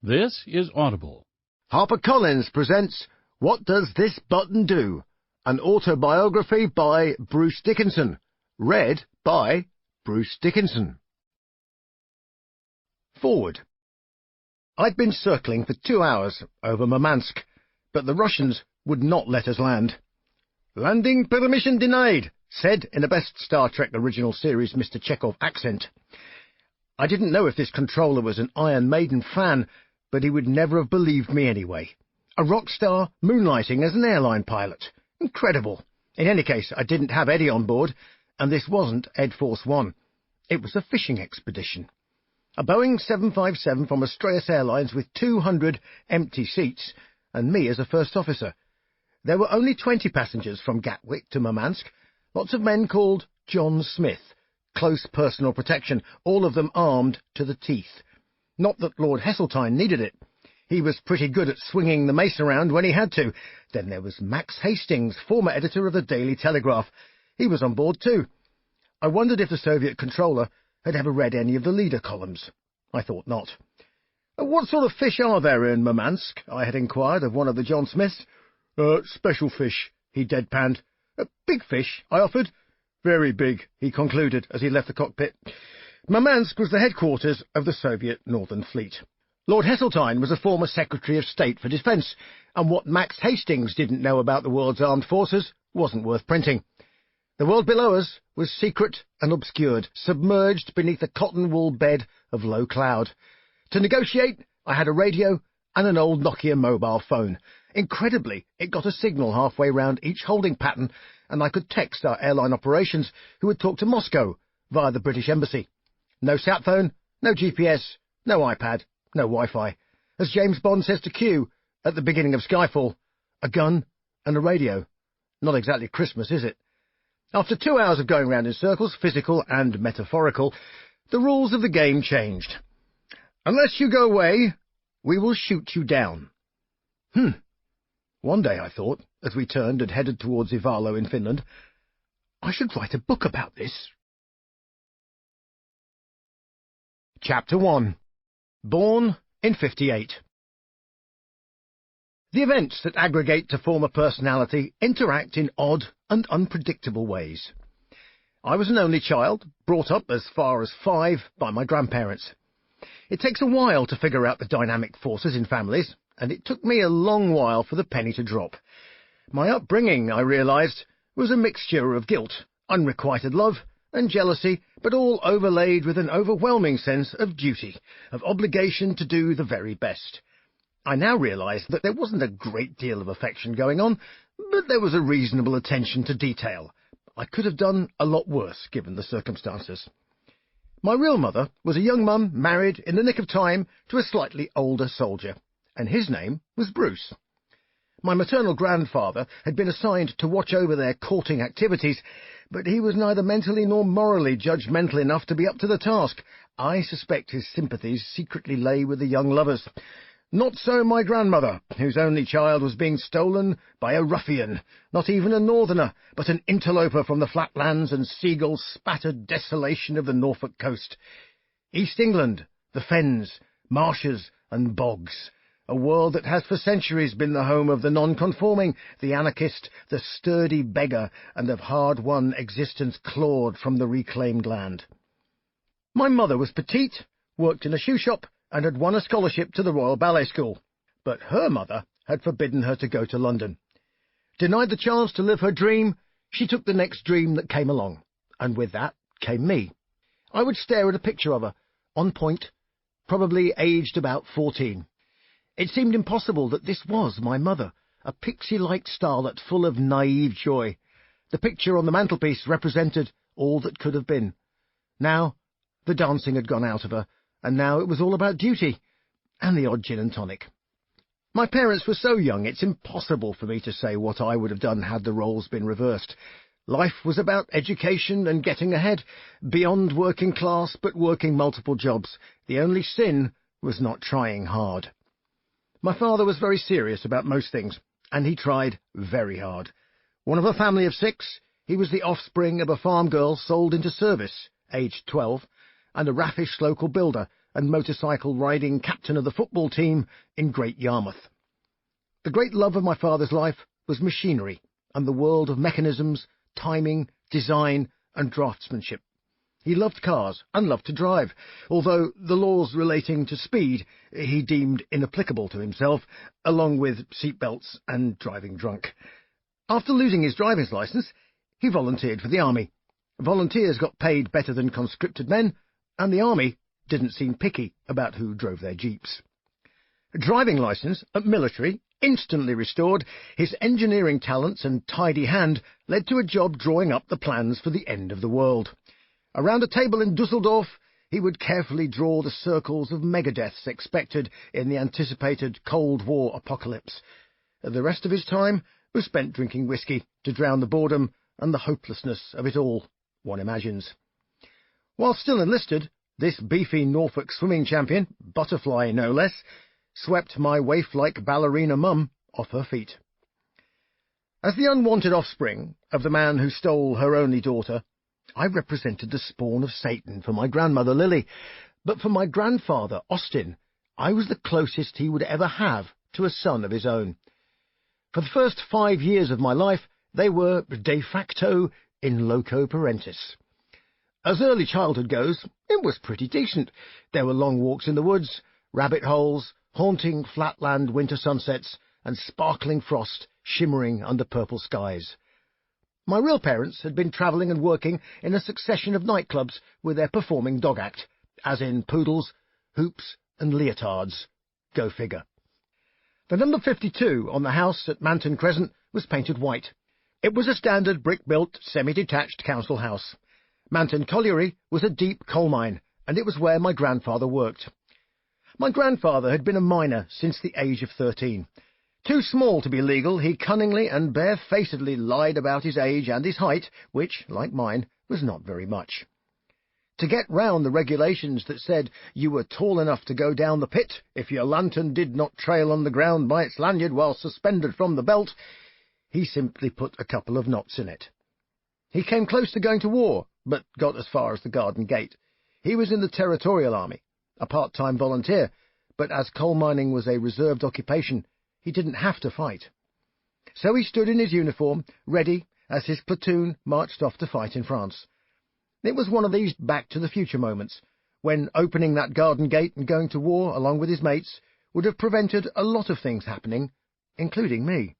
This is Audible. HarperCollins presents What Does This Button Do? An autobiography by Bruce Dickinson. Read by Bruce Dickinson. Forward. I'd been circling for 2 hours over Murmansk, but the Russians would not let us land. "Landing permission denied," said in the best Star Trek original series Mr. Chekhov accent. I didn't know if this controller was an Iron Maiden fan, but he would never have believed me anyway. A rock star moonlighting as an airline pilot. Incredible. In any case, I didn't have Eddie on board, and this wasn't Ed Force One. It was a fishing expedition. A Boeing 757 from Australis Airlines with 200 empty seats, and me as a first officer. There were only 20 passengers from Gatwick to Murmansk, lots of men called John Smith. Close personal protection, all of them armed to the teeth. Not that Lord Heseltine needed it. He was pretty good at swinging the mace around when he had to. Then there was Max Hastings, former editor of the Daily Telegraph. He was on board too. I wondered if the Soviet controller had ever read any of the leader columns. I thought not. "What sort of fish are there in Murmansk?" I had inquired of one of the John Smiths. Special fish," he deadpanned. "Big fish?" I offered. "Very big," he concluded as he left the cockpit. Murmansk was the headquarters of the Soviet Northern Fleet. Lord Heseltine was a former Secretary of State for Defence, and what Max Hastings didn't know about the world's armed forces wasn't worth printing. The world below us was secret and obscured, submerged beneath a cotton-wool bed of low cloud. To negotiate, I had a radio and an old Nokia mobile phone. Incredibly, it got a signal halfway round each holding pattern, and I could text our airline operations, who would talk to Moscow via the British Embassy. No sat phone, no GPS, no iPad, no Wi-Fi. As James Bond says to Q at the beginning of Skyfall, a gun and a radio. Not exactly Christmas, is it? After 2 hours of going round in circles, physical and metaphorical, the rules of the game changed. "Unless you go away, we will shoot you down." One day, I thought, as we turned and headed towards Ivalo in Finland, I should write a book about this. Chapter 1. Born in 58. The events that aggregate to form a personality interact in odd and unpredictable ways. I was an only child, brought up as far as 5 by my grandparents. It takes a while to figure out the dynamic forces in families, and it took me a long while for the penny to drop. My upbringing, I realized, was a mixture of guilt, unrequited love, and jealousy, but all overlaid with an overwhelming sense of duty, of obligation to do the very best. I now realized that there wasn't a great deal of affection going on, but there was a reasonable attention to detail. I could have done a lot worse, given the circumstances. My real mother was a young mum married in the nick of time to a slightly older soldier, and his name was Bruce. My maternal grandfather had been assigned to watch over their courting activities, but he was neither mentally nor morally judgmental enough to be up to the task. I suspect his sympathies secretly lay with the young lovers. Not so my grandmother, whose only child was being stolen by a ruffian, not even a northerner, but an interloper from the flatlands and seagull-spattered desolation of the Norfolk coast. East England, the fens, marshes and bogs. A world that has for centuries been the home of the non-conforming, the anarchist, the sturdy beggar, and of hard-won existence clawed from the reclaimed land. My mother was petite, worked in a shoe shop, and had won a scholarship to the Royal Ballet School. But her mother had forbidden her to go to London. Denied the chance to live her dream, she took the next dream that came along, and with that came me. I would stare at a picture of her, on point, probably aged about 14. It seemed impossible that this was my mother, a pixie-like starlet full of naive joy. The picture on the mantelpiece represented all that could have been. Now, the dancing had gone out of her, and now it was all about duty, and the odd gin and tonic. My parents were so young, it's impossible for me to say what I would have done had the roles been reversed. Life was about education and getting ahead, beyond working class, but working multiple jobs. The only sin was not trying hard. My father was very serious about most things, and he tried very hard. One of a family of 6, he was the offspring of a farm girl sold into service, aged 12, and a raffish local builder, and motorcycle-riding captain of the football team in Great Yarmouth. The great love of my father's life was machinery and the world of mechanisms, timing, design and draftsmanship. He loved cars and loved to drive, although the laws relating to speed he deemed inapplicable to himself, along with seatbelts and driving drunk. After losing his driver's licence, he volunteered for the army. Volunteers got paid better than conscripted men, and the army didn't seem picky about who drove their jeeps. Driving licence at military, instantly restored, his engineering talents and tidy hand led to a job drawing up the plans for the end of the world. Around a table in Dusseldorf, he would carefully draw the circles of megadeaths expected in the anticipated Cold War apocalypse. The rest of his time was spent drinking whiskey to drown the boredom and the hopelessness of it all, one imagines. While still enlisted, this beefy Norfolk swimming champion, butterfly no less, swept my waif-like ballerina mum off her feet. As the unwanted offspring of the man who stole her only daughter, I represented the spawn of Satan for my grandmother Lily, but for my grandfather Austin, I was the closest he would ever have to a son of his own. For the first 5 years of my life, they were de facto in loco parentis. As early childhood goes, it was pretty decent. There were long walks in the woods, rabbit holes, haunting flatland winter sunsets, and sparkling frost shimmering under purple skies. My real parents had been travelling and working in a succession of nightclubs with their performing dog act, as in poodles, hoops and leotards. Go figure. The number 52 on the house at Manton Crescent was painted white. It was a standard brick-built, semi-detached council house. Manton Colliery was a deep coal mine, and it was where my grandfather worked. My grandfather had been a miner since the age of 13. Too small to be legal, he cunningly and barefacedly lied about his age and his height, which, like mine, was not very much. To get round the regulations that said you were tall enough to go down the pit if your lantern did not trail on the ground by its lanyard while suspended from the belt, he simply put a couple of knots in it. He came close to going to war, but got as far as the garden gate. He was in the Territorial Army, a part-time volunteer, but as coal mining was a reserved occupation, he didn't have to fight. So he stood in his uniform, ready, as his platoon marched off to fight in France. It was one of these back-to-the-future moments, when opening that garden gate and going to war along with his mates would have prevented a lot of things happening, including me.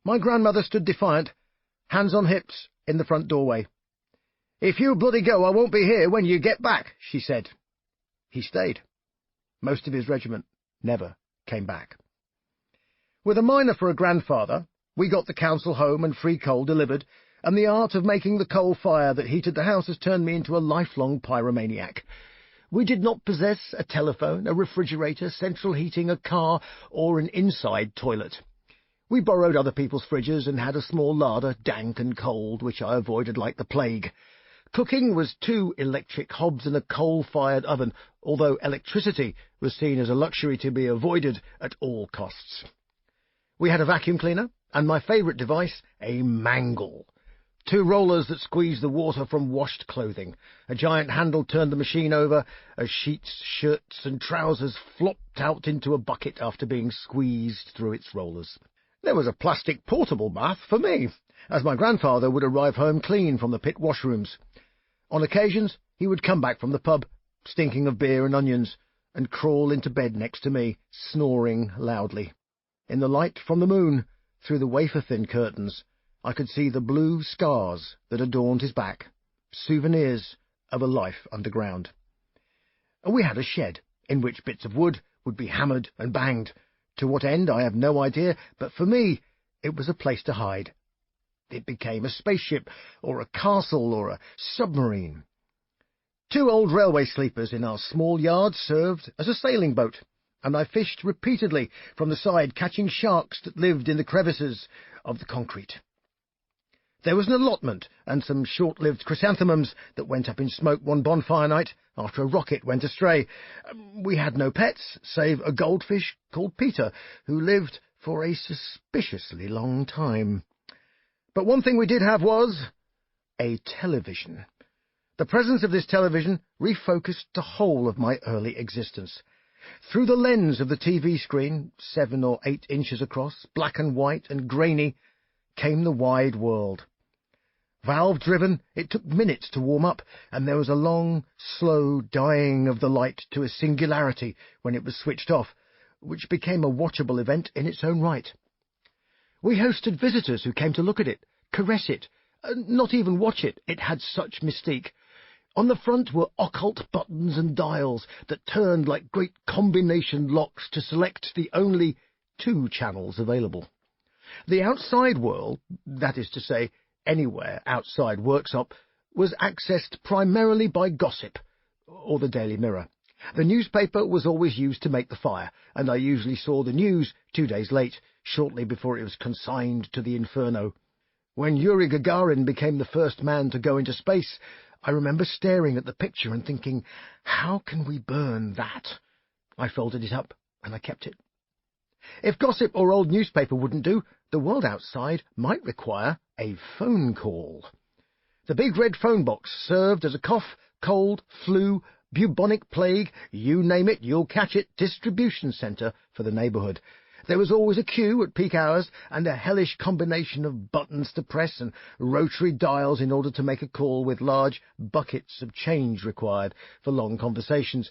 My grandmother stood defiant, hands on hips, in the front doorway. "If you bloody go, I won't be here when you get back," she said. He stayed. Most of his regiment never came back. With a miner for a grandfather, we got the council home and free coal delivered, and the art of making the coal fire that heated the house has turned me into a lifelong pyromaniac. We did not possess a telephone, a refrigerator, central heating, a car, or an inside toilet. We borrowed other people's fridges and had a small larder, dank and cold, which I avoided like the plague. Cooking was 2 electric hobs and a coal-fired oven, although electricity was seen as a luxury to be avoided at all costs. We had a vacuum cleaner, and my favourite device, a mangle. 2 rollers that squeezed the water from washed clothing. A giant handle turned the machine over, as sheets, shirts and trousers flopped out into a bucket after being squeezed through its rollers. There was a plastic portable bath for me, as my grandfather would arrive home clean from the pit washrooms. On occasions, he would come back from the pub, stinking of beer and onions, and crawl into bed next to me, snoring loudly. In the light from the moon, through the wafer-thin curtains, I could see the blue scars that adorned his back, souvenirs of a life underground. And we had a shed, in which bits of wood would be hammered and banged. To what end, I have no idea, but for me, it was a place to hide. It became a spaceship, or a castle, or a submarine. 2 old railway sleepers in our small yard served as a sailing boat, and I fished repeatedly from the side, catching sharks that lived in the crevices of the concrete. There was an allotment and some short-lived chrysanthemums that went up in smoke one bonfire night after a rocket went astray. We had no pets, save a goldfish called Peter, who lived for a suspiciously long time. But one thing we did have was a television. The presence of this television refocused the whole of my early existence. Through the lens of the TV screen, 7 or 8 inches across, black and white and grainy, came the wide world. Valve-driven, it took minutes to warm up, and there was a long, slow dying of the light to a singularity when it was switched off, which became a watchable event in its own right. We hosted visitors who came to look at it, caress it, not even watch it. It had such mystique. On the front were occult buttons and dials that turned like great combination locks to select the only 2 channels available. The outside world, that is to say, anywhere outside Worksop, was accessed primarily by gossip, or the Daily Mirror. The newspaper was always used to make the fire, and I usually saw the news 2 days late, shortly before it was consigned to the inferno. When Yuri Gagarin became the first man to go into space, I remember staring at the picture and thinking, how can we burn that? I folded it up, and I kept it. If gossip or old newspaper wouldn't do, the world outside might require a phone call. The big red phone box served as a cough, cold, flu, bubonic plague, you name it, you'll catch it, distribution centre for the neighbourhood. There was always a queue at peak hours and a hellish combination of buttons to press and rotary dials in order to make a call, with large buckets of change required for long conversations.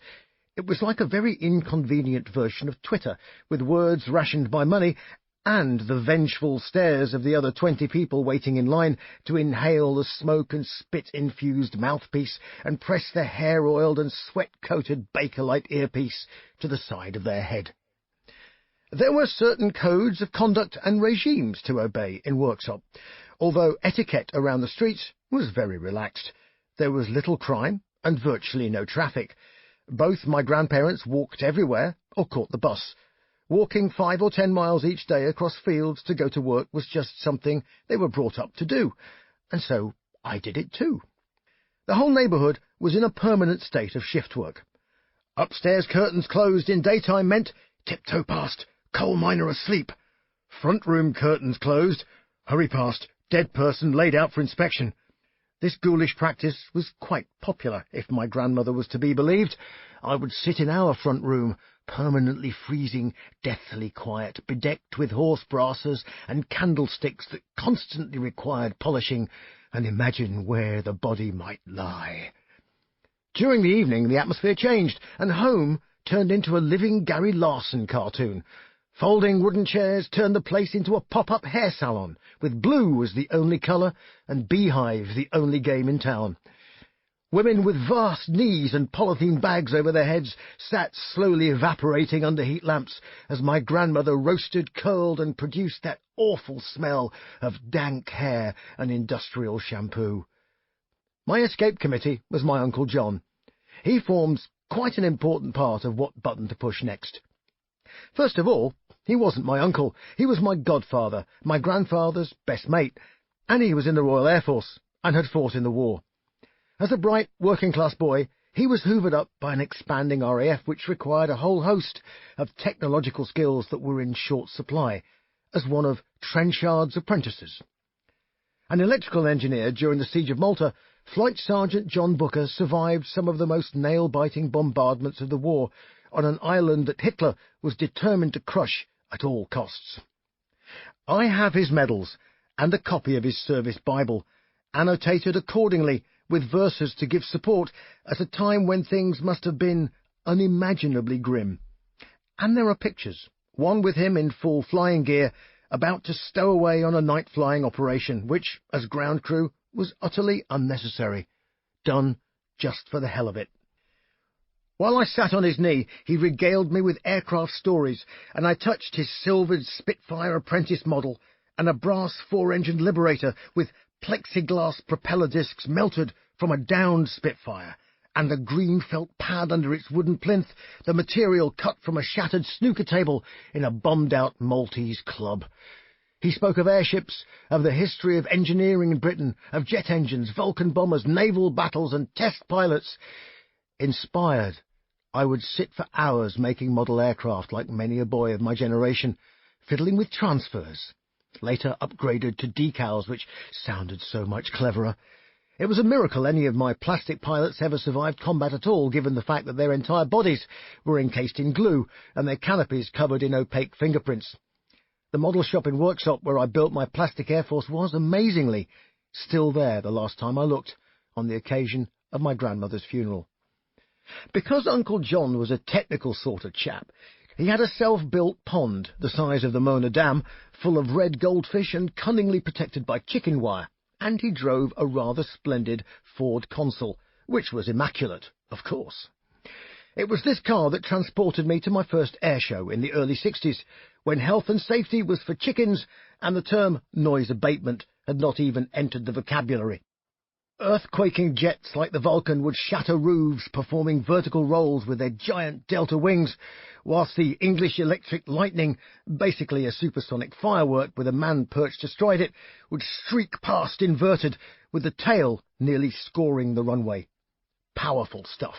It was like a very inconvenient version of Twitter, with words rationed by money, and the vengeful stares of the other 20 people waiting in line to inhale the smoke and spit-infused mouthpiece and press the hair-oiled and sweat-coated Bakelite earpiece to the side of their head. There were certain codes of conduct and regimes to obey in Worksop, although etiquette around the streets was very relaxed. There was little crime and virtually no traffic. Both my grandparents walked everywhere or caught the bus. Walking 5 or 10 miles each day across fields to go to work was just something they were brought up to do, and so I did it too. The whole neighbourhood was in a permanent state of shift work. Upstairs curtains closed in daytime meant tiptoe past, coal miner asleep. Front room curtains closed, hurry past, dead person laid out for inspection. This ghoulish practice was quite popular, if my grandmother was to be believed. I would sit in our front room, permanently freezing, deathly quiet, bedecked with horse brasses and candlesticks that constantly required polishing, and imagine where the body might lie. During the evening the atmosphere changed, and home turned into a living Gary Larson cartoon. Folding wooden chairs turned the place into a pop-up hair salon, with blue as the only colour and beehive the only game in town. Women with vast knees and polythene bags over their heads sat slowly evaporating under heat lamps as my grandmother roasted, curled and produced that awful smell of dank hair and industrial shampoo. My escape committee was my Uncle John. He forms quite an important part of what button to push next. First of all, he wasn't my uncle. He was my godfather, my grandfather's best mate, and he was in the Royal Air Force and had fought in the war. As a bright, working-class boy, he was hoovered up by an expanding RAF which required a whole host of technological skills that were in short supply, as one of Trenchard's apprentices. An electrical engineer during the Siege of Malta, Flight Sergeant John Booker survived some of the most nail-biting bombardments of the war on an island that Hitler was determined to crush at all costs. I have his medals and a copy of his service Bible, annotated accordingly with verses to give support at a time when things must have been unimaginably grim. And there are pictures, one with him in full flying gear, about to stow away on a night flying operation, which, as ground crew, was utterly unnecessary, done just for the hell of it. While I sat on his knee, he regaled me with aircraft stories, and I touched his silvered Spitfire apprentice model and a brass 4-engined Liberator with plexiglass propeller discs melted from a downed Spitfire, and the green felt pad under its wooden plinth, the material cut from a shattered snooker table in a bombed-out Maltese club. He spoke of airships, of the history of engineering in Britain, of jet engines, Vulcan bombers, naval battles, and test pilots. Inspired, I would sit for hours making model aircraft like many a boy of my generation, fiddling with transfers, later upgraded to decals which sounded so much cleverer. It was a miracle any of my plastic pilots ever survived combat at all, given the fact that their entire bodies were encased in glue and their canopies covered in opaque fingerprints. The model shop and workshop where I built my plastic Air Force was, amazingly, still there the last time I looked, on the occasion of my grandmother's funeral. Because Uncle John was a technical sort of chap, he had a self-built pond the size of the Mona Dam, full of red goldfish and cunningly protected by chicken wire, and he drove a rather splendid Ford Consul, which was immaculate, of course. It was this car that transported me to my first air show in the early 60s, when health and safety was for chickens and the term noise abatement had not even entered the vocabulary. Earthquaking jets like the Vulcan would shatter roofs, performing vertical rolls with their giant delta wings, whilst the English Electric Lightning, basically a supersonic firework with a man perched astride it, would streak past inverted, with the tail nearly scoring the runway. Powerful stuff.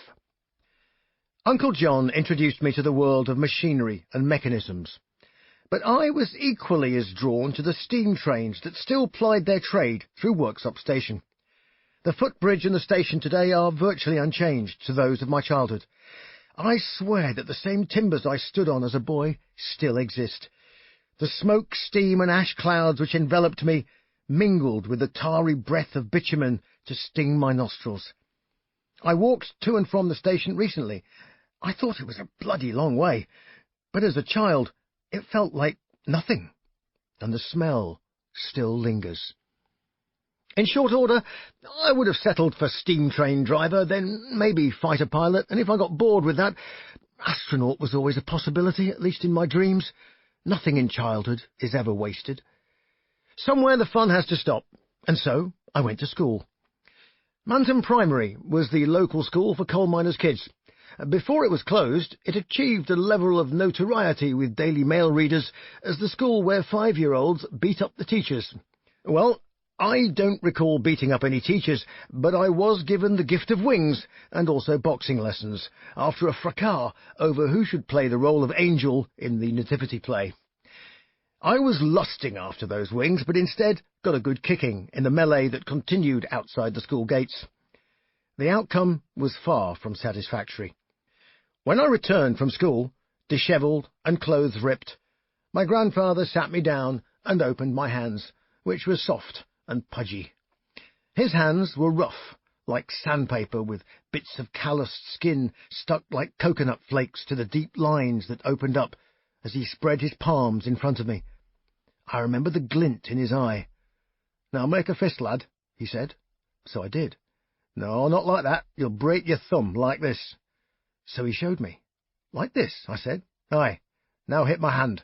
Uncle John introduced me to the world of machinery and mechanisms, but I was equally as drawn to the steam trains that still plied their trade through Worksop Station. The footbridge and the station today are virtually unchanged to those of my childhood. I swear that the same timbers I stood on as a boy still exist. The smoke, steam and ash clouds which enveloped me mingled with the tarry breath of bitumen to sting my nostrils. I walked to and from the station recently. I thought it was a bloody long way, but as a child it felt like nothing, and the smell still lingers. In short order, I would have settled for steam train driver, then maybe fighter pilot, and if I got bored with that, astronaut was always a possibility, at least in my dreams. Nothing in childhood is ever wasted. Somewhere the fun has to stop, and so I went to school. Manton Primary was the local school for coal miners' kids. Before it was closed, it achieved a level of notoriety with Daily Mail readers as the school where 5-year-olds beat up the teachers. Well, I don't recall beating up any teachers, but I was given the gift of wings and also boxing lessons, after a fracas over who should play the role of angel in the nativity play. I was lusting after those wings, but instead got a good kicking in the melee that continued outside the school gates. The outcome was far from satisfactory. When I returned from school, dishevelled and clothes ripped, my grandfather sat me down and opened my hands, which were soft and pudgy. His hands were rough, like sandpaper, with bits of calloused skin stuck like coconut flakes to the deep lines that opened up as he spread his palms in front of me. I remember the glint in his eye. "Now make a fist, lad," he said. So I did. "No, not like that. You'll break your thumb, like this." So he showed me. "Like this," I said. "Aye. Now hit my hand."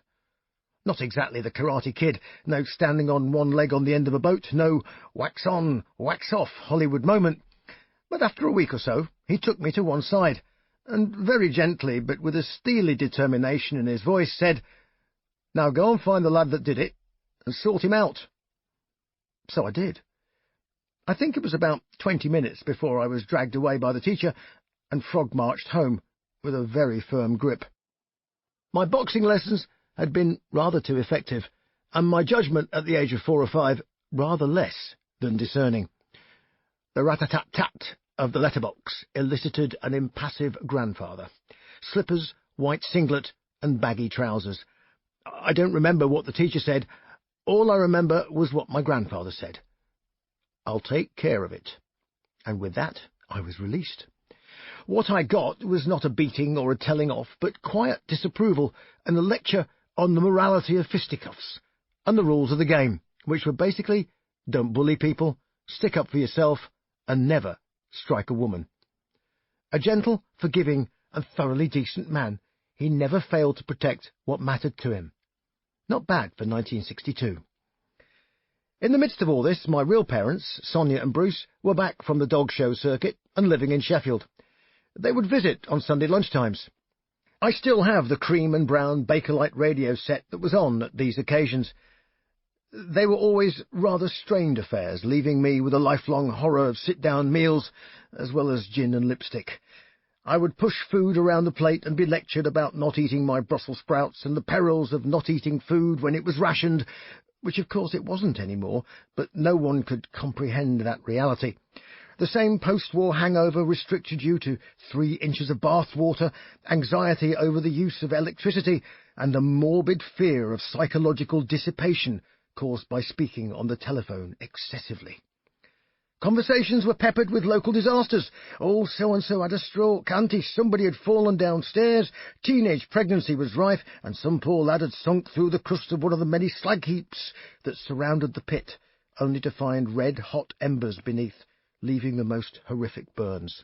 Not exactly the Karate Kid, no standing on one leg on the end of a boat, no wax on, wax off Hollywood moment. But after a week or so, he took me to one side, and very gently, but with a steely determination in his voice, said, "Now go and find the lad that did it, and sort him out." So I did. I think it was about 20 minutes before I was dragged away by the teacher and frog-marched home with a very firm grip. My boxing lessons had been rather too effective, and my judgment at the age of 4 or 5 rather less than discerning. The rat-a-tat-tat of the letterbox elicited an impassive grandfather. Slippers, white singlet, and baggy trousers. I don't remember what the teacher said. All I remember was what my grandfather said. "I'll take care of it." And with that I was released. What I got was not a beating or a telling off, but quiet disapproval and a lecture on the morality of fisticuffs and the rules of the game, which were basically don't bully people, stick up for yourself, and never strike a woman. A gentle, forgiving, and thoroughly decent man, he never failed to protect what mattered to him. Not bad for 1962. In the midst of all this, my real parents, Sonia and Bruce, were back from the dog show circuit and living in Sheffield. They would visit on Sunday lunchtimes. I still have the cream and brown Bakelite radio set that was on at these occasions. They were always rather strained affairs, leaving me with a lifelong horror of sit-down meals, as well as gin and lipstick. I would push food around the plate and be lectured about not eating my Brussels sprouts and the perils of not eating food when it was rationed, which of course it wasn't anymore, but no one could comprehend that reality. The same post-war hangover restricted you to 3 inches of bath water, anxiety over the use of electricity, and a morbid fear of psychological dissipation caused by speaking on the telephone excessively. Conversations were peppered with local disasters. Oh, so-and-so had a stroke, auntie, somebody had fallen downstairs, teenage pregnancy was rife, and some poor lad had sunk through the crust of one of the many slag heaps that surrounded the pit, only to find red-hot embers beneath, leaving the most horrific burns.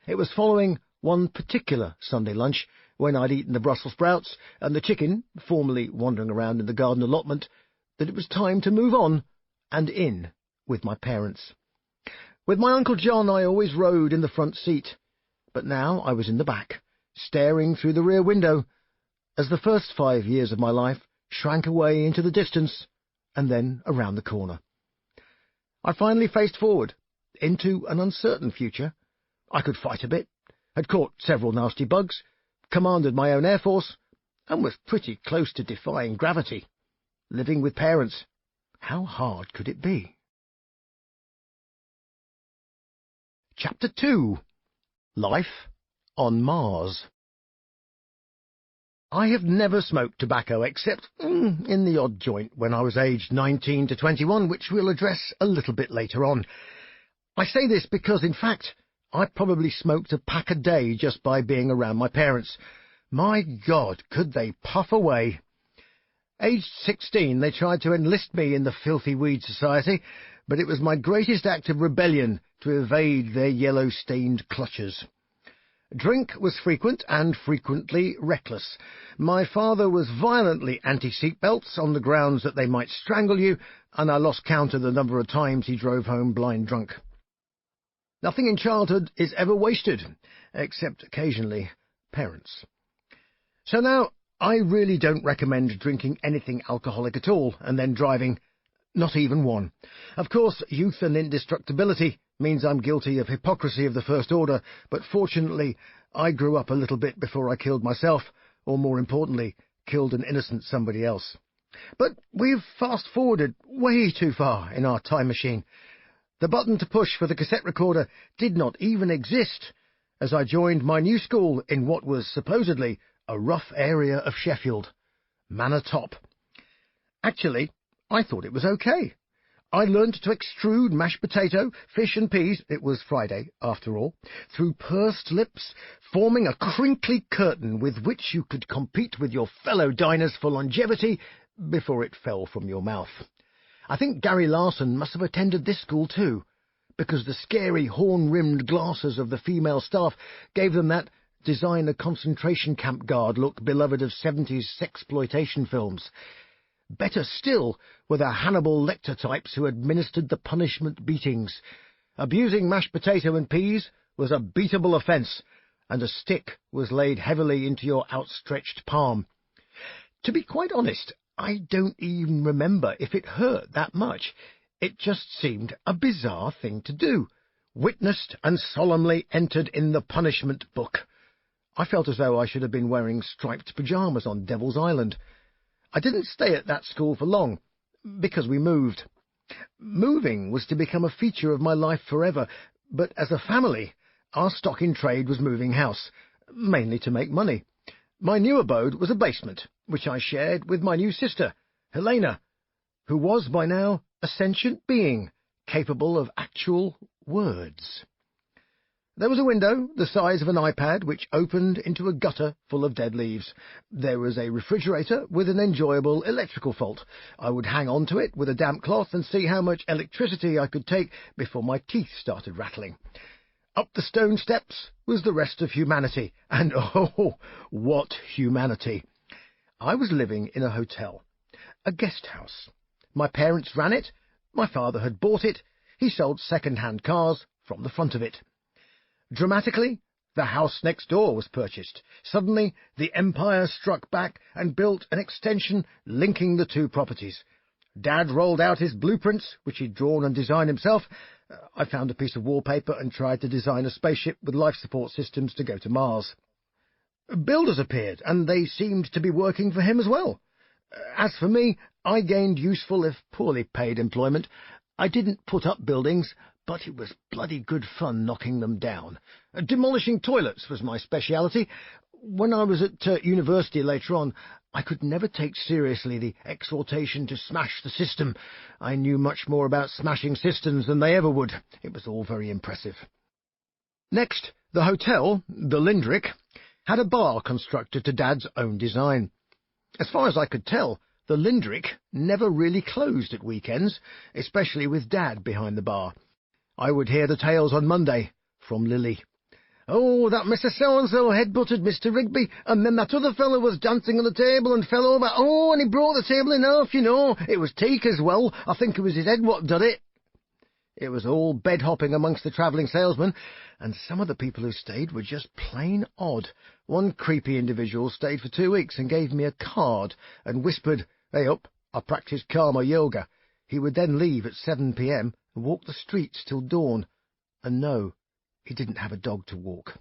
It was following one particular Sunday lunch, when I'd eaten the Brussels sprouts and the chicken, formerly wandering around in the garden allotment, that it was time to move on and in with my parents. With my Uncle John I always rode in the front seat, but now I was in the back, staring through the rear window, as the first 5 years of my life shrank away into the distance and then around the corner. I finally faced forward into an uncertain future. I could fight a bit, had caught several nasty bugs, commanded my own air force, and was pretty close to defying gravity. Living with parents, how hard could it be? Chapter 2. Life on Mars. I have never smoked tobacco except in the odd joint when I was aged 19 to 21, which we'll address a little bit later on. I say this because, in fact, I probably smoked a pack a day just by being around my parents. My God, could they puff away! Aged 16, they tried to enlist me in the Filthy Weed Society, but it was my greatest act of rebellion to evade their yellow-stained clutches. Drink was frequent and frequently reckless. My father was violently anti-seatbelts on the grounds that they might strangle you, and I lost count of the number of times he drove home blind drunk. Nothing in childhood is ever wasted, except occasionally parents. So now, I really don't recommend drinking anything alcoholic at all and then driving. Not even one. Of course, youth and indestructibility means I'm guilty of hypocrisy of the first order, but fortunately I grew up a little bit before I killed myself, or more importantly, killed an innocent somebody else. But we've fast-forwarded way too far in our time machine. The button to push for the cassette recorder did not even exist, as I joined my new school in what was supposedly a rough area of Sheffield, Manor Top. Actually, I thought it was okay. I learned to extrude mashed potato, fish and peas, it was Friday after all, through pursed lips, forming a crinkly curtain with which you could compete with your fellow diners for longevity before it fell from your mouth. I think Gary Larson must have attended this school too, because the scary horn-rimmed glasses of the female staff gave them that designer concentration camp guard look beloved of 70s sexploitation films. Better still were the Hannibal Lecter types who administered the punishment beatings. Abusing mashed potato and peas was a beatable offence, and a stick was laid heavily into your outstretched palm. To be quite honest, I don't even remember if it hurt that much. It just seemed a bizarre thing to do, witnessed and solemnly entered in the punishment book. I felt as though I should have been wearing striped pyjamas on Devil's Island. I didn't stay at that school for long, because we moved. Moving was to become a feature of my life forever, but as a family, our stock in trade was moving house, mainly to make money. My new abode was a basement, which I shared with my new sister, Helena, who was by now a sentient being, capable of actual words. There was a window the size of an iPad which opened into a gutter full of dead leaves. There was a refrigerator with an enjoyable electrical fault. I would hang on to it with a damp cloth and see how much electricity I could take before my teeth started rattling. Up the stone steps was the rest of humanity, and oh, what humanity! I was living in a hotel, a guest house. My parents ran it, my father had bought it, he sold second-hand cars from the front of it. Dramatically, the house next door was purchased. Suddenly, the empire struck back and built an extension linking the two properties. Dad rolled out his blueprints, which he'd drawn and designed himself. I found a piece of wallpaper and tried to design a spaceship with life support systems to go to Mars. Builders appeared, and they seemed to be working for him as well. As for me, I gained useful if poorly paid employment. I didn't put up buildings, but it was bloody good fun knocking them down. Demolishing toilets was my speciality. When I was at university later on, I could never take seriously the exhortation to smash the system. I knew much more about smashing systems than they ever would. It was all very impressive. Next, the hotel, the Lindrick, had a bar constructed to Dad's own design. As far as I could tell, the Lindrick never really closed at weekends, especially with Dad behind the bar. I would hear the tales on Monday from Lily. "Oh, that Mr. So-and-so head-butted Mr. Rigby, and then that other fellow was dancing on the table and fell over. Oh, and he broke the table in half, you know. It was teak as well. I think it was his head what done it." It was all bed-hopping amongst the travelling salesmen, and some of the people who stayed were just plain odd. One creepy individual stayed for 2 weeks and gave me a card and whispered, "Hey up, I practice karma yoga." He would then leave at 7 p.m. and walk the streets till dawn. And no, he didn't have a dog to walk.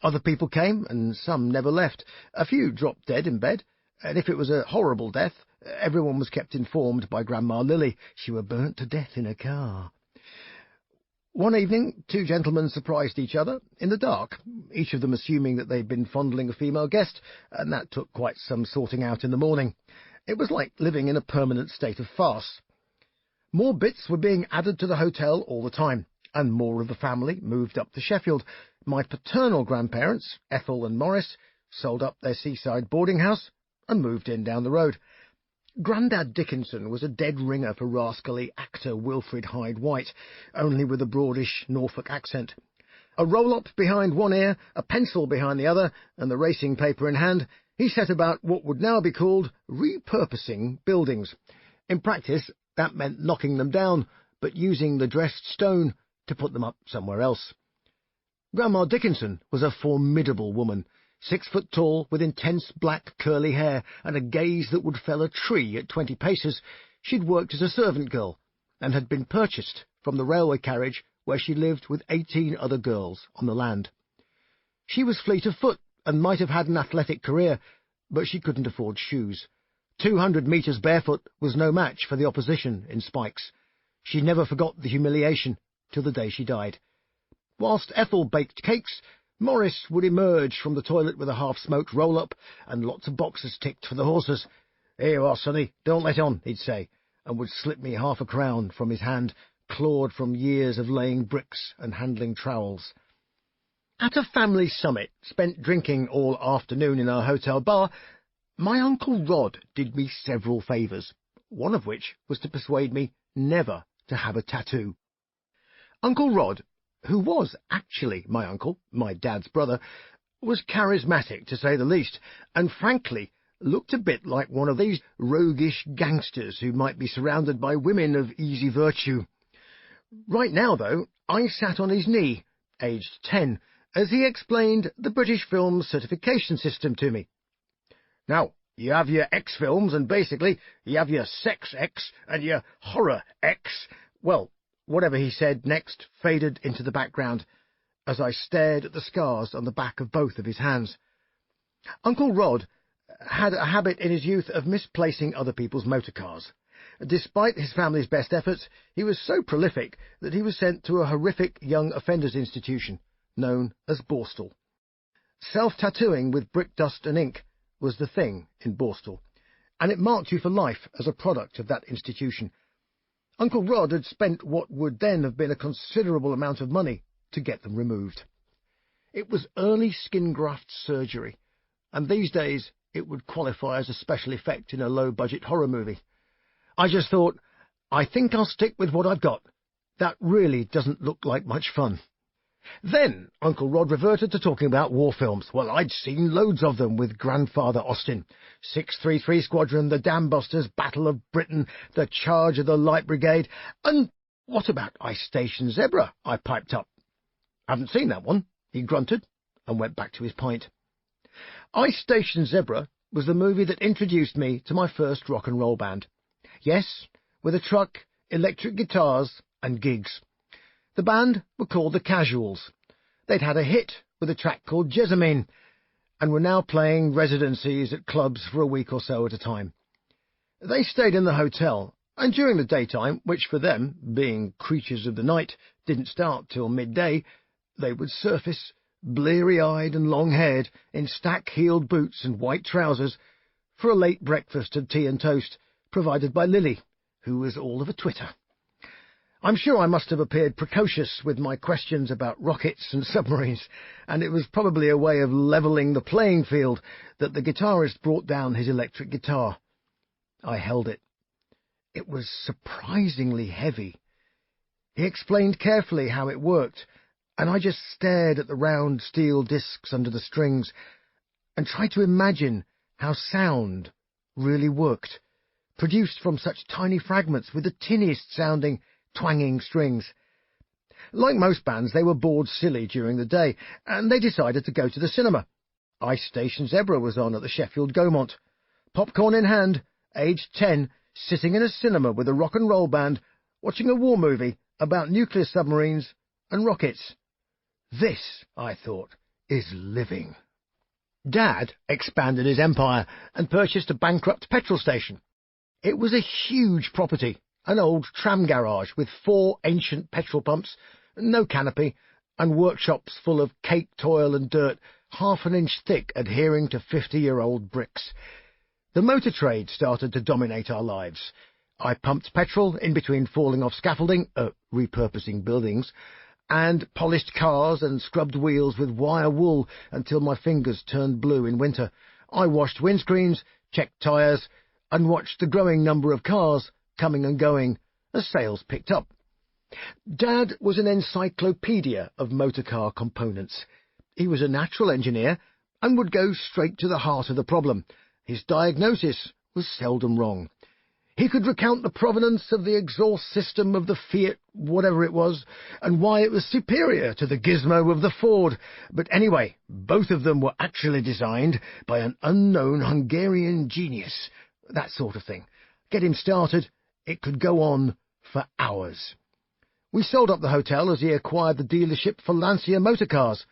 Other people came, and some never left. A few dropped dead in bed, and if it was a horrible death, everyone was kept informed by Grandma Lily. She were burnt to death in a car. One evening, 2 gentlemen surprised each other in the dark, each of them assuming that they'd been fondling a female guest, and that took quite some sorting out in the morning. It was like living in a permanent state of farce. More bits were being added to the hotel all the time, and more of the family moved up to Sheffield. My paternal grandparents, Ethel and Morris, sold up their seaside boarding house and moved in down the road. Grandad Dickinson was a dead ringer for rascally actor Wilfrid Hyde-White, only with a broadish Norfolk accent. A roll-up behind one ear, a pencil behind the other, and the racing paper in hand, he set about what would now be called repurposing buildings. In practice, that meant knocking them down, but using the dressed stone to put them up somewhere else. Grandma Dickinson was a formidable woman, 6 foot tall, with intense black curly hair and a gaze that would fell a tree at 20 paces. She'd worked as a servant girl and had been purchased from the railway carriage where she lived with 18 other girls on the land. She was fleet of foot and might have had an athletic career, but she couldn't afford shoes. 200 metres barefoot was no match for the opposition in spikes. She never forgot the humiliation till the day she died. Whilst Ethel baked cakes, Morris would emerge from the toilet with a half-smoked roll-up and lots of boxes ticked for the horses. "Here you are, sonny, don't let on," he'd say, and would slip me half a crown from his hand, clawed from years of laying bricks and handling trowels. At a family summit, spent drinking all afternoon in our hotel bar, my Uncle Rod did me several favours, one of which was to persuade me never to have a tattoo. Uncle Rod, who was actually my uncle, my dad's brother, was charismatic, to say the least, and frankly looked a bit like one of these roguish gangsters who might be surrounded by women of easy virtue. Right now, though, I sat on his knee, aged 10, as he explained the British film certification system to me. "Now, you have your X films, and basically you have your sex X and your horror X." Well, whatever he said next faded into the background, as I stared at the scars on the back of both of his hands. Uncle Rod had a habit in his youth of misplacing other people's motor cars. Despite his family's best efforts, he was so prolific that he was sent to a horrific young offenders institution, known as Borstal. Self-tattooing with brick dust and ink was the thing in Borstal, and it marked you for life as a product of that institution. Uncle Rod had spent what would then have been a considerable amount of money to get them removed. It was early skin graft surgery, and these days it would qualify as a special effect in a low-budget horror movie. I just thought, I think I'll stick with what I've got. That really doesn't look like much fun. Then Uncle Rod reverted to talking about war films. Well, I'd seen loads of them with Grandfather Austin. 633 Squadron, The Dam Busters, Battle of Britain, The Charge of the Light Brigade, and what about Ice Station Zebra? I piped up. "Haven't seen that one," he grunted, and went back to his pint. Ice Station Zebra was the movie that introduced me to my first rock and roll band. Yes, with a truck, electric guitars, and gigs. The band were called the Casuals. They'd had a hit with a track called Jessamine, and were now playing residencies at clubs for a week or so at a time. They stayed in the hotel, and during the daytime, which for them, being creatures of the night, didn't start till midday, they would surface, bleary-eyed and long-haired, in stack-heeled boots and white trousers, for a late breakfast of tea and toast, provided by Lily, who was all of a twitter. I'm sure I must have appeared precocious with my questions about rockets and submarines, and it was probably a way of levelling the playing field that the guitarist brought down his electric guitar. I held it. It was surprisingly heavy. He explained carefully how it worked, and I just stared at the round steel discs under the strings and tried to imagine how sound really worked, produced from such tiny fragments with the tiniest-sounding, twanging strings. Like most bands, they were bored silly during the day, and they decided to go to the cinema. Ice Station Zebra was on at the Sheffield Gaumont. Popcorn in hand, aged 10, sitting in a cinema with a rock and roll band, watching a war movie about nuclear submarines and rockets. This, I thought, is living. Dad expanded his empire and purchased a bankrupt petrol station. It was a huge property, an old tram garage with 4 ancient petrol pumps, no canopy, and workshops full of caked oil and dirt, half an inch thick, adhering to 50-year-old bricks. The motor trade started to dominate our lives. I pumped petrol in between falling off scaffolding, repurposing buildings, and polished cars and scrubbed wheels with wire wool until my fingers turned blue in winter. I washed windscreens, checked tyres, and watched the growing number of cars coming and going as sales picked up. Dad was an encyclopedia of motorcar components. He was a natural engineer and would go straight to the heart of the problem. His diagnosis was seldom wrong. He could recount the provenance of the exhaust system of the Fiat, whatever it was, and why it was superior to the gizmo of the Ford. But anyway, both of them were actually designed by an unknown Hungarian genius. That sort of thing. Get him started, it could go on for hours. We sold up the hotel as he acquired the dealership for Lancia motor cars,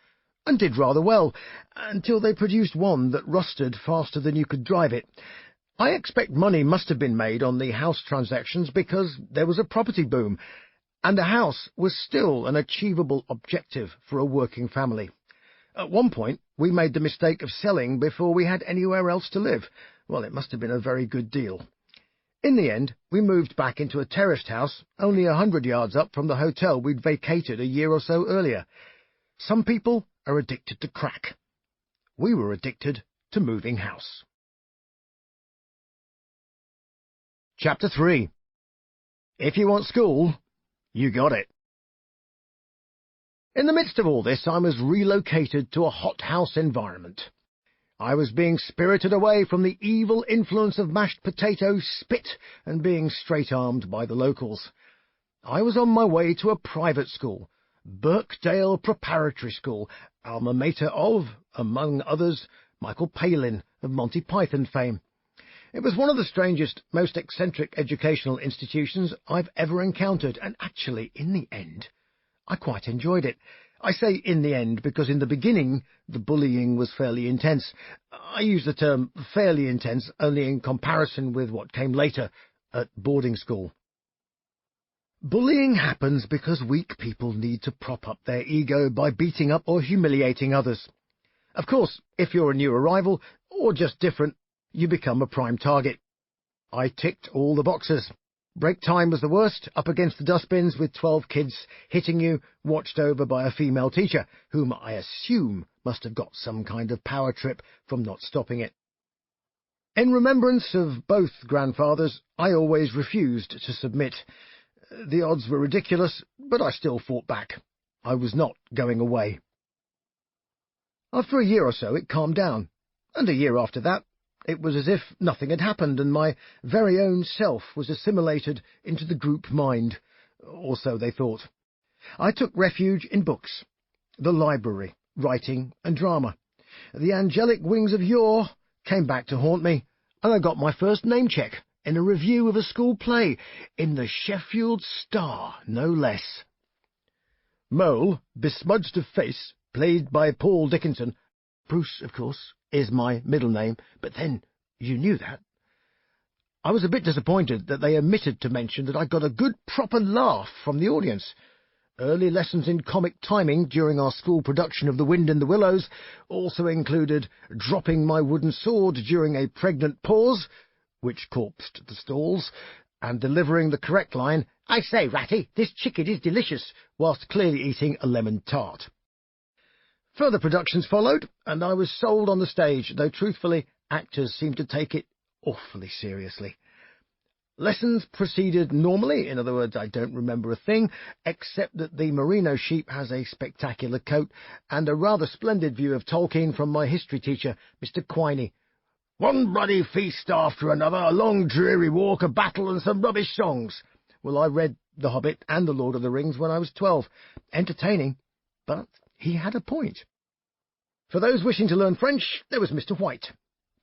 and did rather well, until they produced one that rusted faster than you could drive it. I expect money must have been made on the house transactions because there was a property boom, and a house was still an achievable objective for a working family. At one point, we made the mistake of selling before we had anywhere else to live. Well, it must have been a very good deal. In the end, we moved back into a terraced house, only 100 yards up from the hotel we'd vacated a year or so earlier. Some people are addicted to crack. We were addicted to moving house. Chapter 3. If you want school, you got it. In the midst of all this, I was relocated to a hothouse environment. I was being spirited away from the evil influence of mashed potato, spit, and being straight-armed by the locals. I was on my way to a private school, Birkdale Preparatory School, alma mater of, among others, Michael Palin of Monty Python fame. It was one of the strangest, most eccentric educational institutions I've ever encountered, and actually, in the end, I quite enjoyed it. I say in the end because in the beginning the bullying was fairly intense. I use the term fairly intense only in comparison with what came later at boarding school. Bullying happens because weak people need to prop up their ego by beating up or humiliating others. Of course, if you're a new arrival, or just different, you become a prime target. I ticked all the boxes. Break time was the worst, up against the dustbins with 12 kids hitting you, watched over by a female teacher, whom I assume must have got some kind of power trip from not stopping it. In remembrance of both grandfathers, I always refused to submit. The odds were ridiculous, but I still fought back. I was not going away. After a year or so, it calmed down, and a year after that, it was as if nothing had happened and my very own self was assimilated into the group mind, or so they thought. I took refuge in books, the library, writing and drama. The angelic wings of yore came back to haunt me, and I got my first name check in a review of a school play, in the Sheffield Star, no less. Mole, besmudged of face, played by Paul Dickinson. Bruce, of course, is my middle name, but then, you knew that. I was a bit disappointed that they omitted to mention that I got a good proper laugh from the audience. Early lessons in comic timing during our school production of The Wind in the Willows also included dropping my wooden sword during a pregnant pause, which corpsed the stalls, and delivering the correct line, "I say, Ratty, this chicken is delicious," whilst clearly eating a lemon tart. Further productions followed, and I was sold on the stage, though truthfully, actors seemed to take it awfully seriously. Lessons proceeded normally, in other words, I don't remember a thing, except that the merino sheep has a spectacular coat, and a rather splendid view of Tolkien from my history teacher, Mr. Quiney. "One bloody feast after another, a long dreary walk, a battle, and some rubbish songs." Well, I read The Hobbit and The Lord of the Rings when I was 12. Entertaining, but he had a point. For those wishing to learn French, there was Mr. White.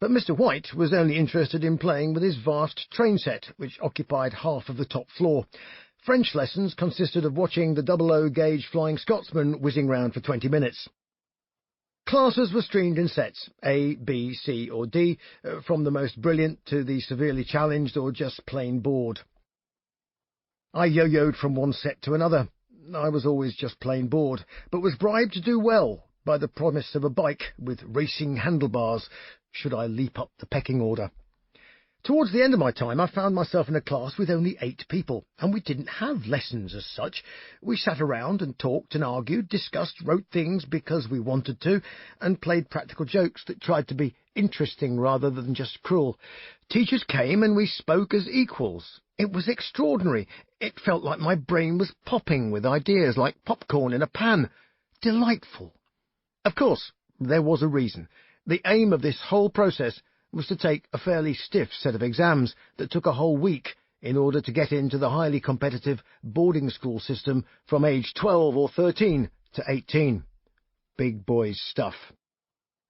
But Mr. White was only interested in playing with his vast train set, which occupied half of the top floor. French lessons consisted of watching the 00 gauge Flying Scotsman whizzing round for 20 minutes. Classes were streamed in sets, A, B, C or D, from the most brilliant to the severely challenged or just plain bored. I yo-yoed from one set to another. I was always just plain bored, but was bribed to do well by the promise of a bike with racing handlebars, should I leap up the pecking order. Towards the end of my time, I found myself in a class with only 8 people, and we didn't have lessons as such. We sat around and talked and argued, discussed, wrote things because we wanted to, and played practical jokes that tried to be interesting rather than just cruel. Teachers came and we spoke as equals. It was extraordinary. It felt like my brain was popping with ideas like popcorn in a pan. Delightful. Of course, there was a reason. The aim of this whole process was to take a fairly stiff set of exams that took a whole week in order to get into the highly competitive boarding school system from age 12 or 13 to 18. Big boys stuff.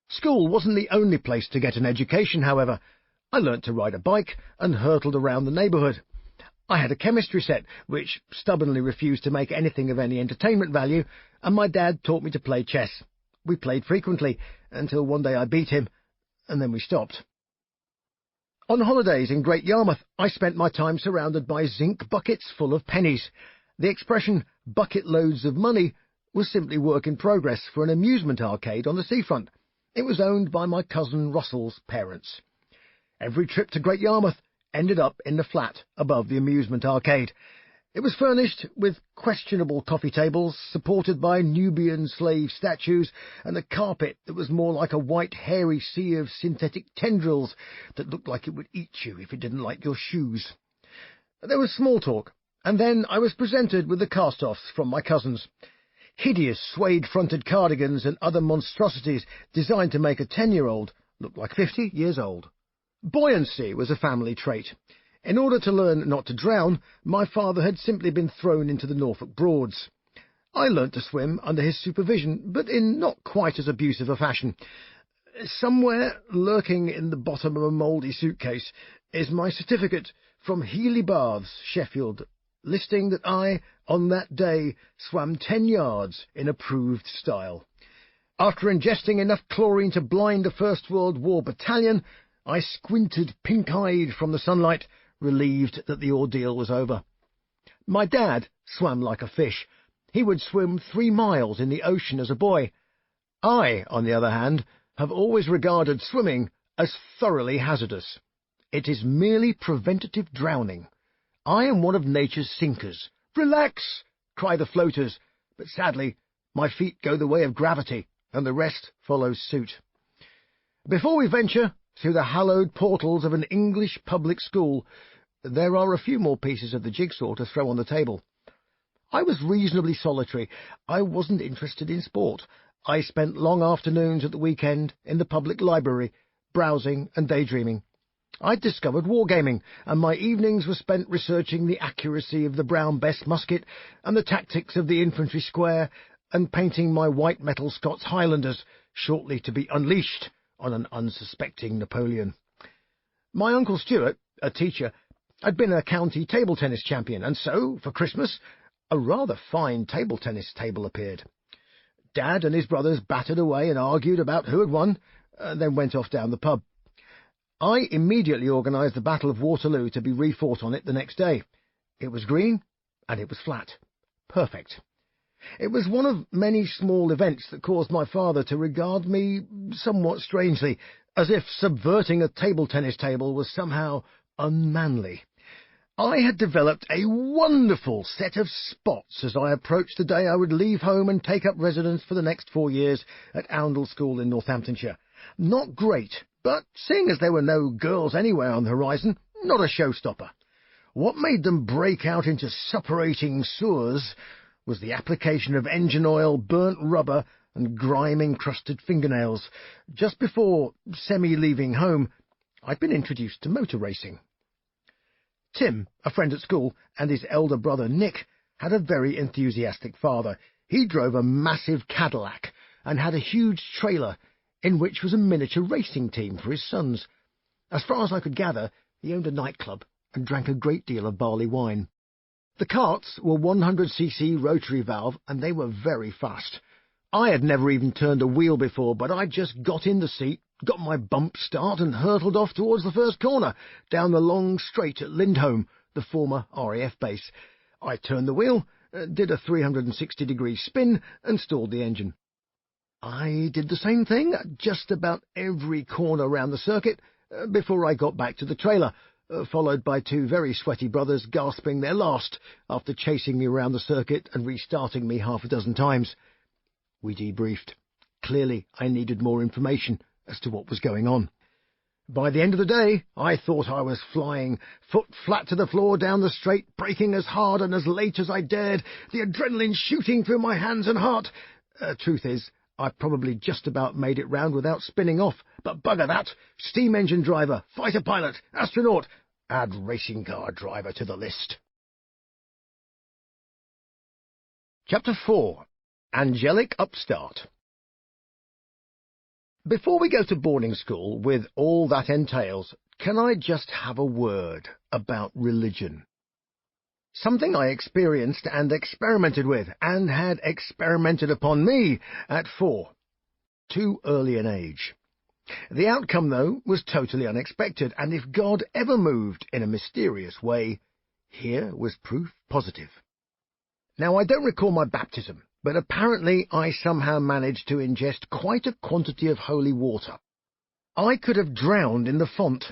School wasn't the only place to get an education, however. I learnt to ride a bike and hurtled around the neighbourhood. I had a chemistry set, which stubbornly refused to make anything of any entertainment value, and my dad taught me to play chess. We played frequently, until one day I beat him, and then we stopped. On holidays in Great Yarmouth, I spent my time surrounded by zinc buckets full of pennies. The expression bucket loads of money was simply work in progress for an amusement arcade on the seafront. It was owned by my cousin Russell's parents. Every trip to Great Yarmouth ended up in the flat above the amusement arcade. It was furnished with questionable coffee tables, supported by Nubian slave statues, and a carpet that was more like a white, hairy sea of synthetic tendrils that looked like it would eat you if it didn't like your shoes. There was small talk, and then I was presented with the cast-offs from my cousins. Hideous suede-fronted cardigans and other monstrosities designed to make a 10-year-old look like 50 years old. Buoyancy was a family trait. In order to learn not to drown, my father had simply been thrown into the Norfolk Broads. I learnt to swim under his supervision, but in not quite as abusive a fashion. Somewhere, lurking in the bottom of a mouldy suitcase, is my certificate from Healy Baths, Sheffield, listing that I, on that day, swam 10 yards in approved style. After ingesting enough chlorine to blind a First World War battalion, I squinted pink-eyed from the sunlight, relieved that the ordeal was over. My dad swam like a fish. He would swim 3 miles in the ocean as a boy. I, on the other hand, have always regarded swimming as thoroughly hazardous. It is merely preventative drowning. I am one of nature's sinkers. "Relax!" cry the floaters, but sadly my feet go the way of gravity, and the rest follows suit. Before we venture through the hallowed portals of an English public school, there are a few more pieces of the jigsaw to throw on the table. I was reasonably solitary. I wasn't interested in sport. I spent long afternoons at the weekend in the public library, browsing and daydreaming. I'd discovered wargaming, and my evenings were spent researching the accuracy of the Brown Bess musket and the tactics of the infantry square, and painting my white metal Scots Highlanders, shortly to be unleashed on an unsuspecting Napoleon. My Uncle Stuart, a teacher, had been a county table tennis champion, and so, for Christmas, a rather fine table tennis table appeared. Dad and his brothers battered away and argued about who had won, and then went off down the pub. I immediately organised the Battle of Waterloo to be refought on it the next day. It was green, and it was flat. Perfect. It was one of many small events that caused my father to regard me somewhat strangely, as if subverting a table tennis table was somehow unmanly. I had developed a wonderful set of spots as I approached the day I would leave home and take up residence for the next 4 years at Oundle School in Northamptonshire. Not great, but seeing as there were no girls anywhere on the horizon, not a showstopper. What made them break out into suppurating sores was the application of engine oil, burnt rubber, and grime-encrusted fingernails. Just before semi-leaving home, I'd been introduced to motor racing. Tim, a friend at school, and his elder brother Nick had a very enthusiastic father. He drove a massive Cadillac and had a huge trailer in which was a miniature racing team for his sons. As far as I could gather, he owned a nightclub and drank a great deal of barley wine. The karts were 100cc rotary valve, and they were very fast. I had never even turned a wheel before, but I just got in the seat, got my bump start, and hurtled off towards the first corner, down the long straight at Lindholm, the former RAF base. I turned the wheel, did a 360-degree spin, and stalled the engine. I did the same thing at just about every corner round the circuit before I got back to the trailer, followed by two very sweaty brothers gasping their last after chasing me around the circuit and restarting me half a dozen times. We debriefed. Clearly, I needed more information as to what was going on. By the end of the day, I thought I was flying, foot flat to the floor down the straight, braking as hard and as late as I dared, the adrenaline shooting through my hands and heart. Truth is, I probably just about made it round without spinning off, but bugger that! Steam engine driver, fighter pilot, astronaut, add racing car driver to the list. Chapter 4. Angelic Upstart. Before we go to boarding school, with all that entails, can I just have a word about religion? Something I experienced and experimented with, and had experimented upon me at 4. Too early an age. The outcome, though, was totally unexpected, and if God ever moved in a mysterious way, here was proof positive. Now, I don't recall my baptism, but apparently I somehow managed to ingest quite a quantity of holy water. I could have drowned in the font.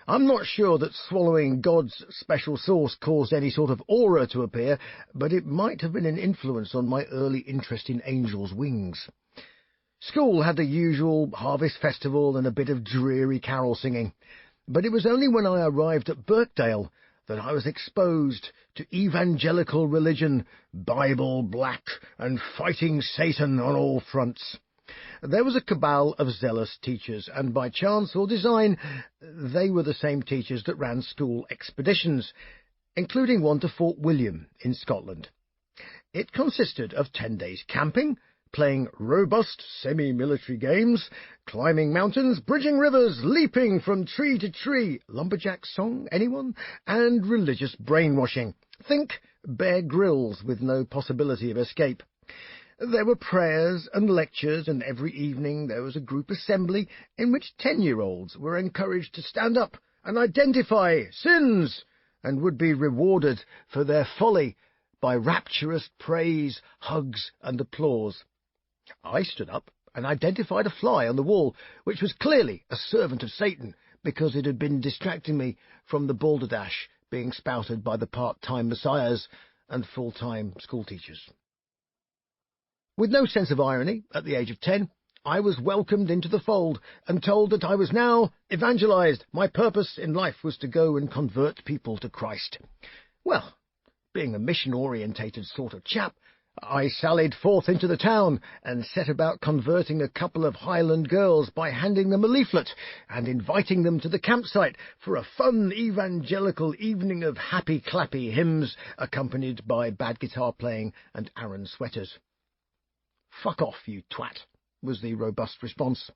I'm not sure that swallowing God's special sauce caused any sort of aura to appear, but it might have been an influence on my early interest in angels' wings. School had the usual harvest festival and a bit of dreary carol singing, but it was only when I arrived at Birkdale that I was exposed to evangelical religion, Bible black, and fighting Satan on all fronts. There was a cabal of zealous teachers, and by chance or design, they were the same teachers that ran school expeditions, including one to Fort William in Scotland. It consisted of 10 days camping, playing robust semi-military games, climbing mountains, bridging rivers, leaping from tree to tree, lumberjack song, anyone, and religious brainwashing. Think Bear Grylls with no possibility of escape. There were prayers and lectures, and every evening there was a group assembly in which 10-year-olds were encouraged to stand up and identify sins, and would be rewarded for their folly by rapturous praise, hugs, and applause. I stood up and identified a fly on the wall, which was clearly a servant of Satan, because it had been distracting me from the balderdash being spouted by the part-time messiahs and full-time schoolteachers. With no sense of irony, at the age of 10, I was welcomed into the fold and told that I was now evangelized. My purpose in life was to go and convert people to Christ. Well, being a mission-orientated sort of chap, I sallied forth into the town and set about converting a couple of Highland girls by handing them a leaflet and inviting them to the campsite for a fun evangelical evening of happy-clappy hymns accompanied by bad guitar playing and Aran sweaters. "Fuck off, you twat," was the robust response.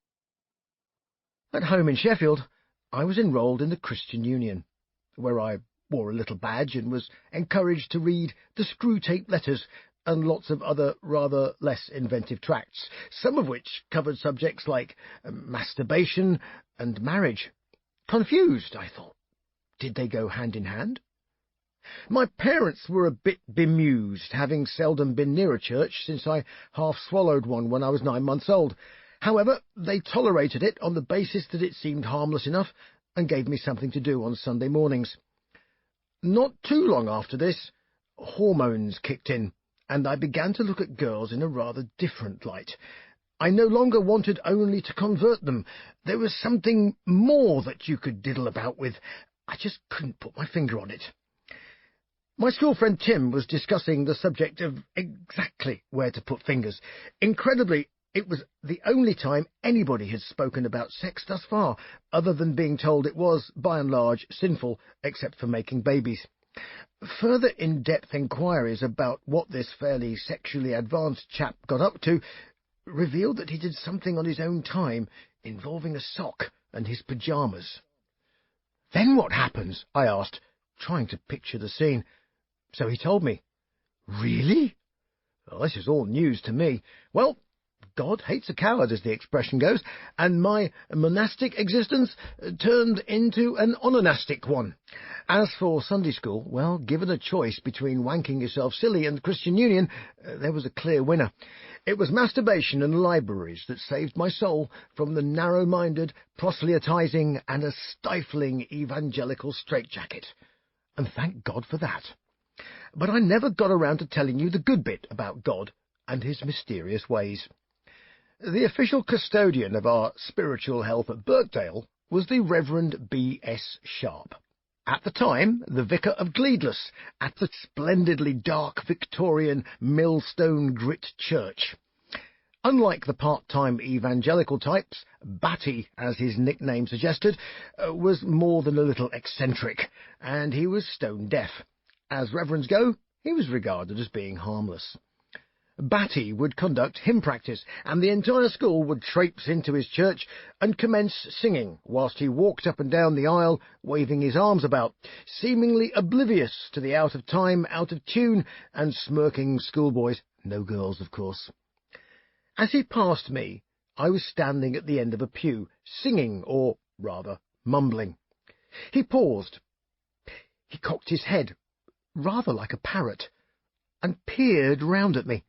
At home in Sheffield, I was enrolled in the Christian Union, where I wore a little badge and was encouraged to read the Screw-Tape Letters and lots of other rather less inventive tracts, some of which covered subjects like masturbation and marriage. Confused, I thought. Did they go hand in hand? My parents were a bit bemused, having seldom been near a church since I half-swallowed one when I was 9 months old. However, they tolerated it on the basis that it seemed harmless enough and gave me something to do on Sunday mornings. Not too long after this, hormones kicked in, and I began to look at girls in a rather different light. I no longer wanted only to convert them. There was something more that you could diddle about with. I just couldn't put my finger on it. My school friend Tim was discussing the subject of exactly where to put fingers. Incredibly, it was the only time anybody had spoken about sex thus far, other than being told it was, by and large, sinful, except for making babies. Further in-depth inquiries about what this fairly sexually advanced chap got up to revealed that he did something on his own time involving a sock and his pyjamas. "Then what happens?" I asked, trying to picture the scene. So he told me. Really? Well, this is all news to me. Well, God hates a coward, as the expression goes, and my monastic existence turned into an onanastic one. As for Sunday school, well, given a choice between wanking yourself silly and Christian Union, there was a clear winner. It was masturbation and libraries that saved my soul from the narrow-minded, proselytizing, and a stifling evangelical straitjacket. And thank God for that. But I never got around to telling you the good bit about God and his mysterious ways. The official custodian of our spiritual health at Birkdale was the Reverend B.S. Sharp, at the time the vicar of Gleadless at the splendidly dark Victorian Millstone Grit Church. Unlike the part-time evangelical types, Batty, as his nickname suggested, was more than a little eccentric, and he was stone-deaf. As reverends go, he was regarded as being harmless. Batty would conduct hymn practice, and the entire school would traipse into his church and commence singing, whilst he walked up and down the aisle, waving his arms about, seemingly oblivious to the out-of-time, out-of-tune, and smirking schoolboys, no girls, of course. As he passed me, I was standing at the end of a pew, singing, or rather, mumbling. He paused. He cocked his head, rather like a parrot, and peered round at me.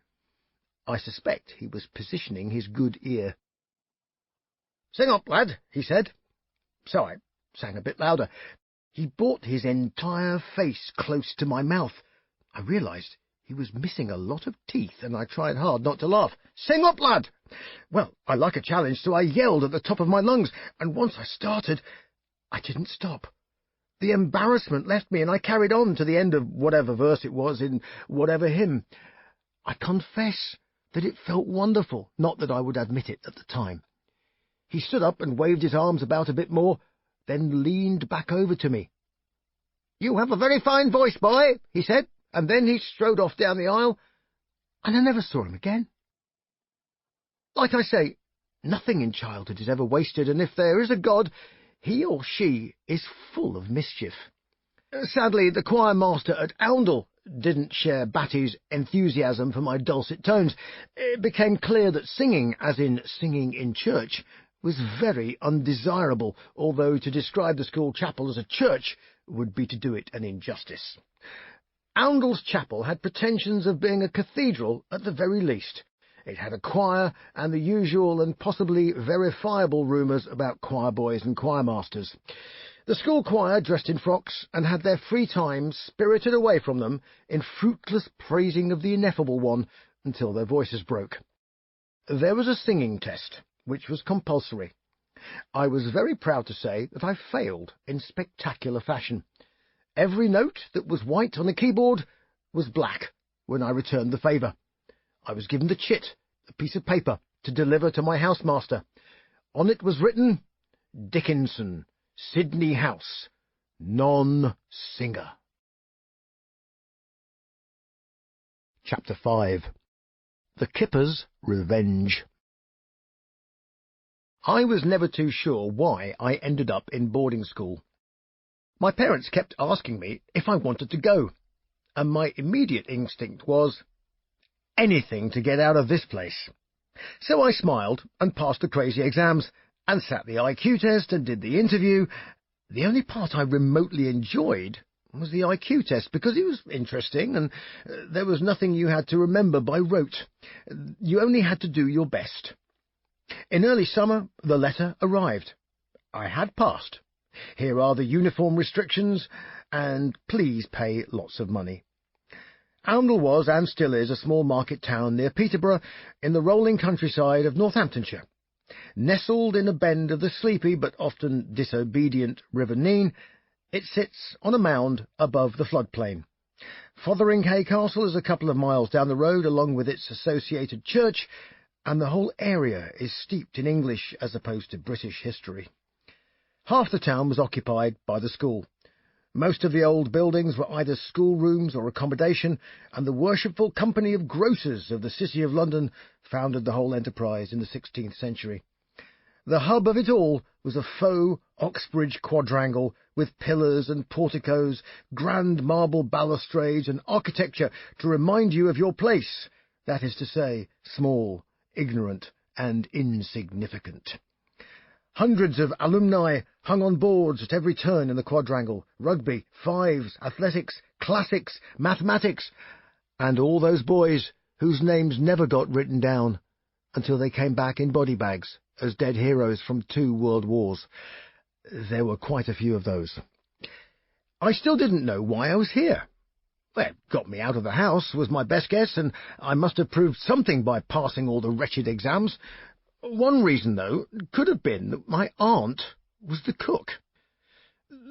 I suspect he was positioning his good ear. "Sing up, lad," he said. So I sang a bit louder. He brought his entire face close to my mouth. I realised he was missing a lot of teeth, and I tried hard not to laugh. "Sing up, lad!" Well, I like a challenge, so I yelled at the top of my lungs, and once I started, I didn't stop. The embarrassment left me, and I carried on to the end of whatever verse it was in whatever hymn. I confess that it felt wonderful, not that I would admit it at the time. He stood up and waved his arms about a bit more, then leaned back over to me. "You have a very fine voice, boy," he said, and then he strode off down the aisle, and I never saw him again. Like I say, nothing in childhood is ever wasted, and if there is a God, he or she is full of mischief. Sadly, the choir master at Oundle didn't share Batty's enthusiasm for my dulcet tones. It became clear that singing, as in singing in church, was very undesirable, although to describe the school chapel as a church would be to do it an injustice. Oundle's chapel had pretensions of being a cathedral at the very least. It had a choir and the usual and possibly verifiable rumours about choir boys and choir masters. The school choir dressed in frocks and had their free time spirited away from them in fruitless praising of the ineffable one until their voices broke. There was a singing test, which was compulsory. I was very proud to say that I failed in spectacular fashion. Every note that was white on a keyboard was black when I returned the favour. I was given the chit, a piece of paper, to deliver to my housemaster. On it was written, "Dickinson, Sydney House, non-singer." Chapter 5. The Kipper's Revenge. I was never too sure why I ended up in boarding school. My parents kept asking me if I wanted to go, and my immediate instinct was, anything to get out of this place. So I smiled and passed the crazy exams, and sat the IQ test and did the interview, The only part I remotely enjoyed was the IQ test, because it was interesting and there was nothing you had to remember by rote. You only had to do your best. In early summer, the letter arrived. I had passed. Here are the uniform restrictions, and please pay lots of money. Oundle was, and still is, a small market town near Peterborough in the rolling countryside of Northamptonshire. Nestled in a bend of the sleepy but often disobedient River Nene, it sits on a mound above the floodplain. Fotheringhay Castle is a couple of miles down the road, along with its associated church, and the whole area is steeped in English as opposed to British history. Half the town was occupied by the school. Most of the old buildings were either schoolrooms or accommodation, and the worshipful Company of Grocers of the City of London founded the whole enterprise in the 16th century. The hub of it all was a faux Oxbridge quadrangle with pillars and porticos, grand marble balustrades and architecture to remind you of your place, that is to say, small, ignorant and insignificant. Hundreds of alumni hung on boards at every turn in the quadrangle: rugby, fives, athletics, classics, mathematics, and all those boys whose names never got written down until they came back in body bags as dead heroes from 2 world wars. There were quite a few of those. I still didn't know why I was here. Well, it got me out of the house, was my best guess, and I must have proved something by passing all the wretched exams. One reason, though, could have been that my aunt was the cook.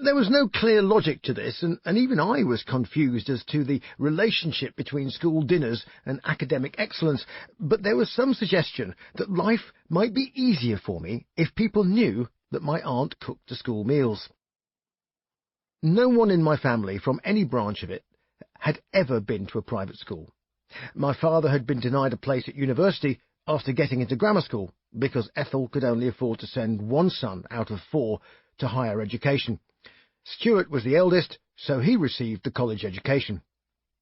There was no clear logic to this, and even I was confused as to the relationship between school dinners and academic excellence, but there was some suggestion that life might be easier for me if people knew that my aunt cooked the school meals. No one in my family, from any branch of it, had ever been to a private school. My father had been denied a place at university after getting into grammar school, because Ethel could only afford to send one son out of 4 to higher education. Stuart was the eldest, so he received the college education.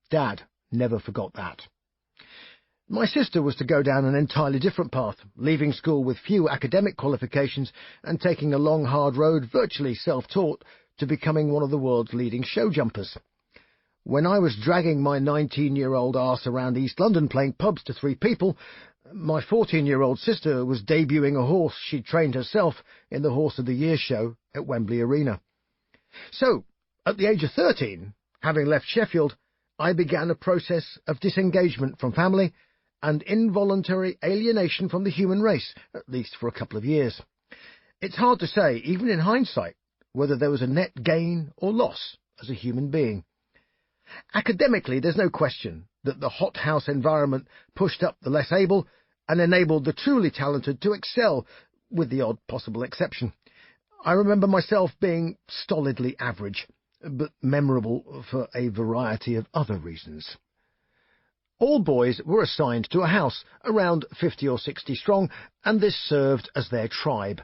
Dad never forgot that. My sister was to go down an entirely different path, leaving school with few academic qualifications and taking a long, hard road, virtually self-taught, to becoming one of the world's leading show jumpers. When I was dragging my 19-year-old arse around East London playing pubs to 3 people, my 14-year-old sister was debuting a horse she'd trained herself in the Horse of the Year show at Wembley Arena. So, at the age of 13, having left Sheffield, I began a process of disengagement from family and involuntary alienation from the human race, at least for a couple of years. It's hard to say, even in hindsight, whether there was a net gain or loss as a human being. Academically, there's no question that the hothouse environment pushed up the less able and enabled the truly talented to excel, with the odd possible exception. I remember myself being stolidly average, but memorable for a variety of other reasons. All boys were assigned to a house, around 50 or 60 strong, and this served as their tribe.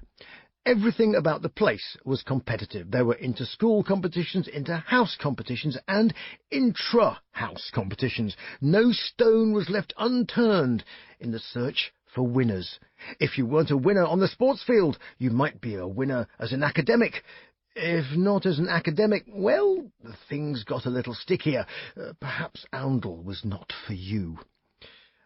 Everything about the place was competitive. There were inter-school competitions, inter-house competitions, and intra-house competitions. No stone was left unturned in the search for winners. If you weren't a winner on the sports field, you might be a winner as an academic. If not as an academic, well, things got a little stickier. Perhaps Oundle was not for you.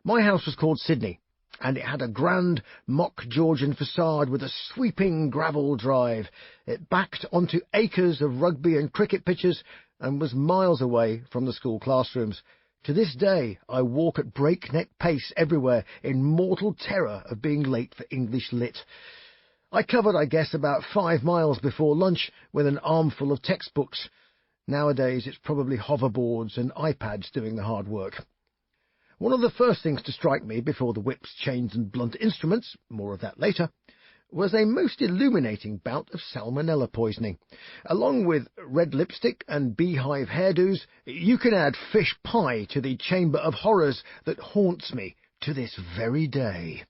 My house was called Sydney, and it had a grand mock Georgian facade with a sweeping gravel drive. It backed onto acres of rugby and cricket pitches and was miles away from the school classrooms. To this day, I walk at breakneck pace everywhere in mortal terror of being late for English Lit. I covered, I guess, about 5 miles before lunch with an armful of textbooks. Nowadays, it's probably hoverboards and iPads doing the hard work. One of the first things to strike me before the whips, chains and blunt instruments, more of that later, was a most illuminating bout of salmonella poisoning. Along with red lipstick and beehive hairdos, you can add fish pie to the chamber of horrors that haunts me to this very day.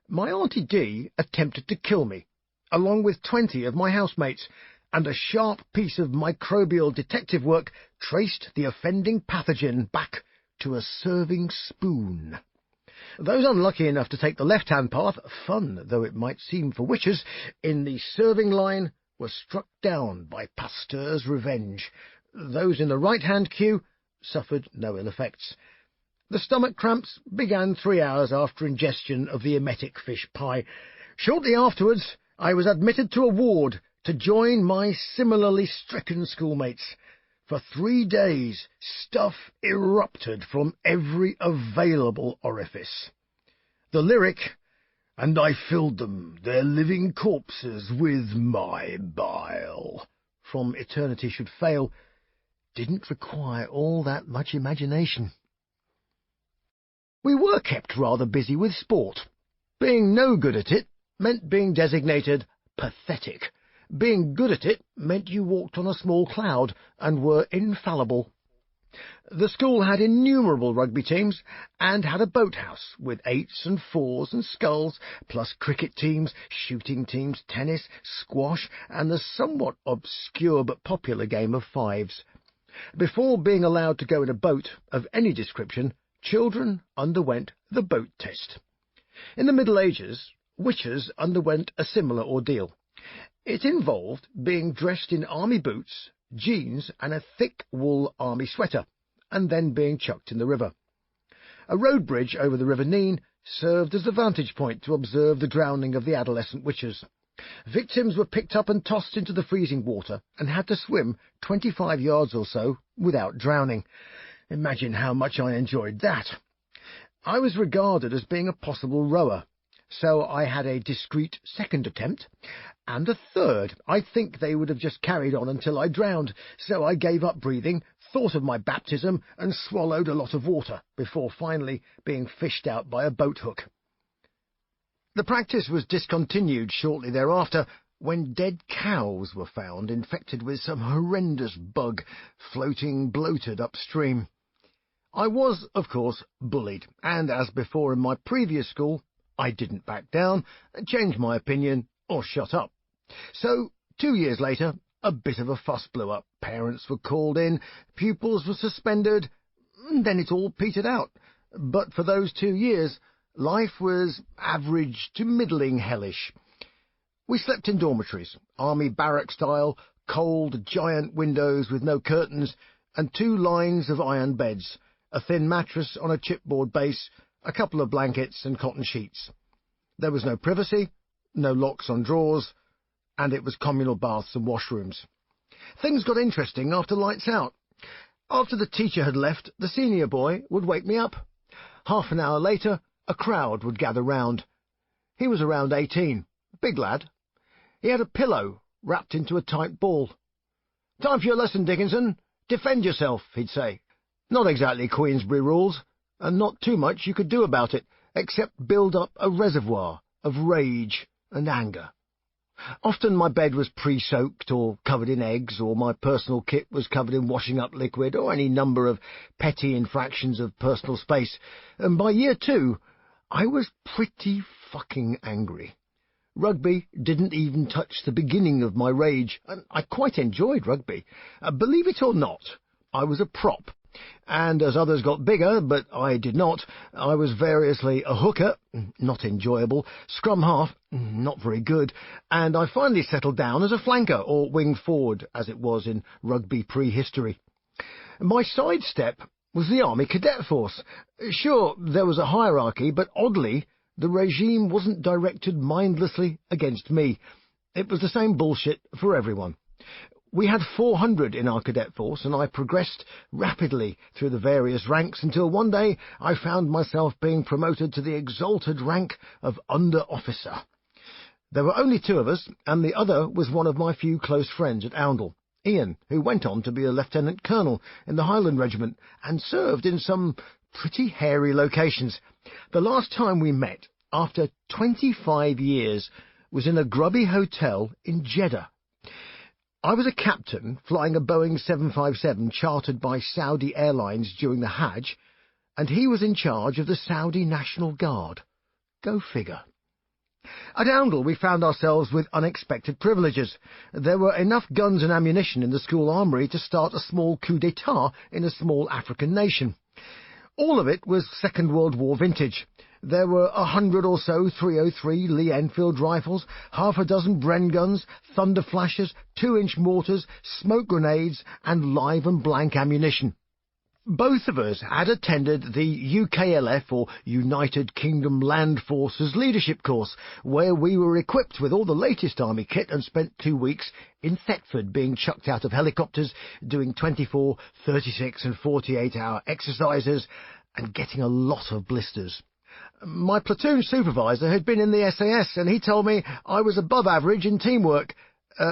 My Auntie D attempted to kill me, along with 20 of my housemates, and a sharp piece of microbial detective work traced the offending pathogen back to a serving spoon. Those unlucky enough to take the left-hand path, fun though it might seem for witches, in the serving line were struck down by Pasteur's revenge. Those in the right-hand queue suffered no ill effects. The stomach cramps began 3 hours after ingestion of the emetic fish pie. Shortly afterwards, I was admitted to a ward to join my similarly stricken schoolmates. For 3 days, stuff erupted from every available orifice. The lyric, "And I filled them, their living corpses, with my bile," from Eternity Should Fail, didn't require all that much imagination. We were kept rather busy with sport. Being no good at it meant being designated pathetic. Being good at it meant you walked on a small cloud and were infallible. The school had innumerable rugby teams and had a boathouse with 8s and 4s and sculls, plus cricket teams, shooting teams, tennis, squash, and the somewhat obscure but popular game of 5s. Before being allowed to go in a boat of any description, children underwent the boat test. In the Middle Ages, witches underwent a similar ordeal. It involved being dressed in army boots, jeans, and a thick wool army sweater, and then being chucked in the river. A road bridge over the River Nene served as a vantage point to observe the drowning of the adolescent witches. Victims were picked up and tossed into the freezing water and had to swim 25 yards or so without drowning. Imagine how much I enjoyed that. I was regarded as being a possible rower, so I had a discreet second attempt, and a third. I think they would have just carried on until I drowned, so I gave up breathing, thought of my baptism, and swallowed a lot of water before finally being fished out by a boat hook. The practice was discontinued shortly thereafter when dead cows were found infected with some horrendous bug floating bloated upstream. I was, of course, bullied, and as before in my previous school, I didn't back down, change my opinion, or shut up. So, 2 years later, a bit of a fuss blew up. Parents were called in, pupils were suspended, and then it all petered out. But for those 2 years, life was average to middling hellish. We slept in dormitories, army barrack style, cold, giant windows with no curtains, and 2 lines of iron beds, a thin mattress on a chipboard base, a couple of blankets and cotton sheets. There was no privacy, no locks on drawers, and it was communal baths and washrooms. Things got interesting after lights out. After the teacher had left, the senior boy would wake me up. Half an hour later, a crowd would gather round. He was around 18, big lad. He had a pillow wrapped into a tight ball. "Time for your lesson, Dickinson. Defend yourself," he'd say. Not exactly Queensberry rules, and not too much you could do about it, except build up a reservoir of rage and anger. Often my bed was pre-soaked or covered in eggs, or my personal kit was covered in washing-up liquid, or any number of petty infractions of personal space, and by year 2, I was pretty fucking angry. Rugby didn't even touch the beginning of my rage, and I quite enjoyed rugby. Believe it or not, I was a prop. And as others got bigger, but I did not, I was variously a hooker, not enjoyable, scrum half, not very good, and I finally settled down as a flanker, or wing forward, as it was in rugby prehistory. My sidestep was the Army Cadet Force. Sure, there was a hierarchy, but oddly, the regime wasn't directed mindlessly against me. It was the same bullshit for everyone. We had 400 in our cadet force, and I progressed rapidly through the various ranks until one day I found myself being promoted to the exalted rank of under-officer. There were only 2 of us, and the other was one of my few close friends at Oundle, Ian, who went on to be a lieutenant colonel in the Highland Regiment and served in some pretty hairy locations. The last time we met, after 25 years, was in a grubby hotel in Jeddah. I was a captain flying a Boeing 757 chartered by Saudi Airlines during the Hajj, and he was in charge of the Saudi National Guard. Go figure. At Oundle we found ourselves with unexpected privileges. There were enough guns and ammunition in the school armoury to start a small coup d'etat in a small African nation. All of it was Second World War vintage. There were 100 or so 303 Lee Enfield rifles, half a dozen Bren guns, thunder flashers, 2-inch mortars, smoke grenades, and live and blank ammunition. Both of us had attended the UKLF, or United Kingdom Land Forces leadership course, where we were equipped with all the latest army kit and spent 2 weeks in Thetford being chucked out of helicopters, doing 24, 36 and 48-hour exercises, and getting a lot of blisters. My platoon supervisor had been in the SAS, and he told me I was above average in teamwork,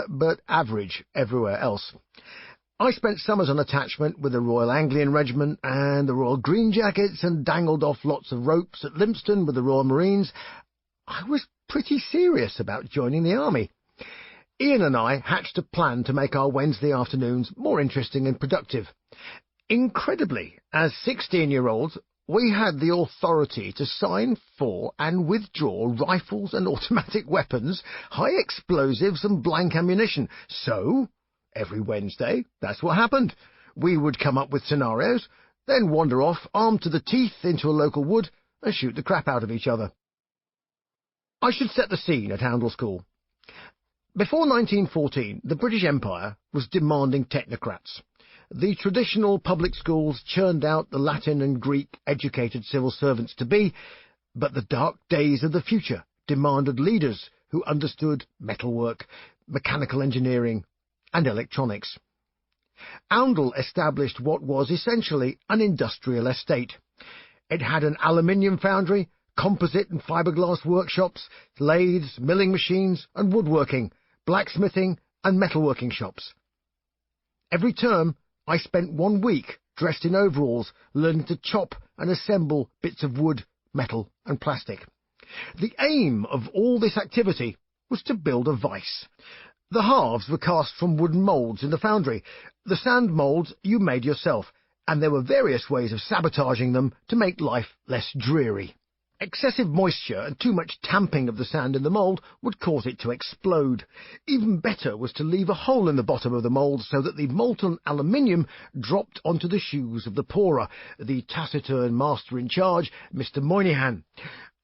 but average everywhere else. I spent summers on attachment with the Royal Anglian Regiment and the Royal Green Jackets and dangled off lots of ropes at Lympstone with the Royal Marines. I was pretty serious about joining the army. Ian and I hatched a plan to make our Wednesday afternoons more interesting and productive. Incredibly, as 16-year-olds, we had the authority to sign for and withdraw rifles and automatic weapons, high explosives and blank ammunition. So every Wednesday, that's what happened. We would come up with scenarios, then wander off, armed to the teeth, into a local wood and shoot the crap out of each other. I should set the scene at Houndel School. Before 1914, the British Empire was demanding technocrats. The traditional public schools churned out the Latin and Greek-educated civil servants-to-be, but the dark days of the future demanded leaders who understood metalwork, mechanical engineering, and electronics. Houndel established what was essentially an industrial estate. It had an aluminium foundry, composite and fiberglass workshops, lathes, milling machines and woodworking, blacksmithing and metalworking shops. Every term I spent 1 week dressed in overalls, learning to chop and assemble bits of wood, metal and plastic. The aim of all this activity was to build a vice. The halves were cast from wooden moulds in the foundry. The sand moulds you made yourself, and there were various ways of sabotaging them to make life less dreary. Excessive moisture and too much tamping of the sand in the mould would cause it to explode. Even better was to leave a hole in the bottom of the mould so that the molten aluminium dropped onto the shoes of the pourer, the taciturn master in charge, Mr. Moynihan.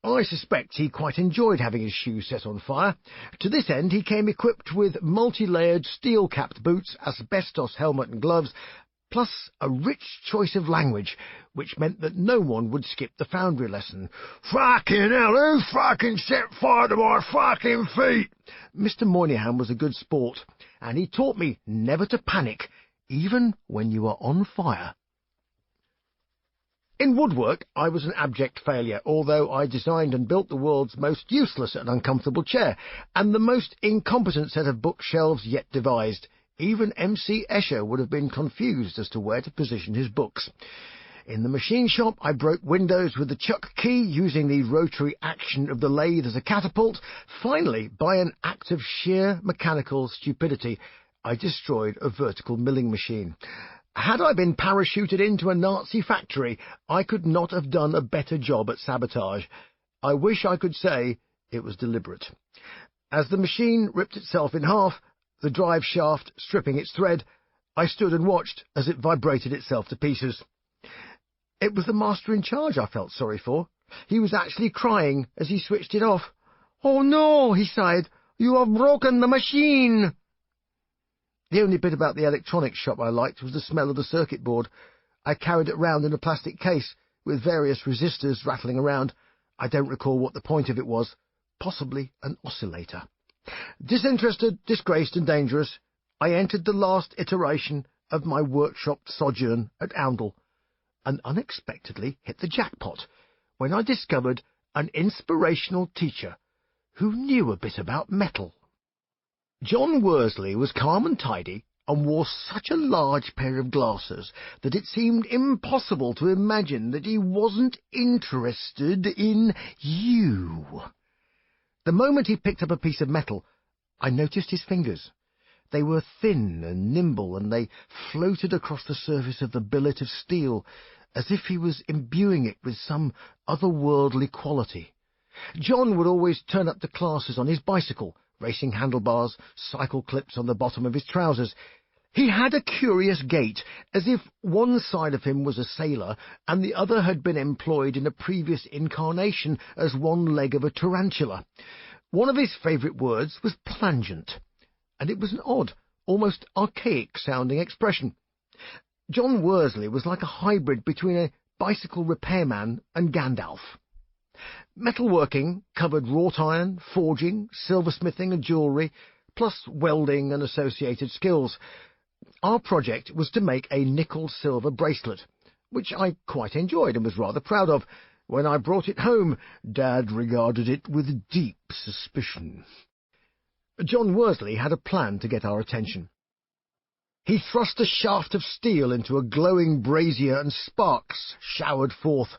I suspect he quite enjoyed having his shoes set on fire. To this end he came equipped with multi-layered steel-capped boots, asbestos helmet and gloves, plus a rich choice of language, which meant that no one would skip the foundry lesson. "Fucking hell, who fucking set fire to my fucking feet?" Mr. Moynihan was a good sport, and he taught me never to panic, even when you are on fire. In woodwork, I was an abject failure, although I designed and built the world's most useless and uncomfortable chair, and the most incompetent set of bookshelves yet devised. Even M.C. Escher would have been confused as to where to position his books. In the machine shop, I broke windows with the chuck key, using the rotary action of the lathe as a catapult. Finally, by an act of sheer mechanical stupidity, I destroyed a vertical milling machine. Had I been parachuted into a Nazi factory, I could not have done a better job at sabotage. I wish I could say it was deliberate. As the machine ripped itself in half, the drive shaft stripping its thread, I stood and watched as it vibrated itself to pieces. It was the master in charge I felt sorry for. He was actually crying as he switched it off. "Oh no," he sighed, "you have broken the machine." The only bit about the electronics shop I liked was the smell of the circuit board. I carried it round in a plastic case, with various resistors rattling around. I don't recall what the point of it was. Possibly an oscillator. Disinterested, disgraced and dangerous, I entered the last iteration of my workshop sojourn at Houndel, and unexpectedly hit the jackpot when I discovered an inspirational teacher who knew a bit about metal. John Worsley was calm and tidy, and wore such a large pair of glasses that it seemed impossible to imagine that he wasn't interested in you. The moment he picked up a piece of metal, I noticed his fingers. They were thin and nimble, and they floated across the surface of the billet of steel, as if he was imbuing it with some otherworldly quality. John would always turn up to classes on his bicycle, racing handlebars, cycle clips on the bottom of his trousers. He had a curious gait, as if one side of him was a sailor and the other had been employed in a previous incarnation as one leg of a tarantula. One of his favourite words was plangent, and it was an odd, almost archaic-sounding expression. John Worsley was like a hybrid between a bicycle repairman and Gandalf. Metalworking covered wrought iron, forging, silversmithing and jewellery, plus welding and associated skills. Our project was to make a nickel-silver bracelet, which I quite enjoyed and was rather proud of. When I brought it home, Dad regarded it with deep suspicion. John Worsley had a plan to get our attention. He thrust a shaft of steel into a glowing brazier and sparks showered forth.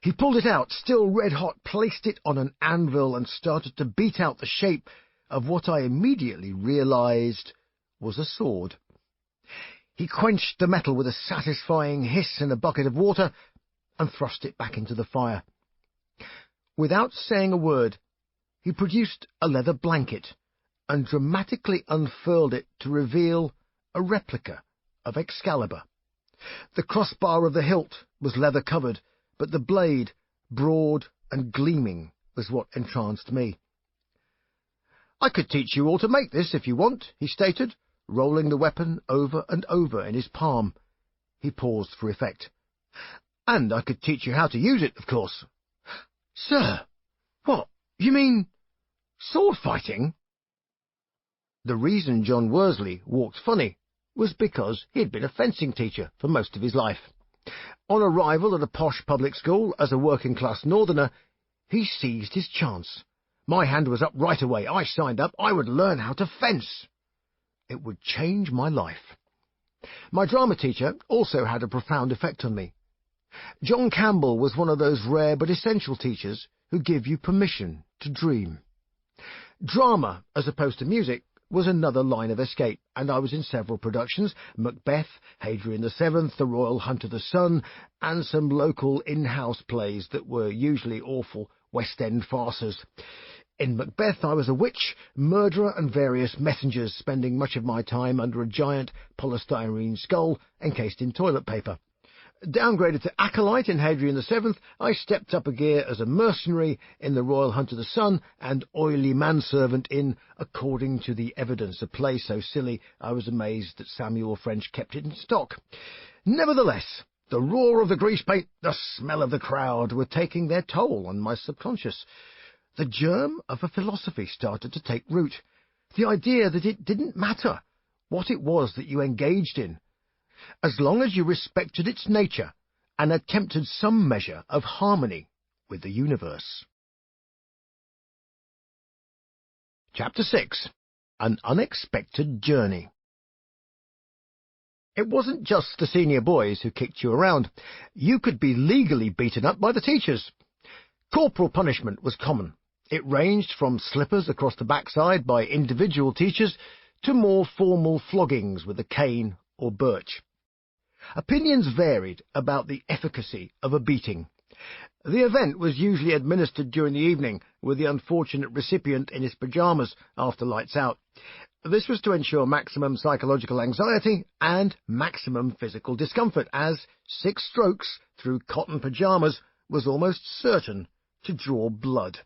He pulled it out, still red-hot, placed it on an anvil and started to beat out the shape of what I immediately realized was a sword. He quenched the metal with a satisfying hiss in a bucket of water and thrust it back into the fire. Without saying a word, he produced a leather blanket and dramatically unfurled it to reveal a replica of Excalibur. The crossbar of the hilt was leather-covered, but the blade, broad and gleaming, was what entranced me. "I could teach you all to make this if you want," he stated, rolling the weapon over and over in his palm. He paused for effect. "And I could teach you how to use it, of course." "Sir, what, you mean sword fighting?" The reason John Worsley walked funny was because he had been a fencing teacher for most of his life. On arrival at a posh public school as a working-class northerner, he seized his chance. My hand was up right away. I signed up. I would learn how to fence. It would change my life. My drama teacher also had a profound effect on me. John Campbell was one of those rare but essential teachers who give you permission to dream. Drama, as opposed to music, was another line of escape, and I was in several productions: Macbeth, Hadrian VII, The Royal Hunt of the Sun, and some local in-house plays that were usually awful West End farces. In Macbeth I was a witch, murderer and various messengers, spending much of my time under a giant polystyrene skull encased in toilet paper. Downgraded to acolyte in Hadrian VII, I stepped up a gear as a mercenary in The Royal Hunt of the Sun and oily manservant in According to the Evidence, a play so silly I was amazed that Samuel French kept it in stock. Nevertheless, the roar of the grease paint, the smell of the crowd were taking their toll on my subconscious. The germ of a philosophy started to take root, the idea that it didn't matter what it was that you engaged in, as long as you respected its nature and attempted some measure of harmony with the universe. Chapter 6. An Unexpected Journey. It wasn't just the senior boys who kicked you around. You could be legally beaten up by the teachers. Corporal punishment was common. It ranged from slippers across the backside by individual teachers to more formal floggings with a cane or birch. Opinions varied about the efficacy of a beating. The event was usually administered during the evening, with the unfortunate recipient in his pyjamas after lights out. This was to ensure maximum psychological anxiety and maximum physical discomfort, as 6 strokes through cotton pyjamas was almost certain to draw blood.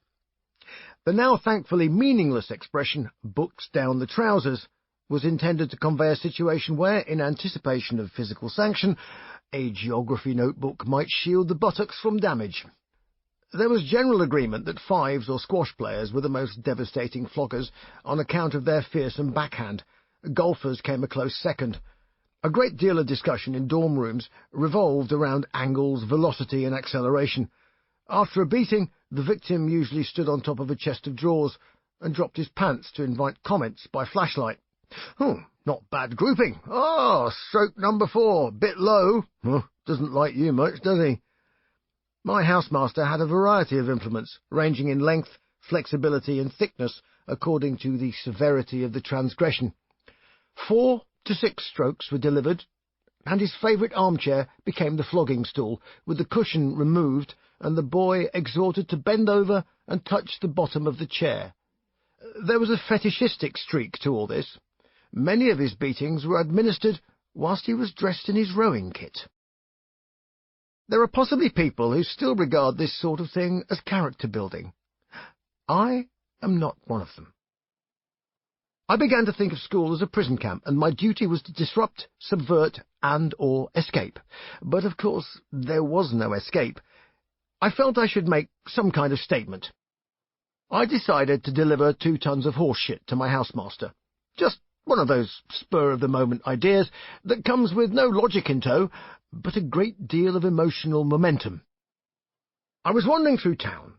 The now thankfully meaningless expression, "books down the trousers," was intended to convey a situation where, in anticipation of physical sanction, a geography notebook might shield the buttocks from damage. There was general agreement that fives or squash players were the most devastating floggers on account of their fearsome backhand. Golfers came a close second. A great deal of discussion in dorm rooms revolved around angles, velocity and acceleration. After a beating, the victim usually stood on top of a chest of drawers and dropped his pants to invite comments by flashlight. Not bad grouping. Stroke number 4, bit low. Doesn't like you much, does he? My housemaster had a variety of implements, ranging in length, flexibility and thickness, according to the severity of the transgression. 4 to 6 strokes were delivered, and his favourite armchair became the flogging stool, with the cushion removed and the boy exhorted to bend over and touch the bottom of the chair. There was a fetishistic streak to all this. Many of his beatings were administered whilst he was dressed in his rowing kit. There are possibly people who still regard this sort of thing as character building. I am not one of them. I began to think of school as a prison camp, and my duty was to disrupt, subvert, and/or escape. But of course, there was no escape. I felt I should make some kind of statement. I decided to deliver 2 tons of horse shit to my housemaster. Just one of those spur-of-the-moment ideas that comes with no logic in tow, but a great deal of emotional momentum. I was wandering through town,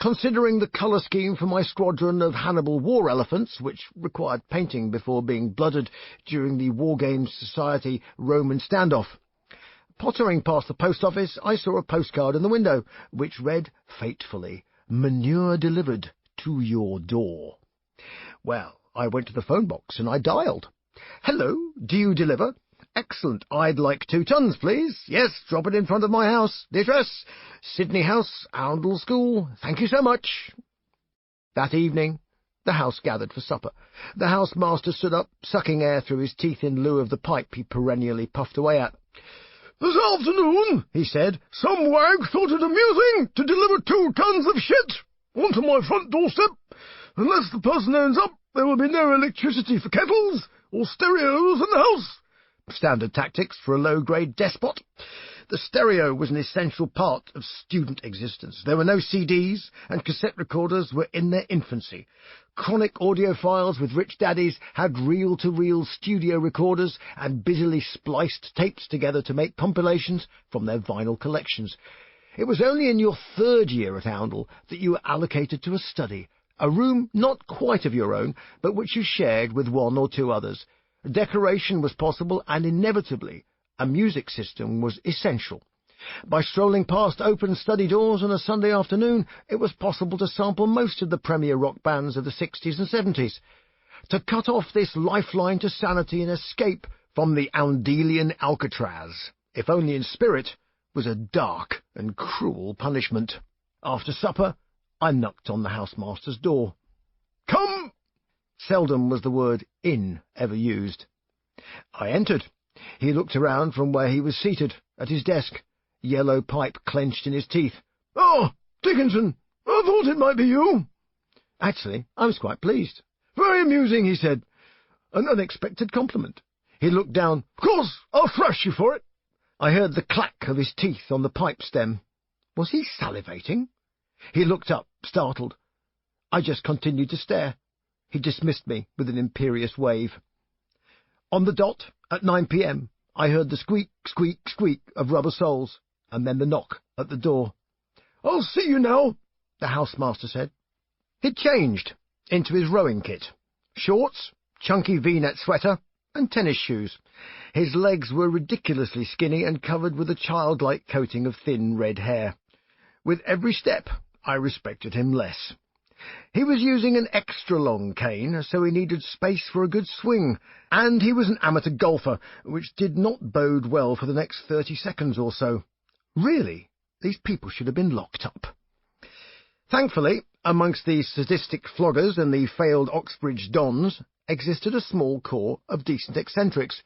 considering the colour scheme for my squadron of Hannibal war elephants, which required painting before being blooded during the War Games Society Roman standoff. Pottering past the post office, I saw a postcard in the window, which read fatefully, "Manure delivered to your door." Well, I went to the phone box and I dialed. "Hello, do you deliver?" "Excellent, I'd like 2 tons, please." "Yes, drop it in front of my house. The address, Sydney House, Oundle School. Thank you so much." That evening, the house gathered for supper. The housemaster stood up, sucking air through his teeth in lieu of the pipe he perennially puffed away at. "This afternoon," he said, "some wag thought it amusing to deliver 2 tons of shit onto my front doorstep. Unless the person owns up, there will be no electricity for kettles or stereos in the house." Standard tactics for a low-grade despot. The stereo was an essential part of student existence. There were no CDs, and cassette recorders were in their infancy. Chronic audiophiles with rich daddies had reel-to-reel studio recorders and busily spliced tapes together to make compilations from their vinyl collections. It was only in your 3rd year at Oundle that you were allocated to a study, a room not quite of your own, but which you shared with 1 or 2 others. Decoration was possible, and inevitably a music system was essential. By strolling past open study doors on a Sunday afternoon, it was possible to sample most of the premier rock bands of the 60s and 70s. To cut off this lifeline to sanity and escape from the Oundelian Alcatraz, if only in spirit, was a dark and cruel punishment. After supper, I knocked on the housemaster's door. "Come!" Seldom was the word "in" ever used. I entered. He looked around from where he was seated, at his desk, yellow pipe clenched in his teeth. "Oh, Dickinson! I thought it might be you." Actually, I was quite pleased. "Very amusing," he said. An unexpected compliment. He looked down. "Of course, I'll thrash you for it." I heard the clack of his teeth on the pipe stem. Was he salivating? He looked up, startled. I just continued to stare. He dismissed me with an imperious wave. On the dot, at 9 p.m., I heard the squeak, squeak, squeak of rubber soles, and then the knock at the door. "I'll see you now," the housemaster said. He'd changed into his rowing kit. Shorts, chunky V-neck sweater, and tennis shoes. His legs were ridiculously skinny and covered with a childlike coating of thin red hair. With every step, I respected him less. He was using an extra-long cane, so he needed space for a good swing, and he was an amateur golfer, which did not bode well for the next 30 seconds or so. Really, these people should have been locked up. Thankfully, amongst the sadistic floggers and the failed Oxbridge dons, existed a small core of decent eccentrics.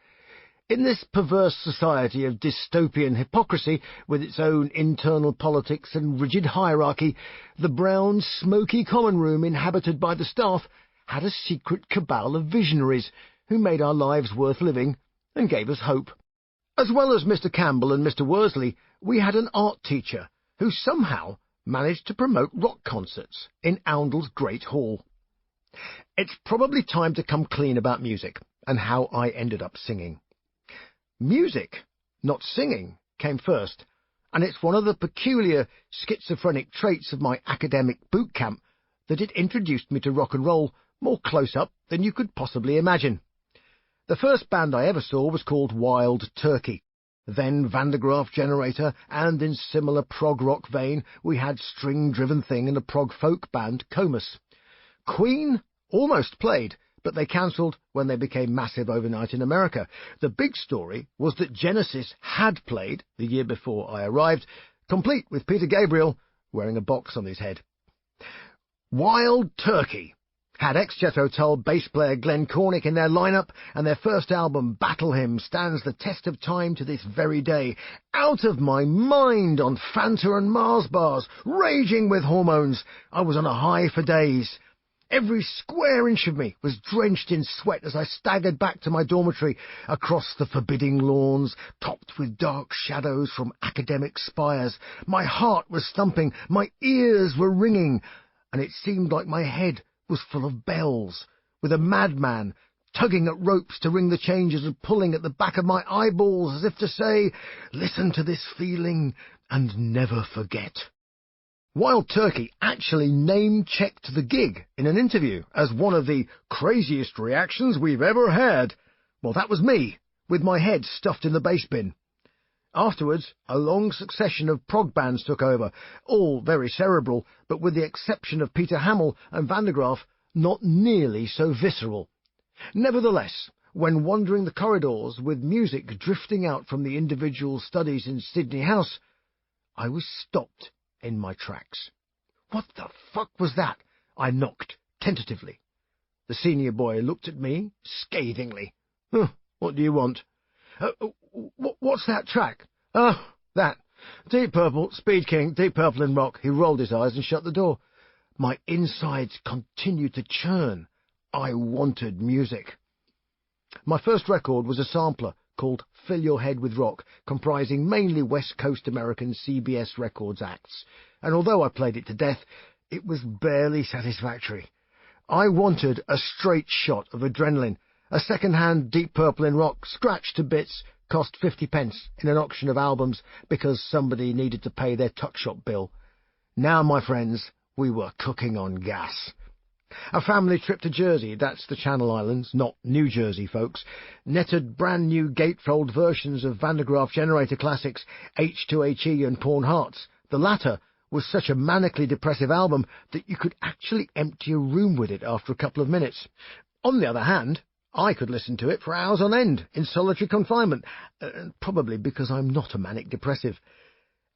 In this perverse society of dystopian hypocrisy, with its own internal politics and rigid hierarchy, the brown, smoky common room inhabited by the staff had a secret cabal of visionaries who made our lives worth living and gave us hope. As well as Mr. Campbell and Mr. Worsley, we had an art teacher who somehow managed to promote rock concerts in Oundle's Great Hall. It's probably time to come clean about music and how I ended up singing. Music, not singing, came first, and it's one of the peculiar schizophrenic traits of my academic boot camp that it introduced me to rock and roll more close-up than you could possibly imagine. The first band I ever saw was called Wild Turkey, then Van der Graaf Generator, and in similar prog rock vein we had String-Driven Thing and the prog folk band Comus. Queen almost played, but they cancelled when they became massive overnight in America. The big story was that Genesis had played the year before I arrived, complete with Peter Gabriel wearing a box on his head. Wild Turkey Had ex-Jethro Tull bass player Glenn Cornick in their lineup, and their first album, Battle Hymn, stands the test of time to this very day. Out of my mind on Fanta and Mars bars, raging with hormones. I was on a high for days. Every square inch of me was drenched in sweat as I staggered back to my dormitory across the forbidding lawns, topped with dark shadows from academic spires. My heart was thumping, my ears were ringing, and it seemed like my head was full of bells, with a madman tugging at ropes to ring the changes and pulling at the back of my eyeballs as if to say, listen to this feeling and never forget. Wild Turkey actually name-checked the gig in an interview as one of the craziest reactions we've ever had. Well, that was me, with my head stuffed in the bass bin. Afterwards, a long succession of prog bands took over, all very cerebral, but with the exception of Peter Hamill and Van der Graaf, not nearly so visceral. Nevertheless, when wandering the corridors with music drifting out from the individual studies in Sydney House, I was stopped in my tracks. What the fuck was that? I knocked, tentatively. The senior boy looked at me, scathingly. What do you want? What's that track? Oh, that. Deep Purple, Speed King, Deep Purple in Rock. He rolled his eyes and shut the door. My insides continued to churn. I wanted music. My first record was a sampler called Fill Your Head with Rock, comprising mainly West Coast American CBS Records acts, and although I played it to death, it was barely satisfactory. I wanted a straight shot of adrenaline. A second-hand Deep Purple in Rock, scratched to bits, cost 50 pence in an auction of albums because somebody needed to pay their tuck shop bill. Now, my friends, we were cooking on gas. A family trip to Jersey, that's the Channel Islands, not New Jersey, folks, netted brand-new gatefold versions of Van der Graaf Generator classics, H2HE and Pawn Hearts. The latter was such a manically depressive album that you could actually empty a room with it after a couple of minutes. On the other hand, I could listen to it for hours on end, in solitary confinement, probably because I'm not a manic depressive.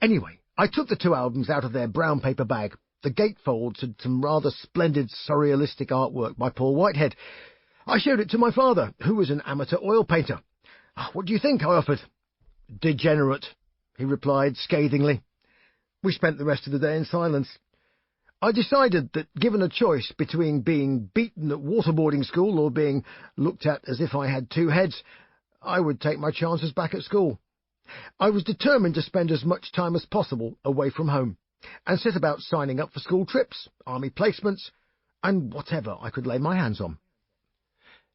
Anyway, I took the two albums out of their brown paper bag. The gatefolds had some rather splendid surrealistic artwork by Paul Whitehead. I showed it to my father, who was an amateur oil painter. What do you think? I offered. Degenerate, he replied scathingly. We spent the rest of the day in silence. I decided that, given a choice between being beaten at waterboarding school or being looked at as if I had two heads, I would take my chances back at school. I was determined to spend as much time as possible away from home, and set about signing up for school trips, army placements, and whatever I could lay my hands on.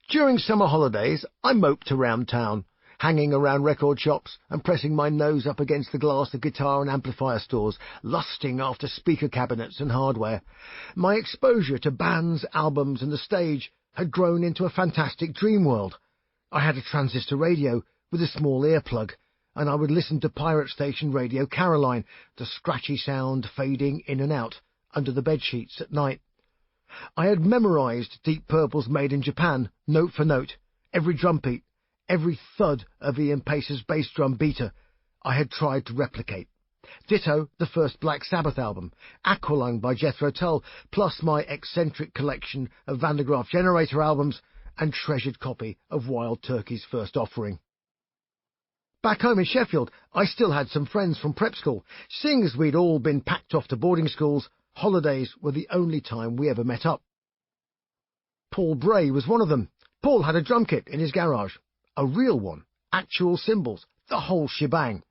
During summer holidays, I moped around town, hanging around record shops and pressing my nose up against the glass of guitar and amplifier stores, lusting after speaker cabinets and hardware. My exposure to bands, albums and the stage had grown into a fantastic dream world. I had a transistor radio with a small earplug, and I would listen to pirate station Radio Caroline, the scratchy sound fading in and out under the bedsheets at night. I had memorized Deep Purple's Made in Japan, note for note, every drum beat, every thud of Ian Pace's bass drum beater I had tried to replicate. Ditto the first Black Sabbath album, Aqualung by Jethro Tull, plus my eccentric collection of Van der Graaf Generator albums and treasured copy of Wild Turkey's First Offering. Back home in Sheffield, I still had some friends from prep school. Seeing as we'd all been packed off to boarding schools, holidays were the only time we ever met up. Paul Bray was one of them. Paul had a drum kit in his garage. A real one, actual cymbals, the whole shebang.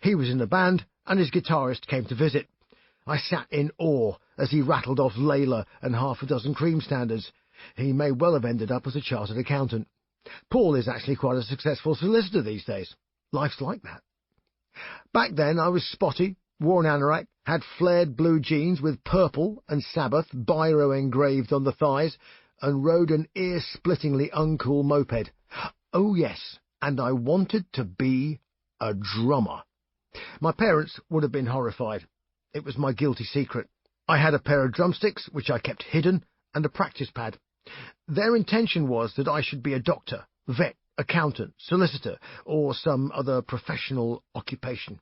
He was in the band, and his guitarist came to visit. I sat in awe as he rattled off Layla and half a dozen Cream standards. He may well have ended up as a chartered accountant. Paul is actually quite a successful solicitor these days. Life's like that. Back then I was spotty, wore an anorak, had flared blue jeans with Purple and Sabbath biro engraved on the thighs, and rode an ear-splittingly uncool moped. Oh yes, and I wanted to be a drummer. My parents would have been horrified. It was my guilty secret. I had a pair of drumsticks, which I kept hidden, and a practice pad. Their intention was that I should be a doctor, vet, accountant, solicitor, or some other professional occupation.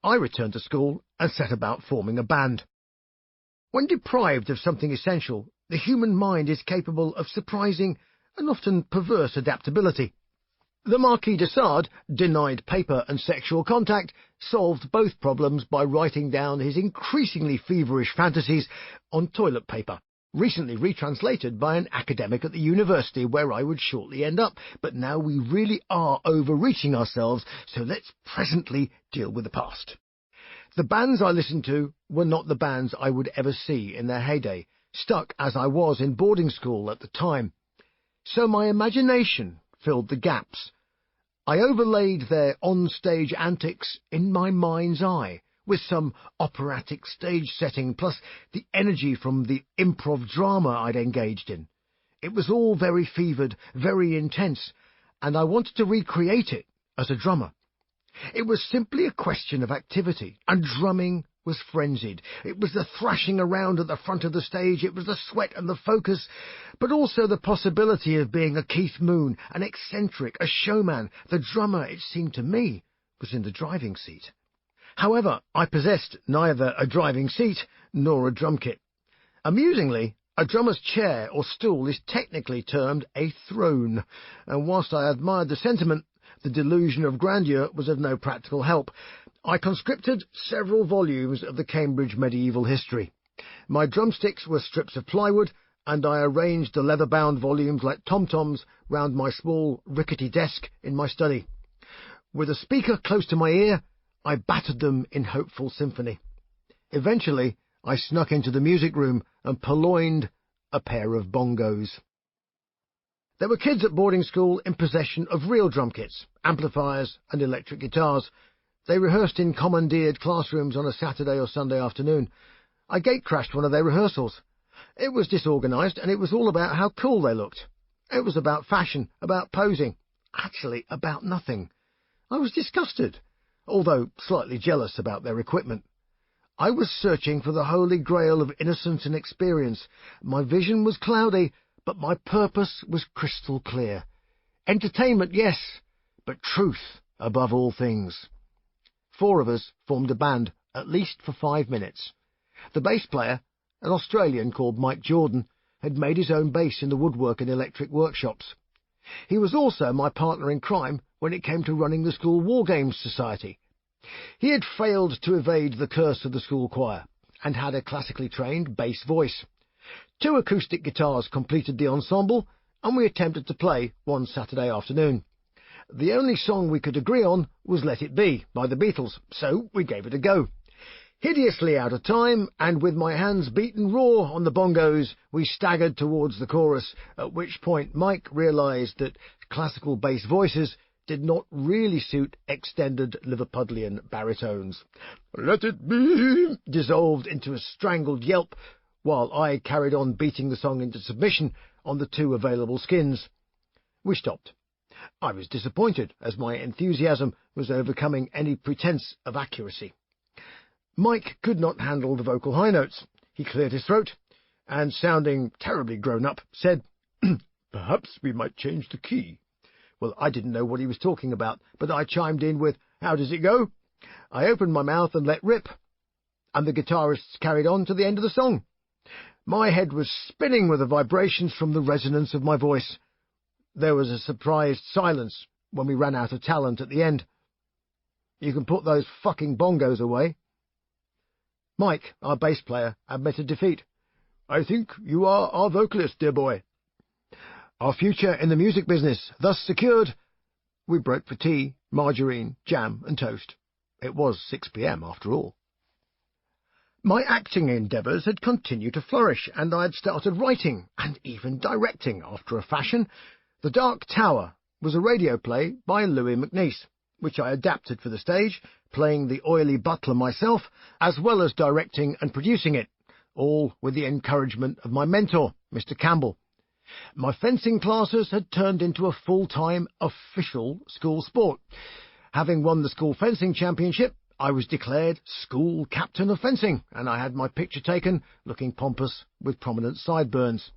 I returned to school and set about forming a band. When deprived of something essential, The human mind is capable of surprising and often perverse adaptability. The Marquis de Sade, denied paper and sexual contact, solved both problems by writing down his increasingly feverish fantasies on toilet paper, recently retranslated by an academic at the university where I would shortly end up. But now we really are overreaching ourselves, so let's presently deal with the past. The bands I listened to were not the bands I would ever see in their heyday, stuck as I was in boarding school at the time. So my imagination filled the gaps. I overlaid their on-stage antics in my mind's eye, with some operatic stage setting, plus the energy from the improv drama I'd engaged in. It was all very fevered, very intense, and I wanted to recreate it as a drummer. It was simply a question of activity, and drumming was frenzied. It was the thrashing around at the front of the stage, it was the sweat and the focus, but also the possibility of being a Keith Moon, an eccentric, a showman. The drummer, it seemed to me, was in the driving seat. However, I possessed neither a driving seat nor a drum kit. Amusingly, a drummer's chair or stool is technically termed a throne, and whilst I admired the sentiment, the delusion of grandeur was of no practical help. I conscripted several volumes of the Cambridge medieval history. My drumsticks were strips of plywood, and I arranged the leather-bound volumes like tom-toms round my small, rickety desk in my study. With a speaker close to my ear, I battered them in hopeful symphony. Eventually, I snuck into the music room and purloined a pair of bongos. There were kids at boarding school in possession of real drum kits, amplifiers and electric guitars. They rehearsed in commandeered classrooms on a Saturday or Sunday afternoon. I gate-crashed one of their rehearsals. It was disorganised, and it was all about how cool they looked. It was about fashion, about posing, actually about nothing. I was disgusted, although slightly jealous about their equipment. I was searching for the holy grail of innocence and experience. My vision was cloudy, but my purpose was crystal clear. Entertainment, yes, but truth above all things. 4 of us formed a band, at least for 5 minutes. The bass player, an Australian called Mike Jordan, had made his own bass in the woodwork and electric workshops. He was also my partner in crime when it came to running the school war games society. He had failed to evade the curse of the school choir, and had a classically trained bass voice. 2 acoustic guitars completed the ensemble, and we attempted to play one Saturday afternoon. The only song we could agree on was Let It Be by the Beatles, so we gave it a go. Hideously out of time, and with my hands beaten raw on the bongos, we staggered towards the chorus, at which point Mike realised that classical bass voices did not really suit extended Liverpudlian baritones. Let It Be dissolved into a strangled yelp, while I carried on beating the song into submission on the 2 available skins. We stopped. I was disappointed, as my enthusiasm was overcoming any pretence of accuracy. Mike could not handle the vocal high notes. He cleared his throat, and sounding terribly grown-up, said, "Perhaps we might change the key." Well, I didn't know what he was talking about, but I chimed in with, "How does it go?" I opened my mouth and let rip, and the guitarists carried on to the end of the song. My head was spinning with the vibrations from the resonance of my voice. There was a surprised silence when we ran out of talent at the end. "You can put those fucking bongos away." Mike, our bass player, admitted defeat. "I think you are our vocalist, dear boy." Our future in the music business thus secured, we broke for tea, margarine, jam and toast. It was 6 p.m. after all. My acting endeavours had continued to flourish, and I had started writing, and even directing, after a fashion. The Dark Tower was a radio play by Louis MacNeice, which I adapted for the stage, playing the oily butler myself, as well as directing and producing it, all with the encouragement of my mentor, Mr. Campbell. My fencing classes had turned into a full-time, official school sport. Having won the school fencing championship, I was declared school captain of fencing, and I had my picture taken, looking pompous with prominent sideburns.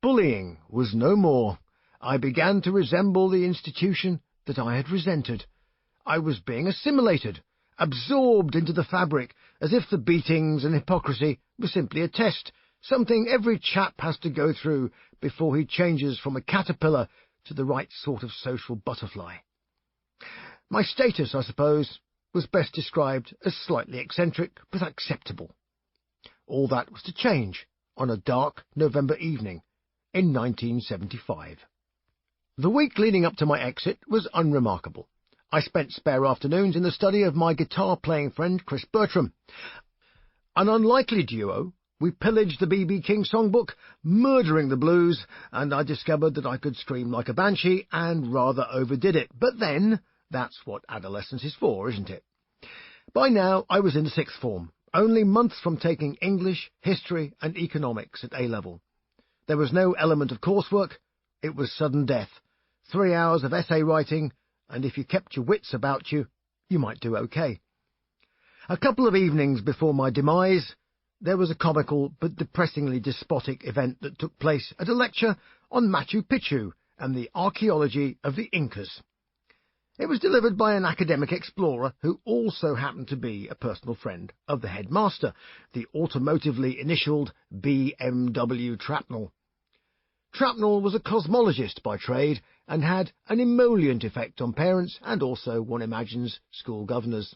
Bullying was no more. I began to resemble the institution that I had resented. I was being assimilated, absorbed into the fabric, as if the beatings and hypocrisy were simply a test, something every chap has to go through before he changes from a caterpillar to the right sort of social butterfly. My status, I suppose, was best described as slightly eccentric but acceptable. All that was to change on a dark November evening in 1975. The week leading up to my exit was unremarkable. I spent spare afternoons in the study of my guitar-playing friend Chris Bertram. An unlikely duo, we pillaged the B.B. King songbook, murdering the blues, and I discovered that I could scream like a banshee and rather overdid it. But then, that's what adolescence is for, isn't it? By now, I was in the sixth form, only months from taking English, history and economics at A-level. There was no element of coursework. It was sudden death. 3 hours of essay writing, and if you kept your wits about you, you might do okay. A couple of evenings before my demise, there was a comical but depressingly despotic event that took place at a lecture on Machu Picchu and the archaeology of the Incas. It was delivered by an academic explorer who also happened to be a personal friend of the headmaster, the automotively initialed BMW Trapnell. Trapnell was a cosmologist by trade and had an emollient effect on parents and also, one imagines, school governors.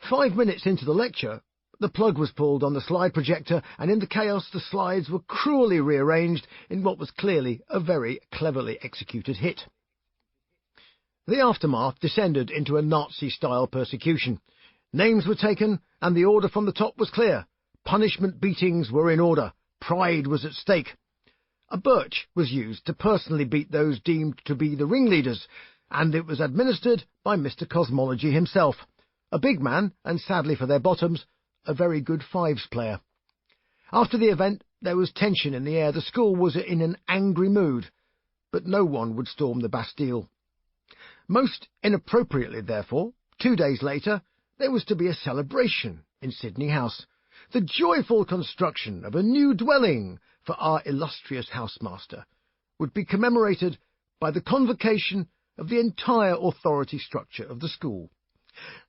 5 minutes into the lecture, the plug was pulled on the slide projector, and in the chaos the slides were cruelly rearranged in what was clearly a very cleverly executed hit. The aftermath descended into a Nazi-style persecution. Names were taken, and the order from the top was clear. Punishment beatings were in order. Pride was at stake. A birch was used to personally beat those deemed to be the ringleaders, and it was administered by Mr. Cosmology himself, a big man, and sadly for their bottoms, a very good fives player. After the event, there was tension in the air. The school was in an angry mood, but no one would storm the Bastille. Most inappropriately, therefore, 2 days later, there was to be a celebration in Sydney House, the joyful construction of a new dwelling for our illustrious housemaster would be commemorated by the convocation of the entire authority structure of the school.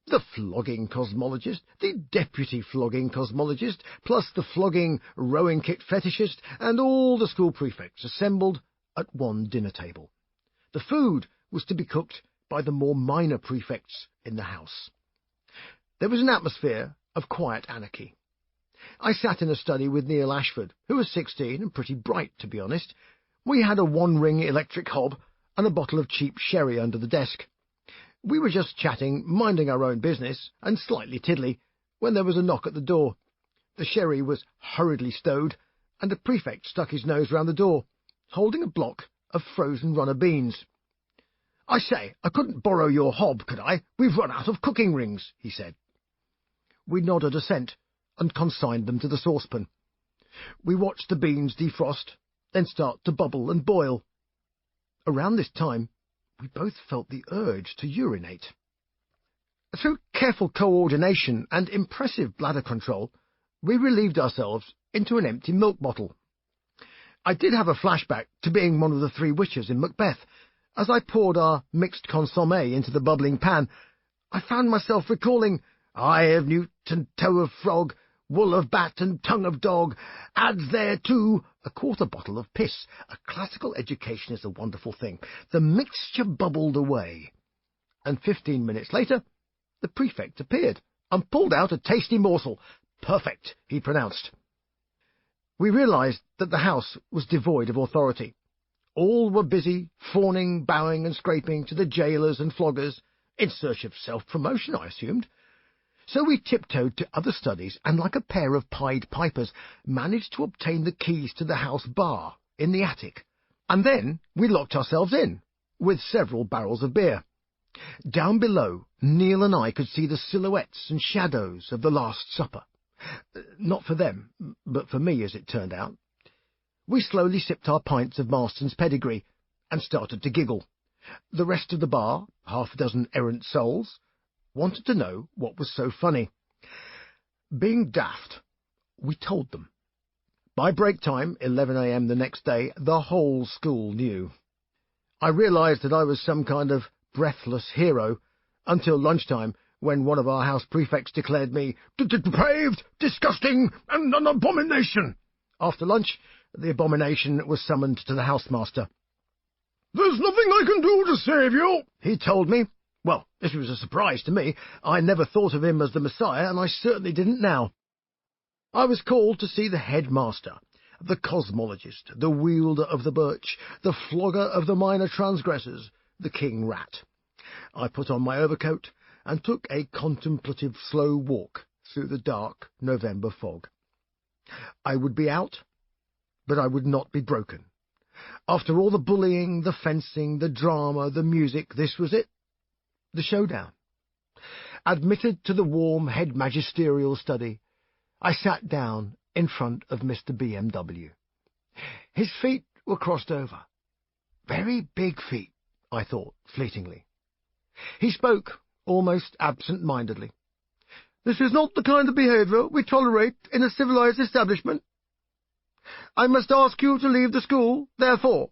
The flogging cosmologist, the deputy flogging cosmologist, plus the flogging rowing kit fetishist, and all the school prefects assembled at one dinner table. The food was to be cooked by the more minor prefects in the house. There was an atmosphere of quiet anarchy. I sat in a study with Neil Ashford, who was 16 and pretty bright, to be honest. We had a one-ring electric hob and a bottle of cheap sherry under the desk. We were just chatting, minding our own business, and slightly tiddly, when there was a knock at the door. The sherry was hurriedly stowed, and a prefect stuck his nose round the door, holding a block of frozen runner beans. "I say, I couldn't borrow your hob, could I? We've run out of cooking rings," he said. We nodded assent and consigned them to the saucepan. We watched the beans defrost, then start to bubble and boil. Around this time, we both felt the urge to urinate. Through careful coordination and impressive bladder control, we relieved ourselves into an empty milk bottle. I did have a flashback to being one of the three witches in Macbeth. As I poured our mixed consommé into the bubbling pan, I found myself recalling eye of newt and toe of frog, wool of bat and tongue of dog, adds thereto a quarter bottle of piss. A classical education is a wonderful thing. The mixture bubbled away, and 15 minutes later the prefect appeared and pulled out a tasty morsel. "Perfect," he pronounced. We realized that the house was devoid of authority. All were busy fawning, bowing and scraping to the jailers and floggers, in search of self-promotion, I assumed. So we tiptoed to other studies and, like a pair of Pied Pipers, managed to obtain the keys to the house bar in the attic. And then we locked ourselves in, with several barrels of beer. Down below, Neil and I could see the silhouettes and shadows of the Last Supper. Not for them, but for me, as it turned out. We slowly sipped our pints of Marston's pedigree and started to giggle. The rest of the bar, half a dozen errant souls, wanted to know what was so funny. Being daft, we told them. By break time, 11 a.m. the next day, the whole school knew. I realized that I was some kind of breathless hero until lunchtime, when one of our house prefects declared me depraved, disgusting, and an abomination. After lunch, the abomination was summoned to the housemaster. "There's nothing I can do to save you," he told me. Well, this was a surprise to me. I never thought of him as the Messiah, and I certainly didn't now. I was called to see the headmaster, the cosmologist, the wielder of the birch, the flogger of the minor transgressors, the king rat. I put on my overcoat and took a contemplative slow walk through the dark November fog. I would be out, but I would not be broken. After all the bullying, the fencing, the drama, the music, this was it, the showdown. Admitted to the warm head magisterial study, I sat down in front of Mr. BMW. His feet were crossed over. Very big feet, I thought fleetingly. He spoke, almost absent-mindedly. "This is not the kind of behaviour we tolerate in a civilised establishment. I must ask you to leave the school, therefore."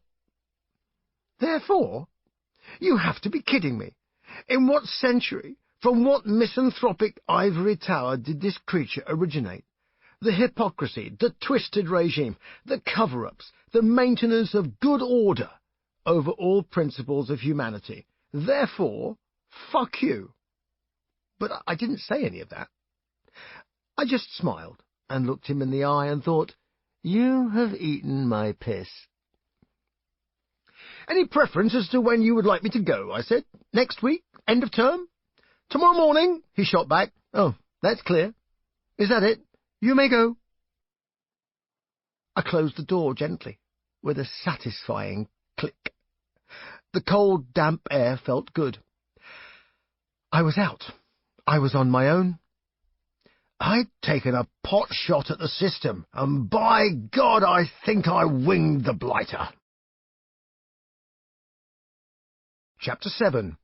Therefore? You have to be kidding me. In what century, from what misanthropic ivory tower did this creature originate? The hypocrisy, the twisted regime, the cover-ups, the maintenance of good order over all principles of humanity. Therefore, fuck you. But I didn't say any of that. I just smiled and looked him in the eye and thought, "You have eaten my piss." "Any preference as to when you would like me to go?" I said. "Next week? End of term?" "Tomorrow morning," he shot back. "Oh, that's clear. Is that it? You may go." I closed the door gently, with a satisfying click. The cold, damp air felt good. I was out. I was on my own. I'd taken a pot shot at the system, and by God, I think I winged the blighter. Chapter 7.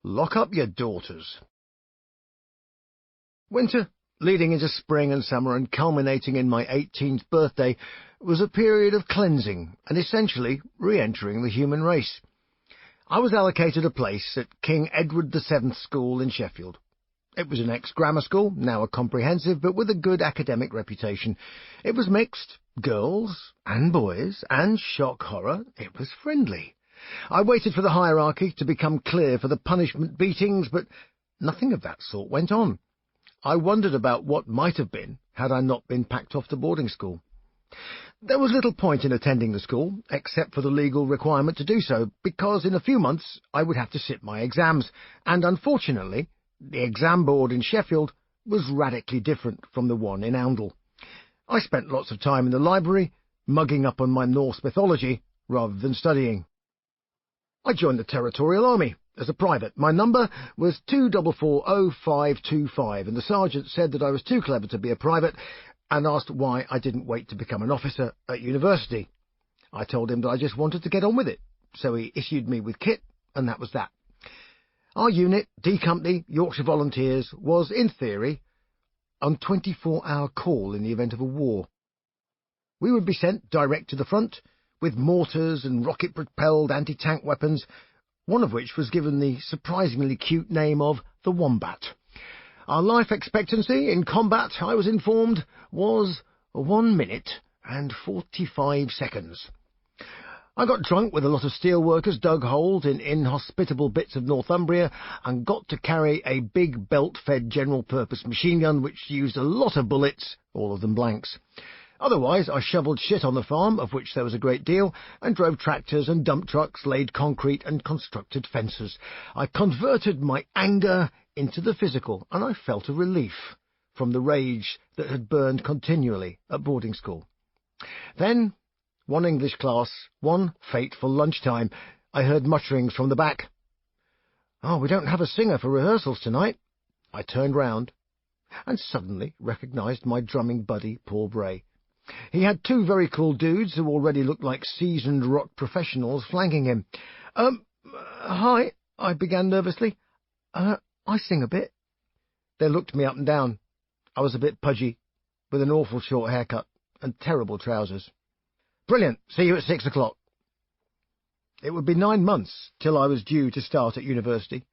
Lock up your daughters. Winter, leading into spring and summer and culminating in my 18th birthday, was a period of cleansing and essentially re-entering the human race. I was allocated a place at King Edward VII School in Sheffield. It was an ex-grammar school, now a comprehensive, but with a good academic reputation. It was mixed, girls and boys, and, shock horror, it was friendly. I waited for the hierarchy to become clear for the punishment beatings, but nothing of that sort went on. I wondered about what might have been had I not been packed off to boarding school. There was little point in attending the school, except for the legal requirement to do so, because in a few months I would have to sit my exams, and unfortunately the exam board in Sheffield was radically different from the one in Oundle. I spent lots of time in the library, mugging up on my Norse mythology, rather than studying. I joined the Territorial Army as a private. My number was 2440525, and the sergeant said that I was too clever to be a private, and asked why I didn't wait to become an officer at university. I told him that I just wanted to get on with it, so he issued me with kit, and that was that. Our unit, D Company, Yorkshire Volunteers, was, in theory, on 24-hour call in the event of a war. We would be sent direct to the front, with mortars and rocket-propelled anti-tank weapons, one of which was given the surprisingly cute name of the Wombat. Our life expectancy in combat, I was informed, was 1 minute and 45 seconds. I got drunk with a lot of steelworkers dug holes in inhospitable bits of Northumbria and got to carry a big belt-fed general-purpose machine gun which used a lot of bullets, all of them blanks. Otherwise, I shovelled shit on the farm, of which there was a great deal, and drove tractors and dump trucks, laid concrete and constructed fences. I converted my anger into the physical, and I felt a relief from the rage that had burned continually at boarding school. Then, one English class, one fateful lunchtime, I heard mutterings from the back. "Oh, we don't have a singer for rehearsals tonight." I turned round, and suddenly recognised my drumming buddy, Paul Bray. He had two very cool dudes who already looked like seasoned rock professionals flanking him. Hi," I began nervously. I sing a bit." They looked me up and down. I was a bit pudgy, with an awful short haircut and terrible trousers. "Brilliant. See you at 6 o'clock. It would be 9 months till I was due to start at university.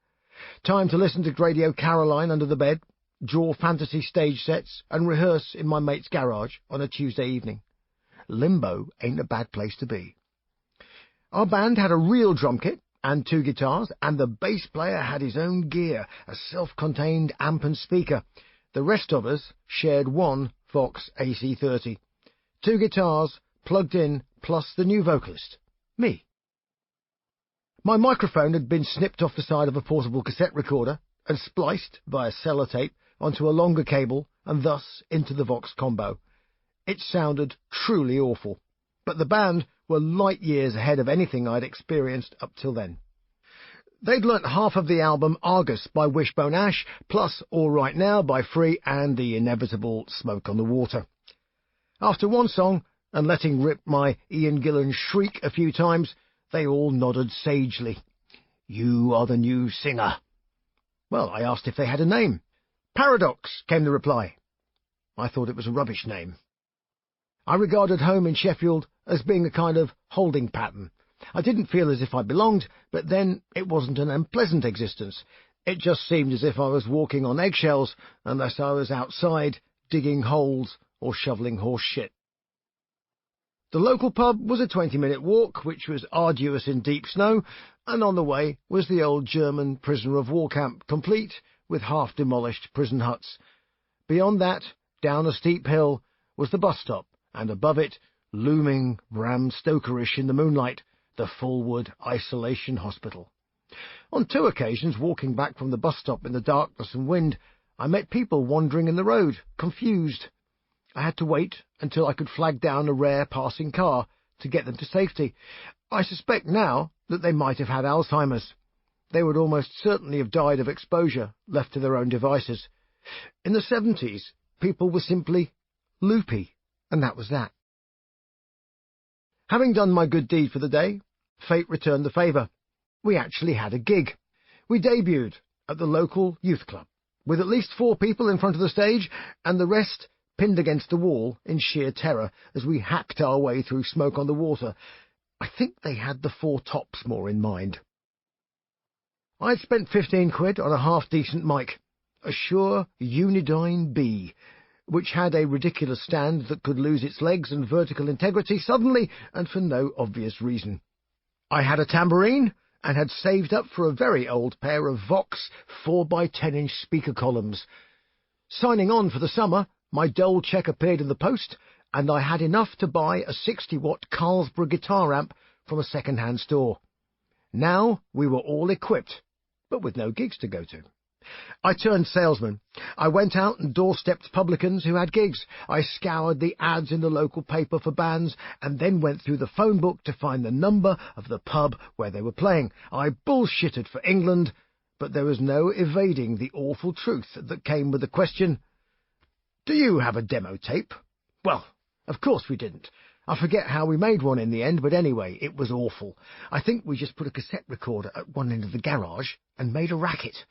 Time to listen to Radio Caroline under the bed, draw fantasy stage sets, and rehearse in my mate's garage on a Tuesday evening. limbo ain't a bad place to be. Our band had a real drum kit and 2 guitars, and the bass player had his own gear, a self-contained amp and speaker. The rest of us shared one Vox AC30. 2 guitars plugged in, plus the new vocalist, me. My microphone had been snipped off the side of a portable cassette recorder and spliced via sellotape onto a longer cable and thus into the Vox combo. It sounded truly awful, but the band were light years ahead of anything I'd experienced up till then. They'd learnt half of the album Argus by Wishbone Ash, plus All Right Now by Free and the inevitable Smoke on the Water. After one song, and letting rip my Ian Gillan shriek a few times, they all nodded sagely. "You are the new singer." Well, I asked if they had a name. "Paradox," came the reply. I thought it was a rubbish name. I regarded home in Sheffield as being a kind of holding pattern. I didn't feel as if I belonged, but then it wasn't an unpleasant existence. It just seemed as if I was walking on eggshells unless I was outside digging holes or shoveling horse shit. The local pub was a 20-minute walk, which was arduous in deep snow, and on the way was the old German prisoner-of-war camp, complete with half-demolished prison huts. Beyond that, down a steep hill, was the bus stop, and above it, looming Bram Stokerish in the moonlight, the Fulwood Isolation Hospital. On 2 occasions, walking back from the bus stop in the darkness and wind, I met people wandering in the road, confused. I had to wait until I could flag down a rare passing car to get them to safety. I suspect now that they might have had Alzheimer's. They would almost certainly have died of exposure, left to their own devices. In the 70s, people were simply loopy, and that was that. Having done my good deed for the day, fate returned the favour. We actually had a gig. We debuted at the local youth club, with at least 4 people in front of the stage, and the rest pinned against the wall in sheer terror as we hacked our way through Smoke on the Water. I think they had the 4 Tops more in mind. I'd spent 15 quid on a half-decent mic, a Shure Unidyne B, which had a ridiculous stand that could lose its legs and vertical integrity suddenly and for no obvious reason. I had a tambourine and had saved up for a very old pair of Vox 4x10-inch speaker columns. Signing on for the summer, my dole check appeared in the post, and I had enough to buy a 60-watt Carlsberg guitar amp from a second-hand store. Now we were all equipped, but with no gigs to go to. I turned salesman. I went out and doorstepped publicans who had gigs. I scoured the ads in the local paper for bands, and then went through the phone book to find the number of the pub where they were playing. I bullshitted for England, but there was no evading the awful truth that came with the question, "Do you have a demo tape?" Well, of course we didn't. I forget how we made one in the end, but anyway, it was awful. I think we just put a cassette recorder at one end of the garage and made a racket.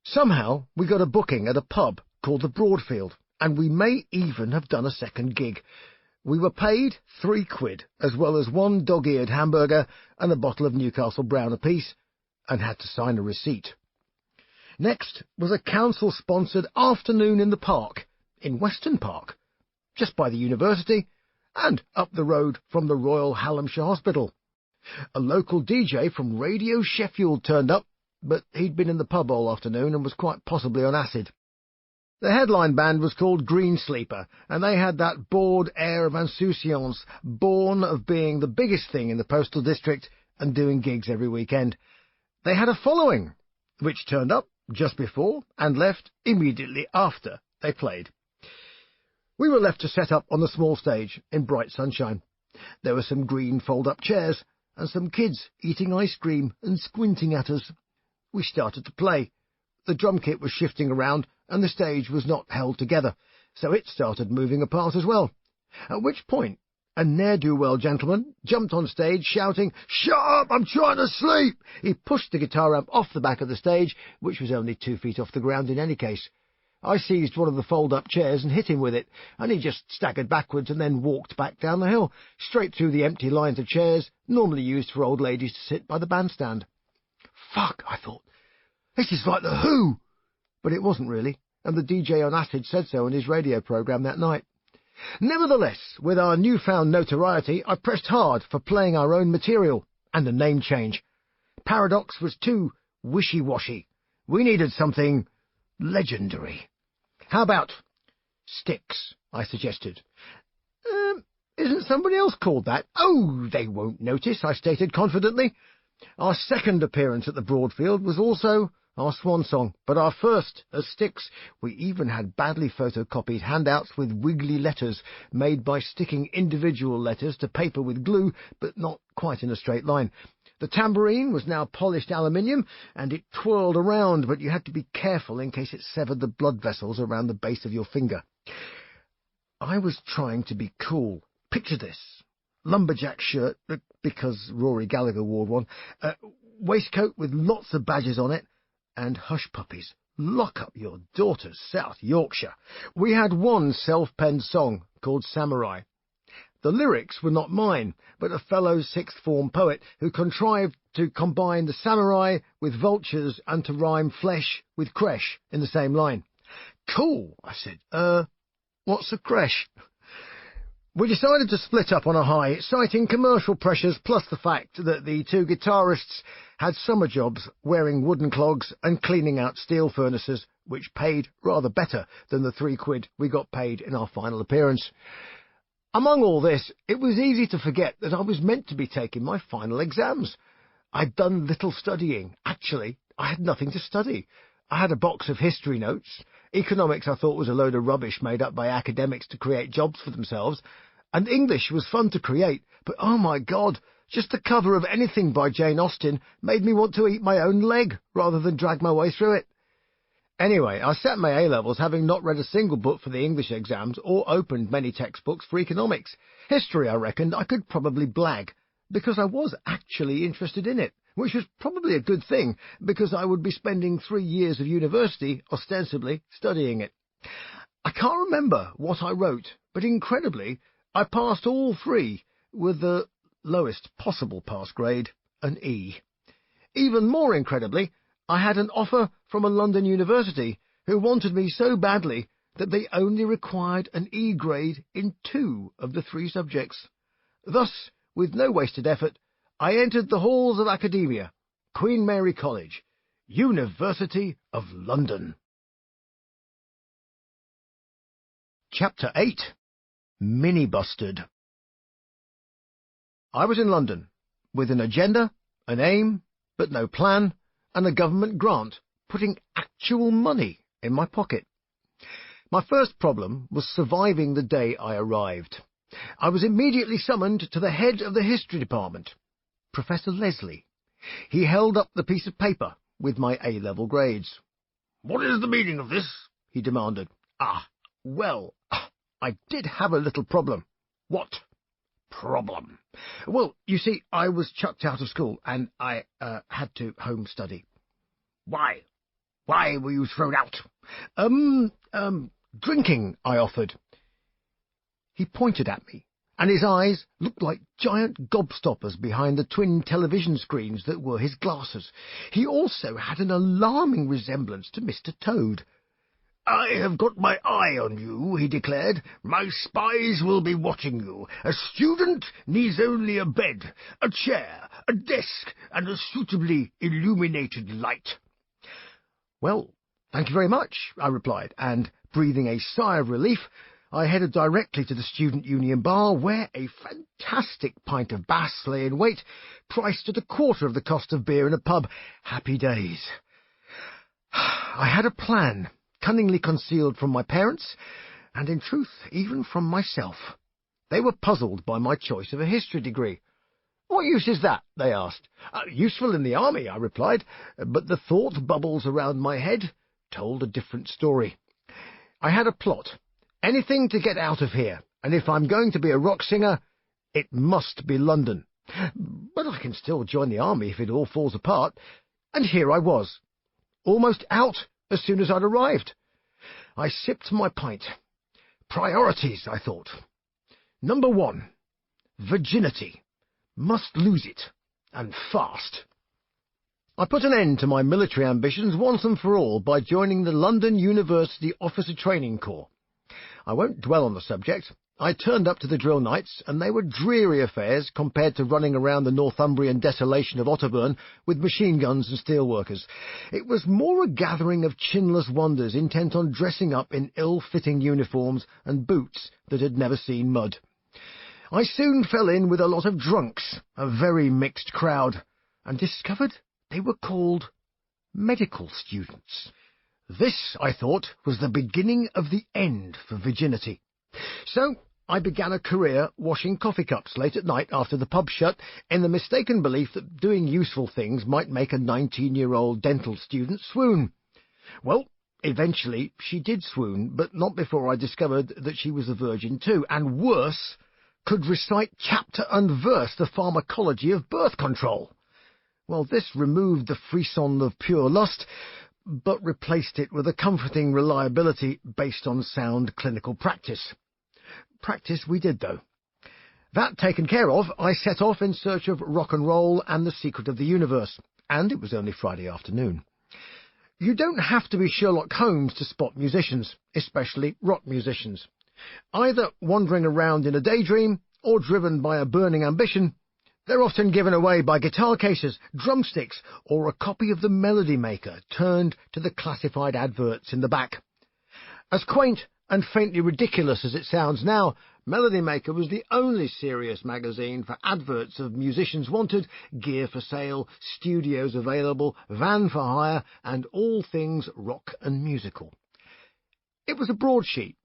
Somehow we got a booking at a pub called the Broadfield, and we may even have done a second gig. We were paid 3 quid, as well as 1 dog-eared hamburger and a bottle of Newcastle Brown apiece, and had to sign a receipt. Next was a council-sponsored afternoon in the park, in Weston Park, just by the university, and up the road from the Royal Hallamshire Hospital. A local DJ from Radio Sheffield turned up, but he'd been in the pub all afternoon and was quite possibly on acid. The headline band was called Green Sleeper, and they had that bored air of insouciance, born of being the biggest thing in the postal district and doing gigs every weekend. They had a following, which turned up just before and left immediately after they played. We were left to set up on the small stage in bright sunshine. There were some green fold-up chairs and some kids eating ice cream and squinting at us. We started to play. The drum kit was shifting around and the stage was not held together, so it started moving apart as well. At which point, a ne'er-do-well gentleman jumped on stage shouting, "Shut up, I'm trying to sleep!" He pushed the guitar amp off the back of the stage, which was only 2 feet off the ground in any case. I seized one of the fold-up chairs and hit him with it, and he just staggered backwards and then walked back down the hill, straight through the empty lines of chairs normally used for old ladies to sit by the bandstand. Fuck, I thought. This is like The Who! But it wasn't really, and the DJ on acid said so in his radio programme that night. Nevertheless, with our newfound notoriety, I pressed hard for playing our own material and a name change. Paradox was too wishy-washy. We needed something legendary. How about Styx, I suggested. Isn't somebody else called that? Oh, they won't notice, I stated confidently. Our second appearance at the Broadfield was also our swan song, but our first, as Styx, we even had badly photocopied handouts with wiggly letters made by sticking individual letters to paper with glue, but not quite in a straight line. The tambourine was now polished aluminium, and it twirled around, but you had to be careful in case it severed the blood vessels around the base of your finger. I was trying to be cool. Picture this. Lumberjack shirt, because Rory Gallagher wore one, waistcoat with lots of badges on it, and hush puppies. Lock up your daughters, South Yorkshire. We had one self-penned song called Samurai. The lyrics were not mine, but a fellow sixth-form poet who contrived to combine the samurai with vultures and to rhyme flesh with creche in the same line. Cool, I said. What's a creche? We decided to split up on a high, citing commercial pressures plus the fact that the two guitarists had summer jobs wearing wooden clogs and cleaning out steel furnaces, which paid rather better than the £3 we got paid in our final appearance. Among all this, it was easy to forget that I was meant to be taking my final exams. I'd done little studying. Actually, I had nothing to study. I had a box of history notes. Economics I thought was a load of rubbish made up by academics to create jobs for themselves. And English was fun to create, but oh my God, just the cover of anything by Jane Austen made me want to eat my own leg rather than drag my way through it. Anyway, I sat my A-levels having not read a single book for the English exams or opened many textbooks for economics. History, I reckoned, I could probably blag, because I was actually interested in it, which was probably a good thing, because I would be spending 3 years of university, ostensibly, studying it. I can't remember what I wrote, but incredibly, I passed all 3 with the lowest possible pass grade, an E. Even more incredibly, I had an offer from a London university who wanted me so badly that they only required an E grade in 2 of the 3 subjects. Thus, with no wasted effort, I entered the halls of academia, Queen Mary College, University of London. Chapter 8. Mini-busted. I was in London, with an agenda, an aim, but no plan, and a government grant, putting actual money in my pocket. My first problem was surviving the day I arrived. I was immediately summoned to the head of the history department, Professor Leslie. He held up the piece of paper with my A-level grades. "What is the meaning of this?" he demanded. Well, I did have a little problem. "What problem?" "Well, you see, I was chucked out of school, and I had to home study." "Why? Why were you thrown out?" Drinking," I offered. He pointed at me, and his eyes looked like giant gobstoppers behind the twin television screens that were his glasses. He also had an alarming resemblance to Mr. Toad. "I have got my eye on you," he declared. "My spies will be watching you. A student needs only a bed, a chair, a desk, and a suitably illuminated light." "Well, thank you very much," I replied, and, breathing a sigh of relief, I headed directly to the Student Union bar, where a fantastic pint of Bass lay in wait, priced at a quarter of the cost of beer in a pub. Happy days. I had a plan, cunningly concealed from my parents, and in truth, even from myself. They were puzzled by my choice of a history degree. "What use is that?" they asked. "Useful in the army," I replied, but the thought bubbles around my head told a different story. I had a plot. Anything to get out of here, and if I'm going to be a rock singer, it must be London. But I can still join the army if it all falls apart. And here I was, almost out as soon as I'd arrived. I sipped my pint. Priorities, I thought. Number 1, virginity. Must lose it, and fast. I put an end to my military ambitions once and for all by joining the London University Officer Training Corps. I won't dwell on the subject. I turned up to the drill nights, and they were dreary affairs compared to running around the Northumbrian desolation of Otterburn with machine guns and steelworkers. It was more a gathering of chinless wonders intent on dressing up in ill-fitting uniforms and boots that had never seen mud. I soon fell in with a lot of drunks, a very mixed crowd, and discovered they were called medical students. This, I thought, was the beginning of the end for virginity. So I began a career washing coffee cups late at night after the pub shut, in the mistaken belief that doing useful things might make a 19-year-old dental student swoon. Well, eventually she did swoon, but not before I discovered that she was a virgin too, and worse, could recite chapter and verse the pharmacology of birth control. Well, this removed the frisson of pure lust, but replaced it with a comforting reliability based on sound clinical practice. Practice we did, though. That taken care of, I set off in search of rock and roll and the secret of the universe, and it was only Friday afternoon. You don't have to be Sherlock Holmes to spot musicians, especially rock musicians. Either wandering around in a daydream or driven by a burning ambition, they're often given away by guitar cases, drumsticks, or a copy of the Melody Maker turned to the classified adverts in the back. As quaint and faintly ridiculous as it sounds now, Melody Maker was the only serious magazine for adverts of musicians wanted, gear for sale, studios available, van for hire, and all things rock and musical. It was a broadsheet,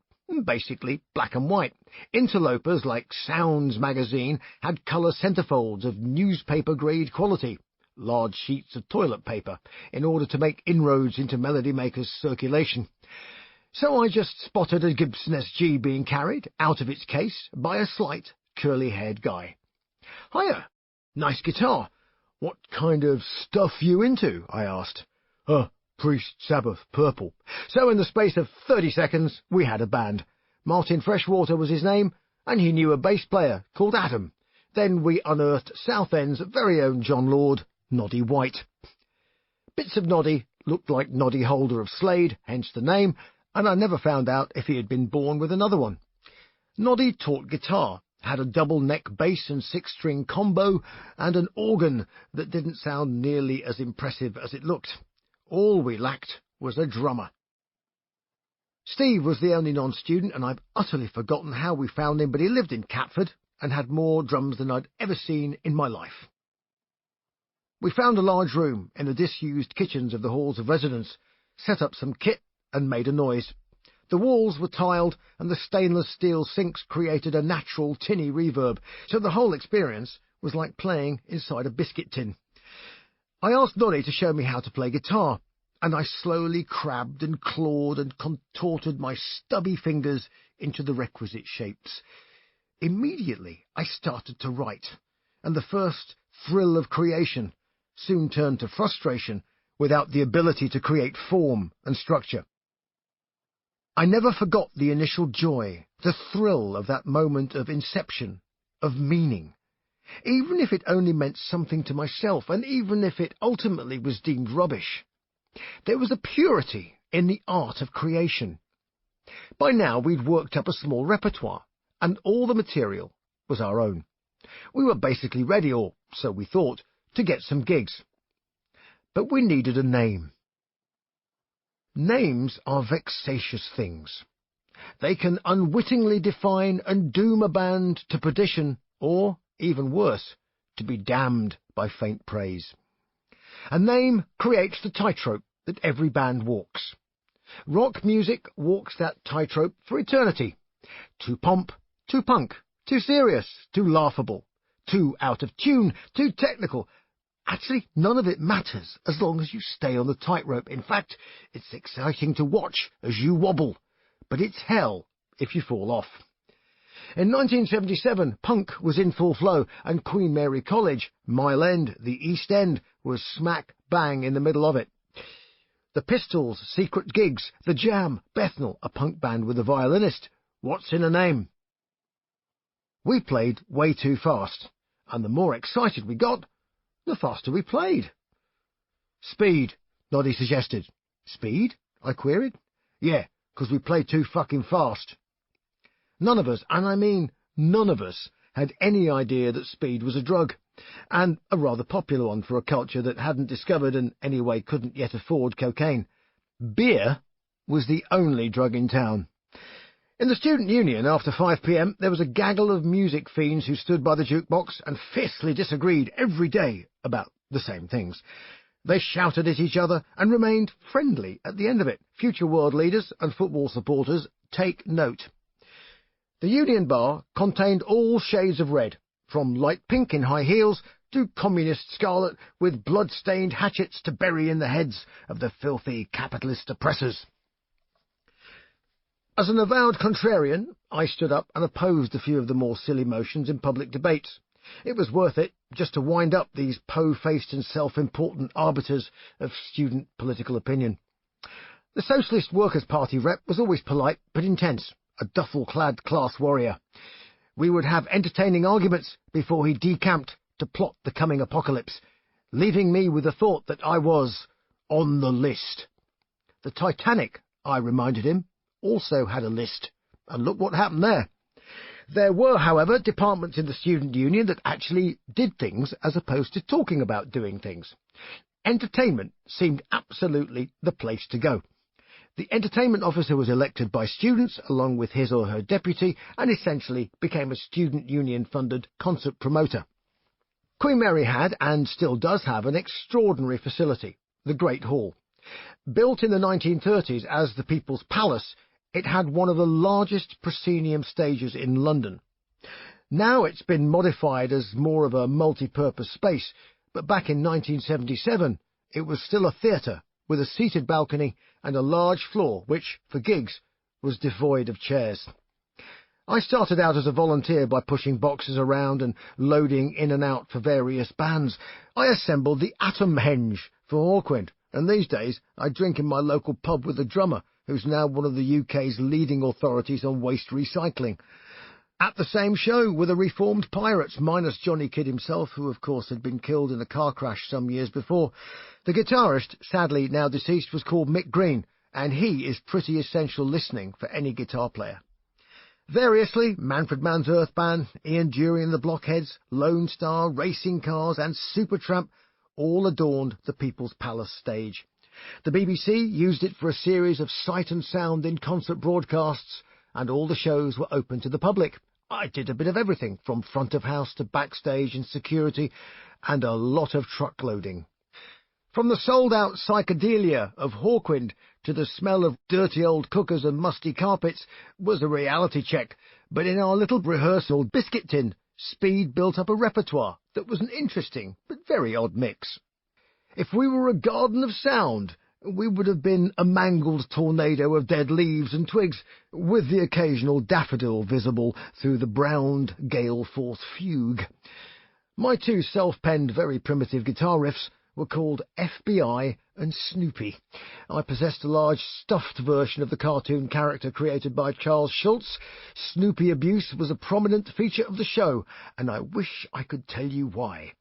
basically black and white. Interlopers like Sounds magazine had colour centrefolds of newspaper-grade quality, large sheets of toilet paper, in order to make inroads into Melody Maker's circulation. So I just spotted a Gibson SG being carried, out of its case, by a slight, curly-haired guy. "Hiya! Nice guitar. What kind of stuff you into?" I asked. Priest, Sabbath, Purple." So in the space of 30 seconds, we had a band. Martin Freshwater was his name, and he knew a bass player called Adam. Then we unearthed Southend's very own John Lord, Noddy White. Bits of Noddy looked like Noddy Holder of Slade, hence the name, and I never found out if he had been born with another one. Noddy taught guitar, had a double-neck bass and six-string combo, and an organ that didn't sound nearly as impressive as it looked. All we lacked was a drummer. Steve was the only non-student, and I've utterly forgotten how we found him, but he lived in Catford and had more drums than I'd ever seen in my life. We found a large room in the disused kitchens of the halls of residence, set up some kit, and made a noise. The walls were tiled, and the stainless steel sinks created a natural tinny reverb, so the whole experience was like playing inside a biscuit tin. I asked Noddy to show me how to play guitar, and I slowly crabbed and clawed and contorted my stubby fingers into the requisite shapes. Immediately I started to write, and the first thrill of creation soon turned to frustration without the ability to create form and structure. I never forgot the initial joy, the thrill of that moment of inception, of meaning. Even if it only meant something to myself, and even if it ultimately was deemed rubbish. There was a purity in the art of creation. By now we'd worked up a small repertoire, and all the material was our own. We were basically ready, or so we thought, to get some gigs. But we needed a name. Names are vexatious things. They can unwittingly define and doom a band to perdition, or, even worse, to be damned by faint praise. A name creates the tightrope that every band walks. Rock music walks that tightrope for eternity. Too pomp, too punk, too serious, too laughable, too out of tune, too technical. Actually, none of it matters as long as you stay on the tightrope. In fact, it's exciting to watch as you wobble, but it's hell if you fall off. In 1977, punk was in full flow, and Queen Mary College, Mile End, the East End, was smack bang in the middle of it. The Pistols, Secret Gigs, The Jam, Bethnal, a punk band with a violinist. What's in a name? We played way too fast, and the more excited we got, the faster we played. Speed, Noddy suggested. Speed? I queried. Yeah, 'cause we played too fucking fast. None of us, and I mean none of us, had any idea that speed was a drug, and a rather popular one for a culture that hadn't discovered and anyway couldn't yet afford cocaine. Beer was the only drug in town. In the student union, after 5 p.m, there was a gaggle of music fiends who stood by the jukebox and fiercely disagreed every day about the same things. They shouted at each other and remained friendly at the end of it. Future world leaders and football supporters, take note. The Union Bar contained all shades of red, from light pink in high heels to communist scarlet with blood-stained hatchets to bury in the heads of the filthy capitalist oppressors. As an avowed contrarian, I stood up and opposed a few of the more silly motions in public debates. It was worth it just to wind up these po-faced and self-important arbiters of student political opinion. The Socialist Workers' Party rep was always polite but intense, a duffel-clad class warrior. We would have entertaining arguments before he decamped to plot the coming apocalypse, leaving me with the thought that I was on the list. The Titanic, I reminded him, also had a list, and look what happened there. There were, however, departments in the student union that actually did things as opposed to talking about doing things. Entertainment seemed absolutely the place to go. The entertainment officer was elected by students along with his or her deputy and essentially became a student union-funded concert promoter. Queen Mary had, and still does have, an extraordinary facility, the Great Hall. Built in the 1930s as the People's Palace, it had one of the largest proscenium stages in London. Now it's been modified as more of a multi-purpose space, but back in 1977 it was still a theatre with a seated balcony and a large floor which, for gigs, was devoid of chairs. I started out as a volunteer by pushing boxes around and loading in and out for various bands. I assembled the Atom Henge for Hawkwind, and these days I drink in my local pub with the drummer, who's now one of the UK's leading authorities on waste recycling. At the same show were the Reformed Pirates, minus Johnny Kidd himself, who of course had been killed in a car crash some years before. The guitarist, sadly now deceased, was called Mick Green, and he is pretty essential listening for any guitar player. Variously, Manfred Mann's Earth Band, Ian Dury and the Blockheads, Lone Star, Racing Cars and Supertramp all adorned the People's Palace stage. The BBC used it for a series of sight and sound in concert broadcasts, and all the shows were open to the public. I did a bit of everything, from front of house to backstage and security, and a lot of truck loading. From the sold-out psychedelia of Hawkwind to the smell of dirty old cookers and musty carpets was a reality check, but in our little rehearsal biscuit tin, Speed built up a repertoire that was an interesting but very odd mix. If we were a garden of sound, we would have been a mangled tornado of dead leaves and twigs, with the occasional daffodil visible through the browned gale-force fugue. My two self-penned, very primitive guitar riffs were called FBI and Snoopy. I possessed a large stuffed version of the cartoon character created by Charles Schulz. Snoopy abuse was a prominent feature of the show, and I wish I could tell you why.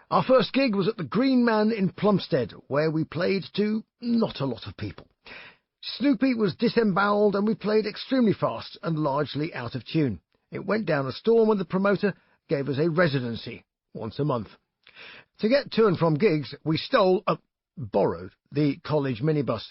Our first gig was at the Green Man in Plumstead, where we played to not a lot of people. Snoopy was disemboweled and we played extremely fast and largely out of tune. It went down a storm and the promoter gave us a residency once a month. To get to and from gigs, we borrowed the college minibus.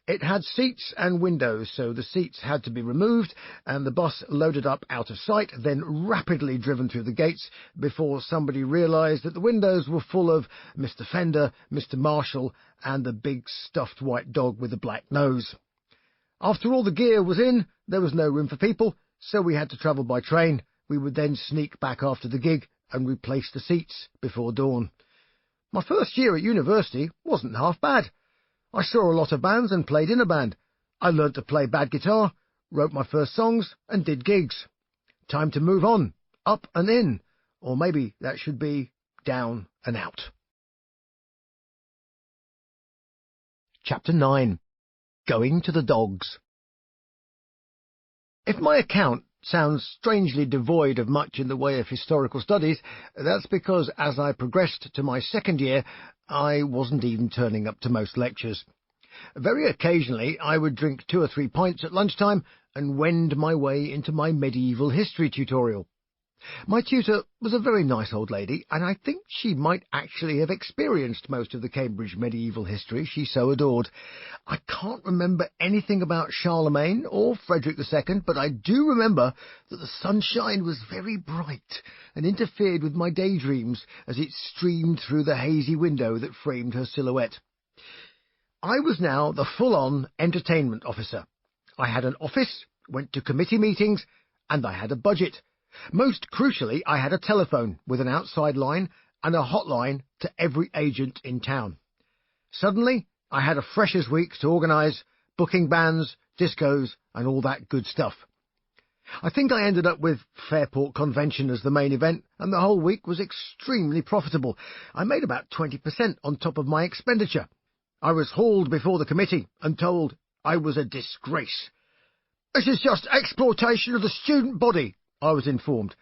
It had seats and windows, so the seats had to be removed and the bus loaded up out of sight, then rapidly driven through the gates before somebody realised that the windows were full of Mr. Fender, Mr. Marshall and the big stuffed white dog with the black nose. After all the gear was in, there was no room for people, so we had to travel by train. We would then sneak back after the gig and replace the seats before dawn. My first year at university wasn't half bad. I saw a lot of bands and played in a band. I learnt to play bad guitar, wrote my first songs, and did gigs. Time to move on, up and in, or maybe that should be down and out. Chapter 9. Going to the Dogs. If my account sounds strangely devoid of much in the way of historical studies, that's because as I progressed to my second year, I wasn't even turning up to most lectures. Very occasionally I would drink 2 or 3 pints at lunchtime and wend my way into my medieval history tutorial. My tutor was a very nice old lady, and I think she might actually have experienced most of the Cambridge medieval history she so adored. I can't remember anything about Charlemagne or Frederick II, but I do remember that the sunshine was very bright and interfered with my daydreams as it streamed through the hazy window that framed her silhouette. I was now the full-on entertainment officer. I had an office, went to committee meetings, and I had a budget. Most crucially, I had a telephone with an outside line and a hotline to every agent in town. Suddenly, I had a freshers' week to organise, booking bands, discos, and all that good stuff. I think I ended up with Fairport Convention as the main event, and the whole week was extremely profitable. I made about 20% on top of my expenditure. I was hauled before the committee and told I was a disgrace. "This is just exploitation of the student body," I was informed.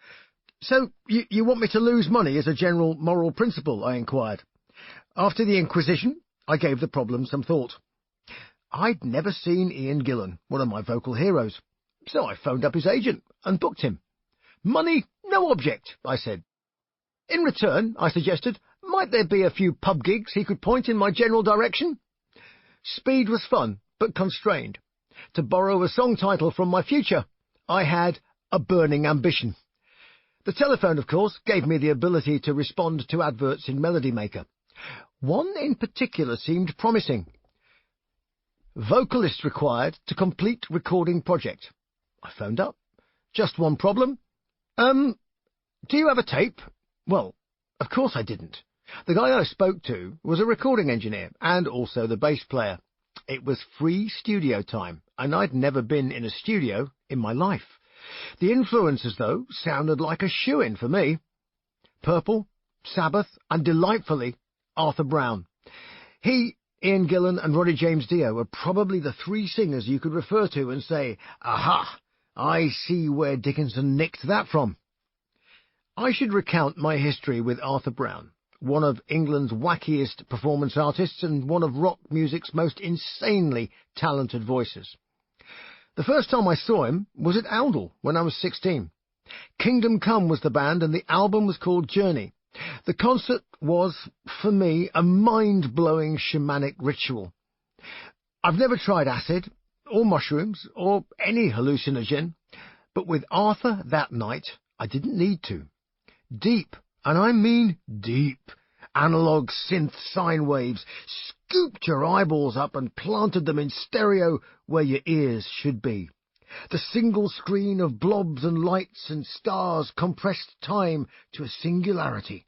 "So, you want me to lose money as a general moral principle?" I inquired. After the Inquisition, I gave the problem some thought. I'd never seen Ian Gillan, one of my vocal heroes, so I phoned up his agent and booked him. "Money, no object," I said. In return, I suggested, might there be a few pub gigs he could point in my general direction? Speed was fun, but constrained. To borrow a song title from my future, I had a burning ambition. The telephone, of course, gave me the ability to respond to adverts in Melody Maker. One in particular seemed promising. "Vocalist required to complete recording project." I phoned up. "Just one problem. Do you have a tape?" Well, of course I didn't. The guy I spoke to was a recording engineer and also the bass player. It was free studio time, and I'd never been in a studio in my life. The influences, though, sounded like a shoo-in for me. Purple, Sabbath, and delightfully, Arthur Brown. He, Ian Gillan, and Ronnie James Dio are probably the three singers you could refer to and say, "Aha, I see where Dickinson nicked that from." I should recount my history with Arthur Brown, one of England's wackiest performance artists and one of rock music's most insanely talented voices. The first time I saw him was at Oundle when I was 16. Kingdom Come was the band and the album was called Journey. The concert was, for me, a mind-blowing shamanic ritual. I've never tried acid, or mushrooms, or any hallucinogen, but with Arthur that night, I didn't need to. Deep, and I mean deep, analog synth sine waves scooped your eyeballs up and planted them in stereo where your ears should be. The single screen of blobs and lights and stars compressed time to a singularity.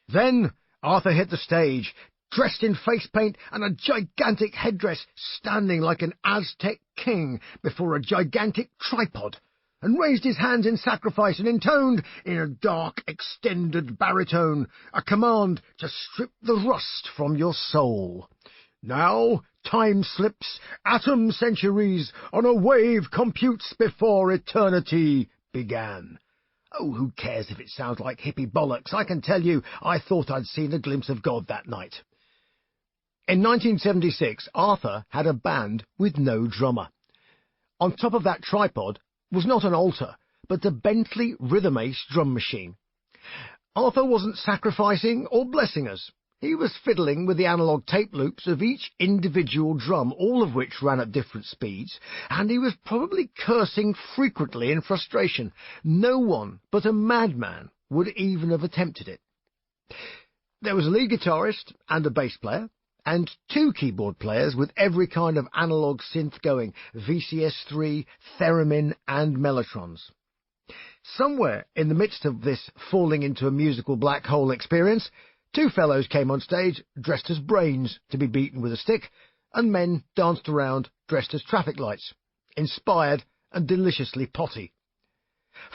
Then Arthur hit the stage, dressed in face paint and a gigantic headdress, standing like an Aztec king before a gigantic tripod, and raised his hands in sacrifice and intoned, in a dark, extended baritone, a command to strip the rust from your soul. Now time slips, atom centuries, on a wave computes before eternity began. Oh, who cares if it sounds like hippie bollocks? I can tell you, I thought I'd seen a glimpse of God that night. In 1976, Arthur had a band with no drummer. On top of that tripod was not an altar, but the Bentley Rhythm Ace drum machine. Arthur wasn't sacrificing or blessing us. He was fiddling with the analog tape loops of each individual drum, all of which ran at different speeds, and he was probably cursing frequently in frustration. No one but a madman would even have attempted it. There was a lead guitarist and a bass player, and two keyboard players with every kind of analog synth going, VCS3, theremin, and mellotrons. Somewhere in the midst of this falling into a musical black hole experience, two fellows came on stage dressed as brains to be beaten with a stick, and men danced around dressed as traffic lights, inspired and deliciously potty.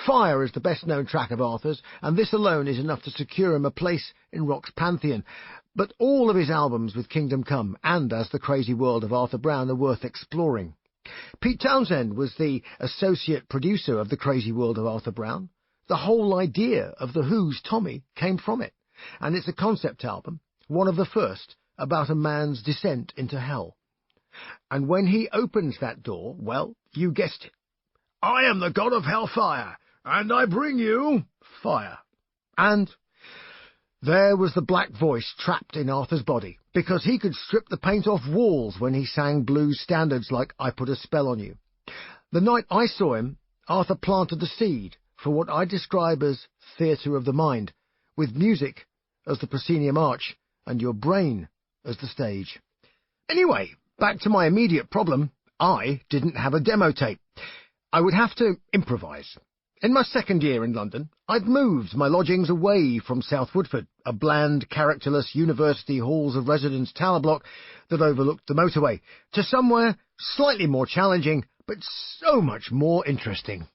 Fire is the best-known track of Arthur's, and this alone is enough to secure him a place in rock's pantheon. But all of his albums with Kingdom Come and As the Crazy World of Arthur Brown are worth exploring. Pete Townshend was the associate producer of The Crazy World of Arthur Brown. The whole idea of The Who's Tommy came from it, and it's a concept album, one of the first, about a man's descent into hell. And when he opens that door, well, you guessed it, I am the god of hellfire, and I bring you fire. And there was the black voice trapped in Arthur's body, because he could strip the paint off walls when he sang blues standards like I Put a Spell on You. The night I saw him, Arthur planted the seed for what I describe as theatre of the mind, with music as the proscenium arch and your brain as the stage. Anyway, back to my immediate problem. I didn't have a demo tape. I would have to improvise. In my second year in London, I'd moved my lodgings away from South Woodford, a bland, characterless university halls of residence tower block that overlooked the motorway, to somewhere slightly more challenging, but so much more interesting.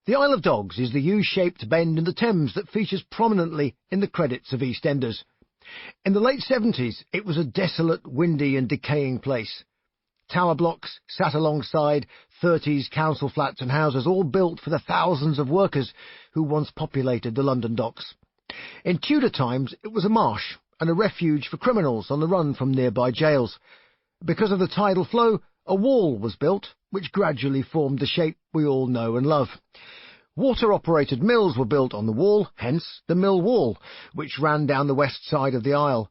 The Isle of Dogs is the U-shaped bend in the Thames that features prominently in the credits of EastEnders. In the late 70s, it was a desolate, windy and decaying place. Tower blocks sat alongside 30s council flats and houses, all built for the thousands of workers who once populated the London docks. In Tudor times, it was a marsh and a refuge for criminals on the run from nearby jails. Because of the tidal flow, a wall was built, which gradually formed the shape we all know and love. Water-operated mills were built on the wall, hence the mill wall, which ran down the west side of the Isle.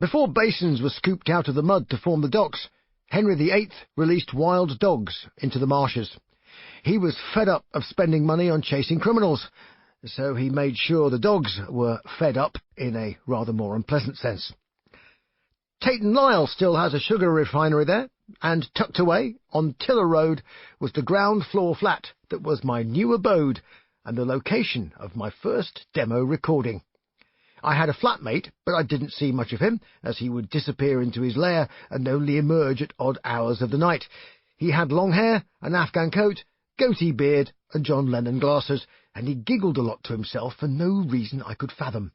Before basins were scooped out of the mud to form the docks, Henry VIII released wild dogs into the marshes. He was fed up of spending money on chasing criminals, so he made sure the dogs were fed up in a rather more unpleasant sense. Tate and Lyle still has a sugar refinery there, and tucked away on Tiller Road was the ground floor flat that was my new abode and the location of my first demo recording. I had a flatmate, but I didn't see much of him, as he would disappear into his lair and only emerge at odd hours of the night. He had long hair, an Afghan coat, goatee beard, and John Lennon glasses, and he giggled a lot to himself for no reason I could fathom.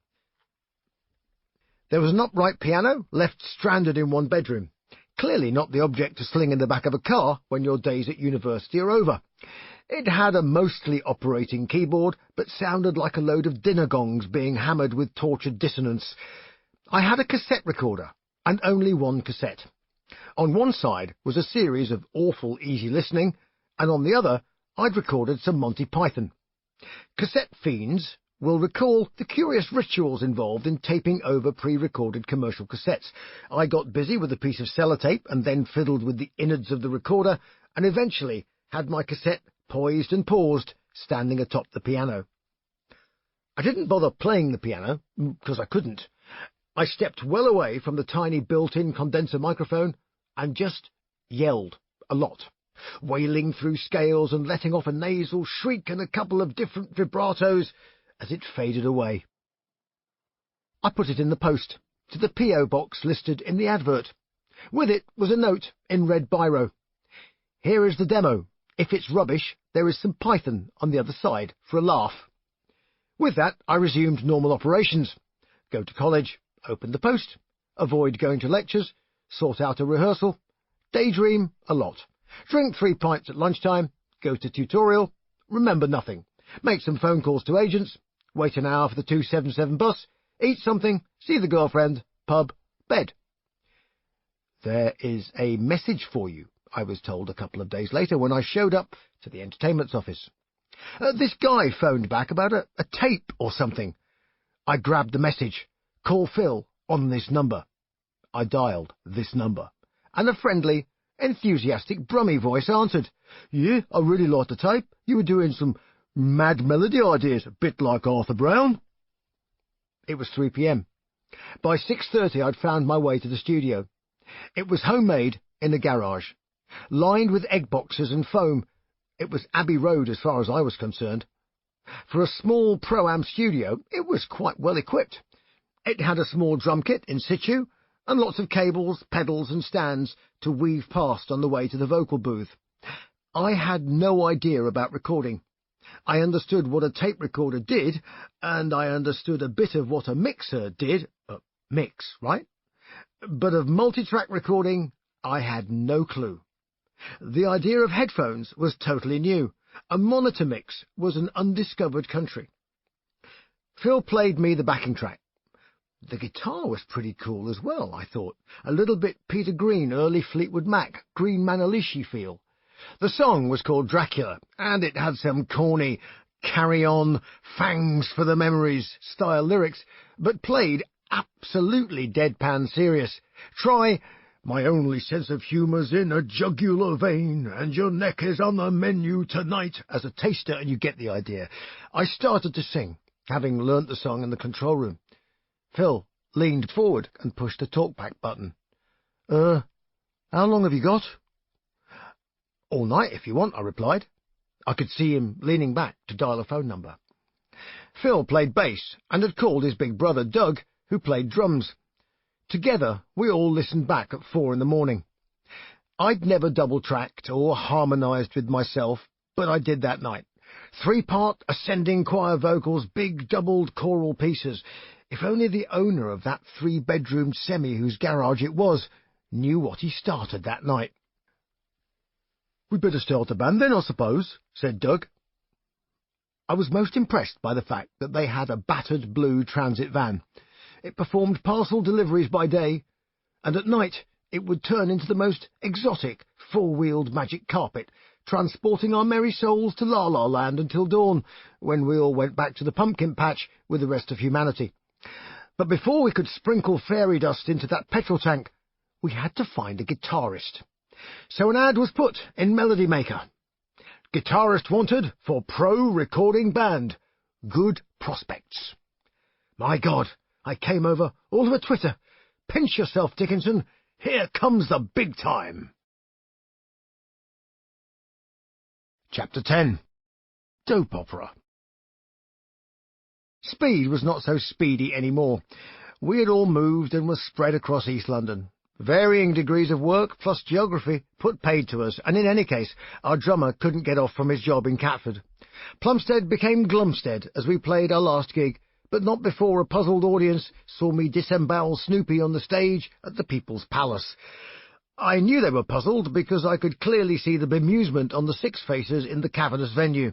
There was an upright piano left stranded in one bedroom, clearly not the object to sling in the back of a car when your days at university are over. It had a mostly operating keyboard, but sounded like a load of dinner gongs being hammered with tortured dissonance. I had a cassette recorder, and only one cassette. On one side was a series of awful easy listening, and on the other I'd recorded some Monty Python. Cassette fiends will recall the curious rituals involved in taping over pre-recorded commercial cassettes. I got busy with a piece of sellotape and then fiddled with the innards of the recorder, and eventually had my cassette poised and paused, standing atop the piano. I didn't bother playing the piano, because I couldn't. I stepped well away from the tiny built-in condenser microphone and just yelled a lot, wailing through scales and letting off a nasal shriek and a couple of different vibratos as it faded away. I put it in the post, to the P.O. box listed in the advert. With it was a note in red biro. Here is the demo. If it's rubbish, there is some Python on the other side for a laugh. With that, I resumed normal operations. Go to college, open the post, avoid going to lectures, sort out a rehearsal, daydream a lot, drink 3 pints at lunchtime, go to tutorial, remember nothing, make some phone calls to agents, wait an hour for the 277 bus, eat something, see the girlfriend, pub, bed. There is a message for you, I was told a couple of days later when I showed up to the entertainment's office. This guy phoned back about a tape or something. I grabbed the message. Call Phil on this number. I dialed this number, and a friendly, enthusiastic Brummy voice answered. Yeah, I really like the tape. You were doing some mad melody ideas, a bit like Arthur Brown. It was 3 p.m. By 6:30 I'd found my way to the studio. It was homemade in a garage, lined with egg boxes and foam. It was Abbey Road as far as I was concerned. For a small Pro-Am studio, it was quite well equipped. It had a small drum kit in situ, and lots of cables, pedals and stands to weave past on the way to the vocal booth. I had no idea about recording. I understood what a tape recorder did, and I understood a bit of what a mixer did. Mix, right? But of multi-track recording, I had no clue. The idea of headphones was totally new. A monitor mix was an undiscovered country. Phil played me the backing track. The guitar was pretty cool as well, I thought. A little bit Peter Green, early Fleetwood Mac, Green Manalishi feel. The song was called Dracula, and it had some corny "carry on, fangs for the memories" style lyrics, but played absolutely deadpan serious. Try "My only sense of humour's in a jugular vein, and your neck is on the menu tonight" as a taster, and you get the idea. I started to sing, having learnt the song in the control room. Phil leaned forward and pushed the talkback button. How long have you got?" "All night, if you want," I replied. I could see him leaning back to dial a phone number. Phil played bass and had called his big brother Doug, who played drums. Together, we all listened back at 4 a.m. I'd never double-tracked or harmonised with myself, but I did that night. 3-part ascending choir vocals, big doubled choral pieces. If only the owner of that 3-bedroomed semi whose garage it was knew what he started that night. "We'd better start a band then, I suppose," said Doug. I was most impressed by the fact that they had a battered blue transit van. It performed parcel deliveries by day, and at night it would turn into the most exotic 4-wheeled magic carpet, transporting our merry souls to La La Land until dawn, when we all went back to the pumpkin patch with the rest of humanity. But before we could sprinkle fairy dust into that petrol tank, we had to find a guitarist. So an ad was put in Melody Maker. "Guitarist wanted for pro recording band. Good prospects." My God, I came over all of a twitter. Pinch yourself, Dickinson. Here comes the big time. Chapter 10. Dope Opera. Speed was not so speedy anymore. We had all moved and were spread across East London. Varying degrees of work plus geography put paid to us, and in any case, our drummer couldn't get off from his job in Catford. Plumstead became Glumstead as we played our last gig, but not before a puzzled audience saw me disembowel Snoopy on the stage at the People's Palace. I knew they were puzzled because I could clearly see the bemusement on the 6 faces in the cavernous venue.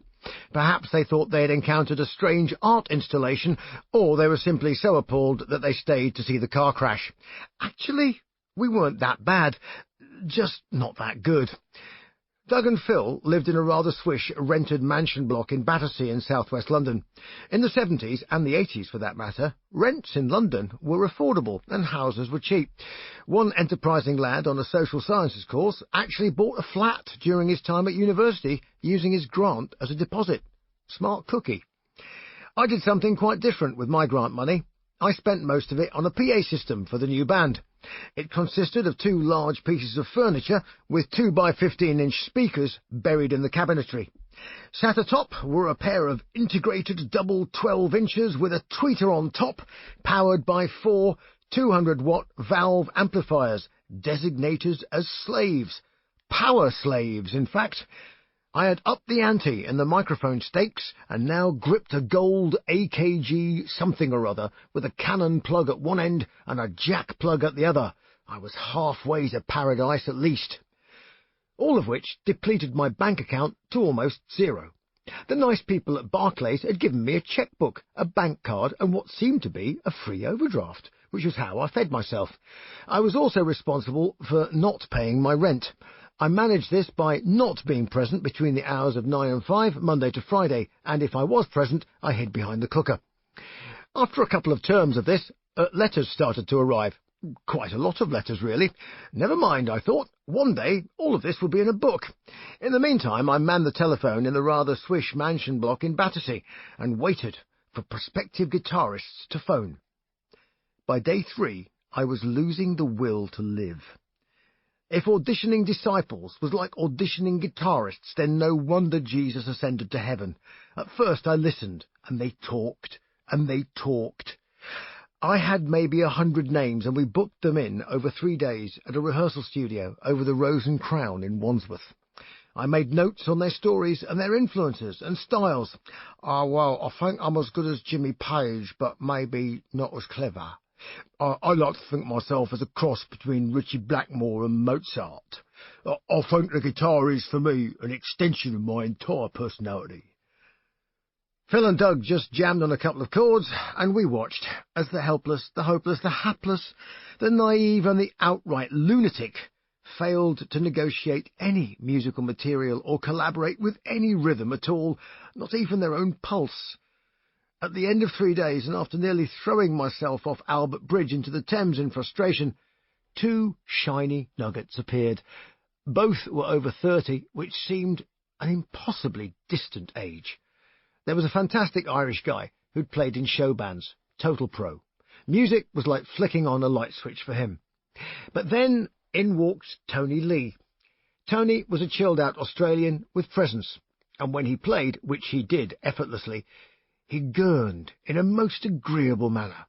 Perhaps they thought they had encountered a strange art installation, or they were simply so appalled that they stayed to see the car crash. Actually, we weren't that bad, just not that good. Doug and Phil lived in a rather swish rented mansion block in Battersea in southwest London. In the 70s, and the 80s for that matter, rents in London were affordable and houses were cheap. One enterprising lad on a social sciences course actually bought a flat during his time at university using his grant as a deposit. Smart cookie. I did something quite different with my grant money. I spent most of it on a PA system for the new band. It consisted of 2 large pieces of furniture with 2x15-inch speakers buried in the cabinetry. Sat atop were a pair of integrated double 12 inches with a tweeter on top, powered by 4 200-watt valve amplifiers, designated as slaves. Power slaves, in fact. I had upped the ante in the microphone stakes and now gripped a gold AKG something or other with a cannon plug at one end and a jack plug at the other. I was halfway to paradise at least. All of which depleted my bank account to almost zero. The nice people at Barclays had given me a chequebook, a bank card, and what seemed to be a free overdraft, which was how I fed myself. I was also responsible for not paying my rent. I managed this by not being present between the hours of 9 and 5, Monday to Friday, and if I was present, I hid behind the cooker. After a couple of terms of this, letters started to arrive. Quite a lot of letters, really. Never mind, I thought. One day, all of this would be in a book. In the meantime, I manned the telephone in the rather swish mansion block in Battersea and waited for prospective guitarists to phone. By day 3, I was losing the will to live. If auditioning disciples was like auditioning guitarists, then no wonder Jesus ascended to heaven. At first I listened, and they talked, and they talked. I had maybe 100 names, and we booked them in over 3 days at a rehearsal studio over the Rose and Crown in Wandsworth. I made notes on their stories and their influences and styles. Well, I think I'm as good as Jimmy Page, but maybe not as clever. I like to think myself as a cross between Ritchie Blackmore and Mozart. I think the guitar is, for me, an extension of my entire personality. Phil and Doug just jammed on a couple of chords, and we watched as the helpless, the hopeless, the hapless, the naive and the outright lunatic failed to negotiate any musical material or collaborate with any rhythm at all, not even their own pulse. At the end of 3 days, and after nearly throwing myself off Albert Bridge into the Thames in frustration, 2 shiny nuggets appeared. Both were over 30, which seemed an impossibly distant age. There was a fantastic Irish guy who'd played in show bands, total pro. Music was like flicking on a light switch for him. But then in walked Tony Lee. Tony was a chilled-out Australian with presence, and when he played, which he did effortlessly, he gurned in a most agreeable manner.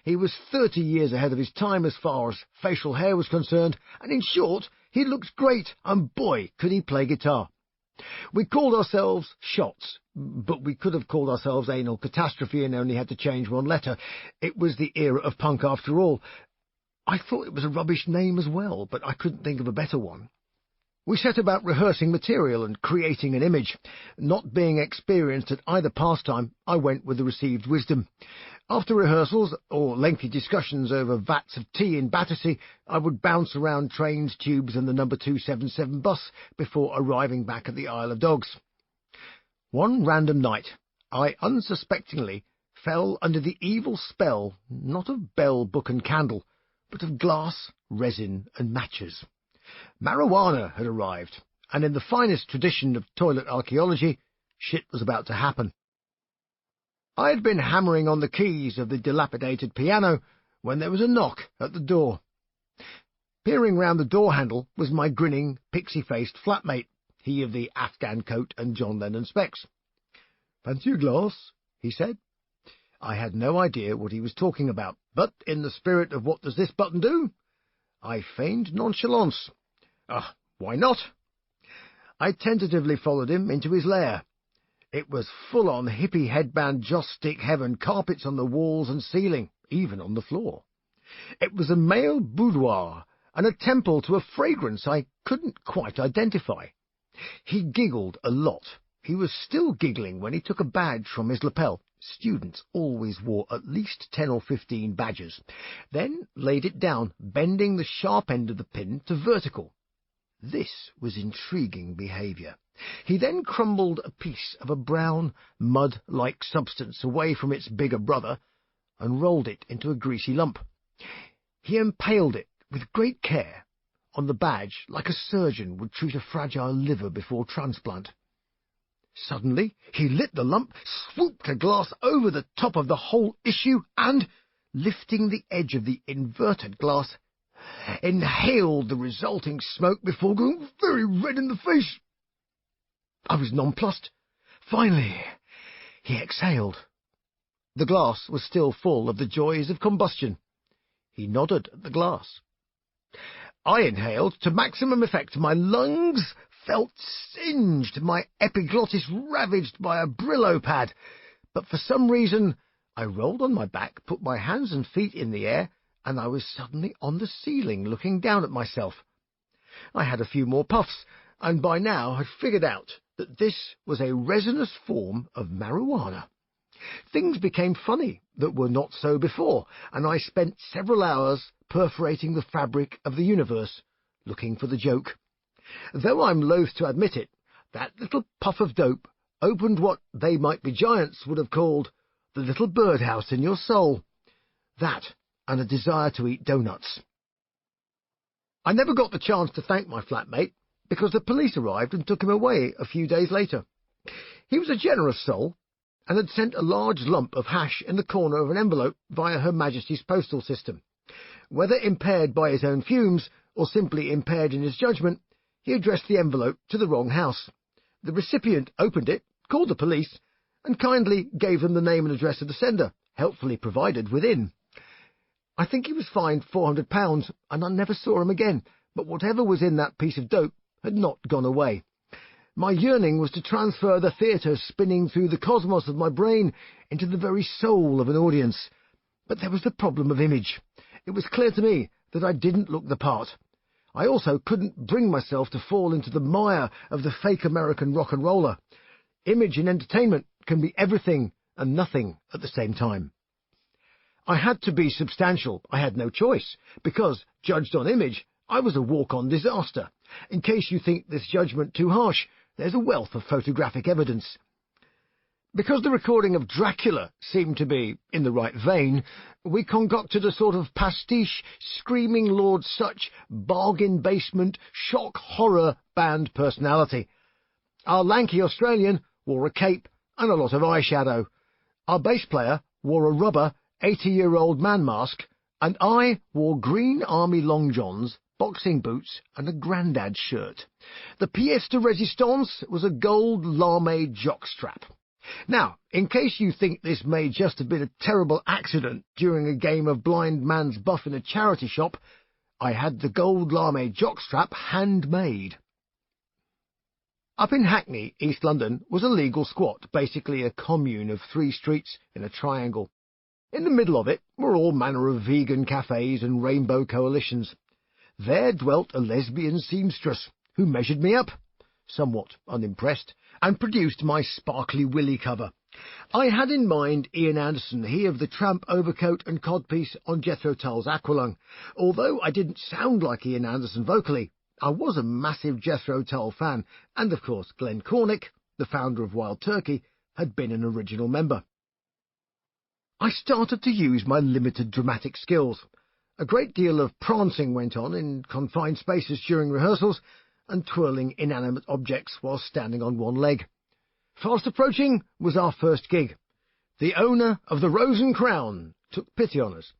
He was 30 years ahead of his time as far as facial hair was concerned, and in short, he looked great, and boy, could he play guitar. We called ourselves Shots, but we could have called ourselves Anal Catastrophe and only had to change one letter. It was the era of punk after all. I thought it was a rubbish name as well, but I couldn't think of a better one. We set about rehearsing material and creating an image. Not being experienced at either pastime, I went with the received wisdom. After rehearsals, or lengthy discussions over vats of tea in Battersea, I would bounce around trains, tubes and the number 277 bus before arriving back at the Isle of Dogs. One random night, I unsuspectingly fell under the evil spell, not of bell, book and candle, but of glass, resin and matches. Marijuana had arrived, and in the finest tradition of toilet archaeology, shit was about to happen. I had been hammering on the keys of the dilapidated piano when there was a knock at the door. Peering round the door handle was my grinning, pixie-faced flatmate, he of the Afghan coat and John Lennon specs. "Fancy a glass?" he said. I had no idea what he was talking about, but in the spirit of what does this button do, I feigned nonchalance. Why not? I tentatively followed him into his lair. It was full-on hippie headband joss-stick heaven, carpets on the walls and ceiling, even on the floor. It was a male boudoir and a temple to a fragrance I couldn't quite identify. He giggled a lot. He was still giggling when he took a badge from his lapel. Students always wore at least 10 or 15 badges, then laid it down, bending the sharp end of the pin to vertical. This was intriguing behaviour. He then crumbled a piece of a brown, mud-like substance away from its bigger brother and rolled it into a greasy lump. He impaled it with great care on the badge like a surgeon would treat a fragile liver before transplant. Suddenly he lit the lump, swooped a glass over the top of the whole issue and, lifting the edge of the inverted glass, inhaled the resulting smoke before going very red in the face. I was nonplussed. Finally, he exhaled. The glass was still full of the joys of combustion. He nodded at the glass. I inhaled to maximum effect. My lungs felt singed, my epiglottis ravaged by a Brillo pad. But for some reason, I rolled on my back, put my hands and feet in the air, and I was suddenly on the ceiling looking down at myself. I had a few more puffs, and by now had figured out that this was a resinous form of marijuana. Things became funny that were not so before, and I spent several hours perforating the fabric of the universe, looking for the joke. Though I'm loath to admit it, that little puff of dope opened what they might be giants would have called the little birdhouse in your soul. That and a desire to eat donuts. I never got the chance to thank my flatmate, because the police arrived and took him away a few days later. He was a generous soul, and had sent a large lump of hash in the corner of an envelope via Her Majesty's postal system. Whether impaired by his own fumes, or simply impaired in his judgment, he addressed the envelope to the wrong house. The recipient opened it, called the police, and kindly gave them the name and address of the sender, helpfully provided within. I think he was fined £400, and I never saw him again, but whatever was in that piece of dope had not gone away. My yearning was to transfer the theatre spinning through the cosmos of my brain into the very soul of an audience. But there was the problem of image. It was clear to me that I didn't look the part. I also couldn't bring myself to fall into the mire of the fake American rock and roller. Image in entertainment can be everything and nothing at the same time. I had to be substantial. I had no choice, because, judged on image, I was a walk-on disaster. In case you think this judgment too harsh, there's a wealth of photographic evidence. Because the recording of Dracula seemed to be in the right vein, we concocted a sort of pastiche, screaming Lord Such, bargain basement, shock horror band personality. Our lanky Australian wore a cape and a lot of eyeshadow. Our bass player wore a rubber 80-year-old man mask, and I wore green army long johns, boxing boots and a grandad shirt. The pièce de résistance was a gold lame jockstrap. Now, in case you think this may just have been a terrible accident during a game of blind man's buff in a charity shop, I had the gold lame jockstrap handmade. Up in Hackney, East London, was a legal squat, basically a commune of 3 streets in a triangle. In the middle of it were all manner of vegan cafes and rainbow coalitions. There dwelt a lesbian seamstress, who measured me up, somewhat unimpressed, and produced my sparkly willy cover. I had in mind Ian Anderson, he of the tramp overcoat and codpiece on Jethro Tull's Aqualung. Although I didn't sound like Ian Anderson vocally, I was a massive Jethro Tull fan, and of course Glenn Cornick, the founder of Wild Turkey, had been an original member. I started to use my limited dramatic skills. A great deal of prancing went on in confined spaces during rehearsals, and twirling inanimate objects while standing on one leg. Fast approaching was our first gig. The owner of the Rose and Crown took pity on us.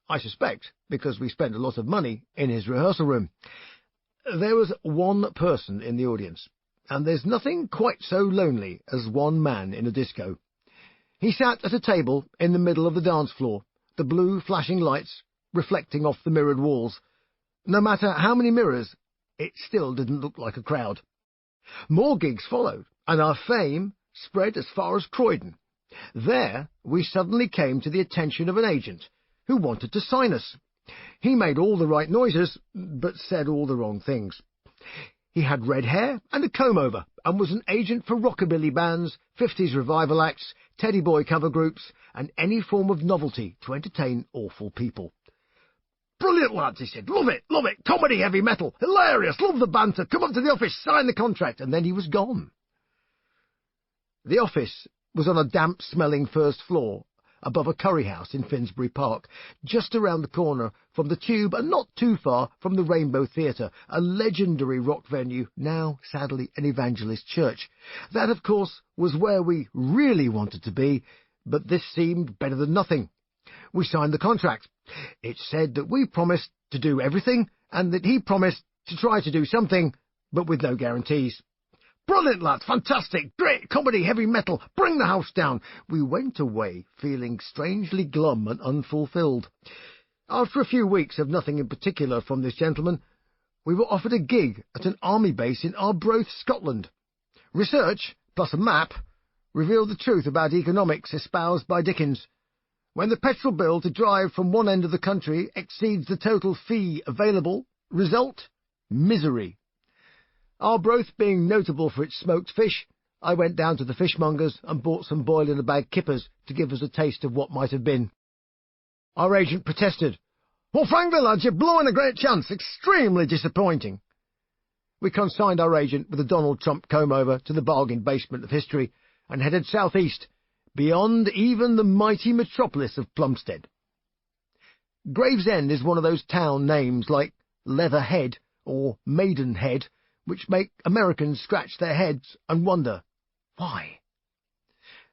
I suspect because we spent a lot of money in his rehearsal room. There was one person in the audience, and there's nothing quite so lonely as one man in a disco. He sat at a table in the middle of the dance floor, the blue flashing lights reflecting off the mirrored walls. No matter how many mirrors, it still didn't look like a crowd. More gigs followed, and our fame spread as far as Croydon. There we suddenly came to the attention of an agent who wanted to sign us. He made all the right noises, but said all the wrong things. He had red hair and a comb-over, and was an agent for rockabilly bands, 50s revival acts, teddy boy cover groups, and any form of novelty to entertain awful people. "Brilliant, lads," he said. Love it, comedy, heavy metal, hilarious, love the banter, come up to the office, sign the contract," and then he was gone. The office was on a damp-smelling first floor, above a curry house in Finsbury Park, just around the corner from the Tube and not too far from the Rainbow Theatre, a legendary rock venue, now, sadly, an evangelist church. That, of course, was where we really wanted to be, but this seemed better than nothing. We signed the contract. It said that we promised to do everything, and that he promised to try to do something, but with no guarantees. "Brilliant, lads, fantastic, great, comedy, heavy metal, bring the house down." We went away feeling strangely glum and unfulfilled. After a few weeks of nothing in particular from this gentleman, we were offered a gig at an army base in Arbroath, Scotland. Research, plus a map, revealed the truth about economics espoused by Dickinson. When the petrol bill to drive from one end of the country exceeds the total fee available, result, misery. Arbroath being notable for its smoked fish, I went down to the fishmongers and bought some boil-in-a-bag kippers to give us a taste of what might have been. Our agent protested. "Well, frankly, lads, you're blowing a great chance. Extremely disappointing." We consigned our agent with a Donald Trump comb-over to the bargain basement of history and headed south-east, beyond even the mighty metropolis of Plumstead. Gravesend is one of those town names like Leatherhead or Maidenhead, which make Americans scratch their heads and wonder, why?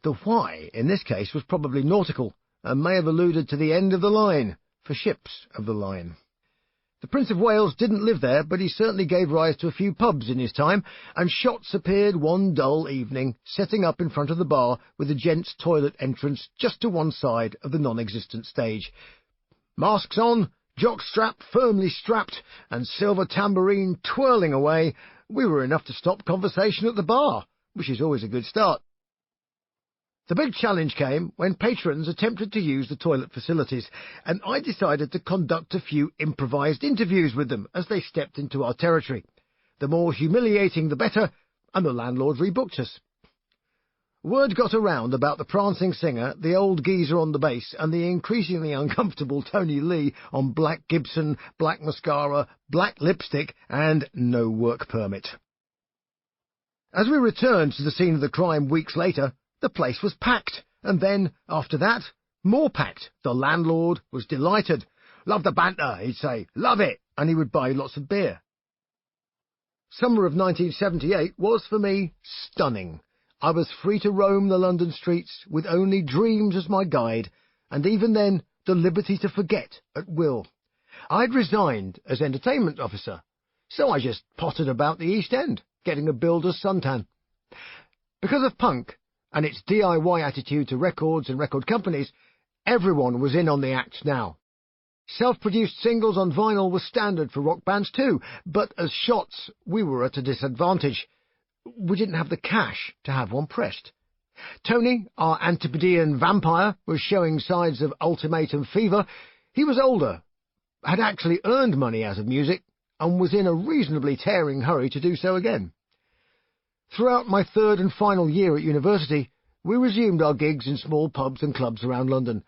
The why, in this case, was probably nautical, and may have alluded to the end of the line, for ships of the line. The Prince of Wales didn't live there, but he certainly gave rise to a few pubs in his time, and shots appeared one dull evening, setting up in front of the bar with the gents' toilet entrance just to one side of the non-existent stage. Masks on, jockstrap firmly strapped, and silver tambourine twirling away, we were enough to stop conversation at the bar, which is always a good start. The big challenge came when patrons attempted to use the toilet facilities, and I decided to conduct a few improvised interviews with them as they stepped into our territory. The more humiliating the better, and the landlord rebooked us. Word got around about the prancing singer, the old geezer on the bass, and the increasingly uncomfortable Tony Lee on black Gibson, black mascara, black lipstick, and no work permit. As we returned to the scene of the crime weeks later, the place was packed, and then, after that, more packed. The landlord was delighted. "Love the banter," he'd say. "Love it," and he would buy lots of beer. Summer of 1978 was, for me, stunning. I was free to roam the London streets with only dreams as my guide, and even then the liberty to forget at will. I'd resigned as entertainment officer, so I just pottered about the East End, getting a builder's suntan. Because of punk and its DIY attitude to records and record companies, everyone was in on the act now. Self-produced singles on vinyl were standard for rock bands too, but as shots we were at a disadvantage. We didn't have the cash to have one pressed. Tony, our Antipodean vampire, was showing signs of ultimatum fever. He was older, had actually earned money out of music, and was in a reasonably tearing hurry to do so again. Throughout my third and final year at university, we resumed our gigs in small pubs and clubs around London.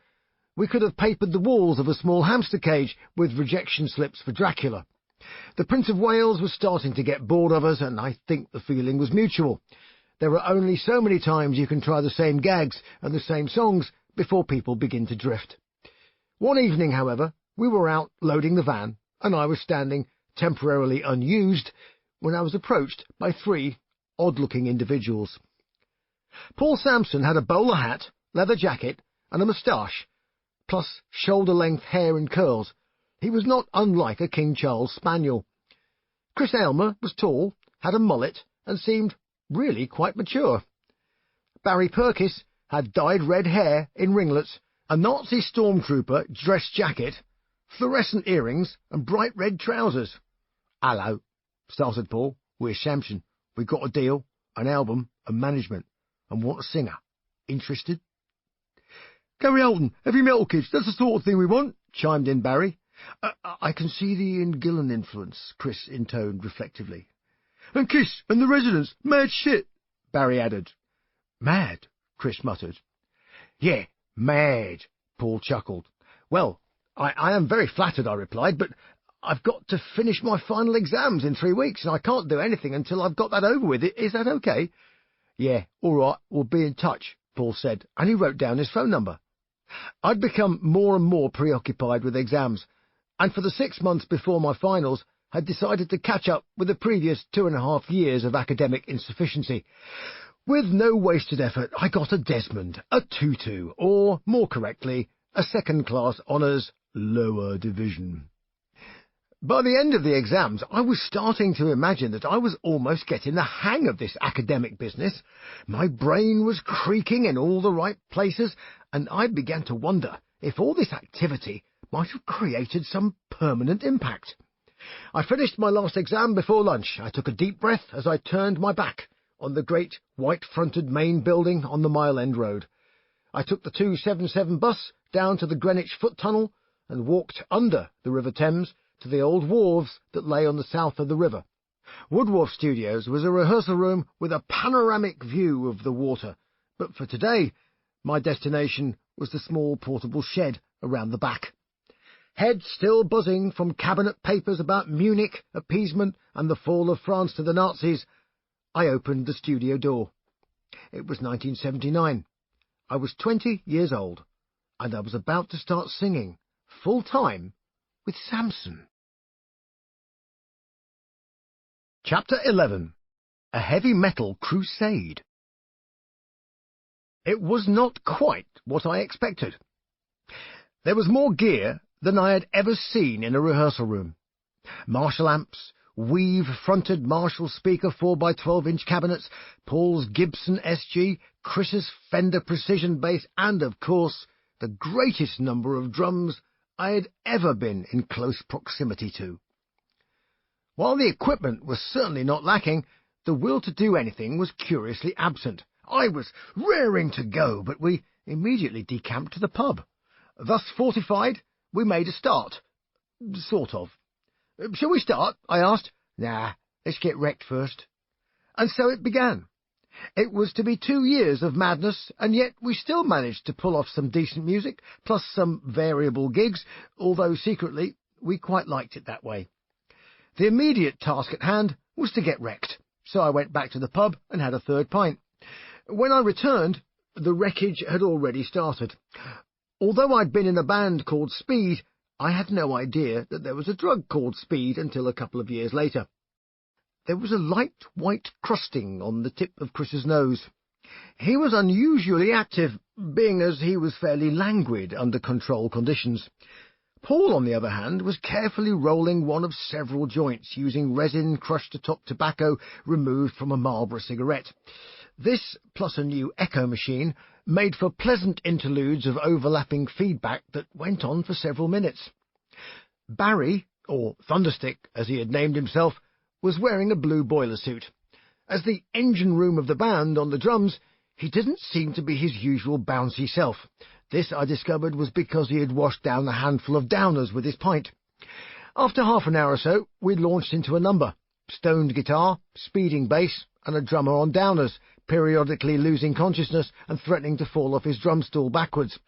We could have papered the walls of a small hamster cage with rejection slips for Dracula. The Prince of Wales was starting to get bored of us, and I think the feeling was mutual. There are only so many times you can try the same gags and the same songs before people begin to drift. One evening, however, we were out loading the van, and I was standing, temporarily unused, when I was approached by three odd-looking individuals. Paul Sampson had a bowler hat, leather jacket, and a moustache, plus shoulder-length hair and curls. He was not unlike a King Charles spaniel. Chris Aylmer was tall, had a mullet, and seemed really quite mature. Barry Purkis had dyed red hair in ringlets, a Nazi stormtrooper dress jacket, fluorescent earrings, and bright red trousers. "Hello," started Paul. "We're Sampson. We got a deal, an album, and management, and want a singer. Interested?" "Gary Alton, heavy metal kids, that's the sort of thing we want," chimed in Barry. I can see the Ian Gillan influence," Chris intoned reflectively. "And Kiss and the Residents, mad shit," Barry added. "Mad," Chris muttered. "Yeah, mad," Paul chuckled. "Well, I am very flattered," I replied, "but I've got to finish my final exams in 3 weeks, and I can't do anything until I've got that over with. Is that okay?" "Yeah, all right, we'll be in touch," Paul said, and he wrote down his phone number. I'd become more and more preoccupied with exams, and for the 6 months before my finals had decided to catch up with the previous 2.5 years of academic insufficiency. With no wasted effort, I got a Desmond, a 2-2, or, more correctly, a second-class honours lower division. By the end of the exams, I was starting to imagine that I was almost getting the hang of this academic business. My brain was creaking in all the right places, and I began to wonder if all this activity might have created some permanent impact. I finished my last exam before lunch. I took a deep breath as I turned my back on the great white-fronted main building on the Mile End Road. I took the 277 bus down to the Greenwich Foot Tunnel and walked under the River Thames to the old wharves that lay on the south of the river. Woodwharf Studios was a rehearsal room with a panoramic view of the water, but for today my destination was the small portable shed around the back. Head still buzzing from cabinet papers about Munich, appeasement, and the fall of France to the Nazis, I opened the studio door. It was 1979. I was 20 years old, and I was about to start singing, full-time, with Sampson. Chapter 11. A Heavy Metal Crusade. It was not quite what I expected. There was more gear than I had ever seen in a rehearsal room. Marshall amps, weave-fronted Marshall speaker 4x12-inch cabinets, Paul's Gibson SG, Chris's Fender Precision bass, and, of course, the greatest number of drums I had ever been in close proximity to. While the equipment was certainly not lacking, the will to do anything was curiously absent. I was raring to go, but we immediately decamped to the pub. Thus fortified, we made a start. Sort of. "Shall we start?" I asked. "Nah, let's get wrecked first." And so it began. It was to be 2 years of madness, and yet we still managed to pull off some decent music, plus some variable gigs, although secretly we quite liked it that way. The immediate task at hand was to get wrecked, so I went back to the pub and had a third pint. When I returned, the wreckage had already started. Although I'd been in a band called Speed, I had no idea that there was a drug called speed until a couple of years later. There was a light white crusting on the tip of Chris's nose. He was unusually active, being as he was fairly languid under controlled conditions. Paul, on the other hand, was carefully rolling one of several joints using resin crushed atop tobacco removed from a Marlboro cigarette. This, plus a new echo machine, made for pleasant interludes of overlapping feedback that went on for several minutes. Barry, or Thunderstick as he had named himself, was wearing a blue boiler suit. As the engine room of the band on the drums, he didn't seem to be his usual bouncy self. This, I discovered, was because he had washed down a handful of downers with his pint. After half an hour or so, we launched into a number. Stoned guitar, speeding bass, and a drummer on downers, periodically losing consciousness and threatening to fall off his drum stool backwards.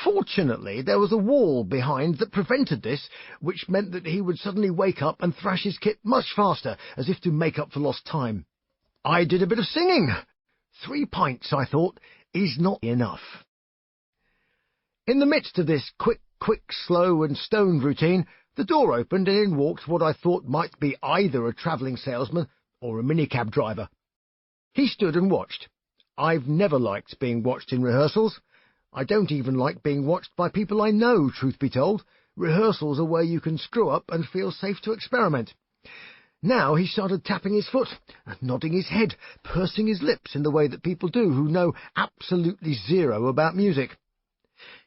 Fortunately, there was a wall behind that prevented this, which meant that he would suddenly wake up and thrash his kit much faster, as if to make up for lost time. I did a bit of singing. 3 pints, I thought, is not enough. In the midst of this quick, slow and stoned routine, the door opened and in walked what I thought might be either a travelling salesman or a minicab driver. He stood and watched. I've never liked being watched in rehearsals. I don't even like being watched by people I know, truth be told. Rehearsals are where you can screw up and feel safe to experiment. Now he started tapping his foot, nodding his head, pursing his lips in the way that people do who know absolutely zero about music.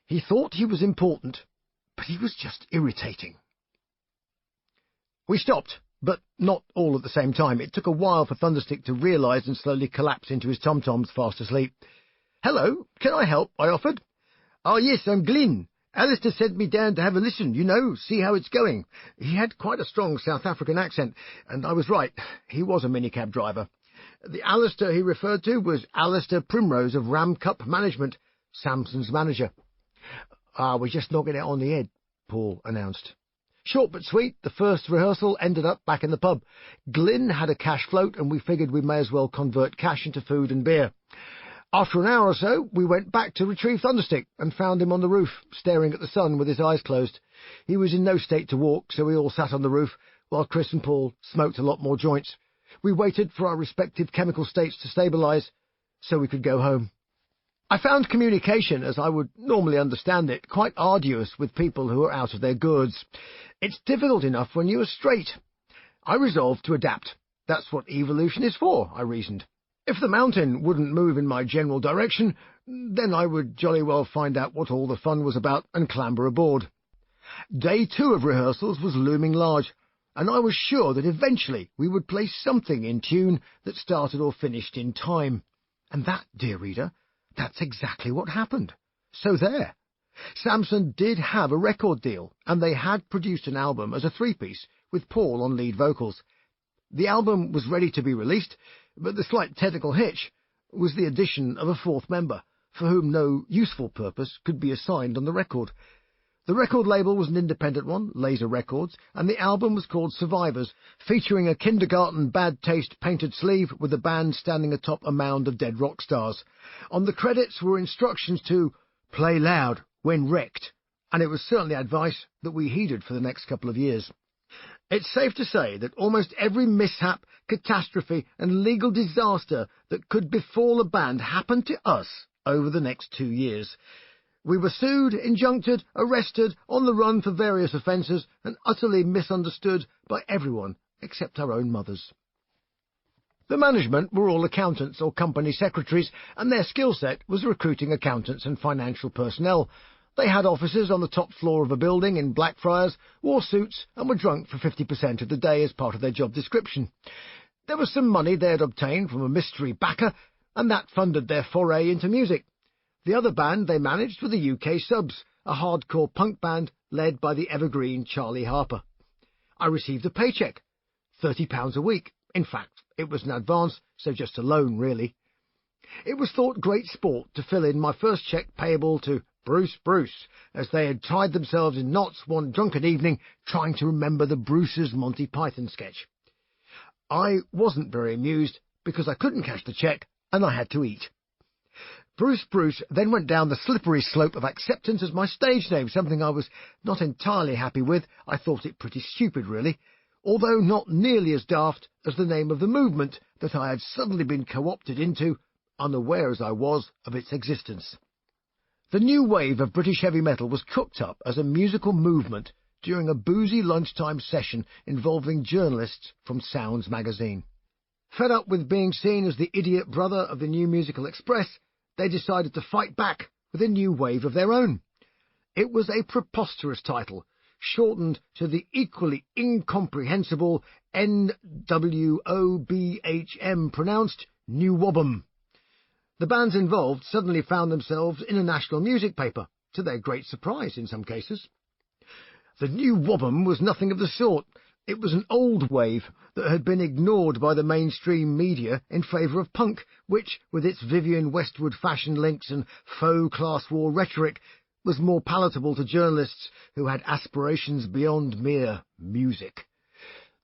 He thought he was important, but he was just irritating. We stopped, but not all at the same time. It took a while for Thunderstick to realise and slowly collapse into his tom-toms fast asleep. "Hello, can I help?" I offered. "Oh yes, I'm Glyn. Alistair sent me down to have a listen, see how it's going." He had quite a strong South African accent, and I was right. He was a minicab driver. The Alistair he referred to was Alistair Primrose of Ram Cup Management, Samson's manager. "We're just knocking it on the head," Paul announced. Short but sweet, the first rehearsal ended up back in the pub. Glyn had a cash float, and we figured we may as well convert cash into food and beer. After an hour or so, we went back to retrieve Thunderstick and found him on the roof, staring at the sun with his eyes closed. He was in no state to walk, so we all sat on the roof, while Chris and Paul smoked a lot more joints. We waited for our respective chemical states to stabilise, so we could go home. I found communication, as I would normally understand it, quite arduous with people who are out of their gourds. It's difficult enough when you are straight. I resolved to adapt. That's what evolution is for, I reasoned. If the mountain wouldn't move in my general direction, then I would jolly well find out what all the fun was about and clamber aboard. Day 2 of rehearsals was looming large, and I was sure that eventually we would play something in tune that started or finished in time. And that, dear reader, that's exactly what happened. So there. Samson did have a record deal, and they had produced an album as a 3-piece, with Paul on lead vocals. The album was ready to be released, but the slight technical hitch was the addition of a 4th member, for whom no useful purpose could be assigned on the record. The record label was an independent one, Laser Records, and the album was called Survivors, featuring a kindergarten bad taste painted sleeve with the band standing atop a mound of dead rock stars. On the credits were instructions to play loud when wrecked, and it was certainly advice that we heeded for the next couple of years. It's safe to say that almost every mishap, catastrophe and legal disaster that could befall a band happened to us over the next 2 years. We were sued, injuncted, arrested, on the run for various offences, and utterly misunderstood by everyone except our own mothers. The management were all accountants or company secretaries, and their skill set was recruiting accountants and financial personnel. They had offices on the top floor of a building in Blackfriars, wore suits, and were drunk for 50% of the day as part of their job description. There was some money they had obtained from a mystery backer, and that funded their foray into music. The other band they managed were the UK Subs, a hardcore punk band led by the evergreen Charlie Harper. I received a paycheck, £30 a week. In fact, it was an advance, so just a loan, really. It was thought great sport to fill in my first cheque payable to Bruce, as they had tied themselves in knots one drunken evening trying to remember the Bruce's Monty Python sketch. I wasn't very amused because I couldn't cash the cheque and I had to eat. Bruce then went down the slippery slope of acceptance as my stage name, something I was not entirely happy with. I thought it pretty stupid, really, although not nearly as daft as the name of the movement that I had suddenly been co-opted into, unaware as I was of its existence. The new wave of British heavy metal was cooked up as a musical movement during a boozy lunchtime session involving journalists from Sounds magazine. Fed up with being seen as the idiot brother of the New Musical Express, they decided to fight back with a new wave of their own. It was a preposterous title, shortened to the equally incomprehensible NWOBHM, pronounced New Wobbum. The bands involved suddenly found themselves in a national music paper, to their great surprise in some cases. The New Wobbum was nothing of the sort. It was an old wave that had been ignored by the mainstream media in favour of punk, which, with its Vivienne Westwood fashion links and faux class war rhetoric, was more palatable to journalists who had aspirations beyond mere music.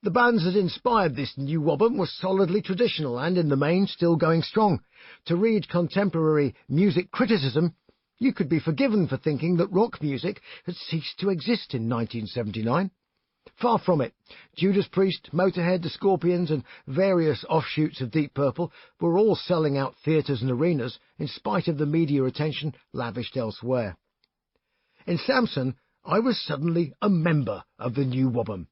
The bands that inspired this New Wobbum were solidly traditional and, in the main, still going strong. To read contemporary music criticism, you could be forgiven for thinking that rock music had ceased to exist in 1979. Far from it. Judas Priest, Motorhead, the Scorpions, and various offshoots of Deep Purple were all selling out theatres and arenas in spite of the media attention lavished elsewhere. In Samson, I was suddenly a member of the New Wobbum.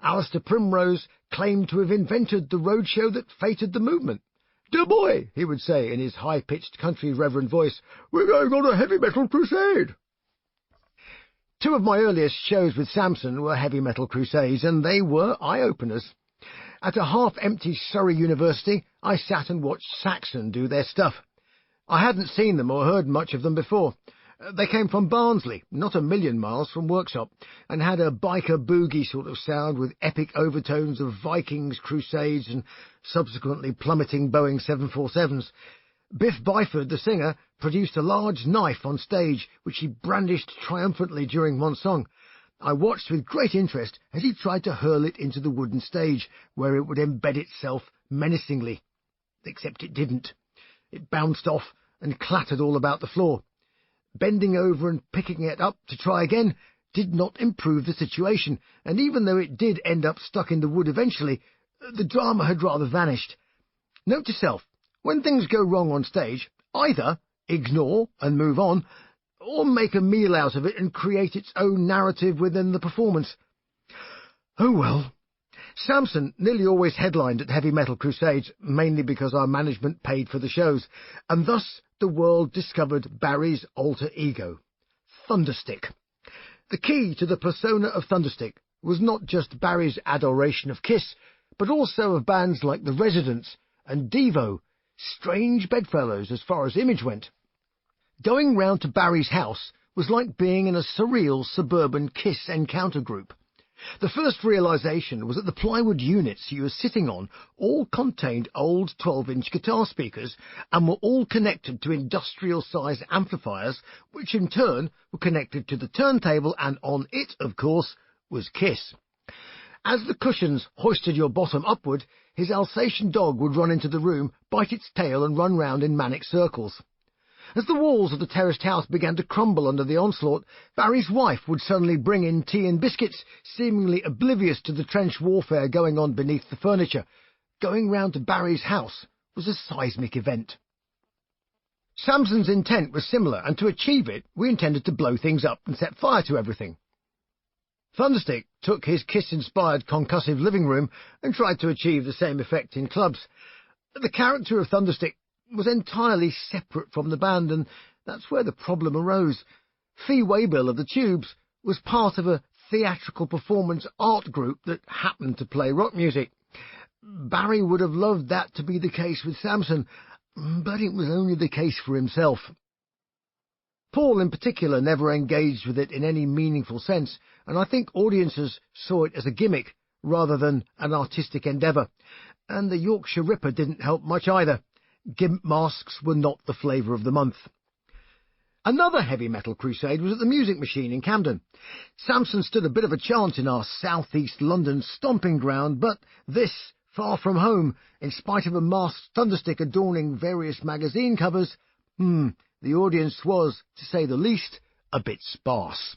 Alistair Primrose claimed to have invented the roadshow that fated the movement. "Dear boy," he would say in his high-pitched country reverend voice, "we're going on a heavy metal crusade." Two of my earliest shows with Samson were heavy metal crusades, and they were eye-openers. At a half-empty Surrey university, I sat and watched Saxon do their stuff. I hadn't seen them or heard much of them before. They came from Barnsley, not a million miles from Worksop, and had a biker boogie sort of sound with epic overtones of Vikings, Crusades, and subsequently plummeting Boeing 747s. Biff Byford, the singer, produced a large knife on stage, which he brandished triumphantly during one song. I watched with great interest as he tried to hurl it into the wooden stage, where it would embed itself menacingly. Except it didn't. It bounced off and clattered all about the floor. Bending over and picking it up to try again did not improve the situation, and even though it did end up stuck in the wood eventually, the drama had rather vanished. Note to self, when things go wrong on stage, either ignore and move on, or make a meal out of it and create its own narrative within the performance. Oh well. Samson nearly always headlined at heavy metal crusades, mainly because our management paid for the shows, and thus the world discovered Barry's alter ego, Thunderstick. The key to the persona of Thunderstick was not just Barry's adoration of Kiss, but also of bands like The Residents and Devo, strange bedfellows as far as image went. Going round to Barry's house was like being in a surreal suburban Kiss encounter group. The first realisation was that the plywood units you were sitting on all contained old 12-inch guitar speakers and were all connected to industrial-sized amplifiers, which in turn were connected to the turntable, and on it, of course, was Kiss. As the cushions hoisted your bottom upward, his Alsatian dog would run into the room, bite its tail and run round in manic circles. As the walls of the terraced house began to crumble under the onslaught, Barry's wife would suddenly bring in tea and biscuits, seemingly oblivious to the trench warfare going on beneath the furniture. Going round to Barry's house was a seismic event. Samson's intent was similar, and to achieve it, we intended to blow things up and set fire to everything. Thunderstick took his Kiss-inspired concussive living room and tried to achieve the same effect in clubs. The character of Thunderstick was entirely separate from the band, and that's where the problem arose. Fee Waybill of the Tubes was part of a theatrical performance art group that happened to play rock music. Barry would have loved that to be the case with Samson, but it was only the case for himself. Paul, in particular, never engaged with it in any meaningful sense, and I think audiences saw it as a gimmick rather than an artistic endeavour, and the Yorkshire Ripper didn't help much either. Gimp masks were not the flavour of the month. Another heavy metal crusade was at the Music Machine in Camden. Samson stood a bit of a chance in our south-east London stomping ground, but this, far from home, in spite of a masked thunderstick adorning various magazine covers, the audience was, to say the least, a bit sparse.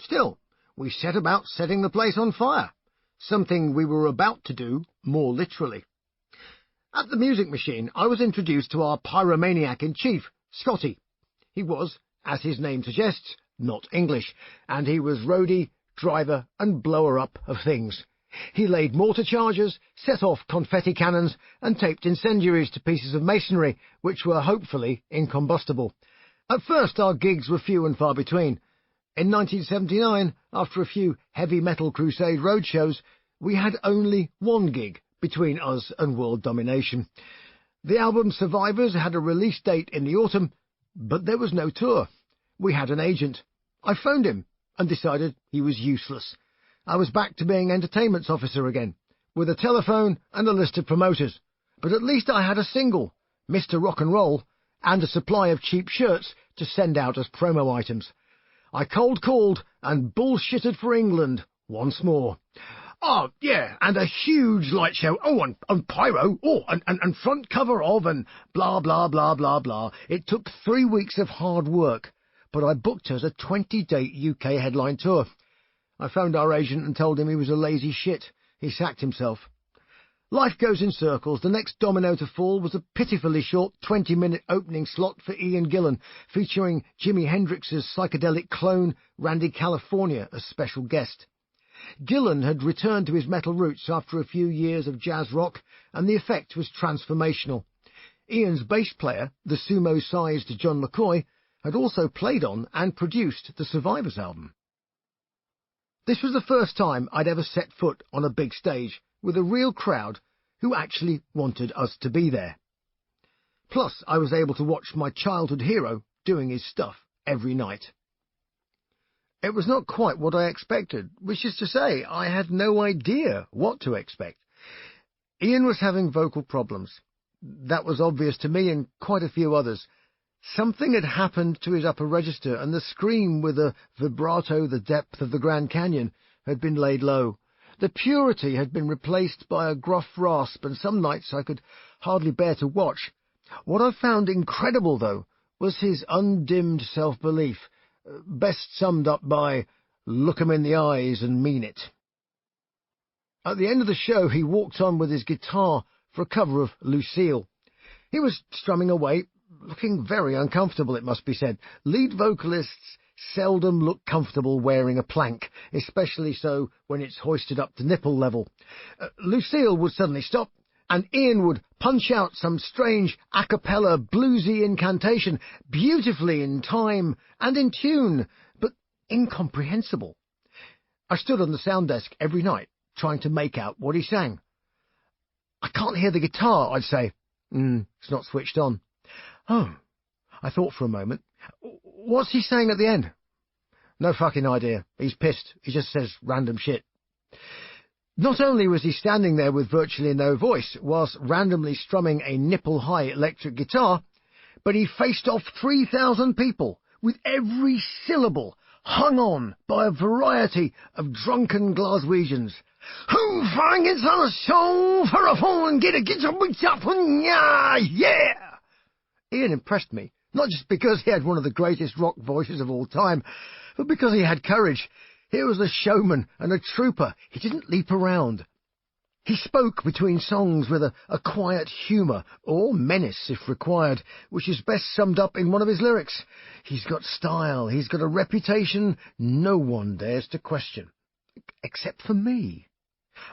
Still, we set about setting the place on fire, something we were about to do more literally. At the Music Machine, I was introduced to our pyromaniac-in-chief, Scotty. He was, as his name suggests, not English, and he was roadie, driver, and blower-up of things. He laid mortar charges, set off confetti cannons, and taped incendiaries to pieces of masonry, which were hopefully incombustible. At first our gigs were few and far between. In 1979, after a few heavy metal crusade roadshows, we had only one gig between us and world domination. The album Survivors had a release date in the autumn, but there was no tour. We had an agent. I phoned him and decided he was useless. I was back to being entertainment's officer again, with a telephone and a list of promoters. But at least I had a single, Mr. Rock and Roll, and a supply of cheap shirts to send out as promo items. I cold called and bullshitted for England once more. Oh, yeah, and a huge light show. Oh, and pyro. Oh, and front cover of, and blah, blah, blah, blah, blah. It took 3 weeks of hard work, but I booked us a 20-date UK headline tour. I phoned our agent and told him he was a lazy shit. He sacked himself. Life goes in circles. The next domino to fall was a pitifully short 20-minute opening slot for Ian Gillan, featuring Jimi Hendrix's psychedelic clone, Randy California, as special guest. Gillan had returned to his metal roots after a few years of jazz rock, and the effect was transformational. Ian's bass player, the sumo-sized John McCoy, had also played on and produced the Survivors album. This was the first time I'd ever set foot on a big stage with a real crowd who actually wanted us to be there. Plus, I was able to watch my childhood hero doing his stuff every night. It was not quite what I expected, which is to say, I had no idea what to expect. Ian was having vocal problems. That was obvious to me and quite a few others. Something had happened to his upper register, and the scream with a vibrato the depth of the Grand Canyon had been laid low. The purity had been replaced by a gruff rasp, and some nights I could hardly bear to watch. What I found incredible, though, was his undimmed self-belief, best summed up by, "Look 'em in the eyes and mean it." At the end of the show, he walked on with his guitar for a cover of Lucille. He was strumming away, looking very uncomfortable, it must be said. Lead vocalists seldom look comfortable wearing a plank, especially so when it's hoisted up to nipple level. Lucille would suddenly stop, and Ian would punch out some strange a cappella bluesy incantation, beautifully in time and in tune, but incomprehensible. I stood on the sound desk every night, trying to make out what he sang. "I can't hear the guitar," I'd say. It's not switched on." "Oh," I thought for a moment. "What's he saying at the end?" "No fucking idea. He's pissed. He just says random shit." Not only was he standing there with virtually no voice, whilst randomly strumming a nipple-high electric guitar, but he faced off 3,000 people, with every syllable hung on by a variety of drunken Glaswegians. "Who finds on a show for a phone, get a boots up, yeah!" Ian impressed me, not just because he had one of the greatest rock voices of all time, but because he had courage. Here was a showman and a trooper. He didn't leap around. He spoke between songs with a quiet humour, or menace if required, which is best summed up in one of his lyrics. "He's got style, he's got a reputation no one dares to question. Except for me."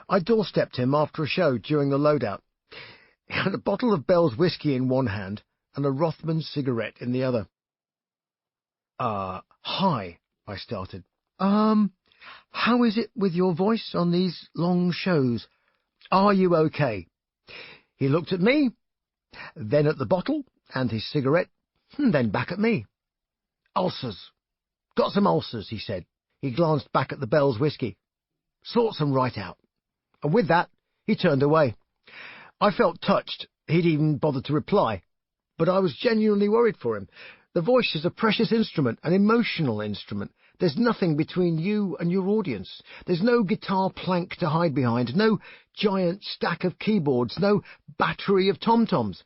I doorstepped him after a show during the loadout. He had a bottle of Bell's whiskey in one hand and a Rothman cigarette in the other. Hi," I started. How is it with your voice on these long shows? Are you okay?" He looked at me, then at the bottle and his cigarette, and then back at me. "Ulcers. Got some ulcers," he said. He glanced back at the Bell's whiskey. "Sort some right out." And with that, he turned away. I felt touched, he'd even bothered to reply. But I was genuinely worried for him. The voice is a precious instrument, an emotional instrument. There's nothing between you and your audience. There's no guitar plank to hide behind, no giant stack of keyboards, no battery of tom-toms.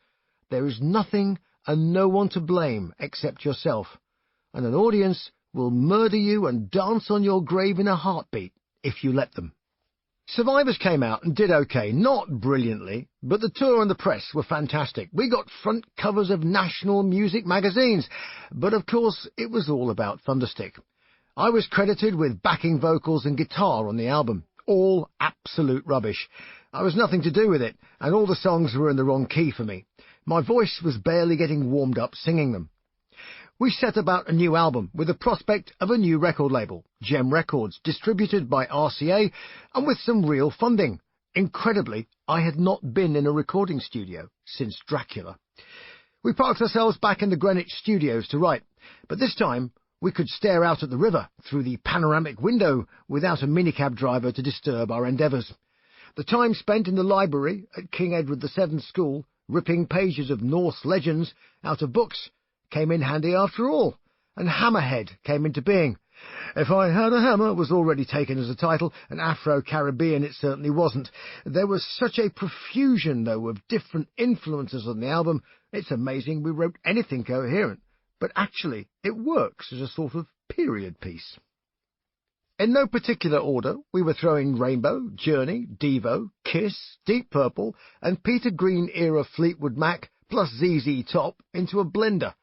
There is nothing and no one to blame except yourself. And an audience will murder you and dance on your grave in a heartbeat if you let them. Survivors came out and did okay, not brilliantly, but the tour and the press were fantastic. We got front covers of national music magazines, but of course it was all about Thunderstick. I was credited with backing vocals and guitar on the album, all absolute rubbish. I was nothing to do with it, and all the songs were in the wrong key for me. My voice was barely getting warmed up singing them. We set about a new album with the prospect of a new record label, Gem Records, distributed by RCA and with some real funding. Incredibly, I had not been in a recording studio since Dracula. We parked ourselves back in the Greenwich studios to write, but this time we could stare out at the river through the panoramic window without a minicab driver to disturb our endeavours. The time spent in the library at King Edward VII School, ripping pages of Norse legends out of books, came in handy after all, and Hammerhead came into being. If I Had a Hammer was already taken as a title, and Afro-Caribbean it certainly wasn't. There was such a profusion, though, of different influences on the album, it's amazing we wrote anything coherent, but actually it works as a sort of period piece. In no particular order, we were throwing Rainbow, Journey, Devo, Kiss, Deep Purple, and Peter Green-era Fleetwood Mac, plus ZZ Top, into a blender.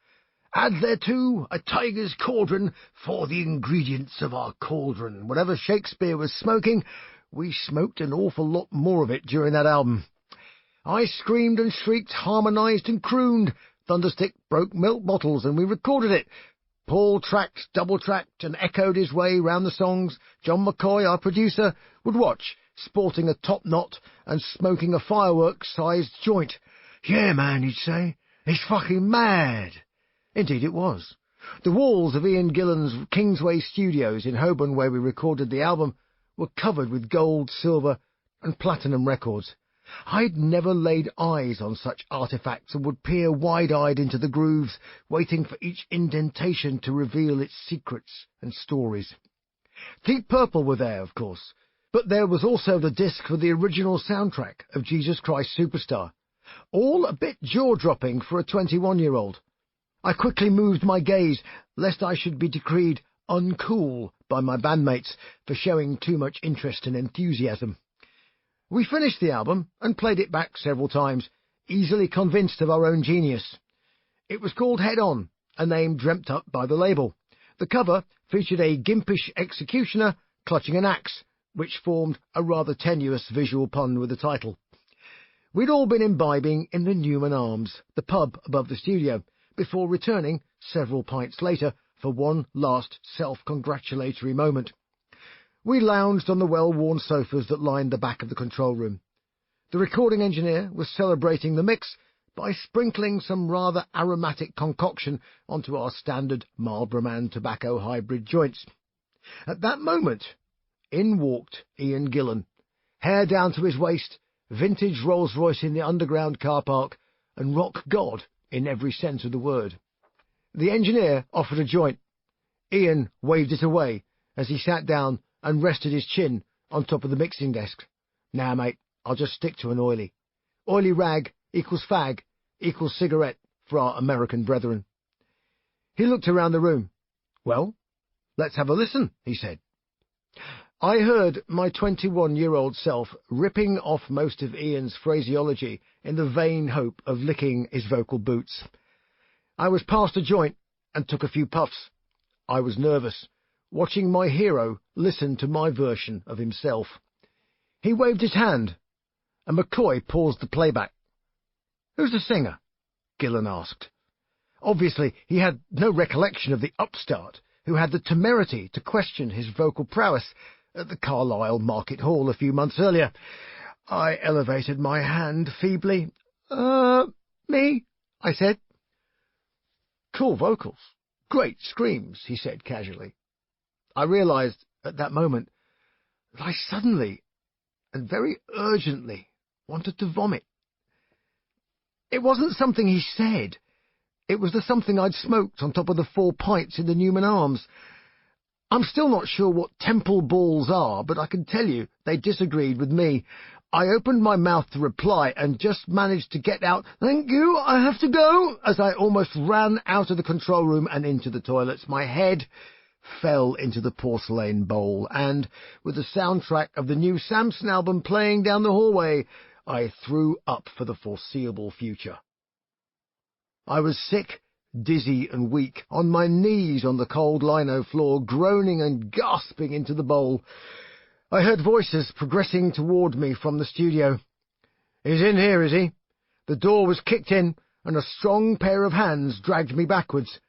Add thereto a tiger's cauldron for the ingredients of our cauldron. Whatever Shakespeare was smoking, we smoked an awful lot more of it during that album. I screamed and shrieked, harmonised and crooned. Thunderstick broke milk bottles and we recorded it. Paul tracked, double-tracked and echoed his way round the songs. John McCoy, our producer, would watch, sporting a top knot and smoking a fireworks-sized joint. "Yeah, man," he'd say, "it's fucking mad." Indeed it was. The walls of Ian Gillan's Kingsway Studios in Holborn, where we recorded the album, were covered with gold, silver and platinum records. I'd never laid eyes on such artefacts and would peer wide-eyed into the grooves, waiting for each indentation to reveal its secrets and stories. Deep Purple were there, of course, but there was also the disc for the original soundtrack of Jesus Christ Superstar. All a bit jaw-dropping for a 21-year-old. I quickly moved my gaze, lest I should be decreed uncool by my bandmates for showing too much interest and enthusiasm. We finished the album and played it back several times, easily convinced of our own genius. It was called Head On, a name dreamt up by the label. The cover featured a gimpish executioner clutching an axe, which formed a rather tenuous visual pun with the title. We'd all been imbibing in the Newman Arms, the pub above the studio, before returning several pints later for one last self-congratulatory moment. We lounged on the well-worn sofas that lined the back of the control room. The recording engineer was celebrating the mix by sprinkling some rather aromatic concoction onto our standard Marlboro Man tobacco hybrid joints. At that moment, in walked Ian Gillan, hair down to his waist, vintage Rolls-Royce in the underground car park, and rock god in every sense of the word. The engineer offered a joint. Ian waved it away as he sat down and rested his chin on top of the mixing desk. "Nah, mate, I'll just stick to an oily. Oily rag equals fag equals cigarette for our American brethren." He looked around the room. "Well, let's have a listen," he said. I heard my 21-year-old self ripping off most of Ian's phraseology in the vain hope of licking his vocal boots. I was past a joint and took a few puffs. I was nervous, watching my hero listen to my version of himself. He waved his hand, and McCoy paused the playback. "Who's the singer?" Gillan asked. Obviously, he had no recollection of the upstart who had the temerity to question his vocal prowess at the Carlisle Market Hall a few months earlier. I elevated my hand feebly. Me," I said. "Cool vocals. Great screams," he said casually. I realised at that moment that I suddenly and very urgently wanted to vomit. It wasn't something he said. It was the something I'd smoked on top of the 4 pints in the Newman Arms. I'm still not sure what temple balls are, but I can tell you they disagreed with me. I opened my mouth to reply and just managed to get out, "Thank you, I have to go," as I almost ran out of the control room and into the toilets. My head fell into the porcelain bowl, and, with the soundtrack of the new Samson album playing down the hallway, I threw up for the foreseeable future. I was sick, dizzy and weak, on my knees on the cold lino floor, groaning and gasping into the bowl. I heard voices progressing toward me from the studio. "He's in here, is he?" The door was kicked in, and a strong pair of hands dragged me backwards.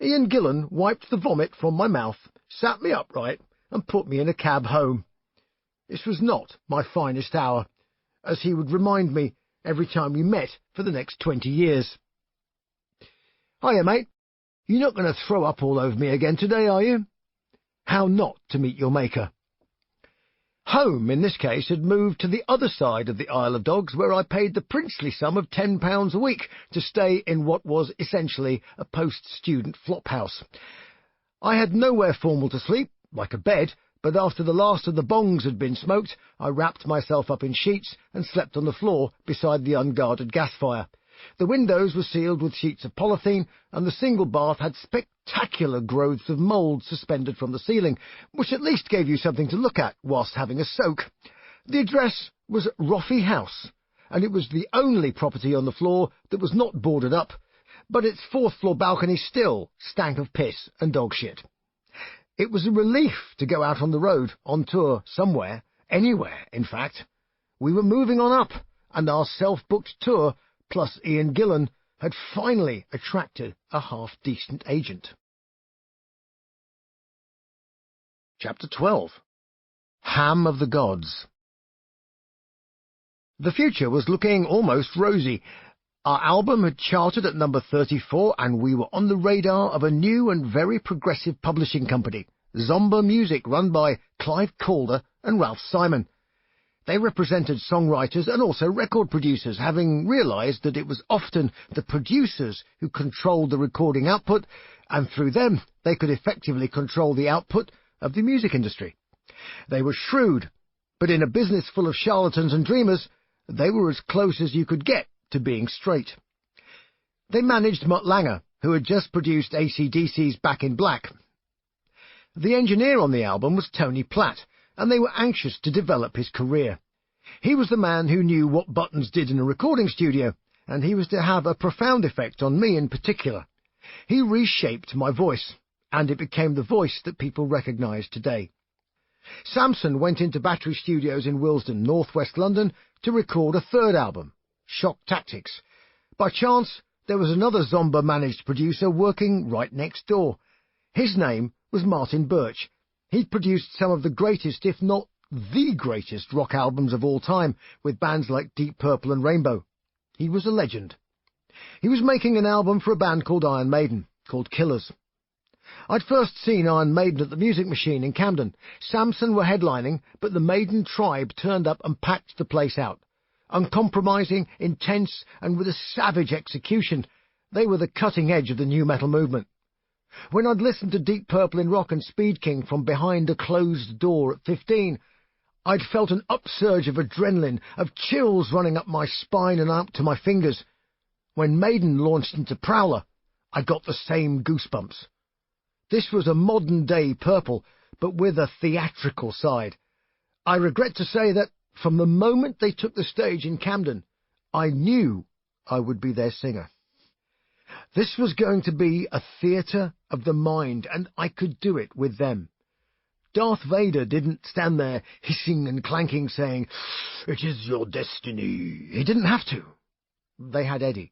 Ian Gillan wiped the vomit from my mouth, sat me upright, and put me in a cab home. This was not my finest hour, as he would remind me every time we met for the next 20 years. "Hiya, mate. You're not going to throw up all over me again today, are you?" How not to meet your maker. Home, in this case, had moved to the other side of the Isle of Dogs, where I paid the princely sum of £10 a week to stay in what was essentially a post-student flophouse. I had nowhere formal to sleep, like a bed, but after the last of the bongs had been smoked, I wrapped myself up in sheets and slept on the floor beside the unguarded gas fire. The windows were sealed with sheets of polythene, and the single bath had spectacular growths of mould suspended from the ceiling, which at least gave you something to look at whilst having a soak. The address was Roffey House, and it was the only property on the floor that was not boarded up, but its 4th-floor balcony still stank of piss and dog shit. It was a relief to go out on the road, on tour, somewhere, anywhere, in fact. We were moving on up, and our self-booked tour plus Ian Gillan had finally attracted a half-decent agent. Chapter 12. Ham of the Gods. The future was looking almost rosy. Our album had charted at number 34, and we were on the radar of a new and very progressive publishing company, Zomba Music, run by Clive Calder and Ralph Simon. They represented songwriters and also record producers, having realised that it was often the producers who controlled the recording output, and through them they could effectively control the output of the music industry. They were shrewd, but in a business full of charlatans and dreamers, they were as close as you could get to being straight. They managed Mutt Lange, who had just produced AC/DC's Back in Black. The engineer on the album was Tony Platt, and they were anxious to develop his career. He was the man who knew what buttons did in a recording studio, and he was to have a profound effect on me in particular. He reshaped my voice, and it became the voice that people recognise today. Samson went into Battery Studios in Willesden, northwest London, to record a 3rd album, Shock Tactics. By chance, there was another Zomba-managed producer working right next door. His name was Martin Birch. He'd produced some of the greatest, if not the greatest, rock albums of all time, with bands like Deep Purple and Rainbow. He was a legend. He was making an album for a band called Iron Maiden, called Killers. I'd first seen Iron Maiden at the Music Machine in Camden. Samson were headlining, but the Maiden tribe turned up and packed the place out. Uncompromising, intense, and with a savage execution, they were the cutting edge of the new metal movement. When I'd listened to Deep Purple in Rock and Speed King from behind a closed door at 15, I'd felt an upsurge of adrenaline, of chills running up my spine and up to my fingers. When Maiden launched into Prowler, I got the same goosebumps. This was a modern-day Purple, but with a theatrical side. I regret to say that, from the moment they took the stage in Camden, I knew I would be their singer. This was going to be a theatre of the mind, and I could do it with them. Darth Vader didn't stand there hissing and clanking, saying, "It is your destiny." He didn't have to. They had Eddie.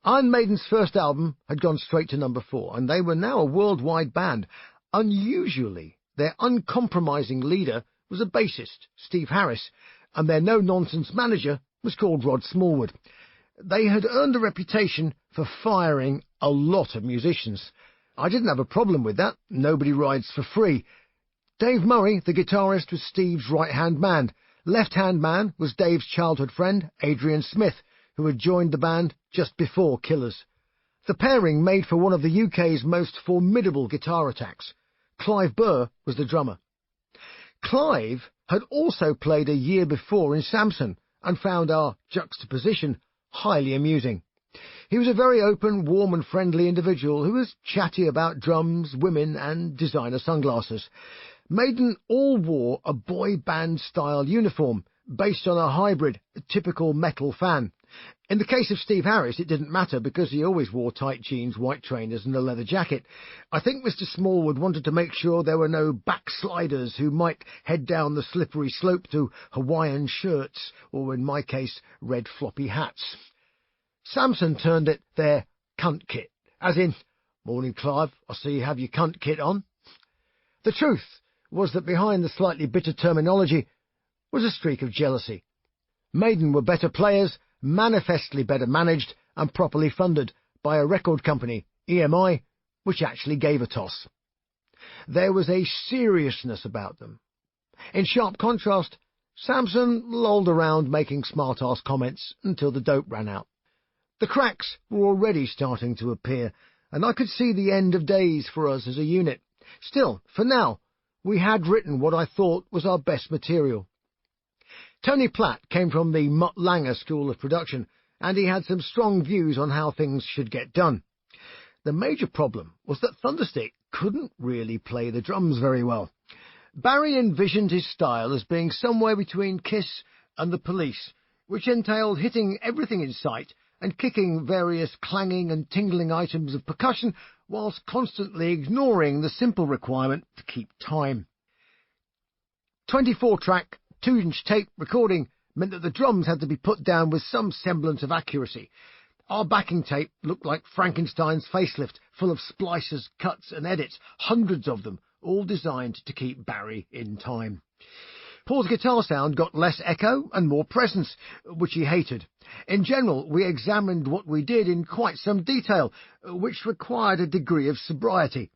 Iron Maiden's first album had gone straight to number 4, and they were now a worldwide band. Unusually, their uncompromising leader was a bassist, Steve Harris, and their no-nonsense manager was called Rod Smallwood. They had earned a reputation for firing a lot of musicians. I didn't have a problem with that. Nobody rides for free. Dave Murray, the guitarist, was Steve's right-hand man. Left-hand man was Dave's childhood friend, Adrian Smith, who had joined the band just before Killers. The pairing made for one of the UK's most formidable guitar attacks. Clive Burr was the drummer. Clive had also played a year before in Samson and found our juxtaposition highly amusing. He was a very open, warm and friendly individual who was chatty about drums, women and designer sunglasses. Maiden all wore a boy band-style uniform, based on a hybrid, typical metal fan. In the case of Steve Harris, it didn't matter because he always wore tight jeans, white trainers and a leather jacket. I think Mr. Smallwood wanted to make sure there were no backsliders who might head down the slippery slope to Hawaiian shirts, or in my case, red floppy hats. Samson termed it their cunt kit, as in, "Morning, Clive, I see you have your cunt kit on." The truth was that behind the slightly bitter terminology was a streak of jealousy. Maiden were better players, manifestly better managed and properly funded by a record company, EMI, which actually gave a toss. There was a seriousness about them. In sharp contrast, Samson lolled around making smart-ass comments until the dope ran out. The cracks were already starting to appear, and I could see the end of days for us as a unit. Still, for now, we had written what I thought was our best material. Tony Platt came from the Mutt Lange School of Production, and he had some strong views on how things should get done. The major problem was that Thunderstick couldn't really play the drums very well. Barry envisioned his style as being somewhere between Kiss and the Police, which entailed hitting everything in sight and kicking various clanging and tingling items of percussion whilst constantly ignoring the simple requirement to keep time. 24-track, 2-inch tape recording meant that the drums had to be put down with some semblance of accuracy. Our backing tape looked like Frankenstein's facelift, full of splices, cuts and edits, hundreds of them, all designed to keep Barry in time. Paul's guitar sound got less echo and more presence, which he hated. In general, we examined what we did in quite some detail, which required a degree of sobriety.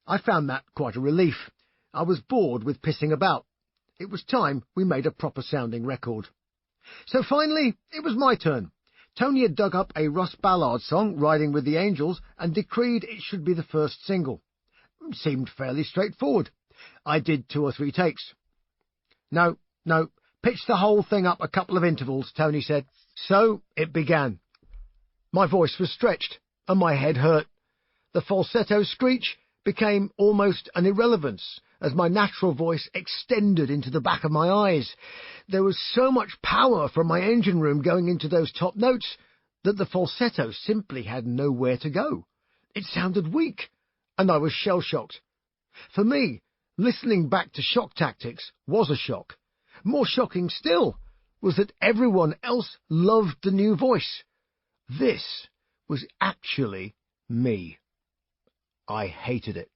I found that quite a relief. I was bored with pissing about. It was time we made a proper-sounding record. So finally, it was my turn. Tony had dug up a Russ Ballard song, Riding with the Angels, and decreed it should be the first single. Seemed fairly straightforward. I did 2 or 3 takes. No, pitch the whole thing up a couple of intervals, Tony said. So it began. My voice was stretched, and my head hurt. The falsetto screech became almost an irrelevance, as my natural voice extended into the back of my eyes. There was so much power from my engine room going into those top notes that the falsetto simply had nowhere to go. It sounded weak, and I was shell-shocked. For me, listening back to Shock Tactics was a shock. More shocking still was that everyone else loved the new voice. This was actually me. I hated it.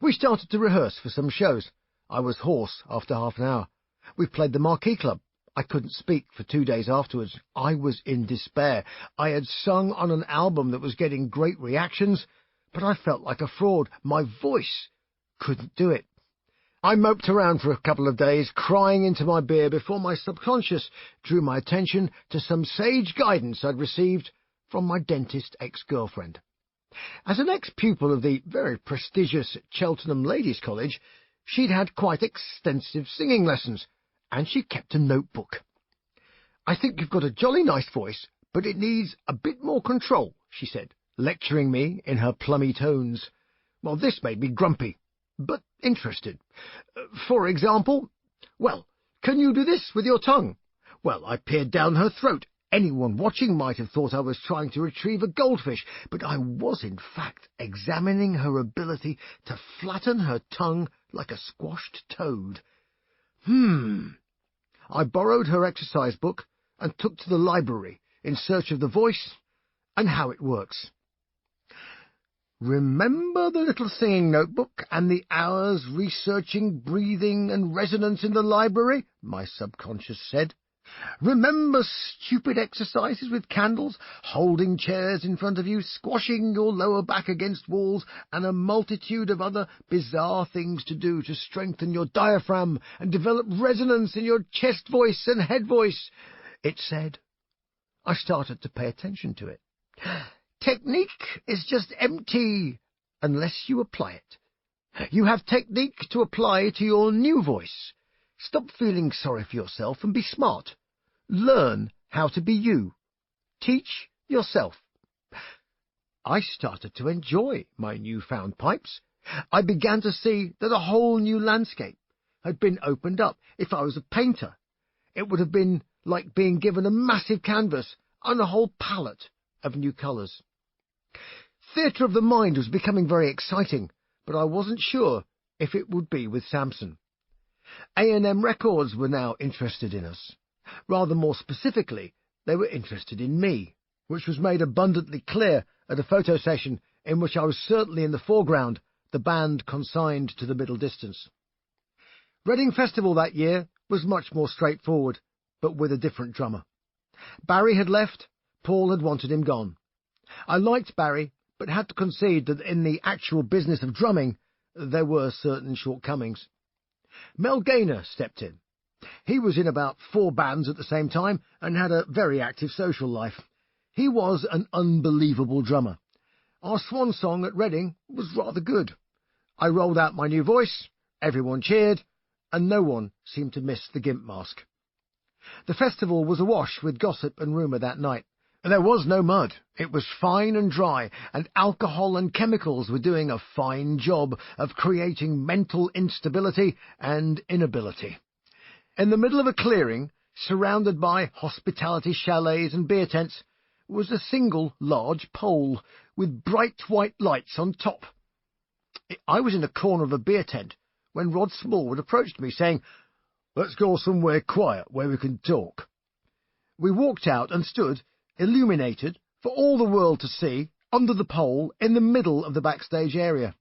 We started to rehearse for some shows. I was hoarse after half an hour. We played the Marquee Club. I couldn't speak for 2 days afterwards. I was in despair. I had sung on an album that was getting great reactions, but I felt like a fraud. My voice couldn't do it. I moped around for a couple of days, crying into my beer before my subconscious drew my attention to some sage guidance I'd received from my dentist ex-girlfriend. As an ex-pupil of the very prestigious Cheltenham Ladies' College, she'd had quite extensive singing lessons, and she kept a notebook. "I think you've got a jolly nice voice, but it needs a bit more control," she said, lecturing me in her plummy tones. Well, this made me grumpy, but interested. For example, "Well, can you do this with your tongue?" Well, I peered down her throat. Anyone watching might have thought I was trying to retrieve a goldfish, but I was in fact examining her ability to flatten her tongue like a squashed toad. I borrowed her exercise book and took to the library in search of the voice and how it works. Remember the little singing notebook and the hours researching breathing and resonance in the library? My subconscious said. Remember stupid exercises with candles, holding chairs in front of you, squashing your lower back against walls, and a multitude of other bizarre things to do to strengthen your diaphragm and develop resonance in your chest voice and head voice, it said. I started to pay attention to it. Technique is just empty unless you apply it. You have technique to apply to your new voice. Stop feeling sorry for yourself and be smart. Learn how to be you. Teach yourself. I started to enjoy my newfound pipes. I began to see that a whole new landscape had been opened up. If I was a painter, it would have been like being given a massive canvas and a whole palette of new colours. Theatre of the mind was becoming very exciting, but I wasn't sure if it would be with Samson. A&M Records were now interested in us. Rather more specifically, they were interested in me, which was made abundantly clear at a photo session in which I was certainly in the foreground, the band consigned to the middle distance. Reading Festival that year was much more straightforward, but with a different drummer. Barry had left, Paul had wanted him gone. I liked Barry, but had to concede that in the actual business of drumming, there were certain shortcomings. Mel Gaynor stepped in. He was in about 4 bands at the same time and had a very active social life. He was an unbelievable drummer. Our swan song at Reading was rather good. I rolled out my new voice, everyone cheered, and no one seemed to miss the gimp mask. The festival was awash with gossip and rumour that night. There was no mud. It was fine and dry, and alcohol and chemicals were doing a fine job of creating mental instability and inability. In the middle of a clearing, surrounded by hospitality chalets and beer tents, was a single large pole with bright white lights on top. I was in a corner of a beer tent when Rod Smallwood approached me, saying, "Let's go somewhere quiet where we can talk." We walked out and stood, illuminated, for all the world to see, under the pole in the middle of the backstage area.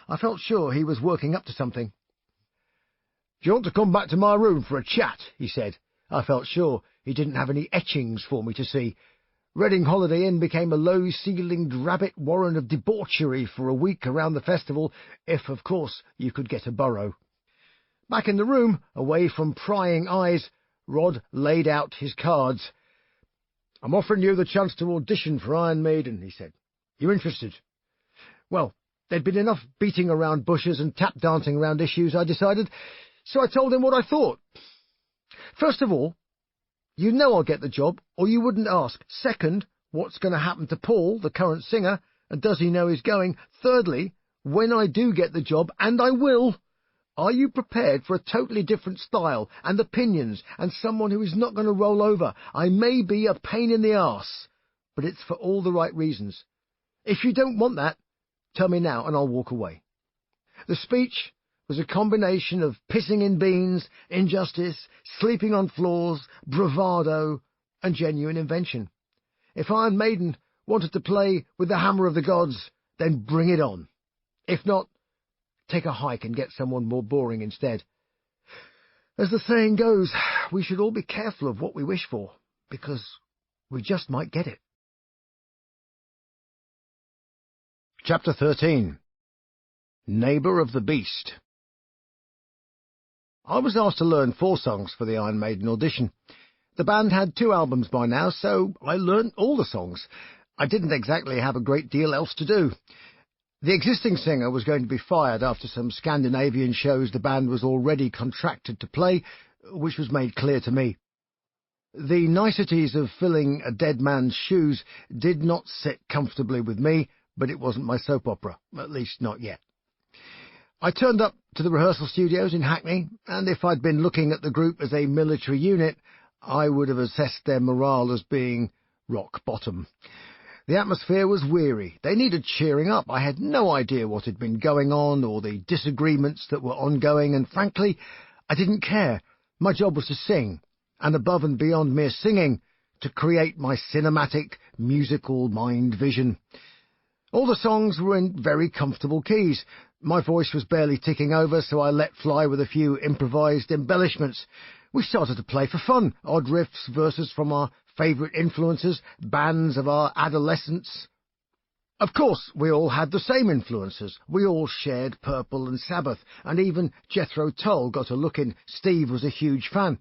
I felt sure he was working up to something. "Do you want to come back to my room for a chat?" he said. I felt sure he didn't have any etchings for me to see. Reading Holiday Inn became a low-ceilinged rabbit warren of debauchery for a week around the festival, if, of course, you could get a burrow. Back in the room, away from prying eyes, Rod laid out his cards. "I'm offering you the chance to audition for Iron Maiden," he said. "You interested?" Well, there'd been enough beating around bushes and tap-dancing around issues, I decided, so I told him what I thought. First of all, you know I'll get the job, or you wouldn't ask. Second, what's going to happen to Paul, the current singer, and does he know he's going? Thirdly, when I do get the job, and I will, are you prepared for a totally different style and opinions and someone who is not going to roll over? I may be a pain in the arse, but it's for all the right reasons. If you don't want that, tell me now and I'll walk away. The speech was a combination of pissing in beans, injustice, sleeping on floors, bravado, and genuine invention. If Iron Maiden wanted to play with the hammer of the gods, then bring it on. If not, take a hike and get someone more boring instead. As the saying goes, we should all be careful of what we wish for, because we just might get it. Chapter 13. Neighbour of the Beast. I was asked to learn 4 songs for the Iron Maiden audition. The band had 2 albums by now, so I learnt all the songs. I didn't exactly have a great deal else to do. The existing singer was going to be fired after some Scandinavian shows the band was already contracted to play, which was made clear to me. The niceties of filling a dead man's shoes did not sit comfortably with me, but it wasn't my soap opera, at least not yet. I turned up to the rehearsal studios in Hackney, and if I'd been looking at the group as a military unit, I would have assessed their morale as being rock bottom. The atmosphere was weary. They needed cheering up. I had no idea what had been going on or the disagreements that were ongoing, and frankly, I didn't care. My job was to sing, and above and beyond mere singing, to create my cinematic, musical mind vision. All the songs were in very comfortable keys. My voice was barely ticking over, so I let fly with a few improvised embellishments. We started to play for fun, odd riffs, verses from our favourite influences, bands of our adolescence. Of course, we all had the same influences. We all shared Purple and Sabbath, and even Jethro Tull got a look in. Steve was a huge fan.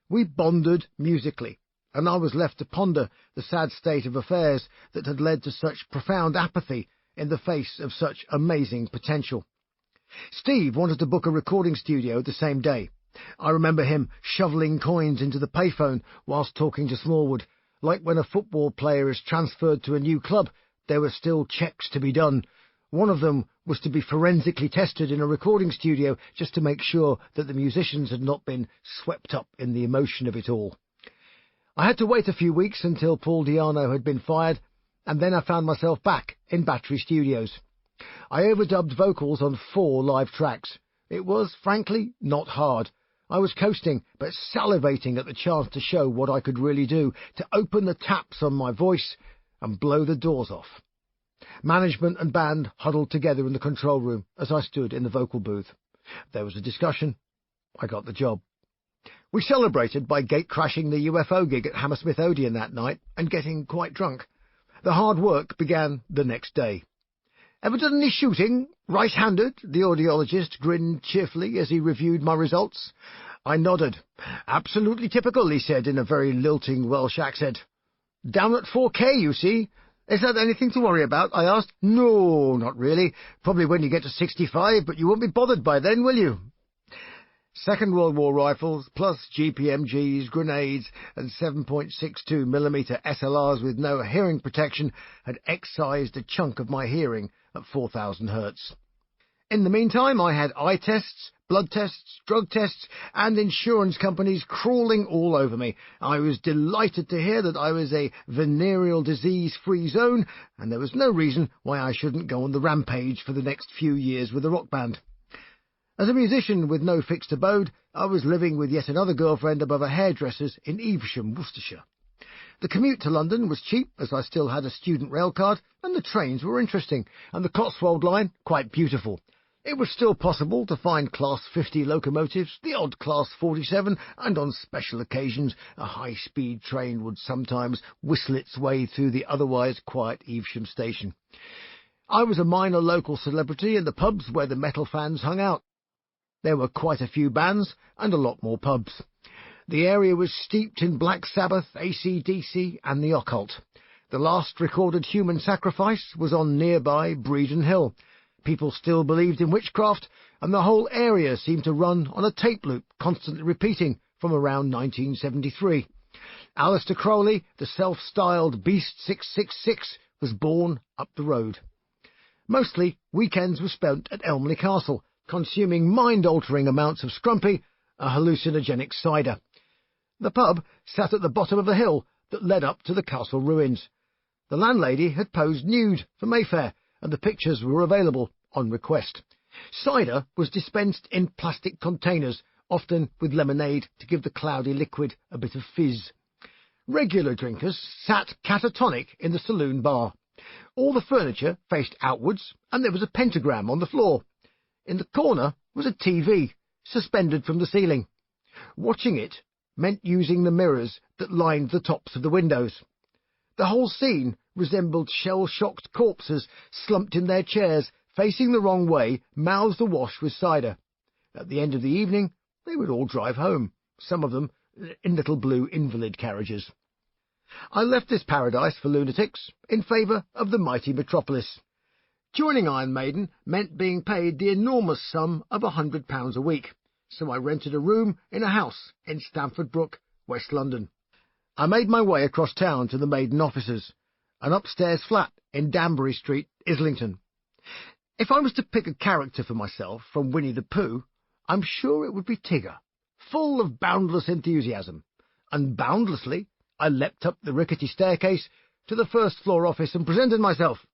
We bonded musically, and I was left to ponder the sad state of affairs that had led to such profound apathy in the face of such amazing potential. Steve wanted to book a recording studio the same day. I remember him shoveling coins into the payphone whilst talking to Smallwood. Like when a football player is transferred to a new club, there were still checks to be done. One of them was to be forensically tested in a recording studio just to make sure that the musicians had not been swept up in the emotion of it all. I had to wait a few weeks until Paul Di'Anno had been fired, and then I found myself back in Battery Studios. I overdubbed vocals on 4 live tracks. It was, frankly, not hard. I was coasting, but salivating at the chance to show what I could really do, to open the taps on my voice and blow the doors off. Management and band huddled together in the control room as I stood in the vocal booth. There was a discussion. I got the job. We celebrated by gate-crashing the UFO gig at Hammersmith Odeon that night and getting quite drunk. The hard work began the next day. "Ever done any shooting? Right-handed?" the audiologist grinned cheerfully as he reviewed my results. I nodded. "Absolutely typical," he said in a very lilting Welsh accent. "Down at 4K, you see. Is that anything to worry about?" I asked. "No, not really. Probably when you get to 65, but you won't be bothered by then, will you?" Second World War rifles, plus GPMGs, grenades, and 7.62mm SLRs with no hearing protection had excised a chunk of my hearing at 4,000 Hz. In the meantime, I had eye tests, blood tests, drug tests, and insurance companies crawling all over me. I was delighted to hear that I was a venereal disease-free zone, and there was no reason why I shouldn't go on the rampage for the next few years with a rock band. As a musician with no fixed abode, I was living with yet another girlfriend above a hairdresser's in Evesham, Worcestershire. The commute to London was cheap, as I still had a student rail card, and the trains were interesting, and the Cotswold line quite beautiful. It was still possible to find Class 50 locomotives, the odd Class 47, and on special occasions a high-speed train would sometimes whistle its way through the otherwise quiet Evesham station. I was a minor local celebrity in the pubs where the metal fans hung out. There were quite a few bands and a lot more pubs. The area was steeped in Black Sabbath, AC/DC, and the occult. The last recorded human sacrifice was on nearby Bredon Hill. People still believed in witchcraft, and the whole area seemed to run on a tape loop, constantly repeating from around 1973. Aleister Crowley, the self-styled Beast 666, was born up the road. Mostly, weekends were spent at Elmley Castle, consuming mind-altering amounts of scrumpy, a hallucinogenic cider. The pub sat at the bottom of the hill that led up to the castle ruins. The landlady had posed nude for Mayfair, and the pictures were available on request. Cider was dispensed in plastic containers, often with lemonade to give the cloudy liquid a bit of fizz. Regular drinkers sat catatonic in the saloon bar. All the furniture faced outwards, and there was a pentagram on the floor. In the corner was a TV, suspended from the ceiling. Watching it meant using the mirrors that lined the tops of the windows. The whole scene resembled shell-shocked corpses slumped in their chairs, facing the wrong way, mouths awash with cider. At the end of the evening, they would all drive home, some of them in little blue invalid carriages. I left this paradise for lunatics in favour of the mighty metropolis. Joining Iron Maiden meant being paid the enormous sum of £100 a week, so I rented a room in a house in Stamford Brook, West London. I made my way across town to the Maiden offices, an upstairs flat in Danbury Street, Islington. If I was to pick a character for myself from Winnie the Pooh, I'm sure it would be Tigger, full of boundless enthusiasm, and boundlessly I leapt up the rickety staircase to the first-floor office and presented myself.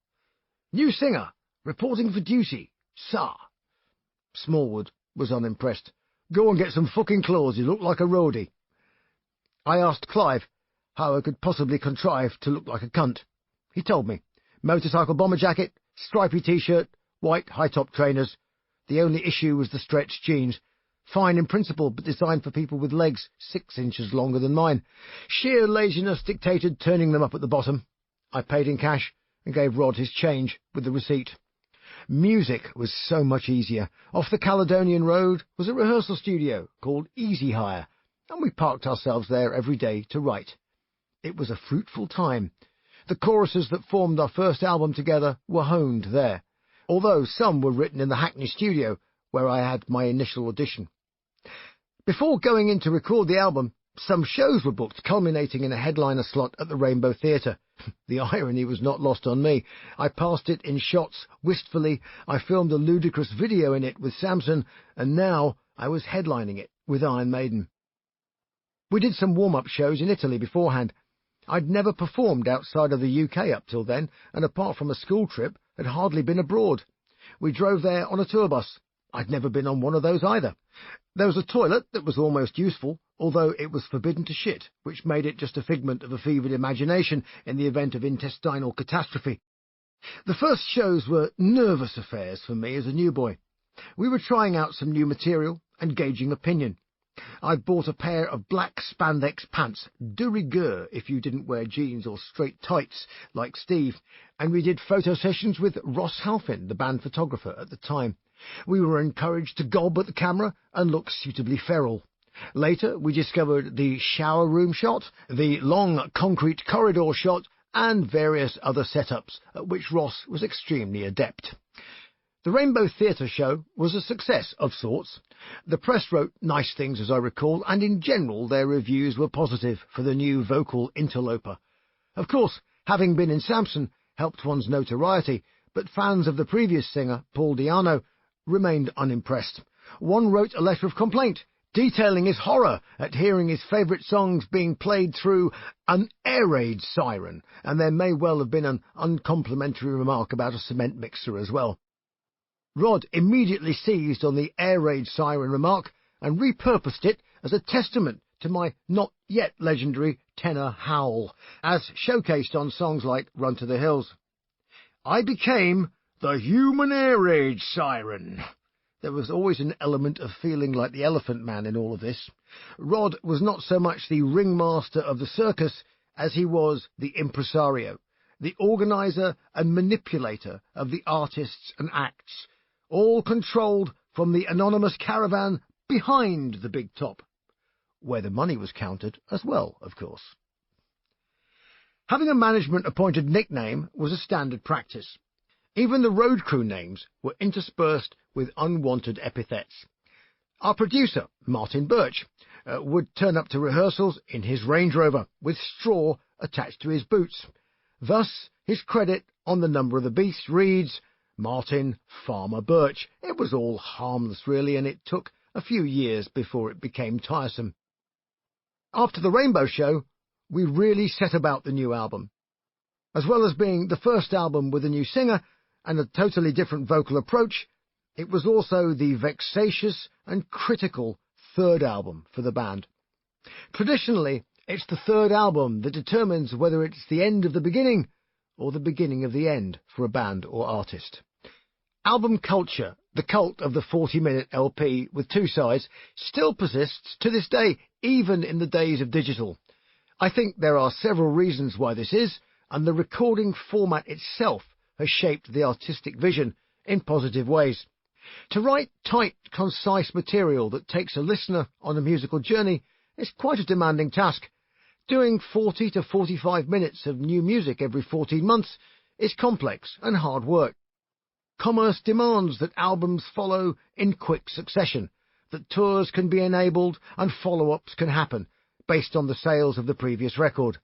"New singer, reporting for duty, sir." Smallwood was unimpressed. "Go and get some fucking clothes, you look like a roadie." I asked Clive how I could possibly contrive to look like a cunt. He told me. Motorcycle bomber jacket, stripy T-shirt, white high-top trainers. The only issue was the stretched jeans. Fine in principle, but designed for people with legs 6 inches longer than mine. Sheer laziness dictated turning them up at the bottom. I paid in cash and gave Rod his change with the receipt. Music was so much easier. Off the Caledonian Road was a rehearsal studio called Easy Hire, and we parked ourselves there every day to write. It was a fruitful time. The choruses that formed our first album together were honed there, although some were written in the Hackney studio, where I had my initial audition. Before going in to record the album, some shows were booked, culminating in a headliner slot at the Rainbow Theatre. The irony was not lost on me. I passed it in shots wistfully, I filmed a ludicrous video in it with Samson, and now I was headlining it with Iron Maiden. We did some warm-up shows in Italy beforehand. I'd never performed outside of the UK up till then, and apart from a school trip, had hardly been abroad. We drove there on a tour bus. I'd never been on one of those either. There was a toilet that was almost useful, although it was forbidden to shit, which made it just a figment of a fevered imagination in the event of intestinal catastrophe. The first shows were nervous affairs for me as a new boy. We were trying out some new material and gauging opinion. I'd bought a pair of black spandex pants, de rigueur if you didn't wear jeans or straight tights like Steve, and we did photo sessions with Ross Halfin, the band photographer at the time. We were encouraged to gob at the camera and look suitably feral. Later, we discovered the shower room shot, the long concrete corridor shot, and various other setups, at which Ross was extremely adept. The Rainbow Theatre show was a success of sorts. The press wrote nice things, as I recall, and in general their reviews were positive for the new vocal interloper. Of course, having been in Samson helped one's notoriety, but fans of the previous singer, Paul Di'Anno, remained unimpressed. One wrote a letter of complaint, detailing his horror at hearing his favourite songs being played through an air raid siren, and there may well have been an uncomplimentary remark about a cement mixer as well. Rod immediately seized on the air raid siren remark and repurposed it as a testament to my not yet legendary tenor howl, as showcased on songs like Run to the Hills. I became the human air raid siren. There was always an element of feeling like the Elephant Man in all of this. Rod was not so much the ringmaster of the circus as he was the impresario, the organizer and manipulator of the artists and acts, all controlled from the anonymous caravan behind the big top, where the money was counted as well, of course. Having a management-appointed nickname was a standard practice. Even the road crew names were interspersed with unwanted epithets. Our producer, Martin Birch, would turn up to rehearsals in his Range Rover with straw attached to his boots. Thus, his credit on the number of the beast reads, Martin Farmer Birch. It was all harmless, really, and it took a few years before it became tiresome. After the Rainbow Show, we really set about the new album. As well as being the first album with a new singer and a totally different vocal approach, it was also the vexatious and critical third album for the band. Traditionally, it's the third album that determines whether it's the end of the beginning or the beginning of the end for a band or artist. Album culture, the cult of the 40-minute LP with two sides, still persists to this day, even in the days of digital. I think there are several reasons why this is, and the recording format itself has shaped the artistic vision in positive ways. To write tight, concise material that takes a listener on a musical journey is quite a demanding task. Doing 40 to 45 minutes of new music every 14 months is complex and hard work. Commerce demands that albums follow in quick succession, that tours can be enabled and follow-ups can happen based on the sales of the previous record.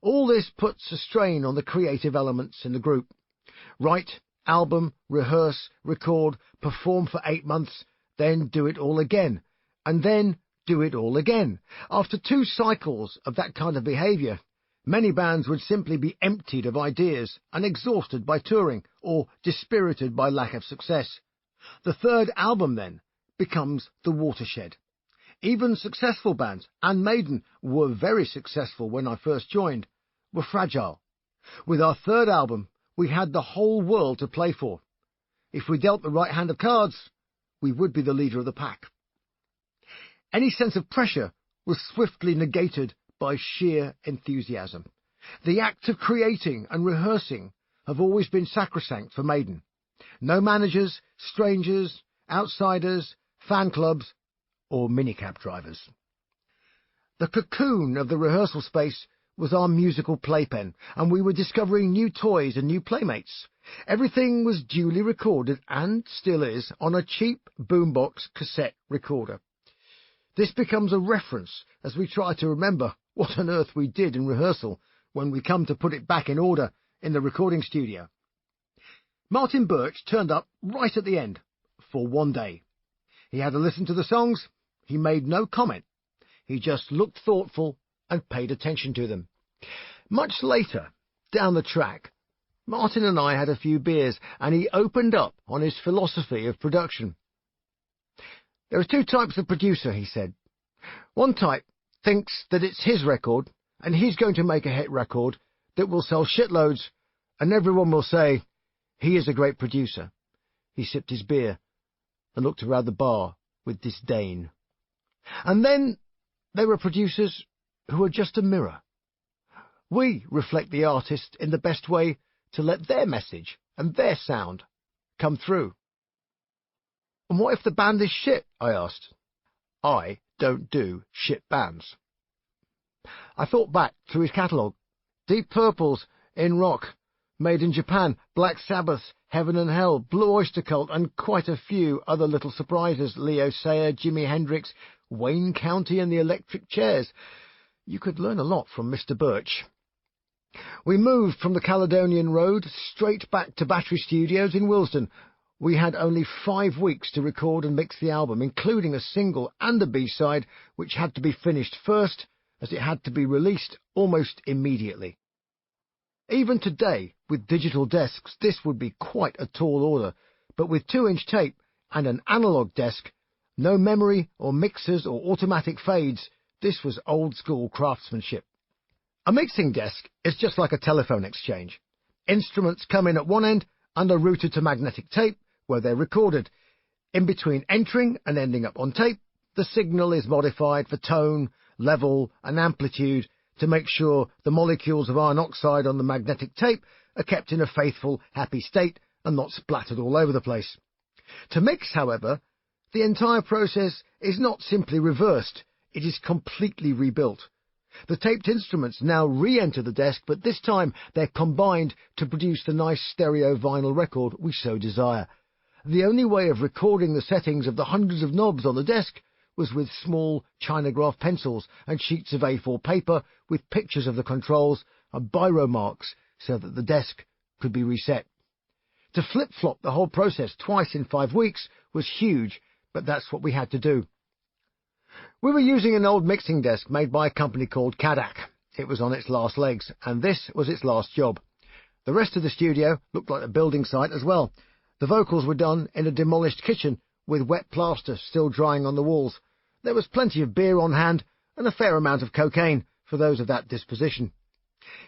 All this puts a strain on the creative elements in the group. Write, album, rehearse, record, perform for 8 months, then do it all again, and then do it all again. After 2 cycles of that kind of behaviour, many bands would simply be emptied of ideas and exhausted by touring or dispirited by lack of success. The third album, then, becomes the watershed. Even successful bands, and Maiden were very successful when I first joined, were fragile. With our third album, we had the whole world to play for. If we dealt the right hand of cards, we would be the leader of the pack. Any sense of pressure was swiftly negated by sheer enthusiasm. The act of creating and rehearsing have always been sacrosanct for Maiden. No managers, strangers, outsiders, fan clubs, or minicab drivers. The cocoon of the rehearsal space was our musical playpen, and we were discovering new toys and new playmates. Everything was duly recorded, and still is, on a cheap boombox cassette recorder. This becomes a reference as we try to remember what on earth we did in rehearsal when we come to put it back in order in the recording studio. Martin Birch turned up right at the end, for one day. He had to listen to the songs. He made no comment. He just looked thoughtful and paid attention to them. Much later, down the track, Martin and I had a few beers, and he opened up on his philosophy of production. There are two types of producer, he said. One type thinks that it's his record, and he's going to make a hit record that will sell shitloads, and everyone will say, he is a great producer. He sipped his beer and looked around the bar with disdain. And then there were producers who are just a mirror. We reflect the artist in the best way to let their message and their sound come through. And what if the band is shit? I asked. I don't do shit bands. I thought back through his catalogue. Deep Purple's In Rock, Made in Japan, Black Sabbath, Heaven and Hell, Blue Oyster Cult, and quite a few other little surprises. Leo Sayer, Jimi Hendrix, Wayne County and the Electric Chairs. You could learn a lot from Mr. Birch. We moved from the Caledonian Road straight back to Battery Studios in Willesden. We had only 5 weeks to record and mix the album, including a single and a B-side, which had to be finished first, as it had to be released almost immediately. Even today, with digital desks, this would be quite a tall order, but with 2-inch tape and an analogue desk, no memory or mixers or automatic fades, this was old-school craftsmanship. A mixing desk is just like a telephone exchange. Instruments come in at one end and are routed to magnetic tape, where they're recorded. In between entering and ending up on tape, the signal is modified for tone, level and amplitude to make sure the molecules of iron oxide on the magnetic tape are kept in a faithful, happy state and not splattered all over the place. To mix, however, the entire process is not simply reversed, it is completely rebuilt. The taped instruments now re-enter the desk, but this time they're combined to produce the nice stereo vinyl record we so desire. The only way of recording the settings of the hundreds of knobs on the desk was with small Chinograph pencils and sheets of A4 paper with pictures of the controls and biro marks so that the desk could be reset. To flip-flop the whole process twice in 5 weeks was huge, but that's what we had to do. We were using an old mixing desk made by a company called Kadak. It was on its last legs, and this was its last job. The rest of the studio looked like a building site as well. The vocals were done in a demolished kitchen with wet plaster still drying on the walls. There was plenty of beer on hand and a fair amount of cocaine for those of that disposition.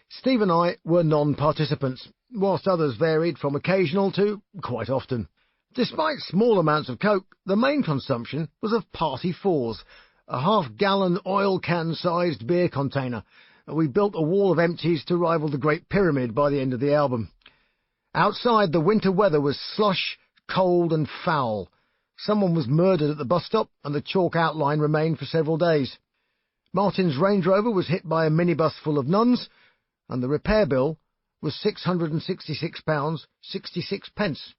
Steve and I were non-participants, whilst others varied from occasional to quite often. Despite small amounts of coke, the main consumption was of Party 4s, a half-gallon oil can-sized beer container. We built a wall of empties to rival the Great Pyramid by the end of the album. Outside, the winter weather was slush, cold and foul. Someone was murdered at the bus stop, and the chalk outline remained for several days. Martin's Range Rover was hit by a minibus full of nuns, and the repair bill was £666, 66 pence.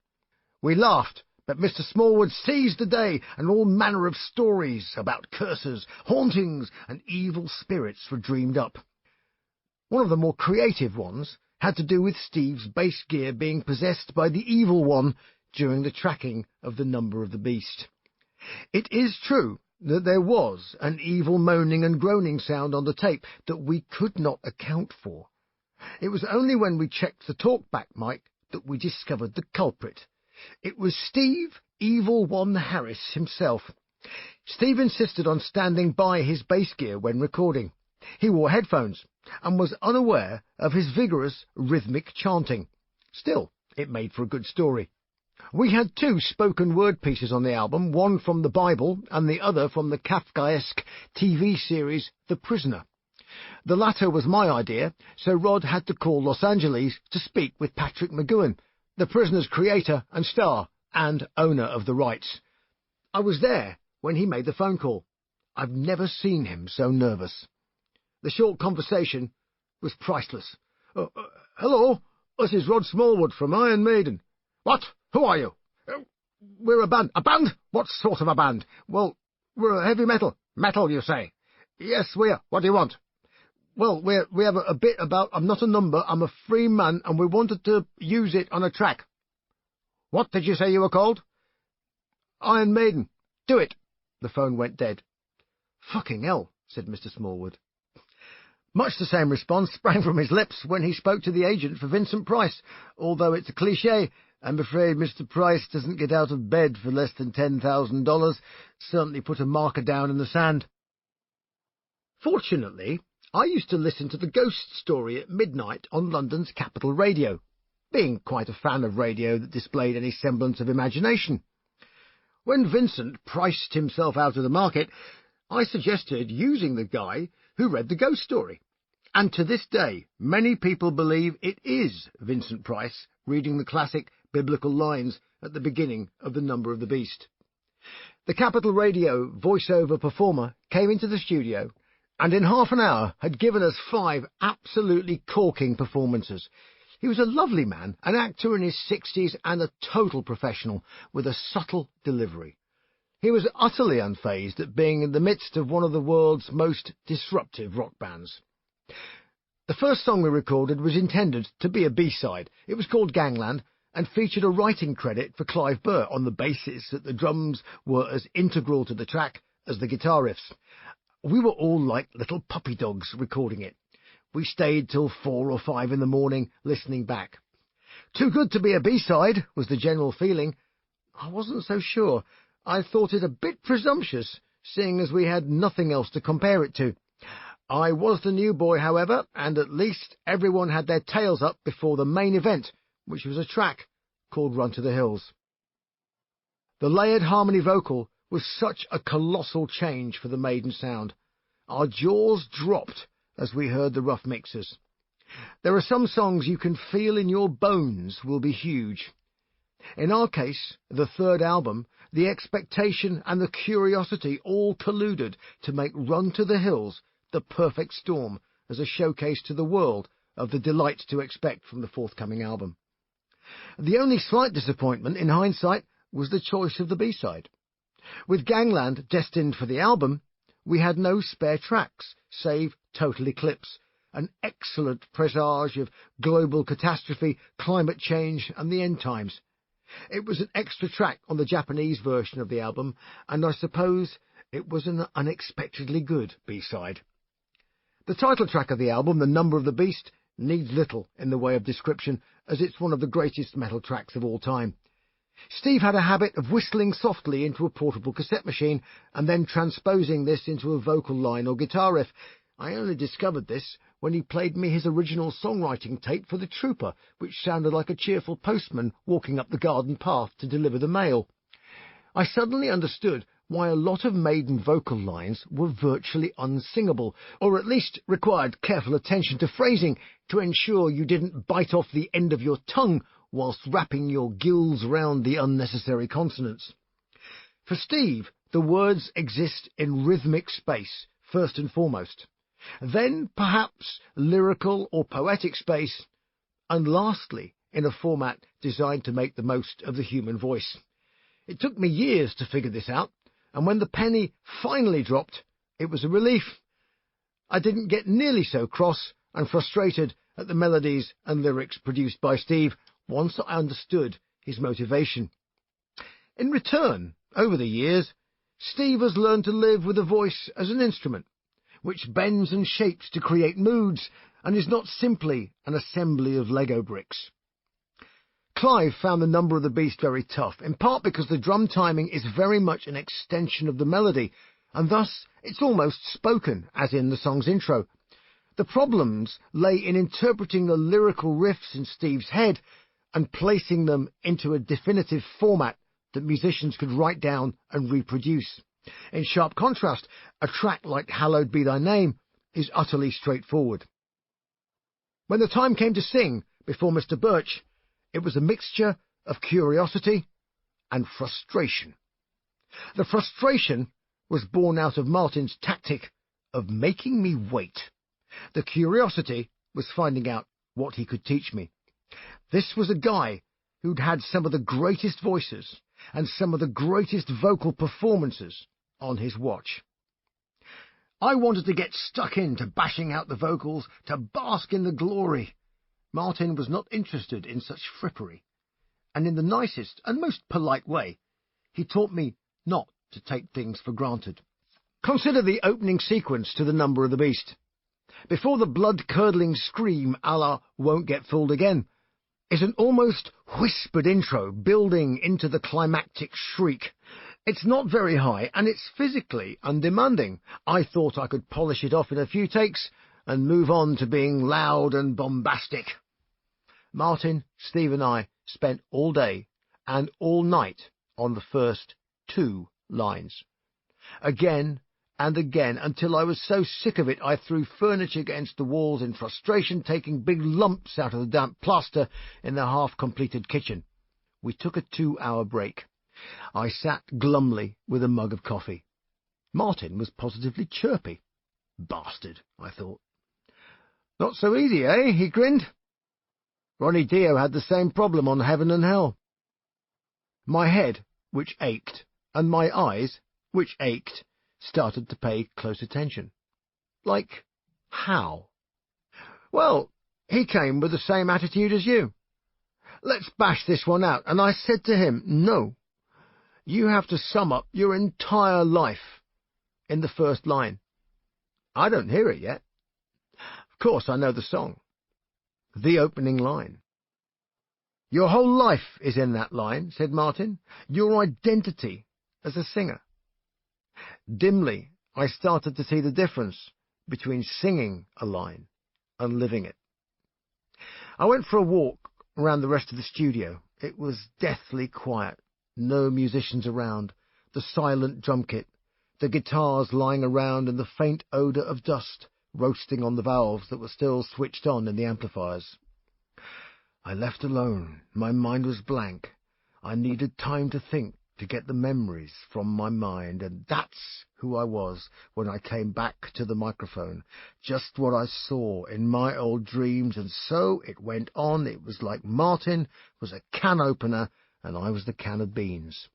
We laughed, but Mr. Smallwood seized the day, and all manner of stories about curses, hauntings, and evil spirits were dreamed up. One of the more creative ones had to do with Steve's bass gear being possessed by the evil one during the tracking of the number of the beast. It is true that there was an evil moaning and groaning sound on the tape that we could not account for. It was only when we checked the talkback mic that we discovered the culprit. It was Steve Evil One Harris himself. Steve insisted on standing by his bass gear when recording. He wore headphones and was unaware of his vigorous rhythmic chanting. Still, it made for a good story. We had 2 spoken word pieces on the album, one from the Bible and the other from the Kafkaesque TV series The Prisoner. The latter was my idea, so Rod had to call Los Angeles to speak with Patrick McGowan, The Prisoner's creator and star, and owner of the rights. I was there when he made the phone call. I've never seen him so nervous. The short conversation was priceless. Hello, this is Rod Smallwood from Iron Maiden. What? Who are you? We're a band. A band? What sort of a band? Well, we're a heavy metal. Metal, you say? Yes, we are. What do you want? Well, we have a bit about I'm not a number, I'm a free man, and we wanted to use it on a track. What did you say you were called? Iron Maiden. Do it. The phone went dead. Fucking hell, said Mr. Smallwood. Much the same response sprang from his lips when he spoke to the agent for Vincent Price. Although it's a cliché, I'm afraid Mr. Price doesn't get out of bed for less than $10,000. Certainly put a marker down in the sand. Fortunately, I used to listen to the Ghost Story at midnight on London's Capital Radio, being quite a fan of radio that displayed any semblance of imagination. When Vincent priced himself out of the market, I suggested using the guy who read the Ghost Story. And to this day, many people believe it is Vincent Price reading the classic biblical lines at the beginning of The Number of the Beast. The Capital Radio voice-over performer came into the studio and in half an hour had given us 5 absolutely corking performances. He was a lovely man, an actor in his 60s and a total professional, with a subtle delivery. He was utterly unfazed at being in the midst of one of the world's most disruptive rock bands. The first song we recorded was intended to be a B-side. It was called Gangland and featured a writing credit for Clive Burr on the basis that the drums were as integral to the track as the guitar riffs. We were all like little puppy dogs recording it. We stayed till 4 or 5 in the morning listening back. Too good to be a B-side was the general feeling. I wasn't so sure. I thought it a bit presumptuous, seeing as we had nothing else to compare it to. I was the new boy, however, and at least everyone had their tails up before the main event, which was a track called Run to the Hills. The layered harmony vocal was such a colossal change for the Maiden sound. Our jaws dropped as we heard the rough mixes. There are some songs you can feel in your bones will be huge. In our case, the third album, the expectation and the curiosity all colluded to make Run to the Hills the perfect storm as a showcase to the world of the delight to expect from the forthcoming album. The only slight disappointment in hindsight was the choice of the B-side. With Gangland destined for the album, we had no spare tracks, save Total Eclipse, an excellent presage of global catastrophe, climate change and the end times. It was an extra track on the Japanese version of the album, and I suppose it was an unexpectedly good B-side. The title track of the album, The Number of the Beast, needs little in the way of description, as it's one of the greatest metal tracks of all time. Steve had a habit of whistling softly into a portable cassette machine and then transposing this into a vocal line or guitar riff. I only discovered this when he played me his original songwriting tape for The Trooper, which sounded like a cheerful postman walking up the garden path to deliver the mail. I suddenly understood why a lot of Maiden vocal lines were virtually unsingable, or at least required careful attention to phrasing to ensure you didn't bite off the end of your tongue whilst wrapping your gills round the unnecessary consonants. For Steve, the words exist in rhythmic space, first and foremost. Then, perhaps, lyrical or poetic space, and lastly, in a format designed to make the most of the human voice. It took me years to figure this out, and when the penny finally dropped, it was a relief. I didn't get nearly so cross and frustrated at the melodies and lyrics produced by Steve once I understood his motivation. In return, over the years, Steve has learned to live with a voice as an instrument, which bends and shapes to create moods and is not simply an assembly of Lego bricks. Clive found The Number of the Beast very tough, in part because the drum timing is very much an extension of the melody, and thus it's almost spoken, as in the song's intro. The problems lay in interpreting the lyrical riffs in Steve's head and placing them into a definitive format that musicians could write down and reproduce. In sharp contrast, a track like Hallowed Be Thy Name is utterly straightforward. When the time came to sing before Mr. Birch, it was a mixture of curiosity and frustration. The frustration was born out of Martin's tactic of making me wait. The curiosity was finding out what he could teach me. This was a guy who'd had some of the greatest voices and some of the greatest vocal performances on his watch. I wanted to get stuck into bashing out the vocals, to bask in the glory. Martin was not interested in such frippery, and in the nicest and most polite way, he taught me not to take things for granted. Consider the opening sequence to The Number of the Beast. Before the blood-curdling scream a la Won't Get Fooled Again is an almost whispered intro building into the climactic shriek. It's not very high, and it's physically undemanding. I thought I could polish it off in a few takes and move on to being loud and bombastic. Martin, Steve and I spent all day and all night on the first 2 lines. Again and again, until I was so sick of it I threw furniture against the walls in frustration, taking big lumps out of the damp plaster in the half-completed kitchen. We took a 2-hour break. I sat glumly with a mug of coffee. Martin was positively chirpy. Bastard, I thought. Not so easy, eh? He grinned. Ronnie Dio had the same problem on Heaven and Hell. My head, which ached, and my eyes, which ached, started to pay close attention. Like, how? Well, he came with the same attitude as you. Let's bash this one out. And I said to him, no, you have to sum up your entire life in the first line. I don't hear it yet. Of course, I know the song. The opening line. Your whole life is in that line, said Martin. Your identity as a singer. Dimly, I started to see the difference between singing a line and living it. I went for a walk around the rest of the studio. It was deathly quiet. No musicians around. The silent drum kit. The guitars lying around and the faint odour of dust roasting on the valves that were still switched on in the amplifiers. I left alone. My mind was blank. I needed time to think, to get the memories from my mind, and that's who I was when I came back to the microphone. Just what I saw in my old dreams, and so it went on. It was like Martin was a can opener, and I was the can of beans.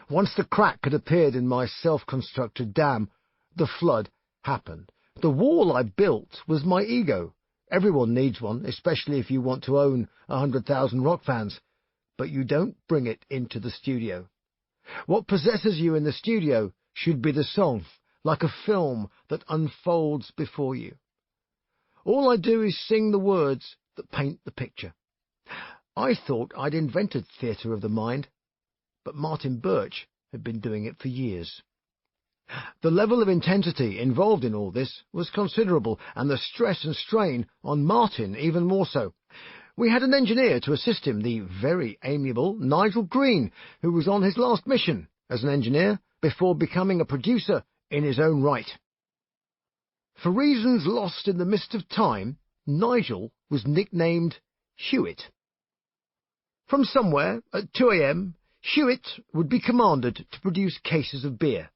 Once the crack had appeared in my self-constructed dam, the flood happened. The wall I built was my ego. Everyone needs one, especially if you want to own 100,000 rock fans. But you don't bring it into the studio. What possesses you in the studio should be the song, like a film that unfolds before you. All I do is sing the words that paint the picture. I thought I'd invented theatre of the mind, but Martin Birch had been doing it for years. The level of intensity involved in all this was considerable, and the stress and strain on Martin even more so. We had an engineer to assist him, the very amiable Nigel Green, who was on his last mission as an engineer before becoming a producer in his own right. For reasons lost in the mist of time, Nigel was nicknamed Hewitt. From somewhere at 2 a.m, Hewitt would be commanded to produce cases of beer.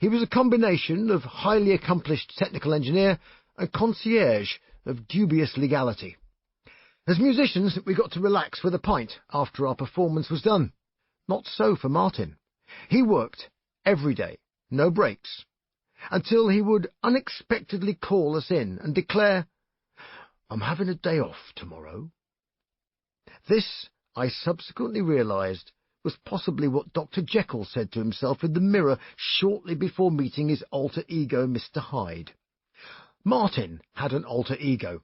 He was a combination of highly accomplished technical engineer and concierge of dubious legality. As musicians, we got to relax with a pint after our performance was done. Not so for Martin. He worked every day, no breaks, until he would unexpectedly call us in and declare, "I'm having a day off tomorrow." This, I subsequently realised, was possibly what Dr. Jekyll said to himself in the mirror shortly before meeting his alter ego, Mr. Hyde. Martin had an alter ego.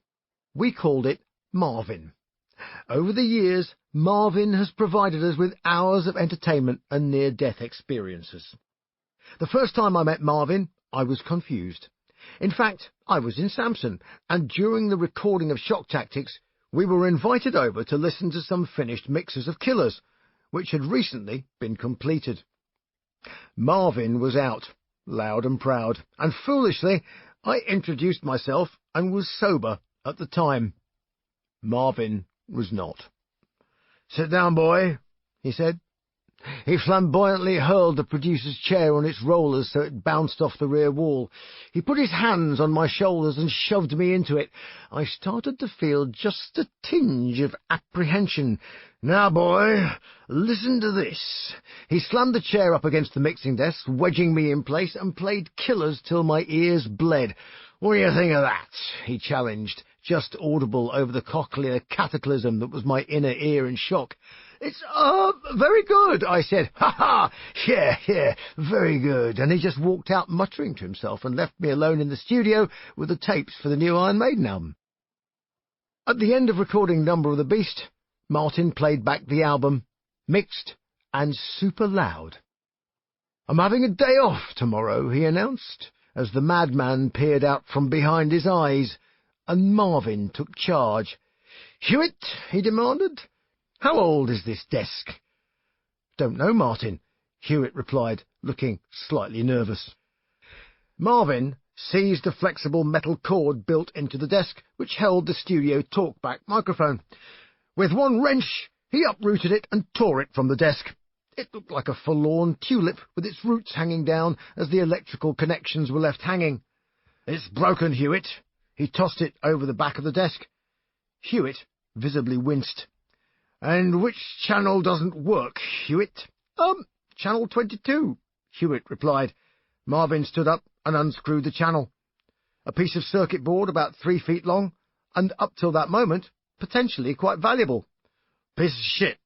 We called it Marvin. Over the years, Marvin has provided us with hours of entertainment and near-death experiences. The first time I met Marvin, I was confused. In fact, I was in Samson, and during the recording of Shock Tactics, we were invited over to listen to some finished mixes of Killers, which had recently been completed. Marvin was out, loud and proud, and foolishly, I introduced myself and was sober at the time. Marvin was not. "Sit down, boy," he said. He flamboyantly hurled the producer's chair on its rollers so it bounced off the rear wall. He put his hands on my shoulders and shoved me into it. I started to feel just a tinge of apprehension. "Now, boy, listen to this." He slammed the chair up against the mixing desk, wedging me in place, and played Killers till my ears bled. "What do you think of that?" he challenged, just audible over the cochlear cataclysm that was my inner ear in shock. "It's, very good," I said. "Ha-ha! Yeah, very good." And he just walked out muttering to himself and left me alone in the studio with the tapes for the new Iron Maiden album. At the end of recording Number of the Beast, Martin played back the album, mixed and super loud. "I'm having a day off tomorrow," he announced, as the madman peered out from behind his eyes, and Marvin took charge. "Hewitt," he demanded, "how old is this desk?" "Don't know, Martin," Hewitt replied, looking slightly nervous. Marvin seized a flexible metal cord built into the desk, which held the studio talkback microphone. With one wrench, he uprooted it and tore it from the desk. It looked like a forlorn tulip with its roots hanging down as the electrical connections were left hanging. "It's broken, Hewitt." He tossed it over the back of the desk. Hewitt visibly winced. "And which channel doesn't work, Hewitt?" Channel 22, Hewitt replied. Marvin stood up and unscrewed the channel. A piece of circuit board about 3 feet long, and up till that moment, potentially quite valuable. "Piece of shit,"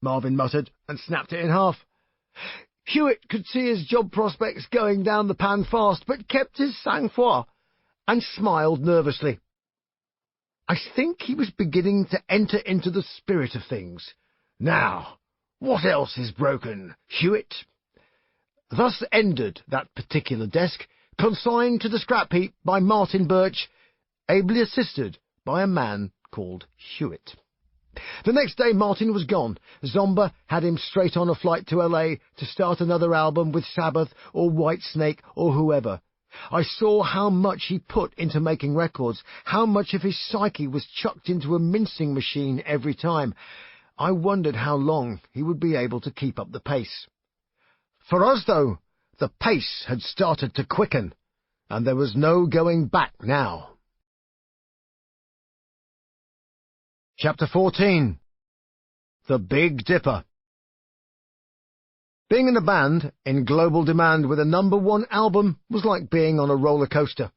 Marvin muttered, and snapped it in half. Hewitt could see his job prospects going down the pan fast, but kept his sang-froid, and smiled nervously. I think he was beginning to enter into the spirit of things. "Now, what else is broken, Hewitt?" Thus ended that particular desk, consigned to the scrap heap by Martin Birch, ably assisted by a man called Hewitt. The next day Martin was gone. Zomba had him straight on a flight to LA to start another album with Sabbath or Whitesnake or whoever. I saw how much he put into making records, how much of his psyche was chucked into a mincing machine every time. I wondered how long he would be able to keep up the pace. For us, though, the pace had started to quicken, and there was no going back now. Chapter 14. The Big Dipper. Being in a band in global demand with a #1 album was like being on a roller coaster.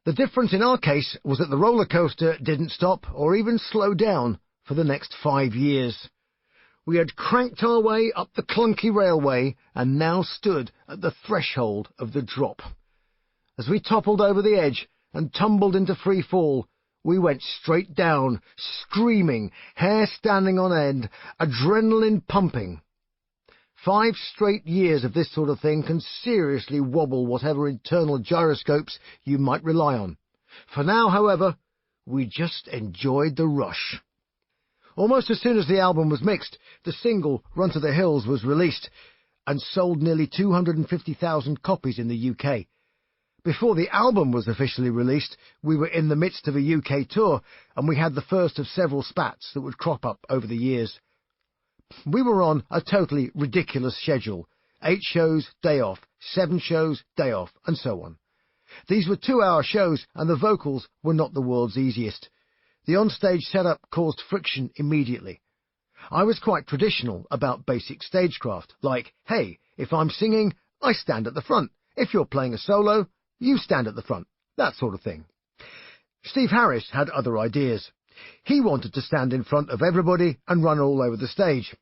The difference in our case was that the roller coaster didn't stop or even slow down for the next 5 years. We had cranked our way up the clunky railway and now stood at the threshold of the drop. As we toppled over the edge and tumbled into free fall, we went straight down, screaming, hair standing on end, adrenaline pumping. 5 straight years of this sort of thing can seriously wobble whatever internal gyroscopes you might rely on. For now, however, we just enjoyed the rush. Almost as soon as the album was mixed, the single Run to the Hills was released and sold nearly 250,000 copies in the UK. Before the album was officially released, we were in the midst of a UK tour, and we had the first of several spats that would crop up over the years. We were on a totally ridiculous schedule: 8 shows, day off, 7 shows, day off, and so on. These were 2-hour shows, and the vocals were not the world's easiest. The on-stage setup caused friction immediately. I was quite traditional about basic stagecraft, like, hey, if I'm singing, I stand at the front. If you're playing a solo, you stand at the front, that sort of thing. Steve Harris had other ideas. He wanted to stand in front of everybody and run all over the stage.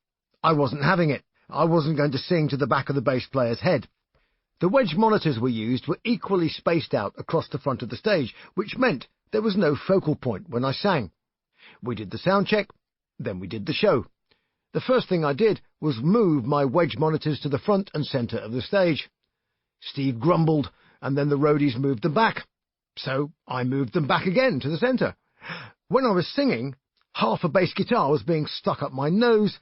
I wasn't having it. I wasn't going to sing to the back of the bass player's head. The wedge monitors we used were equally spaced out across the front of the stage, which meant there was no focal point when I sang. We did the sound check, then we did the show. The first thing I did was move my wedge monitors to the front and centre of the stage. Steve grumbled, and then the roadies moved them back. So I moved them back again to the centre. When I was singing, half a bass guitar was being stuck up my nose,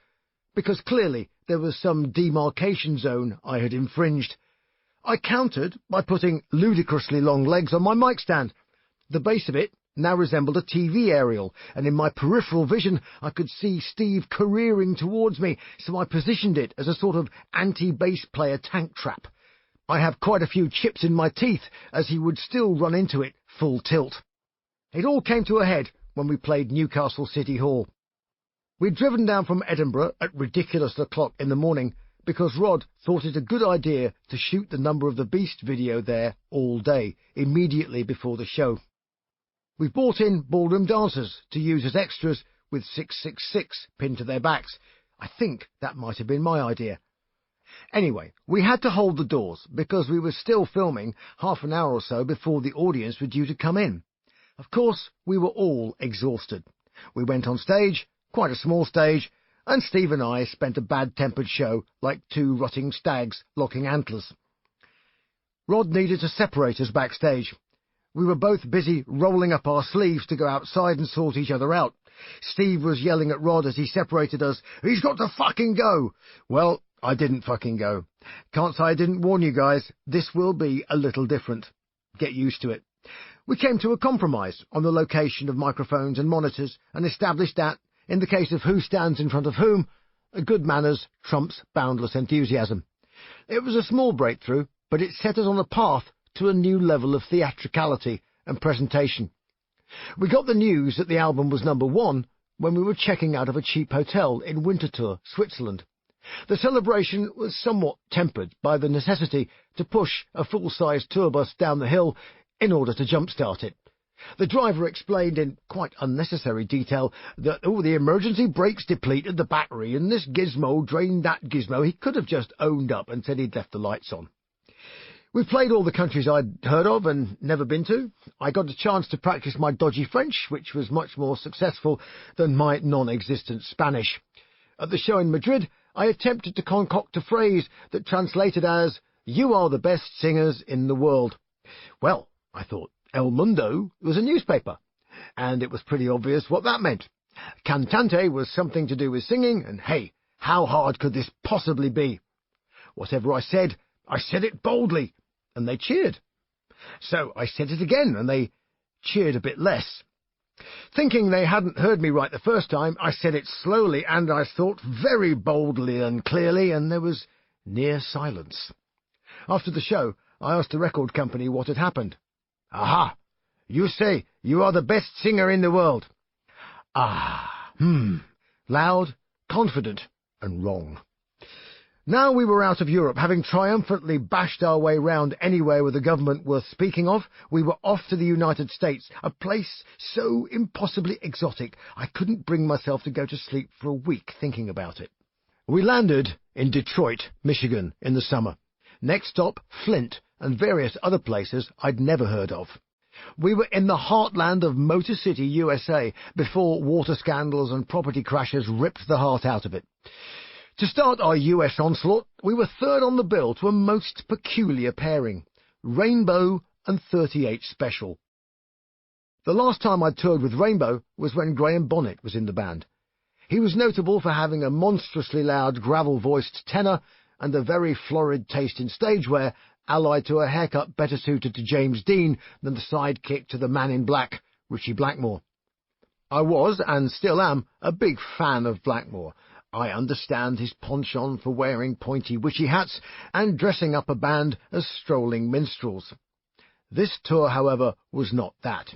because clearly there was some demarcation zone I had infringed. I countered by putting ludicrously long legs on my mic stand. The base of it now resembled a TV aerial, and in my peripheral vision I could see Steve careering towards me, so I positioned it as a sort of anti-bass player tank trap. I have quite a few chips in my teeth, as he would still run into it full tilt. It all came to a head when we played Newcastle City Hall. We'd driven down from Edinburgh at ridiculous o'clock in the morning, because Rod thought it a good idea to shoot the Number of the Beast video there all day, immediately before the show. We brought in ballroom dancers to use as extras with 666 pinned to their backs. I think that might have been my idea. Anyway, we had to hold the doors because we were still filming half an hour or so before the audience were due to come in. Of course, we were all exhausted. We went on stage, quite a small stage, and Steve and I spent a bad-tempered show like two rotting stags locking antlers. Rod needed to separate us backstage. We were both busy rolling up our sleeves to go outside and sort each other out. Steve was yelling at Rod as he separated us, "He's got to fucking go!" Well, I didn't fucking go. Can't say I didn't warn you guys, this will be a little different. Get used to it. We came to a compromise on the location of microphones and monitors and established that, in the case of who stands in front of whom, good manners trumps boundless enthusiasm. It was a small breakthrough, but it set us on a path to a new level of theatricality and presentation. We got the news that the album was #1 when we were checking out of a cheap hotel in Winterthur, Switzerland. The celebration was somewhat tempered by the necessity to push a full-size tour bus down the hill in order to jump-start it. The driver explained in quite unnecessary detail that the emergency brakes depleted the battery and this gizmo drained that gizmo. He could have just owned up and said he'd left the lights on. We played all the countries I'd heard of and never been to. I got a chance to practice my dodgy French, which was much more successful than my non-existent Spanish. At the show in Madrid, I attempted to concoct a phrase that translated as, "You are the best singers in the world." Well, I thought, El Mundo was a newspaper, and it was pretty obvious what that meant. Cantante was something to do with singing, and hey, how hard could this possibly be? Whatever I said it boldly, and they cheered. So I said it again, and they cheered a bit less. Thinking they hadn't heard me right the first time, I said it slowly, and I thought very boldly and clearly, and there was near silence. After the show, I asked the record company what had happened. "Aha! You say you are the best singer in the world." Loud, confident, and wrong. Now we were out of Europe, having triumphantly bashed our way round anywhere with a government worth speaking of, we were off to the United States, a place so impossibly exotic I couldn't bring myself to go to sleep for a week thinking about it. We landed in Detroit, Michigan, in the summer. Next stop, Flint, and various other places I'd never heard of. We were in the heartland of Motor City, USA, before water scandals and property crashes ripped the heart out of it. To start our US onslaught, we were third on the bill to a most peculiar pairing, Rainbow and 38 Special. The last time I'd toured with Rainbow was when Graham Bonnet was in the band. He was notable for having a monstrously loud gravel-voiced tenor and a very florid taste in stage wear, allied to a haircut better suited to James Dean than the sidekick to the Man in Black, Ritchie Blackmore. I was, and still am, a big fan of Blackmore. I understand his penchant for wearing pointy witchy hats and dressing up a band as strolling minstrels. This tour, however, was not that.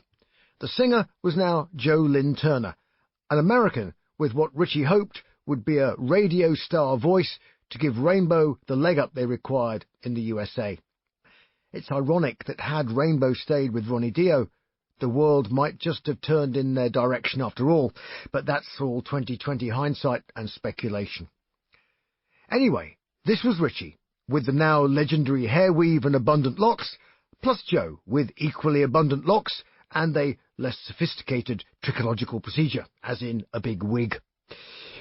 The singer was now Joe Lynn Turner, an American with what Ritchie hoped would be a radio star voice to give Rainbow the leg up they required in the USA. It's ironic that had Rainbow stayed with Ronnie Dio, the world might just have turned in their direction after all, but that's all 20/20 hindsight and speculation. Anyway, this was Ritchie, with the now legendary hair weave and abundant locks, plus Joe, with equally abundant locks and a less sophisticated trichological procedure, as in a big wig.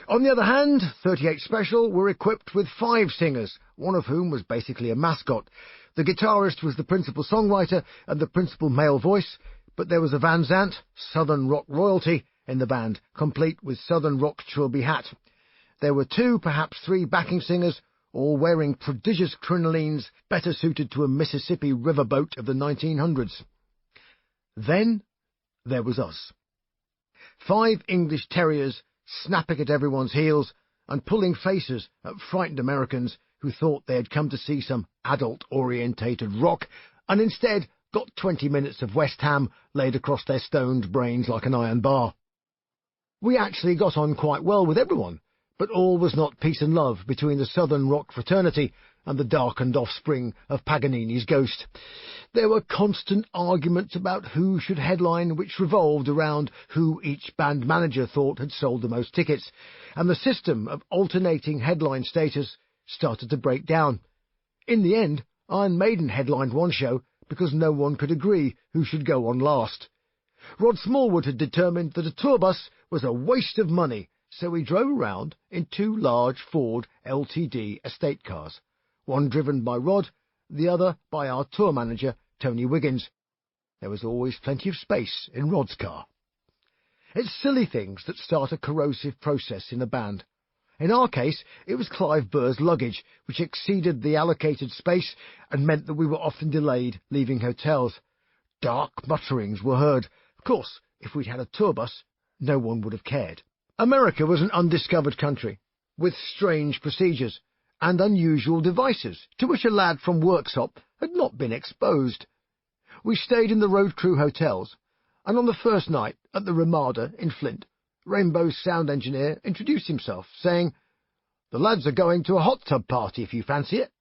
On the other hand, 38 Special were equipped with 5 singers, one of whom was basically a mascot. The guitarist was the principal songwriter and the principal male voice, but there was a Van Zandt, Southern rock royalty, in the band, complete with Southern rock trilby hat. There were 2, perhaps 3 backing singers, all wearing prodigious crinolines better suited to a Mississippi riverboat of the 1900s. Then there was us. 5 English terriers snapping at everyone's heels and pulling faces at frightened Americans who thought they had come to see some adult-orientated rock and instead got 20 minutes of West Ham laid across their stoned brains like an iron bar. We actually got on quite well with everyone, but all was not peace and love between the Southern rock fraternity and the darkened offspring of Paganini's ghost. There were constant arguments about who should headline, which revolved around who each band manager thought had sold the most tickets, and the system of alternating headline status started to break down. In the end, Iron Maiden headlined one show because no one could agree who should go on last. Rod Smallwood had determined that a tour bus was a waste of money, so we drove around in 2 large Ford LTD estate cars, one driven by Rod, the other by our tour manager, Tony Wiggins. There was always plenty of space in Rod's car. It's silly things that start a corrosive process in a band. In our case, it was Clive Burr's luggage, which exceeded the allocated space and meant that we were often delayed leaving hotels. Dark mutterings were heard. Of course, if we'd had a tour bus, no one would have cared. America was an undiscovered country, with strange procedures and unusual devices to which a lad from Worksop had not been exposed. We stayed in the road crew hotels, and on the first night at the Ramada in Flint, Rainbow's sound engineer introduced himself, saying, "The lads are going to a hot tub party if you fancy it."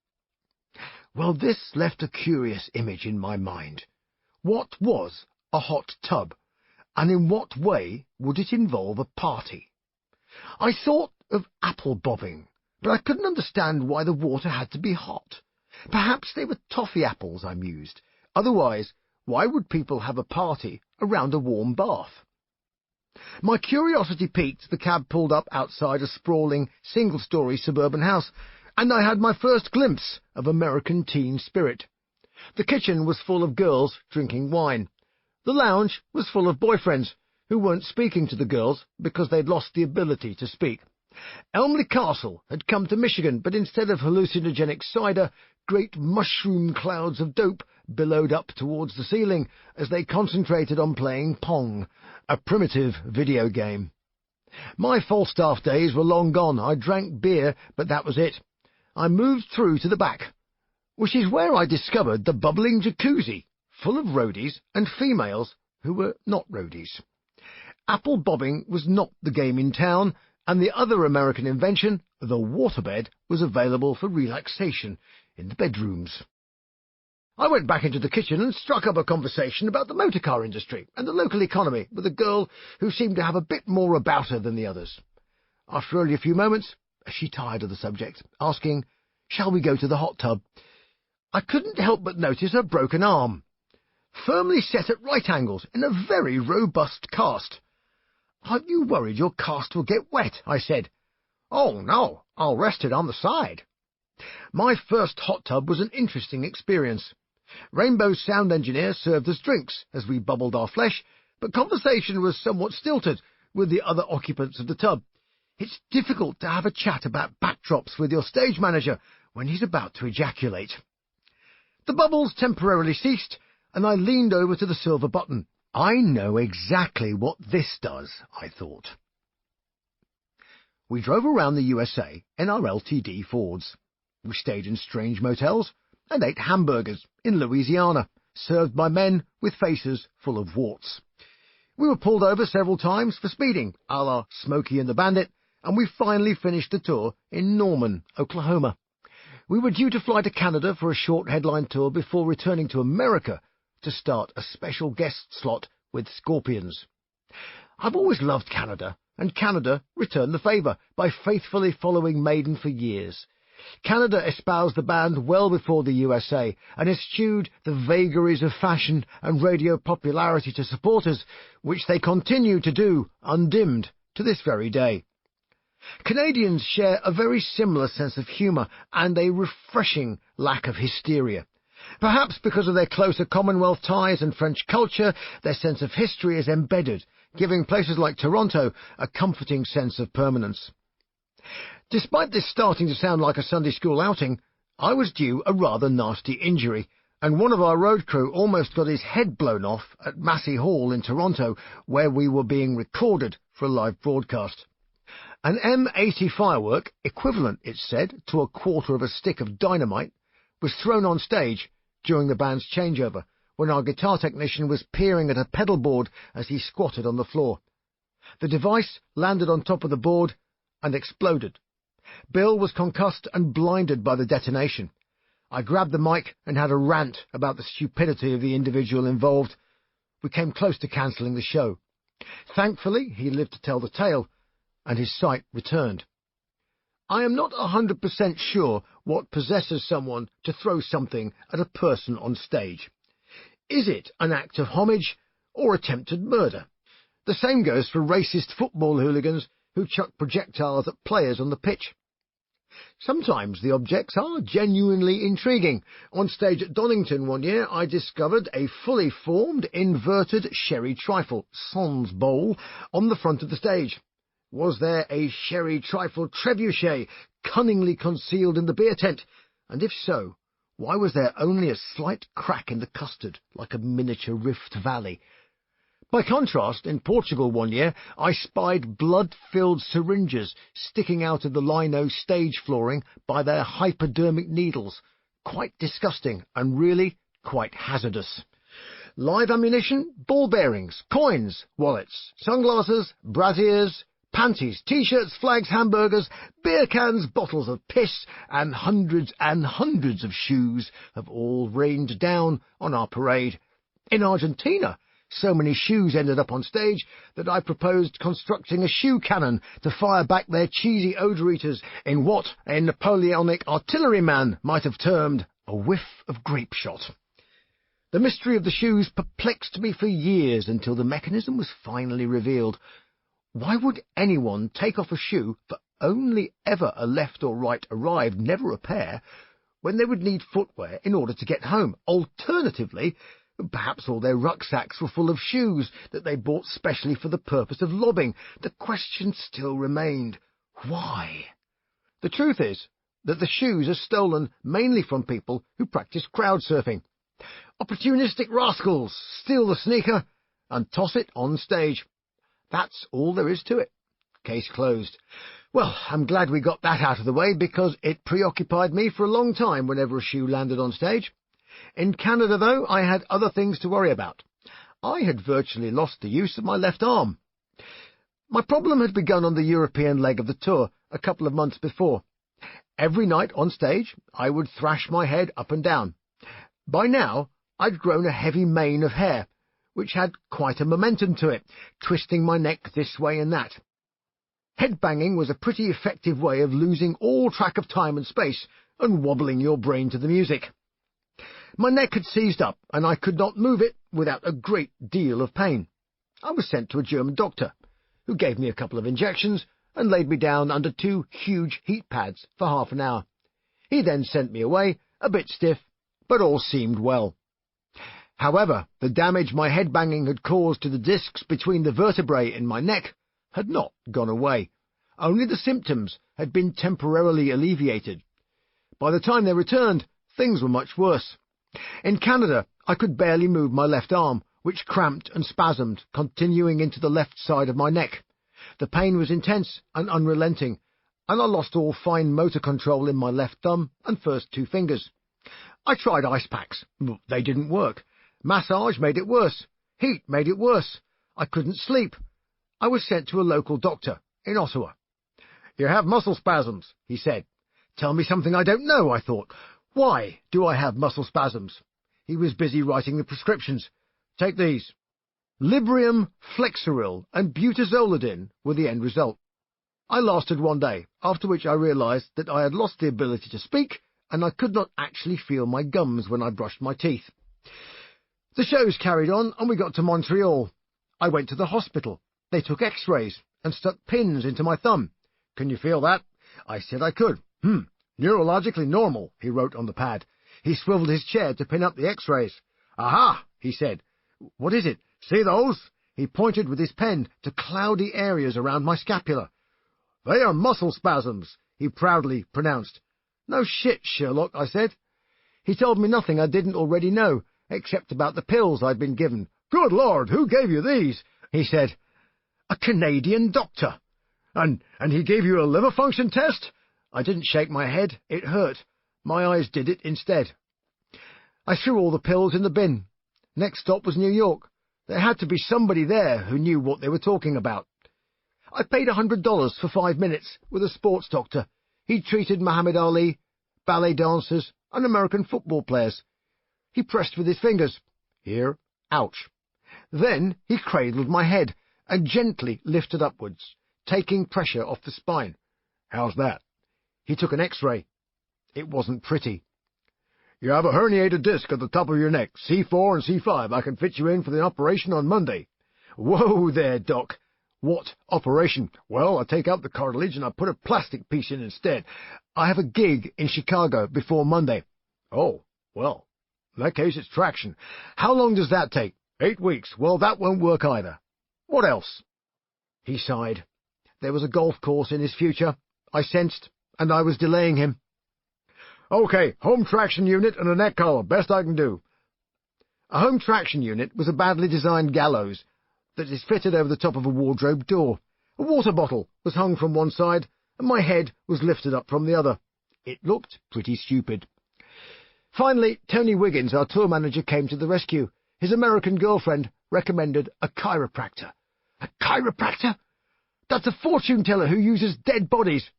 Well, this left a curious image in my mind. What was a hot tub, and in what way would it involve a party? I thought of apple bobbing, but I couldn't understand why the water had to be hot. Perhaps they were toffee apples, I mused. Otherwise, why would people have a party around a warm bath? My curiosity piqued, the cab pulled up outside a sprawling, single-story suburban house, and I had my first glimpse of American teen spirit. The kitchen was full of girls drinking wine. The lounge was full of boyfriends who weren't speaking to the girls because they'd lost the ability to speak. Elmley Castle had come to Michigan, but instead of hallucinogenic cider, great mushroom clouds of dope billowed up towards the ceiling as they concentrated on playing Pong, a primitive video game. My Falstaff days were long gone. I drank beer, but that was it. I moved through to the back, which is where I discovered the bubbling jacuzzi, full of roadies and females who were not roadies. Apple bobbing was not the game in town, and the other American invention, the waterbed, was available for relaxation in the bedrooms. I went back into the kitchen and struck up a conversation about the motor car industry and the local economy with a girl who seemed to have a bit more about her than the others. After only a few moments, she tired of the subject, asking, "Shall we go to the hot tub?" I couldn't help but notice her broken arm, firmly set at right angles in a very robust cast. "Aren't you worried your cast will get wet?" I said. "Oh, no, I'll rest it on the side." My first hot tub was an interesting experience. Rainbow's sound engineer served us drinks as we bubbled our flesh, but conversation was somewhat stilted with the other occupants of the tub. It's difficult to have a chat about backdrops with your stage manager when he's about to ejaculate. The bubbles temporarily ceased, and I leaned over to the silver button. I know exactly what this does, I thought. We drove around the USA in our LTD Fords. We stayed in strange motels and ate hamburgers in Louisiana, served by men with faces full of warts. We were pulled over several times for speeding, a la Smokey and the Bandit, and we finally finished the tour in Norman, Oklahoma. We were due to fly to Canada for a short headline tour before returning to America to start a special guest slot with Scorpions. I've always loved Canada, and Canada returned the favour by faithfully following Maiden for years. Canada espoused the band well before the USA and eschewed the vagaries of fashion and radio popularity to supporters, which they continue to do, undimmed, to this very day. Canadians share a very similar sense of humour and a refreshing lack of hysteria. Perhaps because of their closer Commonwealth ties and French culture, their sense of history is embedded, giving places like Toronto a comforting sense of permanence. Despite this starting to sound like a Sunday school outing, I was due a rather nasty injury. and one of our road crew almost got his head blown off at Massey Hall in Toronto, where we were being recorded for a live broadcast. An M80 firework, equivalent, it's said, to a quarter of a stick of dynamite, was thrown on stage during the band's changeover, when our guitar technician was peering at a pedal board as he squatted on the floor. The device landed on top of the board and exploded. Bill was concussed and blinded by the detonation. I grabbed the mic and had a rant about the stupidity of the individual involved. We came close to cancelling the show. Thankfully, he lived to tell the tale, and his sight returned. I am not 100% sure what possesses someone to throw something at a person on stage. Is it an act of homage or attempted murder? The same goes for racist football hooligans who chuck projectiles at players on the pitch. Sometimes the objects are genuinely intriguing. On stage at Donington one year, I discovered a fully formed, inverted sherry trifle, sans bowl, on the front of the stage. Was there a sherry trifle trebuchet cunningly concealed in the beer tent? And if so, why was there only a slight crack in the custard, like a miniature Rift Valley? By contrast, in Portugal one year, I spied blood-filled syringes sticking out of the lino stage flooring by their hypodermic needles. Quite disgusting and really quite hazardous. Live ammunition, ball bearings, coins, wallets, sunglasses, brassiers, panties, T-shirts, flags, hamburgers, beer cans, bottles of piss, and hundreds of shoes have all rained down on our parade. In Argentina, so many shoes ended up on stage that I proposed constructing a shoe cannon to fire back their cheesy odour eaters in what a Napoleonic artilleryman might have termed a whiff of grape shot. The mystery of the shoes perplexed me for years until the mechanism was finally revealed. Why would anyone take off a shoe for only ever a left or right arrived, never a pair, when they would need footwear in order to get home? Alternatively, perhaps all their rucksacks were full of shoes that they bought specially for the purpose of lobbing. The question still remained, why? The truth is that the shoes are stolen mainly from people who practice crowd surfing. Opportunistic rascals steal the sneaker and toss it on stage. That's all there is to it. Case closed. Well, I'm glad we got that out of the way, because it preoccupied me for a long time whenever a shoe landed on stage. In Canada, though, I had other things to worry about. I had virtually lost the use of my left arm. My problem had begun on the European leg of the tour a couple of months before. Every night on stage, I would thrash my head up and down. By now, I'd grown a heavy mane of hair, which had quite a momentum to it, twisting my neck this way and that. Headbanging was a pretty effective way of losing all track of time and space and wobbling your brain to the music. My neck had seized up, and I could not move it without a great deal of pain. I was sent to a German doctor, who gave me a couple of injections and laid me down under 2 huge heat pads for half an hour. He then sent me away, a bit stiff, but all seemed well. However, the damage my headbanging had caused to the discs between the vertebrae in my neck had not gone away. Only the symptoms had been temporarily alleviated. By the time they returned, things were much worse. In Canada, I could barely move my left arm, which cramped and spasmed, continuing into the left side of my neck. The pain was intense and unrelenting, and I lost all fine motor control in my left thumb and first 2 fingers. I tried ice packs. They didn't work. Massage made it worse. Heat made it worse. I couldn't sleep. I was sent to a local doctor in Ottawa. "You have muscle spasms," he said. "Tell me something I don't know," I thought. "Why do I have muscle spasms?" He was busy writing the prescriptions. "Take these." Librium, Flexeril, and butazolidine were the end result. I lasted 1 day, after which I realized that I had lost the ability to speak, and I could not actually feel my gums when I brushed my teeth. The shows carried on, and we got to Montreal. I went to the hospital. They took x-rays and stuck pins into my thumb. "Can you feel that?" I said I could. "Neurologically normal," he wrote on the pad. He swiveled his chair to pin up the x-rays. "Aha," he said. "What is it? See those?" He pointed with his pen to cloudy areas around my scapula. "They are muscle spasms," he proudly pronounced. "No shit, Sherlock," I said. He told me nothing I didn't already know, except about the pills I'd been given. "Good Lord, who gave you these?" he said. "A Canadian doctor." And he gave you a liver function test?" I didn't shake my head. It hurt. My eyes did it instead. I threw all the pills in the bin. Next stop was New York. There had to be somebody there who knew what they were talking about. I paid $100 for 5 minutes with a sports doctor. He treated Muhammad Ali, ballet dancers, and American football players. He pressed with his fingers. Here, ouch. Then he cradled my head and gently lifted upwards, taking pressure off the spine. "How's that?" He took an X-ray. It wasn't pretty. "You have a herniated disc at the top of your neck, C4 and C5. I can fit you in for the operation on Monday." "Whoa there, Doc." "What operation?" "Well, I take out the cartilage and I put a plastic piece in instead. I have a gig in Chicago before Monday." "Oh, well, in that case it's traction. How long does that take?" 8 weeks. Well, that won't work either." "What else?" He sighed. There was a golf course in his future, I sensed, and I was delaying him. "Okay, home traction unit and a neck collar, best I can do." A home traction unit was a badly designed gallows that is fitted over the top of a wardrobe door. A water bottle was hung from one side, and my head was lifted up from the other. It looked pretty stupid. Finally, Tony Wiggins, our tour manager, came to the rescue. His American girlfriend recommended a chiropractor. "A chiropractor? That's a fortune teller who uses dead bodies."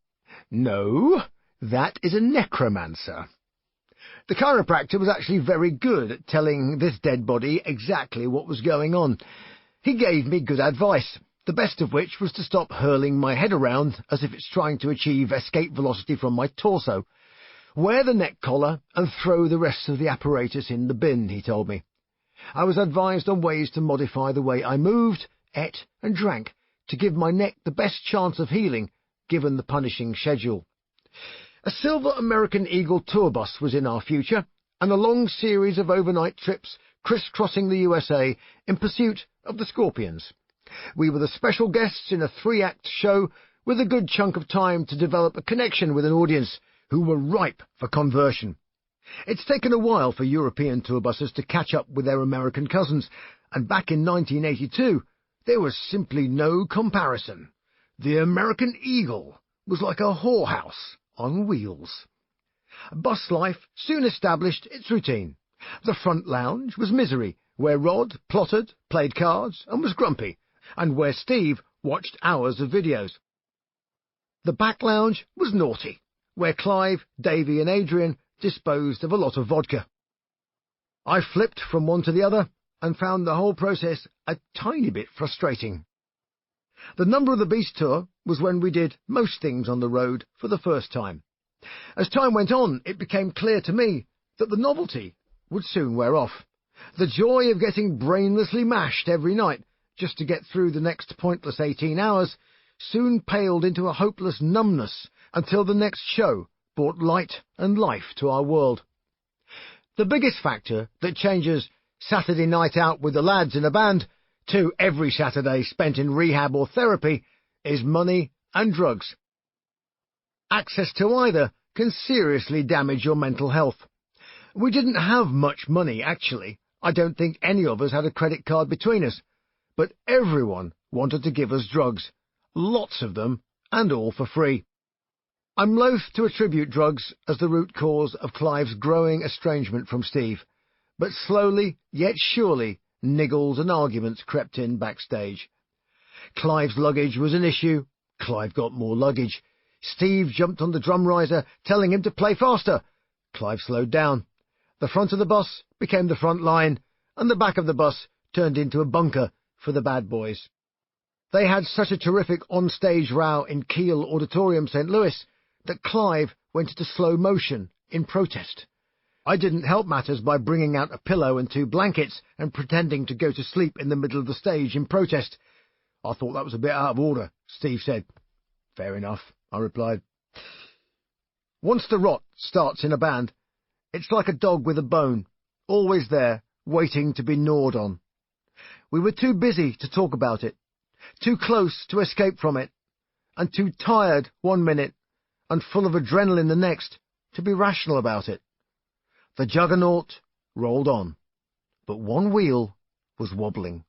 "No, that is a necromancer." The chiropractor was actually very good at telling this dead body exactly what was going on. He gave me good advice, the best of which was to stop hurling my head around as if it's trying to achieve escape velocity from my torso. "Wear the neck collar and throw the rest of the apparatus in the bin," he told me. I was advised on ways to modify the way I moved, ate and drank to give my neck the best chance of healing, given the punishing schedule. A silver American Eagle tour bus was in our future, and a long series of overnight trips crisscrossing the USA in pursuit of the Scorpions. We were the special guests in a 3-act show with a good chunk of time to develop a connection with an audience who were ripe for conversion. It's taken a while for European tour buses to catch up with their American cousins, and back in 1982, there was simply no comparison. The American Eagle was like a whorehouse on wheels. Bus life soon established its routine. The front lounge was misery, where Rod plotted, played cards, and was grumpy, and where Steve watched hours of videos. The back lounge was naughty, where Clive, Davy, and Adrian disposed of a lot of vodka. I flipped from one to the other and found the whole process a tiny bit frustrating. The Number of the Beast tour was when we did most things on the road for the first time. As time went on, it became clear to me that the novelty would soon wear off. The joy of getting brainlessly mashed every night just to get through the next pointless 18 hours soon paled into a hopeless numbness until the next show brought light and life to our world. The biggest factor that changes Saturday night out with the lads in a band to every Saturday spent in rehab or therapy is money and drugs. Access to either can seriously damage your mental health. We didn't have much money, actually. I don't think any of us had a credit card between us, but everyone wanted to give us drugs. Lots of them, and all for free. I'm loath to attribute drugs as the root cause of Clive's growing estrangement from Steve, but slowly, yet surely, niggles and arguments crept in backstage. Clive's luggage was an issue. Clive got more luggage. Steve jumped on the drum riser, telling him to play faster. Clive slowed down. The front of the bus became the front line, and the back of the bus turned into a bunker for the bad boys. They had such a terrific on-stage row in Kiel Auditorium, St. Louis, that Clive went into slow motion in protest. I didn't help matters by bringing out a pillow and 2 blankets and pretending to go to sleep in the middle of the stage in protest. "I thought that was a bit out of order," Steve said. "Fair enough," I replied. Once the rot starts in a band, it's like a dog with a bone, always there, waiting to be gnawed on. We were too busy to talk about it, too close to escape from it, and too tired one minute and full of adrenaline the next to be rational about it. The juggernaut rolled on, but one wheel was wobbling.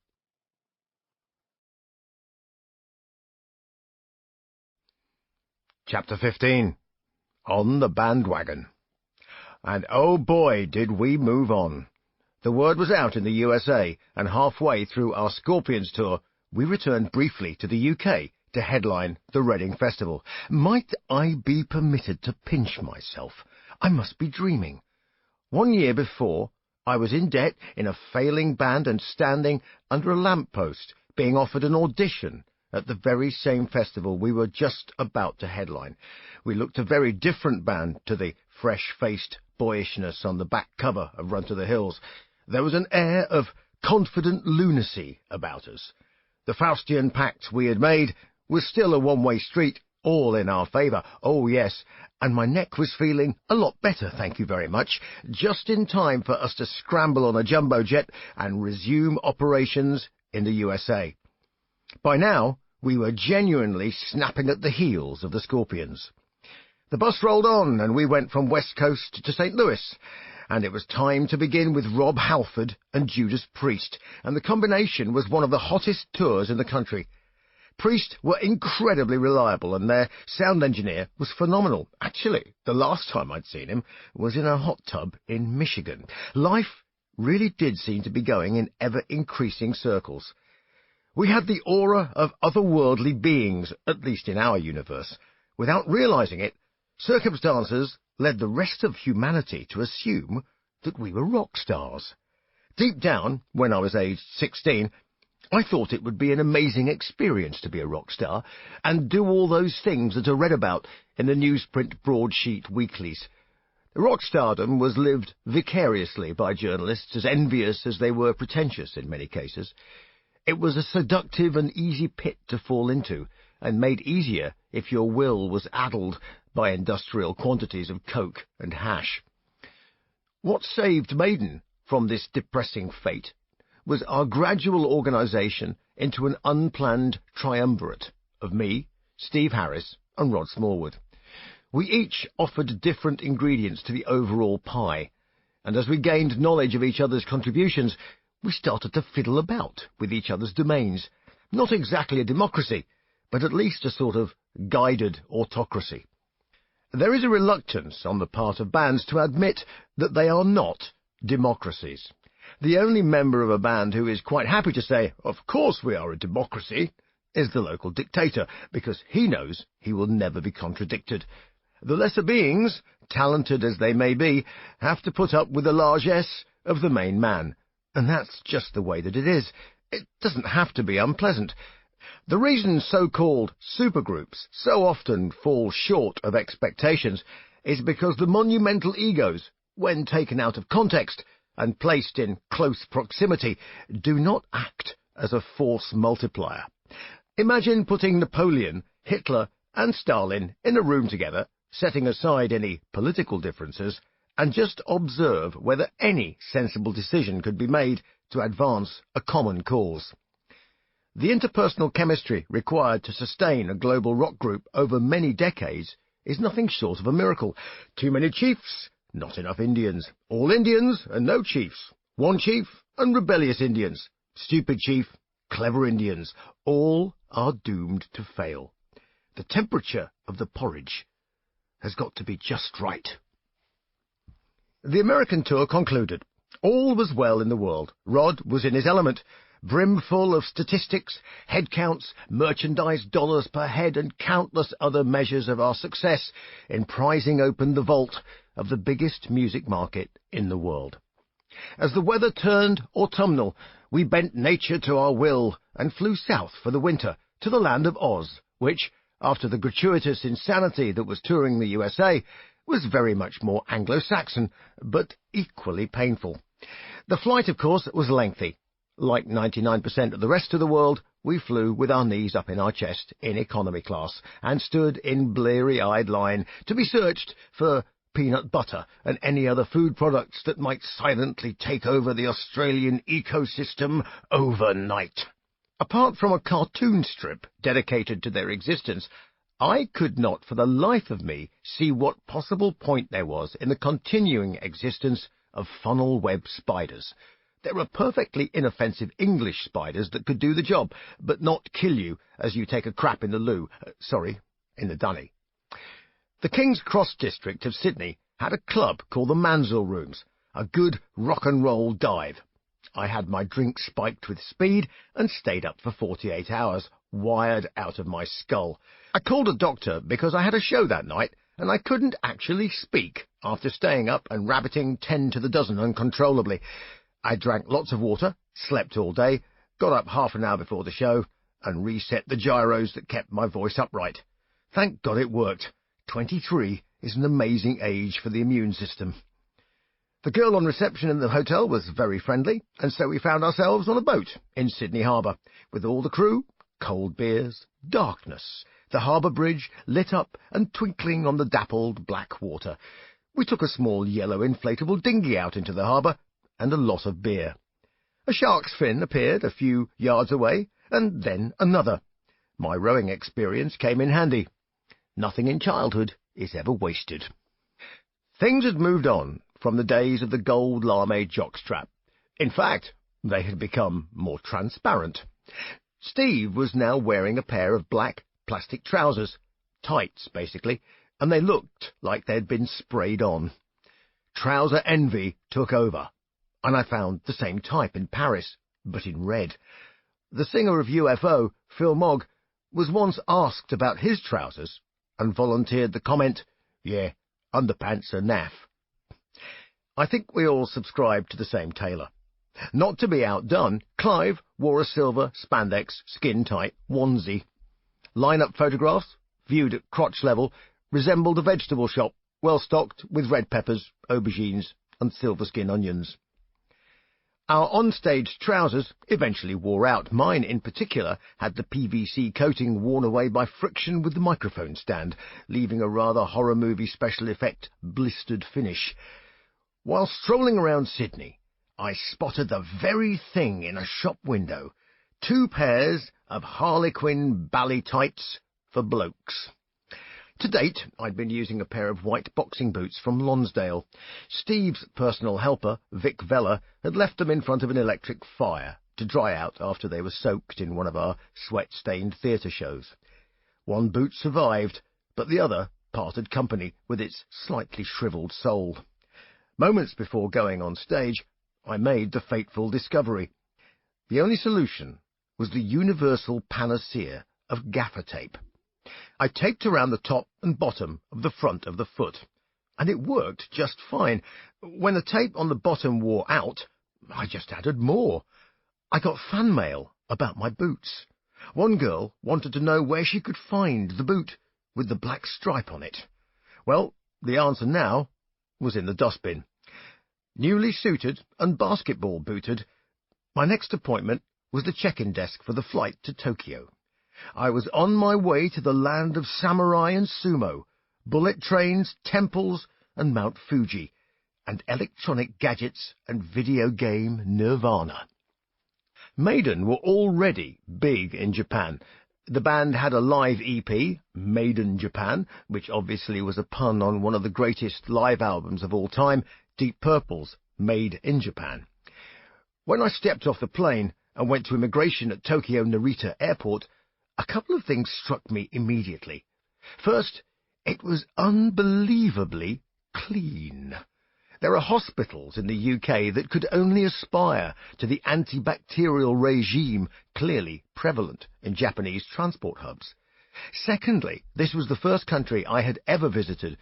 Chapter 15. On the Bandwagon. And oh boy, did we move on. The word was out in the USA, and halfway through our Scorpions tour, we returned briefly to the UK to headline the Reading Festival. Might I be permitted to pinch myself? I must be dreaming. 1 year before, I was in debt in a failing band and standing under a lamp-post, being offered an audition at the very same festival we were just about to headline. We looked a very different band to the fresh-faced boyishness on the back cover of Run to the Hills. There was an air of confident lunacy about us. The Faustian pact we had made was still a one-way street, all in our favour. Oh, yes, and my neck was feeling a lot better, thank you very much, just in time for us to scramble on a jumbo jet and resume operations in the USA. By now, we were genuinely snapping at the heels of the Scorpions. The bus rolled on, and we went from West Coast to St. Louis, and it was time to begin with Rob Halford and Judas Priest, and the combination was one of the hottest tours in the country. Priest were incredibly reliable, and their sound engineer was phenomenal. Actually, the last time I'd seen him was in a hot tub in Michigan. Life really did seem to be going in ever-increasing circles. We had the aura of otherworldly beings, at least in our universe. Without realizing it, circumstances led the rest of humanity to assume that we were rock stars. Deep down, when I was aged 16, I thought it would be an amazing experience to be a rock star and do all those things that are read about in the newsprint broadsheet weeklies. Rock stardom was lived vicariously by journalists, as envious as they were pretentious in many cases. It was a seductive and easy pit to fall into, and made easier if your will was addled by industrial quantities of coke and hash. What saved Maiden from this depressing fate was our gradual organisation into an unplanned triumvirate of me, Steve Harris, and Rod Smallwood. We each offered different ingredients to the overall pie, and as we gained knowledge of each other's contributions, we started to fiddle about with each other's domains. Not exactly a democracy, but at least a sort of guided autocracy. There is a reluctance on the part of bands to admit that they are not democracies. The only member of a band who is quite happy to say, "Of course we are a democracy," is the local dictator, because he knows he will never be contradicted. The lesser beings, talented as they may be, have to put up with the largesse of the main man. And that's just the way that it is. It doesn't have to be unpleasant. The reason so-called supergroups so often fall short of expectations is because the monumental egos, when taken out of context and placed in close proximity, do not act as a force multiplier. Imagine putting Napoleon, Hitler, and Stalin in a room together, setting aside any political differences, and just observe whether any sensible decision could be made to advance a common cause. The interpersonal chemistry required to sustain a global rock group over many decades is nothing short of a miracle. Too many chiefs, not enough Indians. All Indians and no chiefs. One chief and rebellious Indians. Stupid chief, clever Indians. All are doomed to fail. The temperature of the porridge has got to be just right. The American tour concluded. All was well in the world. Rod was in his element, brimful of statistics, head counts, merchandise dollars per head, and countless other measures of our success in prizing open the vault of the biggest music market in the world. As the weather turned autumnal, we bent nature to our will and flew south for the winter to the land of Oz, which, after the gratuitous insanity that was touring the USA, was very much more Anglo-Saxon, but equally painful. The flight, of course, was lengthy. Like 99% of the rest of the world, we flew with our knees up in our chest in economy class and stood in bleary-eyed line to be searched for peanut butter and any other food products that might silently take over the Australian ecosystem overnight. Apart from a cartoon strip dedicated to their existence, I could not for the life of me see what possible point there was in the continuing existence of funnel web spiders. There are perfectly inoffensive English spiders that could do the job, but not kill you as you take a crap in the loo. In the dunny. The King's Cross district of Sydney had a club called the Mansell Rooms, a good rock-and-roll dive. I had my drink spiked with speed and stayed up for 48 hours, wired out of my skull. I called a doctor because I had a show that night, and I couldn't actually speak after staying up and rabbiting 10 to the dozen uncontrollably. I drank lots of water, slept all day, got up half an hour before the show, and reset the gyros that kept my voice upright. Thank God it worked. 23 is an amazing age for the immune system. The girl on reception in the hotel was very friendly, and so we found ourselves on a boat in Sydney Harbour, with all the crew, cold beers, darkness, the harbour bridge lit up and twinkling on the dappled black water. We took a small yellow inflatable dinghy out into the harbour, and a lot of beer. A shark's fin appeared a few yards away, and then another. My rowing experience came in handy. Nothing in childhood is ever wasted. Things had moved on from the days of the gold lame jockstrap. In fact, they had become more transparent. Steve was now wearing a pair of black plastic trousers, tights basically, and they looked like they'd been sprayed on. Trouser envy took over, and I found the same type in Paris, but in red. The singer of UFO, Phil Mogg, was once asked about his trousers, and volunteered the comment, "Yeah, underpants are naff." I think we all subscribed to the same tailor. Not to be outdone, Clive wore a silver spandex skin-tight onesie. Line-up photographs, viewed at crotch level, resembled a vegetable shop, well stocked with red peppers, aubergines, and silver-skin onions. Our on-stage trousers eventually wore out. Mine, in particular, had the PVC coating worn away by friction with the microphone stand, leaving a rather horror movie special effect blistered finish. While strolling around Sydney, I spotted the very thing in a shop window: 2 pairs of Harlequin bally tights for blokes. To date, I'd been using a pair of white boxing boots from Lonsdale. Steve's personal helper, Vic Vella, had left them in front of an electric fire to dry out after they were soaked in one of our sweat-stained theatre shows. One boot survived, but the other parted company with its slightly shriveled sole. Moments before going on stage, I made the fateful discovery. The only solution was the universal panacea of gaffer tape. I taped around the top and bottom of the front of the foot, and it worked just fine. When the tape on the bottom wore out, I just added more. I got fan mail about my boots. One girl wanted to know where she could find the boot with the black stripe on it. Well, the answer now was in the dustbin. Newly suited and basketball booted, my next appointment was the check-in desk for the flight to Tokyo. I was on my way to the land of samurai and sumo, bullet trains, temples, and Mount Fuji, and electronic gadgets and video game nirvana. Maiden were already big in Japan. The band had a live EP, Maiden Japan, which obviously was a pun on one of the greatest live albums of all time, Deep Purple's Made in Japan. When I stepped off the plane and went to immigration at Tokyo Narita Airport, a couple of things struck me immediately. First, it was unbelievably clean. There are hospitals in the UK that could only aspire to the antibacterial regime clearly prevalent in Japanese transport hubs. Secondly, this was the first country I had ever visited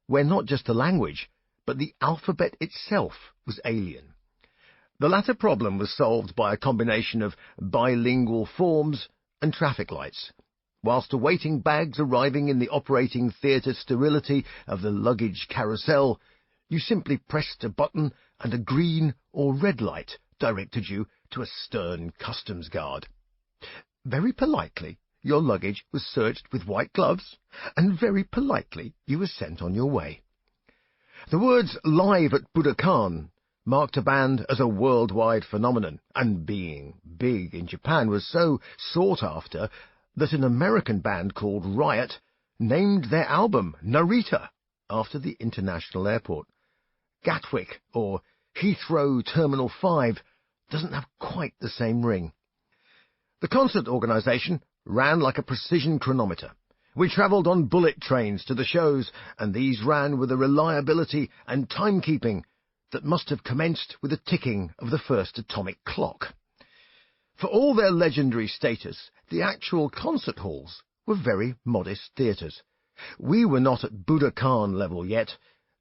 where not just the language, but the alphabet itself was alien. The latter problem was solved by a combination of bilingual forms and traffic lights, whilst awaiting bags arriving in the operating theatre sterility of the luggage carousel. You simply pressed a button and a green or red light directed you to a stern customs guard. Very politely, your luggage was searched with white gloves, and very politely you were sent on your way. The words "live at Budokan" marked a band as a worldwide phenomenon, and being big in Japan was so sought after that an American band called Riot named their album Narita after the international airport. Gatwick or Heathrow Terminal 5 doesn't have quite the same ring. The concert organisation ran like a precision chronometer. We travelled on bullet trains to the shows, and these ran with a reliability and timekeeping that must have commenced with the ticking of the first atomic clock. For all their legendary status, the actual concert halls were very modest theatres. We were not at Budokan level yet,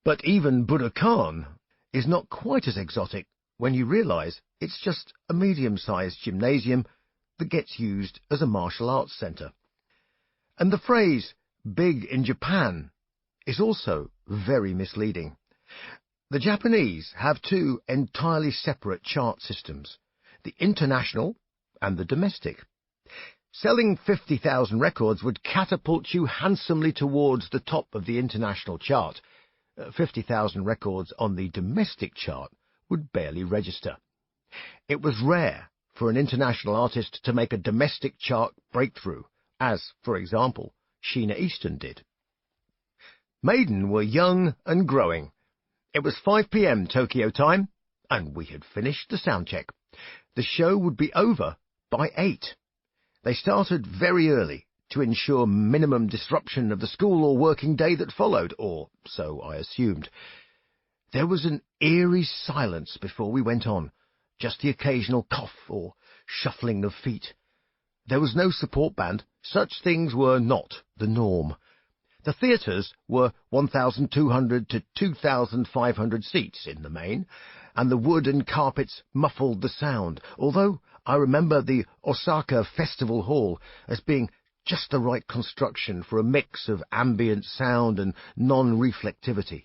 but even Budokan is not quite as exotic when you realise it's just a medium-sized gymnasium that gets used as a martial arts centre. And the phrase, big in Japan, is also very misleading. The Japanese have two entirely separate chart systems, the international and the domestic. Selling 50,000 records would catapult you handsomely towards the top of the international chart. 50,000 records on the domestic chart would barely register. It was rare for an international artist to make a domestic chart breakthrough, as, for example, Sheena Easton did. Maiden were young and growing. It was 5 p.m. Tokyo time, and we had finished the sound check. The show would be over by 8. They started very early to ensure minimum disruption of the school or working day that followed, or so I assumed. There was an eerie silence before we went on, just the occasional cough or shuffling of feet. There was no support band. Such things were not the norm. The theatres were 1,200 to 2,500 seats in the main, and the wood and carpets muffled the sound, although I remember the Osaka Festival Hall as being just the right construction for a mix of ambient sound and non-reflectivity.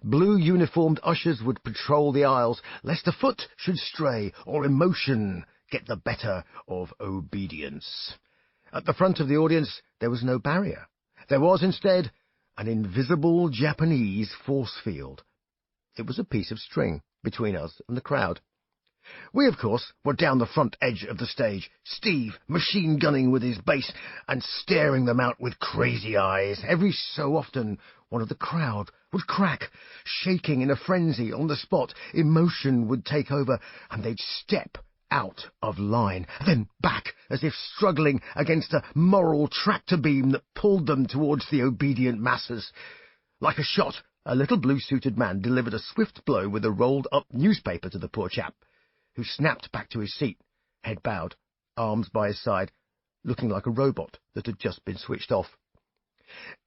Blue uniformed ushers would patrol the aisles, lest a foot should stray or emotion get the better of obedience. At the front of the audience there was no barrier. There was instead an invisible Japanese force field. It was a piece of string between us and the crowd. We, of course, were down the front edge of the stage, Steve machine-gunning with his bass and staring them out with crazy eyes. Every so often one of the crowd would crack, shaking in a frenzy on the spot. Emotion would take over, and they'd step out of line, then back as if struggling against a moral tractor beam that pulled them towards the obedient masses. Like a shot, a little blue-suited man delivered a swift blow with a rolled-up newspaper to the poor chap, who snapped back to his seat, head bowed, arms by his side, looking like a robot that had just been switched off.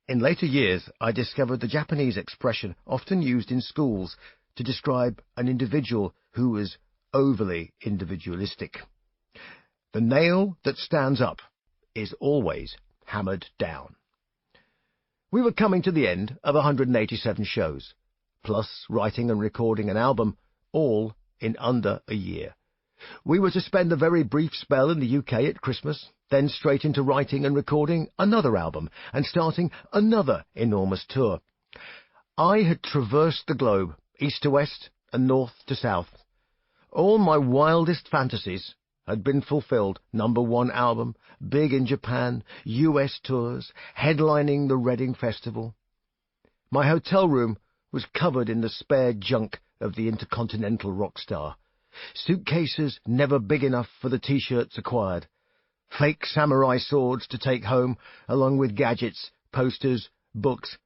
In later years, I discovered the Japanese expression often used in schools to describe an individual who was overly individualistic. The nail that stands up is always hammered down. We were coming to the end of 187 shows, plus writing and recording an album, all in under a year. We were to spend a very brief spell in the UK at Christmas, then straight into writing and recording another album, and starting another enormous tour. I had traversed the globe, east to west and north to south. All my wildest fantasies had been fulfilled. #1 album, big in Japan, US tours, headlining the Reading Festival. My hotel room was covered in the spare junk of the intercontinental rock star. Suitcases never big enough for the T-shirts acquired. Fake samurai swords to take home, along with gadgets, posters, books,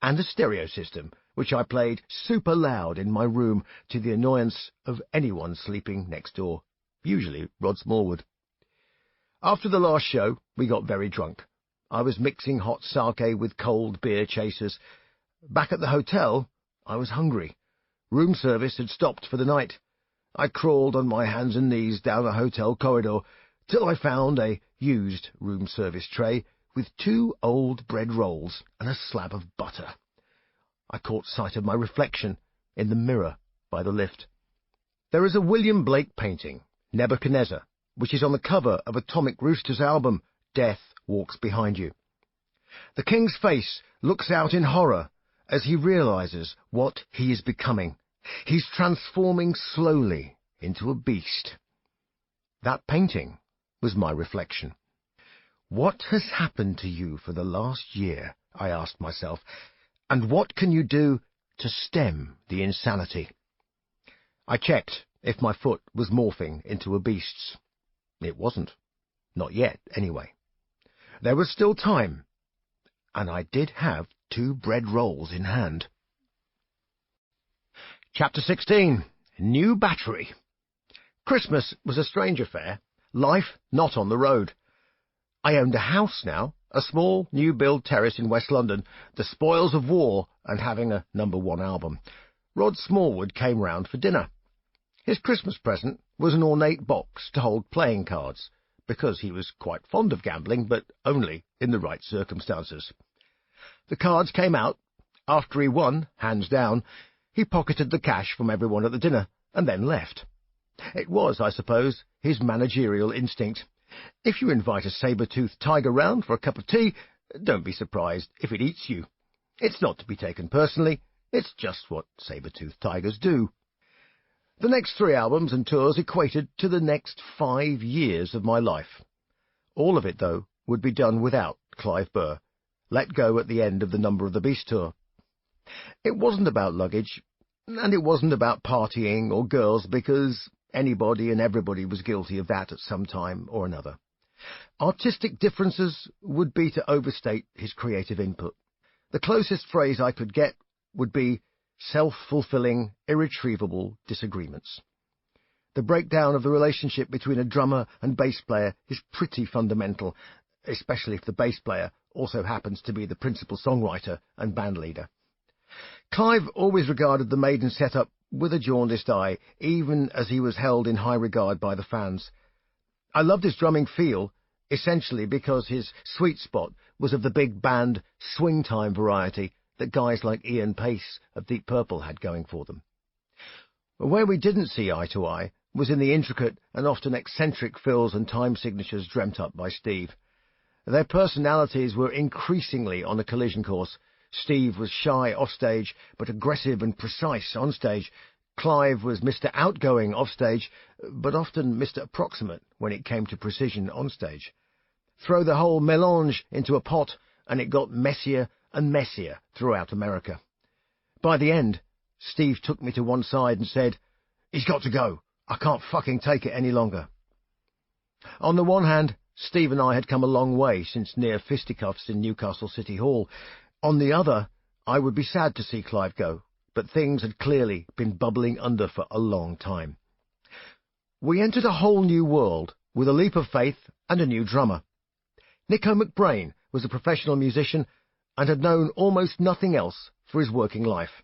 and a stereo system, which I played super loud in my room to the annoyance of anyone sleeping next door, usually Rod Smallwood. After the last show, we got very drunk. I was mixing hot sake with cold beer chasers. Back at the hotel, I was hungry. Room service had stopped for the night. I crawled on my hands and knees down a hotel corridor till I found a used room service tray with 2 old bread rolls and a slab of butter. I caught sight of my reflection in the mirror by the lift. There is a William Blake painting, Nebuchadnezzar, which is on the cover of Atomic Rooster's album, Death Walks Behind You. The king's face looks out in horror as he realizes what he is becoming. He's transforming slowly into a beast. That painting was my reflection. What has happened to you for the last year? I asked myself, and what can you do to stem the insanity? I checked if my foot was morphing into a beast's. It wasn't. Not yet, anyway. There was still time, and I did have 2 bread rolls in hand. Chapter 16. New Battery. Christmas was a strange affair. Life not on the road. I owned a house now, a small, new-build terrace in West London, the spoils of war and having a #1 album. Rod Smallwood came round for dinner. His Christmas present was an ornate box to hold playing cards, because he was quite fond of gambling, but only in the right circumstances. The cards came out. After he won, hands down, he pocketed the cash from everyone at the dinner, and then left. It was, I suppose, his managerial instinct. If you invite a saber-toothed tiger round for a cup of tea, don't be surprised if it eats you. It's not to be taken personally, it's just what saber-toothed tigers do. The next 3 albums and tours equated to the next 5 years of my life. All of it, though, would be done without Clive Burr, let go at the end of the Number of the Beast tour. It wasn't about luggage, and it wasn't about partying or girls, because anybody and everybody was guilty of that at some time or another. Artistic differences would be to overstate his creative input. The closest phrase I could get would be self-fulfilling, irretrievable disagreements. The breakdown of the relationship between a drummer and bass player is pretty fundamental, especially if the bass player also happens to be the principal songwriter and bandleader. Clive always regarded the Maiden setup with a jaundiced eye, even as he was held in high regard by the fans. I loved his drumming feel, essentially because his sweet spot was of the big band swing-time variety that guys like Ian Pace of Deep Purple had going for them. Where we didn't see eye to eye was in the intricate and often eccentric fills and time signatures dreamt up by Steve. Their personalities were increasingly on a collision course. Steve was shy offstage, but aggressive and precise onstage. Clive was Mr. Outgoing offstage, but often Mr. Approximate when it came to precision onstage. Throw the whole mélange into a pot, and it got messier and messier throughout America. By the end, Steve took me to one side and said, "He's got to go. I can't fucking take it any longer." On the one hand, Steve and I had come a long way since near fisticuffs in Newcastle City Hall. On the other, I would be sad to see Clive go, but things had clearly been bubbling under for a long time. We entered a whole new world with a leap of faith and a new drummer. Nico McBrain was a professional musician and had known almost nothing else for his working life.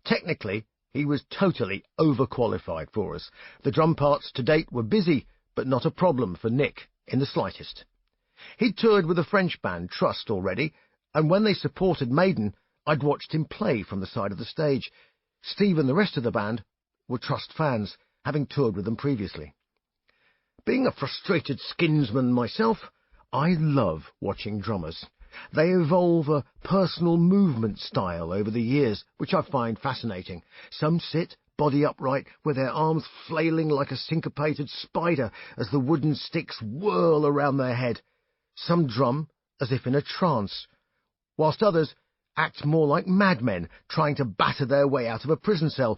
Technically, he was totally overqualified for us. The drum parts to date were busy, but not a problem for Nick in the slightest. He'd toured with a French band, Trust, already, and when they supported Maiden, I'd watched him play from the side of the stage. Steve and the rest of the band were Trust fans, having toured with them previously. Being a frustrated skinsman myself, I love watching drummers. They evolve a personal movement style over the years, which I find fascinating. Some sit body upright, with their arms flailing like a syncopated spider as the wooden sticks whirl around their head. Some drum as if in a trance, whilst others act more like madmen trying to batter their way out of a prison cell,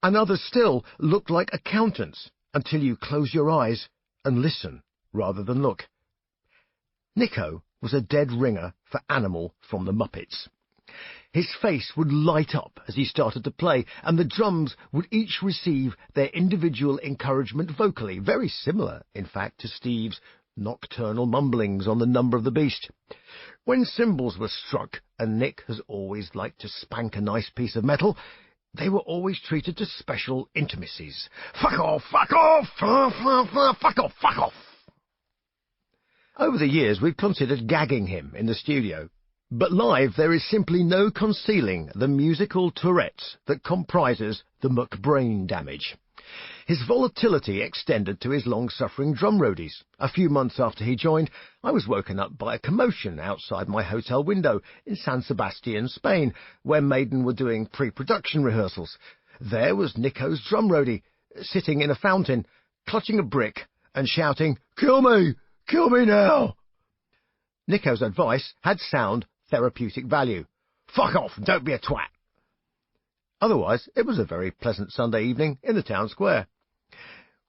and others still look like accountants until you close your eyes and listen rather than look. Nico was a dead ringer for Animal from the Muppets. His face would light up as he started to play, and the drums would each receive their individual encouragement vocally, very similar, in fact, to Steve's nocturnal mumblings on the Number of the Beast. When cymbals were struck, and Nick has always liked to spank a nice piece of metal, they were always treated to special intimacies. Fuck off, fuck off, fuck off, fuck off. Over the years, we've considered gagging him in the studio, but live there is simply no concealing the musical Tourette's that comprises the McBrain damage. His volatility extended to his long-suffering drum roadies. A few months after he joined, I was woken up by a commotion outside my hotel window in San Sebastian, Spain, where Maiden were doing pre-production rehearsals. There was Nico's drum roadie, sitting in a fountain, clutching a brick and shouting, "Kill me! Kill me now!" Nico's advice had sound therapeutic value. Fuck off and don't be a twat. Otherwise, it was a very pleasant Sunday evening in the town square.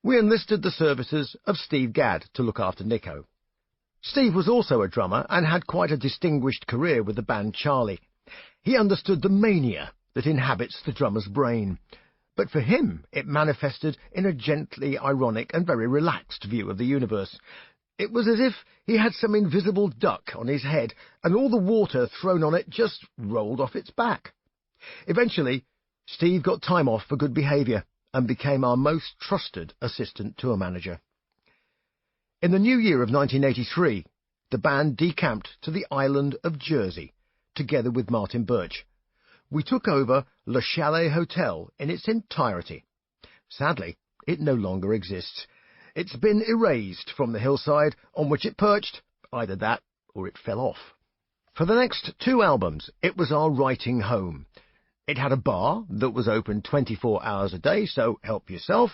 We enlisted the services of Steve Gadd to look after Nico. Steve was also a drummer and had quite a distinguished career with the band Charlie. He understood the mania that inhabits the drummer's brain, but for him it manifested in a gently ironic and very relaxed view of the universe. It was as if he had some invisible duck on his head, and all the water thrown on it just rolled off its back. Eventually, Steve got time off for good behaviour and became our most trusted assistant tour manager. In the new year of 1983, the band decamped to the island of Jersey, together with Martin Birch. We took over Le Chalet Hotel in its entirety. Sadly, it no longer exists. It's been erased from the hillside on which it perched. Either that, or it fell off. For the next 2 albums, it was our writing home. It had a bar that was open 24 hours a day, so help yourself,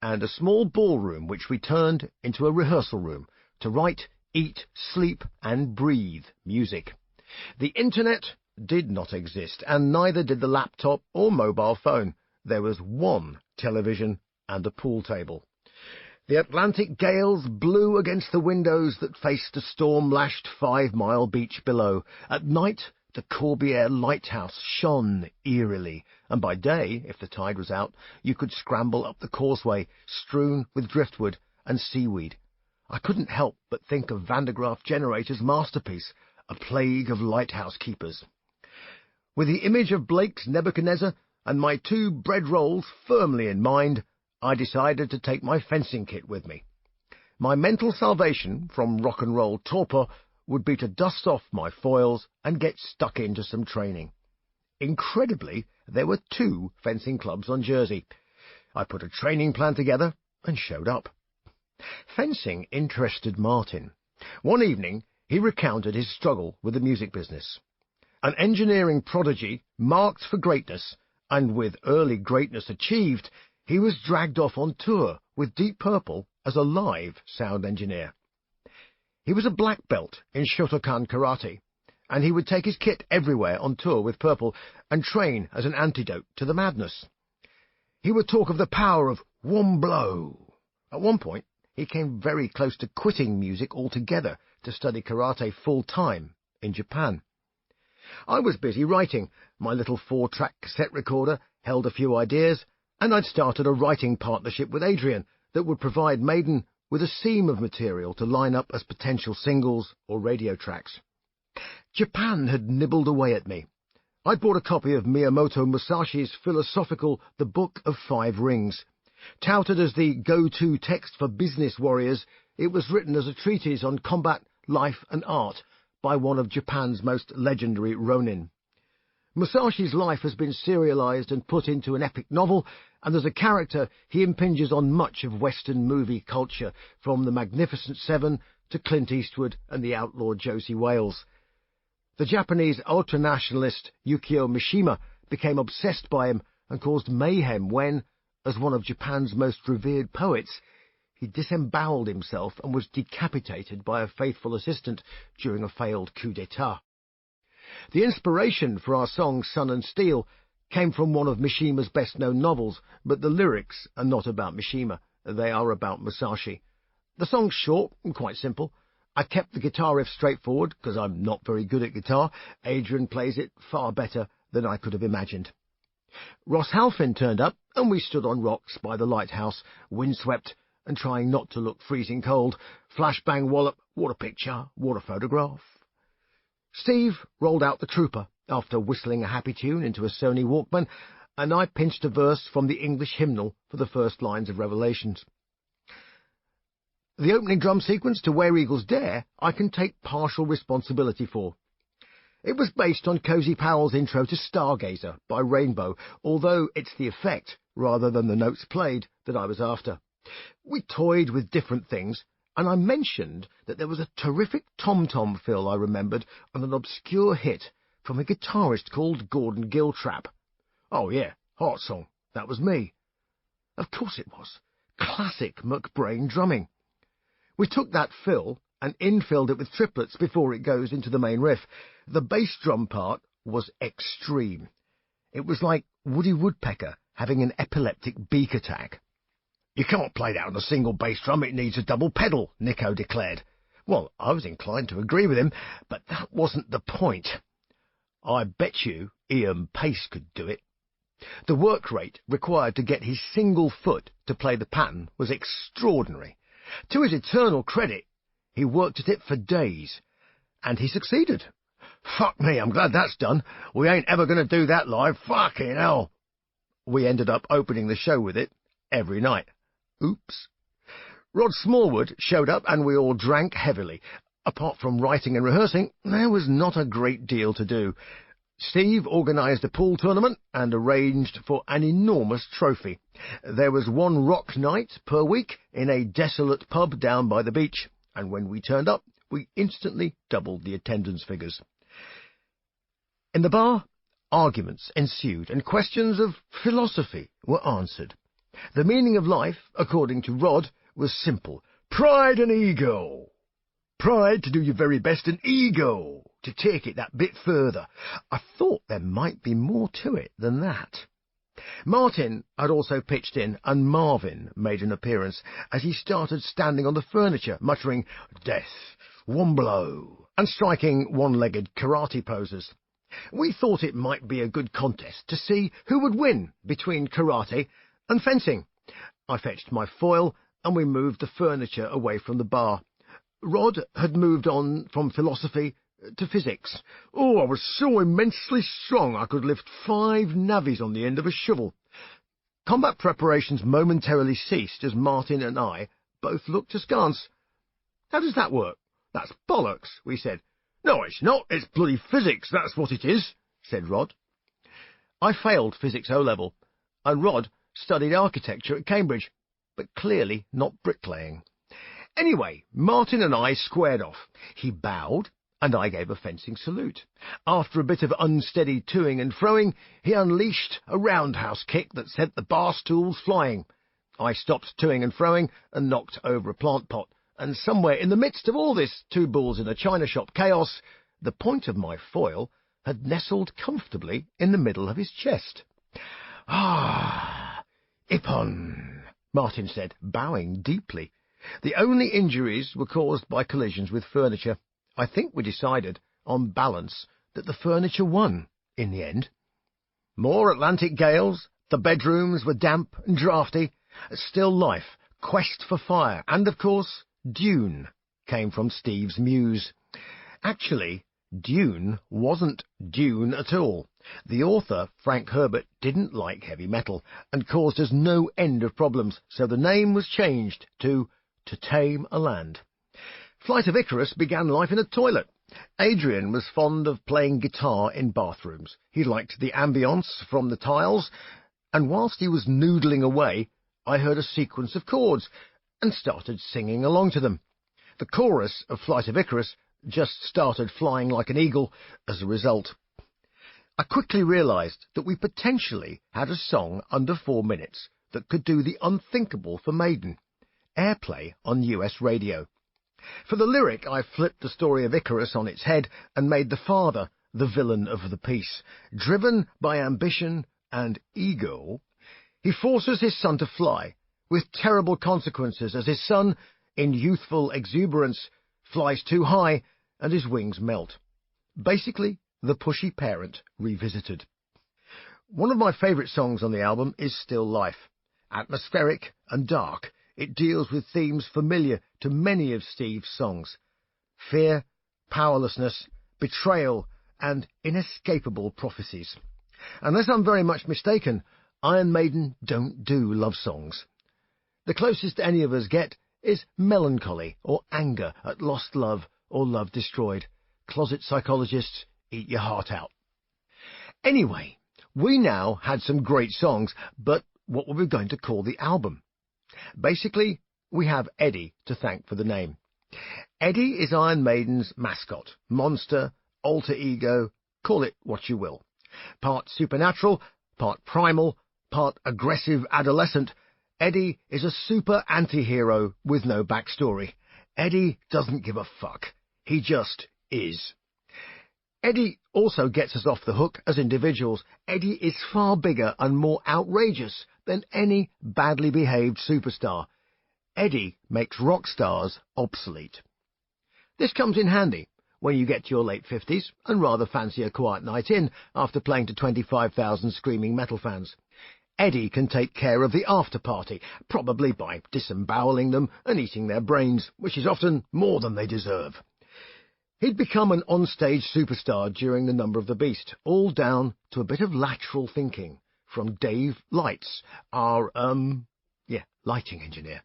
and a small ballroom which we turned into a rehearsal room to write, eat, sleep, and breathe music. The internet did not exist, and neither did the laptop or mobile phone. There was one television and a pool table. The Atlantic gales blew against the windows that faced a storm-lashed 5-mile beach below. At night, the Corbière lighthouse shone eerily, and by day, if the tide was out, you could scramble up the causeway, strewn with driftwood and seaweed. I couldn't help but think of Van de Graaff Generator's masterpiece, A Plague of Lighthouse Keepers. With the image of Blake's Nebuchadnezzar and my 2 bread rolls firmly in mind, I decided to take my fencing kit with me. My mental salvation from rock and roll torpor would be to dust off my foils and get stuck into some training. Incredibly, there were 2 fencing clubs on Jersey. I put a training plan together and showed up. Fencing interested Martin. One evening, he recounted his struggle with the music business. An engineering prodigy, marked for greatness, and with early greatness achieved, he was dragged off on tour with Deep Purple as a live sound engineer. He was a black belt in Shotokan karate, and he would take his kit everywhere on tour with Purple and train as an antidote to the madness. He would talk of the power of one blow. At one point, he came very close to quitting music altogether to study karate full-time in Japan. I was busy writing. My little 4-track cassette recorder held a few ideas, and I'd started a writing partnership with Adrian that would provide Maiden with a seam of material to line up as potential singles or radio tracks. Japan had nibbled away at me. I'd bought a copy of Miyamoto Musashi's philosophical The Book of 5 Rings. Touted as the go-to text for business warriors, it was written as a treatise on combat, life and art by one of Japan's most legendary ronin. Musashi's life has been serialized and put into an epic novel, and as a character he impinges on much of Western movie culture, from The Magnificent Seven to Clint Eastwood and the outlaw Josie Wales. The Japanese ultranationalist Yukio Mishima became obsessed by him and caused mayhem when, as one of Japan's most revered poets, he disemboweled himself and was decapitated by a faithful assistant during a failed coup d'etat. The inspiration for our song Sun and Steel came from one of Mishima's best-known novels, but the lyrics are not about Mishima. They are about Musashi. The song's short and quite simple. I kept the guitar riff straightforward because I'm not very good at guitar. Adrian plays it far better than I could have imagined. Ross Halfin turned up, and we stood on rocks by the lighthouse, windswept and trying not to look freezing cold. Flashbang wallop, what a picture, what a photograph. Steve rolled out the Trooper after whistling a happy tune into a Sony Walkman, and I pinched a verse from the English hymnal for the first lines of Revelations. The opening drum sequence to Where Eagles Dare I can take partial responsibility for. It was based on Cozy Powell's intro to Stargazer by Rainbow, although it's the effect, rather than the notes played, that I was after. We toyed with different things, and I mentioned that there was a terrific tom-tom fill I remembered on an obscure hit from a guitarist called Gordon Giltrap. Oh yeah, Heart Song, that was me. Of course it was. Classic McBrain drumming. We took that fill and infilled it with triplets before it goes into the main riff. The bass drum part was extreme. It was like Woody Woodpecker having an epileptic beak attack. "You can't play that on a single bass drum, it needs a double pedal," Nico declared. Well, I was inclined to agree with him, but that wasn't the point. I bet you Ian Pace could do it. The work rate required to get his single foot to play the pattern was extraordinary. To his eternal credit, he worked at it for days, and he succeeded. "Fuck me, I'm glad that's done. We ain't ever going to do that live. Fucking hell." We ended up opening the show with it every night. Oops. Rod Smallwood showed up and we all drank heavily. Apart from writing and rehearsing, there was not a great deal to do. Steve organised a pool tournament and arranged for an enormous trophy. There was one rock night per week in a desolate pub down by the beach, and when we turned up, we instantly doubled the attendance figures. In the bar, arguments ensued and questions of philosophy were answered. The meaning of life, according to Rod, was simple. Pride and ego. Pride to do your very best, and ego to take it that bit further. I thought there might be more to it than that. Martin had also pitched in, and Marvin made an appearance as he started standing on the furniture, muttering, "Death, one blow," and striking one-legged karate poses. We thought it might be a good contest to see who would win between karate and fencing. I fetched my foil, and we moved the furniture away from the bar. Rod had moved on from philosophy to physics. Oh, I was so immensely strong I could lift 5 navvies on the end of a shovel. Combat preparations momentarily ceased as Martin and I both looked askance. "How does that work?" "That's bollocks," we said. "No, it's not. It's bloody physics, that's what it is," said Rod. I failed physics O-level, and Rod studied architecture at Cambridge, but clearly not bricklaying. Anyway, Martin and I squared off. He bowed, and I gave a fencing salute. After a bit of unsteady toing and froing, he unleashed a roundhouse kick that sent the bar stools flying. I stopped toing and froing and knocked over a plant pot, and somewhere in the midst of all this two-bulls-in-a-china-shop chaos, the point of my foil had nestled comfortably in the middle of his chest. "Ah, Ippon," Martin said, bowing deeply. The only injuries were caused by collisions with furniture. I think we decided, on balance, that the furniture won, in the end. More Atlantic gales, the bedrooms were damp and draughty, still life, quest for fire, and, of course, Dune came from Steve's muse. Actually, Dune wasn't Dune at all. The author, Frank Herbert, didn't like heavy metal, and caused us no end of problems, so the name was changed to Tame a Land. Flight of Icarus began life in a toilet. Adrian was fond of playing guitar in bathrooms. He liked the ambience from the tiles, and whilst he was noodling away, I heard a sequence of chords and started singing along to them. The chorus of Flight of Icarus just started flying like an eagle as a result. I quickly realised that we potentially had a song under 4 minutes that could do the unthinkable for Maiden: airplay on US radio. For the lyric, I flipped the story of Icarus on its head and made the father the villain of the piece. Driven by ambition and ego, he forces his son to fly, with terrible consequences as his son, in youthful exuberance, flies too high and his wings melt. Basically, the pushy parent revisited. One of my favourite songs on the album is Still Life. Atmospheric and dark, it deals with themes familiar to many of Steve's songs: fear, powerlessness, betrayal, and inescapable prophecies. Unless I'm very much mistaken, Iron Maiden don't do love songs. The closest any of us get is melancholy or anger at lost love or love destroyed. Closet psychologists, eat your heart out. Anyway, we now had some great songs, but what were we going to call the album? Basically, we have Eddie to thank for the name. Eddie is Iron Maiden's mascot, monster, alter ego, call it what you will. Part supernatural, part primal, part aggressive adolescent, Eddie is a super anti-hero with no backstory. Eddie doesn't give a fuck. He just is. Eddie also gets us off the hook as individuals. Eddie is far bigger and more outrageous than any badly behaved superstar. Eddie makes rock stars obsolete. This comes in handy when you get to your late 50s and rather fancy a quiet night in after playing to 25,000 screaming metal fans. Eddie can take care of the after-party, probably by disemboweling them and eating their brains, which is often more than they deserve. He'd become an on-stage superstar during The Number of the Beast, all down to a bit of lateral thinking from Dave Lights, our, lighting engineer.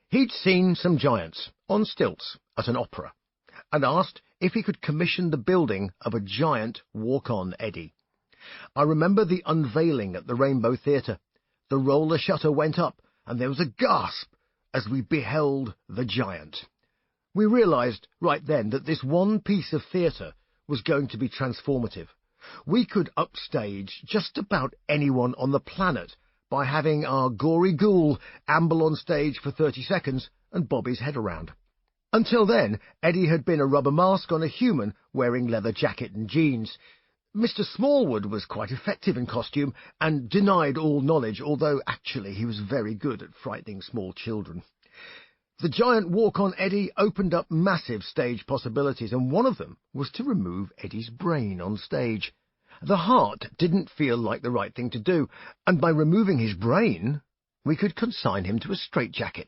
He'd seen some giants on stilts at an opera and asked if he could commission the building of a giant walk-on Eddie. I remember the unveiling at the Rainbow Theatre. The roller shutter went up, and there was a gasp as we beheld the giant. We realised right then that this one piece of theatre was going to be transformative. We could upstage just about anyone on the planet by having our gory ghoul amble on stage for 30 seconds and bob his head around. Until then, Eddie had been a rubber mask on a human wearing leather jacket and jeans. Mr. Smallwood was quite effective in costume and denied all knowledge, although actually he was very good at frightening small children. The giant walk-on Eddie opened up massive stage possibilities, and one of them was to remove Eddie's brain on stage. The heart didn't feel like the right thing to do, and by removing his brain, we could consign him to a straitjacket.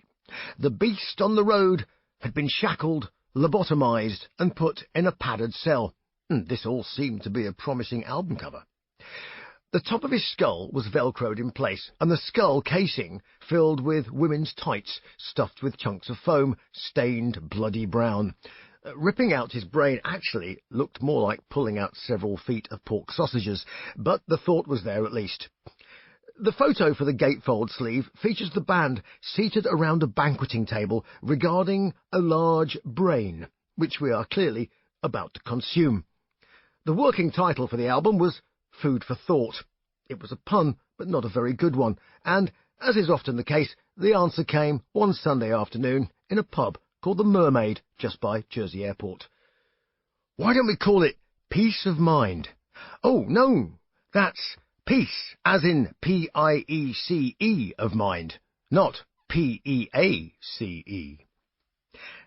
The beast on the road had been shackled, lobotomized, and put in a padded cell. This all seemed to be a promising album cover. The top of his skull was velcroed in place, and the skull casing filled with women's tights, stuffed with chunks of foam, stained bloody brown. Ripping out his brain actually looked more like pulling out several feet of pork sausages, but the thought was there at least. The photo for the gatefold sleeve features the band seated around a banqueting table regarding a large brain, which we are clearly about to consume. The working title for the album was Food for Thought. It was a pun, but not a very good one, and, as is often the case, the answer came one Sunday afternoon in a pub called the Mermaid, just by Jersey Airport. Why don't we call it Peace of Mind? Oh, no, that's peace, as in P-I-E-C-E of mind, not P-E-A-C-E.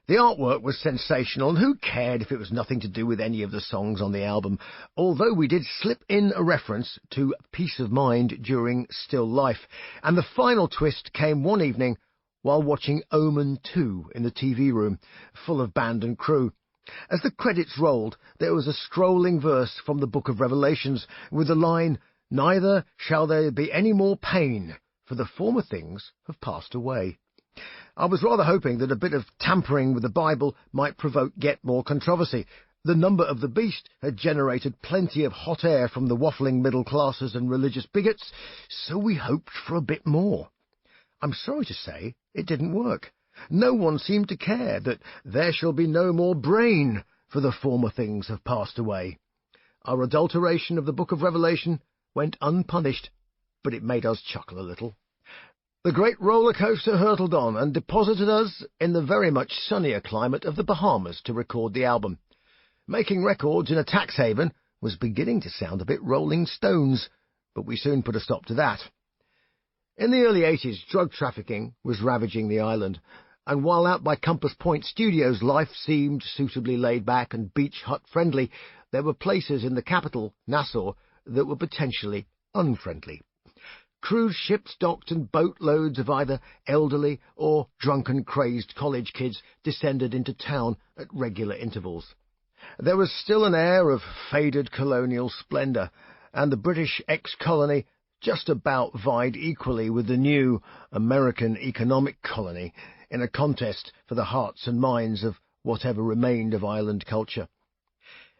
The artwork was sensational, and who cared if it was nothing to do with any of the songs on the album, although we did slip in a reference to Peace of Mind during Still Life, and the final twist came one evening while watching Omen 2 in the TV room, full of band and crew. As the credits rolled, there was a scrolling verse from the Book of Revelations with the line, "Neither shall there be any more pain, for the former things have passed away." I was rather hoping that a bit of tampering with the Bible might provoke yet more controversy. The Number of the Beast had generated plenty of hot air from the waffling middle classes and religious bigots, so we hoped for a bit more. I'm sorry to say it didn't work. No one seemed to care that there shall be no more brain, for the former things have passed away. Our adulteration of the Book of Revelation went unpunished, but it made us chuckle a little. The great roller coaster hurtled on and deposited us in the very much sunnier climate of the Bahamas to record the album. Making records in a tax haven was beginning to sound a bit Rolling Stones, but we soon put a stop to that. In the early 80s, drug trafficking was ravaging the island, and while out by Compass Point Studios life seemed suitably laid back and beach hut friendly, there were places in the capital, Nassau, that were potentially unfriendly. Cruise ships docked and boatloads of either elderly or drunken crazed college kids descended into town at regular intervals. There was still an air of faded colonial splendour, and the British ex-colony just about vied equally with the new American economic colony in a contest for the hearts and minds of whatever remained of island culture.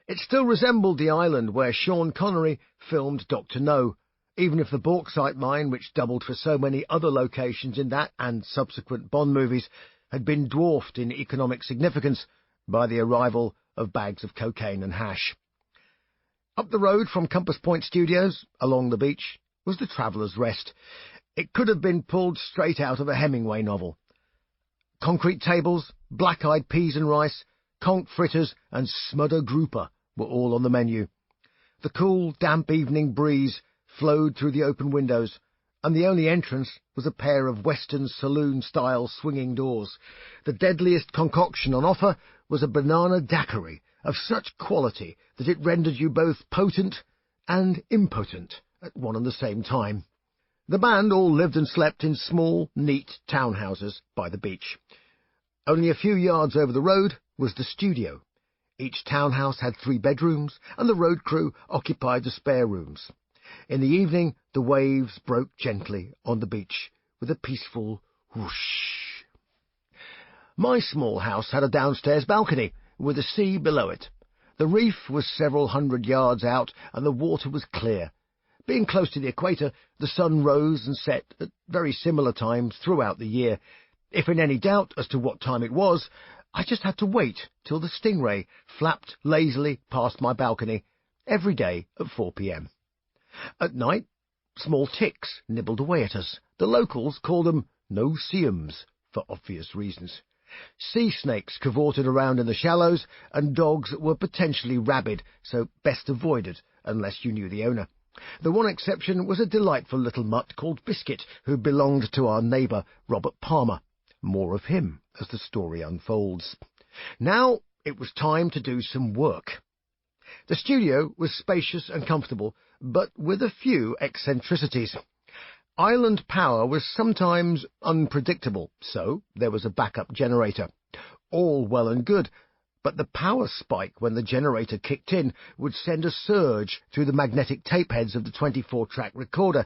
It still resembled the island where Sean Connery filmed Dr. No, even if the bauxite mine, which doubled for so many other locations in that and subsequent Bond movies, had been dwarfed in economic significance by the arrival of bags of cocaine and hash. Up the road from Compass Point Studios, along the beach, was the Traveller's Rest. It could have been pulled straight out of a Hemingway novel. Concrete tables, black-eyed peas and rice, conch fritters and smudder grouper were all on the menu. The cool, damp evening breeze flowed through the open windows, and the only entrance was a pair of Western saloon-style swinging doors. The deadliest concoction on offer was a banana daiquiri of such quality that it rendered you both potent and impotent at one and the same time. The band all lived and slept in small, neat townhouses by the beach. Only a few yards over the road was the studio. Each townhouse had 3 bedrooms, and the road crew occupied the spare rooms. In the evening, the waves broke gently on the beach with a peaceful whoosh. My small house had a downstairs balcony with the sea below it. The reef was several hundred yards out, and the water was clear. Being close to the equator, the sun rose and set at very similar times throughout the year. If in any doubt as to what time it was, I just had to wait till the stingray flapped lazily past my balcony every day at 4 p.m. At night, small ticks nibbled away at us. The locals called them no-see-ums for obvious reasons. Sea snakes cavorted around in the shallows, and dogs were potentially rabid, so best avoided unless you knew the owner. The one exception was a delightful little mutt called Biscuit, who belonged to our neighbour, Robert Palmer. More of him as the story unfolds. Now it was time to do some work. The studio was spacious and comfortable, but with a few eccentricities. Island power was sometimes unpredictable, so there was a backup generator. All well and good, but the power spike when the generator kicked in would send a surge through the magnetic tape heads of the 24-track recorder,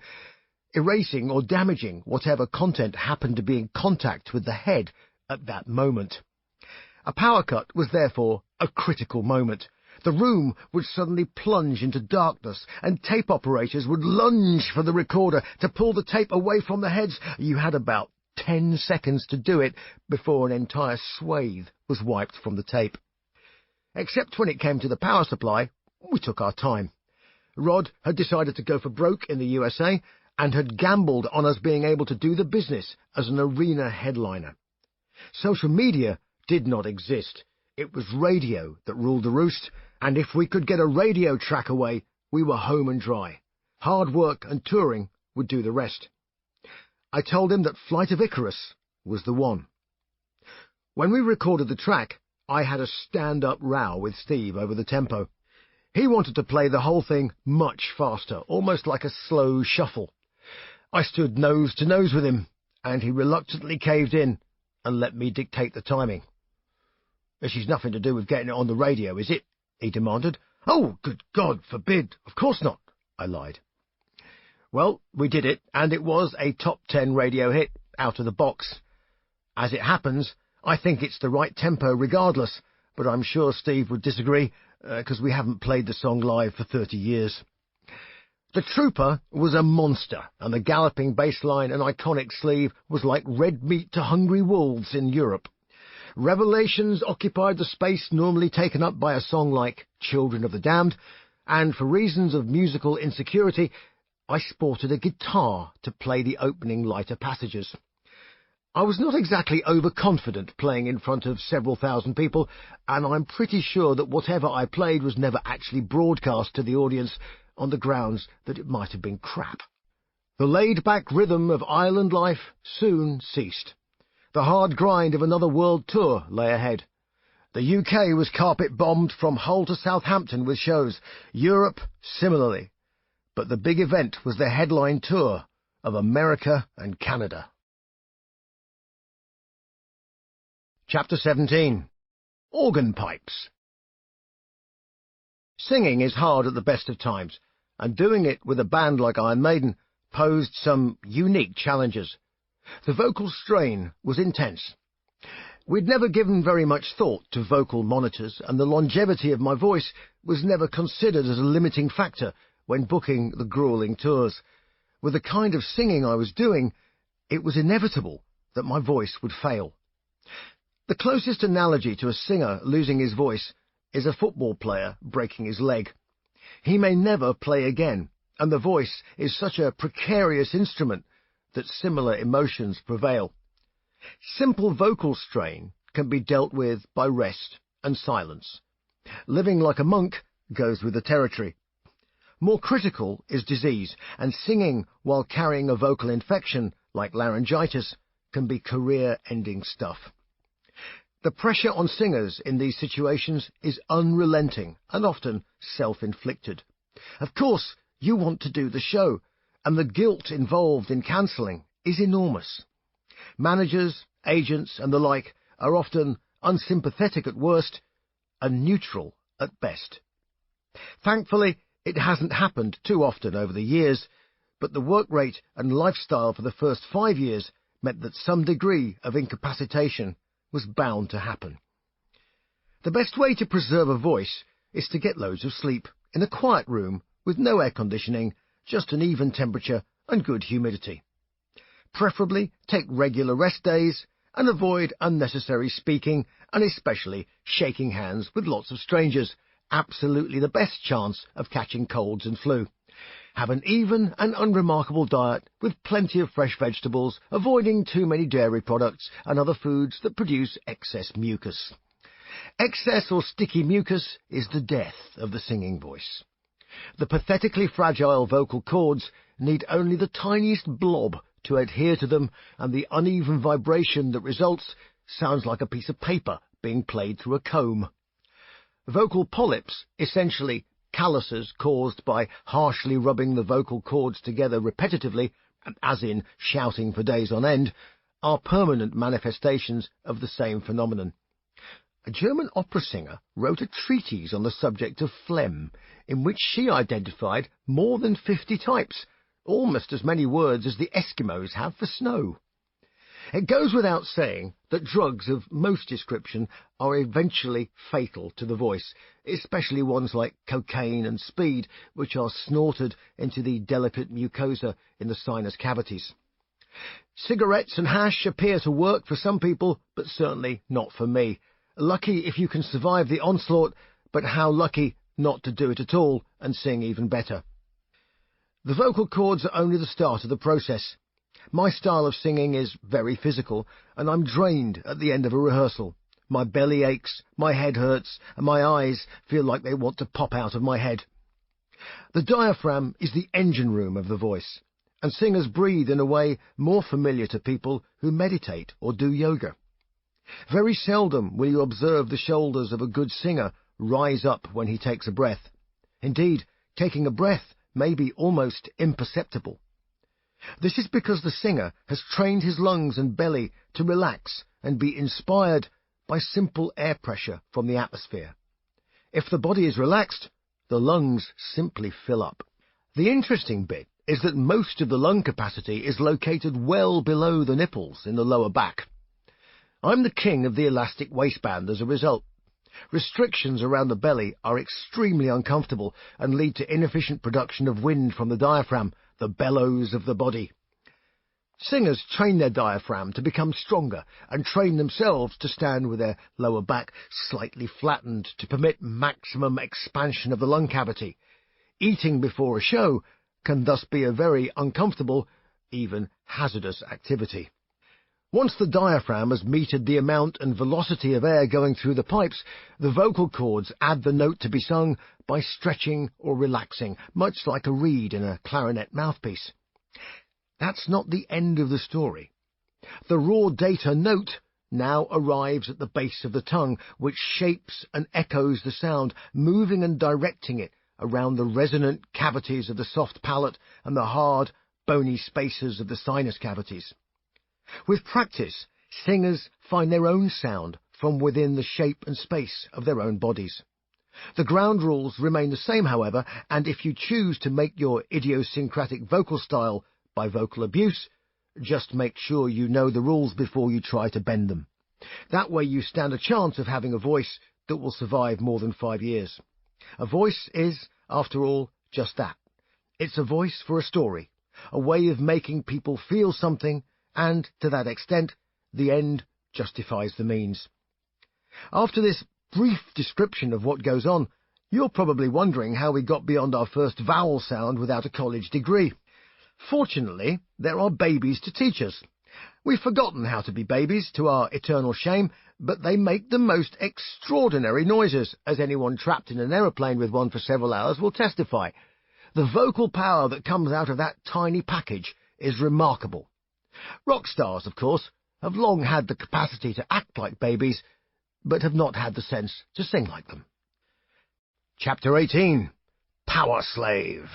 erasing or damaging whatever content happened to be in contact with the head at that moment. A power cut was therefore a critical moment. The room would suddenly plunge into darkness, and tape operators would lunge for the recorder to pull the tape away from the heads. You had about 10 seconds to do it before an entire swathe was wiped from the tape. Except when it came to the power supply, we took our time. Rod had decided to go for broke in the USA and had gambled on us being able to do the business as an arena headliner. Social media did not exist. It was radio that ruled the roost, and if we could get a radio track away, we were home and dry. Hard work and touring would do the rest. I told him that Flight of Icarus was the one. When we recorded the track, I had a stand-up row with Steve over the tempo. He wanted to play the whole thing much faster, almost like a slow shuffle. I stood nose to nose with him, and he reluctantly caved in and let me dictate the timing. "This is nothing to do with getting it on the radio, is it?" he demanded. "Oh, good God forbid! Of course not," I lied. Well, we did it, and it was a top 10 radio hit out of the box. As it happens, I think it's the right tempo regardless, but I'm sure Steve would disagree, because we haven't played the song live for 30 years. The Trooper was a monster, and the galloping bass line and iconic sleeve was like red meat to hungry wolves in Europe. Revelations occupied the space normally taken up by a song like Children of the Damned, and for reasons of musical insecurity, I sported a guitar to play the opening lighter passages. I was not exactly overconfident playing in front of several thousand people, and I'm pretty sure that whatever I played was never actually broadcast to the audience, on the grounds that it might have been crap. The laid-back rhythm of island life soon ceased. The hard grind of another world tour lay ahead. The UK was carpet-bombed from Hull to Southampton with shows, Europe similarly. But the big event was the headline tour of America and Canada. Chapter 17. Organ Pipes. Singing is hard at the best of times, and doing it with a band like Iron Maiden posed some unique challenges. The vocal strain was intense. We'd never given very much thought to vocal monitors, and the longevity of my voice was never considered as a limiting factor when booking the grueling tours. With the kind of singing I was doing, it was inevitable that my voice would fail. The closest analogy to a singer losing his voice is a football player breaking his leg. He may never play again, and the voice is such a precarious instrument that similar emotions prevail. Simple vocal strain can be dealt with by rest and silence. Living like a monk goes with the territory. More critical is disease, and singing while carrying a vocal infection like laryngitis can be career-ending stuff. The pressure on singers in these situations is unrelenting and often self-inflicted. Of course, you want to do the show, and the guilt involved in cancelling is enormous. Managers, agents and the like are often unsympathetic at worst and neutral at best. Thankfully, it hasn't happened too often over the years, but the work rate and lifestyle for the first 5 years meant that some degree of incapacitation was bound to happen. The best way to preserve a voice is to get loads of sleep in a quiet room with no air conditioning, just an even temperature and good humidity. Preferably take regular rest days and avoid unnecessary speaking and especially shaking hands with lots of strangers. Absolutely the best chance of catching colds and flu. Have an even and unremarkable diet with plenty of fresh vegetables, avoiding too many dairy products and other foods that produce excess mucus. Excess or sticky mucus is the death of the singing voice. The pathetically fragile vocal cords need only the tiniest blob to adhere to them, and the uneven vibration that results sounds like a piece of paper being played through a comb. Vocal polyps, essentially calluses caused by harshly rubbing the vocal cords together repetitively, as in shouting for days on end, are permanent manifestations of the same phenomenon. A German opera singer wrote a treatise on the subject of phlegm, in which she identified more than 50 types, almost as many words as the Eskimos have for snow. It goes without saying that drugs of most description are eventually fatal to the voice, especially ones like cocaine and speed, which are snorted into the delicate mucosa in the sinus cavities. Cigarettes and hash appear to work for some people, but certainly not for me. Lucky if you can survive the onslaught, but how lucky not to do it at all and sing even better. The vocal cords are only the start of the process. My style of singing is very physical, and I'm drained at the end of a rehearsal. My belly aches, my head hurts, and my eyes feel like they want to pop out of my head. The diaphragm is the engine room of the voice, and singers breathe in a way more familiar to people who meditate or do yoga. Very seldom will you observe the shoulders of a good singer rise up when he takes a breath. Indeed, taking a breath may be almost imperceptible. This is because the singer has trained his lungs and belly to relax and be inspired by simple air pressure from the atmosphere. If the body is relaxed, the lungs simply fill up. The interesting bit is that most of the lung capacity is located well below the nipples in the lower back. I'm the king of the elastic waistband as a result. Restrictions around the belly are extremely uncomfortable and lead to inefficient production of wind from the diaphragm, the bellows of the body. Singers train their diaphragm to become stronger and train themselves to stand with their lower back slightly flattened to permit maximum expansion of the lung cavity. Eating before a show can thus be a very uncomfortable, even hazardous activity. Once the diaphragm has metered the amount and velocity of air going through the pipes, the vocal cords add the note to be sung by stretching or relaxing, much like a reed in a clarinet mouthpiece. That's not the end of the story. The raw data note now arrives at the base of the tongue, which shapes and echoes the sound, moving and directing it around the resonant cavities of the soft palate and the hard, bony spaces of the sinus cavities. With practice, singers find their own sound from within the shape and space of their own bodies. The ground rules remain the same, however, and if you choose to make your idiosyncratic vocal style by vocal abuse, just make sure you know the rules before you try to bend them. That way you stand a chance of having a voice that will survive more than 5 years. A voice is, after all, just that. It's a voice for a story, a way of making people feel something, and, to that extent, the end justifies the means. After this brief description of what goes on, you're probably wondering how we got beyond our first vowel sound without a college degree. Fortunately, there are babies to teach us. We've forgotten how to be babies, to our eternal shame, but they make the most extraordinary noises, as anyone trapped in an aeroplane with one for several hours will testify. The vocal power that comes out of that tiny package is remarkable. Rock stars, of course, have long had the capacity to act like babies, but have not had the sense to sing like them. Chapter 18. Power Slave.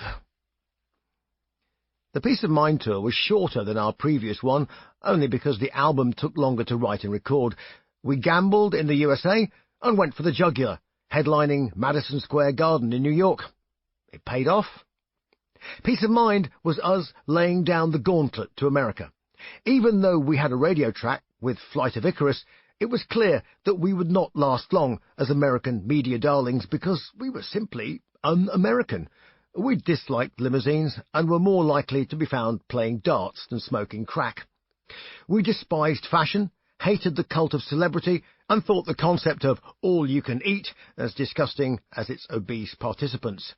The Peace of Mind tour was shorter than our previous one, only because the album took longer to write and record. We gambled in the USA and went for the jugular, headlining Madison Square Garden in New York. It paid off. Peace of Mind was us laying down the gauntlet to America. Even though we had a radio track with Flight of Icarus, it was clear that we would not last long as American media darlings because we were simply un-American. We disliked limousines and were more likely to be found playing darts than smoking crack. We despised fashion, hated the cult of celebrity, and thought the concept of all-you-can-eat as disgusting as its obese participants.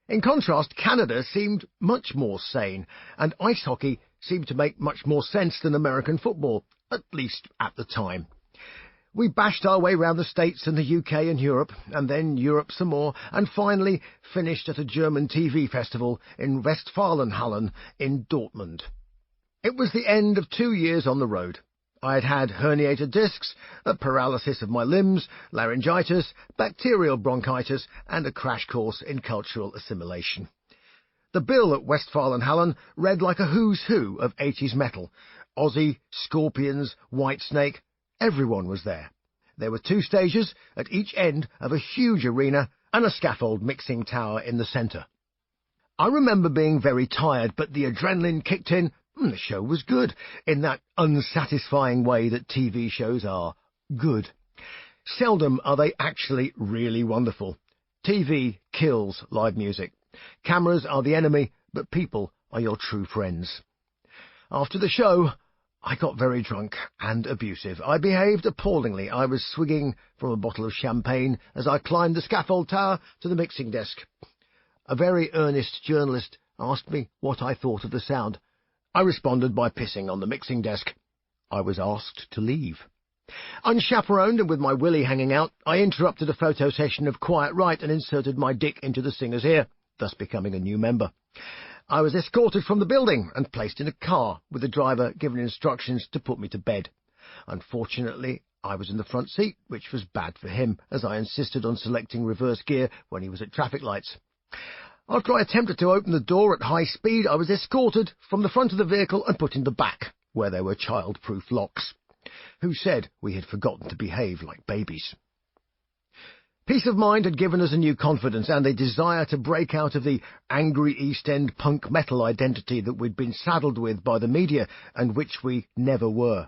In contrast, Canada seemed much more sane, and ice hockey seemed to make much more sense than American football, at least at the time. We bashed our way round the States and the UK and Europe, and then Europe some more, and finally finished at a German TV festival in Westfalenhallen in Dortmund. It was the end of 2 years on the road. I had had herniated discs, a paralysis of my limbs, laryngitis, bacterial bronchitis, and a crash course in cultural assimilation. The bill at Westfalenhallen read like a who's who of 80s metal. Ozzy, Scorpions, Whitesnake, everyone was there. There were 2 stages at each end of a huge arena and a scaffold mixing tower in the centre. I remember being very tired, but the adrenaline kicked in and the show was good, in that unsatisfying way that TV shows are good. Seldom are they actually really wonderful. TV kills live music. Cameras are the enemy, but people are your true friends. After the show, I got very drunk and abusive. I behaved appallingly. I was swigging from a bottle of champagne as I climbed the scaffold tower to the mixing desk. A very earnest journalist asked me what I thought of the sound. I responded by pissing on the mixing desk. I was asked to leave. Unchaperoned and with my willy hanging out, I interrupted a photo session of Quiet Right and inserted my dick into the singer's ear, thus becoming a new member. I was escorted from the building and placed in a car, with the driver given instructions to put me to bed. Unfortunately, I was in the front seat, which was bad for him, as I insisted on selecting reverse gear when he was at traffic lights. After I attempted to open the door at high speed, I was escorted from the front of the vehicle and put in the back, where there were child-proof locks. Who said we had forgotten to behave like babies? Peace of Mind had given us a new confidence and a desire to break out of the angry East End punk metal identity that we'd been saddled with by the media and which we never were.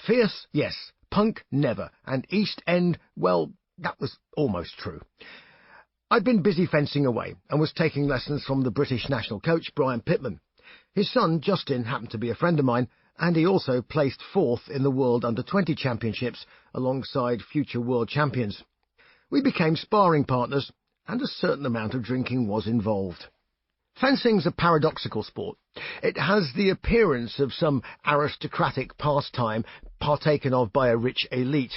Fierce, yes. Punk, never. And East End, well, that was almost true. I'd been busy fencing away and was taking lessons from the British national coach, Brian Pitman. His son, Justin, happened to be a friend of mine, and he also placed 4th in the World Under-20 Championships alongside future world champions. We became sparring partners, and a certain amount of drinking was involved. Fencing's a paradoxical sport. It has the appearance of some aristocratic pastime partaken of by a rich elite.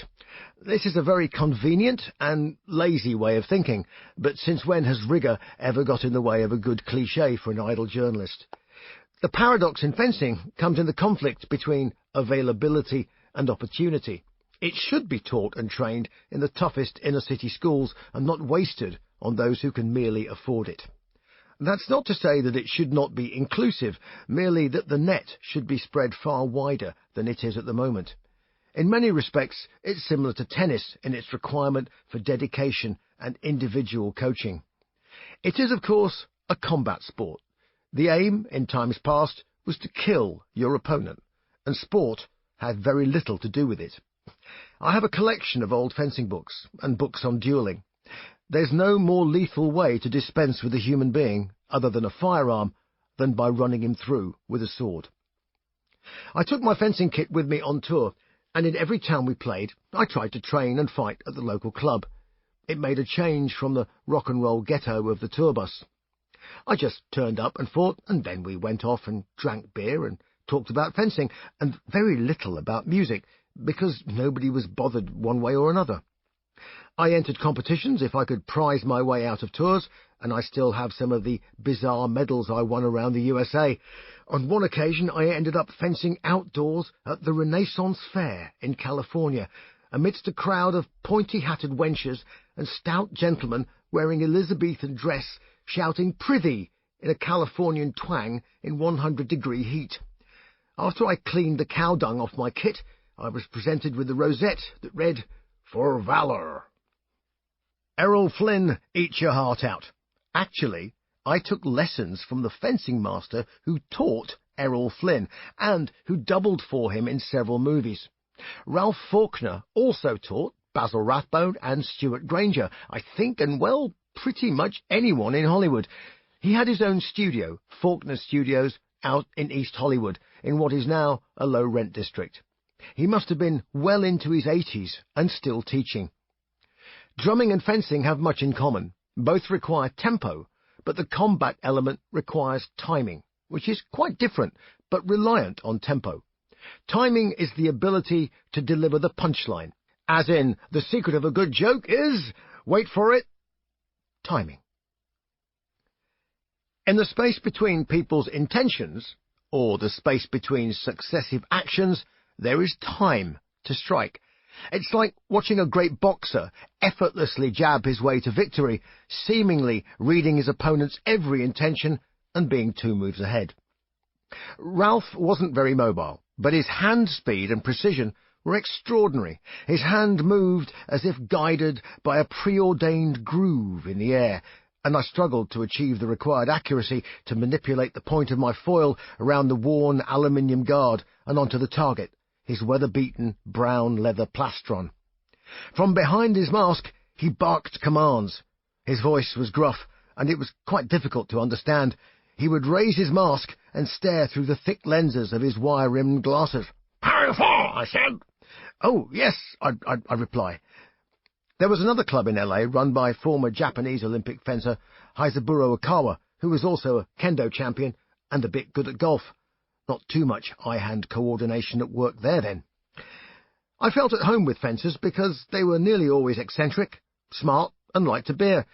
This is a very convenient and lazy way of thinking, but since when has rigour ever got in the way of a good cliché for an idle journalist? The paradox in fencing comes in the conflict between availability and opportunity. It should be taught and trained in the toughest inner-city schools and not wasted on those who can merely afford it. That's not to say that it should not be inclusive, merely that the net should be spread far wider than it is at the moment. In many respects, it's similar to tennis in its requirement for dedication and individual coaching. It is, of course, a combat sport. The aim, in times past, was to kill your opponent, and sport had very little to do with it. I have a collection of old fencing books and books on duelling. There's no more lethal way to dispense with a human being, other than a firearm, than by running him through with a sword. I took my fencing kit with me on tour, and in every town we played, I tried to train and fight at the local club. It made a change from the rock and roll ghetto of the tour bus. I just turned up and fought, and then we went off and drank beer and talked about fencing, and very little about music, because nobody was bothered one way or another. I entered competitions if I could prize my way out of tours, and I still have some of the bizarre medals I won around the USA. On one occasion I ended up fencing outdoors at the Renaissance Fair in California, amidst a crowd of pointy-hatted wenches and stout gentlemen wearing Elizabethan dress, shouting "Prithee" in a Californian twang in 100-degree heat. After I cleaned the cow dung off my kit, I was presented with a rosette that read, "For Valour." Errol Flynn, eat your heart out. Actually, I took lessons from the fencing master who taught Errol Flynn, and who doubled for him in several movies. Ralph Faulkner also taught Basil Rathbone and Stuart Granger, I think, and well, pretty much anyone in Hollywood. He had his own studio, Faulkner Studios, out in East Hollywood, in what is now a low-rent district. He must have been well into his 80s and still teaching. Drumming and fencing have much in common. Both require tempo, but the combat element requires timing, which is quite different, but reliant on tempo. Timing is the ability to deliver the punchline, as in, the secret of a good joke is, wait for it, timing. In the space between people's intentions, or the space between successive actions, there is time to strike. It's like watching a great boxer effortlessly jab his way to victory, seemingly reading his opponent's every intention and being 2 moves ahead. Ralph wasn't very mobile, but his hand speed and precision were extraordinary. His hand moved as if guided by a preordained groove in the air, and I struggled to achieve the required accuracy to manipulate the point of my foil around the worn aluminium guard and onto the target, his weather-beaten brown leather plastron. From behind his mask he barked commands. His voice was gruff, and it was quite difficult to understand. He would raise his mask and stare through the thick lenses of his wire-rimmed glasses. "How far?" I said. "Oh, yes," I'd reply. There was another club in L.A. run by former Japanese Olympic fencer Haizaburo Okawa, who was also a kendo champion and a bit good at golf. Not too much eye-hand coordination at work there, then. I felt at home with fencers because they were nearly always eccentric, smart, and liked a beer.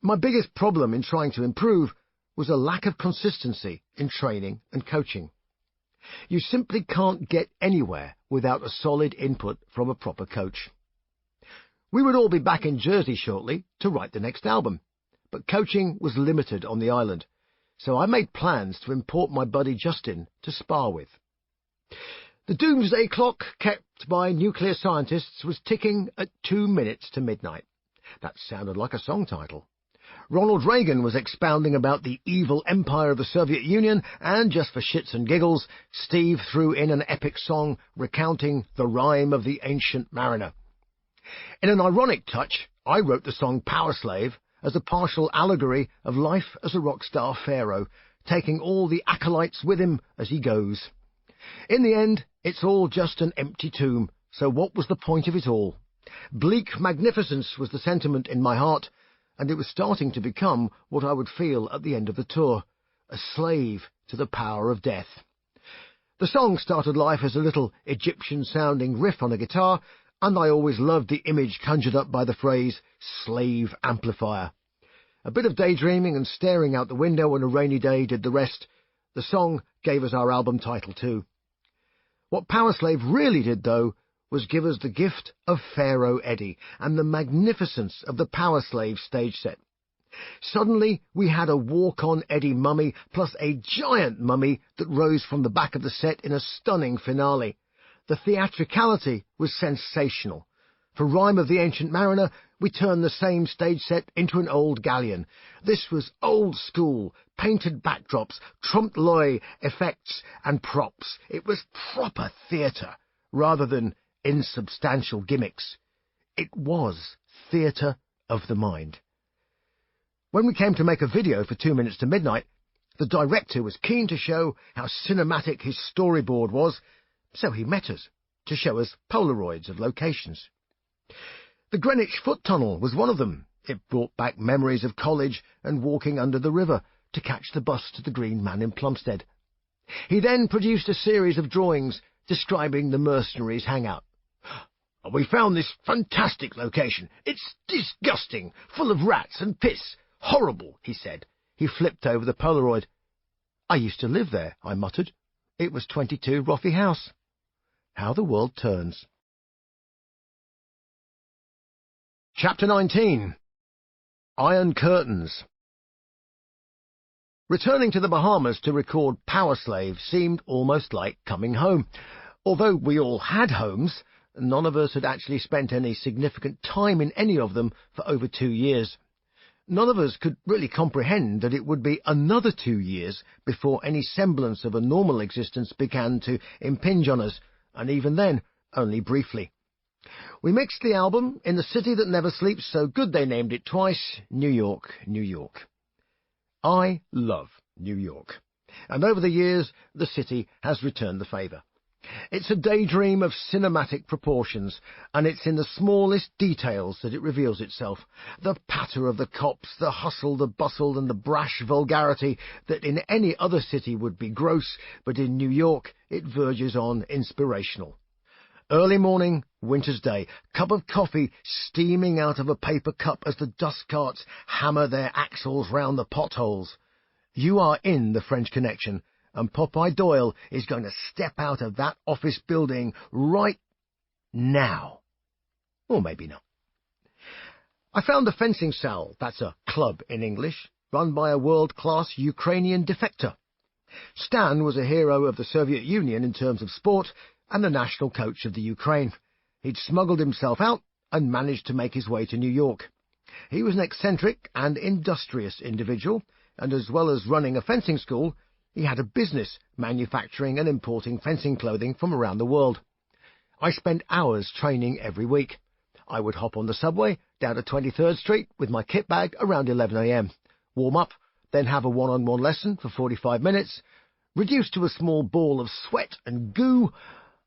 My biggest problem in trying to improve was a lack of consistency in training and coaching. You simply can't get anywhere without a solid input from a proper coach. We would all be back in Jersey shortly to write the next album, but coaching was limited on the island, so I made plans to import my buddy Justin to spar with. The doomsday clock kept by nuclear scientists was ticking at 2 minutes to midnight. That sounded like a song title. Ronald Reagan was expounding about the evil empire of the Soviet Union, and just for shits and giggles, Steve threw in an epic song recounting the rhyme of the ancient mariner. In an ironic touch, I wrote the song Power Slave as a partial allegory of life as a rock star pharaoh, taking all the acolytes with him as he goes. In the end, it's all just an empty tomb, so what was the point of it all? Bleak magnificence was the sentiment in my heart, and it was starting to become what I would feel at the end of the tour, a slave to the power of death. The song started life as a little Egyptian-sounding riff on a guitar, and I always loved the image conjured up by the phrase, slave amplifier. A bit of daydreaming and staring out the window on a rainy day did the rest. The song gave us our album title too. What Power Slave really did, though, was give us the gift of Pharaoh Eddie and the magnificence of the Power Slave stage set. Suddenly we had a walk-on Eddie mummy plus a giant mummy that rose from the back of the set in a stunning finale. The theatricality was sensational. For Rhyme of the Ancient Mariner, we turned the same stage set into an old galleon. This was old school, painted backdrops, trompe-l'oeil effects and props. It was proper theatre, rather than insubstantial gimmicks. It was theatre of the mind. When we came to make a video for 2 minutes to midnight, the director was keen to show how cinematic his storyboard was, so he met us to show us Polaroids of locations. The Greenwich Foot Tunnel was one of them. It brought back memories of college and walking under the river to catch the bus to the Green Man in Plumstead. He then produced a series of drawings describing the mercenaries' hangout. "We found this fantastic location. It's disgusting, full of rats and piss. Horrible," he said. He flipped over the Polaroid. "I used to live there," I muttered. It was 22 Roffey House. How the world turns. Chapter 19. Iron Curtains. Returning to the Bahamas to record Power Slave seemed almost like coming home. Although we all had homes, none of us had actually spent any significant time in any of them for over 2 years. None of us could really comprehend that it would be another 2 years before any semblance of a normal existence began to impinge on us, and even then, only briefly. We mixed the album in the city that never sleeps, so good they named it twice, New York, New York. I love New York, and over the years the city has returned the favour. It's a daydream of cinematic proportions, and it's in the smallest details that it reveals itself. The patter of the cops, the hustle, the bustle, and the brash vulgarity that in any other city would be gross, but in New York it verges on inspirational. Early morning, winter's day, cup of coffee steaming out of a paper cup as the dust carts hammer their axles round the potholes. You are in the French Connection, and Popeye Doyle is going to step out of that office building right now. Or maybe not. I found a fencing cell, that's a club in English, run by a world-class Ukrainian defector. Stan was a hero of the Soviet Union in terms of sport, and the national coach of the Ukraine. He'd smuggled himself out and managed to make his way to New York. He was an eccentric and industrious individual, and as well as running a fencing school, he had a business manufacturing and importing fencing clothing from around the world. I spent hours training every week. I would hop on the subway down to 23rd Street with my kit bag around 11 a.m., warm up, then have a one-on-one lesson for 45 minutes. Reduced to a small ball of sweat and goo,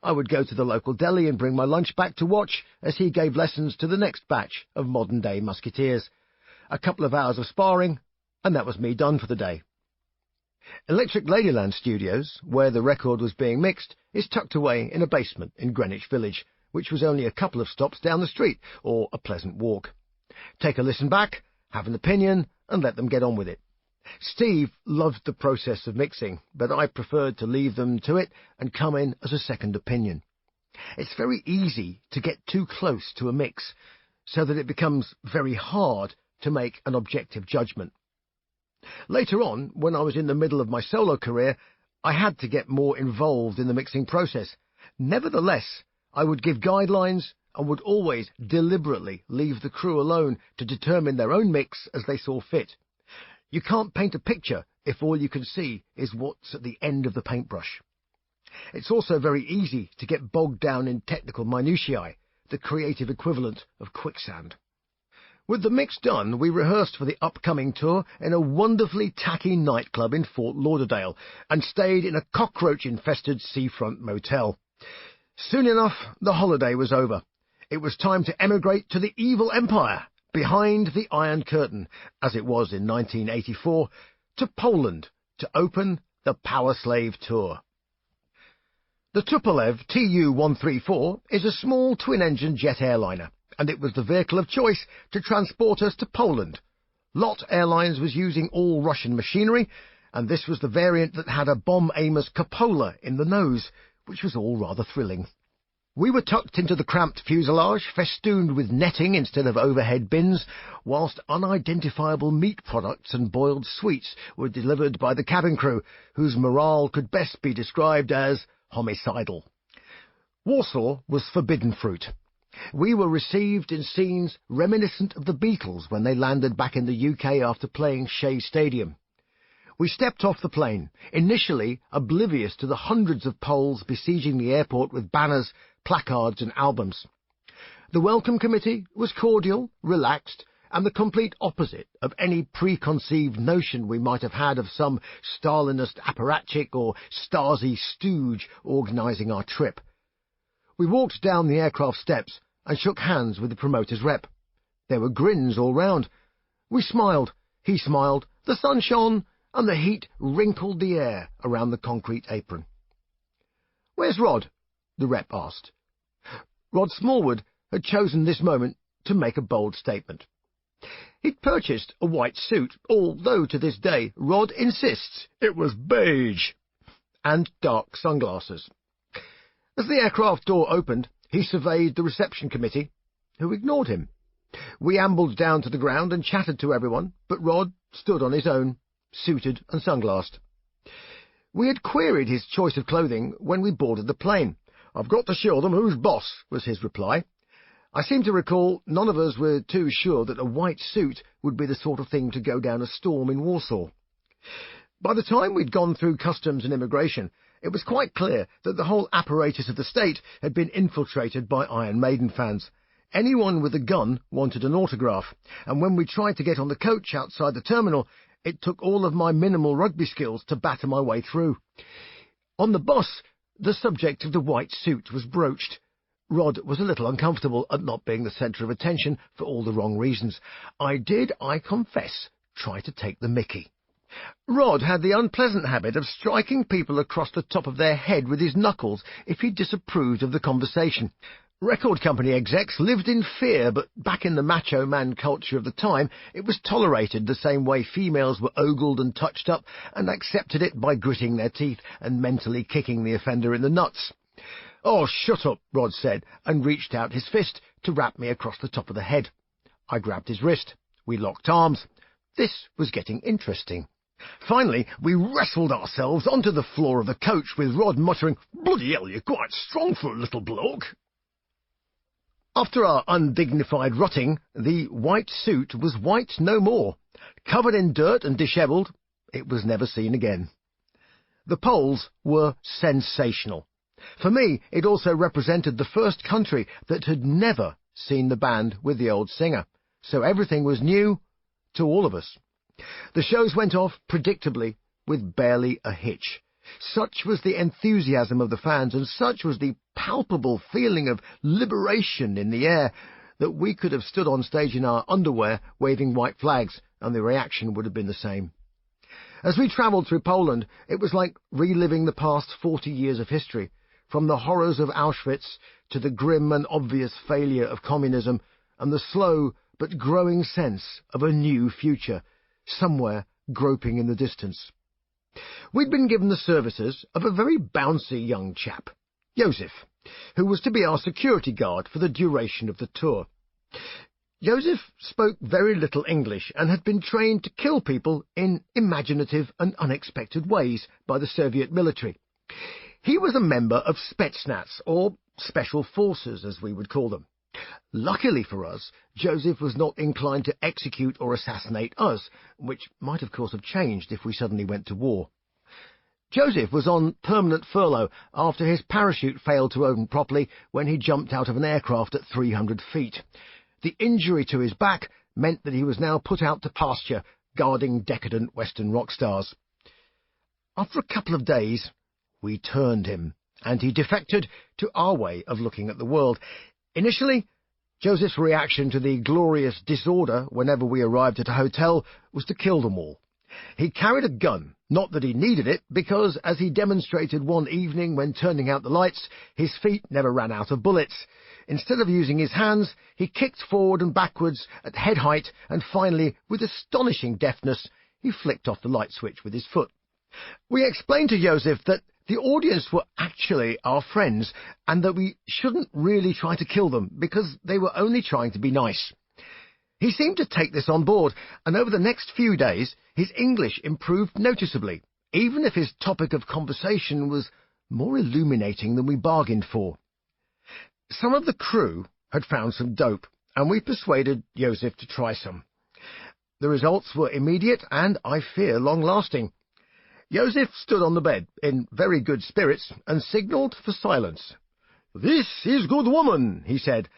I would go to the local deli and bring my lunch back to watch as he gave lessons to the next batch of modern-day musketeers. A couple of hours of sparring, and that was me done for the day. Electric Ladyland Studios, where the record was being mixed, is tucked away in a basement in Greenwich Village, which was only a couple of stops down the street, or a pleasant walk. Take a listen back, have an opinion, and let them get on with it. Steve loved the process of mixing, but I preferred to leave them to it and come in as a second opinion. It's very easy to get too close to a mix, so that it becomes very hard to make an objective judgment. Later on, when I was in the middle of my solo career, I had to get more involved in the mixing process. Nevertheless, I would give guidelines and would always deliberately leave the crew alone to determine their own mix as they saw fit. You can't paint a picture if all you can see is what's at the end of the paintbrush. It's also very easy to get bogged down in technical minutiae, the creative equivalent of quicksand. With the mix done, we rehearsed for the upcoming tour in a wonderfully tacky nightclub in Fort Lauderdale and stayed in a cockroach-infested seafront motel. Soon enough, the holiday was over. It was time to emigrate to the evil empire, behind the Iron Curtain, as it was in 1984, to Poland to open the Power Slave Tour. The Tupolev Tu-134 is a small twin-engine jet airliner, and it was the vehicle of choice to transport us to Poland. LOT Airlines was using all Russian machinery, and this was the variant that had a bomb-aimer's cupola in the nose, which was all rather thrilling. We were tucked into the cramped fuselage, festooned with netting instead of overhead bins, whilst unidentifiable meat products and boiled sweets were delivered by the cabin crew, whose morale could best be described as homicidal. Warsaw was forbidden fruit. We were received in scenes reminiscent of the Beatles when they landed back in the UK after playing Shea Stadium. We stepped off the plane, initially oblivious to the hundreds of Poles besieging the airport with banners, placards and albums. The welcome committee was cordial, relaxed, and the complete opposite of any preconceived notion we might have had of some Stalinist apparatchik or Stasi stooge organising our trip. We walked down the aircraft steps and shook hands with the promoter's rep. There were grins all round. We smiled, he smiled, the sun shone, and the heat wrinkled the air around the concrete apron. "Where's Rod?" the rep asked. Rod Smallwood had chosen this moment to make a bold statement. He'd purchased a white suit, although to this day Rod insists it was beige, and dark sunglasses. As the aircraft door opened, he surveyed the reception committee, who ignored him. We ambled down to the ground and chatted to everyone, but Rod stood on his own, suited and sunglassed. We had queried his choice of clothing when we boarded the plane. "I've got to show them who's boss," was his reply. I seem to recall none of us were too sure that a white suit would be the sort of thing to go down a storm in Warsaw. By the time we'd gone through customs and immigration, it was quite clear that the whole apparatus of the state had been infiltrated by Iron Maiden fans. Anyone with a gun wanted an autograph, and when we tried to get on the coach outside the terminal, it took all of my minimal rugby skills to batter my way through. On the bus, the subject of the white suit was broached. Rod was a little uncomfortable at not being the centre of attention for all the wrong reasons. I did, I confess, try to take the mickey. Rod had the unpleasant habit of striking people across the top of their head with his knuckles if he disapproved of the conversation. Record company execs lived in fear, but back in the macho man culture of the time, it was tolerated the same way females were ogled and touched up, and accepted it by gritting their teeth and mentally kicking the offender in the nuts. "Oh, shut up," Rod said, and reached out his fist to rap me across the top of the head. I grabbed his wrist. We locked arms. This was getting interesting. Finally, we wrestled ourselves onto the floor of the coach, with Rod muttering, "Bloody hell, you're quite strong for a little bloke." After our undignified rotting, the white suit was white no more. Covered in dirt and dishevelled, it was never seen again. The Poles were sensational. For me, it also represented the first country that had never seen the band with the old singer, so everything was new to all of us. The shows went off predictably, with barely a hitch. Such was the enthusiasm of the fans, and such was the palpable feeling of liberation in the air, that we could have stood on stage in our underwear waving white flags, and the reaction would have been the same. As we travelled through Poland, it was like reliving the past 40 years of history, from the horrors of Auschwitz to the grim and obvious failure of communism, and the slow but growing sense of a new future, somewhere groping in the distance. We'd been given the services of a very bouncy young chap, Joseph, who was to be our security guard for the duration of the tour. Joseph spoke very little English and had been trained to kill people in imaginative and unexpected ways by the Soviet military. He was a member of Spetsnaz, or Special Forces, as we would call them. Luckily for us, Joseph was not inclined to execute or assassinate us, which might of course have changed if we suddenly went to war. Joseph was on permanent furlough after his parachute failed to open properly when he jumped out of an aircraft at 300 feet. The injury to his back meant that he was now put out to pasture, guarding decadent Western rock stars. After a couple of days, we turned him, and he defected to our way of looking at the world. Initially, Joseph's reaction to the glorious disorder whenever we arrived at a hotel was to kill them all. He carried a gun, not that he needed it, because, as he demonstrated one evening when turning out the lights, his feet never ran out of bullets. Instead of using his hands, he kicked forward and backwards at head height, and finally, with astonishing deftness, he flicked off the light switch with his foot. We explained to Joseph that the audience were actually our friends, and that we shouldn't really try to kill them, because they were only trying to be nice. He seemed to take this on board, and over the next few days his English improved noticeably, even if his topic of conversation was more illuminating than we bargained for. Some of the crew had found some dope, and we persuaded Joseph to try some. The results were immediate and, I fear, long-lasting. Joseph stood on the bed, in very good spirits, and signalled for silence. "This is good woman," he said,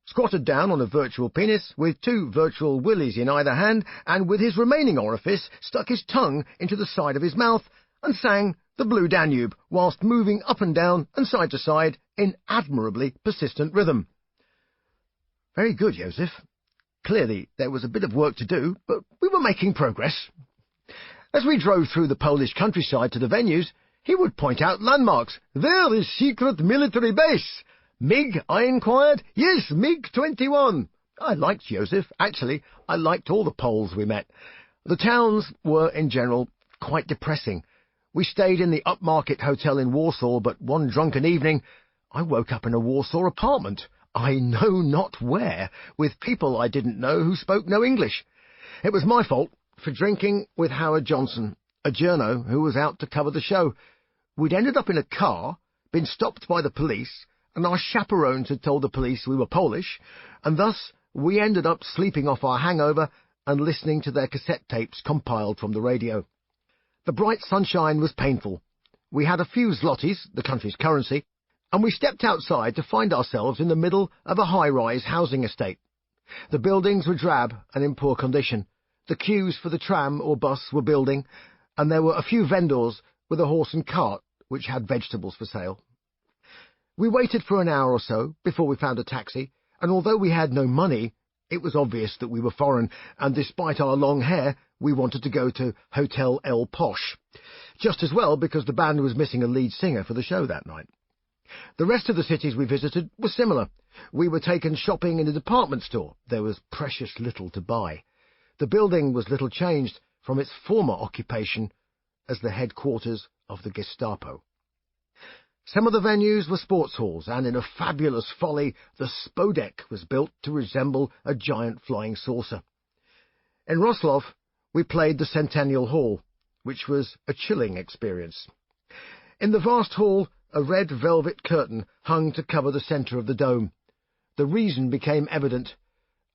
squatted down on a virtual penis, with 2 virtual willies in either hand, and with his remaining orifice stuck his tongue into the side of his mouth, and sang the Blue Danube, whilst moving up and down and side to side in admirably persistent rhythm. Very good, Joseph. Clearly there was a bit of work to do, but we were making progress. As we drove through the Polish countryside to the venues, he would point out landmarks. "There is secret military base." "MiG?" I inquired. "Yes, MiG-21. I liked Joseph. Actually, I liked all the Poles we met. The towns were, in general, quite depressing. We stayed in the upmarket hotel in Warsaw, but one drunken evening I woke up in a Warsaw apartment, I know not where, with people I didn't know who spoke no English. It was my fault for drinking with Howard Johnson, a journo who was out to cover the show. We'd ended up in a car, been stopped by the police, and our chaperones had told the police we were Polish, and thus we ended up sleeping off our hangover and listening to their cassette tapes compiled from the radio. The bright sunshine was painful. We had a few zlotys, the country's currency, and we stepped outside to find ourselves in the middle of a high-rise housing estate. The buildings were drab and in poor condition. The queues for the tram or bus were building, and there were a few vendors with a horse and cart which had vegetables for sale. We waited for an hour or so before we found a taxi, and although we had no money, it was obvious that we were foreign, and despite our long hair, we wanted to go to Hotel El Posh. Just as well, because the band was missing a lead singer for the show that night. The rest of the cities we visited were similar. We were taken shopping in a department store. There was precious little to buy. The building was little changed from its former occupation as the headquarters of the Gestapo. Some of the venues were sports halls, and in a fabulous folly, the Spodek was built to resemble a giant flying saucer. In Wrocław, we played the Centennial Hall, which was a chilling experience. In the vast hall, a red velvet curtain hung to cover the centre of the dome. The reason became evident.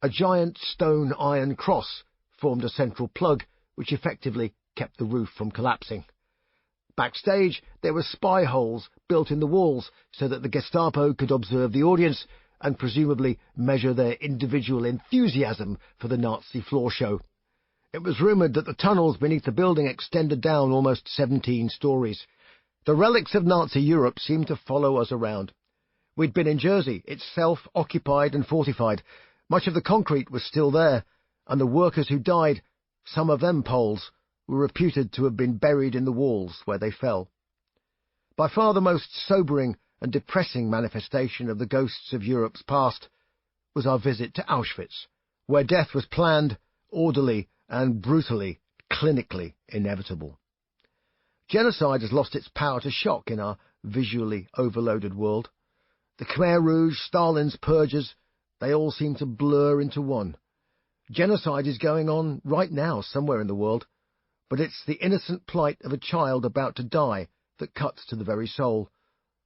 A giant stone iron cross formed a central plug, which effectively kept the roof from collapsing. Backstage, there were spy holes built in the walls so that the Gestapo could observe the audience and presumably measure their individual enthusiasm for the Nazi floor show. It was rumoured that the tunnels beneath the building extended down almost 17 stories. The relics of Nazi Europe seemed to follow us around. We'd been in Jersey, itself occupied and fortified. Much of the concrete was still there, and the workers who died, some of them Poles, were reputed to have been buried in the walls where they fell. By far the most sobering and depressing manifestation of the ghosts of Europe's past was our visit to Auschwitz, where death was planned, orderly, and brutally, clinically inevitable. Genocide has lost its power to shock in our visually overloaded world. The Khmer Rouge, Stalin's purges, they all seem to blur into one. Genocide is going on right now somewhere in the world, but it's the innocent plight of a child about to die that cuts to the very soul,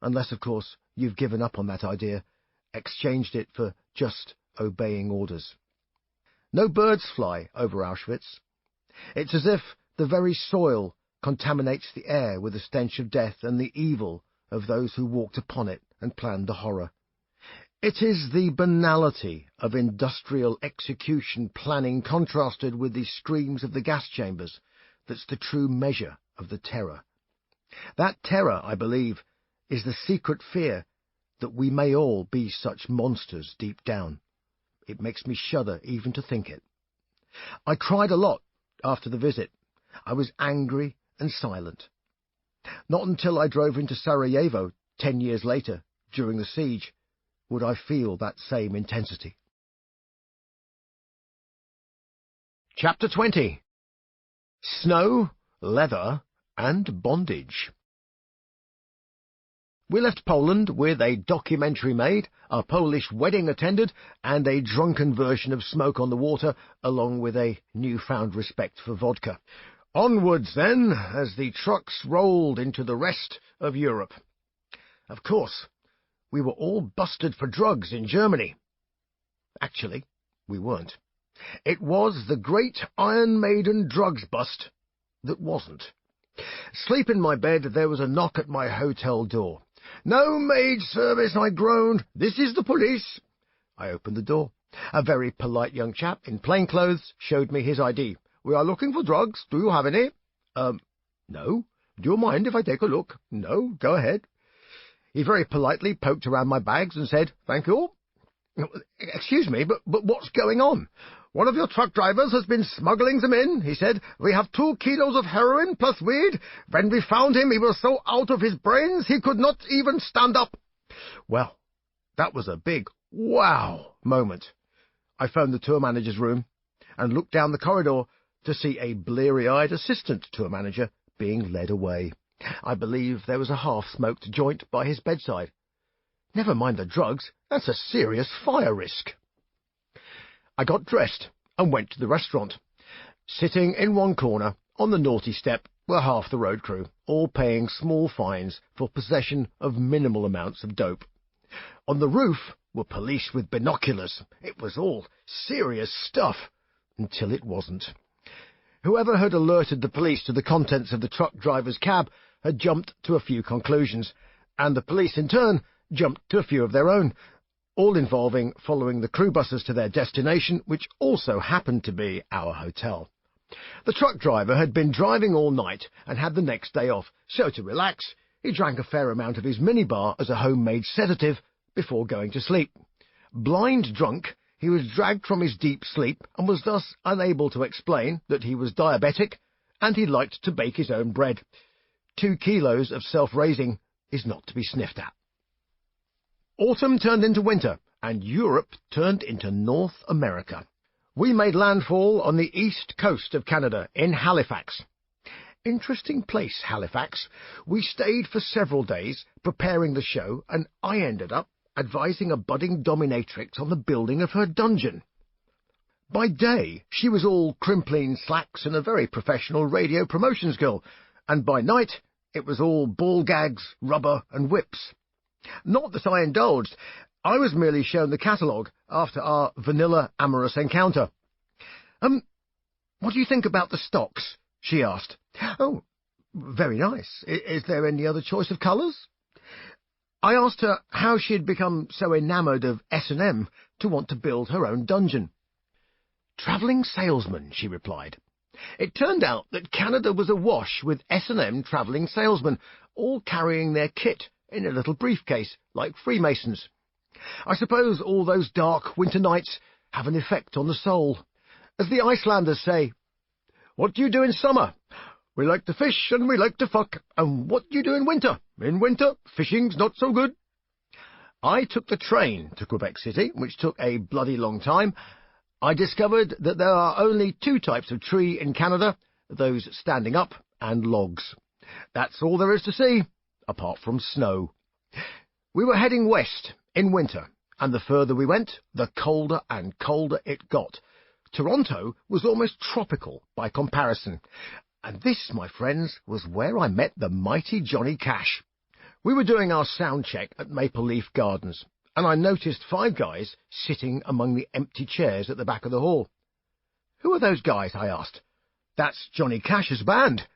unless, of course, you've given up on that idea, exchanged it for just obeying orders. No birds fly over Auschwitz. It's as if the very soil contaminates the air with the stench of death and the evil of those who walked upon it and planned the horror. It is the banality of industrial execution planning contrasted with the screams of the gas chambers that's the true measure of the terror. That terror, I believe, is the secret fear that we may all be such monsters deep down. It makes me shudder even to think it. I cried a lot after the visit. I was angry and silent. Not until I drove into Sarajevo 10 years later, during the siege, would I feel that same intensity. Chapter 20. Snow, Leather, and Bondage. We left Poland with a documentary made, a Polish wedding attended, and a drunken version of Smoke on the Water, along with a newfound respect for vodka. Onwards, then, as the trucks rolled into the rest of Europe. Of course, we were all busted for drugs in Germany. Actually, we weren't. It was the great Iron Maiden drugs bust that wasn't. Asleep in my bed, there was a knock at my hotel door. "No maid service," I groaned. "This is the police." I opened the door. A very polite young chap in plain clothes showed me his ID. "We are looking for drugs. Do you have any?" No. "Do you mind if I take a look?" "No, go ahead." He very politely poked around my bags and said, "Thank you." "Excuse me, but what's going on? "One of your truck drivers has been smuggling them in," he said. "We have 2 kilos of heroin plus weed. When we found him, he was so out of his brains he could not even stand up." Well, that was a big wow moment. I phoned the tour manager's room and looked down the corridor to see a bleary-eyed assistant tour manager being led away. I believe there was a half-smoked joint by his bedside. Never mind the drugs, that's a serious fire risk. I got dressed and went to the restaurant. Sitting in one corner, on the naughty step, were half the road crew, all paying small fines for possession of minimal amounts of dope. On the roof were police with binoculars. It was all serious stuff, until it wasn't. Whoever had alerted the police to the contents of the truck driver's cab had jumped to a few conclusions, and the police in turn jumped to a few of their own, all involving following the crew buses to their destination, which also happened to be our hotel. The truck driver had been driving all night and had the next day off, so to relax, he drank a fair amount of his minibar as a homemade sedative before going to sleep. Blind drunk, he was dragged from his deep sleep and was thus unable to explain that he was diabetic and he liked to bake his own bread. 2 kilos of self-raising is not to be sniffed at. Autumn turned into winter, and Europe turned into North America. We made landfall on the east coast of Canada, in Halifax. Interesting place, Halifax. We stayed for several days, preparing the show, and I ended up advising a budding dominatrix on the building of her dungeon. By day, she was all crimpling slacks and a very professional radio promotions girl, and by night, it was all ball gags, rubber, and whips. Not that I indulged. I was merely shown the catalogue after our vanilla amorous encounter. What do you think about the stocks?" she asked. "Oh, very nice. Is there any other choice of colours?" I asked her how she had become so enamoured of S&M to want to build her own dungeon. "Travelling salesman," she replied. It turned out that Canada was awash with S&M travelling salesmen, all carrying their kit in a little briefcase, like Freemasons. I suppose all those dark winter nights have an effect on the soul. As the Icelanders say, "What do you do in summer? We like to fish and we like to fuck. And what do you do in winter? In winter, fishing's not so good." I took the train to Quebec City, which took a bloody long time. I discovered that there are only 2 types of tree in Canada, those standing up and logs. That's all there is to see, apart from snow. We were heading west in winter, and the further we went, the colder and colder it got. Toronto was almost tropical by comparison. And this, my friends, was where I met the mighty Johnny Cash. We were doing our sound check at Maple Leaf Gardens, and I noticed 5 guys sitting among the empty chairs at the back of the hall. "Who are those guys?" I asked. "That's Johnny Cash's band."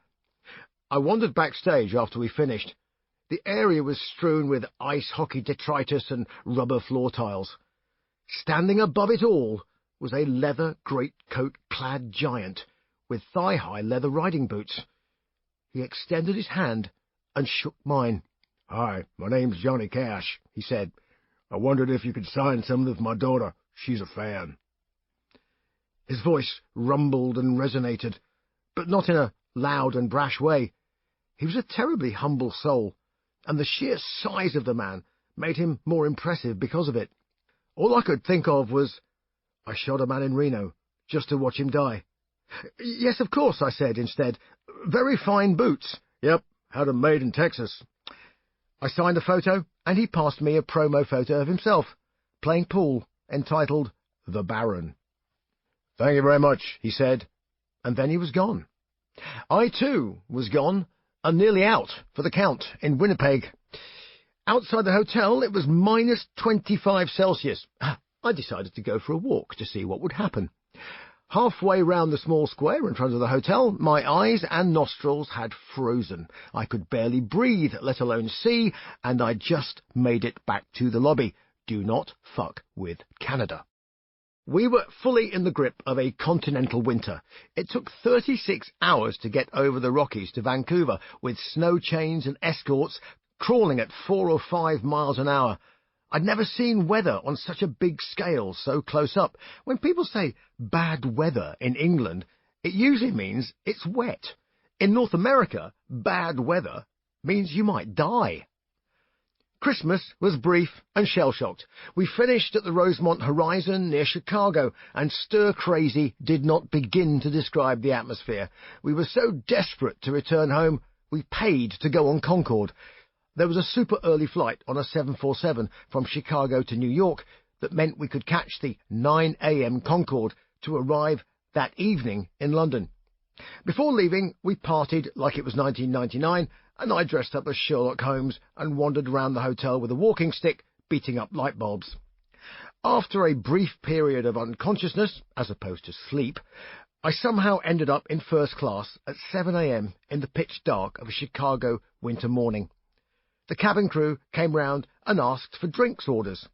I wandered backstage after we finished. The area was strewn with ice hockey detritus and rubber floor tiles. Standing above it all was a leather greatcoat-clad giant with thigh-high leather riding boots. He extended his hand and shook mine. "Hi, my name's Johnny Cash," he said. "I wondered if you could sign something with my daughter. She's a fan." His voice rumbled and resonated, but not in a loud and brash way. He was a terribly humble soul, and the sheer size of the man made him more impressive because of it. All I could think of was, I shot a man in Reno just to watch him die. "Yes, of course," I said instead. "Very fine boots." "Yep, had 'em made in Texas." I signed a photo, and he passed me a promo photo of himself, playing pool, entitled The Baron. "Thank you very much," he said, and then he was gone. I, too, was gone, and nearly out for the count in Winnipeg. Outside the hotel, it was minus 25 Celsius. I decided to go for a walk to see what would happen. Halfway round the small square in front of the hotel, my eyes and nostrils had frozen. I could barely breathe, let alone see, and I just made it back to the lobby. Do not fuck with Canada. We were fully in the grip of a continental winter. It took 36 hours to get over the Rockies to Vancouver, with snow chains and escorts crawling at 4 or 5 miles an hour. I'd never seen weather on such a big scale, so close up. When people say bad weather in England, it usually means it's wet. In North America, bad weather means you might die. Christmas was brief and shell-shocked. We finished at the Rosemont Horizon near Chicago, and stir-crazy did not begin to describe the atmosphere. We were so desperate to return home, we paid to go on Concorde. There was a super early flight on a 747 from Chicago to New York that meant we could catch the 9 a.m. Concorde to arrive that evening in London. Before leaving, we partied like it was 1999, and I dressed up as Sherlock Holmes and wandered around the hotel with a walking stick, beating up light bulbs. After a brief period of unconsciousness, as opposed to sleep, I somehow ended up in first class at 7 a.m. in the pitch dark of a Chicago winter morning. The cabin crew came round and asked for drinks orders.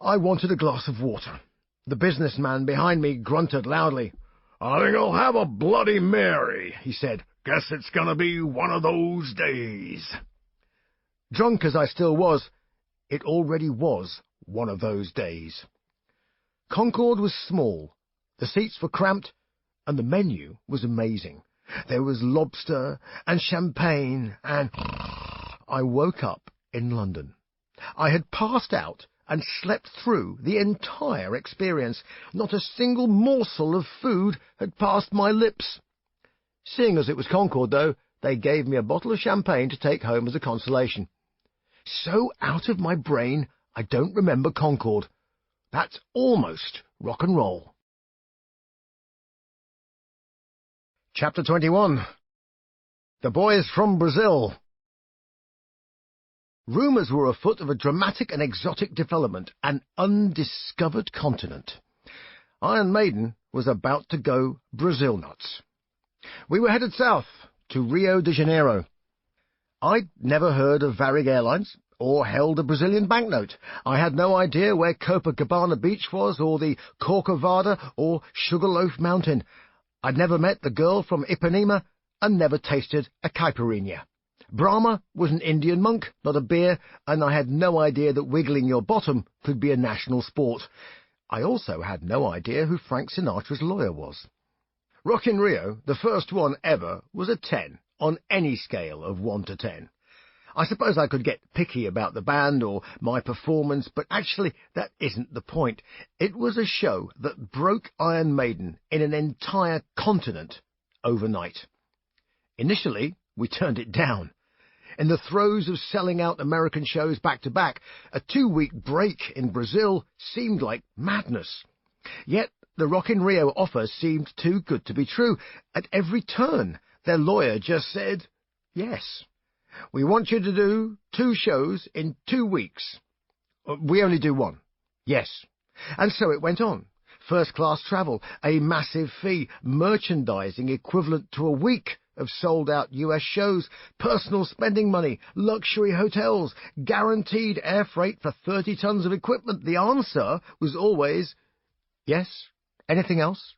I wanted a glass of water. The businessman behind me grunted loudly. "I think I'll have a Bloody Mary," he said. "Guess it's gonna be one of those days." Drunk as I still was, it already was one of those days. Concorde was small, the seats were cramped, and the menu was amazing. There was lobster and champagne, and I woke up in London. I had passed out and slept through the entire experience. Not a single morsel of food had passed my lips. Seeing as it was Concorde, though, they gave me a bottle of champagne to take home as a consolation. So out of my brain, I don't remember Concorde. That's almost rock and roll. Chapter 21. The Boys from Brazil. Rumours were afoot of a dramatic and exotic development, an undiscovered continent. Iron Maiden was about to go Brazil nuts. We were headed south to Rio de Janeiro. I'd never heard of Varig Airlines or held a Brazilian banknote. I had no idea where Copacabana Beach was, or the Corcovado or Sugarloaf Mountain. I'd never met the girl from Ipanema and never tasted a caipirinha. Brahma was an Indian monk, not a beer, and I had no idea that wiggling your bottom could be a national sport. I also had no idea who Frank Sinatra's lawyer was. Rock in Rio, the first one ever, was a 10, on any scale of 1 to 10. I suppose I could get picky about the band or my performance, but actually that isn't the point. It was a show that broke Iron Maiden in an entire continent overnight. Initially, we turned it down. In the throes of selling out American shows back-to-back, a 2-week break in Brazil seemed like madness. Yet the Rock in Rio offer seemed too good to be true. At every turn, their lawyer just said, "Yes, we want you to do 2 shows in 2 weeks. We only do 1. Yes." And so it went on. First-class travel, a massive fee, merchandising equivalent to a week of sold-out US shows, personal spending money, luxury hotels, guaranteed air freight for 30 tons of equipment. The answer was always, yes. Anything else?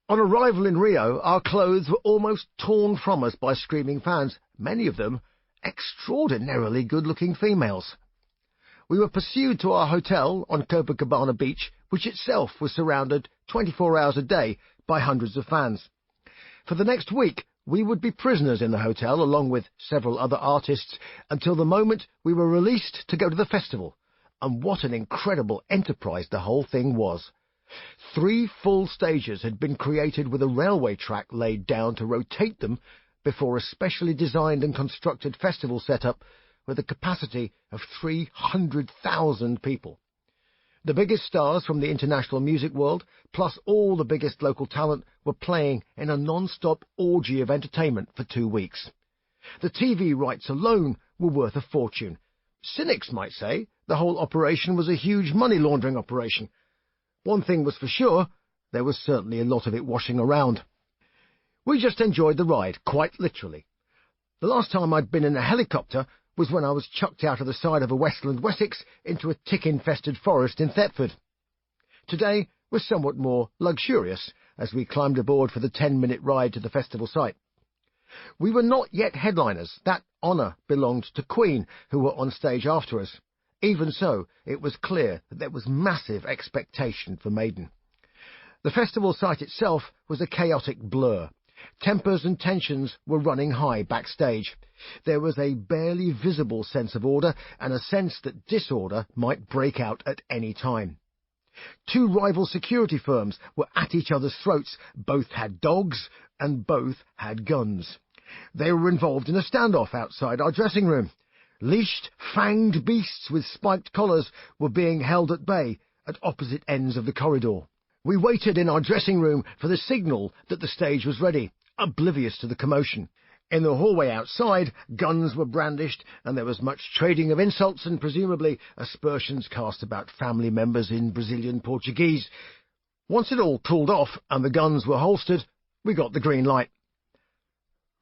On arrival in Rio, our clothes were almost torn from us by screaming fans, many of them extraordinarily good-looking females. We were pursued to our hotel on Copacabana Beach, which itself was surrounded 24 hours a day by hundreds of fans. For the next week, we would be prisoners in the hotel, along with several other artists, until the moment we were released to go to the festival. And what an incredible enterprise the whole thing was. 3 full stages had been created with a railway track laid down to rotate them before a specially designed and constructed festival setup with a capacity of 300,000 people. The biggest stars from the international music world, plus all the biggest local talent, were playing in a non-stop orgy of entertainment for 2 weeks. The TV rights alone were worth a fortune. Cynics might say the whole operation was a huge money-laundering operation. One thing was for sure, there was certainly a lot of it washing around. We just enjoyed the ride, quite literally. The last time I'd been in a helicopter was when I was chucked out of the side of a Westland Wessex into a tick-infested forest in Thetford. Today was somewhat more luxurious as we climbed aboard for the 10-minute ride to the festival site. We were not yet headliners. That honour belonged to Queen, who were on stage after us. Even so, it was clear that there was massive expectation for Maiden. The festival site itself was a chaotic blur. Tempers and tensions were running high backstage. There was a barely visible sense of order and a sense that disorder might break out at any time. Two rival security firms were at each other's throats. Both had dogs and both had guns. They were involved in a standoff outside our dressing room. Leashed, fanged beasts with spiked collars were being held at bay at opposite ends of the corridor. We waited in our dressing room for the signal that the stage was ready, oblivious to the commotion. In the hallway outside, guns were brandished, and there was much trading of insults and presumably aspersions cast about family members in Brazilian Portuguese. Once it all cooled off and the guns were holstered, we got the green light.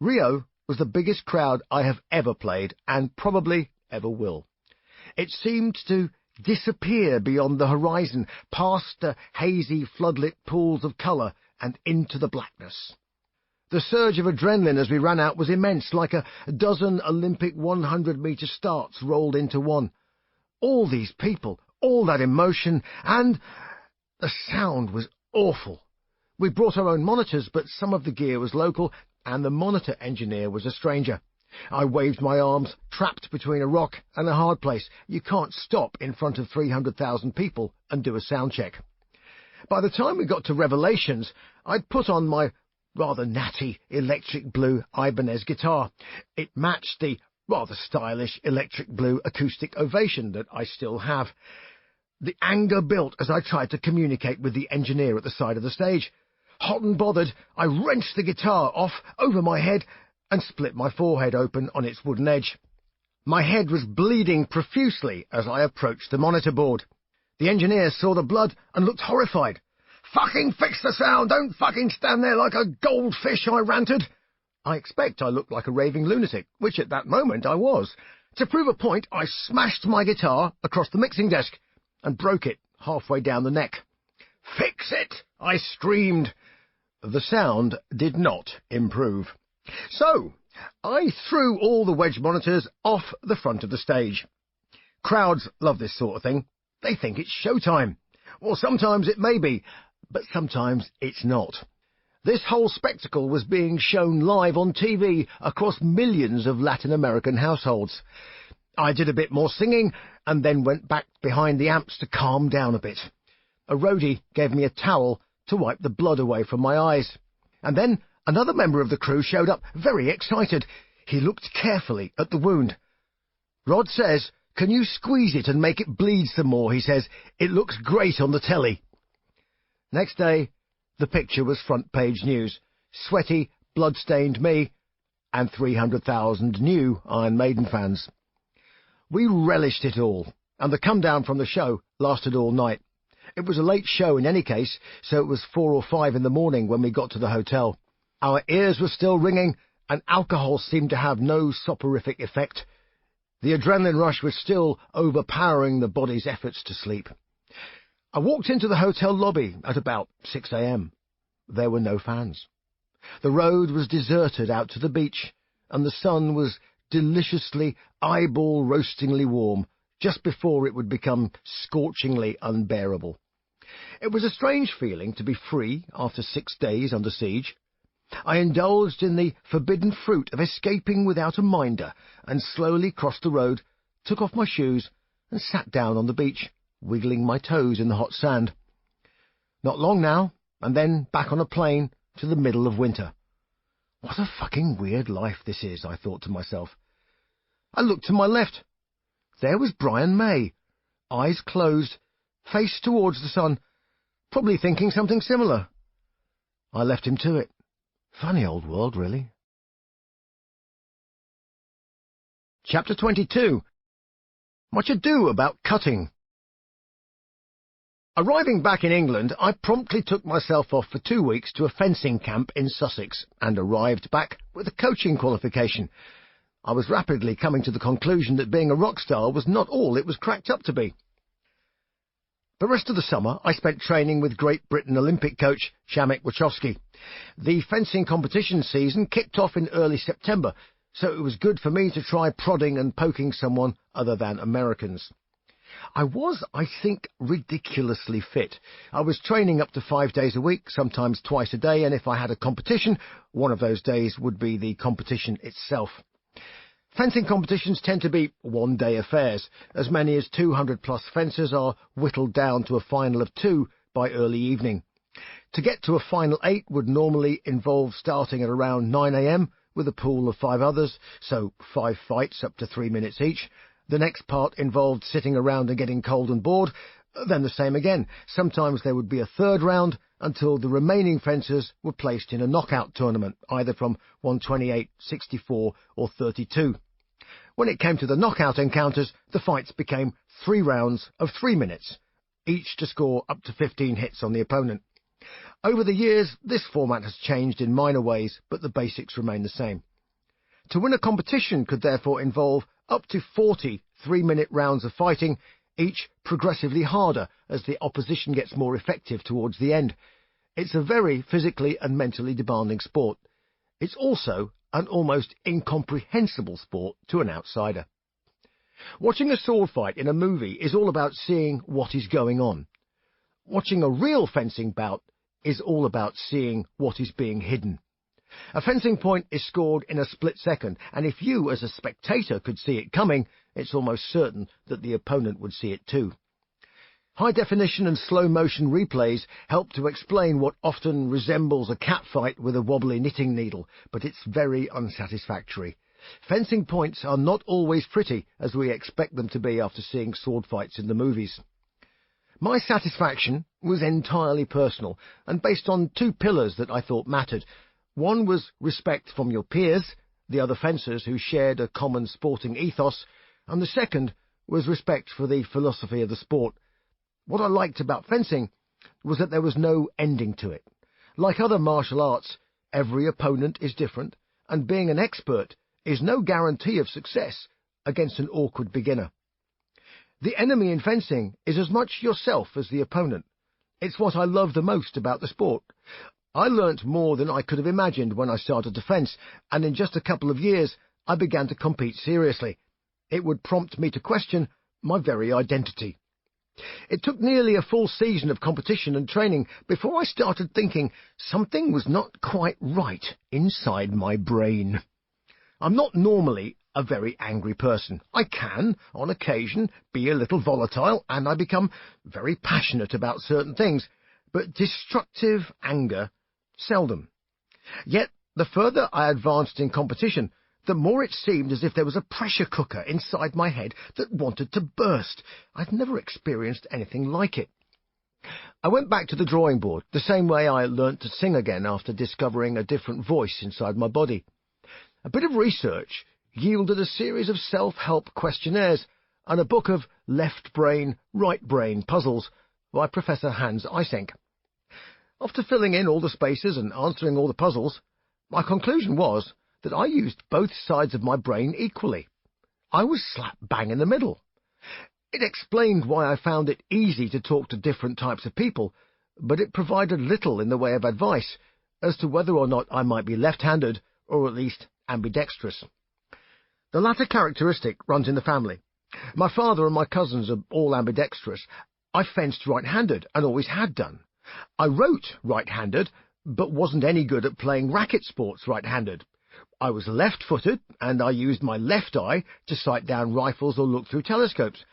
Rio was the biggest crowd I have ever played, and probably ever will. It seemed to disappear beyond the horizon, past the hazy floodlit pools of colour and into the blackness. The surge of adrenaline as we ran out was immense, like a dozen Olympic 100-metre starts rolled into one. All these people, all that emotion, and the sound was awful. We brought our own monitors, but some of the gear was local, and the monitor engineer was a stranger. I waved my arms, trapped between a rock and a hard place. You can't stop in front of 300,000 people and do a sound check. By the time we got to Revelations, I'd put on my rather natty electric blue Ibanez guitar. It matched the rather stylish electric blue acoustic Ovation that I still have. The anger built as I tried to communicate with the engineer at the side of the stage. Hot and bothered, I wrenched the guitar off over my head and split my forehead open on its wooden edge. My head was bleeding profusely as I approached the monitor board. The engineer saw the blood and looked horrified. "Fucking fix the sound! Don't fucking stand there like a goldfish!" I ranted. I expect I looked like a raving lunatic, which at that moment I was. To prove a point, I smashed my guitar across the mixing desk and broke it halfway down the neck. "Fix it!" I screamed. The sound did not improve. So, I threw all the wedge monitors off the front of the stage. Crowds love this sort of thing. They think it's showtime. Or sometimes it may be, but sometimes it's not. This whole spectacle was being shown live on TV across millions of Latin American households. I did a bit more singing and then went back behind the amps to calm down a bit. A roadie gave me a towel to wipe the blood away from my eyes. And then another member of the crew showed up, very excited. He looked carefully at the wound. "Rod says, can you squeeze it and make it bleed some more?" he says. "It looks great on the telly." Next day, the picture was front-page news. Sweaty, blood-stained me, and 300,000 new Iron Maiden fans. We relished it all, and the come-down from the show lasted all night. It was a late show in any case, so it was 4 or 5 in the morning when we got to the hotel. Our ears were still ringing, and alcohol seemed to have no soporific effect. The adrenaline rush was still overpowering the body's efforts to sleep. I walked into the hotel lobby at about 6 a.m. There were no fans. The road was deserted out to the beach, and the sun was deliciously, eyeball-roastingly warm, just before it would become scorchingly unbearable. It was a strange feeling to be free after 6 days under siege. I indulged in the forbidden fruit of escaping without a minder, and slowly crossed the road, took off my shoes, and sat down on the beach, wiggling my toes in the hot sand. Not long now, and then back on a plane to the middle of winter. What a fucking weird life this is, I thought to myself. I looked to my left. There was Brian May, eyes closed, face towards the sun, probably thinking something similar. I left him to it. Funny old world, really. Chapter 22. Much ado about cutting. Arriving back in England, I promptly took myself off for 2 weeks to a fencing camp in Sussex, and arrived back with a coaching qualification. I was rapidly coming to the conclusion that being a rock star was not all it was cracked up to be. The rest of the summer I spent training with Great Britain Olympic coach Shamik Wachowski. The fencing competition season kicked off in early September, so it was good for me to try prodding and poking someone other than Americans. I was, I think, ridiculously fit. I was training up to 5 days a week, sometimes twice a day, and if I had a competition, one of those days would be the competition itself. Fencing competitions tend to be one-day affairs. As many as 200-plus fencers are whittled down to a final of 2 by early evening. To get to a final 8 would normally involve starting at around 9 a.m. with a pool of 5 others, so 5 fights up to 3 minutes each. The next part involved sitting around and getting cold and bored, then the same again. Sometimes there would be a third round until the remaining fencers were placed in a knockout tournament, either from 128, 64 or 32. When it came to the knockout encounters, the fights became 3 rounds of 3 minutes, each to score up to 15 hits on the opponent. Over the years, this format has changed in minor ways, but the basics remain the same. To win a competition could therefore involve up to 40 3-minute rounds of fighting, each progressively harder as the opposition gets more effective towards the end. It's a very physically and mentally demanding sport. It's also an almost incomprehensible sport to an outsider. Watching a sword fight in a movie is all about seeing what is going on. Watching a real fencing bout is all about seeing what is being hidden. A fencing point is scored in a split second, and if you, as a spectator, could see it coming, it's almost certain that the opponent would see it too. High-definition and slow-motion replays help to explain what often resembles a catfight with a wobbly knitting needle, but it's very unsatisfactory. Fencing points are not always pretty, as we expect them to be after seeing sword fights in the movies. My satisfaction was entirely personal, and based on 2 pillars that I thought mattered. One was respect from your peers, the other fencers who shared a common sporting ethos, and the second was respect for the philosophy of the sport. What I liked about fencing was that there was no ending to it. Like other martial arts, every opponent is different, and being an expert is no guarantee of success against an awkward beginner. The enemy in fencing is as much yourself as the opponent. It's what I love the most about the sport. I learnt more than I could have imagined when I started to fence, and in just a couple of years I began to compete seriously. It would prompt me to question my very identity. It took nearly a full season of competition and training before I started thinking something was not quite right inside my brain. I'm not normally a very angry person. I can, on occasion, be a little volatile, and I become very passionate about certain things, but destructive anger, seldom. Yet, the further I advanced in competition, the more it seemed as if there was a pressure cooker inside my head that wanted to burst. I'd never experienced anything like it. I went back to the drawing board, the same way I learnt to sing again after discovering a different voice inside my body. A bit of research yielded a series of self-help questionnaires and a book of left brain, right brain puzzles by Professor Hans Eysenck. After filling in all the spaces and answering all the puzzles, my conclusion was that I used both sides of my brain equally. I was slap bang in the middle. It explained why I found it easy to talk to different types of people, but it provided little in the way of advice as to whether or not I might be left-handed or at least ambidextrous. The latter characteristic runs in the family. My father and my cousins are all ambidextrous. I fenced right-handed and always had done. I wrote right-handed, but wasn't any good at playing racket sports right-handed. I was left-footed, and I used my left eye to sight down rifles or look through telescopes.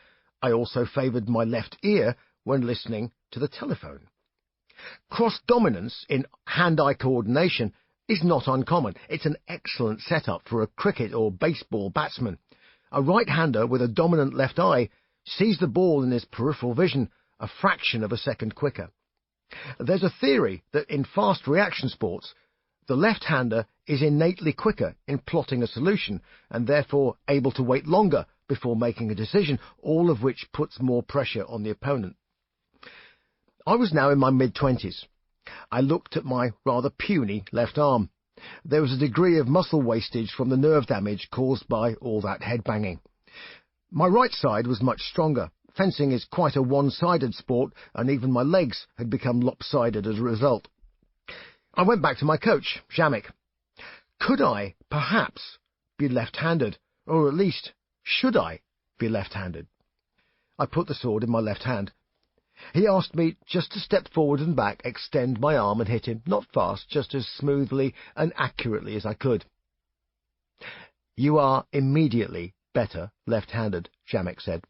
I also favoured my left ear when listening to the telephone. Cross-dominance in hand-eye coordination is not uncommon. It's an excellent setup for a cricket or baseball batsman. A right-hander with a dominant left eye sees the ball in his peripheral vision a fraction of a second quicker. There's a theory that in fast reaction sports, the left-hander is innately quicker in plotting a solution and therefore able to wait longer before making a decision, all of which puts more pressure on the opponent. I was now in my mid-20s. I looked at my rather puny left arm. There was a degree of muscle wastage from the nerve damage caused by all that headbanging. My right side was much stronger. Fencing is quite a one-sided sport, and even my legs had become lopsided as a result. I went back to my coach, Jamek. Could I, perhaps, be left-handed, or at least, should I be left-handed? I put the sword in my left hand. He asked me just to step forward and back, extend my arm and hit him, not fast, just as smoothly and accurately as I could. "You are immediately better left-handed," Shamek said.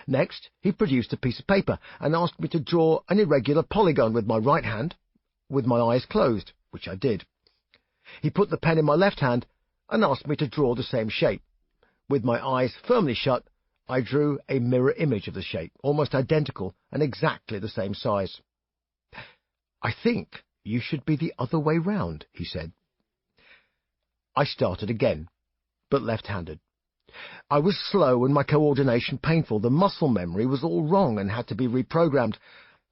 Next, he produced a piece of paper and asked me to draw an irregular polygon with my right hand, with my eyes closed, which I did. He put the pen in my left hand and asked me to draw the same shape. With my eyes firmly shut, I drew a mirror image of the shape, almost identical and exactly the same size. "I think you should be the other way round," he said. I started again, but left-handed. I was slow and my coordination painful. The muscle memory was all wrong and had to be reprogrammed.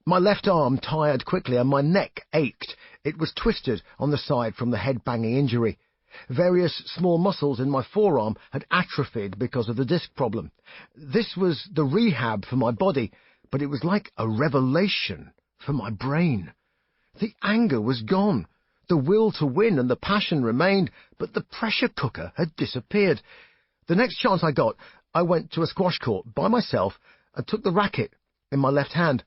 My left arm tired quickly and my neck ached. It was twisted on the side from the head-banging injury. Various small muscles in my forearm had atrophied because of the disc problem. This was the rehab for my body, but it was like a revelation for my brain. The anger was gone. The will to win and the passion remained, but the pressure cooker had disappeared. The next chance I got, I went to a squash court by myself and took the racket in my left hand.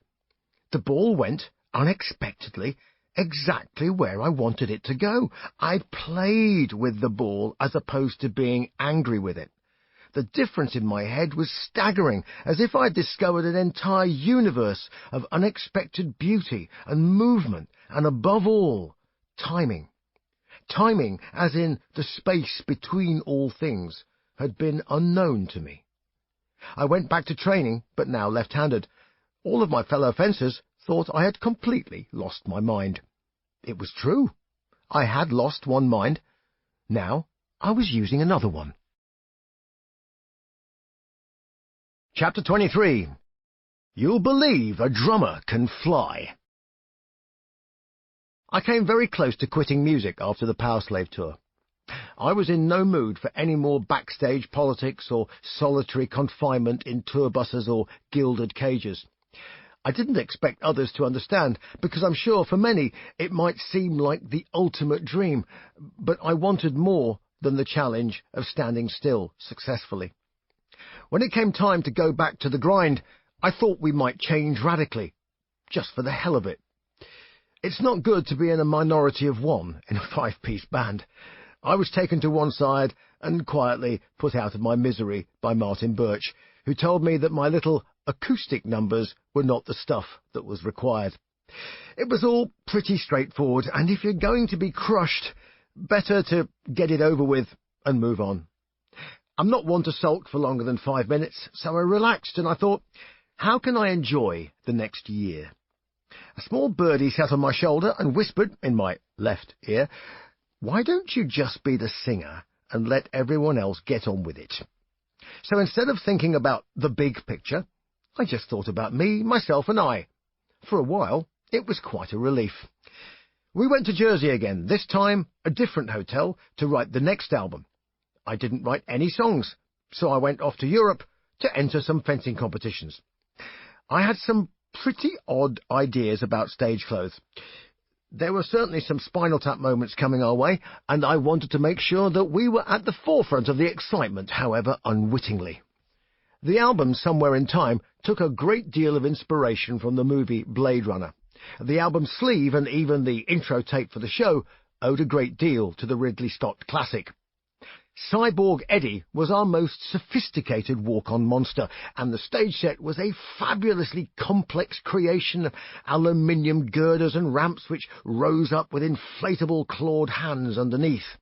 The ball went, unexpectedly, exactly where I wanted it to go. I played with the ball as opposed to being angry with it. The difference in my head was staggering, as if I'd discovered an entire universe of unexpected beauty and movement, and above all, timing. Timing, as in the space between all things, had been unknown to me. I went back to training, but now left-handed. All of my fellow fencers thought I had completely lost my mind. It was true. I had lost one mind. Now I was using another one. Chapter 23. You'll believe a drummer can fly. I came very close to quitting music after the Power Slave tour. I was in no mood for any more backstage politics or solitary confinement in tour buses or gilded cages. I didn't expect others to understand, because I'm sure for many it might seem like the ultimate dream, but I wanted more than the challenge of standing still successfully. When it came time to go back to the grind, I thought we might change radically, just for the hell of it. It's not good to be in a minority of one in a five-piece band. I was taken to one side and quietly put out of my misery by Martin Birch, who told me that my little acoustic numbers were not the stuff that was required. It was all pretty straightforward, and if you're going to be crushed, better to get it over with and move on. I'm not one to sulk for longer than 5 minutes, so I relaxed and I thought, how can I enjoy the next year? A small birdie sat on my shoulder and whispered in my left ear, "Why don't you just be the singer and let everyone else get on with it?" So instead of thinking about the big picture, I just thought about me, myself and I. For a while, it was quite a relief. We went to Jersey again, this time a different hotel, to write the next album. I didn't write any songs, so I went off to Europe to enter some fencing competitions. I had some pretty odd ideas about stage clothes. There were certainly some Spinal Tap moments coming our way, and I wanted to make sure that we were at the forefront of the excitement, however unwittingly. The album, Somewhere in Time, took a great deal of inspiration from the movie Blade Runner. The album's sleeve, and even the intro tape for the show, owed a great deal to the Ridley Scott classic. Cyborg Eddie was our most sophisticated walk-on monster, and the stage set was a fabulously complex creation of aluminium girders and ramps which rose up with inflatable clawed hands underneath.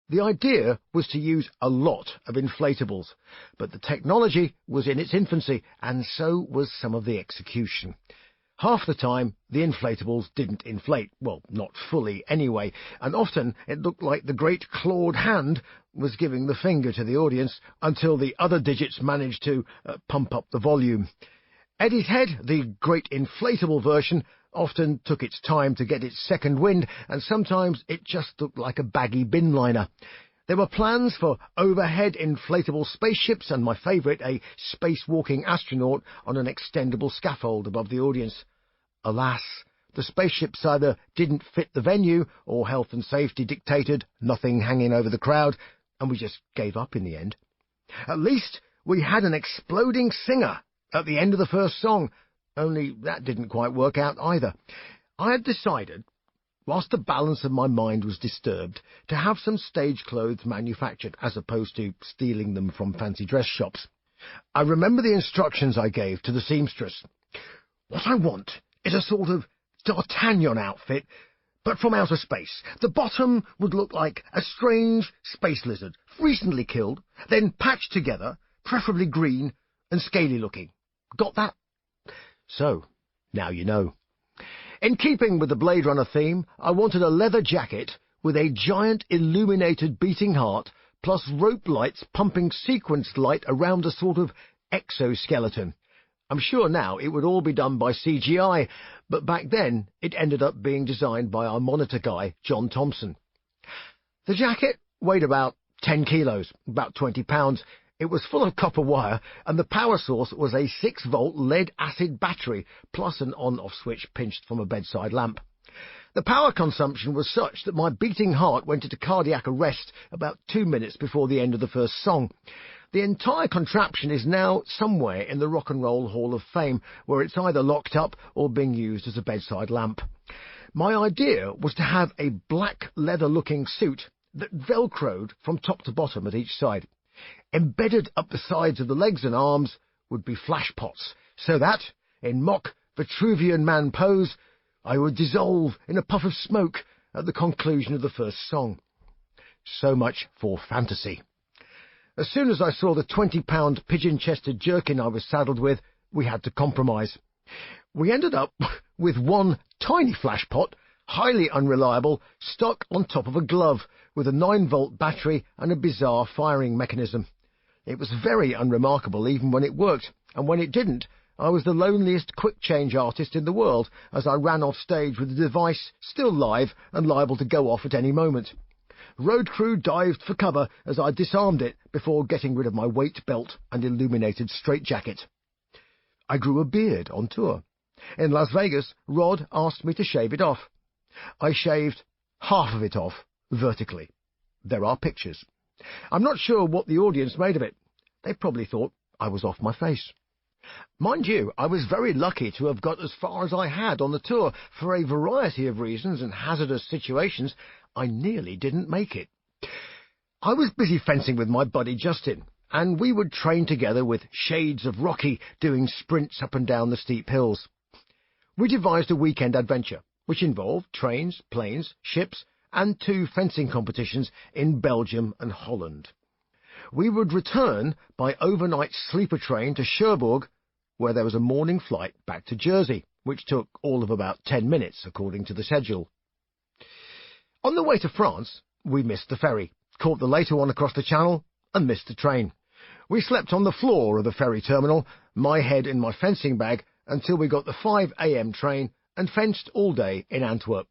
The idea was to use a lot of inflatables, but the technology was in its infancy, and so was some of the execution. Half the time, the inflatables didn't inflate, well, not fully anyway, and often it looked like the great clawed hand was giving the finger to the audience until the other digits managed to pump up the volume. Eddie's head, the great inflatable version, often took its time to get its second wind, and sometimes it just looked like a baggy bin liner. There were plans for overhead inflatable spaceships, and my favourite, a space-walking astronaut on an extendable scaffold above the audience. Alas, the spaceships either didn't fit the venue, or health and safety dictated nothing hanging over the crowd, and we just gave up in the end. At least we had an exploding singer at the end of the first song, only that didn't quite work out either. I had decided, whilst the balance of my mind was disturbed, to have some stage clothes manufactured as opposed to stealing them from fancy dress shops. I remember the instructions I gave to the seamstress. What I want is a sort of D'Artagnan outfit, but from outer space. The bottom would look like a strange space lizard, recently killed, then patched together, preferably green and scaly looking. Got that? So, now you know. In keeping with the Blade Runner theme, I wanted a leather jacket with a giant illuminated beating heart, plus rope lights pumping sequenced light around a sort of exoskeleton. I'm sure now it would all be done by CGI, but back then it ended up being designed by our monitor guy, John Thompson. The jacket weighed about 10 kilos, about 20 pounds. It was full of copper wire, and the power source was a 6-volt lead-acid battery, plus an on-off switch pinched from a bedside lamp. The power consumption was such that my beating heart went into cardiac arrest about 2 minutes before the end of the first song. The entire contraption is now somewhere in the Rock and Roll Hall of Fame, where it's either locked up or being used as a bedside lamp. My idea was to have a black leather-looking suit that velcroed from top to bottom at each side. Embedded up the sides of the legs and arms would be flash pots, so that, in mock Vitruvian man pose, I would dissolve in a puff of smoke at the conclusion of the first song. So much for fantasy. As soon as I saw the 20-pound pigeon-chested jerkin I was saddled with, we had to compromise. We ended up with one tiny flash pot, highly unreliable, stuck on top of a glove, with a 9-volt battery and a bizarre firing mechanism. It was very unremarkable even when it worked, and when it didn't, I was the loneliest quick-change artist in the world as I ran off stage with the device still live and liable to go off at any moment. Road crew dived for cover as I disarmed it before getting rid of my weight belt and illuminated straitjacket. I grew a beard on tour. In Las Vegas, Rod asked me to shave it off. I shaved half of it off, vertically. There are pictures. I'm not sure what the audience made of it. They probably thought I was off my face. Mind you, I was very lucky to have got as far as I had on the tour. For a variety of reasons and hazardous situations, I nearly didn't make it. I was busy fencing with my buddy Justin, and we would train together with shades of Rocky, doing sprints up and down the steep hills. We devised a weekend adventure, which involved trains, planes, ships, and 2 fencing competitions in Belgium and Holland. We would return by overnight sleeper train to Cherbourg, where there was a morning flight back to Jersey, which took all of about 10 minutes, according to the schedule. On the way to France, we missed the ferry, caught the later one across the channel, and missed the train. We slept on the floor of the ferry terminal, my head in my fencing bag, until we got the 5 a.m. train and fenced all day in Antwerp.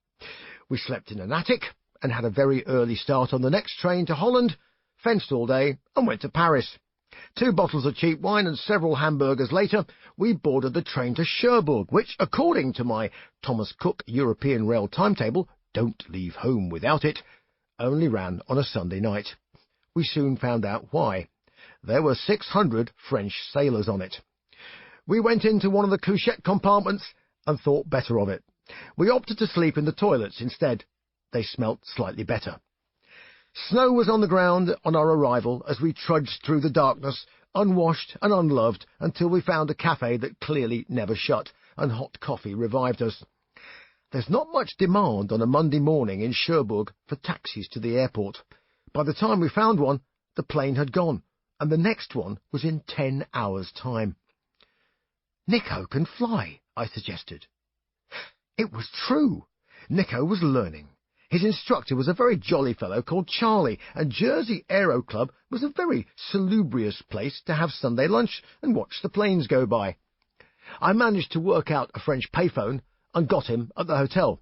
We slept in an attic and had a very early start on the next train to Holland, fenced all day, and went to Paris. 2 bottles of cheap wine and several hamburgers later, we boarded the train to Cherbourg, which, according to my Thomas Cook European Rail timetable, don't leave home without it, only ran on a Sunday night. We soon found out why. There were 600 French sailors on it. We went into one of the couchette compartments and thought better of it. We opted to sleep in the toilets instead. They smelt slightly better. Snow was on the ground on our arrival as we trudged through the darkness, unwashed and unloved, until we found a cafe that clearly never shut, and hot coffee revived us. There's not much demand on a Monday morning in Cherbourg for taxis to the airport. By the time we found one, the plane had gone, and the next one was in 10 hours' time. "Nico can fly," I suggested. It was true. Nico was learning. His instructor was a very jolly fellow called Charlie, and Jersey Aero Club was a very salubrious place to have Sunday lunch and watch the planes go by. I managed to work out a French payphone and got him at the hotel.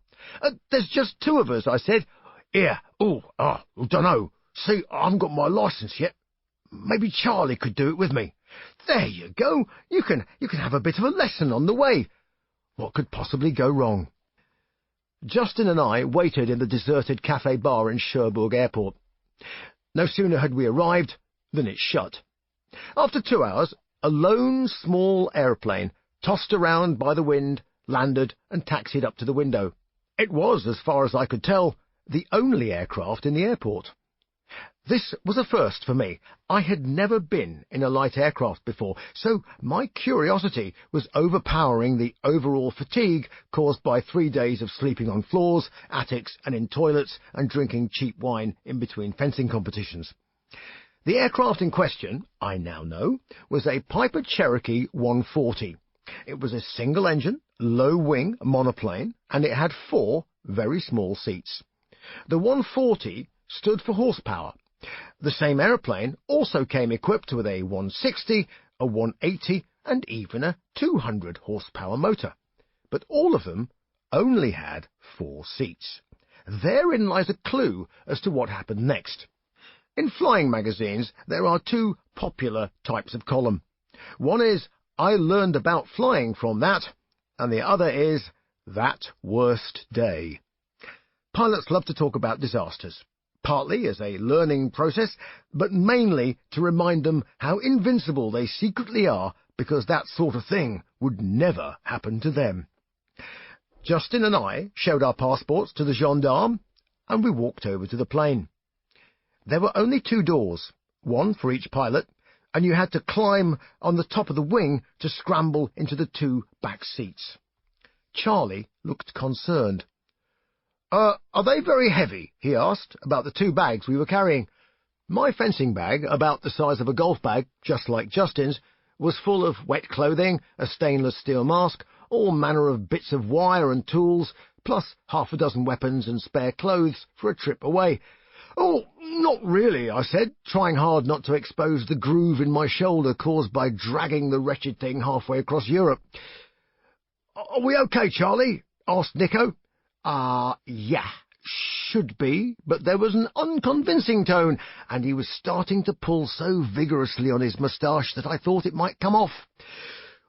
"There's just 2 of us," I said. "Here, dunno. See, I haven't got my licence yet. Maybe Charlie could do it with me." "There you go. You can have a bit of a lesson on the way." What could possibly go wrong? Justin and I waited in the deserted cafe bar in Cherbourg Airport. No sooner had we arrived than it shut. After 2 hours, A lone small aeroplane, tossed around by the wind, landed and taxied up to the window. It was, as far as I could tell, the only aircraft in the airport. This was a first for me. I had never been in a light aircraft before, so my curiosity was overpowering the overall fatigue caused by 3 days of sleeping on floors, attics, and in toilets, and drinking cheap wine in between fencing competitions. The aircraft in question, I now know, was a Piper Cherokee 140. It was a single-engine, low-wing monoplane, and it had 4 very small seats. The 140 stood for horsepower. The same aeroplane also came equipped with a 160, a 180, and even a 200 horsepower motor. But all of them only had 4 seats. Therein lies a clue as to what happened next. In flying magazines, there are 2 popular types of column. One is, "I learned about flying from that," and the other is, "That worst day." Pilots love to talk about disasters, partly as a learning process, but mainly to remind them how invincible they secretly are, because that sort of thing would never happen to them. Justin and I showed our passports to the gendarme, and we walked over to the plane. There were only 2 doors, one for each pilot, and you had to climb on the top of the wing to scramble into the 2 back seats. Charlie looked concerned. Are they very heavy?" he asked, about the 2 bags we were carrying. My fencing bag, about the size of a golf bag, just like Justin's, was full of wet clothing, a stainless steel mask, all manner of bits of wire and tools, plus half a dozen weapons and spare clothes for a trip away. "Oh, not really," I said, trying hard not to expose the groove in my shoulder caused by dragging the wretched thing halfway across Europe. "Are we okay, Charlie?" asked Nico. Yeah, should be," but there was an unconvincing tone, and he was starting to pull so vigorously on his moustache that I thought it might come off.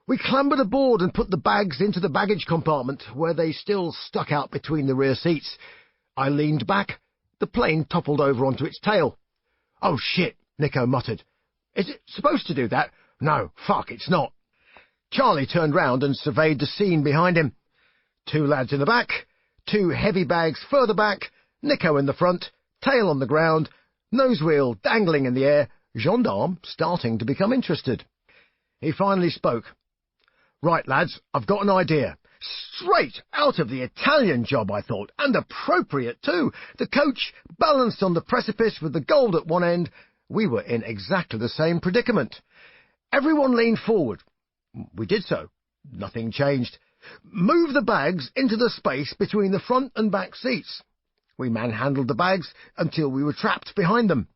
We clambered aboard and put the bags into the baggage compartment, where they still stuck out between the rear seats. I leaned back. The plane toppled over onto its tail. "Oh, shit," Nico muttered. "Is it supposed to do that?" "No, fuck, it's not." Charlie turned round and surveyed the scene behind him. 2 lads in the back, 2 heavy bags further back, Nico in the front, tail on the ground, nose wheel dangling in the air, gendarme starting to become interested. He finally spoke. "Right, lads, I've got an idea. Straight out of the Italian job, I thought, and appropriate too. The coach balanced on the precipice with the gold at one end. We were in exactly the same predicament. Everyone leaned forward. We did so. Nothing changed. Move the bags into the space between the front and back seats. We manhandled the bags until we were trapped behind them.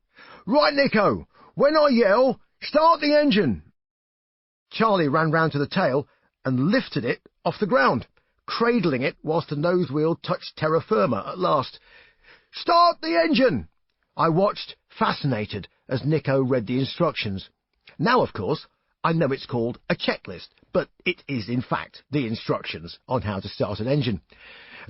Right, Nico, when I yell, start the engine." Charlie ran round to the tail and lifted it off the ground, cradling it whilst the nose wheel touched terra firma at last. "Start the engine!" I watched, fascinated, as Nico read the instructions. Now, of course, I know it's called a checklist, but it is in fact the instructions on how to start an engine.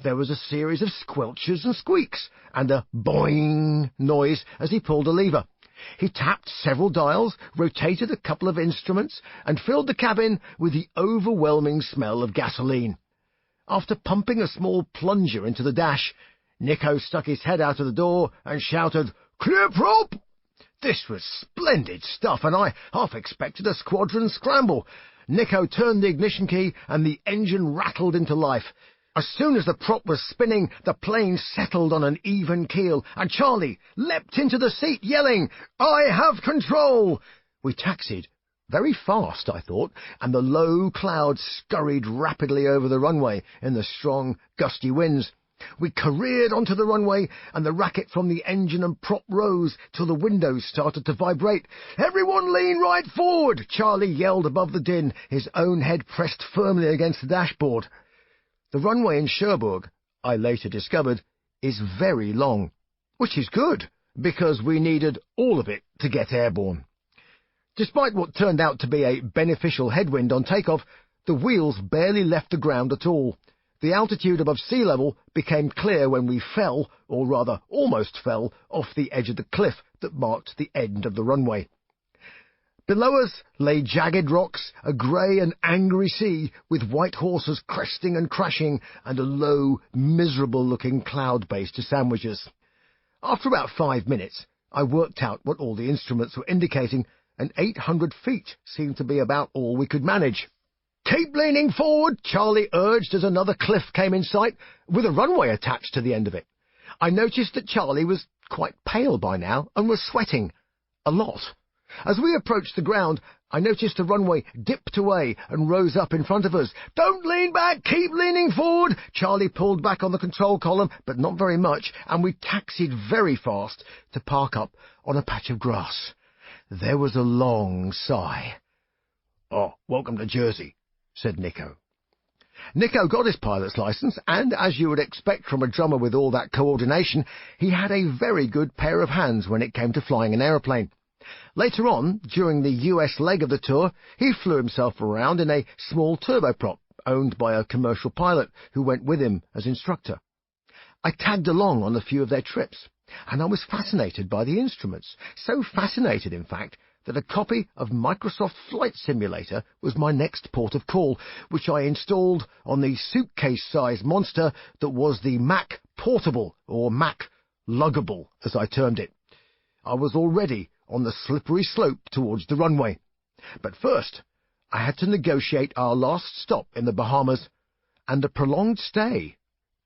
There was a series of squelches and squeaks, and a boing noise as he pulled a lever. He tapped several dials, rotated a couple of instruments, and filled the cabin with the overwhelming smell of gasoline. After pumping a small plunger into the dash, Nico stuck his head out of the door and shouted, "Clear prop!" This was splendid stuff, and I half expected a squadron scramble. Nico turned the ignition key, and the engine rattled into life. As soon as the prop was spinning, the plane settled on an even keel, and Charlie leapt into the seat, yelling, "I have control!" We taxied. Very fast, I thought, and the low clouds scurried rapidly over the runway in the strong, gusty winds. We careered onto the runway, and the racket from the engine and prop rose till the windows started to vibrate. "Everyone lean right forward!" Charlie yelled above the din, his own head pressed firmly against the dashboard. The runway in Cherbourg, I later discovered, is very long, which is good, because we needed all of it to get airborne. Despite what turned out to be a beneficial headwind on takeoff, the wheels barely left the ground at all. The altitude above sea level became clear when we fell, or rather almost fell, off the edge of the cliff that marked the end of the runway. Below us lay jagged rocks, a grey and angry sea, with white horses cresting and crashing, and a low, miserable-looking cloud base to sandwich us. After about 5 minutes, I worked out what all the instruments were indicating, and 800 feet seemed to be about all we could manage. "Keep leaning forward," Charlie urged as another cliff came in sight, with a runway attached to the end of it. I noticed that Charlie was quite pale by now and was sweating a lot. As we approached the ground, I noticed the runway dipped away and rose up in front of us. "Don't lean back, keep leaning forward." Charlie pulled back on the control column, but not very much, and we taxied very fast to park up on a patch of grass. There was a long sigh. "Oh, welcome to Jersey," said Nico. Nico got his pilot's license, and, as you would expect from a drummer with all that coordination, he had a very good pair of hands when it came to flying an aeroplane. Later on, during the US leg of the tour, he flew himself around in a small turboprop owned by a commercial pilot who went with him as instructor. I tagged along on a few of their trips, and I was fascinated by the instruments, so fascinated, in fact, that a copy of Microsoft Flight Simulator was my next port of call, which I installed on the suitcase-sized monster that was the Mac Portable, or Mac Luggable, as I termed it. I was already on the slippery slope towards the runway. But first, I had to negotiate our last stop in the Bahamas and a prolonged stay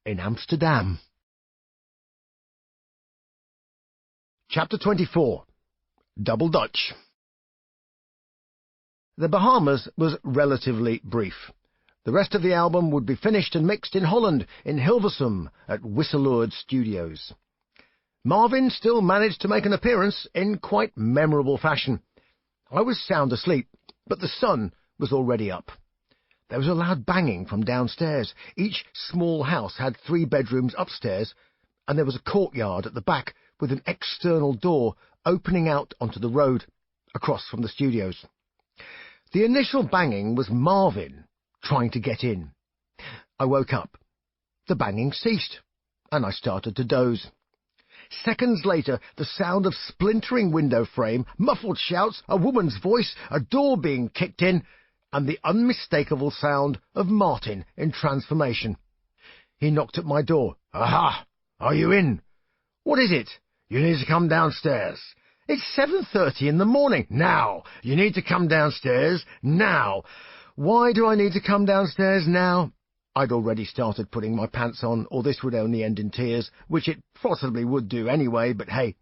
in Amsterdam. Chapter 24. Double Dutch. The Bahamas was relatively brief. The rest of the album would be finished and mixed in Holland, in Hilversum, at Wisseloord Studios. Marvin still managed to make an appearance in quite memorable fashion. I was sound asleep, but the sun was already up. There was a loud banging from downstairs. Each small house had 3 bedrooms upstairs, and there was a courtyard at the back with an external door opening out onto the road, across from the studios. The initial banging was Marvin trying to get in. I woke up. The banging ceased, and I started to doze. Seconds later, the sound of splintering window frame, muffled shouts, a woman's voice, a door being kicked in, and the unmistakable sound of Martin in transformation. He knocked at my door. "Aha! Are you in?" "What is it?" "You need to come downstairs." "It's 7:30 in the morning." "Now! You need to come downstairs now." "Why do I need to come downstairs now?" I'd already started putting my pants on, or this would only end in tears, which it possibly would do anyway, but hey.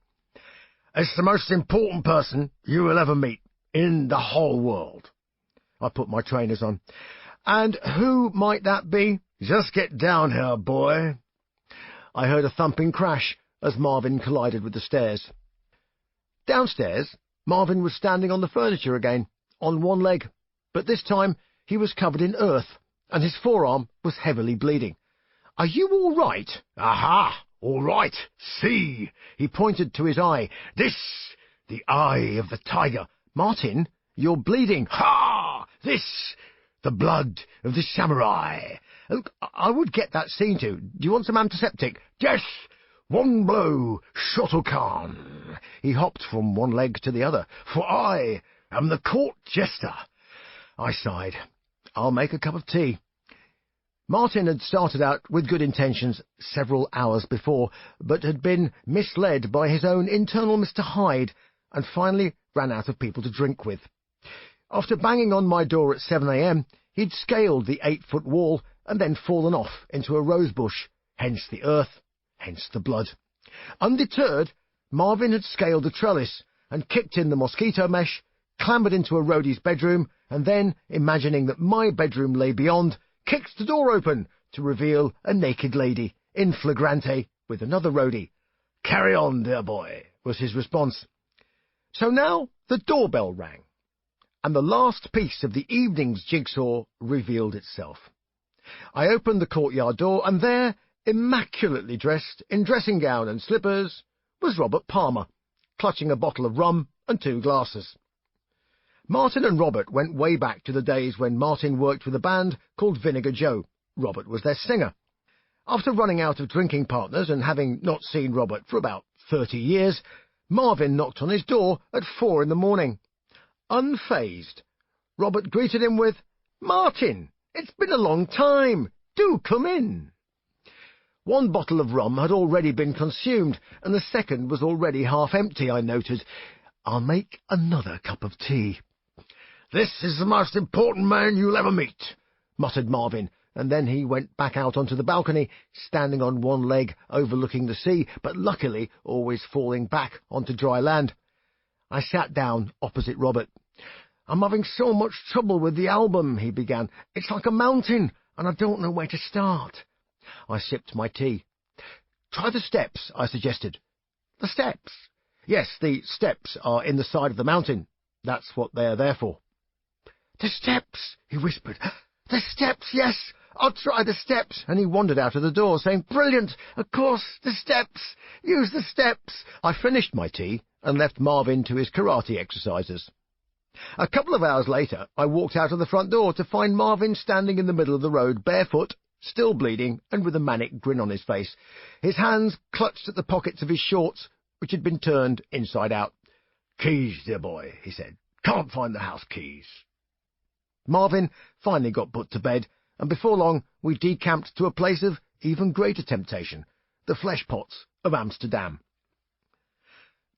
"It's the most important person you will ever meet in the whole world." I put my trainers on. "And who might that be?" "Just get down here, boy." I heard a thumping crash as Marvin collided with the stairs. Downstairs, Marvin was standing on the furniture again, on one leg, but this time he was covered in earth, and his forearm was heavily bleeding. "Are you all right?" "Aha! All right. See!" He pointed to his eye. "This, the eye of the tiger." "Martin, you're bleeding." "Ha! This, the blood of the samurai." "Look, I would get that seen to. Do you want some antiseptic?" "Yes! One blow, Shotto Khan." He hopped from one leg to the other. "For I am the court jester." I sighed. "I'll make a cup of tea." Martin had started out with good intentions several hours before, but had been misled by his own internal Mr. Hyde, and finally ran out of people to drink with. After banging on my door at 7 a.m, he'd scaled the 8-foot wall and then fallen off into a rose bush, hence the earth, hence the blood. Undeterred, Marvin had scaled the trellis and kicked in the mosquito mesh, clambered into a roadie's bedroom, and then, imagining that my bedroom lay beyond, kicked the door open to reveal a naked lady, in flagrante, with another roadie. "Carry on, dear boy," was his response. So now the doorbell rang, and the last piece of the evening's jigsaw revealed itself. I opened the courtyard door, and there, immaculately dressed, in dressing gown and slippers, was Robert Palmer, clutching a bottle of rum and 2 glasses. Martin and Robert went way back to the days when Martin worked with a band called Vinegar Joe. Robert was their singer. After running out of drinking partners and having not seen Robert for about 30 years, Marvin knocked on his door at 4 in the morning. Unfazed, Robert greeted him with, "Martin, it's been a long time. Do come in." One bottle of rum had already been consumed, and the second was already half empty, I noted. "I'll make another cup of tea." "This is the most important man you'll ever meet," muttered Marvin, and then he went back out onto the balcony, standing on one leg overlooking the sea, but luckily always falling back onto dry land. I sat down opposite Robert. "I'm having so much trouble with the album," he began. "It's like a mountain, and I don't know where to start." I sipped my tea. "Try the steps," I suggested. "The steps?" "Yes, the steps are in the side of the mountain. That's what they're there for." "The steps," he whispered. "The steps, yes, I'll try the steps." And he wandered out of the door, saying, "Brilliant, of course, the steps. Use the steps." I finished my tea and left Marvin to his karate exercises. A couple of hours later, I walked out of the front door to find Marvin standing in the middle of the road, barefoot, still bleeding, and with a manic grin on his face. His hands clutched at the pockets of his shorts, which had been turned inside out. "Keys, dear boy," he said. "Can't find the house keys." Marvin finally got put to bed, and before long we decamped to a place of even greater temptation, the flesh pots of Amsterdam.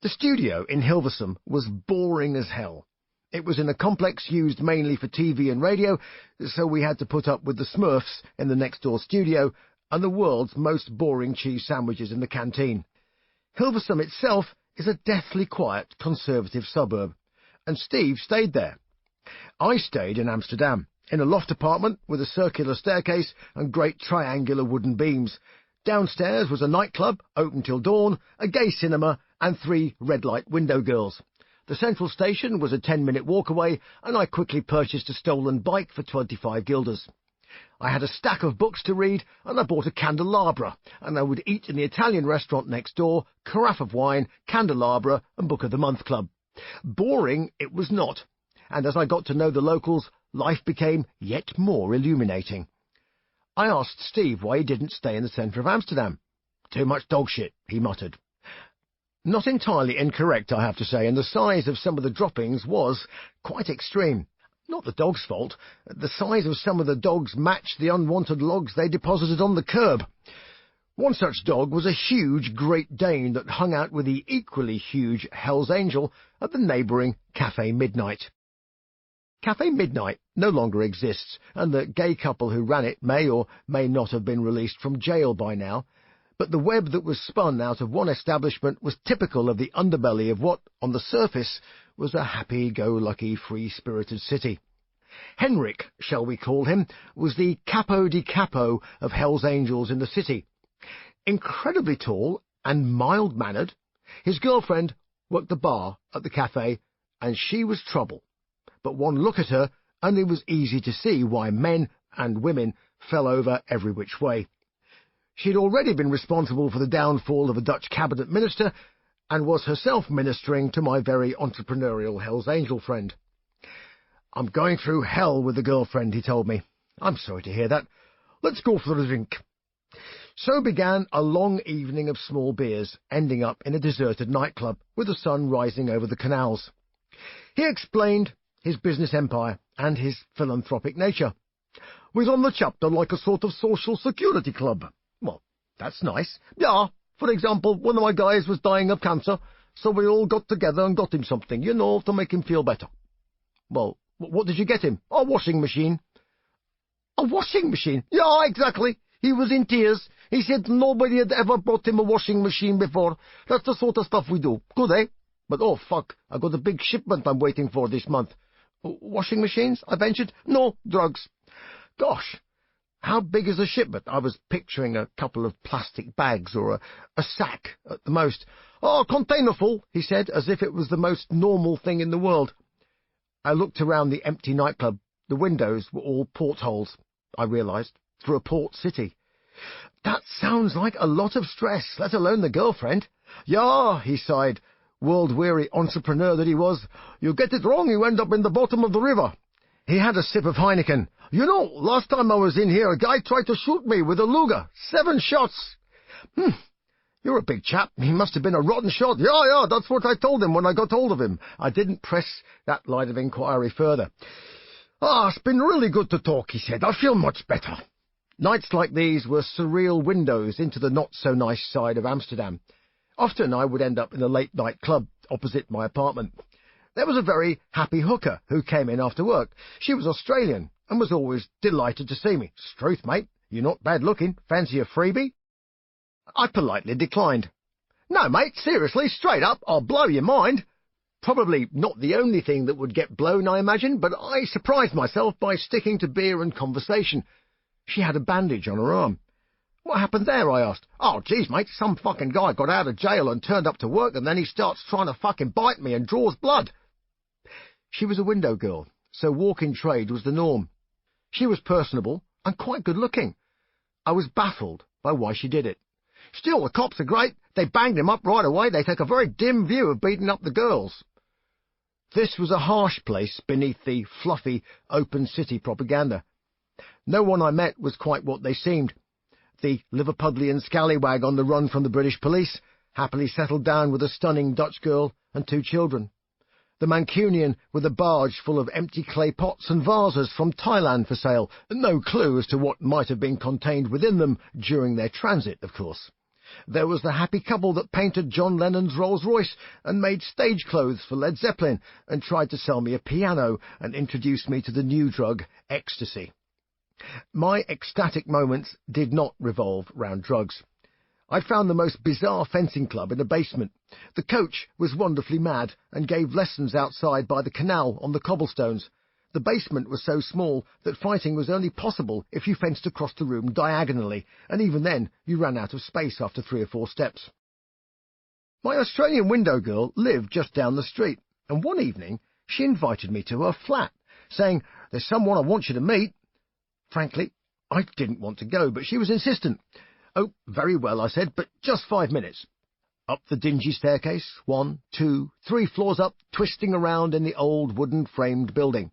The studio in Hilversum was boring as hell. It was in a complex used mainly for TV and radio, so we had to put up with the Smurfs in the next-door studio and the world's most boring cheese sandwiches in the canteen. Hilversum itself is a deathly quiet, conservative suburb, and Steve stayed there. I stayed in Amsterdam, in a loft apartment with a circular staircase and great triangular wooden beams. Downstairs was a nightclub, open till dawn, a gay cinema, and 3 red-light window girls. The central station was a 10-minute walk away, and I quickly purchased a stolen bike for 25 guilders. I had a stack of books to read, and I bought a candelabra, and I would eat in the Italian restaurant next door, carafe of wine, candelabra, and Book of the Month Club. Boring it was not, and as I got to know the locals, life became yet more illuminating. I asked Steve why he didn't stay in the centre of Amsterdam. "Too much dog shit," he muttered. Not entirely incorrect, I have to say, and the size of some of the droppings was quite extreme. Not the dog's fault. The size of some of the dogs matched the unwanted logs they deposited on the curb. One such dog was a huge Great Dane that hung out with the equally huge Hell's Angel at the neighbouring Café Midnight. Café Midnight no longer exists, and the gay couple who ran it may or may not have been released from jail by now, but the web that was spun out of one establishment was typical of the underbelly of what, on the surface, was a happy-go-lucky, free-spirited city. Henrik, shall we call him, was the capo di capo of Hell's Angels in the city. Incredibly tall and mild-mannered, his girlfriend worked the bar at the cafe, and she was trouble. But one look at her, and it was easy to see why men and women fell over every which way. She had already been responsible for the downfall of a Dutch cabinet minister, and was herself ministering to my very entrepreneurial Hell's Angel friend. "I'm going through hell with the girlfriend," he told me. "I'm sorry to hear that. Let's go for a drink." So began a long evening of small beers, ending up in a deserted nightclub, with the sun rising over the canals. He explained his business empire and his philanthropic nature. "We run the chapter like a sort of social security club." "Well, that's nice." "Yeah, for example, one of my guys was dying of cancer, so we all got together and got him something, to make him feel better." "Well, what did you get him?" "A washing machine." "A washing machine?" "Yeah, exactly. He was in tears. He said nobody had ever bought him a washing machine before. That's the sort of stuff we do. Good, eh? But oh, fuck, I got a big shipment I'm waiting for this month." "Washing machines?" I ventured. "No, drugs." "Gosh. How big is a shipment?" I was picturing a couple of plastic bags or a sack at the most. "Oh, a container full," he said, as if it was the most normal thing in the world. I looked around the empty nightclub. The windows were all portholes, I realized, for a port city. That sounds like a lot of stress, let alone the girlfriend. "Yeah," he sighed, world-weary entrepreneur that he was. "You get it wrong, you end up in the bottom of the river." He had a sip of Heineken. Last time I was in here, a guy tried to shoot me with a Luger. 7 shots. You're a big chap. He must have been a rotten shot. Yeah, that's what I told him when I got hold of him. I didn't press that line of inquiry further. It's been really good to talk, he said. I feel much better. Nights like these were surreal windows into the not-so-nice side of Amsterdam. Often I would end up in a late-night club opposite my apartment. There was a very happy hooker who came in after work. She was Australian and was always delighted to see me. "Struth, mate, you're not bad looking. Fancy a freebie?" I politely declined. "No, mate, seriously, straight up, I'll blow your mind." Probably not the only thing that would get blown, I imagine, but I surprised myself by sticking to beer and conversation. She had a bandage on her arm. "What happened there?" I asked. "Oh, geez, mate, some fucking guy got out of jail and turned up to work, and then he starts trying to fucking bite me and draws blood." She was a window girl, so walk-in trade was the norm. She was personable and quite good-looking. I was baffled by why she did it. "Still, the cops are great. They banged him up right away. They take a very dim view of beating up the girls." This was a harsh place beneath the fluffy, open city propaganda. No one I met was quite what they seemed. The Liverpudlian scallywag on the run from the British police, happily settled down with a stunning Dutch girl and 2 children. The Mancunian with a barge full of empty clay pots and vases from Thailand for sale, no clue as to what might have been contained within them during their transit, of course. There was the happy couple that painted John Lennon's Rolls-Royce and made stage clothes for Led Zeppelin and tried to sell me a piano and introduce me to the new drug, ecstasy. My ecstatic moments did not revolve round drugs. I found the most bizarre fencing club in a basement. The coach was wonderfully mad and gave lessons outside by the canal on the cobblestones. The basement was so small that fighting was only possible if you fenced across the room diagonally, and even then you ran out of space after 3 or 4 steps. My Australian window girl lived just down the street, and one evening she invited me to her flat, saying, "There's someone I want you to meet." Frankly, I didn't want to go, but she was insistent. "Oh, very well," I said, "but just 5 minutes." Up the dingy staircase, 1, 2, 3 floors up, twisting around in the old wooden-framed building.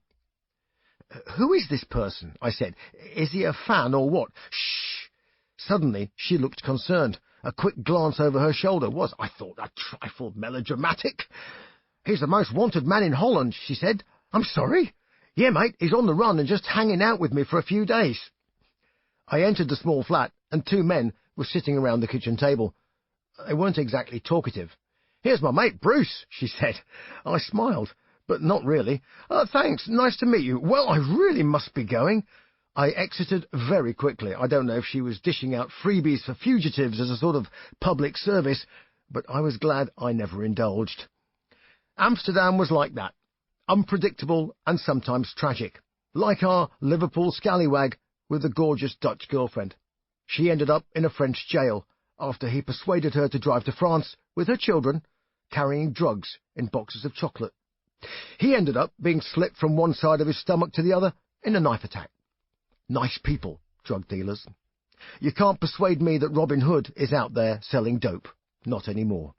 "Who is this person?" I said. "Is he a fan or what?" "Shh!" Suddenly she looked concerned. A quick glance over her shoulder was, I thought, a trifle melodramatic. "He's the most wanted man in Holland," she said. "I'm sorry?" "Yeah, mate, he's on the run and just hanging out with me for a few days." I entered the small flat, and 2 men were sitting around the kitchen table. They weren't exactly talkative. "Here's my mate, Bruce," she said. I smiled, but not really. "Thanks, nice to meet you. Well, I really must be going." I exited very quickly. I don't know if she was dishing out freebies for fugitives as a sort of public service, but I was glad I never indulged. Amsterdam was like that, unpredictable and sometimes tragic, like our Liverpool scallywag with a gorgeous Dutch girlfriend. She ended up in a French jail after he persuaded her to drive to France with her children, carrying drugs in boxes of chocolate. He ended up being slit from one side of his stomach to the other in a knife attack. Nice people, drug dealers. You can't persuade me that Robin Hood is out there selling dope. Not anymore.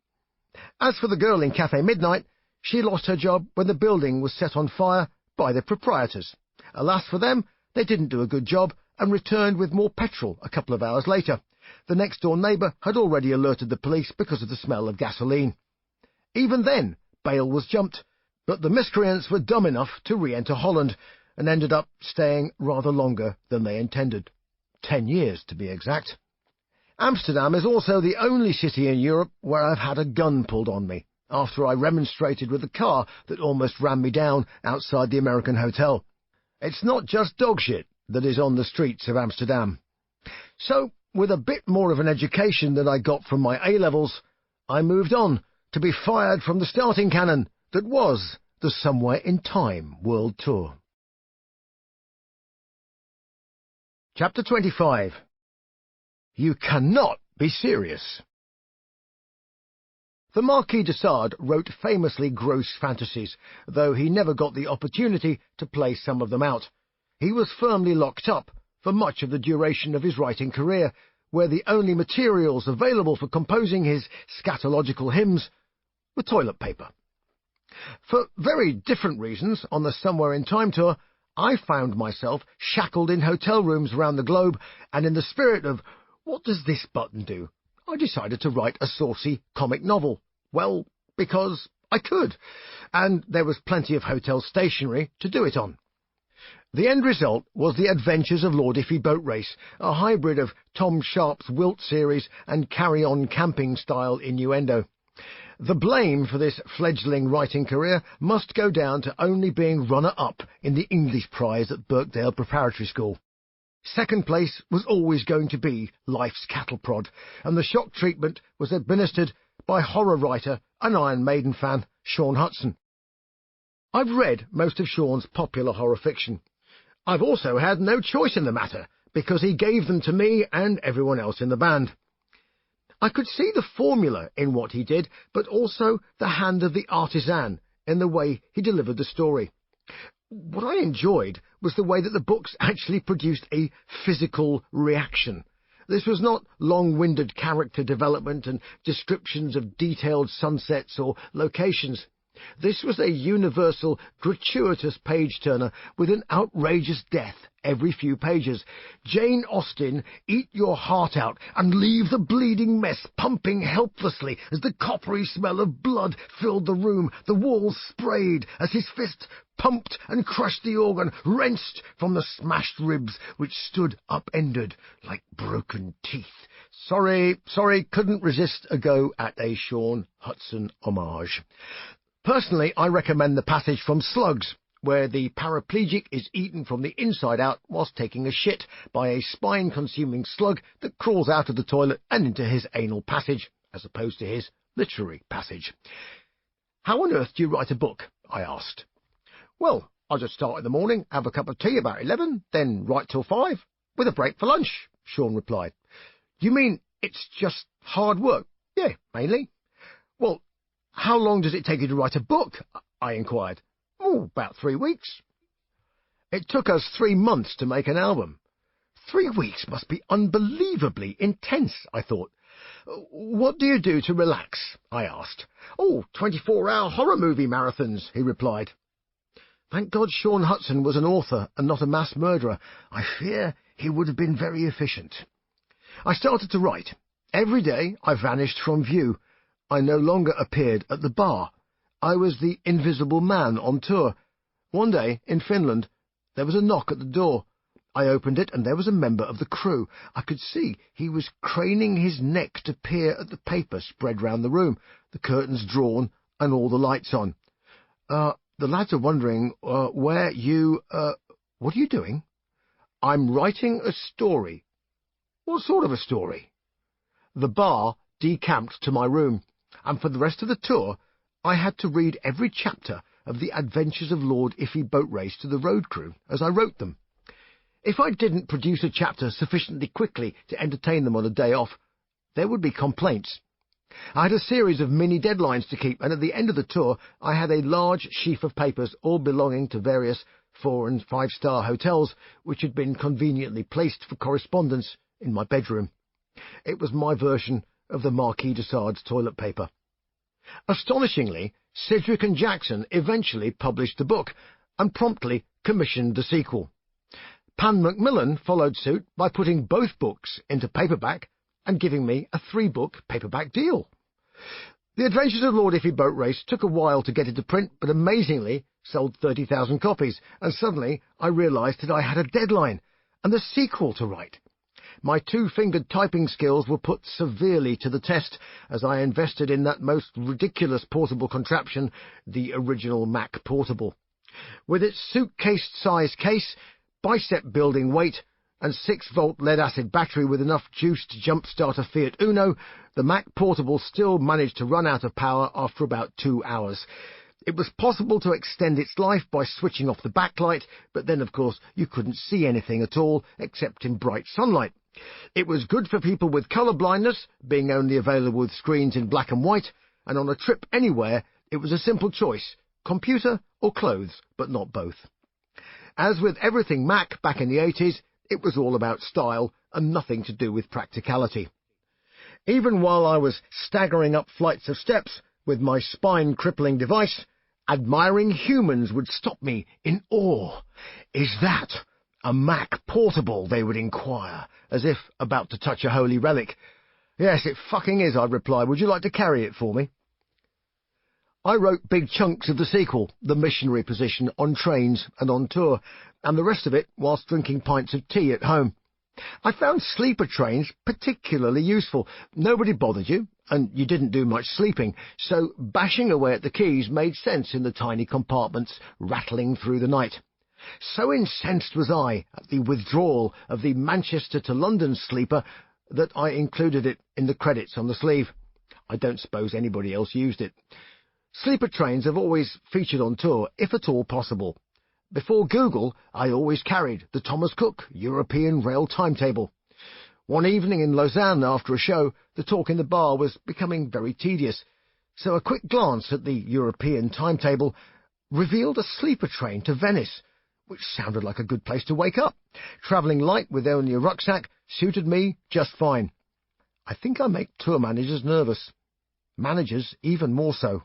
As for the girl in Cafe Midnight, she lost her job when the building was set on fire by the proprietors. Alas for them, they didn't do a good job and returned with more petrol a couple of hours later. The next-door neighbour had already alerted the police because of the smell of gasoline. Even then, bail was jumped, but the miscreants were dumb enough to re-enter Holland and ended up staying rather longer than they intended. 10 years, to be exact. Amsterdam is also the only city in Europe where I've had a gun pulled on me, after I remonstrated with the car that almost ran me down outside the American hotel. It's not just dog shit that is on the streets of Amsterdam. So, with a bit more of an education than I got from my A-levels, I moved on to be fired from the starting cannon that was the Somewhere in Time World Tour. Chapter 25. You cannot be serious. The Marquis de Sade wrote famously gross fantasies, though he never got the opportunity to play some of them out. He was firmly locked up for much of the duration of his writing career, where the only materials available for composing his scatological hymns were toilet paper. For very different reasons, on the Somewhere in Time tour, I found myself shackled in hotel rooms around the globe, and in the spirit of, "What does this button do?" I decided to write a saucy comic novel. Well, because I could, and there was plenty of hotel stationery to do it on. The end result was The Adventures of Lord Iffy Boat Race, a hybrid of Tom Sharp's Wilt series and carry-on camping-style innuendo. The blame for this fledgling writing career must go down to only being runner-up in the English prize at Birkdale Preparatory School. Second place was always going to be Life's Cattle Prod, and the shock treatment was administered by horror writer and Iron Maiden fan Sean Hudson. I've read most of Sean's popular horror fiction. I've also had no choice in the matter, because he gave them to me and everyone else in the band. I could see the formula in what he did, but also the hand of the artisan in the way he delivered the story. What I enjoyed was the way that the books actually produced a physical reaction. This was not long-winded character development and descriptions of detailed sunsets or locations. This was a universal, gratuitous page-turner with an outrageous death every few pages. Jane Austen, eat your heart out and leave the bleeding mess pumping helplessly as the coppery smell of blood filled the room. The walls sprayed as his fist pumped and crushed the organ, wrenched from the smashed ribs which stood upended like broken teeth. Sorry, couldn't resist a go at a Sean Hudson homage. Personally, I recommend the passage from Slugs, where the paraplegic is eaten from the inside out whilst taking a shit by a spine-consuming slug that crawls out of the toilet and into his anal passage, as opposed to his literary passage. How on earth do you write a book? I asked. Well, I just start in the morning, have a cup of tea about 11, then write till 5, with a break for lunch, Sean replied. You mean it's just hard work? Yeah, mainly. Well, how long does it take you to write a book? I inquired. Oh, about 3 weeks. It took us 3 months to make an album. 3 weeks must be unbelievably intense, I thought. What do you do to relax? I asked. Oh, 24-hour horror movie marathons, he replied. Thank God Sean Hudson was an author and not a mass murderer. I fear he would have been very efficient. I started to write. Every day I vanished from view. I no longer appeared at the bar. I was the invisible man on tour. One day, in Finland, there was a knock at the door. I opened it, and there was a member of the crew. I could see he was craning his neck to peer at the paper spread round the room, the curtains drawn, and all the lights on. The lads are wondering, where you, what are you doing? I'm writing a story. What sort of a story? The bar decamped to my room, and for the rest of the tour, I had to read every chapter of The Adventures of Lord Iffy Boat Race to the road crew as I wrote them. If I didn't produce a chapter sufficiently quickly to entertain them on a day off, there would be complaints. I had a series of mini deadlines to keep, and at the end of the tour, I had a large sheaf of papers, all belonging to various 4- and 5-star hotels, which had been conveniently placed for correspondence in my bedroom. It was my version of the Marquis de Sade's toilet paper. Astonishingly, Sidgwick and Jackson eventually published the book and promptly commissioned the sequel. Pan Macmillan followed suit by putting both books into paperback and giving me a 3-book paperback deal. The Adventures of Lord Iffy Boat Race took a while to get into print, but amazingly sold 30,000 copies, and suddenly I realised that I had a deadline and a sequel to write. My 2-fingered typing skills were put severely to the test as I invested in that most ridiculous portable contraption, the original Mac Portable. With its suitcase-sized case, bicep-building weight, and 6-volt lead-acid battery with enough juice to jump-start a Fiat Uno, the Mac Portable still managed to run out of power after about 2 hours. It was possible to extend its life by switching off the backlight, but then, of course, you couldn't see anything at all except in bright sunlight. It was good for people with colour blindness, being only available with screens in black and white, and on a trip anywhere, it was a simple choice, computer or clothes, but not both. As with everything Mac back in the 80s, it was all about style and nothing to do with practicality. Even while I was staggering up flights of steps with my spine-crippling device, admiring humans would stop me in awe. Is that a Mac Portable, they would inquire, as if about to touch a holy relic. Yes, it fucking is, I'd reply. Would you like to carry it for me? I wrote big chunks of the sequel, The Missionary Position, on trains and on tour, and the rest of it whilst drinking pints of tea at home. I found sleeper trains particularly useful. Nobody bothered you, and you didn't do much sleeping, so bashing away at the keys made sense in the tiny compartments rattling through the night. So incensed was I at the withdrawal of the Manchester to London sleeper that I included it in the credits on the sleeve. I don't suppose anybody else used it. Sleeper trains have always featured on tour, if at all possible. Before Google, I always carried the Thomas Cook European Rail Timetable. One evening in Lausanne after a show, the talk in the bar was becoming very tedious, so a quick glance at the European timetable revealed a sleeper train to Venice, which sounded like a good place to wake up. Travelling light with only a rucksack suited me just fine. I think I make tour managers nervous. Managers even more so.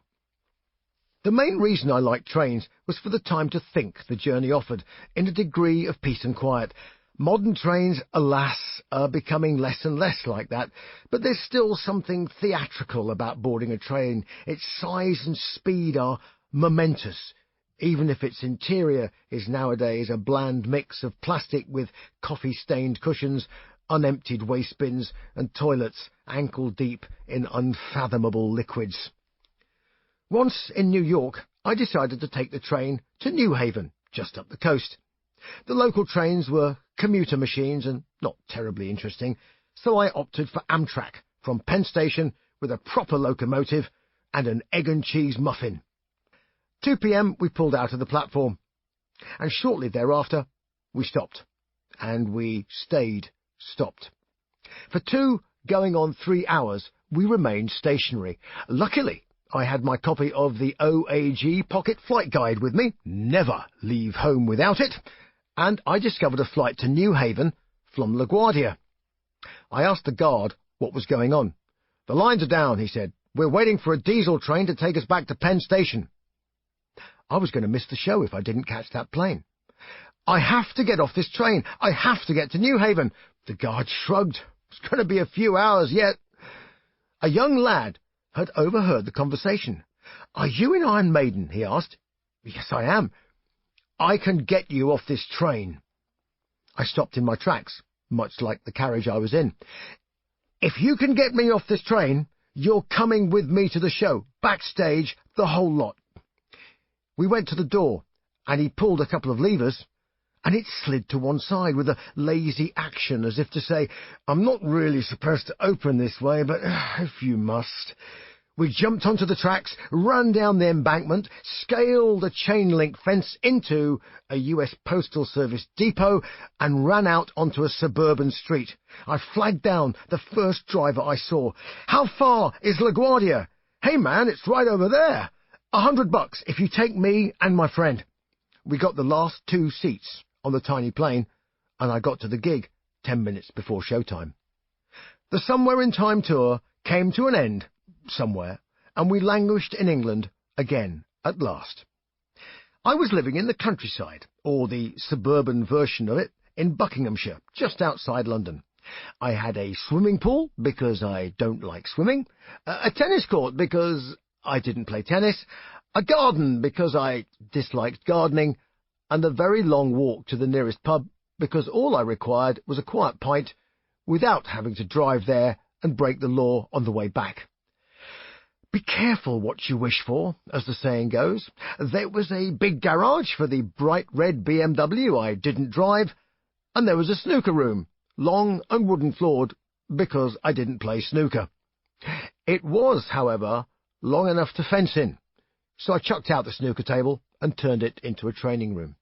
The main reason I liked trains was for the time to think the journey offered, in a degree of peace and quiet. Modern trains, alas, are becoming less and less like that, but there's still something theatrical about boarding a train. Its size and speed are momentous, even if its interior is nowadays a bland mix of plastic with coffee-stained cushions, unemptied waste bins, and toilets ankle-deep in unfathomable liquids. Once in New York, I decided to take the train to New Haven, just up the coast. The local trains were commuter machines and not terribly interesting, so I opted for Amtrak from Penn Station with a proper locomotive and an egg and cheese muffin. 2 p.m. we pulled out of the platform, and shortly thereafter we stopped, and we stayed stopped. For 2 going on 3 hours we remained stationary. Luckily, I had my copy of the OAG Pocket Flight Guide with me, never leave home without it, and I discovered a flight to New Haven from LaGuardia. I asked the guard what was going on. "The lines are down," he said. "We're waiting for a diesel train to take us back to Penn Station." I was going to miss the show if I didn't catch that plane. "I have to get off this train. I have to get to New Haven." The guard shrugged. "It's going to be a few hours yet." A young lad had overheard the conversation. "Are you in Iron Maiden?" he asked. "Yes, I am." "I can get you off this train." I stopped in my tracks, much like the carriage I was in. "If you can get me off this train, you're coming with me to the show, backstage, the whole lot." We went to the door, and he pulled a couple of levers, and it slid to one side with a lazy action as if to say, "I'm not really supposed to open this way, but if you must." We jumped onto the tracks, ran down the embankment, scaled a chain-link fence into a US Postal Service depot, and ran out onto a suburban street. I flagged down the first driver I saw. "How far is LaGuardia?" "Hey man, it's right over there. $100 if you take me and my friend." We got the last 2 seats on the tiny plane, and I got to the gig 10 minutes before showtime. The Somewhere in Time tour came to an end somewhere, and we languished in England again at last. I was living in the countryside, or the suburban version of it, in Buckinghamshire, just outside London. I had a swimming pool, because I don't like swimming, a tennis court, because I didn't play tennis, a garden, because I disliked gardening, and a very long walk to the nearest pub, because all I required was a quiet pint, without having to drive there and break the law on the way back. Be careful what you wish for, as the saying goes. There was a big garage for the bright red BMW I didn't drive, and there was a snooker room, long and wooden-floored, because I didn't play snooker. It was, however, long enough to fence in, so I chucked out the snooker table and turned it into a training room.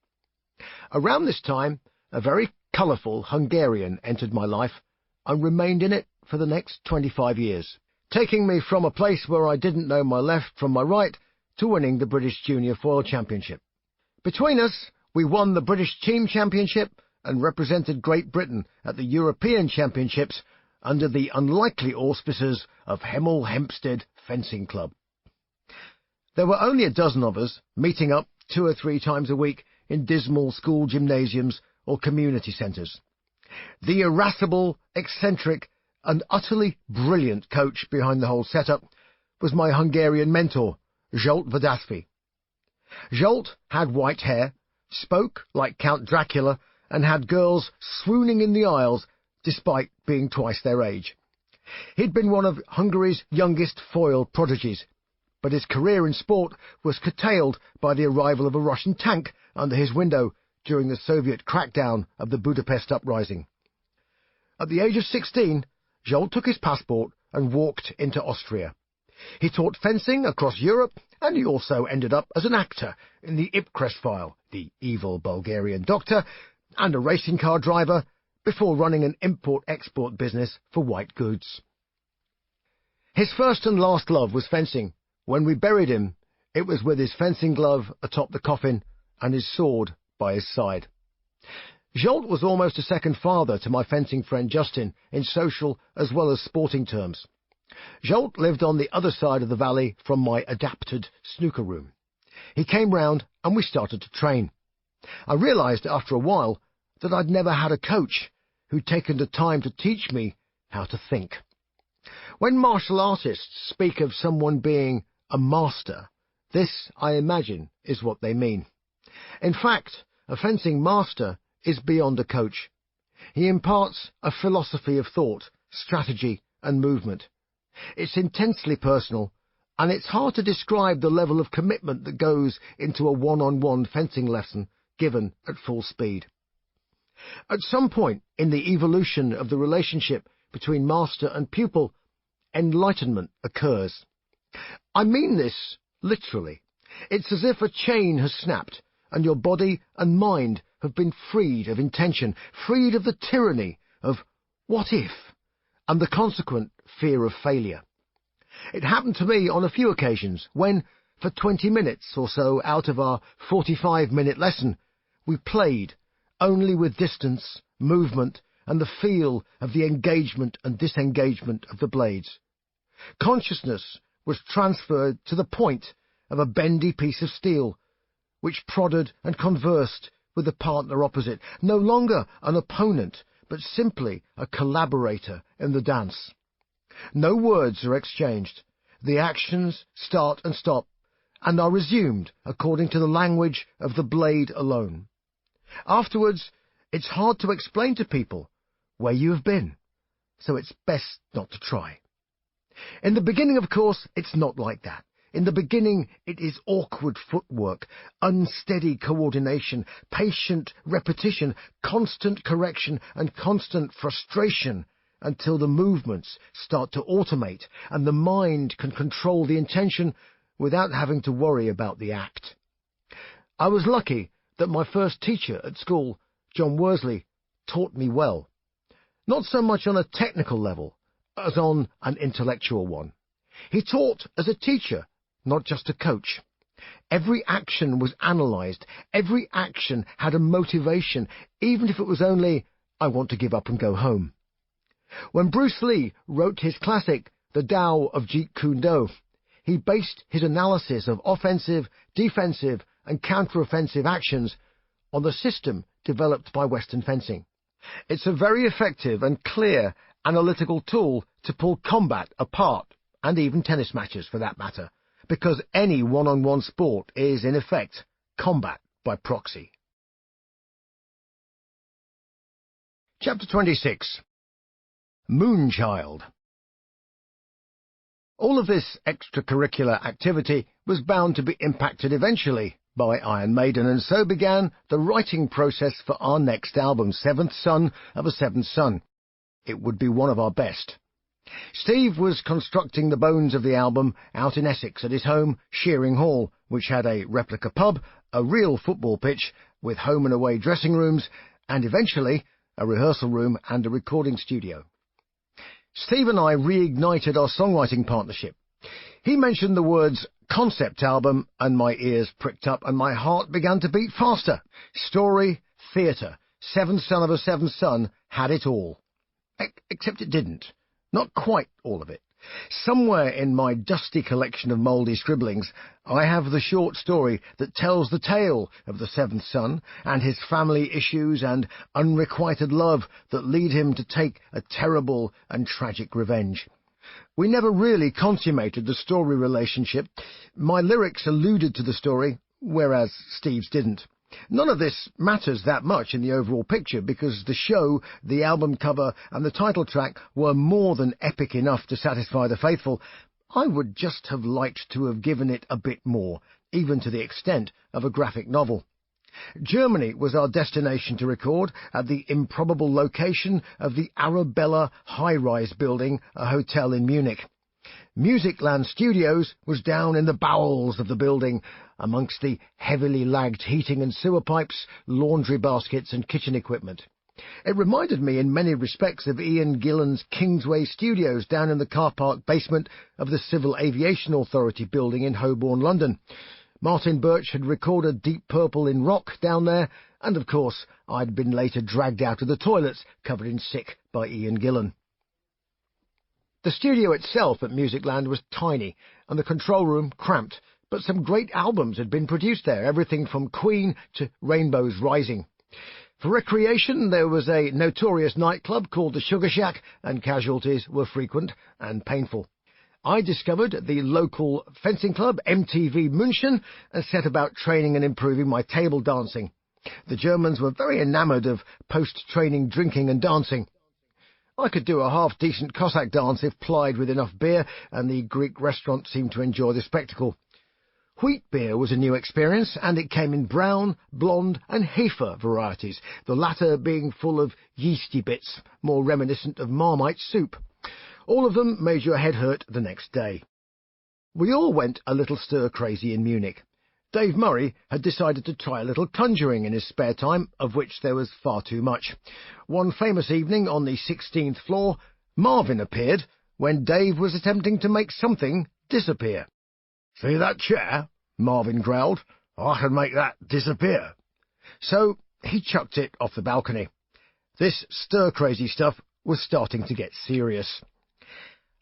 Around this time, a very colourful Hungarian entered my life and remained in it for the next 25 years, taking me from a place where I didn't know my left from my right to winning the British Junior Foil Championship. Between us, we won the British Team Championship and represented Great Britain at the European Championships under the unlikely auspices of Hemel Hempstead Fencing Club. There were only a dozen of us, meeting up 2 or 3 times a week in dismal school gymnasiums or community centres. The irascible, eccentric, and utterly brilliant coach behind the whole setup was my Hungarian mentor, Zsolt Vadásfi. Zsolt had white hair, spoke like Count Dracula, and had girls swooning in the aisles despite being twice their age. He'd been one of Hungary's youngest foil prodigies, but his career in sport was curtailed by the arrival of a Russian tank under his window during the Soviet crackdown of the Budapest uprising. At the age of 16, Zsolt took his passport and walked into Austria. He taught fencing across Europe, and he also ended up as an actor in the Ipcress File, The Evil Bulgarian Doctor, and a racing car driver, before running an import-export business for white goods. His first and last love was fencing. When we buried him, it was with his fencing glove atop the coffin and his sword by his side. Zsolt was almost a second father to my fencing friend Justin in social as well as sporting terms. Zsolt lived on the other side of the valley from my adapted snooker room. He came round and we started to train. I realised after a while that I'd never had a coach who'd taken the time to teach me how to think. When martial artists speak of someone being a master, this, I imagine, is what they mean. In fact, a fencing master is beyond a coach. He imparts a philosophy of thought, strategy and movement. It's intensely personal, and it's hard to describe the level of commitment that goes into a one-on-one fencing lesson given at full speed. At some point in the evolution of the relationship between master and pupil, enlightenment occurs. I mean this literally. It's as if a chain has snapped, and your body and mind have been freed of intention, freed of the tyranny of what if, and the consequent fear of failure. It happened to me on a few occasions when, for 20 minutes or so out of our 45-minute lesson, we played only with distance, movement, and the feel of the engagement and disengagement of the blades. Consciousness was transferred to the point of a bendy piece of steel, which prodded and conversed with the partner opposite, no longer an opponent, but simply a collaborator in the dance. No words are exchanged. The actions start and stop, and are resumed according to the language of the blade alone. Afterwards, it's hard to explain to people where you have been, so it's best not to try. In the beginning, of course, it's not like that. In the beginning, it is awkward footwork, unsteady coordination, patient repetition, constant correction, and constant frustration, until the movements start to automate and the mind can control the intention without having to worry about the act. I was lucky that my first teacher at school, John Worsley, taught me well. Not so much on a technical level as on an intellectual one. He taught as a teacher, not just a coach. Every action was analysed. Every action had a motivation, even if it was only, I want to give up and go home. When Bruce Lee wrote his classic, The Tao of Jeet Kune Do, he based his analysis of offensive, defensive, and counter-offensive actions on the system developed by Western fencing. It's a very effective and clear analytical tool to pull combat apart, and even tennis matches for that matter, because any one-on-one sport is, in effect, combat by proxy. Chapter 26. Moonchild. All of this extracurricular activity was bound to be impacted eventually by Iron Maiden, and so began the writing process for our next album, Seventh Son of a Seventh Son. It would be one of our best. Steve was constructing the bones of the album out in Essex at his home, Shearing Hall, which had a replica pub, a real football pitch with home and away dressing rooms, and eventually a rehearsal room and a recording studio. Steve and I reignited our songwriting partnership. He mentioned the words concept album, and my ears pricked up and my heart began to beat faster. Story, theatre, Seventh Son of a Seventh Son had it all. Except it didn't. Not quite all of it. Somewhere in my dusty collection of mouldy scribblings, I have the short story that tells the tale of the seventh son and his family issues and unrequited love that lead him to take a terrible and tragic revenge. We never really consummated the story relationship. My lyrics alluded to the story, whereas Steve's didn't. None of this matters that much in the overall picture because the show, the album cover and the title track were more than epic enough to satisfy the faithful. I would just have liked to have given it a bit more, even to the extent of a graphic novel. Germany was our destination to record at the improbable location of the Arabella high-rise building, a hotel in Munich. Musicland Studios was down in the bowels of the building, amongst the heavily lagged heating and sewer pipes, laundry baskets and kitchen equipment. It reminded me in many respects of Ian Gillan's Kingsway Studios down in the car park basement of the Civil Aviation Authority building in Holborn, London. Martin Birch had recorded Deep Purple in rock down there, and of course I'd been later dragged out of the toilets covered in sick by Ian Gillan. The studio itself at Musicland was tiny, and the control room cramped, but some great albums had been produced there, everything from Queen to Rainbow's Rising. For recreation, there was a notorious nightclub called the Sugar Shack, and casualties were frequent and painful. I discovered the local fencing club, MTV München, and set about training and improving my table dancing. The Germans were very enamoured of post-training drinking and dancing. I could do a half-decent Cossack dance if plied with enough beer, and the Greek restaurant seemed to enjoy the spectacle. Wheat beer was a new experience, and it came in brown, blonde and Hefe varieties, the latter being full of yeasty bits, more reminiscent of Marmite soup. All of them made your head hurt the next day. We all went a little stir-crazy in Munich. Dave Murray had decided to try a little conjuring in his spare time, of which there was far too much. One famous evening on the 16th floor, Marvin appeared when Dave was attempting to make something disappear. "See that chair?" Marvin growled. "I can make that disappear." So he chucked it off the balcony. This stir-crazy stuff was starting to get serious.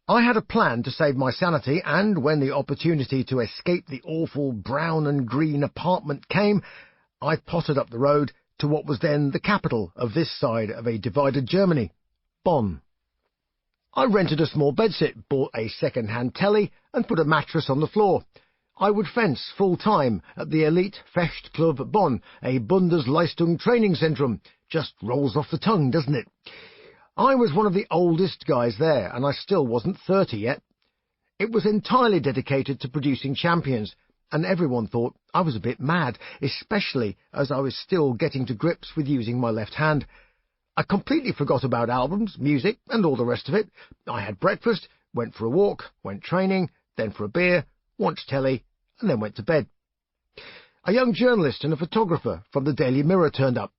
I had a plan to save my sanity, and when the opportunity to escape the awful brown and green apartment came, I pottered up the road to what was then the capital of this side of a divided Germany, Bonn. I rented a small bedsit, bought a second-hand telly, and put a mattress on the floor. I would fence full-time at the elite Fechtklub Bonn, a Bundesleistung Training Centrum. Just rolls off the tongue, doesn't it? I was one of the oldest guys there, and I still wasn't 30 yet. It was entirely dedicated to producing champions, and everyone thought I was a bit mad, especially as I was still getting to grips with using my left hand. I completely forgot about albums, music, and all the rest of it. I had breakfast, went for a walk, went training, then for a beer, watched telly, and then went to bed. A young journalist and a photographer from the Daily Mirror turned up.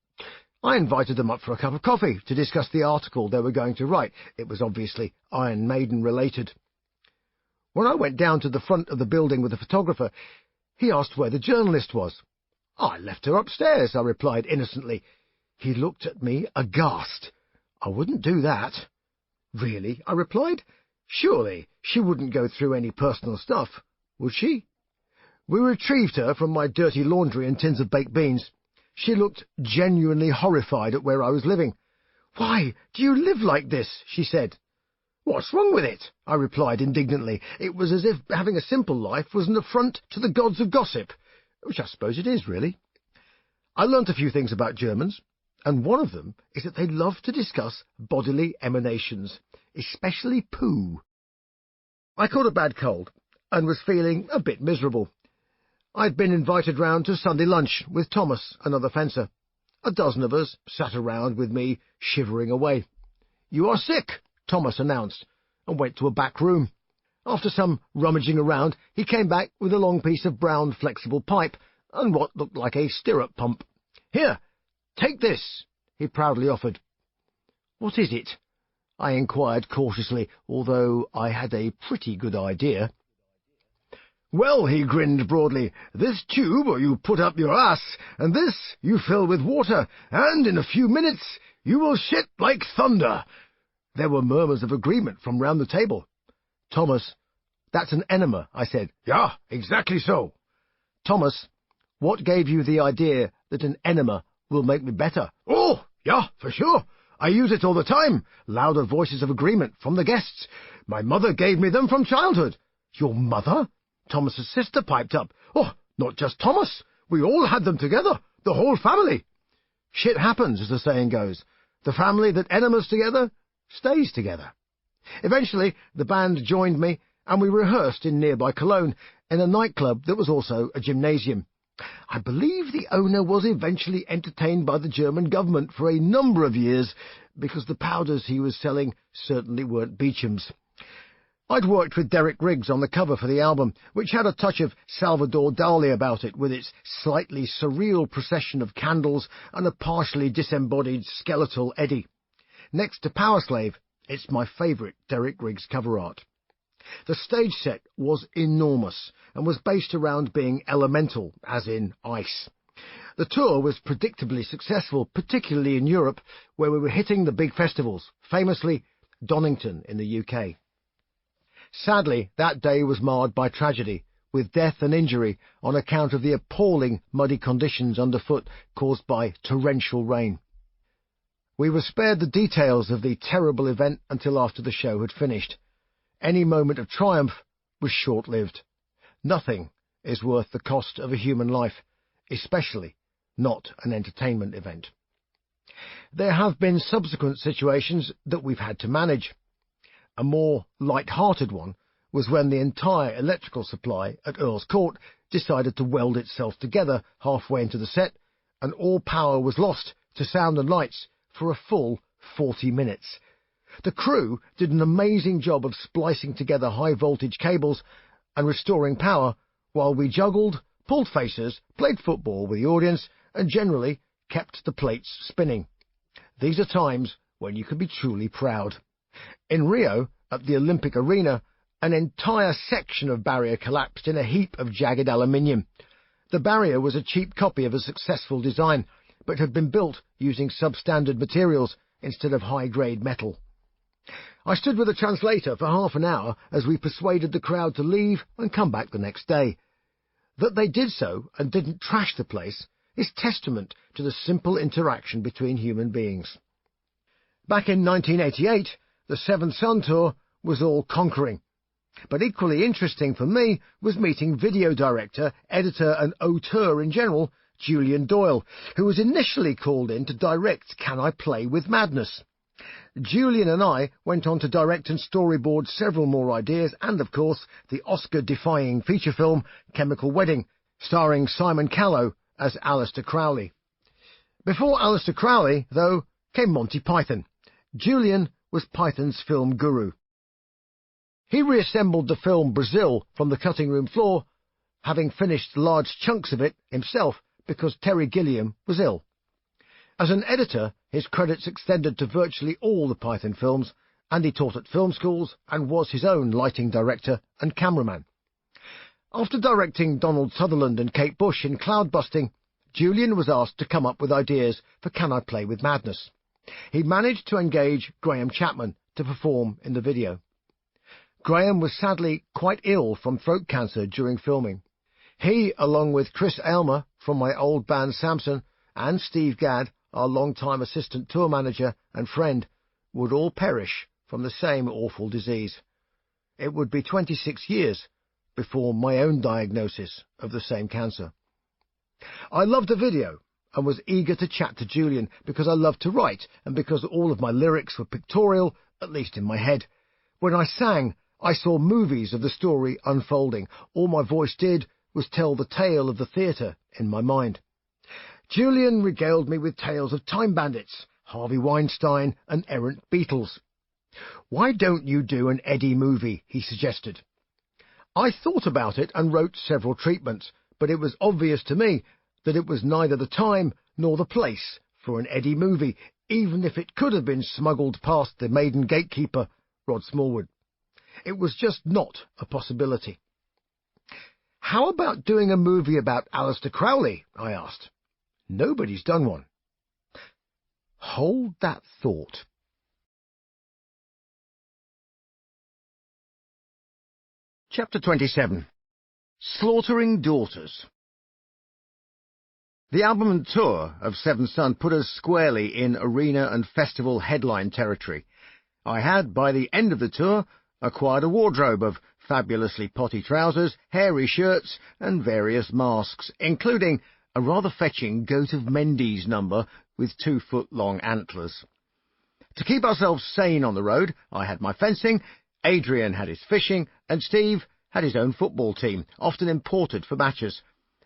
I invited them up for a cup of coffee to discuss the article they were going to write. It was obviously Iron Maiden related. When I went down to the front of the building with the photographer, he asked where the journalist was. "I left her upstairs," I replied innocently. He looked at me aghast. "I wouldn't do that." "Really?" I replied. "Surely she wouldn't go through any personal stuff, would she?" We retrieved her from my dirty laundry and tins of baked beans. She looked genuinely horrified at where I was living. "Why do you live like this?" she said. "What's wrong with it?" I replied indignantly. It was as if having a simple life was an affront to the gods of gossip, which I suppose it is, really. I learnt a few things about Germans, and one of them is that they love to discuss bodily emanations, especially poo. I caught a bad cold, and was feeling a bit miserable. I'd been invited round to Sunday lunch with Thomas, another fencer. A dozen of us sat around with me, shivering away. "You are sick," Thomas announced, and went to a back room. After some rummaging around, he came back with a long piece of brown flexible pipe and what looked like a stirrup pump. "Here, take this," he proudly offered. "What is it?" I inquired cautiously, although I had a pretty good idea. "Well," he grinned broadly, "this tube you put up your ass, and this you fill with water, and in a few minutes you will shit like thunder." There were murmurs of agreement from round the table. Thomas, that's an enema, I said. Yeah, exactly so. Thomas, what gave you the idea that an enema will make me better? Oh, yeah, for sure. I use it all the time. Louder voices of agreement from the guests. My mother gave me them from childhood. Your mother? Thomas's sister piped up. Oh, not just Thomas. We all had them together. The whole family. Shit happens, as the saying goes. The family that enemas together stays together. Eventually, the band joined me, and we rehearsed in nearby Cologne, in a nightclub that was also a gymnasium. I believe the owner was eventually entertained by the German government for a number of years, because the powders he was selling certainly weren't Beecham's. I'd worked with Derek Riggs on the cover for the album, which had a touch of Salvador Dali about it, with its slightly surreal procession of candles and a partially disembodied skeletal Eddie. Next to Power Slave, it's my favourite Derek Riggs cover art. The stage set was enormous and was based around being elemental, as in ice. The tour was predictably successful, particularly in Europe, where we were hitting the big festivals, famously Donington in the UK. Sadly, that day was marred by tragedy, with death and injury on account of the appalling muddy conditions underfoot caused by torrential rain. We were spared the details of the terrible event until after the show had finished. Any moment of triumph was short-lived. Nothing is worth the cost of a human life, especially not an entertainment event. There have been subsequent situations that we've had to manage. A more light-hearted one was when the entire electrical supply at Earl's Court decided to weld itself together halfway into the set, and all power was lost to sound and lights for a full 40 minutes. The crew did an amazing job of splicing together high-voltage cables and restoring power, while we juggled, pulled faces, played football with the audience, and generally kept the plates spinning. These are times when you can be truly proud. In Rio, at the Olympic Arena, an entire section of barrier collapsed in a heap of jagged aluminium. The barrier was a cheap copy of a successful design, but had been built using substandard materials instead of high-grade metal. I stood with a translator for half an hour as we persuaded the crowd to leave and come back the next day. That they did so and didn't trash the place is testament to the simple interaction between human beings. Back in 1988, the Seventh Sun Tour was all conquering. But equally interesting for me was meeting video director, editor and auteur in general, Julian Doyle, who was initially called in to direct Can I Play with Madness? Julian and I went on to direct and storyboard several more ideas and, of course, the Oscar-defying feature film Chemical Wedding, starring Simon Callow as Aleister Crowley. Before Aleister Crowley, though, came Monty Python. Julian was Python's film guru. He reassembled the film Brazil from the cutting room floor, having finished large chunks of it himself because Terry Gilliam was ill. As an editor, his credits extended to virtually all the Python films, and he taught at film schools and was his own lighting director and cameraman. After directing Donald Sutherland and Kate Bush in Cloudbusting, Julian was asked to come up with ideas for Can I Play with Madness? He managed to engage Graham Chapman to perform in the video. Graham was sadly quite ill from throat cancer during filming. He, along with Chris Aylmer from my old band Samson, and Steve Gadd, our long-time assistant tour manager and friend, would all perish from the same awful disease. It would be 26 years before my own diagnosis of the same cancer. I loved the video and was eager to chat to Julian because I loved to write and because all of my lyrics were pictorial, at least in my head. When I sang, I saw movies of the story unfolding. All my voice did was tell the tale of the theatre in my mind. Julian regaled me with tales of time bandits, Harvey Weinstein and errant Beatles. "Why don't you do an Eddie movie?" he suggested. I thought about it and wrote several treatments, but it was obvious to me that it was neither the time nor the place for an Eddie movie, even if it could have been smuggled past the maiden gatekeeper, Rod Smallwood. It was just not a possibility. "How about doing a movie about Aleister Crowley?" I asked. "Nobody's done one." Hold that thought. Chapter 27. Slaughtering Daughters. The album and tour of Seven Son put us squarely in arena and festival headline territory. I had, by the end of the tour, acquired a wardrobe of fabulously potty trousers, hairy shirts, and various masks, including a rather fetching Goat of Mendes number with 2-foot-long antlers. To keep ourselves sane on the road, I had my fencing, Adrian had his fishing, and Steve had his own football team, often imported for matches.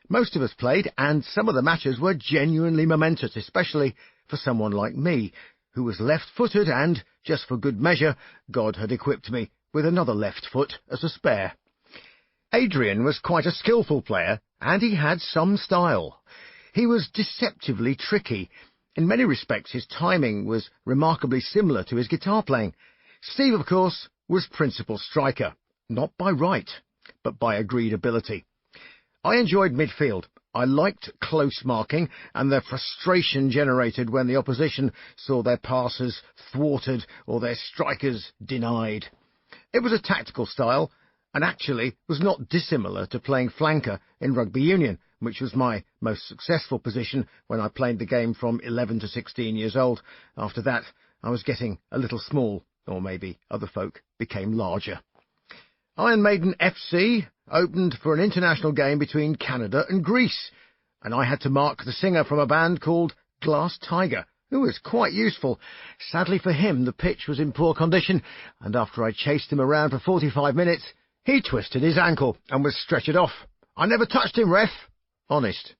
Most of us played, and some of the matches were genuinely momentous, especially for someone like me, who was left-footed and, just for good measure, God had equipped me with another left foot as a spare. Adrian was quite a skillful player, and he had some style. He was deceptively tricky. In many respects, his timing was remarkably similar to his guitar playing. Steve, of course, was principal striker, not by right, but by agreed ability. I enjoyed midfield. I liked close marking and the frustration generated when the opposition saw their passes thwarted or their strikers denied. It was a tactical style, and actually was not dissimilar to playing flanker in rugby union, which was my most successful position when I played the game from 11 to 16 years old. After that, I was getting a little small, or maybe other folk became larger. Iron Maiden FC opened for an international game between Canada and Greece, and I had to mark the singer from a band called Glass Tiger, who was quite useful. Sadly for him, the pitch was in poor condition, and after I chased him around for 45 minutes, he twisted his ankle and was stretchered off. I never touched him, ref. Honest.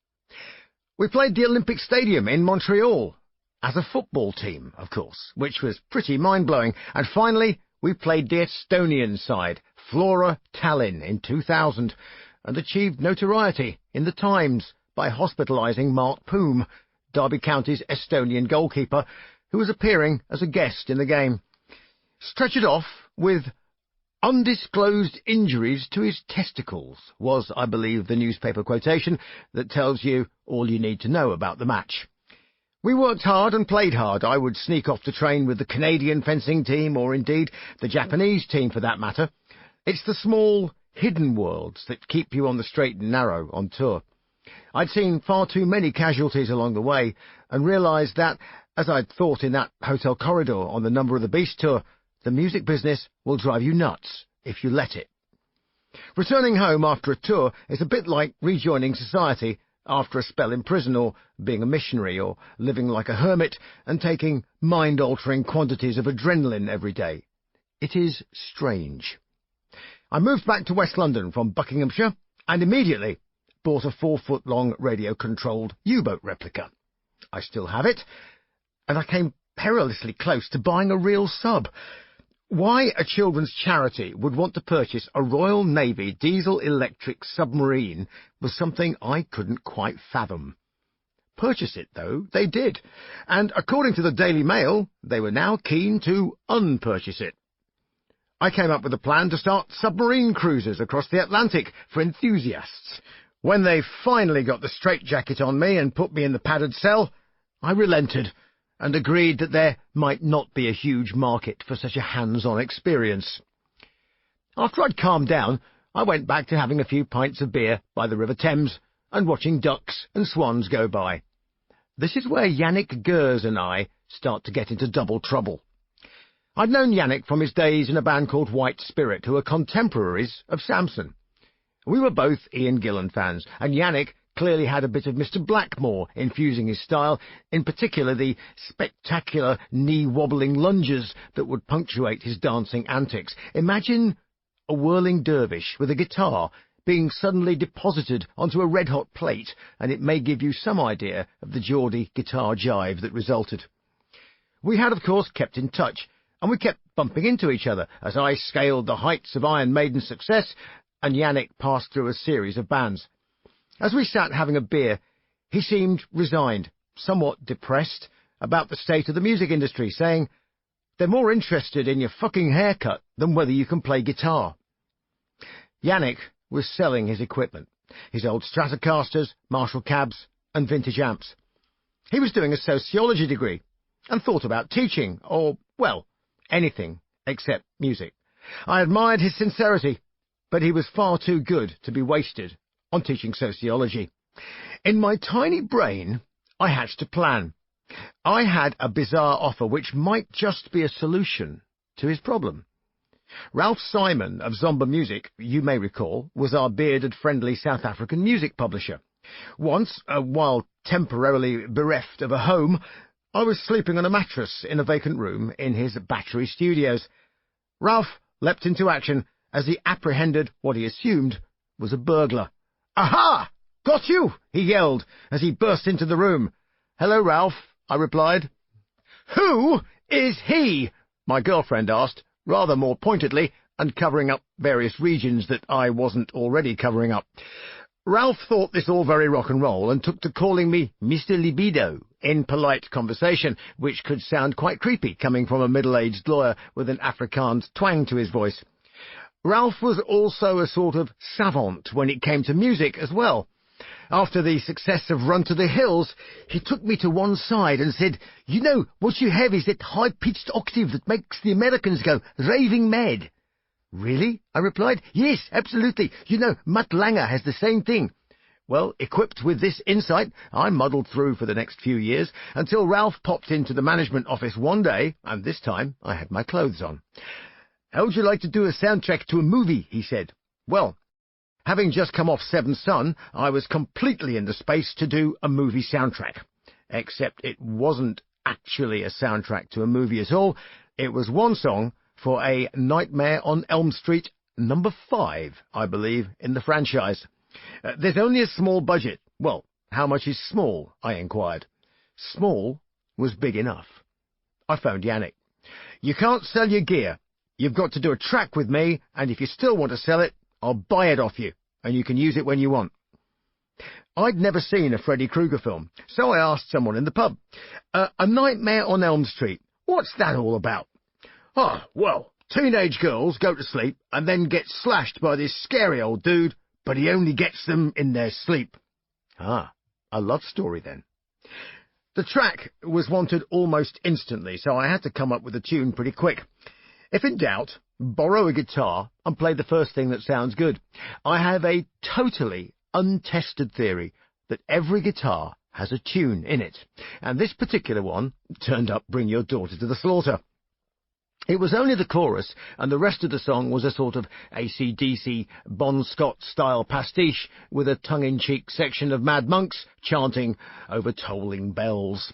We played the Olympic Stadium in Montreal, as a football team, of course, which was pretty mind-blowing, and finally we played the Estonian side, Flora Tallinn, in 2000, and achieved notoriety in the Times by hospitalising Mark Poom, Derby County's Estonian goalkeeper, who was appearing as a guest in the game. Stretchered off with undisclosed injuries to his testicles was, I believe, the newspaper quotation that tells you all you need to know about the match. We worked hard and played hard. I would sneak off to train with the Canadian fencing team, or indeed the Japanese team for that matter. It's the small, hidden worlds that keep you on the straight and narrow on tour. I'd seen far too many casualties along the way, and realised that, as I'd thought in that hotel corridor on the Number of the Beast tour, the music business will drive you nuts if you let it. Returning home after a tour is a bit like rejoining society after a spell in prison, or being a missionary, or living like a hermit and taking mind-altering quantities of adrenaline every day. It is strange. I moved back to West London from Buckinghamshire and immediately bought a 4-foot-long radio-controlled U-boat replica. I still have it, and I came perilously close to buying a real sub. Why a children's charity would want to purchase a Royal Navy diesel-electric submarine was something I couldn't quite fathom. Purchase it, though, they did, and according to the Daily Mail, they were now keen to unpurchase it. I came up with a plan to start submarine cruises across the Atlantic for enthusiasts. When they finally got the straitjacket on me and put me in the padded cell, I relented and agreed that there might not be a huge market for such a hands-on experience. After I'd calmed down, I went back to having a few pints of beer by the River Thames and watching ducks and swans go by. This is where Yannick Gers and I start to get into double trouble. I'd known Yannick from his days in a band called White Spirit, who were contemporaries of Samson. We were both Ian Gillan fans, and Yannick clearly had a bit of Mr. Blackmore infusing his style, in particular the spectacular knee-wobbling lunges that would punctuate his dancing antics. Imagine a whirling dervish with a guitar being suddenly deposited onto a red-hot plate, and it may give you some idea of the Geordie guitar jive that resulted. We had, of course, kept in touch, and we kept bumping into each other as I scaled the heights of Iron Maiden's success and Yannick passed through a series of bands. As we sat having a beer, he seemed resigned, somewhat depressed, about the state of the music industry, saying, "They're more interested in your fucking haircut than whether you can play guitar." Yannick was selling his equipment, his old Stratocasters, Marshall cabs, and vintage amps. He was doing a sociology degree, and thought about teaching, or, well, anything except music. I admired his sincerity, but he was far too good to be wasted on teaching sociology. In my tiny brain, I hatched a plan. I had a bizarre offer which might just be a solution to his problem. Ralph Simon of Zomba Music, you may recall, was our bearded, friendly South African music publisher. Once, while temporarily bereft of a home, I was sleeping on a mattress in a vacant room in his Battery Studios. Ralph leapt into action as he apprehended what he assumed was a burglar. "Aha! Got you!" he yelled as he burst into the room. "Hello, Ralph," I replied. "Who is he?" my girlfriend asked, rather more pointedly, and covering up various regions that I wasn't already covering up. Ralph thought this all very rock and roll and took to calling me Mr. Libido in polite conversation, which could sound quite creepy coming from a middle-aged lawyer with an Afrikaans twang to his voice. Ralph was also a sort of savant when it came to music as well. After the success of Run to the Hills, he took me to one side and said, "You know, what you have is that high-pitched octave that makes the Americans go raving mad." "Really?" I replied. "Yes, absolutely. You know, Mutt Lange has the same thing." Well, equipped with this insight, I muddled through for the next few years, until Ralph popped into the management office one day, and this time I had my clothes on. "How would you like to do a soundtrack to a movie?" he said. Well, having just come off Seventh Son, I was completely in the space to do a movie soundtrack. Except it wasn't actually a soundtrack to a movie at all. It was one song for a Nightmare on Elm Street number 5, I believe, in the franchise. There's only a small budget. Well, how much is small? I inquired. Small was big enough. I phoned Yannick. "You can't sell your gear. You've got to do a track with me, and if you still want to sell it, I'll buy it off you, and you can use it when you want." I'd never seen a Freddy Krueger film, so I asked someone in the pub, "A Nightmare on Elm Street, what's that all about?" "Oh, well, teenage girls go to sleep and then get slashed by this scary old dude, but he only gets them in their sleep." Ah, a love story then. The track was wanted almost instantly, so I had to come up with a tune pretty quick. If in doubt, borrow a guitar and play the first thing that sounds good. I have a totally untested theory that every guitar has a tune in it, and this particular one turned up Bring Your Daughter to the Slaughter. It was only the chorus, and the rest of the song was a sort of AC/DC Bon Scott-style pastiche with a tongue-in-cheek section of mad monks chanting over tolling bells.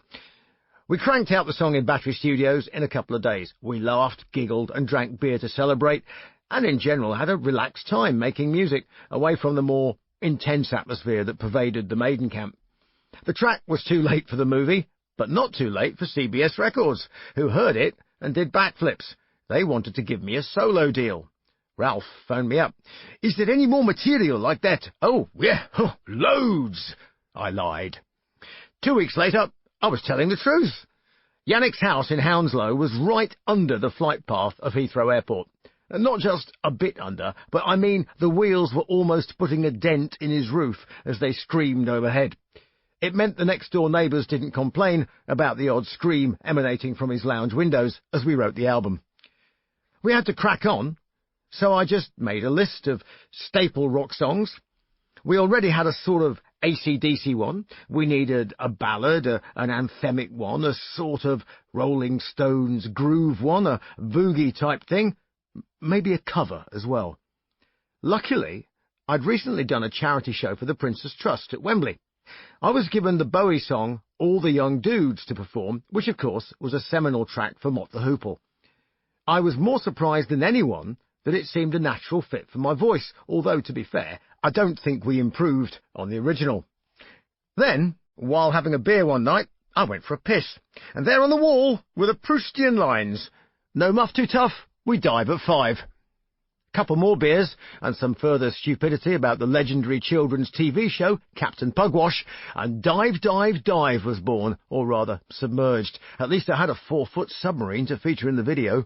We cranked out the song in Battery Studios in a couple of days. We laughed, giggled, and drank beer to celebrate, and in general had a relaxed time making music, away from the more intense atmosphere that pervaded the Maiden camp. The track was too late for the movie, but not too late for CBS Records, who heard it and did backflips. They wanted to give me a solo deal. Ralph phoned me up. "Is there any more material like that?" "Oh, yeah, loads," I lied. 2 weeks later, I was telling the truth. Yannick's house in Hounslow was right under the flight path of Heathrow Airport. Not just a bit under, but I mean the wheels were almost putting a dent in his roof as they screamed overhead. It meant the next-door neighbours didn't complain about the odd scream emanating from his lounge windows as we wrote the album. We had to crack on, so I just made a list of staple rock songs. We already had a sort of AC/DC one. We needed a ballad, an anthemic one, a sort of Rolling Stones groove one, a boogie-type thing, maybe a cover as well. Luckily, I'd recently done a charity show for the Prince's Trust at Wembley. I was given the Bowie song All the Young Dudes to perform, which of course was a seminal track for Mott the Hoople. I was more surprised than anyone that it seemed a natural fit for my voice, although, to be fair, I don't think we improved on the original. Then, while having a beer one night, I went for a piss, and there on the wall were the Proustian lines. "No muff too tough, we dive at 5. Couple more beers, and some further stupidity about the legendary children's TV show, Captain Pugwash, and Dive, Dive, Dive was born, or rather, submerged. At least I had a 4-foot submarine to feature in the video.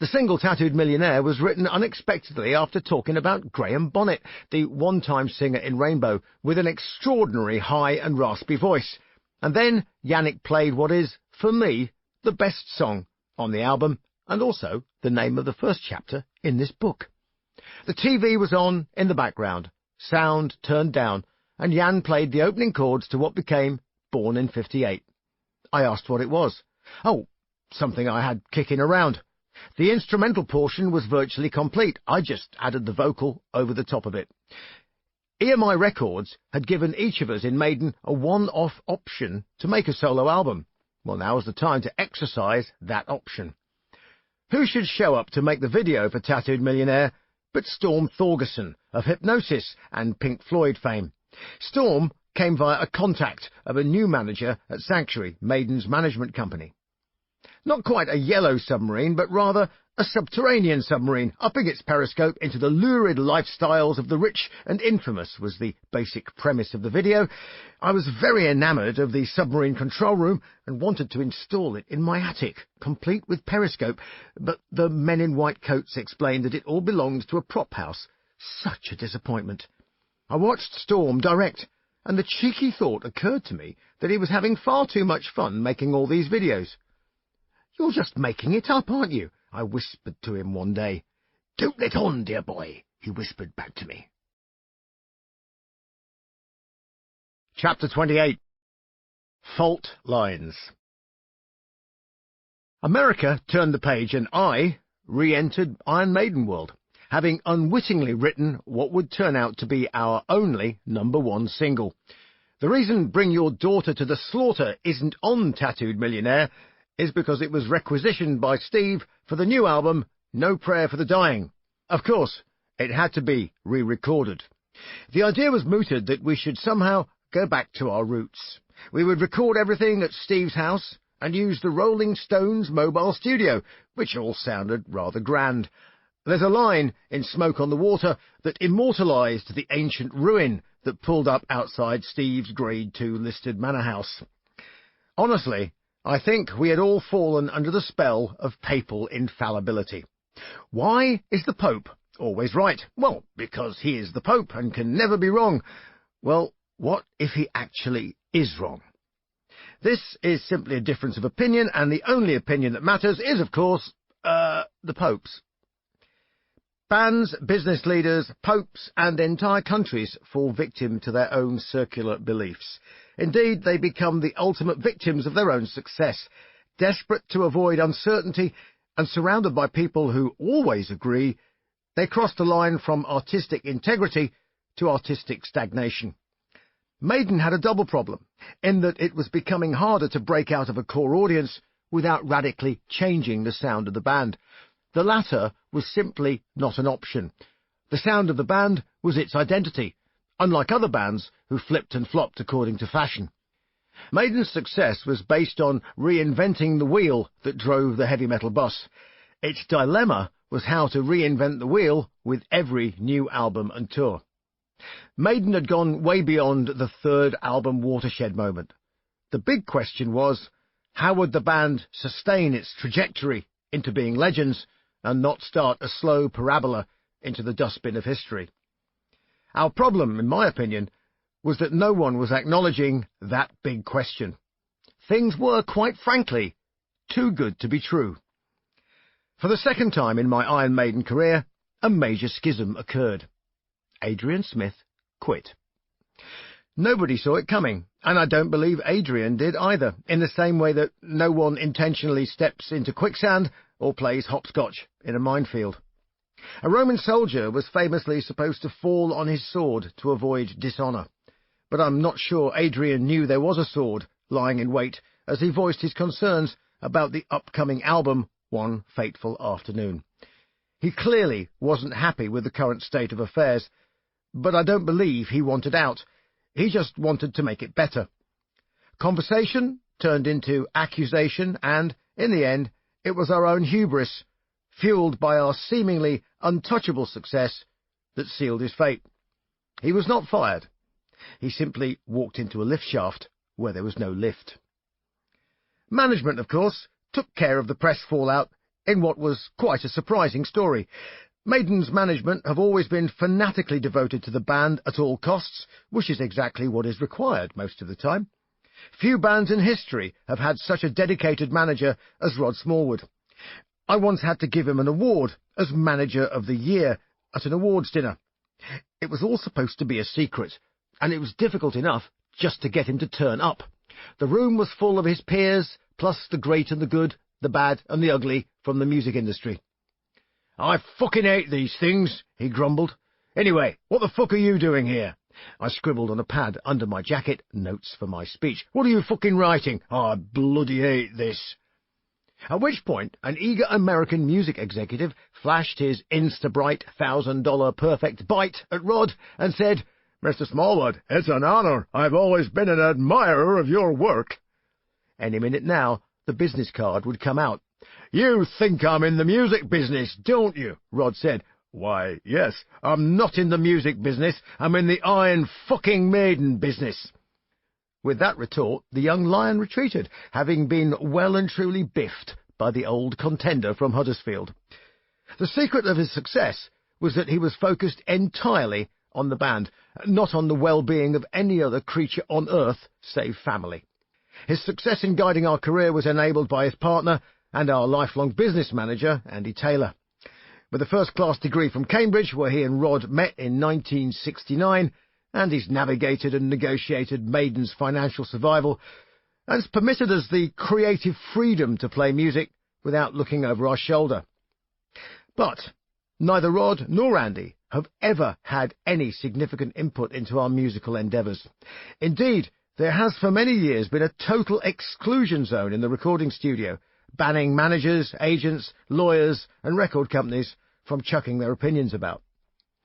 The Single Tattooed Millionaire was written unexpectedly after talking about Graham Bonnet, the one-time singer in Rainbow, with an extraordinary high and raspy voice. And then Yannick played what is, for me, the best song on the album, and also the name of the first chapter in this book. The TV was on in the background, sound turned down, and Jan played the opening chords to what became Born in 58. I asked what it was. Oh, something I had kicking around. The instrumental portion was virtually complete. I just added the vocal over the top of it. EMI Records had given each of us in Maiden a one-off option to make a solo album. Well, now was the time to exercise that option. Who should show up to make the video for Tattooed Millionaire but Storm Thorgerson of Hypnosis and Pink Floyd fame? Storm came via a contact of a new manager at Sanctuary, Maiden's management company. Not quite a yellow submarine, but rather a subterranean submarine, upping its periscope into the lurid lifestyles of the rich and infamous was the basic premise of the video. I was very enamoured of the submarine control room and wanted to install it in my attic, complete with periscope, but the men in white coats explained that it all belonged to a prop house. Such a disappointment. I watched Storm direct, and the cheeky thought occurred to me that he was having far too much fun making all these videos. "You're just making it up, aren't you?" I whispered to him one day. "Don't let on, dear boy," he whispered back to me. Chapter 28. Fault Lines. America turned the page and I re-entered Iron Maiden world, having unwittingly written what would turn out to be our only #1 single. The reason Bring Your Daughter to the Slaughter isn't on Tattooed Millionaire is because it was requisitioned by Steve for the new album, No Prayer for the Dying. Of course, it had to be re-recorded. The idea was mooted that we should somehow go back to our roots. We would record everything at Steve's house and use the Rolling Stones mobile studio, which all sounded rather grand. There's a line in Smoke on the Water that immortalised the ancient ruin that pulled up outside Steve's Grade 2 listed manor house. Honestly, I think we had all fallen under the spell of papal infallibility. Why is the Pope always right? Well, because he is the Pope and can never be wrong. Well, what if he actually is wrong? This is simply a difference of opinion, and the only opinion that matters is, of course, the Pope's. Bands, business leaders, popes, and entire countries fall victim to their own circular beliefs. Indeed, they become the ultimate victims of their own success, desperate to avoid uncertainty and surrounded by people who always agree. They cross the line from artistic integrity to artistic stagnation. Maiden had a double problem, in that it was becoming harder to break out of a core audience without radically changing the sound of the band. The latter was simply not an option. The sound of the band was its identity, unlike other bands who flipped and flopped according to fashion. Maiden's success was based on reinventing the wheel that drove the heavy metal bus. Its dilemma was how to reinvent the wheel with every new album and tour. Maiden had gone way beyond the third album watershed moment. The big question was, how would the band sustain its trajectory into being legends and not start a slow parabola into the dustbin of history? Our problem, in my opinion, was that no one was acknowledging that big question. Things were, quite frankly, too good to be true. For the second time in my Iron Maiden career, a major schism occurred. Adrian Smith quit. Nobody saw it coming, and I don't believe Adrian did either, in the same way that no one intentionally steps into quicksand or plays hopscotch in a minefield. A Roman soldier was famously supposed to fall on his sword to avoid dishonour, but I'm not sure Adrian knew there was a sword lying in wait as he voiced his concerns about the upcoming album one fateful afternoon. He clearly wasn't happy with the current state of affairs, but I don't believe he wanted out. He just wanted to make it better. Conversation turned into accusation, and, in the end, it was our own hubris, fueled by our seemingly untouchable success, that sealed his fate. He was not fired. He simply walked into a lift shaft where there was no lift. Management, of course, took care of the press fallout in what was quite a surprising story. Maiden's management have always been fanatically devoted to the band at all costs, which is exactly what is required most of the time. Few bands in history have had such a dedicated manager as Rod Smallwood. I once had to give him an award as Manager of the Year, at an awards dinner. It was all supposed to be a secret, and it was difficult enough just to get him to turn up. The room was full of his peers, plus the great and the good, the bad and the ugly from the music industry. "I fucking hate these things," he grumbled. "Anyway, what the fuck are you doing here?" I scribbled on a pad under my jacket, notes for my speech. "What are you fucking writing?" "I bloody hate this." At which point, an eager American music executive flashed his Insta-bright $1,000 perfect bite at Rod and said, "Mr. Smallwood, it's an honour. I've always been an admirer of your work." Any minute now, the business card would come out. "You think I'm in the music business, don't you?" Rod said. "Why, yes, I'm not in the music business. I'm in the Iron fucking Maiden business." With that retort, the young lion retreated, having been well and truly biffed by the old contender from Huddersfield. The secret of his success was that he was focused entirely on the band, not on the well-being of any other creature on earth save family. His success in guiding our career was enabled by his partner and our lifelong business manager, Andy Taylor. With a first-class degree from Cambridge, where he and Rod met in 1969, Andy's navigated and negotiated Maiden's financial survival, and has permitted us the creative freedom to play music without looking over our shoulder. But neither Rod nor Andy have ever had any significant input into our musical endeavours. Indeed, there has for many years been a total exclusion zone in the recording studio, banning managers, agents, lawyers and record companies from chucking their opinions about.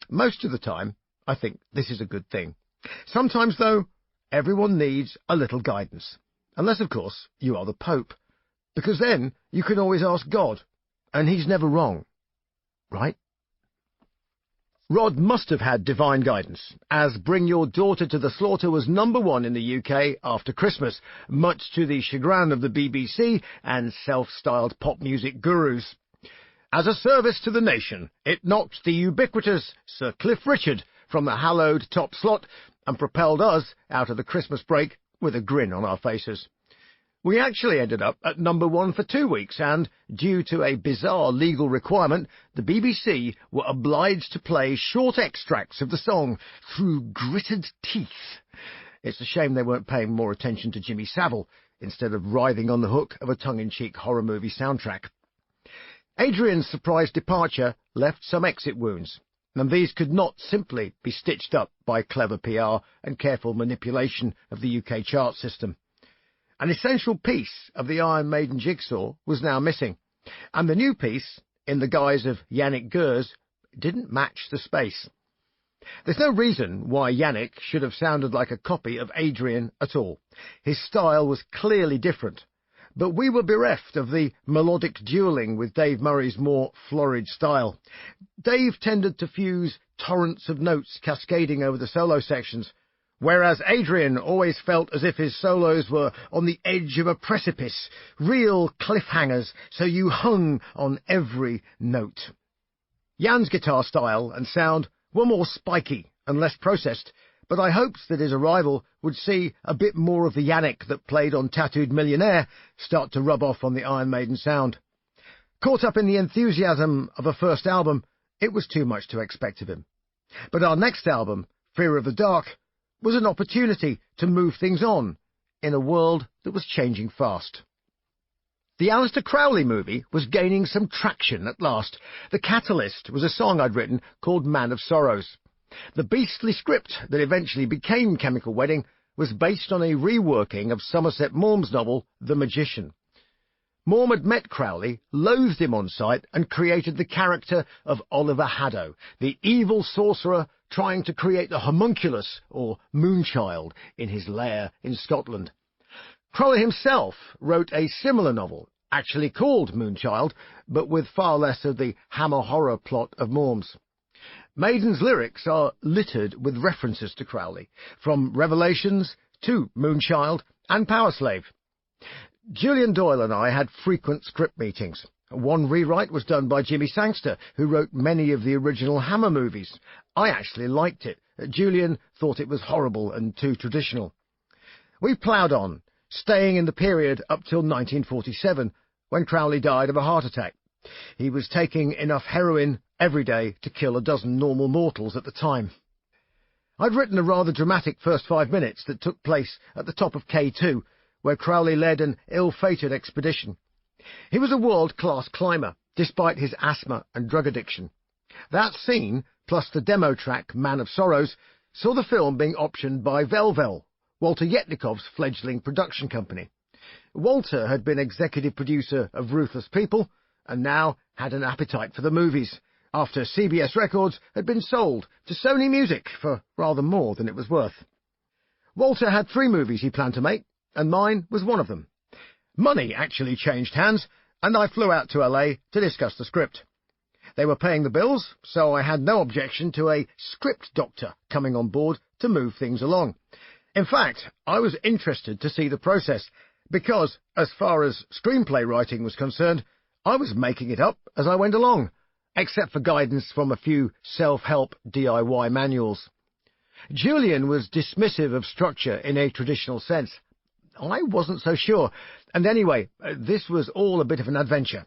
Most of the time, I think this is a good thing. Sometimes, though, everyone needs a little guidance. Unless, of course, you are the Pope. Because then you can always ask God, and he's never wrong. Right? Rod must have had divine guidance, as Bring Your Daughter to the Slaughter was #1 in the UK after Christmas, much to the chagrin of the BBC and self-styled pop music gurus. As a service to the nation, it knocked the ubiquitous Sir Cliff Richard from the hallowed top slot and propelled us out of the Christmas break with a grin on our faces. We actually ended up at #1 for 2 weeks and, due to a bizarre legal requirement, the BBC were obliged to play short extracts of the song through gritted teeth. It's a shame they weren't paying more attention to Jimmy Savile instead of writhing on the hook of a tongue-in-cheek horror movie soundtrack. Adrian's surprise departure left some exit wounds, and these could not simply be stitched up by clever PR and careful manipulation of the UK chart system. An essential piece of the Iron Maiden jigsaw was now missing, and the new piece, in the guise of Yannick Gers, didn't match the space. There's no reason why Yannick should have sounded like a copy of Adrian at all. His style was clearly different, but we were bereft of the melodic duelling with Dave Murray's more florid style. Dave tended to fuse torrents of notes cascading over the solo sections, whereas Adrian always felt as if his solos were on the edge of a precipice, real cliffhangers, so you hung on every note. Jan's guitar style and sound were more spiky and less processed, but I hoped that his arrival would see a bit more of the Yannick that played on Tattooed Millionaire start to rub off on the Iron Maiden sound. Caught up in the enthusiasm of a first album, it was too much to expect of him. But our next album, Fear of the Dark, was an opportunity to move things on in a world that was changing fast. The Aleister Crowley movie was gaining some traction at last. The catalyst was a song I'd written called Man of Sorrows. The beastly script that eventually became Chemical Wedding was based on a reworking of Somerset Maugham's novel The Magician. Maugham had met Crowley, loathed him on sight, and created the character of Oliver Haddo, the evil sorcerer trying to create the homunculus, or moonchild, in his lair in Scotland. Crowley himself wrote a similar novel, actually called Moonchild, but with far less of the hammer horror plot of Maugham's. Maiden's lyrics are littered with references to Crowley, from Revelations to Moonchild and Power Slave. Julian Doyle and I had frequent script meetings. One rewrite was done by Jimmy Sangster, who wrote many of the original Hammer movies. I actually liked it. Julian thought it was horrible and too traditional. We ploughed on, staying in the period up till 1947, when Crowley died of a heart attack. He was taking enough heroin every day to kill a dozen normal mortals at the time. I'd written a rather dramatic first 5 minutes that took place at the top of K2, where Crowley led an ill-fated expedition. He was a world-class climber, despite his asthma and drug addiction. That scene, plus the demo track Man of Sorrows, saw the film being optioned by Velvel, Walter Yetnikov's fledgling production company. Walter had been executive producer of Ruthless People, and now had an appetite for the movies, after CBS Records had been sold to Sony Music for rather more than it was worth. Walter had 3 movies he planned to make, and mine was one of them. Money actually changed hands, and I flew out to LA to discuss the script. They were paying the bills, so I had no objection to a script doctor coming on board to move things along. In fact, I was interested to see the process, because, as far as screenplay writing was concerned, I was making it up as I went along, except for guidance from a few self-help DIY manuals. Julian was dismissive of structure in a traditional sense. I wasn't so sure, and anyway, this was all a bit of an adventure.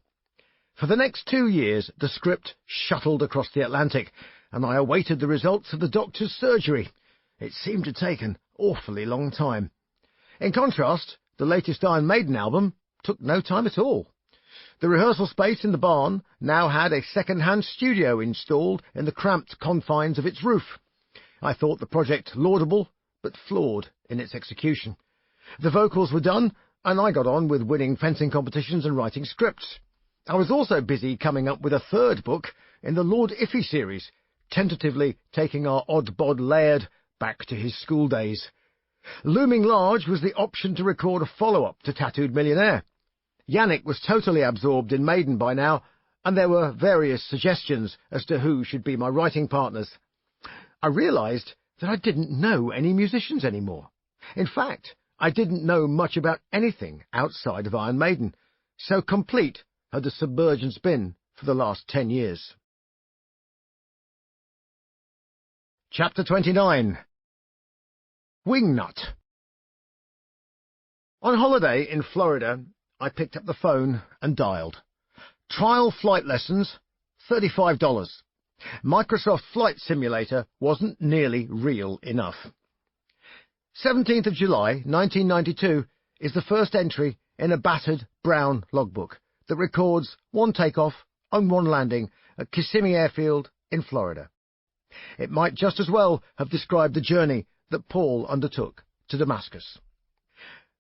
For the next 2 years, the script shuttled across the Atlantic, and I awaited the results of the doctor's surgery. It seemed to take an awfully long time. In contrast, the latest Iron Maiden album took no time at all. The rehearsal space in the barn now had a second-hand studio installed in the cramped confines of its roof. I thought the project laudable, but flawed in its execution. The vocals were done, and I got on with winning fencing competitions and writing scripts. I was also busy coming up with a 3rd book in the Lord Iffy series, tentatively taking our odd-bod Laird back to his school days. Looming large was the option to record a follow-up to Tattooed Millionaire. Yannick was totally absorbed in Maiden by now, and there were various suggestions as to who should be my writing partners. I realized that I didn't know any musicians anymore. In fact, I didn't know much about anything outside of Iron Maiden, so complete had the submergence been for the last 10 years. Chapter 29. Wingnut. On holiday in Florida, I picked up the phone and dialed. Trial flight lessons, $35. Microsoft Flight Simulator wasn't nearly real enough. 17th of July, 1992, is the first entry in a battered brown logbook that records 1 takeoff and 1 landing at Kissimmee Airfield in Florida. It might just as well have described the journey that Paul undertook to Damascus.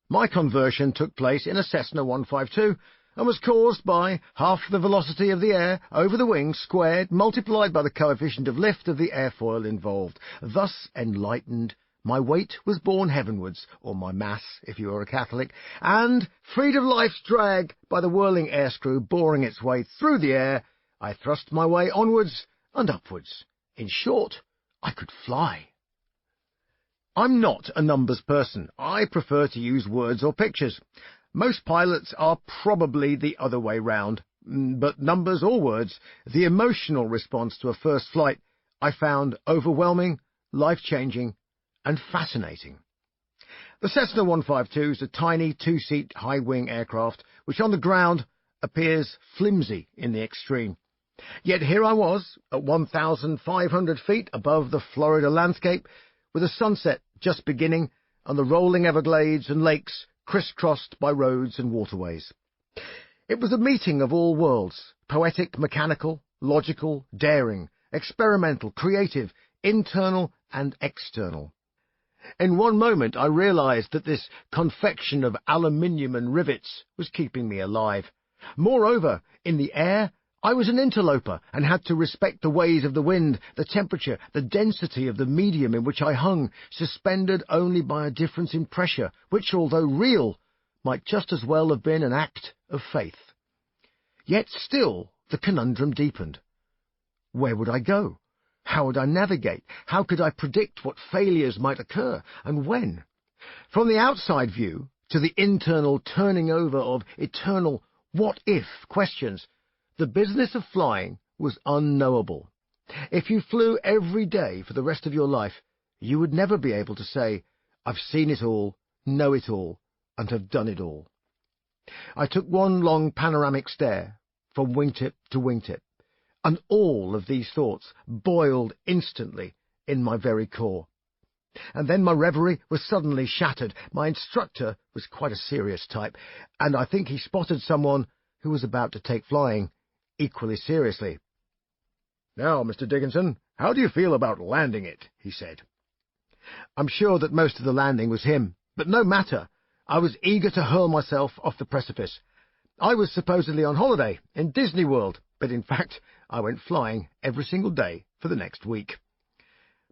My conversion took place in a Cessna 152 and was caused by half the velocity of the air over the wing squared, multiplied by the coefficient of lift of the airfoil involved. Thus enlightened, my weight was borne heavenwards, or my mass, if you are a Catholic, and, freed of life's drag by the whirling air screw boring its way through the air, I thrust my way onwards and upwards. In short, I could fly. I'm not a numbers person. I prefer to use words or pictures. Most pilots are probably the other way round, but numbers or words, the emotional response to a first flight I found overwhelming, life-changing, and fascinating. The Cessna 152 is a tiny 2-seat high-wing aircraft which on the ground appears flimsy in the extreme. Yet here I was, at 1,500 feet above the Florida landscape, with the sunset just beginning and the rolling Everglades and lakes crisscrossed by roads and waterways. It was a meeting of all worlds, poetic, mechanical, logical, daring, experimental, creative, internal and external. In one moment I realized that this confection of aluminium and rivets was keeping me alive. Moreover, in the air, I was an interloper and had to respect the ways of the wind, the temperature, the density of the medium in which I hung, suspended only by a difference in pressure, which, although real, might just as well have been an act of faith. Yet still the conundrum deepened. Where would I go? How would I navigate? How could I predict what failures might occur, and when? From the outside view to the internal turning over of eternal what-if questions, the business of flying was unknowable. If you flew every day for the rest of your life, you would never be able to say, I've seen it all, know it all, and have done it all. I took one long panoramic stare, from wingtip to wingtip, and all of these thoughts boiled instantly in my very core. And then my reverie was suddenly shattered. My instructor was quite a serious type, and I think he spotted someone who was about to take flying equally seriously. "Now, Mr. Dickinson, how do you feel about landing it?" he said. I'm sure that most of the landing was him, but no matter. I was eager to hurl myself off the precipice. I was supposedly on holiday in Disney World, but in fact I went flying every single day for the next week.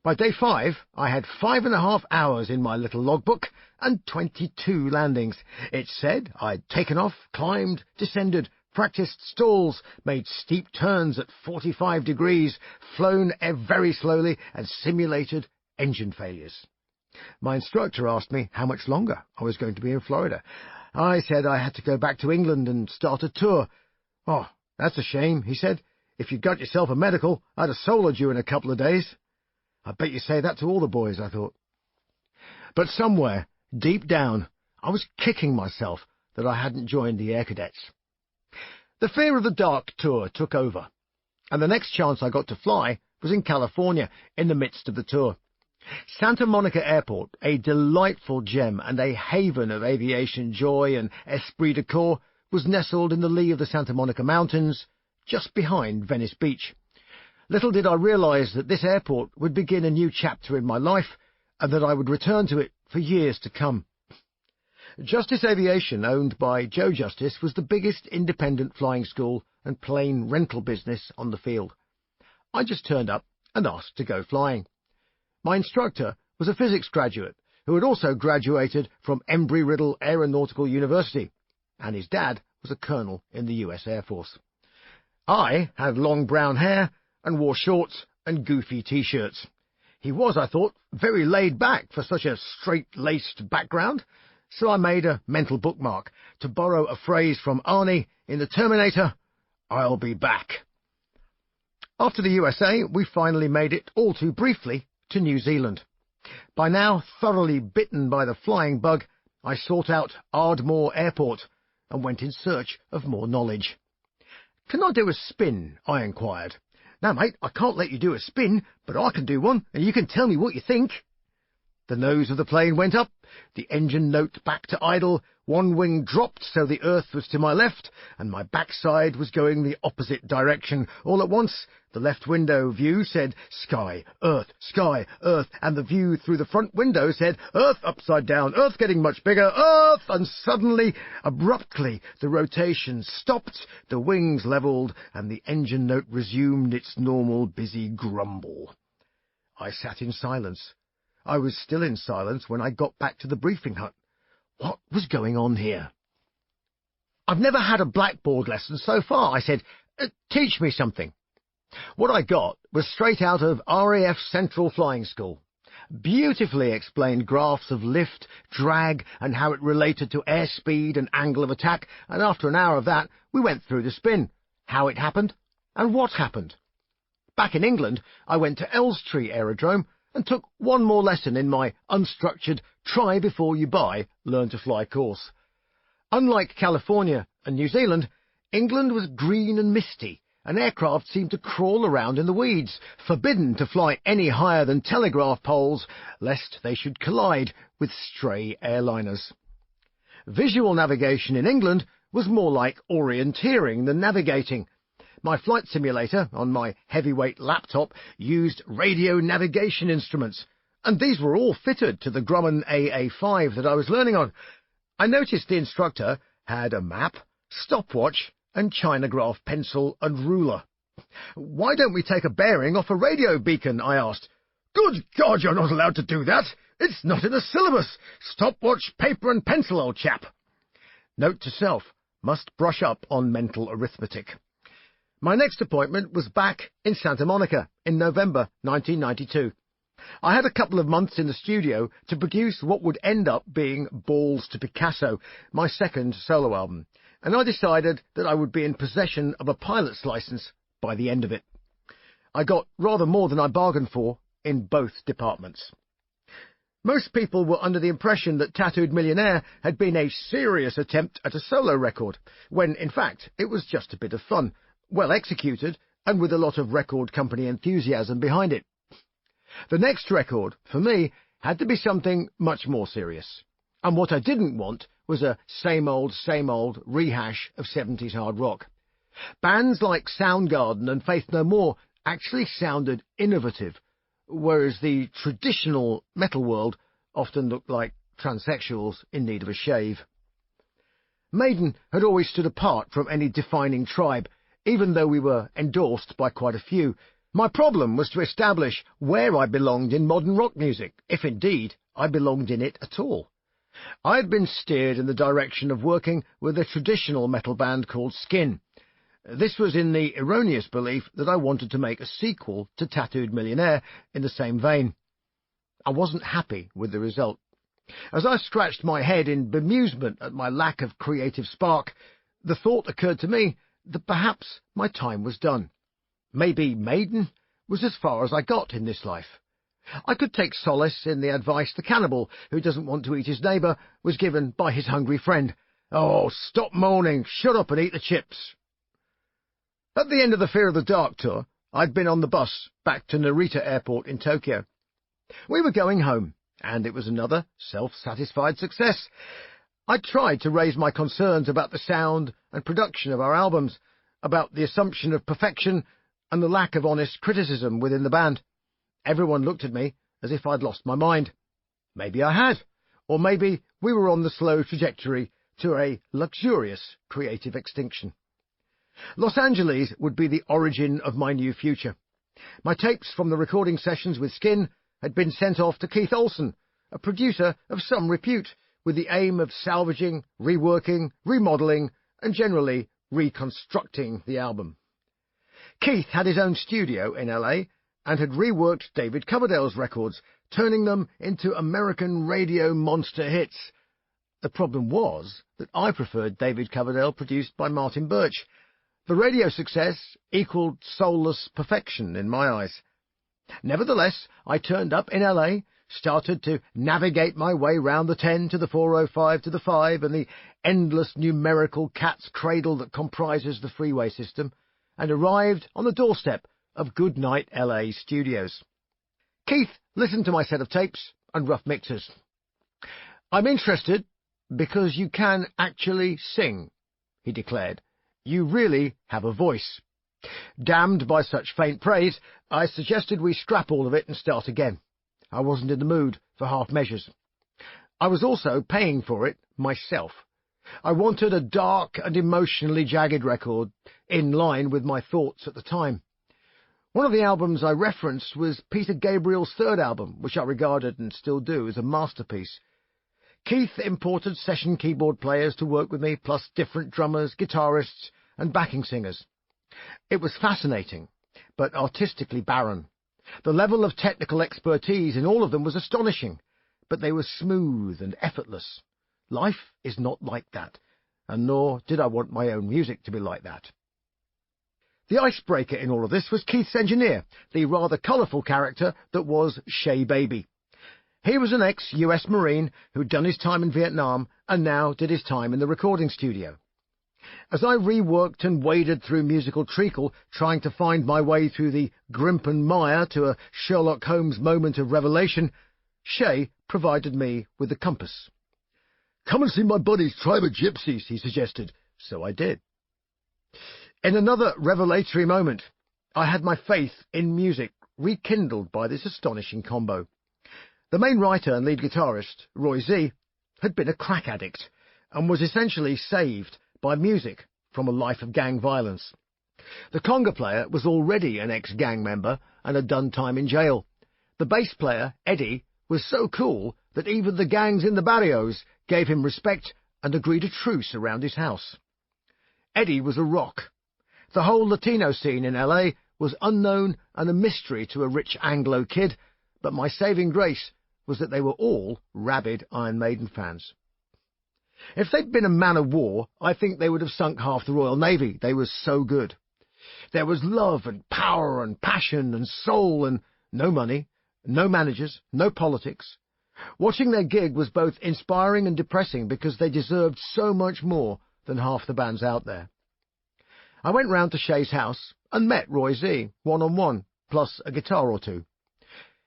By day 5, I had 5.5 hours in my little logbook and 22 landings. It said I'd taken off, climbed, descended, practiced stalls, made steep turns at 45 degrees, flown very slowly, and simulated engine failures. My instructor asked me how much longer I was going to be in Florida. I said I had to go back to England and start a tour. "Oh, that's a shame," he said. "If you'd got yourself a medical, I'd have soloed you in a couple of days." I bet you say that to all the boys, I thought. But somewhere, deep down, I was kicking myself that I hadn't joined the Air Cadets. The fear of the dark tour took over, and the next chance I got to fly was in California, in the midst of the tour. Santa Monica Airport, a delightful gem and a haven of aviation joy and esprit de corps, was nestled in the lee of the Santa Monica Mountains, just behind Venice Beach. Little did I realize that this airport would begin a new chapter in my life, and that I would return to it for years to come. Justice Aviation, owned by Joe Justice, was the biggest independent flying school and plane rental business on the field. I just turned up and asked to go flying. My instructor was a physics graduate who had also graduated from Embry-Riddle Aeronautical University, and his dad was a colonel in the US Air Force. I had long brown hair and wore shorts and goofy T-shirts. He was, I thought, very laid back for such a straight-laced background, so I made a mental bookmark. To borrow a phrase from Arnie in The Terminator, "I'll be back." After the USA, we finally made it, all too briefly, to New Zealand. By now, thoroughly bitten by the flying bug, I sought out Ardmore Airport and went in search of more knowledge. "Can I do a spin?" I inquired. "Now, mate, I can't let you do a spin, but I can do one, and you can tell me what you think." The nose of the plane went up, the engine noped back to idle, one wing dropped so the earth was to my left, and my backside was going the opposite direction. All at once, the left window view said sky, earth, and the view through the front window said earth upside down, earth getting much bigger, earth, and suddenly, abruptly, the rotation stopped, the wings levelled, and the engine note resumed its normal busy grumble. I sat in silence. I was still in silence when I got back to the briefing hut. What was going on here? "I've never had a blackboard lesson so far," I said. Teach me something." What I got was straight out of RAF Central Flying School. Beautifully explained graphs of lift, drag, and how it related to airspeed and angle of attack, and after an hour of that, we went through the spin, how it happened, and what happened. Back in England, I went to Elstree Aerodrome and took one more lesson in my unstructured try-before-you-buy learn-to-fly course. Unlike California and New Zealand, England was green and misty, and aircraft seemed to crawl around in the weeds, forbidden to fly any higher than telegraph poles, lest they should collide with stray airliners. Visual navigation in England was more like orienteering than navigating. My flight simulator on my heavyweight laptop used radio navigation instruments, and these were all fitted to the Grumman AA5 that I was learning on. I noticed the instructor had a map, stopwatch, and Chinograph pencil and ruler. "Why don't we take a bearing off a radio beacon?" I asked. "Good God, you're not allowed to do that! It's not in the syllabus! Stopwatch, paper and pencil, old chap!" Note to self, must brush up on mental arithmetic. My next appointment was back in Santa Monica in November 1992. I had a couple of months in the studio to produce what would end up being Balls to Picasso, my second solo album, and I decided that I would be in possession of a pilot's license by the end of it. I got rather more than I bargained for in both departments. Most people were under the impression that Tattooed Millionaire had been a serious attempt at a solo record, when, in fact, it was just a bit of fun, well executed, and with a lot of record company enthusiasm behind it. The next record, for me, had to be something much more serious. And what I didn't want was a same old rehash of 70s hard rock. Bands like Soundgarden and Faith No More actually sounded innovative, whereas the traditional metal world often looked like transsexuals in need of a shave. Maiden had always stood apart from any defining tribe, even though we were endorsed by quite a few. My problem was to establish where I belonged in modern rock music, if indeed I belonged in it at all. I had been steered in the direction of working with a traditional metal band called Skin. This was in the erroneous belief that I wanted to make a sequel to Tattooed Millionaire in the same vein. I wasn't happy with the result. As I scratched my head in bemusement at my lack of creative spark, the thought occurred to me that perhaps my time was done. Maybe Maiden was as far as I got in this life. I could take solace in the advice the cannibal who doesn't want to eat his neighbour was given by his hungry friend. Oh, stop moaning, shut up and eat the chips. At the end of the Fear of the Dark tour, I'd been on the bus back to Narita Airport in Tokyo. We were going home, and it was another self-satisfied success. I tried to raise my concerns about the sound and production of our albums, about the assumption of perfection and the lack of honest criticism within the band. Everyone looked at me as if I'd lost my mind. Maybe I had, or maybe we were on the slow trajectory to a luxurious creative extinction. Los Angeles would be the origin of my new future. My tapes from the recording sessions with Skin had been sent off to Keith Olsen, a producer of some repute, with the aim of salvaging, reworking, remodelling, and generally reconstructing the album. Keith had his own studio in LA and had reworked David Coverdale's records, turning them into American radio monster hits. The problem was that I preferred David Coverdale produced by Martin Birch. The radio success equaled soulless perfection in my eyes. Nevertheless, I turned up in LA, started to navigate my way round the 10 to the 405 to the 5 and the endless numerical cat's cradle that comprises the freeway system, and arrived on the doorstep of Goodnight LA Studios. Keith listened to my set of tapes and rough mixes. "I'm interested because you can actually sing," he declared. "You really have a voice." Damned by such faint praise, I suggested we scrap all of it and start again. I wasn't in the mood for half measures. I was also paying for it myself. I wanted a dark and emotionally jagged record, in line with my thoughts at the time. One of the albums I referenced was Peter Gabriel's third album, which I regarded and still do as a masterpiece. Keith imported session keyboard players to work with me, plus different drummers, guitarists, and backing singers. It was fascinating, but artistically barren. The level of technical expertise in all of them was astonishing, but they were smooth and effortless. Life is not like that, and nor did I want my own music to be like that. The icebreaker in all of this was Keith's engineer, the rather colourful character that was Shea Baby. He was an ex-US Marine who'd done his time in Vietnam and now did his time in the recording studio. As I reworked and waded through musical treacle, trying to find my way through the Grimpen mire to a Sherlock Holmes moment of revelation, Shea provided me with the compass. "Come and see my buddy's tribe of gypsies," he suggested, so I did. In another revelatory moment, I had my faith in music rekindled by this astonishing combo. The main writer and lead guitarist, Roy Z, had been a crack addict and was essentially saved by music from a life of gang violence. The conga player was already an ex-gang member and had done time in jail. The bass player, Eddie, was so cool that even the gangs in the barrios gave him respect and agreed a truce around his house. Eddie was a rock. The whole Latino scene in LA was unknown and a mystery to a rich Anglo kid, but my saving grace was that they were all rabid Iron Maiden fans. If they'd been a man of war, I think they would have sunk half the Royal Navy. They were so good. There was love and power and passion and soul and no money, no managers, no politics. Watching their gig was both inspiring and depressing because they deserved so much more than half the bands out there. I went round to Shay's house and met Roy Z, one-on-one, plus a guitar or two.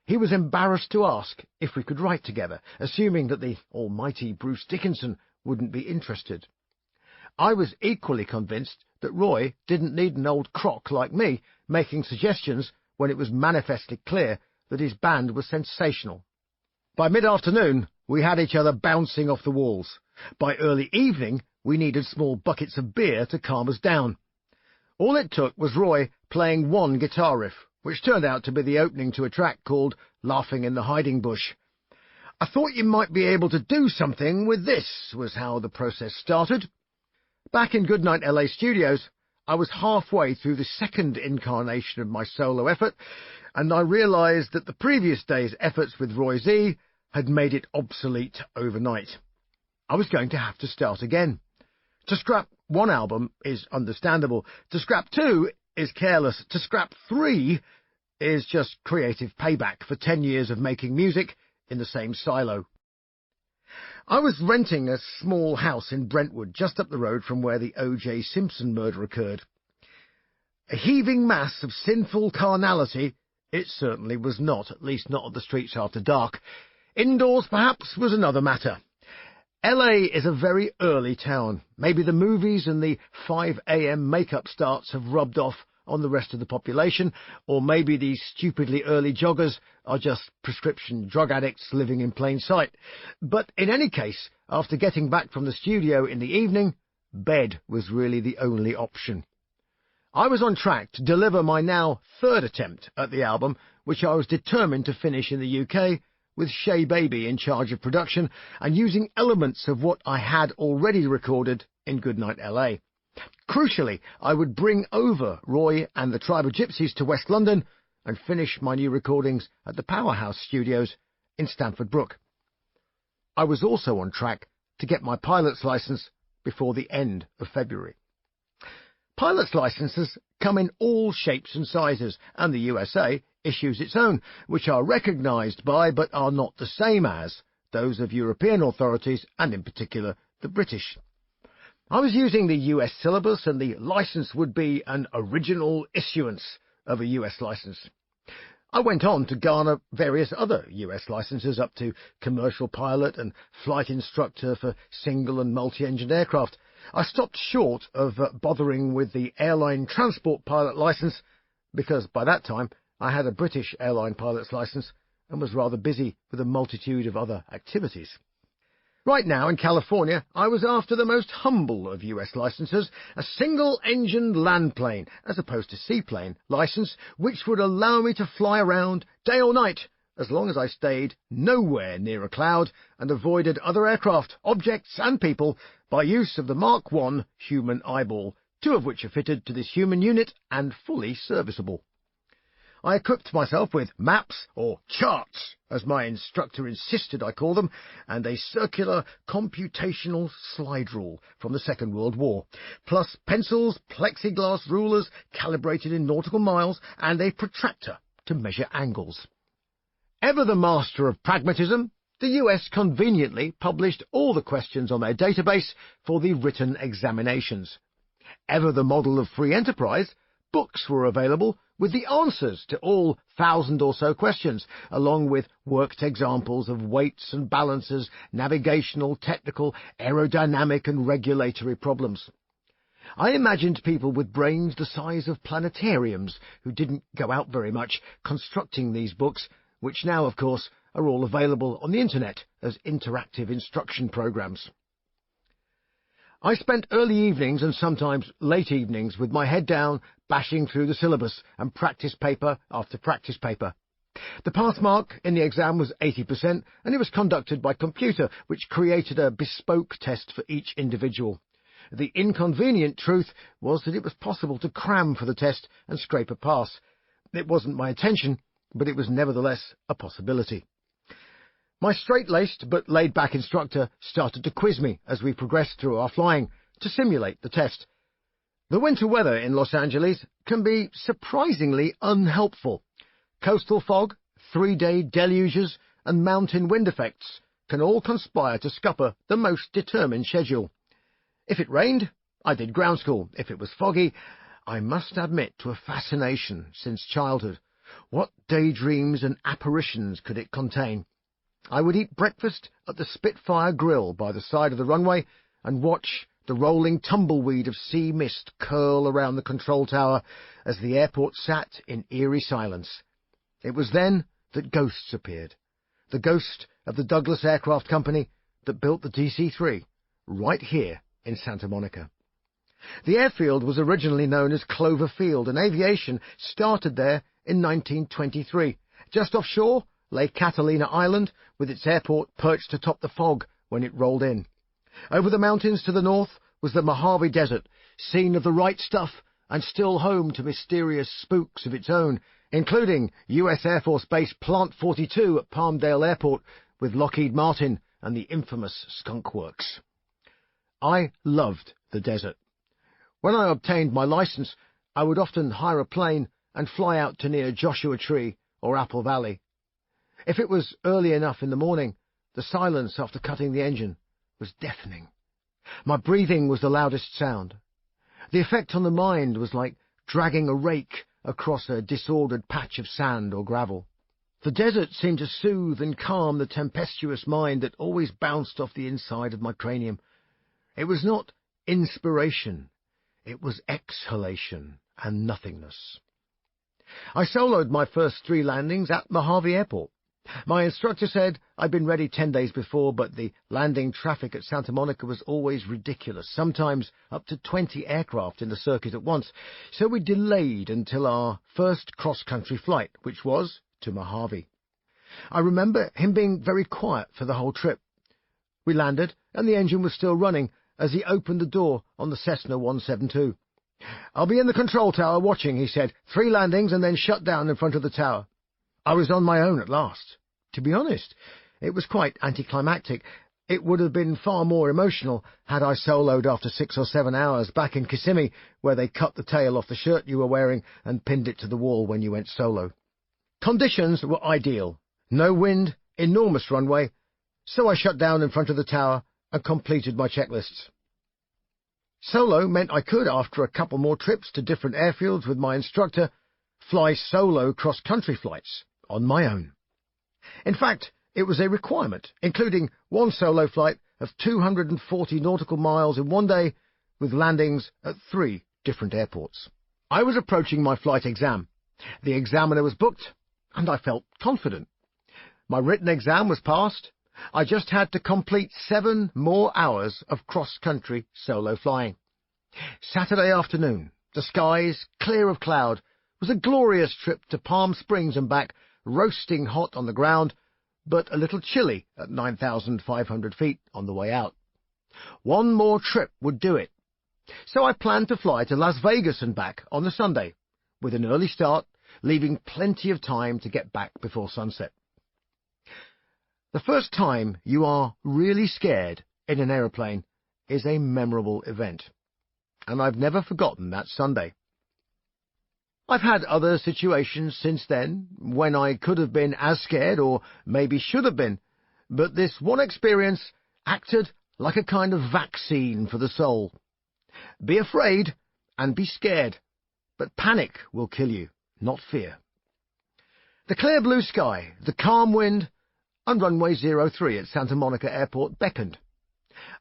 He was embarrassed to ask if we could write together, assuming that the almighty Bruce Dickinson wouldn't be interested. I was equally convinced that Roy didn't need an old crock like me making suggestions when it was manifestly clear that his band was sensational. By mid-afternoon, we had each other bouncing off the walls. By early evening, we needed small buckets of beer to calm us down. All it took was Roy playing one guitar riff, which turned out to be the opening to a track called Laughing in the Hiding Bush. I thought you might be able to do something with this, was how the process started. Back in Goodnight LA Studios, I was halfway through the second incarnation of my solo effort, and I realised that the previous day's efforts with Roy Z had made it obsolete overnight. I was going to have to start again. To scrap one album is understandable. To scrap two is careless. To scrap three is just creative payback for 10 years of making music in the same silo. I was renting a small house in Brentwood, just up the road from where the O.J. Simpson murder occurred. A heaving mass of sinful carnality it certainly was not, at least not on the streets after dark. Indoors, perhaps, was another matter. LA is a very early town. Maybe the movies and the 5 a.m. makeup starts have rubbed off on the rest of the population, or maybe these stupidly early joggers are just prescription drug addicts living in plain sight. But in any case, after getting back from the studio in the evening, bed was really the only option. I was on track to deliver my now third attempt at the album, which I was determined to finish in the UK, with Shay Baby in charge of production and using elements of what I had already recorded in Goodnight LA. Crucially, I would bring over Roy and the Tribe of Gypsies to West London and finish my new recordings at the Powerhouse Studios in Stamford Brook. I was also on track to get my pilot's license before the end of February. Pilot's licenses come in all shapes and sizes, and the USA issues its own, which are recognised by but are not the same as those of European authorities, and in particular the British. I was using the US syllabus, and the licence would be an original issuance of a US licence. I went on to garner various other US licences up to commercial pilot and flight instructor for single and multi-engine aircraft. I stopped short of bothering with the airline transport pilot licence because by that time I had a British airline pilot's licence and was rather busy with a multitude of other activities. Right now in California, I was after the most humble of US licenses, a single-engined land plane, as opposed to seaplane, licence, which would allow me to fly around day or night, as long as I stayed nowhere near a cloud and avoided other aircraft, objects and people by use of the Mark I human eyeball, 2 of which are fitted to this human unit and fully serviceable. I equipped myself with maps, or charts, as my instructor insisted I call them, and a circular computational slide rule from the Second World War, plus pencils, plexiglass rulers calibrated in nautical miles, and a protractor to measure angles. Ever the master of pragmatism, the US conveniently published all the questions on their database for the written examinations. Ever the model of free enterprise, books were available with the answers to all 1,000 or so questions, along with worked examples of weights and balances, navigational, technical, aerodynamic and regulatory problems. I imagined people with brains the size of planetariums who didn't go out very much constructing these books, which now, of course, are all available on the internet as interactive instruction programs. I spent early evenings and sometimes late evenings with my head down, bashing through the syllabus and practice paper after practice paper. The pass mark in the exam was 80%, and it was conducted by computer, which created a bespoke test for each individual. The inconvenient truth was that it was possible to cram for the test and scrape a pass. It wasn't my intention, but it was nevertheless a possibility. My straight-laced but laid-back instructor started to quiz me as we progressed through our flying to simulate the test. The winter weather in Los Angeles can be surprisingly unhelpful. Coastal fog, 3-day deluges, and mountain wind effects can all conspire to scupper the most determined schedule. If it rained, I did ground school. If it was foggy, I must admit to a fascination since childhood. What daydreams and apparitions could it contain? I would eat breakfast at the Spitfire Grill by the side of the runway and watch the rolling tumbleweed of sea mist curl around the control tower as the airport sat in eerie silence. It was then that ghosts appeared. The ghost of the Douglas Aircraft Company that built the DC-3 right here in Santa Monica. The airfield was originally known as Clover Field, and aviation started there in 1923. Just offshore lay Catalina Island, with its airport perched atop the fog when it rolled in. Over the mountains to the north was the Mojave Desert, scene of the right stuff and still home to mysterious spooks of its own, including U.S. Air Force Base Plant 42 at Palmdale Airport with Lockheed Martin and the infamous Skunk Works. I loved the desert. When I obtained my license, I would often hire a plane and fly out to near Joshua Tree or Apple Valley. If it was early enough in the morning, the silence after cutting the engine was deafening. My breathing was the loudest sound. The effect on the mind was like dragging a rake across a disordered patch of sand or gravel. The desert seemed to soothe and calm the tempestuous mind that always bounced off the inside of my cranium. It was not inspiration, it was exhalation and nothingness. I soloed my first 3 landings at Mojave Airport. My instructor said I'd been ready 10 days before, but the landing traffic at Santa Monica was always ridiculous, sometimes up to 20 aircraft in the circuit at once, so we delayed until our first cross-country flight, which was to Mojave. I remember him being very quiet for the whole trip. We landed, and the engine was still running as he opened the door on the Cessna 172. "I'll be in the control tower watching," he said. 3 landings and then shut down in front of the tower. I was on my own at last. To be honest, it was quite anticlimactic. It would have been far more emotional had I soloed after 6 or 7 hours back in Kissimmee, where they cut the tail off the shirt you were wearing and pinned it to the wall when you went solo. Conditions were ideal. No wind, enormous runway, so I shut down in front of the tower and completed my checklists. Solo meant I could, after a couple more trips to different airfields with my instructor, fly solo cross-country flights on my own. In fact, it was a requirement, including 1 solo flight of 240 nautical miles in one day, with landings at 3 different airports. I was approaching my flight exam. The examiner was booked, and I felt confident. My written exam was passed. I just had to complete 7 more hours of cross-country solo flying. Saturday afternoon, the skies clear of cloud, was a glorious trip to Palm Springs and back, roasting hot on the ground, but a little chilly at 9,500 feet on the way out. 1 more trip would do it. So I planned to fly to Las Vegas and back on the Sunday, with an early start, leaving plenty of time to get back before sunset. The first time you are really scared in an aeroplane is a memorable event, and I've never forgotten that Sunday. I've had other situations since then, when I could have been as scared, or maybe should have been, but this one experience acted like a kind of vaccine for the soul. Be afraid and be scared, but panic will kill you, not fear. The clear blue sky, the calm wind, and runway 03 at Santa Monica Airport beckoned.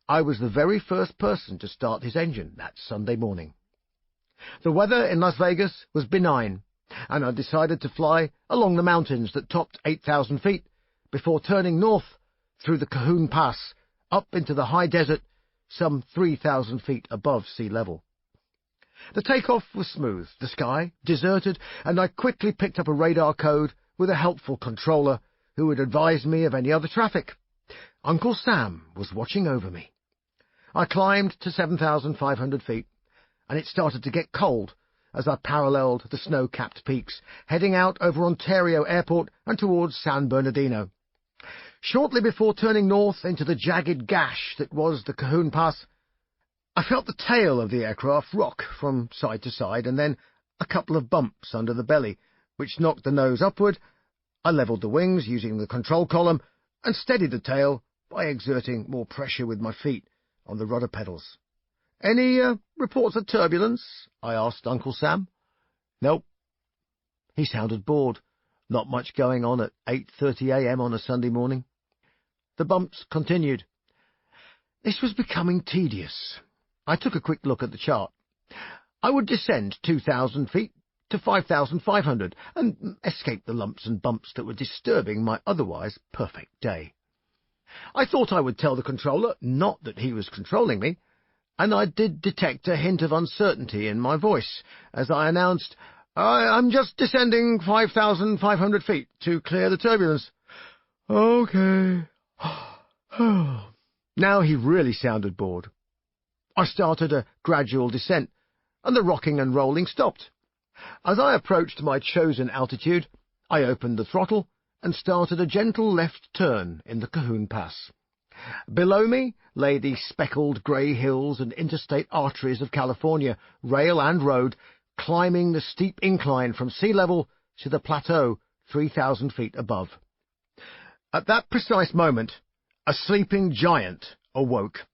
I was the very first person to start his engine that Sunday morning. The weather in Las Vegas was benign, and I decided to fly along the mountains that topped 8,000 feet before turning north through the Cajon Pass up into the high desert some 3,000 feet above sea level. The takeoff was smooth, the sky deserted, and I quickly picked up a radar code with a helpful controller who had advised me of any other traffic. Uncle Sam was watching over me. I climbed to 7,500 feet, and it started to get cold as I paralleled the snow-capped peaks, heading out over Ontario Airport and towards San Bernardino. Shortly before turning north into the jagged gash that was the Cajon Pass, I felt the tail of the aircraft rock from side to side, and then a couple of bumps under the belly, which knocked the nose upward I levelled the wings using the control column and steadied the tail by exerting more pressure with my feet on the rudder pedals. "Any reports of turbulence?" I asked Uncle Sam. "Nope." He sounded bored. Not much going on at 8:30 a.m. on a Sunday morning. The bumps continued. This was becoming tedious. I took a quick look at the chart. I would descend 2,000 feet to 5,500 and escape the lumps and bumps that were disturbing my otherwise perfect day. I thought I would tell the controller not that he was controlling me, and I did detect a hint of uncertainty in my voice as I announced, "I'm just descending 5,500 feet to clear the turbulence." "Okay." Now he really sounded bored. I started a gradual descent, and the rocking and rolling stopped. As I approached my chosen altitude, I opened the throttle and started a gentle left turn in the Cahoon Pass. Below me lay the speckled grey hills and interstate arteries of California, rail and road, climbing the steep incline from sea level to the plateau 3,000 feet above. At that precise moment, a sleeping giant awoke.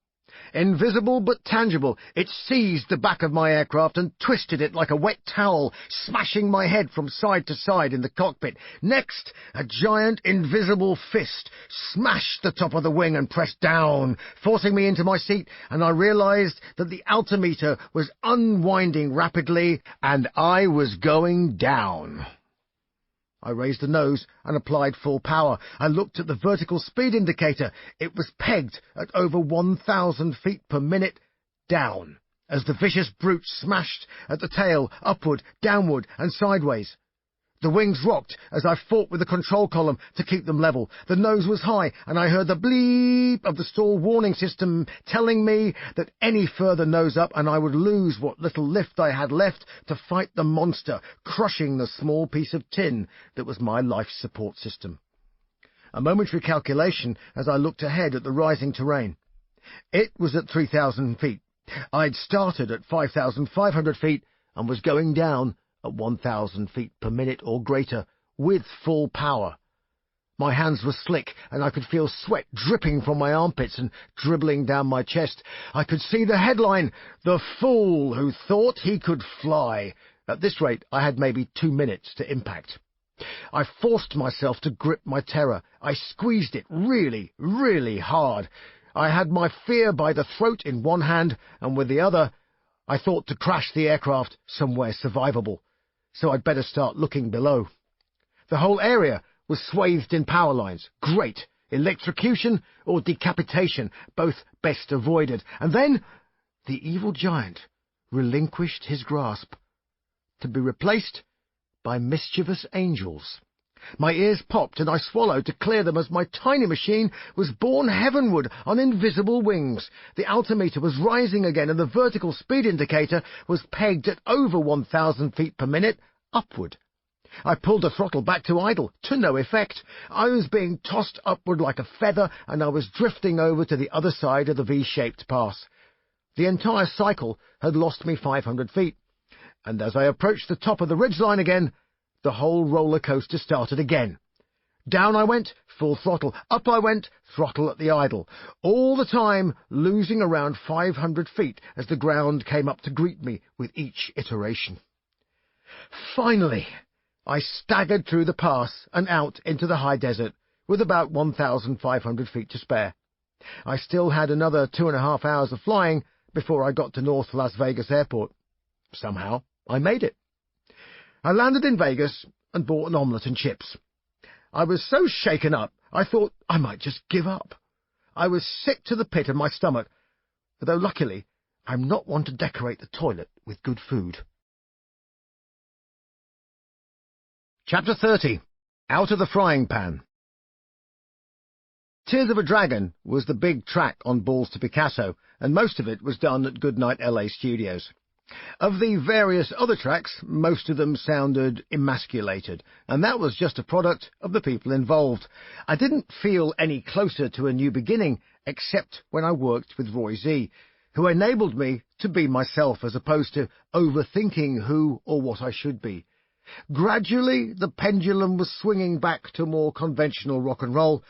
Invisible but tangible, it seized the back of my aircraft and twisted it like a wet towel, smashing my head from side to side in the cockpit. Next, a giant invisible fist smashed the top of the wing and pressed down, forcing me into my seat, and I realized that the altimeter was unwinding rapidly, and I was going down. I raised the nose and applied full power. I looked at the vertical speed indicator. It was pegged at over 1,000 feet per minute down, as the vicious brute smashed at the tail, upward, downward, and sideways. The wings rocked as I fought with the control column to keep them level. The nose was high, and I heard the bleep of the stall warning system telling me that any further nose up and I would lose what little lift I had left to fight the monster, crushing the small piece of tin that was my life support system. A momentary calculation as I looked ahead at the rising terrain. It was at 3,000 feet. I'd started at 5,500 feet and was going down at 1,000 feet per minute or greater, with full power. My hands were slick, and I could feel sweat dripping from my armpits and dribbling down my chest. I could see the headline, "The Fool Who Thought He Could Fly." At this rate, I had maybe 2 minutes to impact. I forced myself to grip my terror. I squeezed it really, really hard. I had my fear by the throat in one hand, and with the other, I thought to crash the aircraft somewhere survivable. So I'd better start looking below. The whole area was swathed in power lines. Great! Electrocution or decapitation, both best avoided. And then the evil giant relinquished his grasp, to be replaced by mischievous angels. My ears popped, and I swallowed to clear them as my tiny machine was borne heavenward on invisible wings. The altimeter was rising again, and the vertical speed indicator was pegged at over 1,000 feet per minute, upward. I pulled the throttle back to idle, to no effect. I was being tossed upward like a feather, and I was drifting over to the other side of the V-shaped pass. The entire cycle had lost me 500 feet, and as I approached the top of the ridgeline again, the whole roller coaster started again. Down I went, full throttle. Up I went, throttle at the idle. All the time losing around 500 feet as the ground came up to greet me with each iteration. Finally, I staggered through the pass and out into the high desert with about 1,500 feet to spare. I still had another 2.5 hours of flying before I got to North Las Vegas Airport. Somehow, I made it. I landed in Vegas and bought an omelette and chips. I was so shaken up, I thought I might just give up. I was sick to the pit of my stomach, though luckily I'm not one to decorate the toilet with good food. Chapter 30. Out of the Frying Pan. Tears of a Dragon was the big track on Balls to Picasso, and most of it was done at Goodnight LA Studios. Of the various other tracks, most of them sounded emasculated, and that was just a product of the people involved. I didn't feel any closer to a new beginning, except when I worked with Roy Z, who enabled me to be myself as opposed to overthinking who or what I should be. Gradually, the pendulum was swinging back to more conventional rock and roll,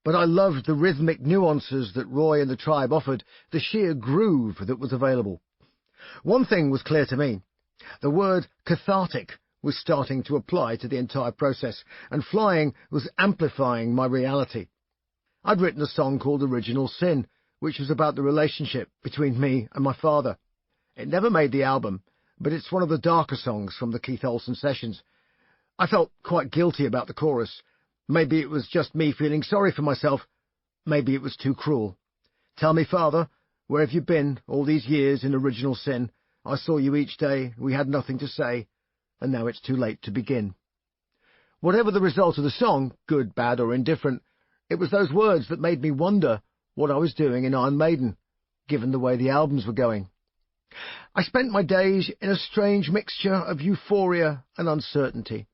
but I loved the rhythmic nuances that Roy and the Tribe offered, the sheer groove that was available. One thing was clear to me. The word cathartic was starting to apply to the entire process, and flying was amplifying my reality. I'd written a song called Original Sin, which was about the relationship between me and my father. It never made the album, but it's one of the darker songs from the Keith Olsen sessions. I felt quite guilty about the chorus. Maybe it was just me feeling sorry for myself. Maybe it was too cruel. Tell me, Father, where have you been all these years in Original Sin? I saw you each day, we had nothing to say, and now it's too late to begin. Whatever the result of the song, good, bad, or indifferent, it was those words that made me wonder what I was doing in Iron Maiden, given the way the albums were going. I spent my days in a strange mixture of euphoria and uncertainty.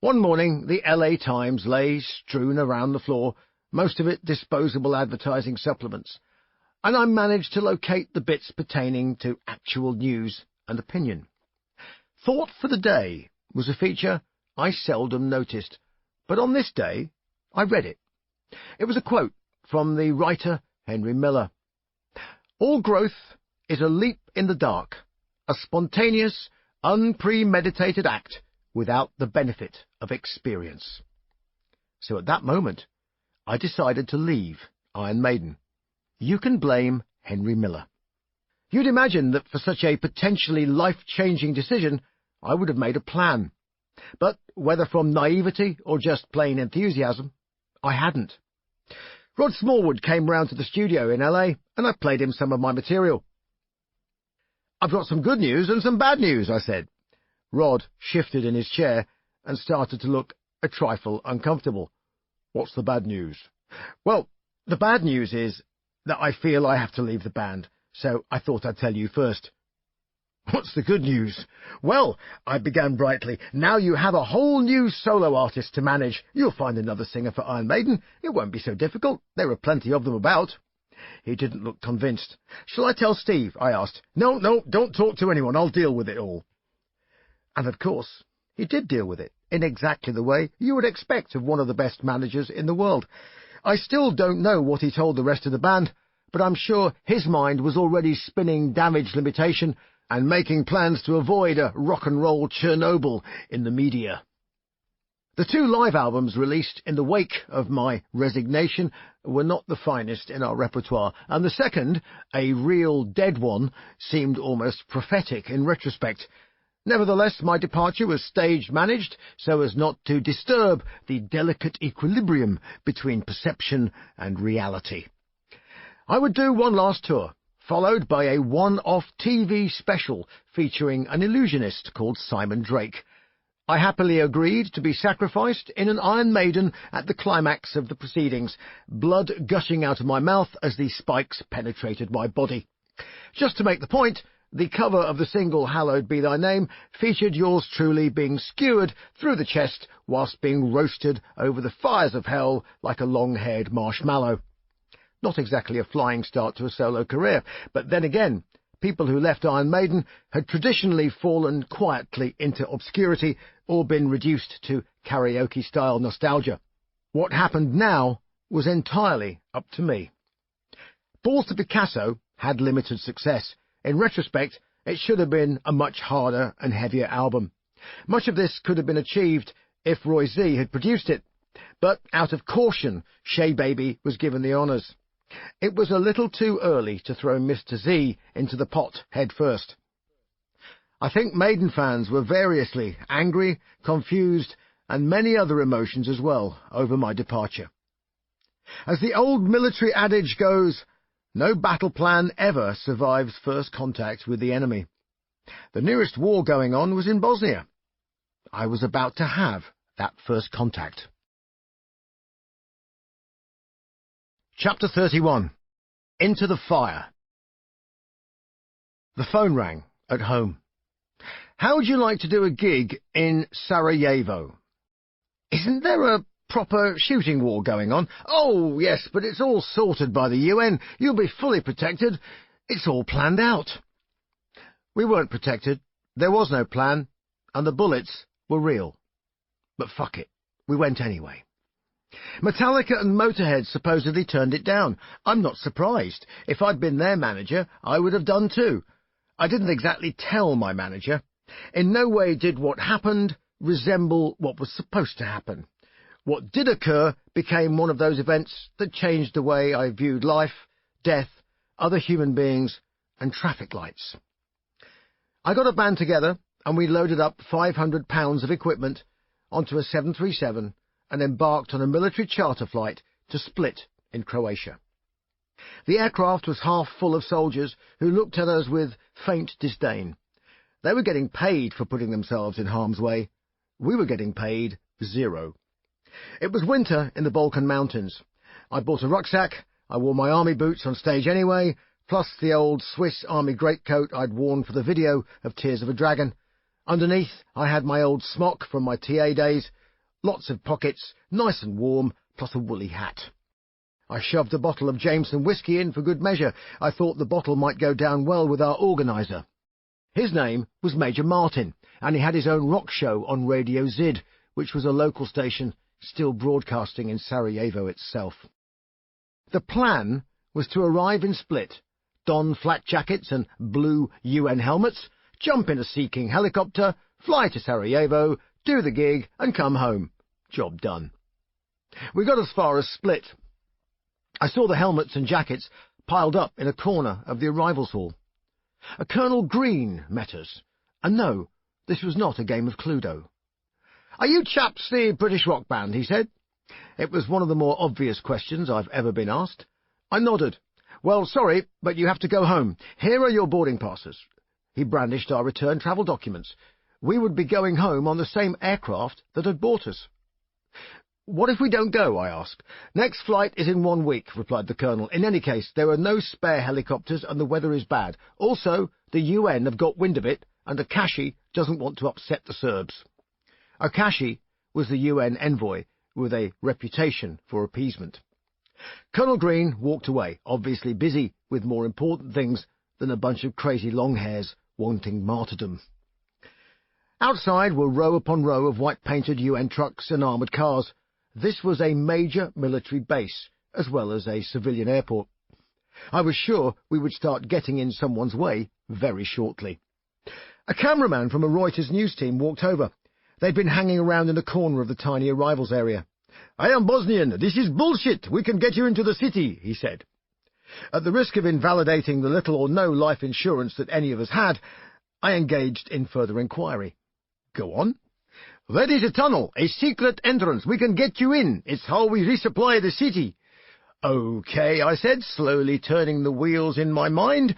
One morning, the LA Times lay strewn around the floor, most of it disposable advertising supplements, and I managed to locate the bits pertaining to actual news and opinion. Thought for the Day was a feature I seldom noticed, but on this day I read it. It was a quote from the writer Henry Miller. "All growth is a leap in the dark, a spontaneous, unpremeditated act without the benefit of experience." So at that moment, I decided to leave Iron Maiden. You can blame Henry Miller. You'd imagine that for such a potentially life-changing decision, I would have made a plan. But whether from naivety or just plain enthusiasm, I hadn't. Rod Smallwood came round to the studio in LA, and I played him some of my material. "I've got some good news and some bad news," I said. Rod shifted in his chair and started to look a trifle uncomfortable. "What's the bad news?" "Well, the bad news is that I feel I have to leave the band, so I thought I'd tell you first." "What's the good news?" "Well," I began brightly, "now you have a whole new solo artist to manage. You'll find another singer for Iron Maiden. It won't be so difficult. There are plenty of them about." He didn't look convinced. "Shall I tell Steve?" I asked. No, don't talk to anyone. I'll deal with it all." And of course, he did deal with it, in exactly the way you would expect of one of the best managers in the world. I still don't know what he told the rest of the band, but I'm sure his mind was already spinning damage limitation and making plans to avoid a rock and roll Chernobyl in the media. The two live albums released in the wake of my resignation were not the finest in our repertoire, and the second, a real dead one, seemed almost prophetic in retrospect. Nevertheless, my departure was stage-managed so as not to disturb the delicate equilibrium between perception and reality. I would do one last tour, followed by a one-off TV special featuring an illusionist called Simon Drake. I happily agreed to be sacrificed in an Iron Maiden at the climax of the proceedings, blood gushing out of my mouth as the spikes penetrated my body. Just to make the point, the cover of the single Hallowed Be Thy Name featured yours truly being skewered through the chest whilst being roasted over the fires of hell like a long-haired marshmallow. Not exactly a flying start to a solo career, but then again, people who left Iron Maiden had traditionally fallen quietly into obscurity or been reduced to karaoke-style nostalgia. What happened now was entirely up to me. Balls to Picasso had limited success. In retrospect, it should have been a much harder and heavier album. Much of this could have been achieved if Roy Z had produced it, but out of caution, Shea Baby was given the honours. It was a little too early to throw Mr. Z into the pot head first. I think Maiden fans were variously angry, confused, and many other emotions as well over my departure. As the old military adage goes, no battle plan ever survives first contact with the enemy. The nearest war going on was in Bosnia. I was about to have that first contact. Chapter 31. Into the Fire. The phone rang at home. "How would you like to do a gig in Sarajevo?" "Isn't there a proper shooting war going on?" "Oh, yes, but it's all sorted by the UN. You'll be fully protected. It's all planned out." We weren't protected. There was no plan, and the bullets were real. But fuck it, we went anyway. Metallica and Motorhead supposedly turned it down. I'm not surprised. If I'd been their manager, I would have done too. I didn't exactly tell my manager. In no way did what happened resemble what was supposed to happen. What did occur became one of those events that changed the way I viewed life, death, other human beings, and traffic lights. I got a band together, and we loaded up 500 pounds of equipment onto a 737 and embarked on a military charter flight to Split in Croatia. The aircraft was half full of soldiers who looked at us with faint disdain. They were getting paid for putting themselves in harm's way. We were getting paid zero. It was winter in the Balkan Mountains. I bought a rucksack. I wore my army boots on stage anyway, plus the old Swiss Army greatcoat I'd worn for the video of Tears of a Dragon. Underneath, I had my old smock from my TA days, lots of pockets, nice and warm, plus a woolly hat. I shoved a bottle of Jameson whiskey in for good measure. I thought the bottle might go down well with our organiser. His name was Major Martin, and he had his own rock show on Radio Zid, which was a local station still broadcasting in Sarajevo itself. The plan was to arrive in Split, don flat jackets and blue UN helmets, jump in a Sea King helicopter, fly to Sarajevo, do the gig, and come home. Job done. We got as far as Split. I saw the helmets and jackets piled up in a corner of the arrivals hall. A Colonel Green met us, and no, this was not a game of Cluedo. "Are you chaps the British rock band?" he said. It was one of the more obvious questions I've ever been asked. I nodded. "Well, sorry, but you have to go home. Here are your boarding passes." He brandished our return travel documents. We would be going home on the same aircraft that had bought us. "What if we don't go?" I asked. "Next flight is in 1 week," replied the Colonel. "In any case, there are no spare helicopters and the weather is bad. Also, the UN have got wind of it, and Akashi doesn't want to upset the Serbs." Akashi was the UN envoy with a reputation for appeasement. Colonel Green walked away, obviously busy with more important things than a bunch of crazy longhairs wanting martyrdom. Outside were row upon row of white-painted UN trucks and armoured cars. This was a major military base, as well as a civilian airport. I was sure we would start getting in someone's way very shortly. A cameraman from a Reuters news team walked over. They'd been hanging around in the corner of the tiny arrivals area. "I am Bosnian. This is bullshit. We can get you into the city," he said. At the risk of invalidating the little or no life insurance that any of us had, I engaged in further inquiry. "Go on." "That is a tunnel, a secret entrance. We can get you in. It's how we resupply the city." "Okay," I said, slowly turning the wheels in my mind.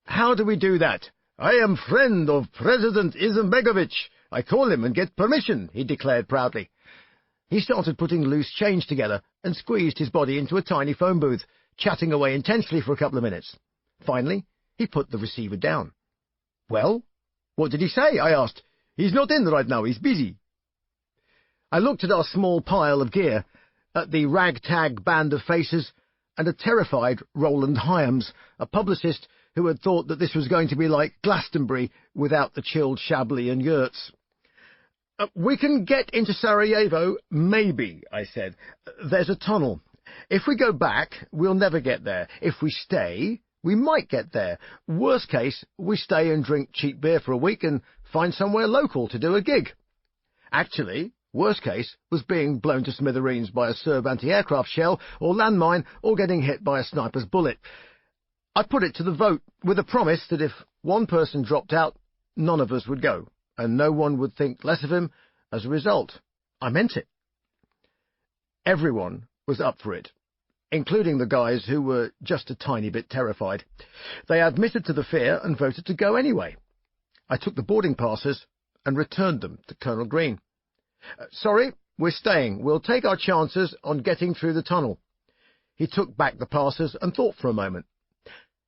"How do we do that?" "I am friend of President Izetbegovic. I call him and get permission," he declared proudly. He started putting loose change together and squeezed his body into a tiny phone booth, chatting away intensely for a couple of minutes. Finally, he put the receiver down. "Well, what did he say?" I asked. "He's not in right now. He's busy." I looked at our small pile of gear, at the ragtag band of faces, and a terrified Roland Hyams, a publicist who had thought that this was going to be like Glastonbury without the chilled Chablis and yurts. "We can get into Sarajevo, maybe," I said. "There's a tunnel. If we go back, we'll never get there. If we stay, we might get there. Worst case, we stay and drink cheap beer for a week and find somewhere local to do a gig." Actually, worst case was being blown to smithereens by a Serb anti-aircraft shell or landmine or getting hit by a sniper's bullet. I put it to the vote with a promise that if one person dropped out, none of us would go, and no one would think less of him as a result. I meant it. Everyone was up for it, including the guys who were just a tiny bit terrified. They admitted to the fear and voted to go anyway. I took the boarding passes and returned them to Colonel Green. "Sorry, we're staying. We'll take our chances on getting through the tunnel." He took back the passes and thought for a moment.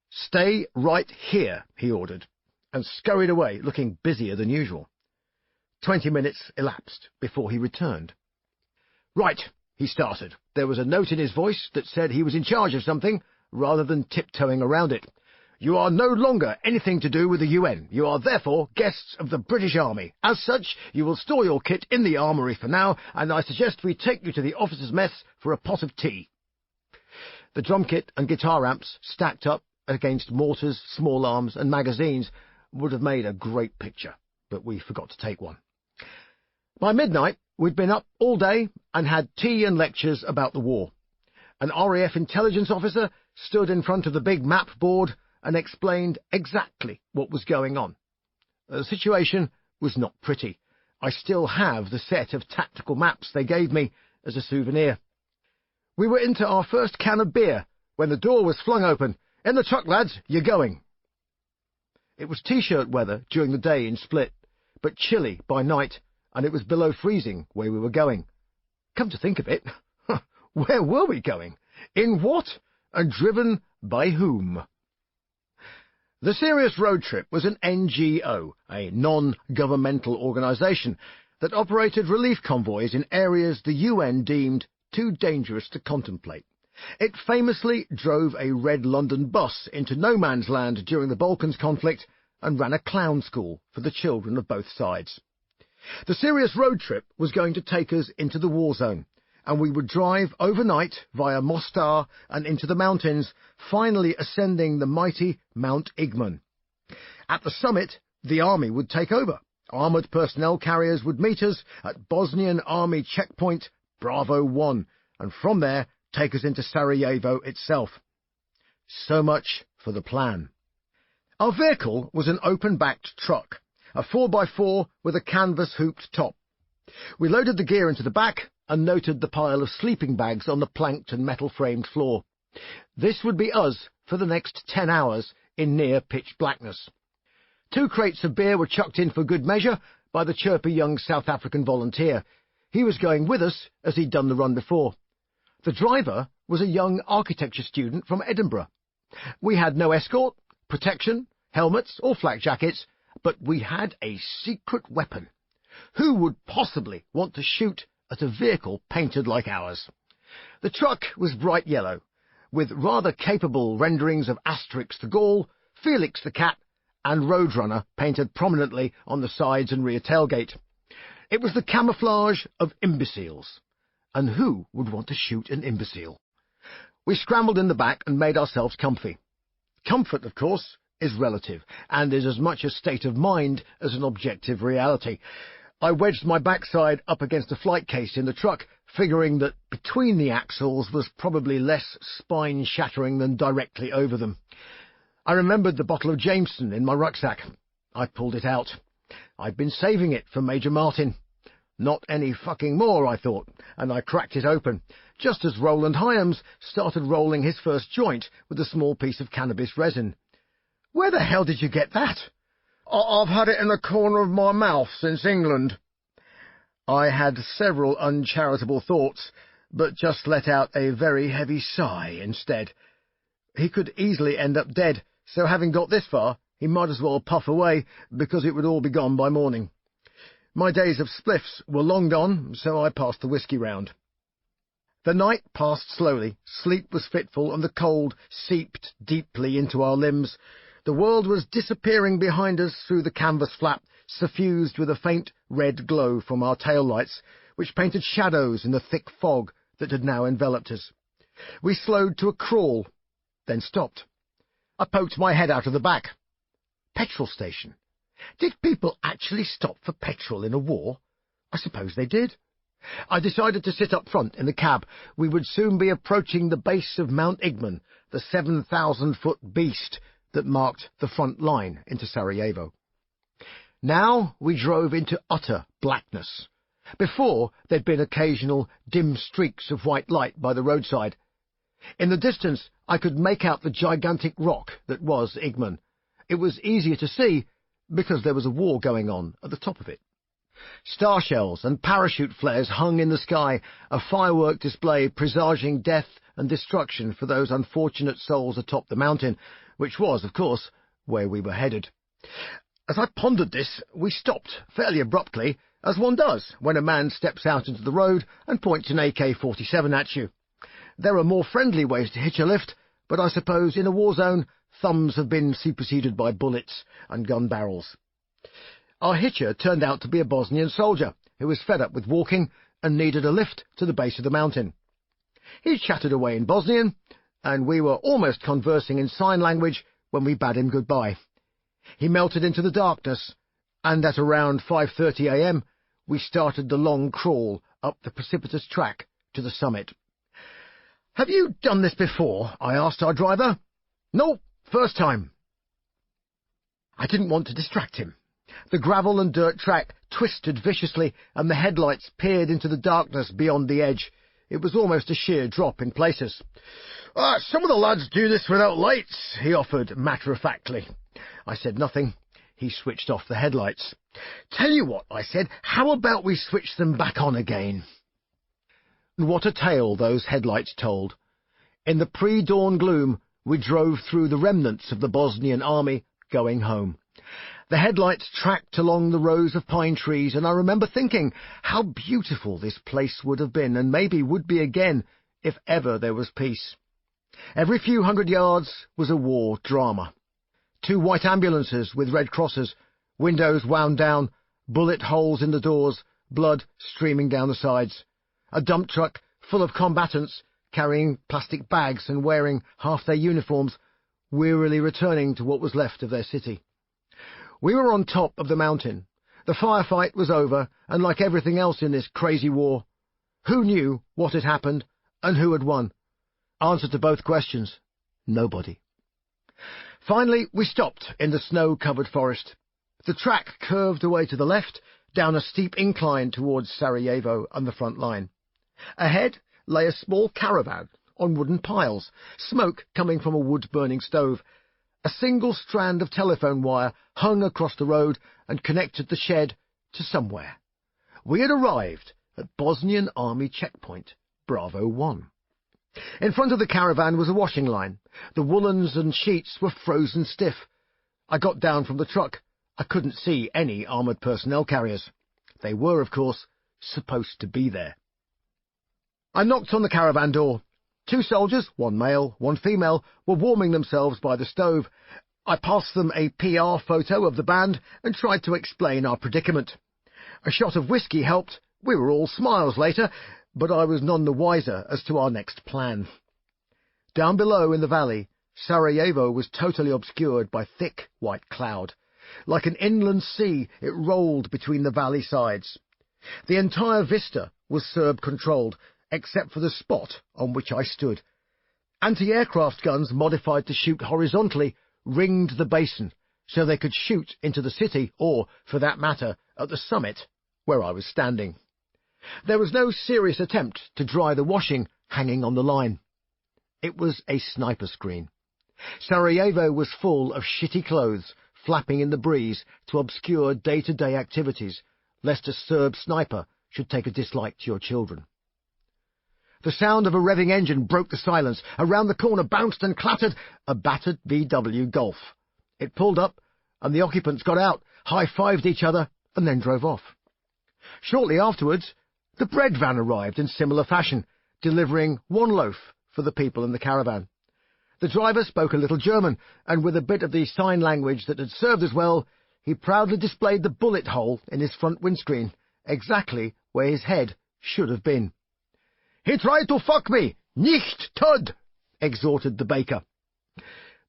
"Stay right here," he ordered, and scurried away, looking busier than usual. 20 minutes elapsed before he returned. "Right," he started. There was a note in his voice that said he was in charge of something, rather than tiptoeing around it. You are no longer anything to do with the UN. You are therefore guests of the British Army. As such, you will store your kit in the armoury for now, and I suggest we take you to the officers' mess for a pot of tea." The drum kit and guitar amps stacked up against mortars, small arms and magazines would have made a great picture, but we forgot to take one. By midnight, we'd been up all day and had tea and lectures about the war. An RAF intelligence officer stood in front of the big map board and explained exactly what was going on. The situation was not pretty. I still have the set of tactical maps they gave me as a souvenir. We were into our first can of beer when the door was flung open. "In the truck, lads, you're going." It was T-shirt weather during the day in Split, but chilly by night, and it was below freezing where we were going. Come to think of it, where were we going? In what? And driven by whom? The Serious Road Trip was an NGO, a non-governmental organisation, that operated relief convoys in areas the UN deemed too dangerous to contemplate. It famously drove a red London bus into no man's land during the Balkans conflict and ran a clown school for the children of both sides. The Serious Road Trip was going to take us into the war zone, and we would drive overnight via Mostar and into the mountains, finally ascending the mighty Mount Igman. At the summit, the army would take over. Armoured personnel carriers would meet us at Bosnian Army checkpoint Bravo 1, and from there take us into Sarajevo itself. So much for the plan. Our vehicle was an open-backed truck, a 4x4 with a canvas-hooped top. We loaded the gear into the back and noted the pile of sleeping bags on the planked and metal-framed floor. This would be us for the next 10 hours in near-pitch blackness. 2 crates of beer were chucked in for good measure by the chirpy young South African volunteer. He was going with us as he'd done the run before. The driver was a young architecture student from Edinburgh. We had no escort, protection, helmets or flak jackets, but we had a secret weapon. Who would possibly want to shoot at a vehicle painted like ours? The truck was bright yellow, with rather capable renderings of Asterix the Gaul, Felix the cat, and Roadrunner painted prominently on the sides and rear tailgate. It was the camouflage of imbeciles. And who would want to shoot an imbecile? We scrambled in the back and made ourselves comfy. Comfort, of course, is relative, and is as much a state of mind as an objective reality. I wedged my backside up against a flight case in the truck, figuring that between the axles was probably less spine-shattering than directly over them. I remembered the bottle of Jameson in my rucksack. I pulled it out. I'd been saving it for Major Martin. Not any fucking more, I thought, and I cracked it open, just as Roland Hyams started rolling his first joint with a small piece of cannabis resin. "Where the hell did you get that?" "I've had it in the corner of my mouth since England." I had several uncharitable thoughts, but just let out a very heavy sigh instead. He could easily end up dead, so having got this far, he might as well puff away, because it would all be gone by morning. My days of spliffs were long gone, so I passed the whiskey round. The night passed slowly, sleep was fitful, and the cold seeped deeply into our limbs. The world was disappearing behind us through the canvas flap, suffused with a faint red glow from our tail-lights, which painted shadows in the thick fog that had now enveloped us. We slowed to a crawl, then stopped. I poked my head out of the back. Petrol station. Did people actually stop for petrol in a war? I suppose they did. I decided to sit up front in the cab. We would soon be approaching the base of Mount Igman, the 7,000-foot beast that marked the front line into Sarajevo. Now we drove into utter blackness. Before, there'd been occasional dim streaks of white light by the roadside. In the distance, I could make out the gigantic rock that was Igman. It was easier to see because there was a war going on at the top of it. Star shells and parachute flares hung in the sky, a firework display presaging death and destruction for those unfortunate souls atop the mountain, which was, of course, where we were headed. As I pondered this, we stopped fairly abruptly, as one does when a man steps out into the road and points an AK-47 at you. There are more friendly ways to hitch a lift, but I suppose in a war zone, thumbs have been superseded by bullets and gun barrels. Our hitcher turned out to be a Bosnian soldier who was fed up with walking and needed a lift to the base of the mountain. He chatted away in Bosnian, and we were almost conversing in sign language when we bade him goodbye. He melted into the darkness, and at around 5:30 a.m. we started the long crawl up the precipitous track to the summit. "Have you done this before?" I asked our driver. "No, first time." I didn't want to distract him. The gravel and dirt track twisted viciously, and the headlights peered into the darkness beyond the edge. It was almost a sheer drop in places. "Some of the lads do this without lights," he offered matter-of-factly. I said nothing. He switched off the headlights. "Tell you what," I said, "how about we switch them back on again?" And what a tale those headlights told. In the pre-dawn gloom, we drove through the remnants of the Bosnian army going home. The headlights tracked along the rows of pine trees, and I remember thinking how beautiful this place would have been, and maybe would be again, if ever there was peace. Every few hundred yards was a war drama. 2 white ambulances with red crosses, windows wound down, bullet holes in the doors, blood streaming down the sides. A dump truck full of combatants, carrying plastic bags and wearing half their uniforms, wearily returning to what was left of their city. We were on top of the mountain. The firefight was over, and like everything else in this crazy war, who knew what had happened and who had won? Answer to both questions: nobody. Finally, we stopped in the snow-covered forest. The track curved away to the left, down a steep incline towards Sarajevo and the front line. Ahead lay a small caravan on wooden piles, smoke coming from a wood-burning stove. A single strand of telephone wire hung across the road and connected the shed to somewhere. We had arrived at Bosnian Army checkpoint, Bravo 1. In front of the caravan was a washing line. The woolens and sheets were frozen stiff. I got down from the truck. I couldn't see any armoured personnel carriers. They were, of course, supposed to be there. I knocked on the caravan door. 2 soldiers, 1 male, 1 female, were warming themselves by the stove. I passed them a PR photo of the band and tried to explain our predicament. A shot of whiskey helped. We were all smiles later, but I was none the wiser as to our next plan. Down below in the valley, Sarajevo was totally obscured by thick white cloud. Like an inland sea, it rolled between the valley sides. The entire vista was Serb-controlled, except for the spot on which I stood. Anti-aircraft guns modified to shoot horizontally ringed the basin, so they could shoot into the city or, for that matter, at the summit, where I was standing. There was no serious attempt to dry the washing hanging on the line. It was a sniper screen. Sarajevo was full of shitty clothes flapping in the breeze to obscure day-to-day activities, lest a Serb sniper should take a dislike to your children. The sound of a revving engine broke the silence. Around the corner bounced and clattered a battered VW Golf. It pulled up, and the occupants got out, high-fived each other, and then drove off. Shortly afterwards, the bread van arrived in similar fashion, delivering 1 loaf for the people in the caravan. The driver spoke a little German, and with a bit of the sign language that had served us well, he proudly displayed the bullet hole in his front windscreen, exactly where his head should have been. "He tried to fuck me! Nicht tod!" exhorted the baker.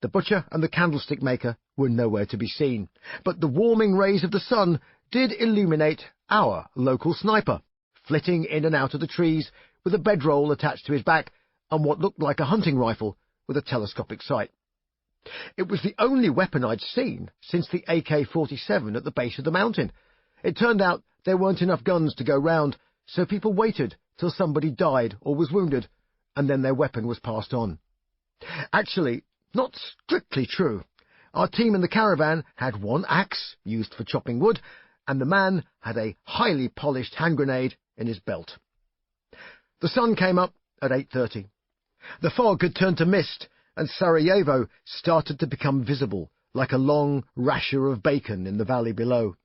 The butcher and the candlestick maker were nowhere to be seen, but the warming rays of the sun did illuminate our local sniper, flitting in and out of the trees with a bedroll attached to his back and what looked like a hunting rifle with a telescopic sight. It was the only weapon I'd seen since the AK-47 at the base of the mountain. It turned out there weren't enough guns to go round, so people waited till somebody died or was wounded, and then their weapon was passed on. Actually, not strictly true. Our team in the caravan had 1 axe, used for chopping wood, and the man had a highly polished hand grenade in his belt. The sun came up at 8:30. The fog had turned to mist, and Sarajevo started to become visible, like a long rasher of bacon in the valley below.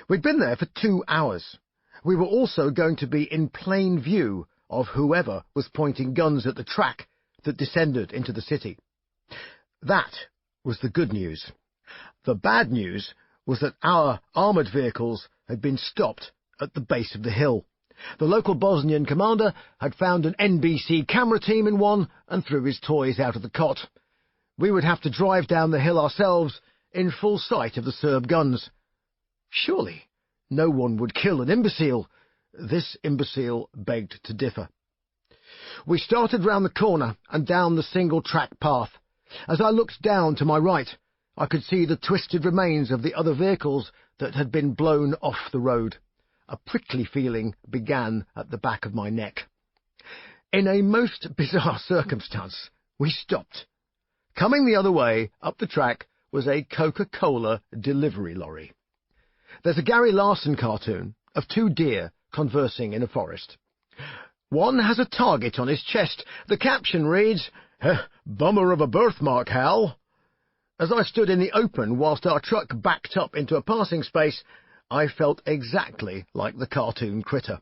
We'd been there for 2 hours. We were also going to be in plain view of whoever was pointing guns at the track that descended into the city. That was the good news. The bad news was that our armoured vehicles had been stopped at the base of the hill. The local Bosnian commander had found an NBC camera team in one and threw his toys out of the cot. We would have to drive down the hill ourselves in full sight of the Serb guns. Surely no one would kill an imbecile. This imbecile begged to differ. We started round the corner and down the single-track path. As I looked down to my right, I could see the twisted remains of the other vehicles that had been blown off the road. A prickly feeling began at the back of my neck. In a most bizarre circumstance, we stopped. Coming the other way, up the track, was a Coca-Cola delivery lorry. There's a Gary Larson cartoon of two deer conversing in a forest. One has a target on his chest. The caption reads, "Bummer of a birthmark, Hal." As I stood in the open whilst our truck backed up into a passing space, I felt exactly like the cartoon critter.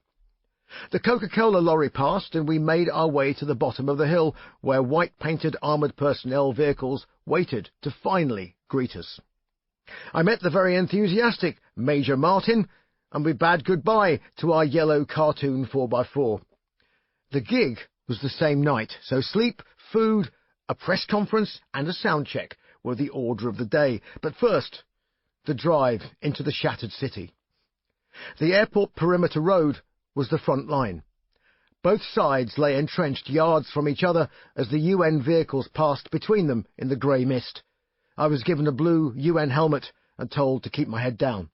The Coca-Cola lorry passed, and we made our way to the bottom of the hill, where white-painted armoured personnel vehicles waited to finally greet us. I met the very enthusiastic Major Martin, and we bade goodbye to our yellow cartoon 4x4. The gig was the same night, so sleep, food, a press conference, and a sound check were the order of the day. But first, the drive into the shattered city. The airport perimeter road was the front line. Both sides lay entrenched yards from each other as the UN vehicles passed between them in the grey mist. I was given a blue UN helmet and told to keep my head down.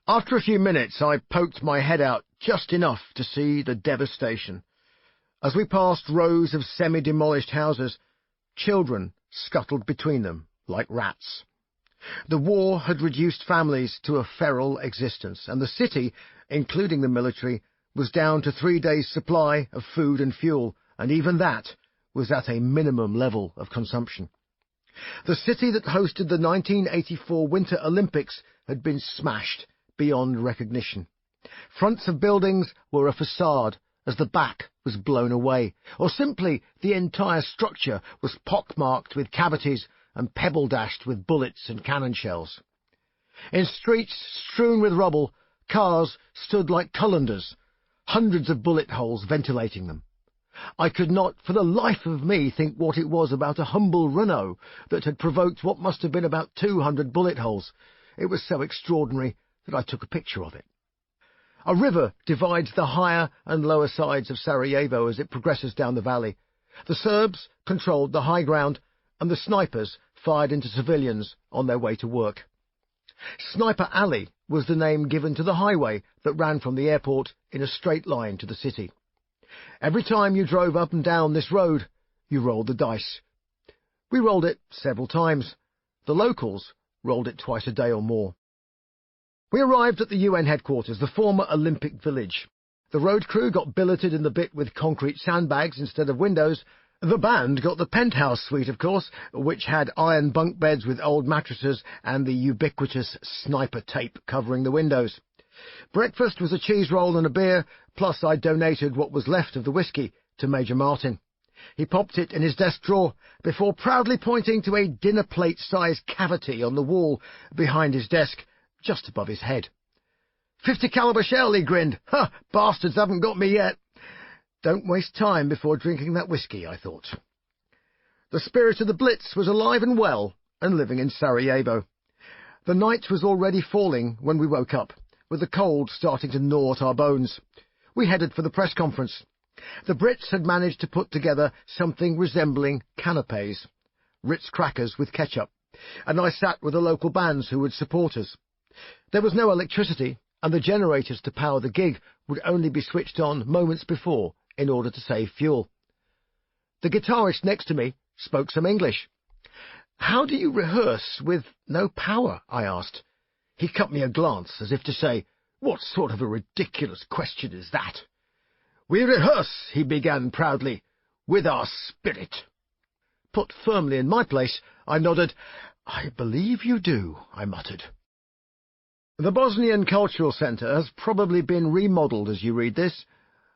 After a few minutes, I poked my head out just enough to see the devastation. As we passed rows of semi-demolished houses, children scuttled between them like rats. The war had reduced families to a feral existence, and the city, including the military, was down to 3 days' supply of food and fuel, and even that was at a minimum level of consumption. The city that hosted the 1984 Winter Olympics had been smashed beyond recognition. Fronts of buildings were a facade as the back was blown away, or simply the entire structure was pockmarked with cavities and pebble-dashed with bullets and cannon shells. In streets strewn with rubble, cars stood like colanders, hundreds of bullet holes ventilating them. I could not for the life of me think what it was about a humble Renault that had provoked what must have been about 200 bullet holes. It was so extraordinary that I took a picture of it. A river divides the higher and lower sides of Sarajevo as it progresses down the valley. The Serbs controlled the high ground, and the snipers fired into civilians on their way to work. Sniper Alley was the name given to the highway that ran from the airport in a straight line to the city. Every time you drove up and down this road, you rolled the dice. We rolled it several times. The locals rolled it twice a day or more. We arrived at the UN headquarters, the former Olympic Village. The road crew got billeted in the bit with concrete sandbags instead of windows. The band got the penthouse suite, of course, which had iron bunk beds with old mattresses and the ubiquitous sniper tape covering the windows. Breakfast was a cheese roll and a beer, plus I donated what was left of the whiskey to Major Martin. He popped it in his desk drawer before proudly pointing to a dinner plate-sized cavity on the wall behind his desk, just above his head. "50 caliber shell," he grinned. "Ha! Bastards haven't got me yet." Don't waste time before drinking that whiskey, I thought. The spirit of the Blitz was alive and well and living in Sarajevo. The night was already falling when we woke up, with the cold starting to gnaw at our bones. We headed for the press conference. The Brits had managed to put together something resembling canapes, Ritz crackers with ketchup, and I sat with the local bands who would support us. There was no electricity, and the generators to power the gig would only be switched on moments before in order to save fuel. The guitarist next to me spoke some English. "How do you rehearse with no power?" I asked. He cut me a glance as if to say, "What sort of a ridiculous question is that?" "We rehearse," he began proudly, "with our spirit." Put firmly in my place, I nodded. "I believe you do," I muttered. The Bosnian Cultural Centre has probably been remodelled as you read this,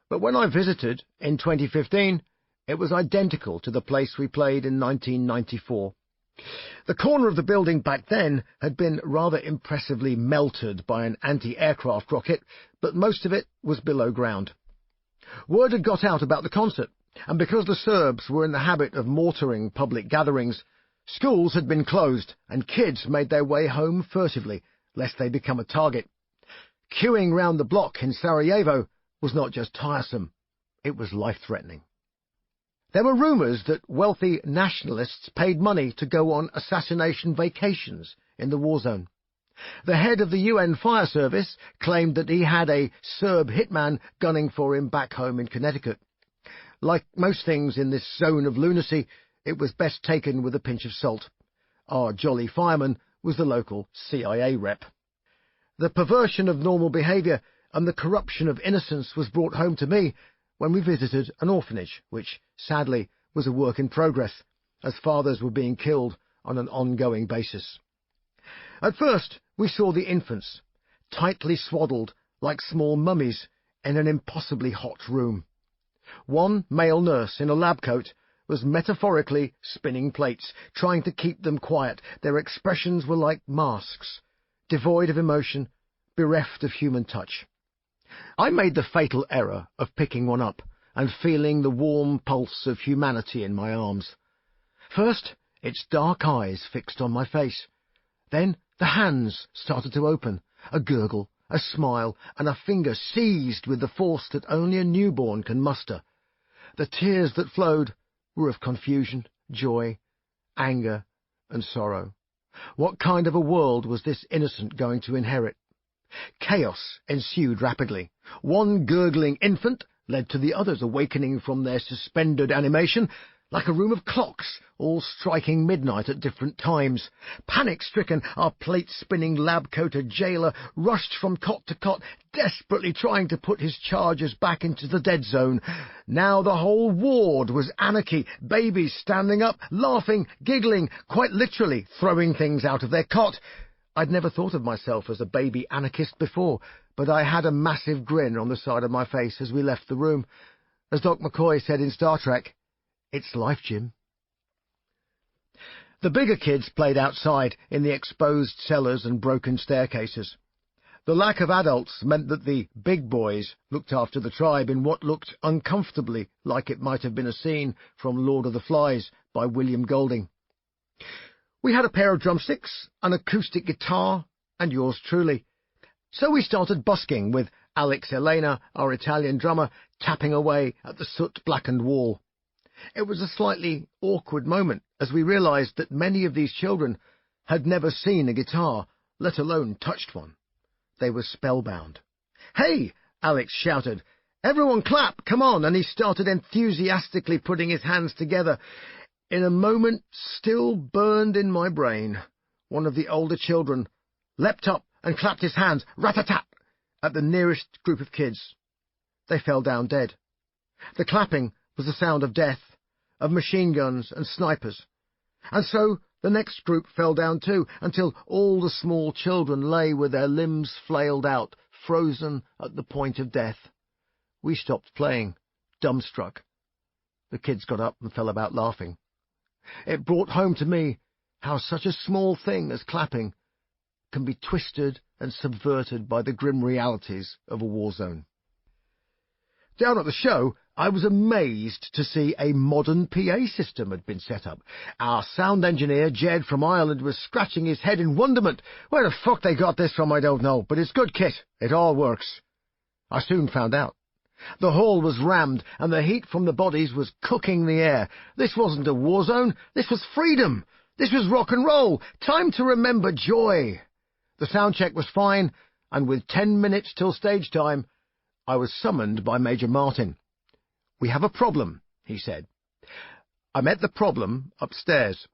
but when I visited in 2015, it was identical to the place we played in 1994. The corner of the building back then had been rather impressively melted by an anti-aircraft rocket, but most of it was below ground. Word had got out about the concert, and because the Serbs were in the habit of mortaring public gatherings, schools had been closed, and kids made their way home furtively, lest they become a target. Queuing round the block in Sarajevo was not just tiresome, it was life-threatening. There were rumours that wealthy nationalists paid money to go on assassination vacations in the war zone. The head of the UN Fire Service claimed that he had a Serb hitman gunning for him back home in Connecticut. Like most things in this zone of lunacy, it was best taken with a pinch of salt. Our jolly fireman was the local CIA rep. The perversion of normal behaviour and the corruption of innocence was brought home to me when we visited an orphanage, which, sadly, was a work in progress, as fathers were being killed on an ongoing basis. At first, we saw the infants, tightly swaddled like small mummies, in an impossibly hot room. One male nurse in a lab coat was metaphorically spinning plates, trying to keep them quiet. Their expressions were like masks, devoid of emotion, bereft of human touch. I made the fatal error of picking one up and feeling the warm pulse of humanity in my arms. First, its dark eyes fixed on my face. Then the hands started to open, a gurgle, a smile, and a finger seized with the force that only a newborn can muster. The tears that flowed were of confusion, joy, anger, and sorrow. What kind of a world was this innocent going to inherit? Chaos ensued rapidly. One gurgling infant led to the others awakening from their suspended animation, like a room of clocks, all striking midnight at different times. Panic-stricken, our plate-spinning lab-coated jailer rushed from cot to cot, desperately trying to put his charges back into the dead zone. Now the whole ward was anarchy, babies standing up, laughing, giggling, quite literally throwing things out of their cot. I'd never thought of myself as a baby anarchist before, but I had a massive grin on the side of my face as we left the room. As Doc McCoy said in Star Trek, "It's life, Jim." The bigger kids played outside in the exposed cellars and broken staircases. The lack of adults meant that the big boys looked after the tribe in what looked uncomfortably like it might have been a scene from Lord of the Flies by William Golding. We had a pair of drumsticks, an acoustic guitar, and yours truly. So we started busking with Alex Elena, our Italian drummer, tapping away at the soot-blackened wall. It was a slightly awkward moment as we realized that many of these children had never seen a guitar, let alone touched one. They were spellbound. "Hey!" Alex shouted. "Everyone clap! Come on!" And he started enthusiastically putting his hands together. In a moment still burned in my brain, one of the older children leapt up and clapped his hands, rat-a-tat, at the nearest group of kids. They fell down dead. The clapping was the sound of death, of machine guns and snipers. And so the next group fell down too, until all the small children lay with their limbs flailed out, frozen at the point of death. We stopped playing, dumbstruck. The kids got up and fell about laughing. It brought home to me how such a small thing as clapping can be twisted and subverted by the grim realities of a war zone. Down at the show, I was amazed to see a modern PA system had been set up. Our sound engineer, Jed from Ireland, was scratching his head in wonderment. Where the fuck they got this from, I don't know, but it's good kit. It all works. I soon found out. The hall was rammed, and the heat from the bodies was cooking the air. This wasn't a war zone. This was freedom. This was rock and roll. Time to remember joy. The sound check was fine, and with 10 minutes till stage time, I was summoned by Major Martin. "We have a problem," he said. I met the problem upstairs.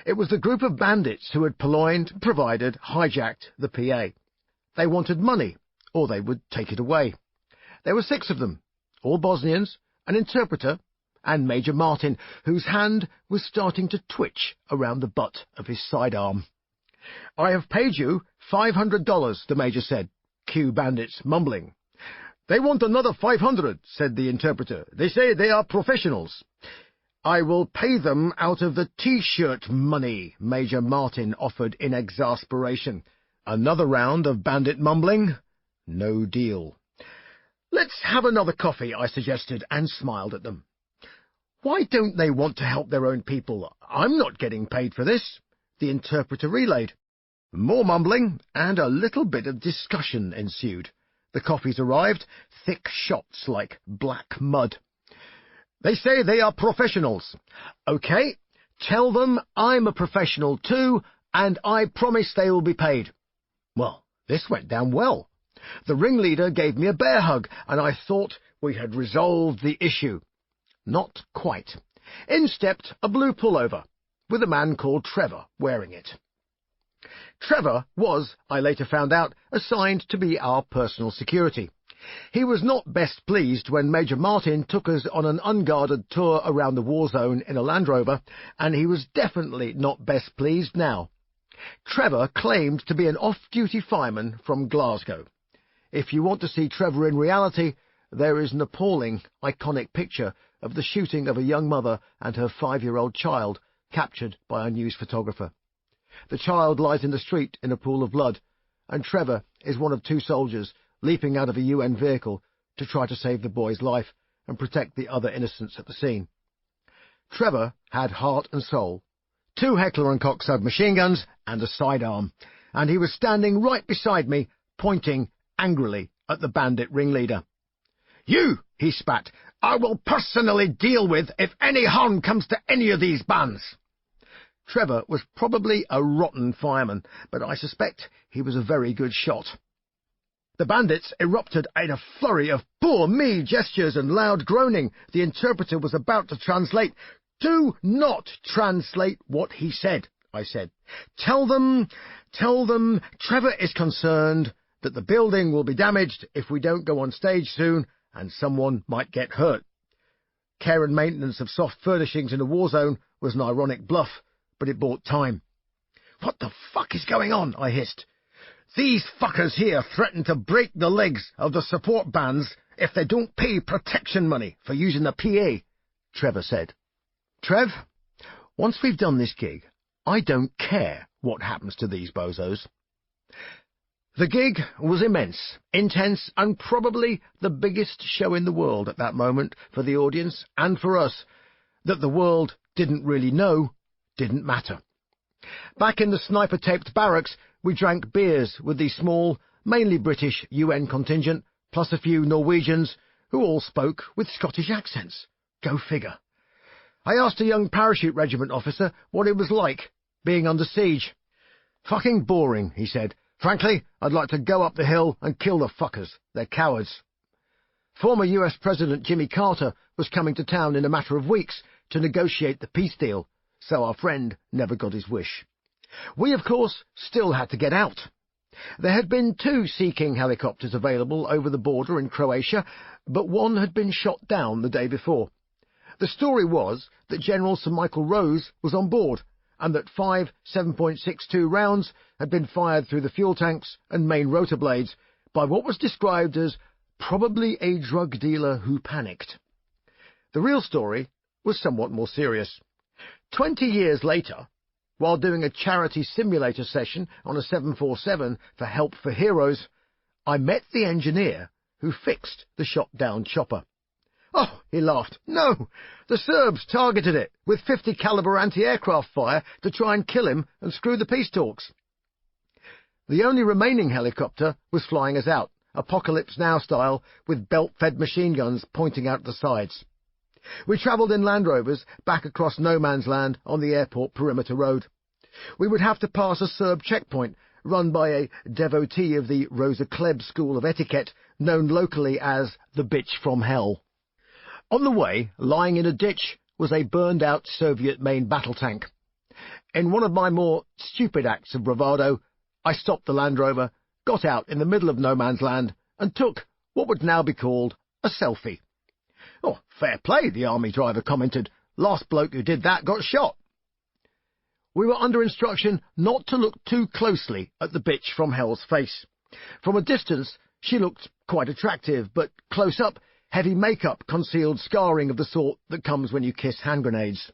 It was the group of bandits who had purloined, hijacked the PA. They wanted money, or they would take it away. There were 6 of them, all Bosnians, an interpreter, and Major Martin, whose hand was starting to twitch around the butt of his sidearm. "I have paid you $500, the Major said, cue bandits mumbling. "They want another 500, said the interpreter. "They say they are professionals." I will pay them out of the T-shirt money, Major Martin offered in exasperation. Another round of bandit mumbling. No deal. Let's have another coffee, I suggested, and smiled at them. Why don't they want to help their own people? I'm not getting paid for this, the interpreter relayed. More mumbling, and a little bit of discussion ensued. The coffees arrived, thick shots like black mud. They say they are professionals. Okay, tell them I'm a professional too, and I promise they will be paid. Well, this went down well. The ringleader gave me a bear hug, and I thought we had resolved the issue. Not quite. In stepped a blue pullover, with a man called Trevor wearing it. Trevor was, I later found out, assigned to be our personal security. He was not best pleased when Major Martin took us on an unguarded tour around the war zone in a Land Rover, and he was definitely not best pleased now. Trevor claimed to be an off-duty fireman from Glasgow. If you want to see Trevor in reality, there is an appalling, iconic picture of the shooting of a young mother and her 5-year-old child, captured by a news photographer. The child lies in the street in a pool of blood, and Trevor is one of 2 soldiers leaping out of a UN vehicle to try to save the boy's life and protect the other innocents at the scene. Trevor had heart and soul, 2 Heckler & Koch submachine guns and a sidearm, and he was standing right beside me, pointing angrily at the bandit ringleader. "You," he spat, "I will personally deal with if any harm comes to any of these bands." Trevor was probably a rotten fireman, but I suspect he was a very good shot. The bandits erupted in a flurry of "poor me" gestures and loud groaning. The interpreter was about to translate. "Do not translate what he said," I said. Tell them Trevor is concerned that the building will be damaged if we don't go on stage soon, and someone might get hurt." Care and maintenance of soft furnishings in a war zone was an ironic bluff, but it bought time. "What the fuck is going on?" I hissed. "These fuckers here threaten to break the legs of the support bands if they don't pay protection money for using the PA, Trevor said. "Trev, once we've done this gig, I don't care what happens to these bozos." The gig was immense, intense, and probably the biggest show in the world at that moment for the audience and for us. That the world didn't really know didn't matter. Back in the sniper-taped barracks, we drank beers with the small, mainly British UN contingent, plus a few Norwegians, who all spoke with Scottish accents. Go figure. I asked a young parachute regiment officer what it was like being under siege. "Fucking boring," he said. "Frankly, I'd like to go up the hill and kill the fuckers. They're cowards." Former US President Jimmy Carter was coming to town in a matter of weeks to negotiate the peace deal, so our friend never got his wish. We, of course, still had to get out. There had been 2 Sea King helicopters available over the border in Croatia, but one had been shot down the day before. The story was that General Sir Michael Rose was on board, and that 5 7.62 rounds had been fired through the fuel tanks and main rotor blades by what was described as probably a drug dealer who panicked. The real story was somewhat more serious. 20 years later, while doing a charity simulator session on a 747 for Help for Heroes, I met the engineer who fixed the shot-down chopper. "Oh," he laughed, "no, the Serbs targeted it with 50 caliber anti-aircraft fire to try and kill him and screw the peace talks." The only remaining helicopter was flying us out, Apocalypse Now style, with belt-fed machine guns pointing out the sides. We travelled in Land Rovers back across no man's land on the airport perimeter road. We would have to pass a Serb checkpoint run by a devotee of the Rosa Klebb school of etiquette, known locally as the bitch from hell. On the way, lying in a ditch, was a burned-out Soviet main battle tank. In one of my more stupid acts of bravado, I stopped the Land Rover, got out in the middle of no man's land, and took what would now be called a selfie. "Oh, fair play," the army driver commented. "Last bloke who did that got shot." We were under instruction not to look too closely at the bitch from hell's face. From a distance, she looked quite attractive, but close up, Heavy makeup concealed scarring of the sort that comes when you kiss hand grenades.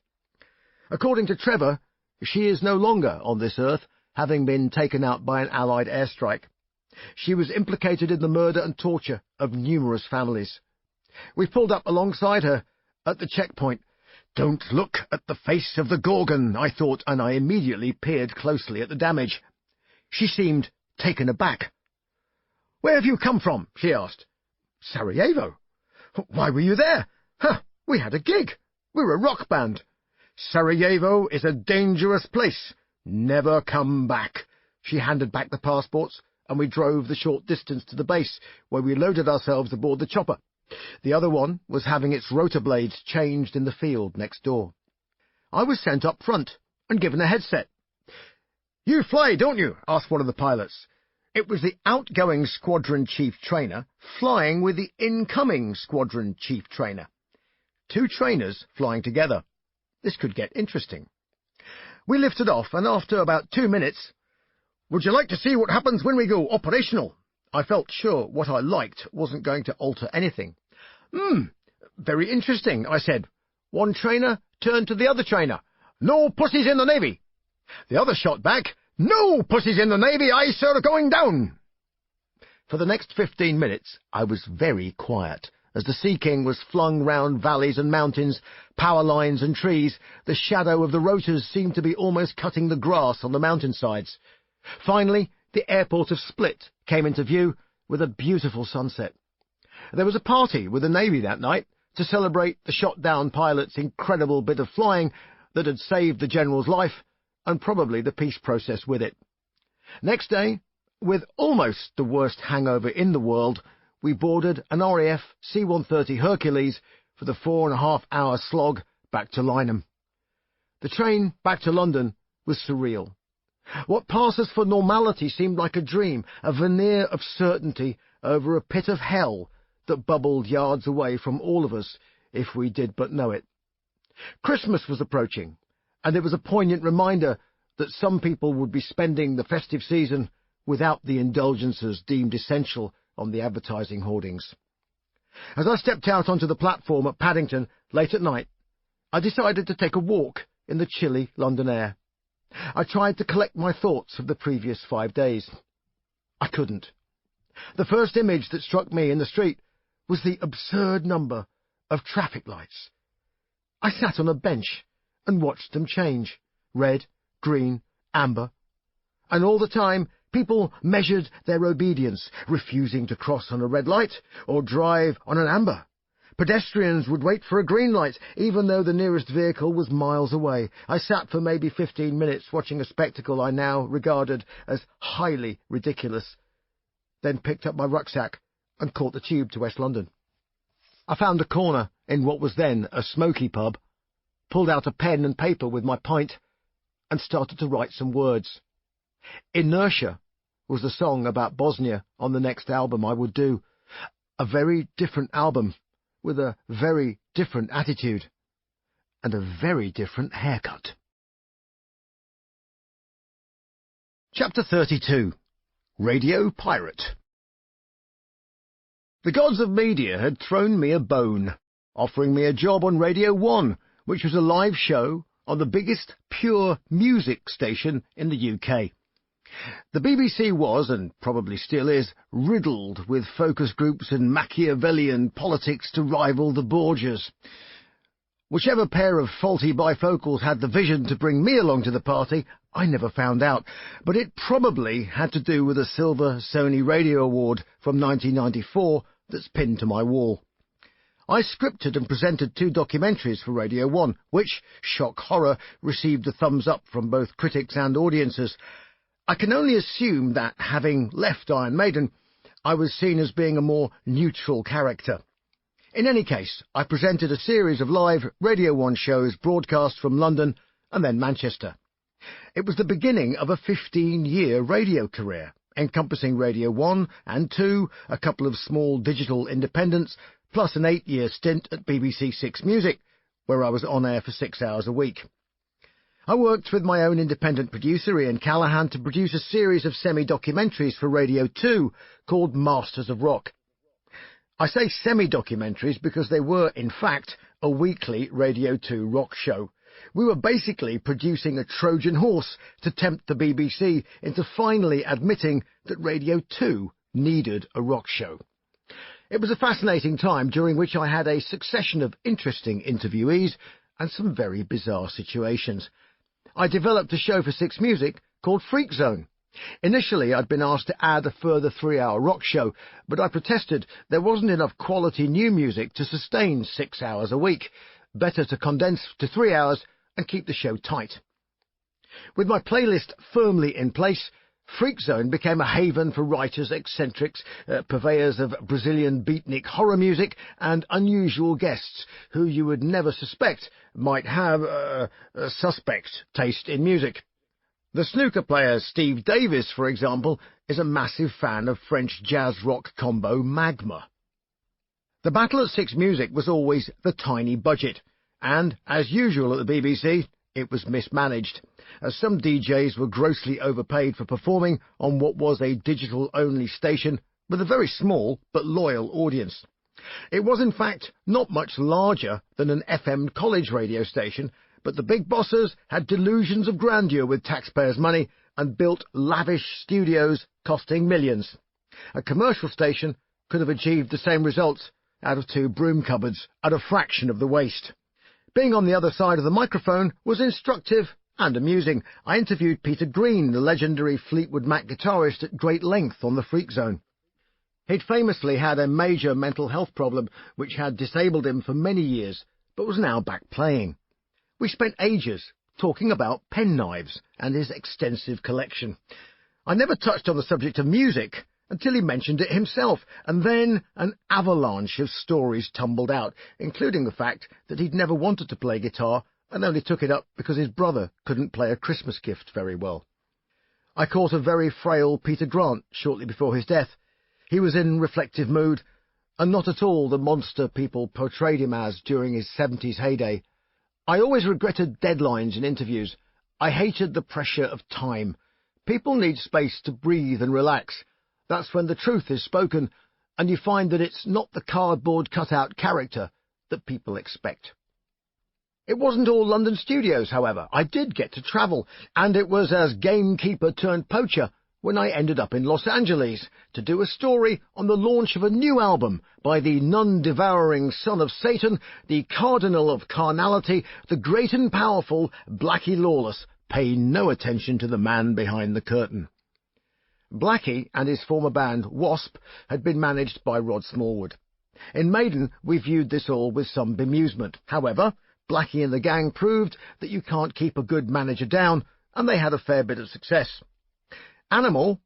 According to Trevor, she is no longer on this earth, having been taken out by an Allied airstrike. She was implicated in the murder and torture of numerous families. We pulled up alongside her at the checkpoint. "Don't look at the face of the Gorgon," I thought, and I immediately peered closely at the damage. She seemed taken aback. "Where have you come from?" she asked. "Sarajevo." "Why were you there?" "We had a gig. We're a rock band." "Sarajevo is a dangerous place. Never come back." She handed back the passports, and we drove the short distance to the base, where we loaded ourselves aboard the chopper. The other one was having its rotor blades changed in the field next door. I was sent up front and given a headset. "You fly, don't you?" asked one of the pilots. It was the outgoing squadron chief trainer flying with the incoming squadron chief trainer. Two trainers flying together. This could get interesting. We lifted off, and after about 2 minutes, "Would you like to see what happens when we go operational?" I felt sure what I liked wasn't going to alter anything. Very interesting," I said. One trainer turned to the other trainer. "No pussies in the Navy." The other shot back, "No pussies in the Navy, aye sir, going down." For the next 15 minutes I was very quiet, as the Sea King was flung round valleys and mountains, power lines and trees. The shadow of the rotors seemed to be almost cutting the grass on the mountainsides. Finally, the airport of Split came into view, with a beautiful sunset. There was a party with the Navy that night to celebrate the shot-down pilot's incredible bit of flying that had saved the General's life, and probably the peace process with it. Next day, with almost the worst hangover in the world, we boarded an RAF C-130 Hercules for the 4.5-hour slog back to Lynham. The train back to London was surreal. What passes for normality seemed like a dream, a veneer of certainty over a pit of hell that bubbled yards away from all of us, if we did but know it. Christmas was approaching, and it was a poignant reminder that some people would be spending the festive season without the indulgences deemed essential on the advertising hoardings. As I stepped out onto the platform at Paddington late at night, I decided to take a walk in the chilly London air. I tried to collect my thoughts of the previous 5 days. I couldn't. The first image that struck me in the street was the absurd number of traffic lights. I sat on a bench and watched them change, red, green, amber, and all the time people measured their obedience, refusing to cross on a red light or drive on an amber. Pedestrians would wait for a green light, even though the nearest vehicle was miles away. I sat for maybe 15 minutes watching a spectacle I now regarded as highly ridiculous, then picked up my rucksack and caught the tube to West London. I found a corner in what was then a smoky pub, pulled out a pen and paper with my pint, and started to write some words. Inertia was the song about Bosnia on the next album I would do. A very different album, with a very different attitude, and a very different haircut. Chapter 32. Radio Pirate. The gods of media had thrown me a bone, offering me a job on Radio 1, which was a live show on the biggest pure music station in the UK. The BBC was, and probably still is, riddled with focus groups and Machiavellian politics to rival the Borgias. Whichever pair of faulty bifocals had the vision to bring me along to the party, I never found out, but it probably had to do with a silver Sony Radio Award from 1994 that's pinned to my wall. I scripted and presented 2 documentaries for Radio 1, which, shock horror, received a thumbs up from both critics and audiences. I can only assume that, having left Iron Maiden, I was seen as being a more neutral character. In any case, I presented a series of live Radio 1 shows broadcast from London and then Manchester. It was the beginning of a 15-year radio career, encompassing Radio 1 and 2, a couple of small digital independents, plus an 8-year stint at BBC 6 Music, where I was on air for 6 hours a week. I worked with my own independent producer, Ian Callaghan, to produce a series of semi-documentaries for Radio 2 called Masters of Rock. I say semi-documentaries because they were, in fact, a weekly Radio 2 rock show. We were basically producing a Trojan horse to tempt the BBC into finally admitting that Radio 2 needed a rock show. It was a fascinating time during which I had a succession of interesting interviewees and some very bizarre situations. I developed a show for Six Music called Freak Zone. Initially, I'd been asked to add a further 3-hour rock show, but I protested there wasn't enough quality new music to sustain 6 hours a week. Better to condense to 3 hours and keep the show tight. With my playlist firmly in place, Freak Zone became a haven for writers, eccentrics, purveyors of Brazilian beatnik horror music, and unusual guests who you would never suspect might have a suspect taste in music. The snooker player Steve Davis, for example, is a massive fan of French jazz-rock combo Magma. The battle at Six Music was always the tiny budget, and, as usual at the BBC, it was mismanaged, as some DJs were grossly overpaid for performing on what was a digital-only station with a very small but loyal audience. It was, in fact, not much larger than an FM college radio station, but the big bosses had delusions of grandeur with taxpayers' money and built lavish studios costing millions. A commercial station could have achieved the same results out of 2 broom cupboards at a fraction of the waste. Being on the other side of the microphone was instructive and amusing. I interviewed Peter Green, the legendary Fleetwood Mac guitarist, at great length on the Freak Zone. He'd famously had a major mental health problem which had disabled him for many years, but was now back playing. We spent ages talking about penknives and his extensive collection. I never touched on the subject of music until he mentioned it himself, and then an avalanche of stories tumbled out, including the fact that he'd never wanted to play guitar and only took it up because his brother couldn't play a Christmas gift very well. I caught a very frail Peter Grant shortly before his death. He was in reflective mood, and not at all the monster people portrayed him as during his 70s heyday. I always regretted deadlines in interviews. I hated the pressure of time. People need space to breathe and relax. That's when the truth is spoken, and you find that it's not the cardboard cutout character that people expect. It wasn't all London studios, however. I did get to travel, and it was as gamekeeper turned poacher when I ended up in Los Angeles to do a story on the launch of a new album by the nun-devouring son of Satan, the cardinal of carnality, the great and powerful Blackie Lawless. Pay no attention to the man behind the curtain. Blackie and his former band, Wasp, had been managed by Rod Smallwood. In Maiden, we viewed this all with some bemusement. However, Blackie and the gang proved that you can't keep a good manager down, and they had a fair bit of success. Animal,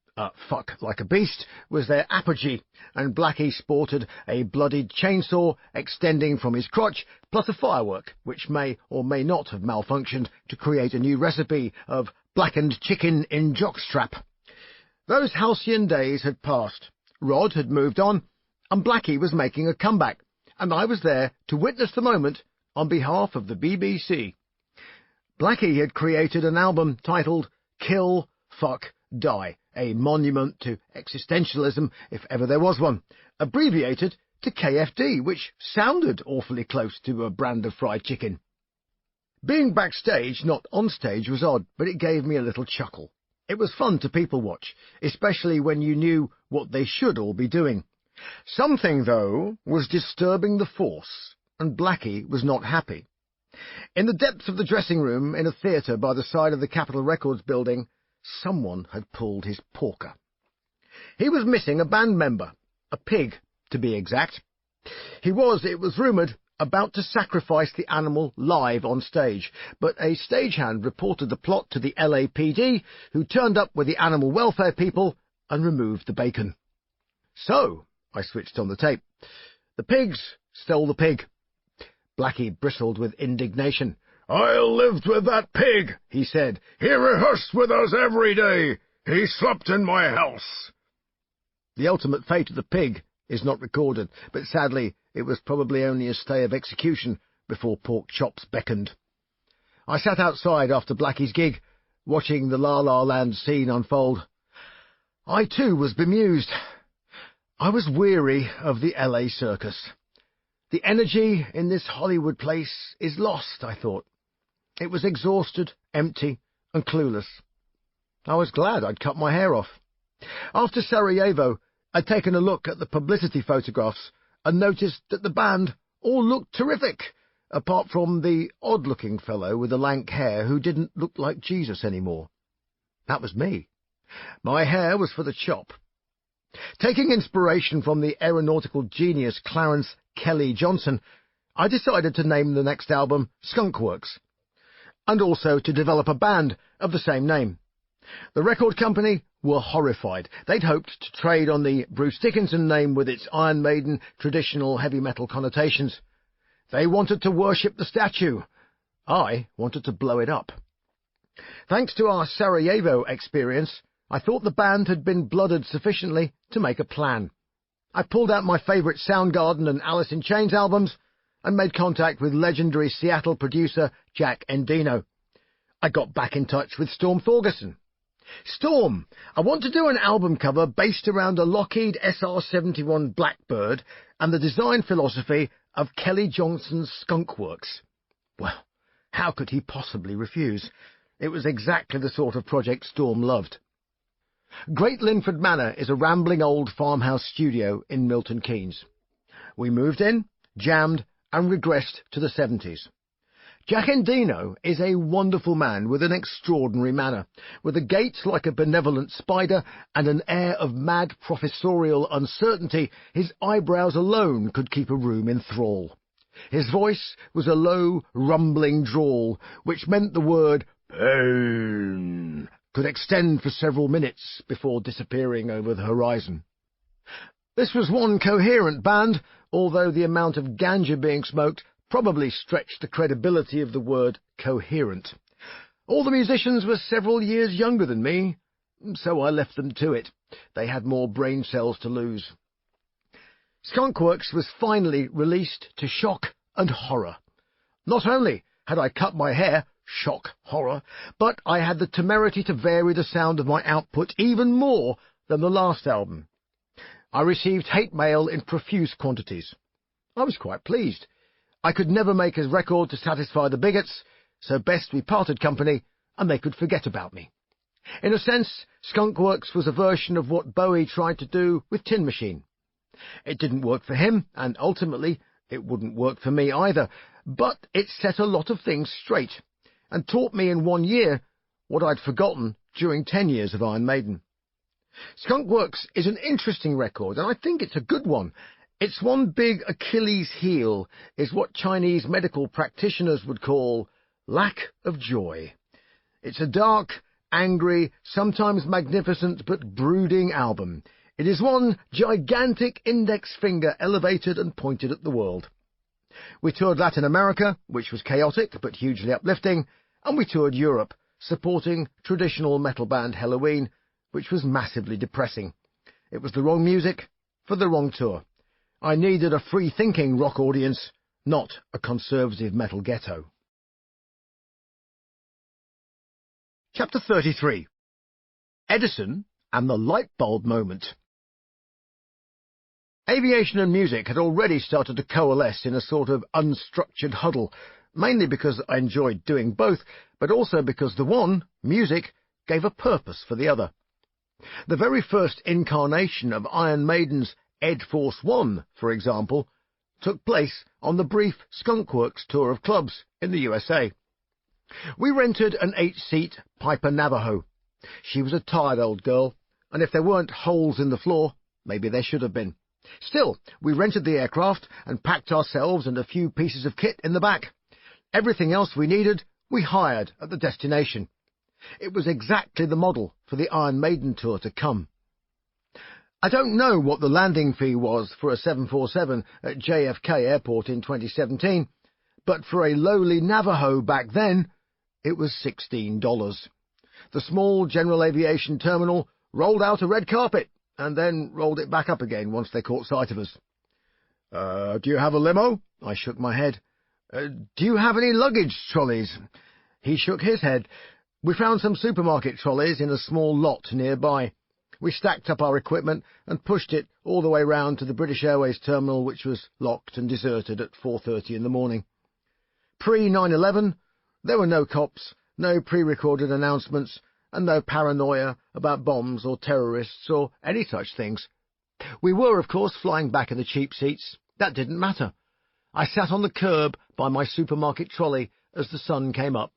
Fuck Like a Beast, was their apogee, and Blackie sported a bloodied chainsaw extending from his crotch, plus a firework, which may or may not have malfunctioned to create a new recipe of blackened chicken in jockstrap. Those halcyon days had passed. Rod had moved on, and Blackie was making a comeback, and I was there to witness the moment on behalf of the BBC. Blackie had created an album titled Kill, Fuck, Die, a monument to existentialism, if ever there was one, abbreviated to KFD, which sounded awfully close to a brand of fried chicken. Being backstage, not on stage, was odd, but it gave me a little chuckle. It was fun to people-watch, especially when you knew what they should all be doing. Something, though, was disturbing the force, and Blackie was not happy. In the depths of the dressing room in a theatre by the side of the Capitol Records building, someone had pulled his porker. He was missing a band member, a pig, to be exact. He was, it was rumoured, about to sacrifice the animal live on stage, but a stagehand reported the plot to the LAPD, who turned up with the animal welfare people and removed the bacon. So, I switched on the tape. The pigs stole the pig. Blackie bristled with indignation. "I lived with that pig," he said. "He rehearsed with us every day. He slept in my house." The ultimate fate of the pig is not recorded, but sadly it was probably only a stay of execution before pork chops beckoned. I sat outside after Blackie's gig, watching the La La Land scene unfold. I too was bemused. I was weary of the LA circus. The energy in this Hollywood place is lost, I thought. It was exhausted, empty, and clueless. I was glad I'd cut my hair off. After Sarajevo, I'd taken a look at the publicity photographs and noticed that the band all looked terrific, apart from the odd-looking fellow with the lank hair who didn't look like Jesus anymore. That was me. My hair was for the chop. Taking inspiration from the aeronautical genius Clarence Kelly Johnson, I decided to name the next album Skunk Works, and also to develop a band of the same name. The record company were horrified. They'd hoped to trade on the Bruce Dickinson name with its Iron Maiden traditional heavy metal connotations. They wanted to worship the statue. I wanted to blow it up. Thanks to our Sarajevo experience, I thought the band had been blooded sufficiently to make a plan. I pulled out my favourite Soundgarden and Alice in Chains albums and made contact with legendary Seattle producer Jack Endino. I got back in touch with Storm Thorgerson. Storm, I want to do an album cover based around a Lockheed SR-71 Blackbird and the design philosophy of Kelly Johnson's Skunk Works. Well, how could he possibly refuse? It was exactly the sort of project Storm loved. Great Linford Manor is a rambling old farmhouse studio in Milton Keynes. We moved in, jammed, and regressed to the 70s. Jack Endino is a wonderful man with an extraordinary manner, with a gait like a benevolent spider and an air of mad professorial uncertainty. His eyebrows alone could keep a room in thrall. His voice was a low, rumbling drawl, which meant the word pain could extend for several minutes before disappearing over the horizon. This was one coherent band, although the amount of ganja being smoked probably stretched the credibility of the word coherent. All the musicians were several years younger than me, so I left them to it. They had more brain cells to lose. Skunk Works was finally released to shock and horror. Not only had I cut my hair, shock, horror, but I had the temerity to vary the sound of my output even more than the last album. I received hate mail in profuse quantities. I was quite pleased. I could never make a record to satisfy the bigots, so best we parted company, and they could forget about me. In a sense, Skunk Works was a version of what Bowie tried to do with Tin Machine. It didn't work for him, and ultimately it wouldn't work for me either, but it set a lot of things straight, and taught me in 1 year what I'd forgotten during 10 years of Iron Maiden. Skunk Works is an interesting record, and I think it's a good one. Its one big Achilles heel is what Chinese medical practitioners would call lack of joy. It's a dark, angry, sometimes magnificent but brooding album. It is one gigantic index finger elevated and pointed at the world. We toured Latin America, which was chaotic but hugely uplifting, and we toured Europe, supporting traditional metal band Helloween, which was massively depressing. It was the wrong music for the wrong tour. I needed a free-thinking rock audience, not a conservative metal ghetto. Chapter 33. Edison and the Light Bulb Moment. Aviation and music had already started to coalesce in a sort of unstructured huddle, mainly because I enjoyed doing both, but also because the one, music, gave a purpose for the other. The very first incarnation of Iron Maiden's Ed Force One, for example, took place on the brief Skunk Works tour of clubs in the USA. We rented an 8-seat Piper Navajo. She was a tired old girl, and if there weren't holes in the floor, maybe there should have been. Still, we rented the aircraft and packed ourselves and a few pieces of kit in the back. Everything else we needed, we hired at the destination. It was exactly the model for the Iron Maiden tour to come. I don't know what the landing fee was for a 747 at JFK Airport in 2017, but for a lowly Navajo back then, it was $16. The small general aviation terminal rolled out a red carpet and then rolled it back up again once they caught sight of us. Do you have a limo? I shook my head. Do you have any luggage trolleys? He shook his head. We found some supermarket trolleys in a small lot nearby. We stacked up our equipment and pushed it all the way round to the British Airways terminal, which was locked and deserted at 4:30 in the morning. Pre-9/11, there were no cops, no pre-recorded announcements, and no paranoia about bombs or terrorists or any such things. We were, of course, flying back in the cheap seats. That didn't matter. I sat on the curb by my supermarket trolley as the sun came up.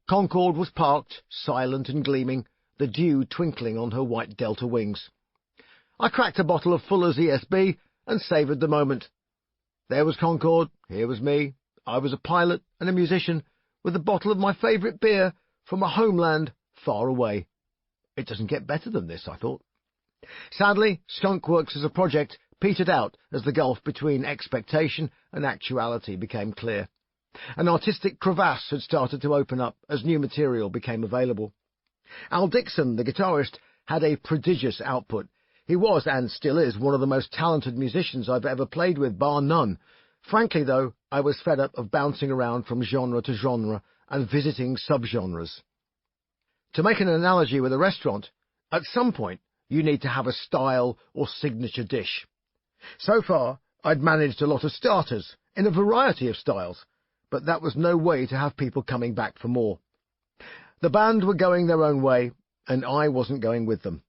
Concorde was parked, silent and gleaming, the dew twinkling on her white Delta wings. I cracked a bottle of Fuller's ESB and savoured the moment. There was Concorde, here was me. I was a pilot and a musician, with a bottle of my favourite beer from a homeland far away. It doesn't get better than this, I thought. Sadly, Skunk Works as a project petered out as the gulf between expectation and actuality became clear. An artistic crevasse had started to open up as new material became available. Al Dickinson, the guitarist, had a prodigious output. He was, and still is, one of the most talented musicians I've ever played with, bar none. Frankly, though, I was fed up of bouncing around from genre to genre and visiting subgenres. To make an analogy with a restaurant, at some point you need to have a style or signature dish. So far, I'd managed a lot of starters, in a variety of styles, but that was no way to have people coming back for more. The band were going their own way, and I wasn't going with them.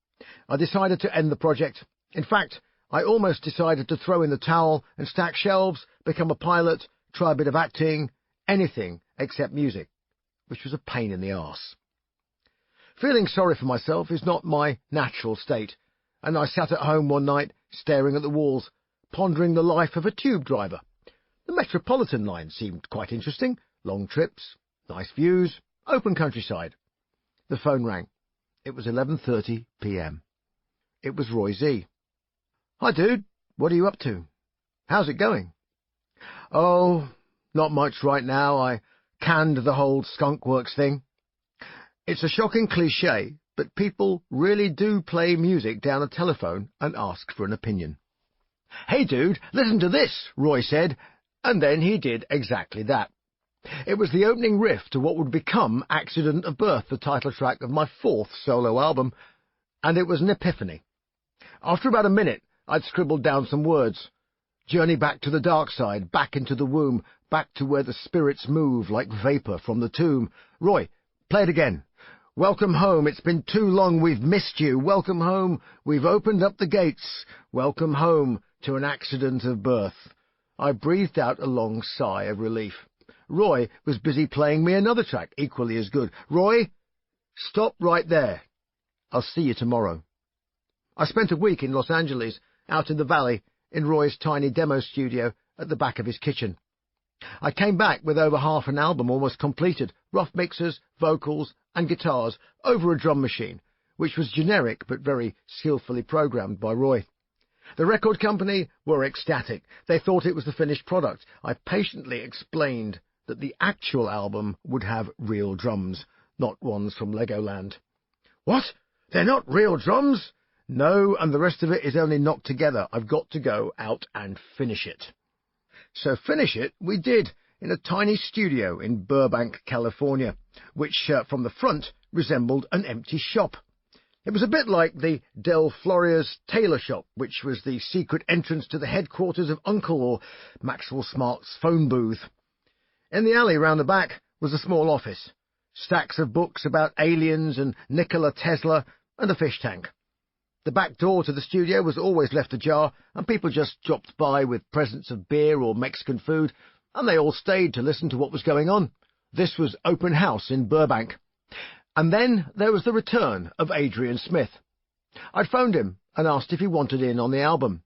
I decided to end the project. In fact, I almost decided to throw in the towel and stack shelves, become a pilot, try a bit of acting, anything except music, which was a pain in the arse. Feeling sorry for myself is not my natural state, and I sat at home one night, staring at the walls, pondering the life of a tube driver. The Metropolitan line seemed quite interesting. Long trips, nice views, open countryside. The phone rang. It was 11:30 p.m. It was Roy Z. "Hi, dude. What are you up to? How's it going?" "Oh, not much right now. I canned the whole Skunk Works thing. It's a shocking cliché, but people really do play music down a telephone and ask for an opinion." "Hey, dude, listen to this," Roy said, and then he did exactly that. It was the opening riff to what would become Accident of Birth, the title track of my 4th solo album, and it was an epiphany. After about a minute, I'd scribbled down some words. Journey back to the dark side, back into the womb, back to where the spirits move like vapour from the tomb. "Roy, play it again. Welcome home, it's been too long, we've missed you. Welcome home, we've opened up the gates. Welcome home to an accident of birth." I breathed out a long sigh of relief. Roy was busy playing me another track, equally as good. "Roy, stop right there. I'll see you tomorrow." I spent a week in Los Angeles, out in the valley, in Roy's tiny demo studio at the back of his kitchen. I came back with over half an album almost completed, rough mixers, vocals, and guitars, over a drum machine, which was generic but very skillfully programmed by Roy. The record company were ecstatic. They thought it was the finished product. I patiently explained that the actual album would have real drums, not ones from Legoland. "What? They're not real drums?" "No, and the rest of it is only knocked together. I've got to go out and finish it." So finish it we did, in a tiny studio in Burbank, California, which from the front resembled an empty shop. It was a bit like the Del Floria's tailor shop, which was the secret entrance to the headquarters of Uncle or Maxwell Smart's phone booth. In the alley round the back was a small office, stacks of books about aliens and Nikola Tesla, and a fish tank. The back door to the studio was always left ajar, and people just dropped by with presents of beer or Mexican food, and they all stayed to listen to what was going on. This was open house in Burbank. And then there was the return of Adrian Smith. I'd phoned him and asked if he wanted in on the album.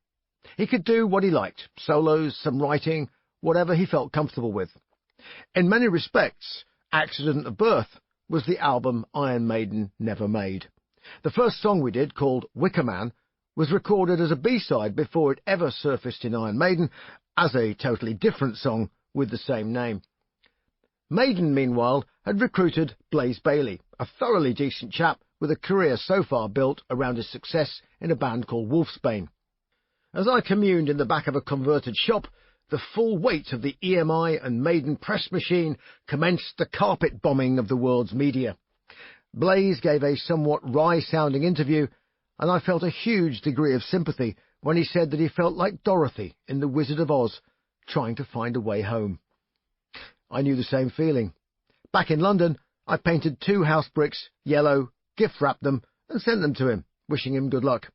He could do what he liked, solos, some writing, whatever he felt comfortable with. In many respects, Accident of Birth was the album Iron Maiden never made. The first song we did, called Wicker Man, was recorded as a B-side before it ever surfaced in Iron Maiden, as a totally different song with the same name. Maiden, meanwhile, had recruited Blaze Bayley, a thoroughly decent chap with a career so far built around his success in a band called Wolfsbane. As I communed in the back of a converted shop, the full weight of the EMI and Maiden press machine commenced the carpet bombing of the world's media. Blaze gave a somewhat wry-sounding interview, and I felt a huge degree of sympathy when he said that he felt like Dorothy in The Wizard of Oz, trying to find a way home. I knew the same feeling. Back in London, I painted 2 house bricks, yellow, gift-wrapped them, and sent them to him, wishing him good luck.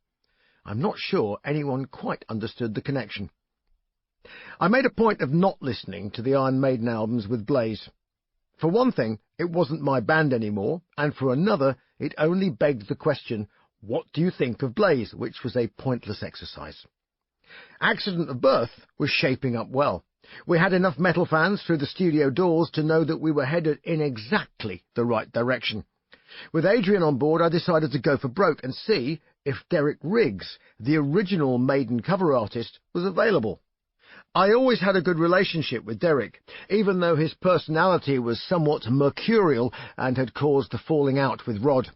I'm not sure anyone quite understood the connection. I made a point of not listening to the Iron Maiden albums with Blaze. For one thing, it wasn't my band anymore, and for another, it only begged the question, what do you think of Blaze, which was a pointless exercise. Accident of Birth was shaping up well. We had enough metal fans through the studio doors to know that we were headed in exactly the right direction. With Adrian on board, I decided to go for broke and see if Derek Riggs, the original Maiden cover artist, was available. I always had a good relationship with Derek, even though his personality was somewhat mercurial and had caused the falling out with Rod.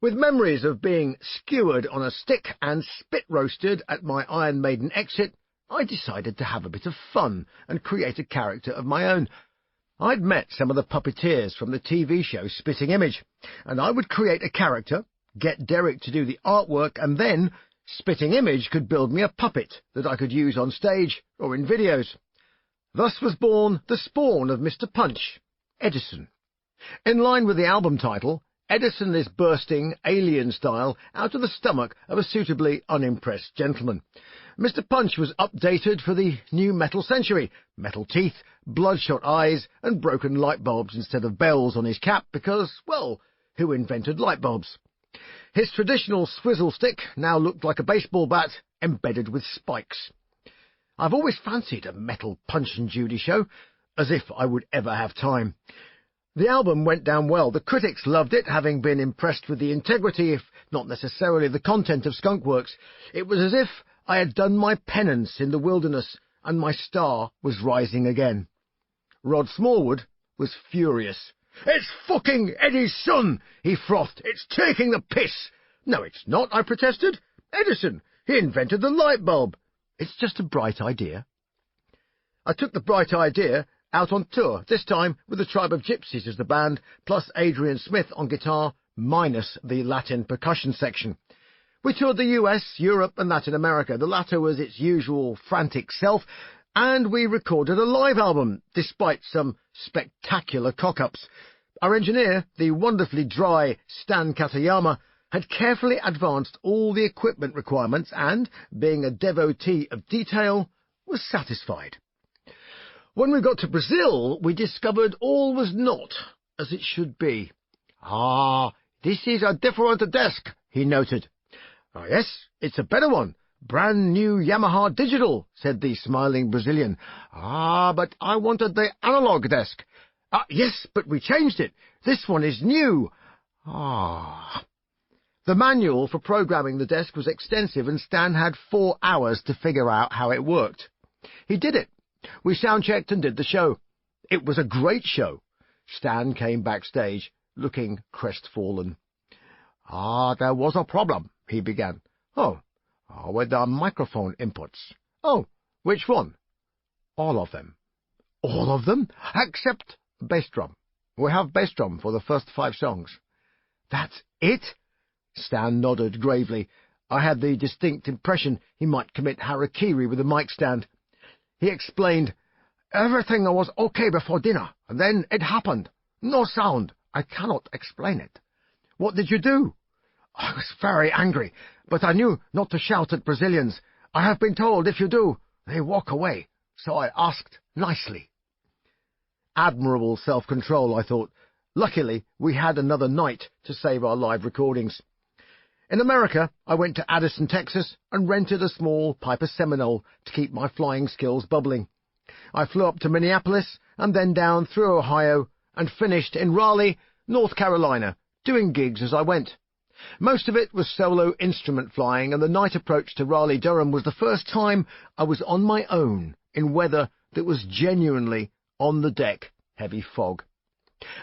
With memories of being skewered on a stick and spit-roasted at my Iron Maiden exit, I decided to have a bit of fun and create a character of my own. I'd met some of the puppeteers from the TV show Spitting Image, and I would create a character, get Derek to do the artwork, and then Spitting Image could build me a puppet that I could use on stage or in videos. Thus was born the spawn of Mr. Punch, Edison. In line with the album title, Edison is bursting, alien-style, out of the stomach of a suitably unimpressed gentleman. Mr. Punch was updated for the new metal century. Metal teeth, bloodshot eyes, and broken light bulbs instead of bells on his cap because, well, who invented light bulbs? His traditional swizzle stick now looked like a baseball bat embedded with spikes. I've always fancied a metal Punch and Judy show, as if I would ever have time. The album went down well. The critics loved it, having been impressed with the integrity, if not necessarily the content of Skunkworks. It was as if I had done my penance in the wilderness, and my star was rising again. Rod Smallwood was furious. "It's fucking Eddie's son!" he frothed. "It's taking the piss!" "No, it's not," I protested. "Edison, he invented the light bulb. It's just a bright idea." I took the bright idea out on tour, this time with the Tribe of Gypsies as the band, plus Adrian Smith on guitar, minus the Latin percussion section. We toured the US, Europe and Latin America. The latter was its usual frantic self, and we recorded a live album, despite some spectacular cock-ups. Our engineer, the wonderfully dry Stan Katayama, had carefully advanced all the equipment requirements and, being a devotee of detail, was satisfied. When we got to Brazil, we discovered all was not as it should be. "Ah, this is a different desk," he noted. "Oh, yes, it's a better one. Brand new Yamaha Digital," said the smiling Brazilian. "Ah, but I wanted the analog desk." Yes, but we changed it. This one is new." "Ah." The manual for programming the desk was extensive, and Stan had 4 hours to figure out how it worked. He did it. We sound-checked and did the show. It was a great show. Stan came backstage, looking crestfallen. "There was a problem," he began. With the microphone inputs." "Oh, which one?" "All of them." "All of them?" "Except bass drum. We have bass drum for the first 5 songs." "That's it?" Stan nodded gravely. I had the distinct impression he might commit harakiri with a mic stand. He explained, "Everything was okay before dinner, and then it happened. No sound. I cannot explain it." "What did you do?" "I was very angry, but I knew not to shout at Brazilians. I have been told if you do, they walk away, so I asked nicely." Admirable self-control, I thought. Luckily, we had another night to save our live recordings. In America, I went to Addison, Texas, and rented a small Piper Seminole to keep my flying skills bubbling. I flew up to Minneapolis, and then down through Ohio, and finished in Raleigh, North Carolina, doing gigs as I went. Most of it was solo instrument flying, and the night approach to Raleigh-Durham was the first time I was on my own in weather that was genuinely on the deck heavy fog.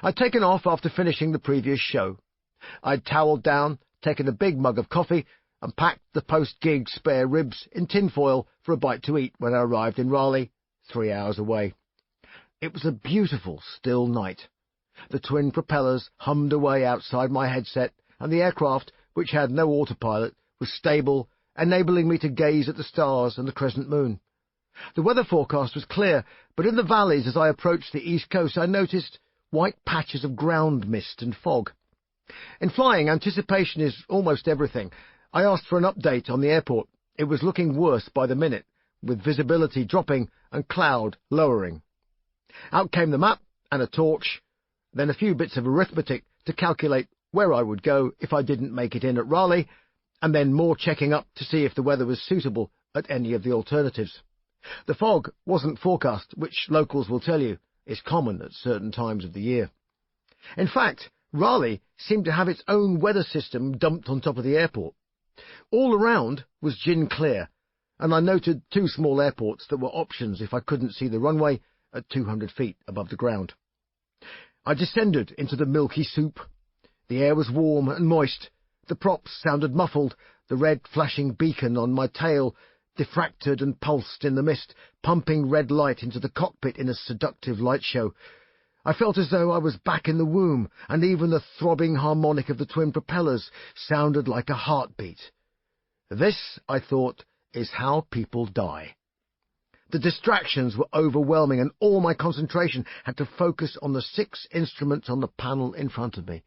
I'd taken off after finishing the previous show. I'd towelled down, taken a big mug of coffee, and packed the post-gig spare ribs in tinfoil for a bite to eat when I arrived in Raleigh, 3 hours away. It was a beautiful, still night. The twin propellers hummed away outside my headset, and the aircraft which had no autopilot, was stable, enabling me to gaze at the stars and the crescent moon. The weather forecast was clear, but in the valleys as I approached the east coast I noticed white patches of ground mist and fog. In flying, anticipation is almost everything. I asked for an update on the airport. It was looking worse by the minute, with visibility dropping and cloud lowering. Out came the map and a torch, then a few bits of arithmetic to calculate where I would go if I didn't make it in at Raleigh, and then more checking up to see if the weather was suitable at any of the alternatives. The fog wasn't forecast, which locals will tell you is common at certain times of the year. In fact, Raleigh seemed to have its own weather system dumped on top of the airport. All around was gin clear, and I noted 2 small airports that were options if I couldn't see the runway at 200 feet above the ground. I descended into the milky soup. The air was warm and moist. The props sounded muffled, the red flashing beacon on my tail diffracted and pulsed in the mist, pumping red light into the cockpit in a seductive light show. I felt as though I was back in the womb, and even the throbbing harmonic of the twin propellers sounded like a heartbeat. This, I thought, is how people die. The distractions were overwhelming, and all my concentration had to focus on the 6 instruments on the panel in front of me.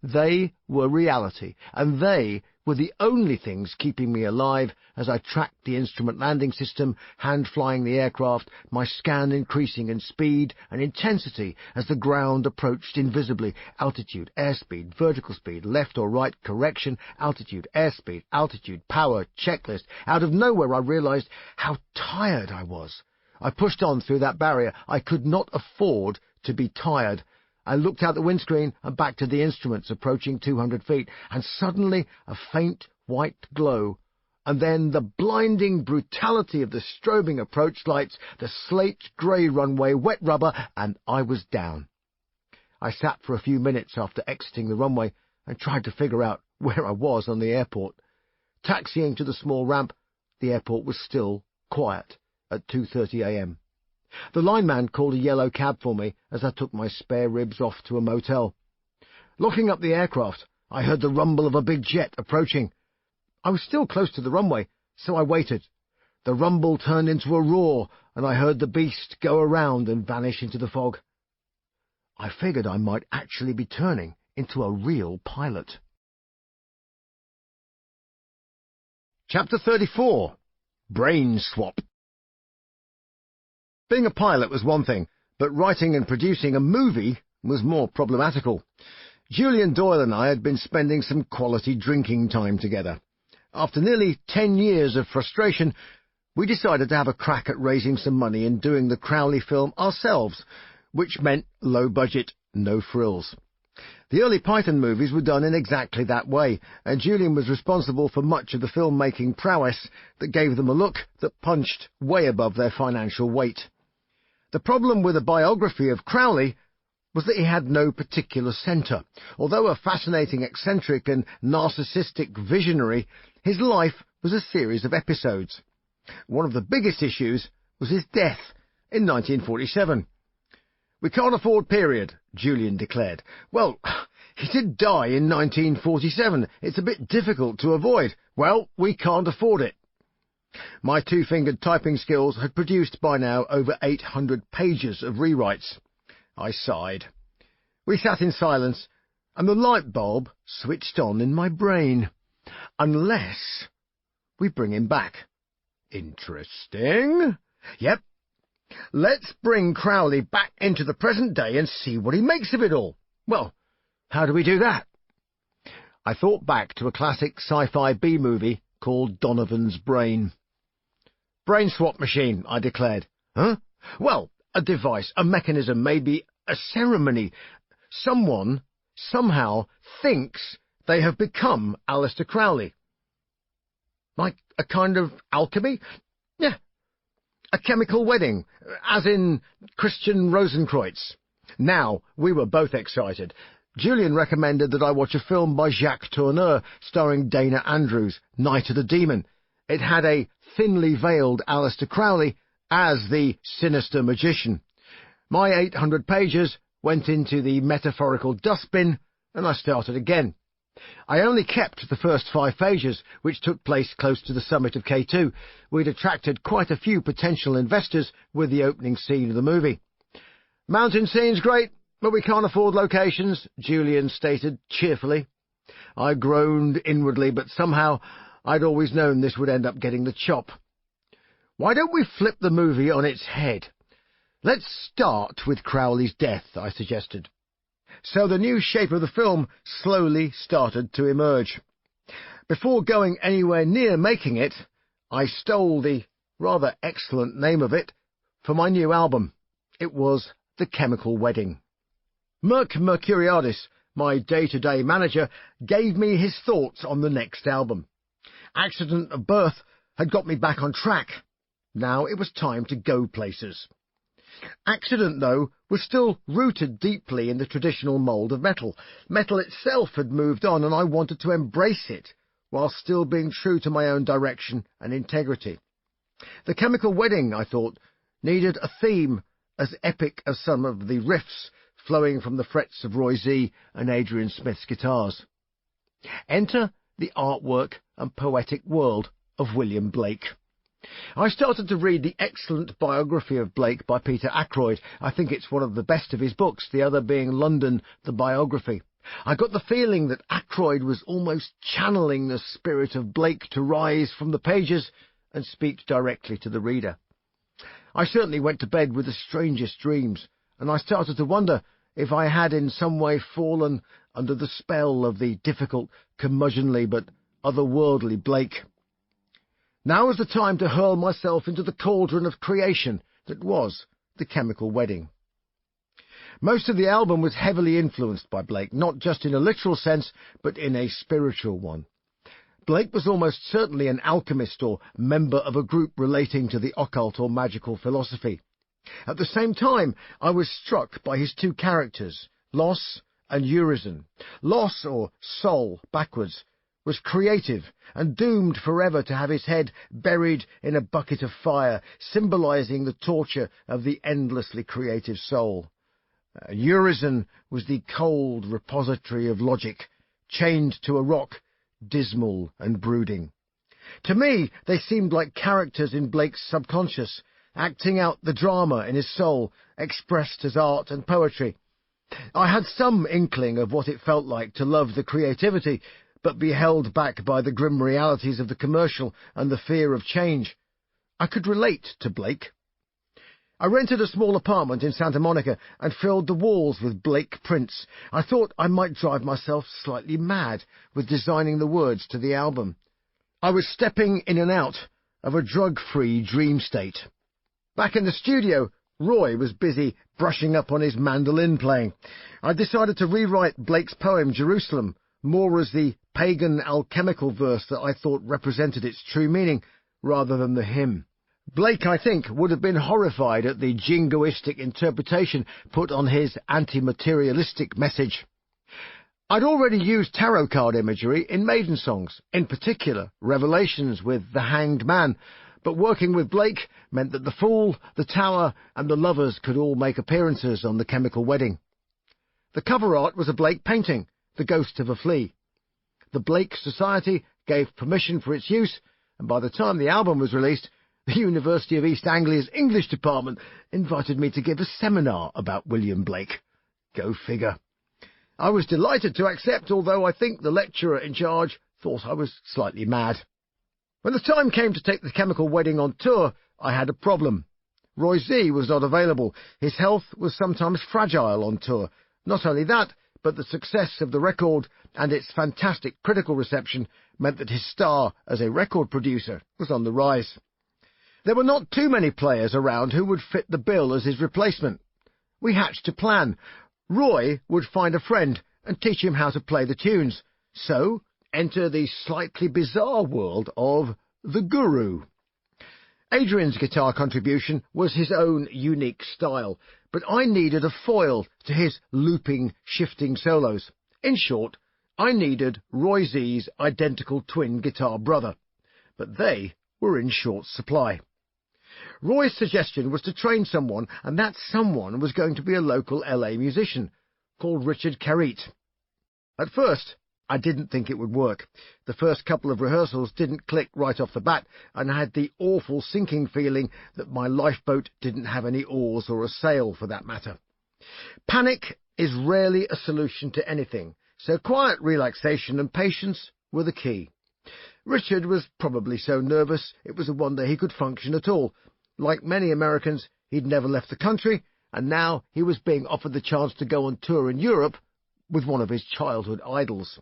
They were reality, and they were the only things keeping me alive as I tracked the instrument landing system, hand-flying the aircraft, my scan increasing in speed and intensity as the ground approached invisibly. Altitude, airspeed, vertical speed, left or right, correction, altitude, airspeed, altitude, power, checklist. Out of nowhere I realized how tired I was. I pushed on through that barrier. I could not afford to be tired. I looked out the windscreen and back to the instruments approaching 200 feet, and suddenly a faint white glow, and then the blinding brutality of the strobing approach lights, the slate-grey runway, wet rubber, and I was down. I sat for a few minutes after exiting the runway and tried to figure out where I was on the airport. Taxiing to the small ramp, the airport was still quiet at 2:30 a.m. The lineman called a yellow cab for me as I took my spare ribs off to a motel. Looking up the aircraft, I heard the rumble of a big jet approaching. I was still close to the runway, so I waited. The rumble turned into a roar, and I heard the beast go around and vanish into the fog. I figured I might actually be turning into a real pilot. Chapter 34. Brain Swap. Being a pilot was one thing, but writing and producing a movie was more problematical. Julian Doyle and I had been spending some quality drinking time together. After nearly 10 years of frustration, we decided to have a crack at raising some money and doing the Crowley film ourselves, which meant low budget, no frills. The early Python movies were done in exactly that way, and Julian was responsible for much of the filmmaking prowess that gave them a look that punched way above their financial weight. The problem with a biography of Crowley was that he had no particular centre. Although a fascinating eccentric and narcissistic visionary, his life was a series of episodes. One of the biggest issues was his death in 1947. "We can't afford period," Julian declared. "Well, he did die in 1947. It's a bit difficult to avoid. Well, we can't afford it." My 2-fingered typing skills had produced by now over 800 pages of rewrites. I sighed. We sat in silence, and the light bulb switched on in my brain. Unless we bring him back. Interesting. Yep. Let's bring Crowley back into the present day and see what he makes of it all. Well, how do we do that? I thought back to a classic sci-fi B-movie called Donovan's Brain. "Brain swap machine," I declared. "Huh? Well, a device, a mechanism, maybe a ceremony. Someone, somehow, thinks they have become Aleister Crowley. Like a kind of alchemy? Yeah. A chemical wedding, as in Christian Rosenkreutz." Now, we were both excited. Julian recommended that I watch a film by Jacques Tourneur starring Dana Andrews, Night of the Demon. It had a thinly veiled Aleister Crowley as the sinister magician. My 800 pages went into the metaphorical dustbin, and I started again. I only kept the first 5 pages, which took place close to the summit of K2. We'd attracted quite a few potential investors with the opening scene of the movie. "Mountain scene's great, but we can't afford locations," Julian stated cheerfully. I groaned inwardly, but somehow I'd always known this would end up getting the chop. "Why don't we flip the movie on its head? Let's start with Crowley's death," I suggested. So the new shape of the film slowly started to emerge. Before going anywhere near making it, I stole the rather excellent name of it for my new album. It was The Chemical Wedding. Mercuriadis, my day-to-day manager, gave me his thoughts on the next album. Accident of Birth had got me back on track. Now it was time to go places. Accident, though, was still rooted deeply in the traditional mould of metal. Metal itself had moved on, and I wanted to embrace it, while still being true to my own direction and integrity. The Chemical Wedding, I thought, needed a theme as epic as some of the riffs flowing from the frets of Roy Z and Adrian Smith's guitars. Enter the artwork and poetic world of William Blake. I started to read the excellent biography of Blake by Peter Ackroyd. I think it's one of the best of his books, the other being London, the biography. I got the feeling that Ackroyd was almost channeling the spirit of Blake to rise from the pages and speak directly to the reader. I certainly went to bed with the strangest dreams, and I started to wonder if I had in some way fallen under the spell of the difficult, curmudgeonly but otherworldly Blake. Now was the time to hurl myself into the cauldron of creation that was The Chemical Wedding. Most of the album was heavily influenced by Blake, not just in a literal sense, but in a spiritual one. Blake was almost certainly an alchemist or member of a group relating to the occult or magical philosophy. At the same time, I was struck by his 2 characters, Los and Urizen. Los, or Soul, backwards, was creative and doomed forever to have his head buried in a bucket of fire, symbolizing the torture of the endlessly creative soul. Urizen was the cold repository of logic, chained to a rock, dismal and brooding. To me, they seemed like characters in Blake's subconscious, acting out the drama in his soul, expressed as art and poetry. I had some inkling of what it felt like to love the creativity, but be held back by the grim realities of the commercial and the fear of change. I could relate to Blake. I rented a small apartment in Santa Monica and filled the walls with Blake prints. I thought I might drive myself slightly mad with designing the words to the album. I was stepping in and out of a drug-free dream state. Back in the studio, Roy was busy brushing up on his mandolin playing. I decided to rewrite Blake's poem Jerusalem, more as the pagan alchemical verse that I thought represented its true meaning, rather than the hymn. Blake, I think, would have been horrified at the jingoistic interpretation put on his anti-materialistic message. I'd already used tarot card imagery in maiden songs, in particular Revelations with the Hanged Man, but working with Blake meant that the Fool, the Tower, and the Lovers could all make appearances on The Chemical Wedding. The cover art was a Blake painting, The Ghost of a Flea. The Blake Society gave permission for its use, and by the time the album was released, the University of East Anglia's English department invited me to give a seminar about William Blake. Go figure. I was delighted to accept, although I think the lecturer in charge thought I was slightly mad. When the time came to take The Chemical Wedding on tour, I had a problem. Roy Z was not available. His health was sometimes fragile on tour. Not only that, but the success of the record and its fantastic critical reception meant that his star as a record producer was on the rise. There were not too many players around who would fit the bill as his replacement. We hatched a plan. Roy would find a friend and teach him how to play the tunes. So, enter the slightly bizarre world of the Guru. Adrian's guitar contribution was his own unique style, but I needed a foil to his looping, shifting solos. In short, I needed Roy Z's identical twin guitar brother, but they were in short supply. Roy's suggestion was to train someone, and that someone was going to be a local LA musician called Richard Carrete. At first, I didn't think it would work. The first couple of rehearsals didn't click right off the bat, and I had the awful sinking feeling that my lifeboat didn't have any oars or a sail, for that matter. Panic is rarely a solution to anything, so quiet relaxation and patience were the key. Richard was probably so nervous it was a wonder he could function at all. Like many Americans, he'd never left the country, and now he was being offered the chance to go on tour in Europe with one of his childhood idols.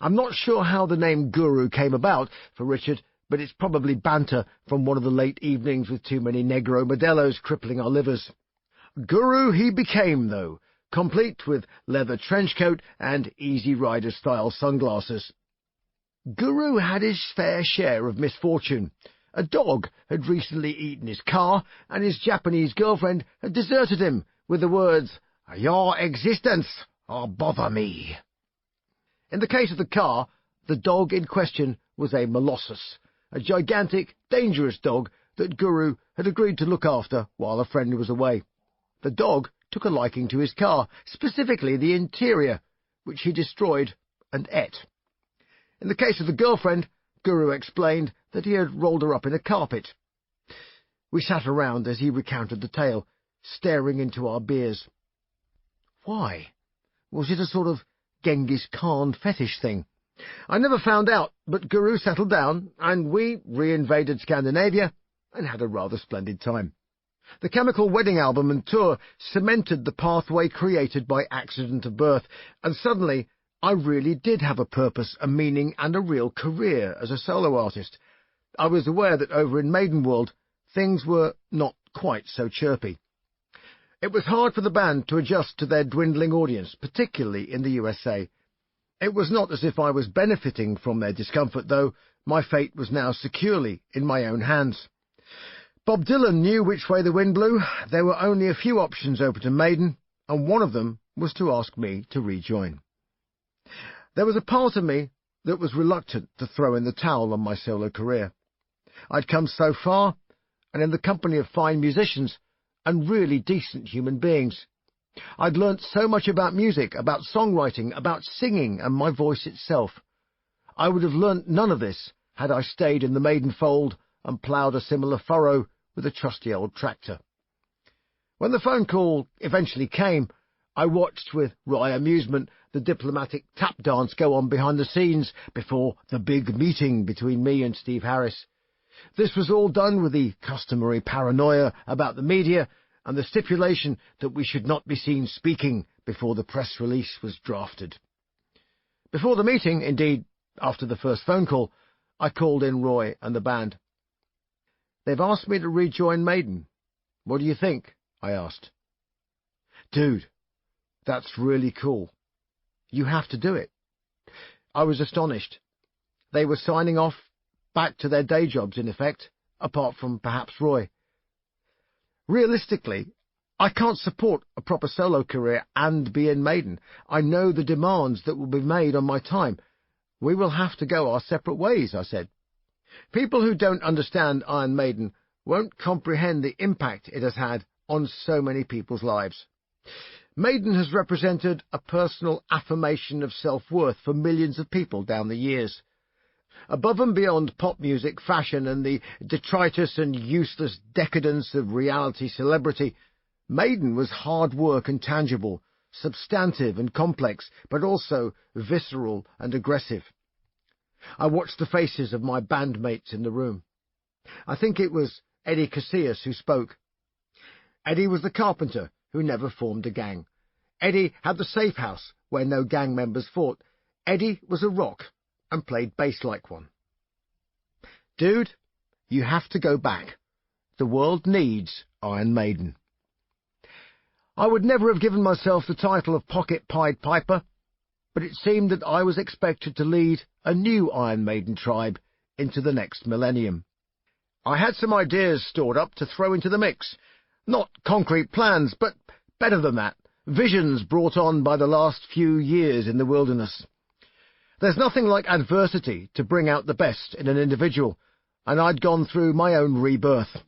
I'm not sure how the name Guru came about for Richard, but it's probably banter from one of the late evenings with too many Negro Modelos crippling our livers. Guru he became, though, complete with leather trench coat and Easy Rider-style sunglasses. Guru had his fair share of misfortune. A dog had recently eaten his car, and his Japanese girlfriend had deserted him with the words, "Your existence bother me." In the case of the car, the dog in question was a Molossus, a gigantic, dangerous dog that Guru had agreed to look after while a friend was away. The dog took a liking to his car, specifically the interior, which he destroyed and ate. In the case of the girlfriend, Guru explained that he had rolled her up in a carpet. We sat around as he recounted the tale, staring into our beers. Why? Was it a sort of Genghis Khan fetish thing? I never found out, but Guru settled down, and we reinvaded Scandinavia and had a rather splendid time. The Chemical Wedding album and tour cemented the pathway created by Accident of Birth, and suddenly I really did have a purpose, a meaning, and a real career as a solo artist. I was aware that over in Maiden World, things were not quite so chirpy. It was hard for the band to adjust to their dwindling audience, particularly in the USA. It was not as if I was benefiting from their discomfort, though. My fate was now securely in my own hands. Bob Dylan knew which way the wind blew. There were only a few options open to Maiden, and one of them was to ask me to rejoin. There was a part of me that was reluctant to throw in the towel on my solo career. I'd come so far, and in the company of fine musicians and really decent human beings. I'd learnt so much about music, about songwriting, about singing and my voice itself. I would have learnt none of this had I stayed in the Maiden fold and ploughed a similar furrow with a trusty old tractor. When the phone call eventually came, I watched with wry amusement the diplomatic tap dance go on behind the scenes before the big meeting between me and Steve Harris. This was all done with the customary paranoia about the media and the stipulation that we should not be seen speaking before the press release was drafted. Before the meeting, indeed, after the first phone call, I called in Roy and the band. "They've asked me to rejoin Maiden. What do you think?" I asked. "Dude, that's really cool. You have to do it." I was astonished. They were signing off back to their day jobs, in effect, apart from perhaps Roy. Realistically, I can't support a proper solo career and be in Maiden. I know the demands that will be made on my time. We will have to go our separate ways, I said. People who don't understand Iron Maiden won't comprehend the impact it has had on so many people's lives. Maiden has represented a personal affirmation of self-worth for millions of people down the years. Above and beyond pop music, fashion, and the detritus and useless decadence of reality celebrity, Maiden was hard work and tangible, substantive and complex, but also visceral and aggressive. I watched the faces of my bandmates in the room. I think it was Eddie Casillas who spoke. Eddie was the carpenter who never formed a gang. Eddie had the safe house where no gang members fought. Eddie was a rock and played bass like one. "Dude, you have to go back. The world needs Iron Maiden." I would never have given myself the title of Pocket Pied Piper, but it seemed that I was expected to lead a new Iron Maiden tribe into the next millennium. I had some ideas stored up to throw into the mix. Not concrete plans, but better than that, visions brought on by the last few years in the wilderness. There's nothing like adversity to bring out the best in an individual, and I'd gone through my own rebirth.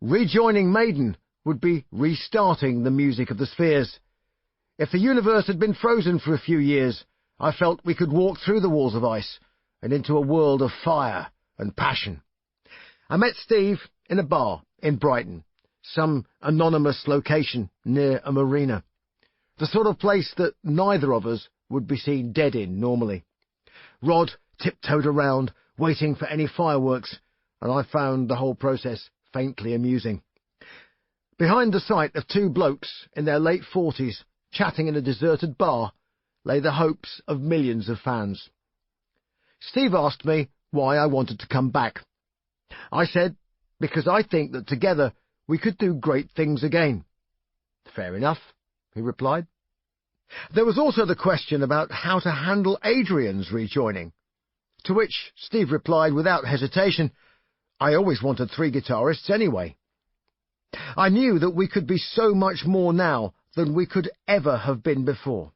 Rejoining Maiden would be restarting the music of the spheres. If the universe had been frozen for a few years, I felt we could walk through the walls of ice and into a world of fire and passion. I met Steve in a bar in Brighton, some anonymous location near a marina, the sort of place that neither of us would be seen dead in normally. Rod tiptoed around, waiting for any fireworks, and I found the whole process faintly amusing. Behind the sight of two blokes in their late 40s chatting in a deserted bar lay the hopes of millions of fans. Steve asked me why I wanted to come back. I said, because I think that together we could do great things again. Fair enough, he replied. There was also the question about how to handle Adrian's rejoining, to which Steve replied without hesitation, I always wanted 3 guitarists anyway. I knew that we could be so much more now than we could ever have been before.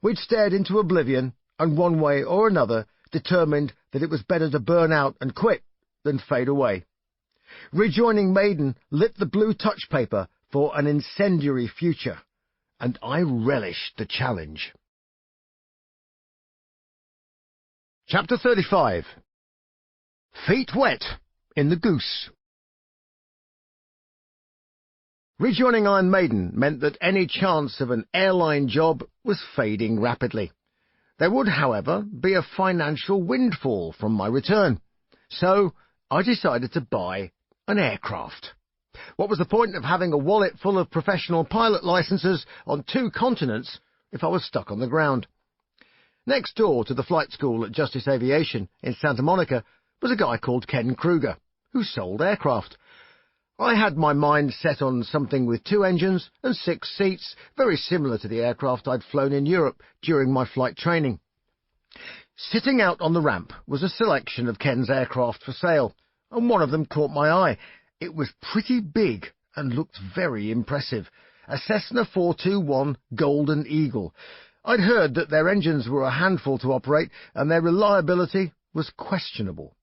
We'd stared into oblivion, and one way or another determined that it was better to burn out and quit than fade away. Rejoining Maiden lit the blue touch paper for an incendiary future, and I relished the challenge. Chapter 35. Feet Wet in the Goose. Rejoining Iron Maiden meant that any chance of an airline job was fading rapidly. There would, however, be a financial windfall from my return, so I decided to buy an aircraft. What was the point of having a wallet full of professional pilot licenses on 2 continents if I was stuck on the ground? Next door to the flight school at Justice Aviation in Santa Monica was a guy called Ken Kruger, who sold aircraft. I had my mind set on something with 2 engines and 6 seats, very similar to the aircraft I'd flown in Europe during my flight training. Sitting out on the ramp was a selection of Ken's aircraft for sale, and one of them caught my eye. It was pretty big and looked very impressive, a Cessna 421 Golden Eagle. I'd heard that their engines were a handful to operate, and their reliability was questionable.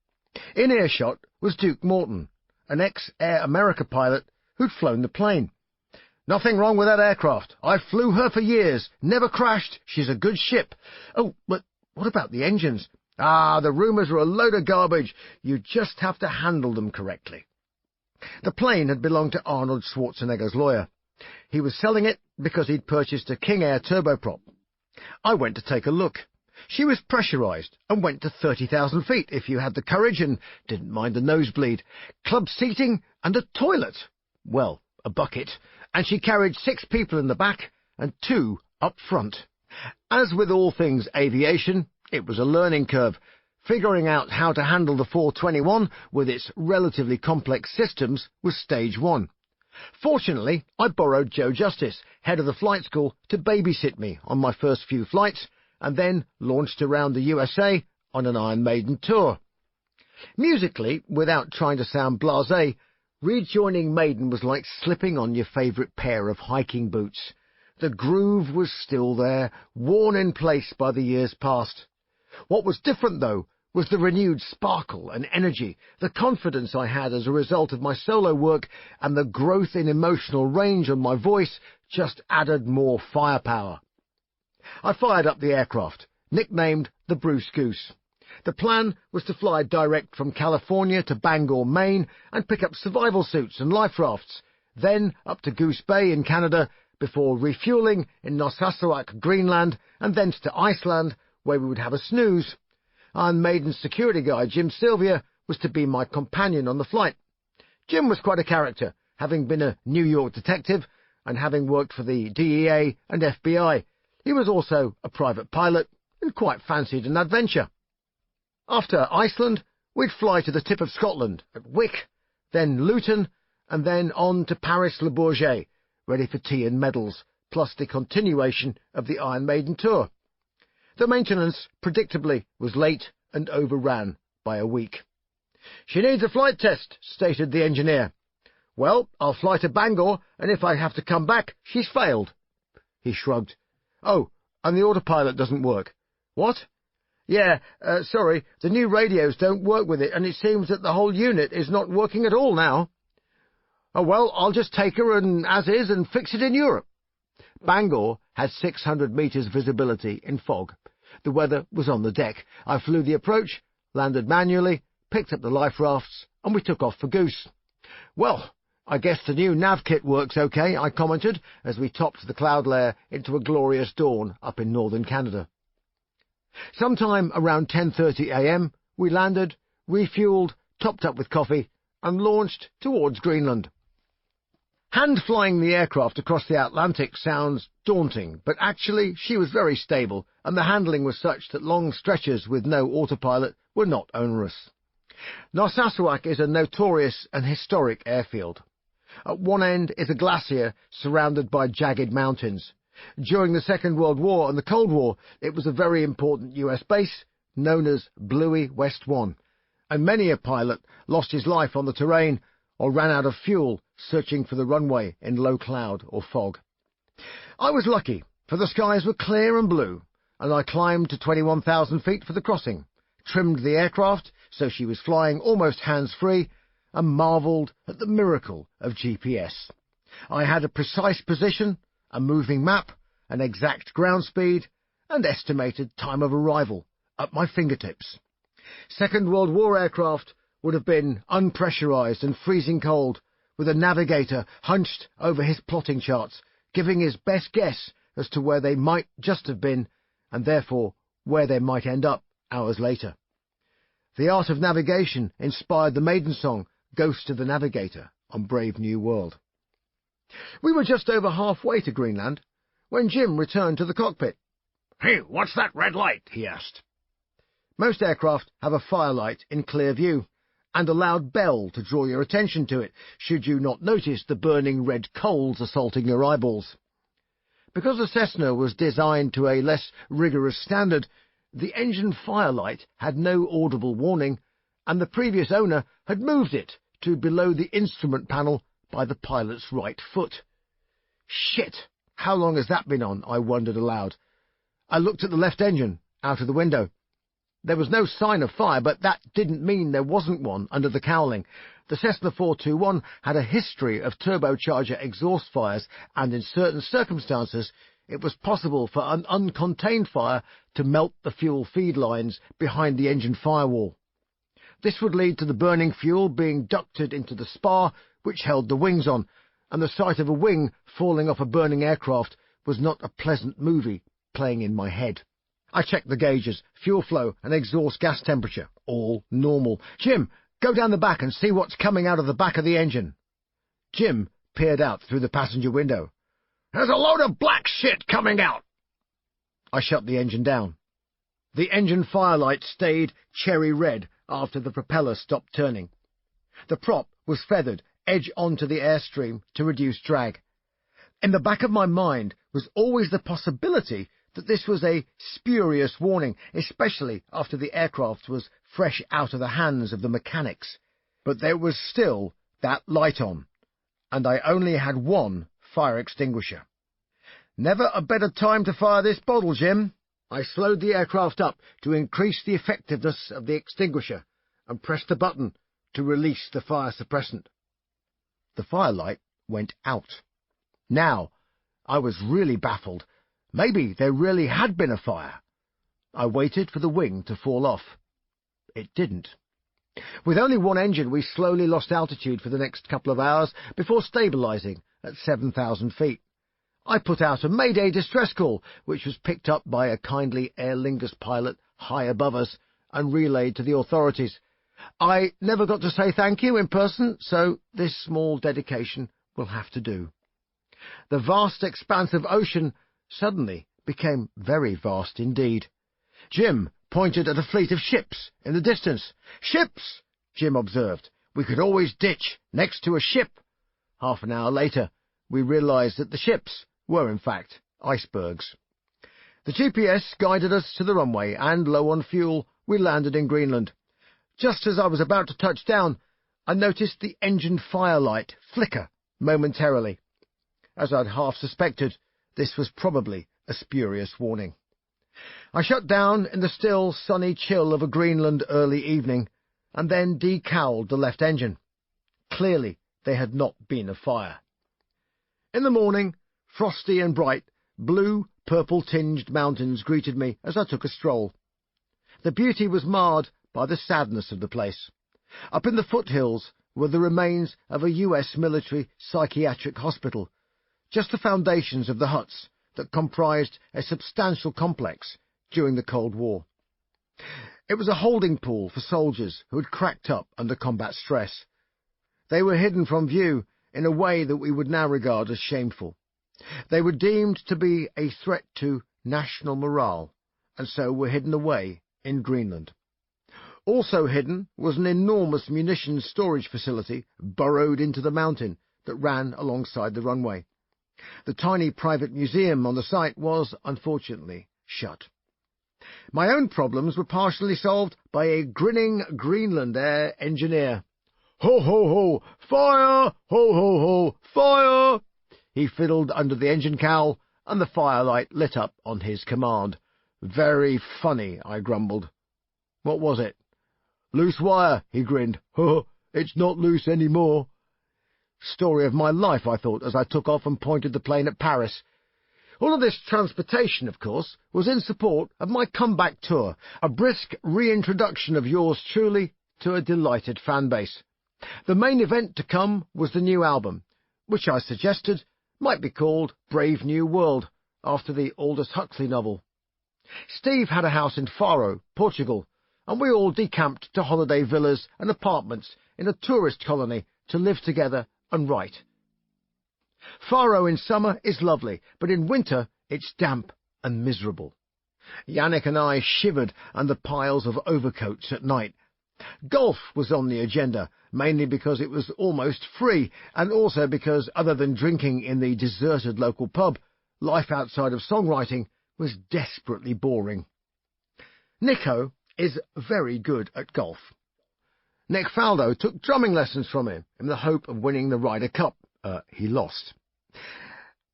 In earshot was Duke Morton, an ex-Air America pilot who'd flown the plane. Nothing wrong with that aircraft. I flew her for years, never crashed. She's a good ship. Oh, but what about the engines? The rumours are a load of garbage. You just have to handle them correctly. The plane had belonged to Arnold Schwarzenegger's lawyer. He was selling it because he'd purchased a King Air turboprop. I went to take a look. She was pressurised and went to 30,000 feet if you had the courage and didn't mind a nosebleed. Club seating and a toilet. Well, a bucket. And she carried 6 people in the back and 2 up front. As with all things aviation, it was a learning curve. Figuring out how to handle the 421 with its relatively complex systems was stage 1. Fortunately, I borrowed Joe Justice, head of the flight school, to babysit me on my first few flights, and then launched around the USA on an Iron Maiden tour. Musically, without trying to sound blasé, rejoining Maiden was like slipping on your favourite pair of hiking boots. The groove was still there, worn in place by the years past. What was different, though, was the renewed sparkle and energy, the confidence I had as a result of my solo work, and the growth in emotional range on my voice just added more firepower. I fired up the aircraft, nicknamed the Bruce Goose. The plan was to fly direct from California to Bangor, Maine, and pick up survival suits and life rafts, then up to Goose Bay in Canada, before refuelling in Nossasauak, Greenland, and thence to Iceland, where we would have a snooze. Iron Maiden's security guy, Jim Sylvia, was to be my companion on the flight. Jim was quite a character, having been a New York detective and having worked for the DEA and FBI. He was also a private pilot and quite fancied an adventure. After Iceland, we'd fly to the tip of Scotland at Wick, then Luton, and then on to Paris-Le Bourget, ready for tea and medals, plus the continuation of the Iron Maiden tour. The maintenance, predictably, was late and overran by a week. "She needs a flight test," stated the engineer. "Well, I'll fly to Bangor, and if I have to come back, she's failed." He shrugged. "Oh, and the autopilot doesn't work." "What?" "Yeah, sorry, the new radios don't work with it, and it seems that the whole unit is not working at all now." "Oh, well, I'll just take her as is and fix it in Europe." Bangor had 600 metres visibility in fog. The weather was on the deck. I flew the approach, landed manually, picked up the life rafts, and we took off for Goose. "Well, I guess the new nav kit works okay," I commented as we topped the cloud layer into a glorious dawn up in northern Canada. Sometime around 10:30 a.m, we landed, refueled, topped up with coffee, and launched towards Greenland. Hand-flying the aircraft across the Atlantic sounds daunting, but actually she was very stable, and the handling was such that long stretches with no autopilot were not onerous. Narsarsuaq is a notorious and historic airfield. At one end is a glacier surrounded by jagged mountains. During the Second World War and the Cold War, it was a very important US base, known as Bluey West 1, and many a pilot lost his life on the terrain or ran out of fuel searching for the runway in low cloud or fog. I was lucky, for the skies were clear and blue, and I climbed to 21,000 feet for the crossing, trimmed the aircraft so she was flying almost hands-free, and marvelled at the miracle of GPS. I had a precise position, a moving map, an exact ground speed, and estimated time of arrival at my fingertips. Second World War aircraft would have been unpressurised and freezing cold, with a navigator hunched over his plotting charts, giving his best guess as to where they might just have been, and therefore where they might end up hours later. The art of navigation inspired the maiden song, Ghost of the Navigator, on Brave New World. We were just over halfway to Greenland, when Jim returned to the cockpit. "Hey, what's that red light?" he asked. Most aircraft have a firelight in clear view, and a loud bell to draw your attention to it, should you not notice the burning red coals assaulting your eyeballs. Because the Cessna was designed to a less rigorous standard, the engine firelight had no audible warning, and the previous owner had moved it to below the instrument panel by the pilot's right foot. Shit! How long has that been on? I wondered aloud. I looked at the left engine, out of the window. There was no sign of fire, but that didn't mean there wasn't one under the cowling. The Cessna 421 had a history of turbocharger exhaust fires, and in certain circumstances it was possible for an uncontained fire to melt the fuel feed lines behind the engine firewall. This would lead to the burning fuel being ducted into the spar which held the wings on, and the sight of a wing falling off a burning aircraft was not a pleasant movie playing in my head. I checked the gauges, fuel flow and exhaust gas temperature, all normal. "Jim, go down the back and see what's coming out of the back of the engine." Jim peered out through the passenger window. "There's a load of black shit coming out." I shut the engine down. The engine firelight stayed cherry red after the propeller stopped turning. The prop was feathered edge onto the airstream to reduce drag. In the back of my mind was always the possibility that this was a spurious warning, especially after the aircraft was fresh out of the hands of the mechanics. But there was still that light on, and I only had one fire extinguisher. Never a better time to fire this bottle, Jim. I slowed the aircraft up to increase the effectiveness of the extinguisher and pressed the button to release the fire suppressant. The firelight went out. Now I was really baffled. Maybe there really had been a fire. I waited for the wing to fall off. It didn't. With only one engine, we slowly lost altitude for the next couple of hours before stabilizing at 7,000 feet. I put out a Mayday distress call, which was picked up by a kindly Aer Lingus pilot high above us and relayed to the authorities. I never got to say thank you in person, so this small dedication will have to do. The vast expanse of ocean suddenly became very vast indeed. Jim pointed at a fleet of ships in the distance. "Ships!" Jim observed. "We could always ditch next to a ship." Half an hour later, we realized that the ships were in fact icebergs. The GPS guided us to the runway, and low on fuel, we landed in Greenland. Just as I was about to touch down, I noticed the engine firelight flicker momentarily. As I'd half suspected, this was probably a spurious warning. I shut down in the still sunny chill of a Greenland early evening, and then decowled the left engine. Clearly there had not been a fire. In the morning, frosty and bright, blue, purple-tinged mountains greeted me as I took a stroll. The beauty was marred by the sadness of the place. Up in the foothills were the remains of a US military psychiatric hospital, just the foundations of the huts that comprised a substantial complex during the Cold War. It was a holding pool for soldiers who had cracked up under combat stress. They were hidden from view in a way that we would now regard as shameful. They were deemed to be a threat to national morale, and so were hidden away in Greenland. Also hidden was an enormous munitions storage facility burrowed into the mountain that ran alongside the runway. The tiny private museum on the site was, unfortunately, shut. My own problems were partially solved by a grinning Greenland air engineer. "Ho, ho, ho! Fire! Ho, ho, ho! Fire!" He fiddled under the engine cowl, and the firelight lit up on his command. "Very funny," I grumbled. "What was it?" "Loose wire," he grinned. "Ho, it's not loose any more." Story of my life, I thought, as I took off and pointed the plane at Paris. All of this transportation, of course, was in support of my comeback tour, a brisk reintroduction of yours truly to a delighted fan base. The main event to come was the new album, which I suggested might be called Brave New World, after the Aldous Huxley novel. Steve had a house in Faro, Portugal, and we all decamped to holiday villas and apartments in a tourist colony to live together and write. Faro in summer is lovely, but in winter it's damp and miserable. Yannick and I shivered under piles of overcoats at night. Golf was on the agenda, mainly because it was almost free, and also because, other than drinking in the deserted local pub, life outside of songwriting was desperately boring. Nico is very good at golf. Nick Faldo took drumming lessons from him in the hope of winning the Ryder Cup. He lost.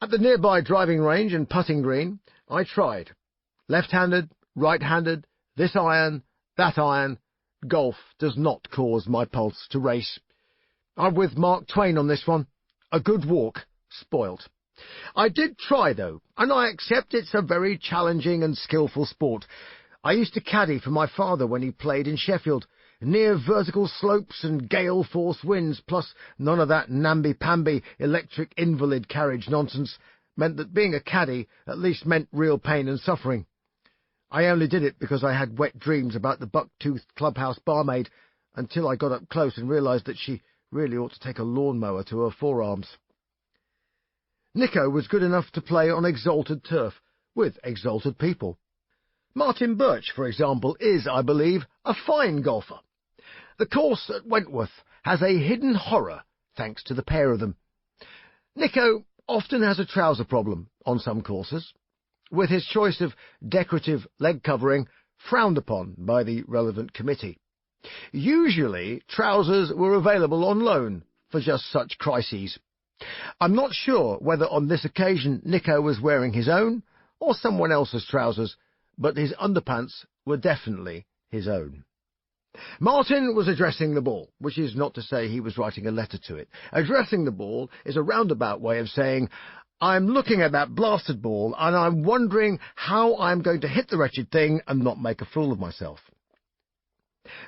At the nearby driving range and putting green, I tried. Left-handed, right-handed, this iron, that iron. Golf does not cause my pulse to race. I'm with Mark Twain on this one. A good walk, spoilt. I did try, though, and I accept it's a very challenging and skillful sport. I used to caddy for my father when he played in Sheffield. Near vertical slopes and gale-force winds, plus none of that namby-pamby electric invalid carriage nonsense, meant that being a caddy at least meant real pain and suffering. I only did it because I had wet dreams about the buck-toothed clubhouse barmaid, until I got up close and realised that she really ought to take a lawnmower to her forearms. Nico was good enough to play on exalted turf, with exalted people. Martin Birch, for example, is, I believe, a fine golfer. The course at Wentworth has a hidden horror, thanks to the pair of them. Nico often has a trouser problem on some courses, with his choice of decorative leg covering frowned upon by the relevant committee. Usually, trousers were available on loan for just such crises. I'm not sure whether on this occasion Nico was wearing his own or someone else's trousers, but his underpants were definitely his own. Martin was addressing the ball, which is not to say he was writing a letter to it. Addressing the ball is a roundabout way of saying, I'm looking at that blasted ball, and I'm wondering how I'm going to hit the wretched thing and not make a fool of myself.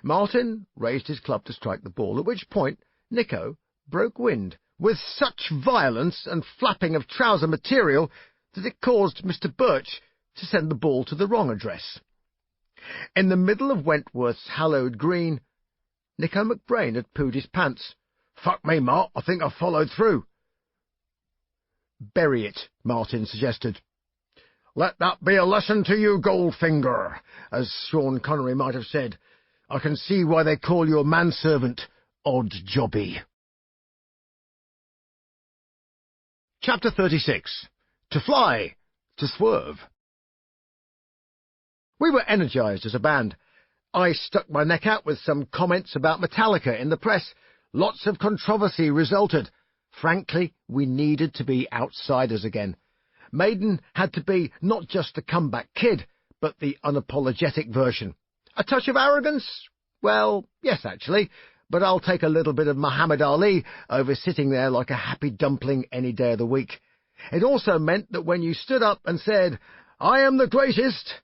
Martin raised his club to strike the ball, at which point Nico broke wind with such violence and flapping of trouser material that it caused Mr. Birch to send the ball to the wrong address. In the middle of Wentworth's hallowed green, Nico McBrain had pooed his pants. "Fuck me, Mart, I think I followed through." "Bury it," Martin suggested. "Let that be a lesson to you, Goldfinger," as Sean Connery might have said. "I can see why they call you a manservant, odd jobby." Chapter 36. To fly, to swerve. We were energised as a band. I stuck my neck out with some comments about Metallica in the press. Lots of controversy resulted. Frankly, we needed to be outsiders again. Maiden had to be not just the comeback kid, but the unapologetic version. A touch of arrogance? Well, yes, actually, but I'll take a little bit of Muhammad Ali over sitting there like a happy dumpling any day of the week. It also meant that when you stood up and said, "I am the greatest,"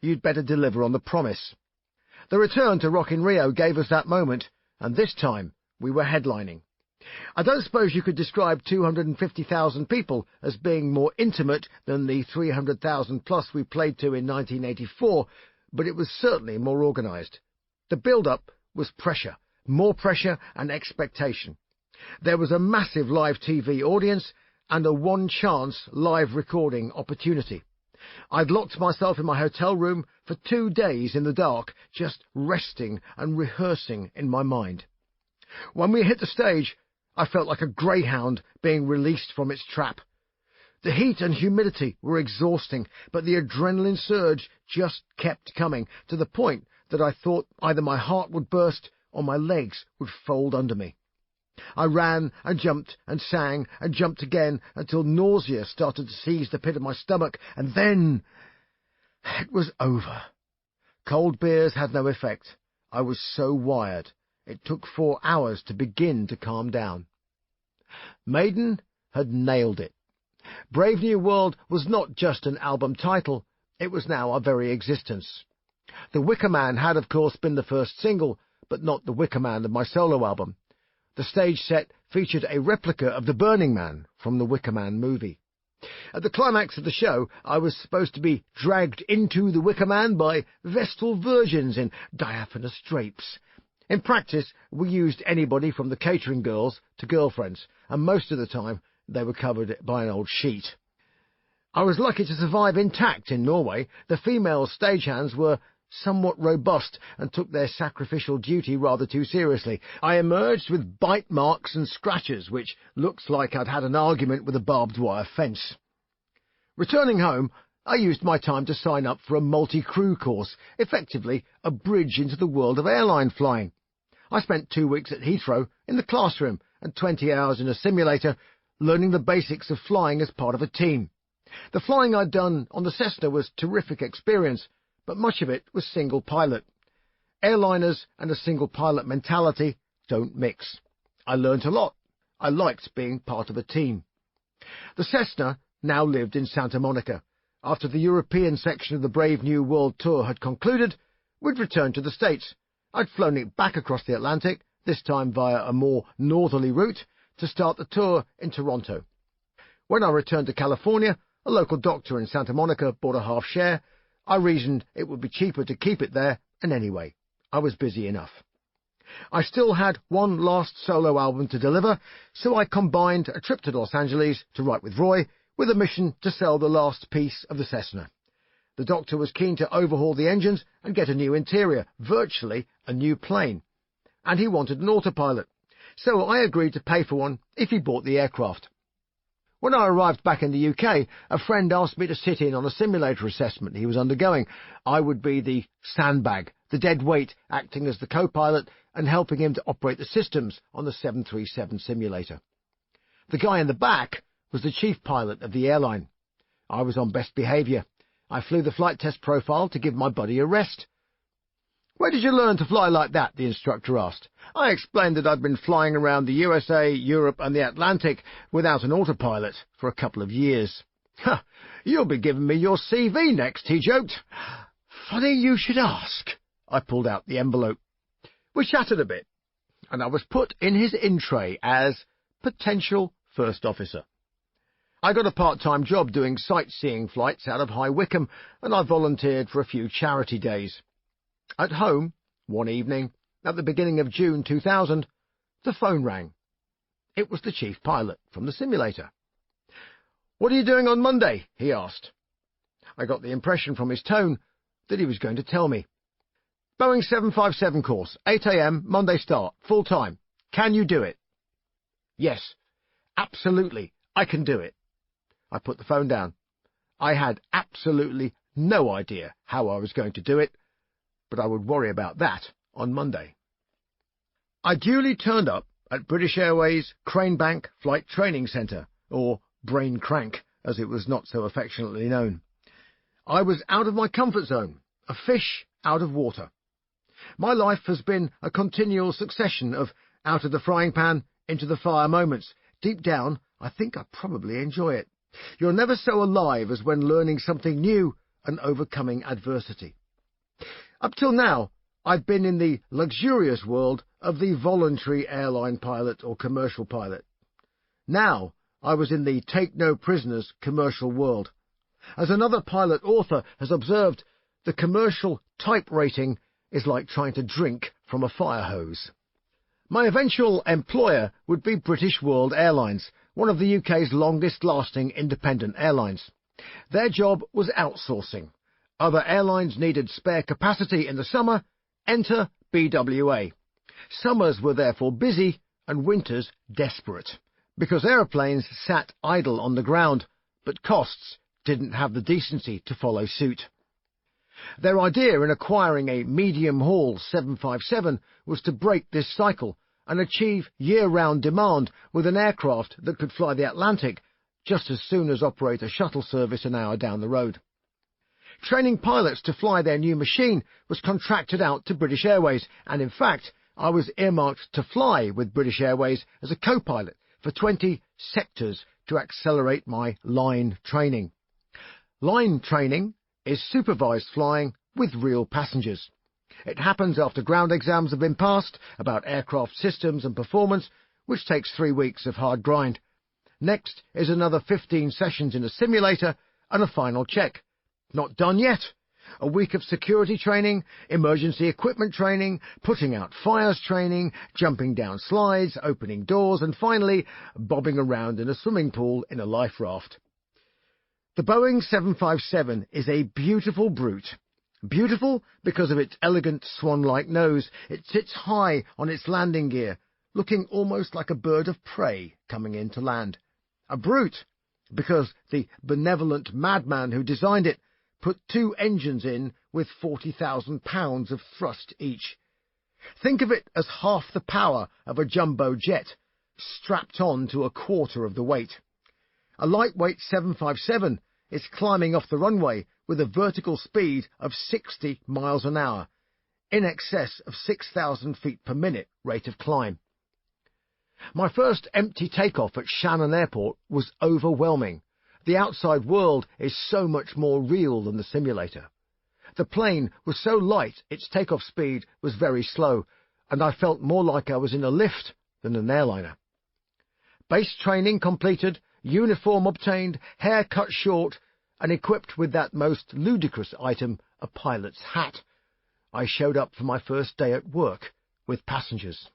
you'd better deliver on the promise. The return to Rock in Rio gave us that moment, and this time we were headlining. I don't suppose you could describe 250,000 people as being more intimate than the 300,000 plus we played to in 1984, but it was certainly more organised. The build-up was pressure, more pressure and expectation. There was a massive live TV audience and a one-chance live recording opportunity. I'd locked myself in my hotel room for 2 days in the dark, just resting and rehearsing in my mind. When we hit the stage, I felt like a greyhound being released from its trap. The heat and humidity were exhausting, but the adrenaline surge just kept coming, to the point that I thought either my heart would burst or my legs would fold under me. I ran and jumped and sang and jumped again until nausea started to seize the pit of my stomach, and then it was over. Cold beers had no effect. I was so wired. It took 4 hours to begin to calm down. Maiden had nailed it. Brave New World was not just an album title, it was now our very existence. The Wicker Man had, of course, been the first single, but not the Wicker Man of my solo album. The stage set featured a replica of the Burning Man from the Wicker Man movie. At the climax of the show, I was supposed to be dragged into the Wicker Man by Vestal virgins in diaphanous drapes. In practice, we used anybody from the catering girls to girlfriends, and most of the time they were covered by an old sheet. I was lucky to survive intact in Norway. The female stagehands were somewhat robust and took their sacrificial duty rather too seriously. I emerged with bite marks and scratches, which looks like I'd had an argument with a barbed wire fence. Returning home, I used my time to sign up for a multi-crew course, effectively a bridge into the world of airline flying. I spent 2 weeks at Heathrow in the classroom and 20 hours in a simulator learning the basics of flying as part of a team. The flying I'd done on the Cessna was terrific experience, but much of it was single pilot. Airliners and a single pilot mentality don't mix. I learnt a lot. I liked being part of a team. The Cessna now lived in Santa Monica. After the European section of the Brave New World tour had concluded, we'd returned to the States. I'd flown it back across the Atlantic, this time via a more northerly route, to start the tour in Toronto. When I returned to California, a local doctor in Santa Monica bought a half share. I reasoned it would be cheaper to keep it there, and anyway, I was busy enough. I still had one last solo album to deliver, so I combined a trip to Los Angeles to write with Roy with a mission to sell the last piece of the Cessna. The doctor was keen to overhaul the engines and get a new interior, virtually a new plane. And he wanted an autopilot, so I agreed to pay for one if he bought the aircraft. When I arrived back in the UK, a friend asked me to sit in on a simulator assessment he was undergoing. I would be the sandbag, the dead weight, acting as the co-pilot and helping him to operate the systems on the 737 simulator. The guy in the back was the chief pilot of the airline. I was on best behaviour. I flew the flight test profile to give my buddy a rest. "Where did you learn to fly like that?" the instructor asked. I explained that I'd been flying around the USA, Europe and the Atlantic without an autopilot for a couple of years. "Ha, you'll be giving me your CV next," he joked. "Funny you should ask." I pulled out the envelope. We chatted a bit, and I was put in his in-tray as potential first officer. I got a part-time job doing sightseeing flights out of High Wycombe, and I volunteered for a few charity days. At home, one evening, at the beginning of June 2000, the phone rang. It was the chief pilot from the simulator. "What are you doing on Monday?" he asked. I got the impression from his tone that he was going to tell me. "Boeing 757 course, 8 a.m, Monday start, full time. Can you do it?" "Yes, absolutely, I can do it." I put the phone down. I had absolutely no idea how I was going to do it, but I would worry about that on Monday. I duly turned up at British Airways Cranebank Flight Training Centre, or Brain Crank, as it was not so affectionately known. I was out of my comfort zone, a fish out of water. My life has been a continual succession of out of the frying pan into the fire moments. Deep down, I think I probably enjoy it. You're never so alive as when learning something new and overcoming adversity. Up till now, I've been in the luxurious world of the voluntary airline pilot or commercial pilot. Now, I was in the take-no-prisoners commercial world. As another pilot author has observed, the commercial type rating is like trying to drink from a fire hose. My eventual employer would be British World Airlines, one of the UK's longest-lasting independent airlines. Their job was outsourcing. Other airlines needed spare capacity in the summer. Enter BWA. Summers were therefore busy and winters desperate, because aeroplanes sat idle on the ground, but costs didn't have the decency to follow suit. Their idea in acquiring a medium-haul 757 was to break this cycle and achieve year-round demand with an aircraft that could fly the Atlantic just as soon as operate a shuttle service an hour down the road. Training pilots to fly their new machine was contracted out to British Airways, and in fact, I was earmarked to fly with British Airways as a co-pilot for 20 sectors to accelerate my line training. Line training is supervised flying with real passengers. It happens after ground exams have been passed about aircraft systems and performance, which takes 3 weeks of hard grind. Next is another 15 sessions in a simulator and a final check. Not done yet. A week of security training, emergency equipment training, putting out fires training, jumping down slides, opening doors, and finally bobbing around in a swimming pool in a life raft. The Boeing 757 is a beautiful brute. Beautiful because of its elegant swan-like nose. It sits high on its landing gear, looking almost like a bird of prey coming in to land. A brute because the benevolent madman who designed it put 2 engines in with 40,000 pounds of thrust each. Think of it as half the power of a jumbo jet, strapped on to a quarter of the weight. A lightweight 757 is climbing off the runway with a vertical speed of 60 miles an hour, in excess of 6,000 feet per minute rate of climb. My first empty takeoff at Shannon Airport was overwhelming. The outside world is so much more real than the simulator. The plane was so light its takeoff speed was very slow, and I felt more like I was in a lift than an airliner. Base training completed, uniform obtained, hair cut short, and equipped with that most ludicrous item, a pilot's hat. I showed up for my first day at work with passengers.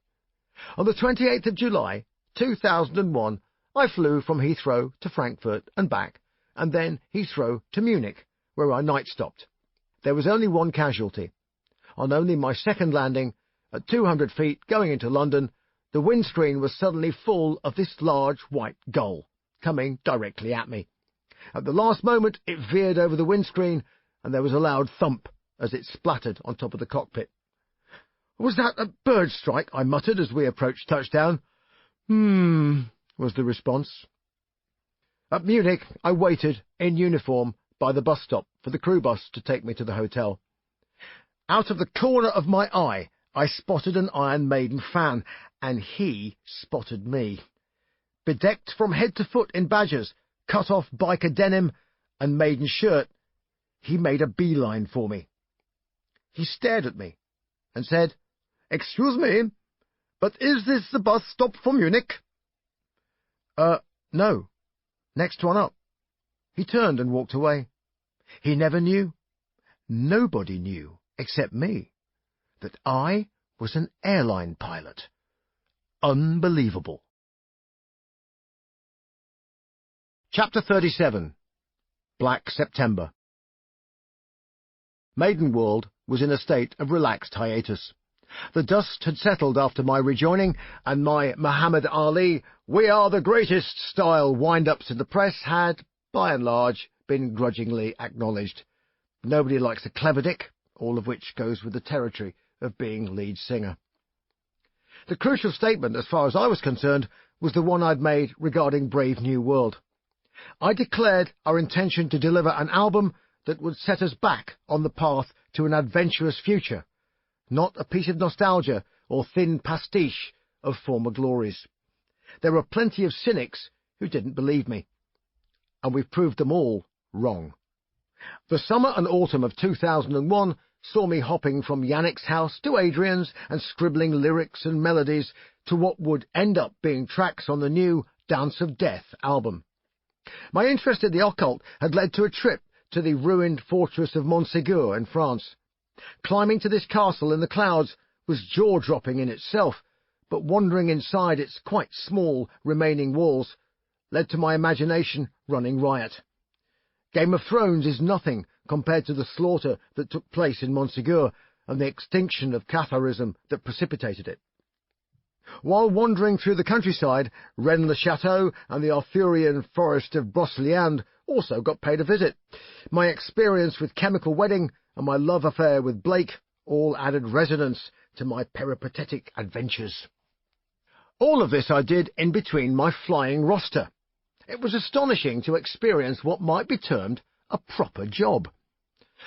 On the 28th of July, 2001, I flew from Heathrow to Frankfurt and back, and then Heathrow to Munich, where I night stopped. There was only one casualty. On only my second landing, at 200 feet going into London, the windscreen was suddenly full of this large white gull, coming directly at me. At the last moment it veered over the windscreen, and there was a loud thump as it splattered on top of the cockpit. "Was that a bird strike?" I muttered as we approached touchdown. Was the response. At Munich, I waited, in uniform, by the bus stop for the crew bus to take me to the hotel. Out of the corner of my eye, I spotted an Iron Maiden fan, and he spotted me. Bedecked from head to foot in badges, cut-off biker denim, and Maiden shirt, he made a beeline for me. He stared at me and said, "Excuse me, but is this the bus stop for Munich?" No. Next one up." He turned and walked away. He never knew, nobody knew, except me, that I was an airline pilot. Unbelievable. Chapter 37. Black September. Maidenworld was in a state of relaxed hiatus. The dust had settled after my rejoining, and my Muhammad Ali, "We are the greatest" style wind-ups in the press had, by and large, been grudgingly acknowledged. Nobody likes a clever dick, all of which goes with the territory of being lead singer. The crucial statement, as far as I was concerned, was the one I'd made regarding Brave New World. I declared our intention to deliver an album that would set us back on the path to an adventurous future, not a piece of nostalgia or thin pastiche of former glories. There were plenty of cynics who didn't believe me. and we've proved them all wrong. The summer and autumn of 2001 saw me hopping from Yannick's house to Adrian's and scribbling lyrics and melodies to what would end up being tracks on the new Dance of Death album. My interest in the occult had led to a trip to the ruined fortress of Montségur in France. Climbing to this castle in the clouds was jaw-dropping in itself, but wandering inside its quite small remaining walls led to my imagination running riot. Game of Thrones is nothing compared to the slaughter that took place in Montségur and the extinction of Catharism that precipitated it. While wandering through the countryside, Rennes-le-Château and the Arthurian forest of Brocéliande also got paid a visit. My experience with Chemical Wedding and my love affair with Blake all added resonance to my peripatetic adventures. All of this I did in between my flying roster. It was astonishing to experience what might be termed a proper job.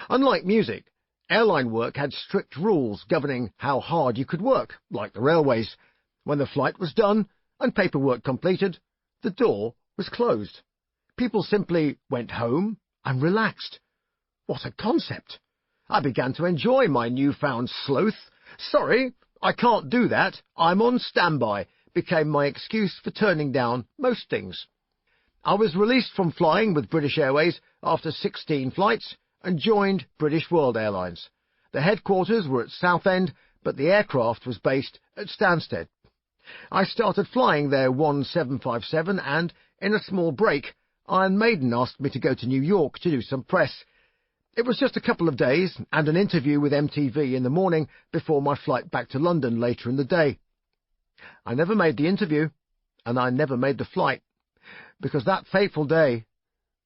Unlike music, airline work had strict rules governing how hard you could work, like the railways. When the flight was done and paperwork completed, the door was closed. People simply went home and relaxed. What a concept! I began to enjoy my newfound sloth. Sorry, I can't do that. I'm on standby, became my excuse for turning down most things. I was released from flying with British Airways after 16 flights and joined British World Airlines. The headquarters were at Southend, but the aircraft was based at Stansted. I started flying their 1757 and, in a small break, Iron Maiden asked me to go to New York to do some press. It was just a couple of days and an interview with MTV in the morning before my flight back to London later in the day. I never made the interview, and I never made the flight, because that fateful day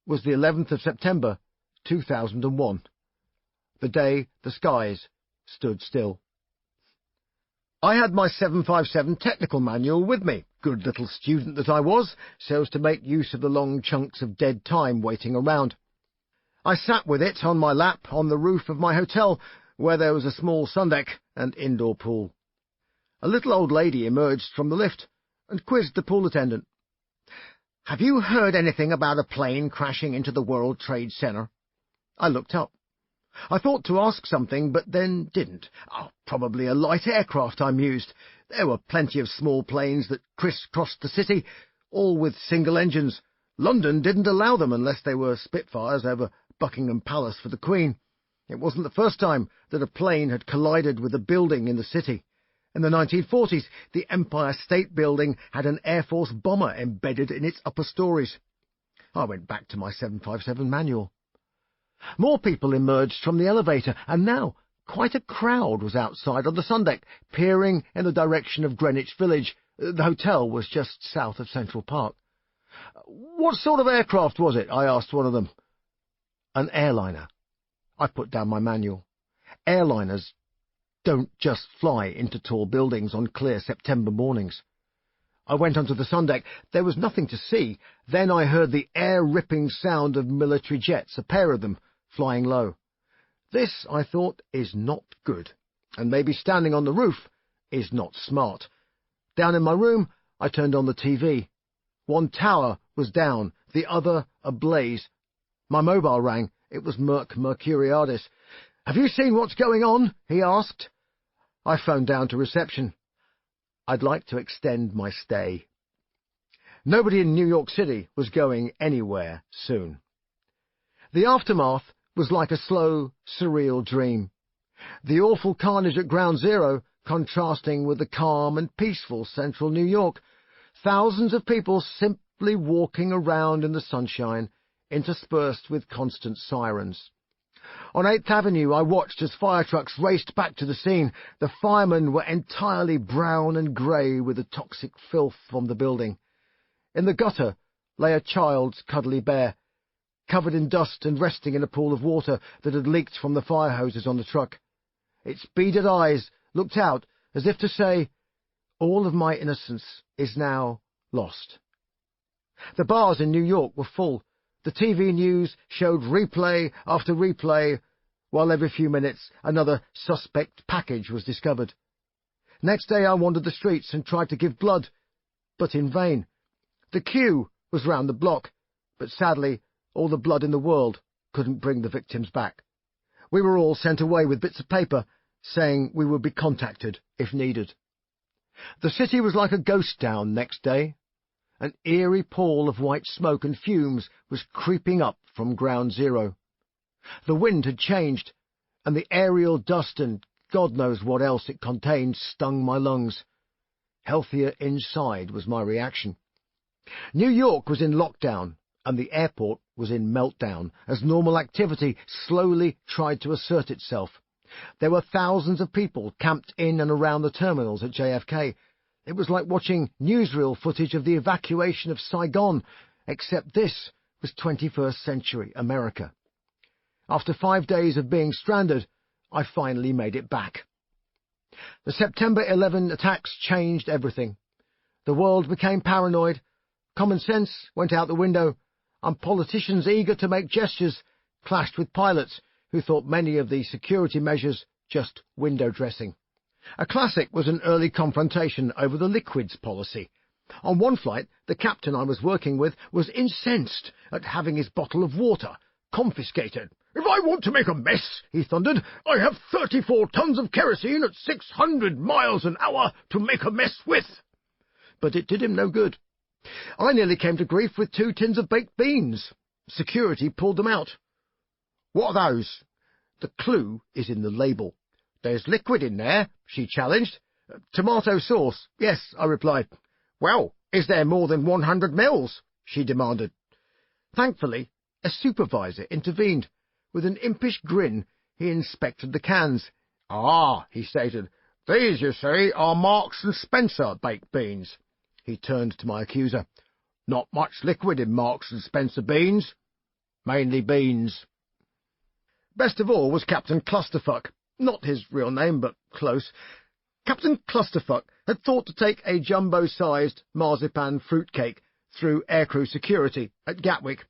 was the 11th of September, 2001, the day the skies stood still. I had my 757 technical manual with me, good little student that I was, so as to make use of the long chunks of dead time waiting around. I sat with it on my lap on the roof of my hotel, where there was a small sundeck and indoor pool. A little old lady emerged from the lift and quizzed the pool attendant. "Have you heard anything about a plane crashing into the World Trade Center?" I looked up. I thought to ask something, but then didn't. Probably a light aircraft, I mused. There were plenty of small planes that criss-crossed the city, all with single engines. London didn't allow them unless they were Spitfires over Buckingham Palace for the Queen. It wasn't the first time that a plane had collided with a building in the city. In the 1940s, the Empire State Building had an Air Force bomber embedded in its upper stories. I went back to my 757 manual. More people emerged from the elevator, and now quite a crowd was outside on the sundeck, peering in the direction of Greenwich Village. The hotel was just south of Central Park. "What sort of aircraft was it?" I asked one of them. "An airliner." I put down my manual. Airliners don't just fly into tall buildings on clear September mornings. I went onto the sundeck. There was nothing to see. Then I heard the air-ripping sound of military jets, a pair of them, flying low. This, I thought, is not good, and maybe standing on the roof is not smart. Down in my room, I turned on the TV. One tower was down, the other ablaze. My mobile rang. It was Mercuriadis. "Have you seen what's going on?" he asked. I phoned down to reception. I'd like to extend my stay. Nobody in New York City was going anywhere soon. The aftermath was like a slow, surreal dream. The awful carnage at Ground Zero contrasting with the calm and peaceful central New York. Thousands of people simply walking around in the sunshine, interspersed with constant sirens. On 8th Avenue, I watched as fire trucks raced back to the scene. The firemen were entirely brown and grey with the toxic filth from the building. In the gutter lay a child's cuddly bear, covered in dust and resting in a pool of water that had leaked from the fire hoses on the truck. Its beaded eyes looked out as if to say, "All of my innocence is now lost." The bars in New York were full. The TV news showed replay after replay, while every few minutes another suspect package was discovered. Next day I wandered the streets and tried to give blood, but in vain. The queue was round the block. but sadly all the blood in the world couldn't bring the victims back. We were all sent away with bits of paper saying we would be contacted if needed. The city was like a ghost town next day. An eerie pall of white smoke and fumes was creeping up from ground zero. The wind had changed, and the aerial dust and God knows what else it contained stung my lungs. Healthier inside was my reaction. New York was in lockdown, and the airport was in meltdown as normal activity slowly tried to assert itself. There were thousands of people camped in and around the terminals at JFK. It was like watching newsreel footage of the evacuation of Saigon, except this was 21st century America. After 5 days of being stranded, I finally made it back. The September 11 attacks changed everything. The world became paranoid, common sense went out the window, and politicians eager to make gestures clashed with pilots who thought many of the security measures just window dressing. A classic was an early confrontation over the liquids policy. On one flight, the captain I was working with was incensed at having his bottle of water confiscated. "If I want to make a mess," he thundered, "I have 34 tons of kerosene at 600 miles an hour to make a mess with." But it did him no good. I nearly came to grief with 2 tins of baked beans. Security pulled them out. "What are those?" "The clue is in the label." "There's liquid in there," she challenged. "Tomato sauce." "Yes," I replied. "Well, is there more than 100 mils?" she demanded. Thankfully, a supervisor intervened. With an impish grin, he inspected the cans. "Ah," he stated, "these, you see, are Marks and Spencer baked beans." He turned to my accuser. "Not much liquid in Marks and Spencer beans. Mainly beans." Best of all was Captain Clusterfuck. Not his real name, but close. Captain Clusterfuck had thought to take a jumbo-sized marzipan fruitcake through aircrew security at Gatwick.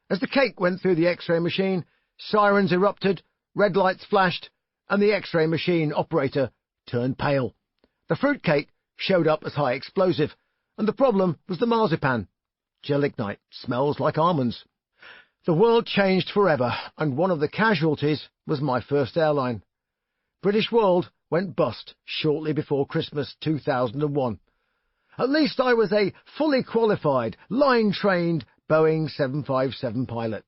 As the cake went through the X-ray machine, sirens erupted, red lights flashed, and the X-ray machine operator turned pale. The fruitcake showed up as high explosive, and the problem was the marzipan. Gelignite smells like almonds. The world changed forever, and one of the casualties was my first airline. British World went bust shortly before Christmas 2001. At least I was a fully qualified, line-trained Boeing 757 pilot.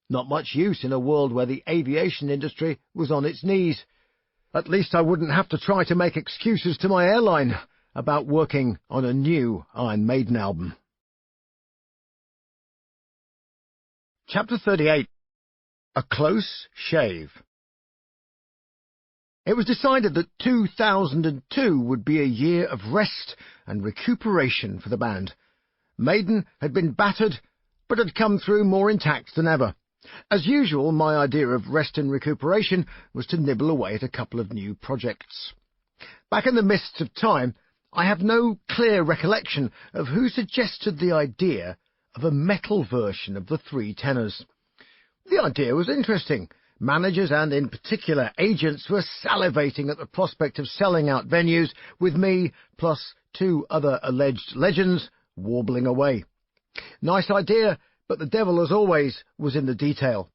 Not much use in a world where the aviation industry was on its knees. At least I wouldn't have to try to make excuses to my airline about working on a new Iron Maiden album. Chapter 38. A Close Shave. It was decided that 2002 would be a year of rest and recuperation for the band. Maiden had been battered, but had come through more intact than ever. As usual, my idea of rest and recuperation was to nibble away at a couple of new projects. Back in the mists of time, I have no clear recollection of who suggested the idea of a metal version of the Three Tenors. The idea was interesting. Managers and, in particular, agents were salivating at the prospect of selling out venues with me, plus 2 other alleged legends, warbling away. Nice idea, but the devil, as always, was in the detail.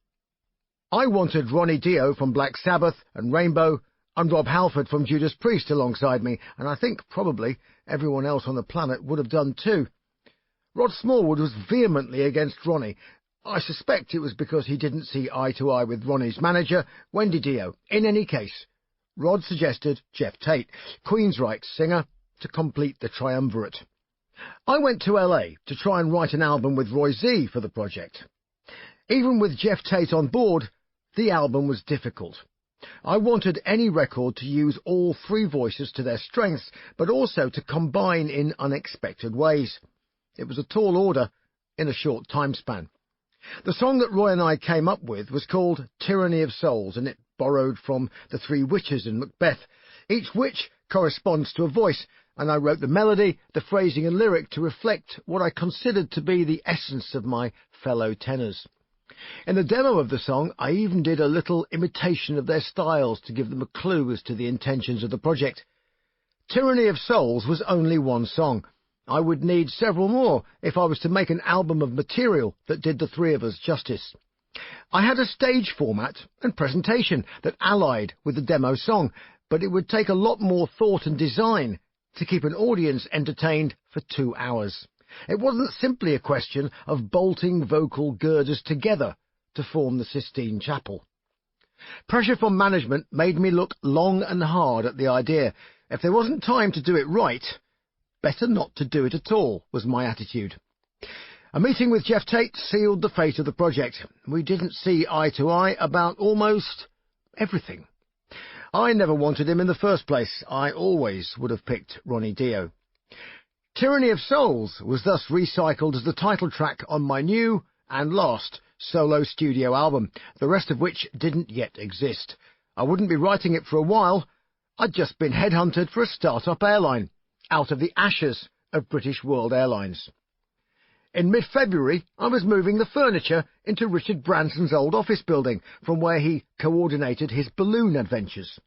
I wanted Ronnie Dio from Black Sabbath and Rainbow, and Rob Halford from Judas Priest alongside me, and I think probably everyone else on the planet would have done too. Rod Smallwood was vehemently against Ronnie. I suspect it was because he didn't see eye to eye with Ronnie's manager, Wendy Dio. In any case, Rod suggested Jeff Tate, Queensryche's singer, to complete the triumvirate. I went to LA to try and write an album with Roy Z for the project. Even with Jeff Tate on board, the album was difficult. I wanted any record to use all 3 voices to their strengths, but also to combine in unexpected ways. It was a tall order in a short time span. The song that Roy and I came up with was called Tyranny of Souls, and it borrowed from the 3 witches in Macbeth. Each witch corresponds to a voice, and I wrote the melody, the phrasing and lyric to reflect what I considered to be the essence of my fellow tenors. In the demo of the song, I even did a little imitation of their styles to give them a clue as to the intentions of the project. Tyranny of Souls was only 1 song. I would need several more if I was to make an album of material that did the three of us justice. I had a stage format and presentation that allied with the demo song, but it would take a lot more thought and design to keep an audience entertained for 2 hours. It wasn't simply a question of bolting vocal girders together to form the Sistine Chapel. Pressure from management made me look long and hard at the idea. If there wasn't time to do it right, better not to do it at all, was my attitude. A meeting with Jeff Tate sealed the fate of the project. We didn't see eye to eye about almost everything. I never wanted him in the first place. I always would have picked Ronnie Dio. Tyranny of Souls was thus recycled as the title track on my new and last solo studio album, the rest of which didn't yet exist. I wouldn't be writing it for a while. I'd just been headhunted for a start-up airline, out of the ashes of British World Airlines. In mid-February, I was moving the furniture into Richard Branson's old office building, from where he coordinated his balloon adventures.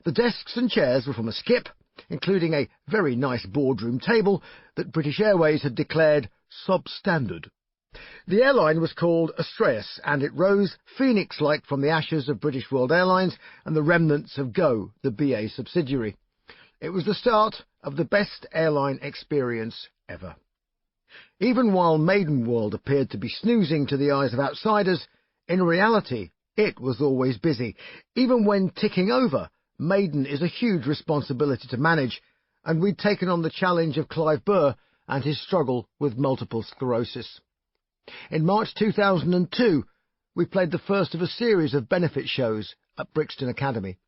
The desks and chairs were from a skip, including a very nice boardroom table that British Airways had declared substandard. The airline was called Astraeus, and it rose phoenix-like from the ashes of British World Airlines and the remnants of Go, the BA subsidiary. It was the start of the best airline experience ever. Even while Maiden World appeared to be snoozing to the eyes of outsiders, in reality it was always busy. Even when ticking over, Maiden is a huge responsibility to manage, and we'd taken on the challenge of Clive Burr and his struggle with multiple sclerosis. In March 2002, we played the first of a series of benefit shows at Brixton Academy.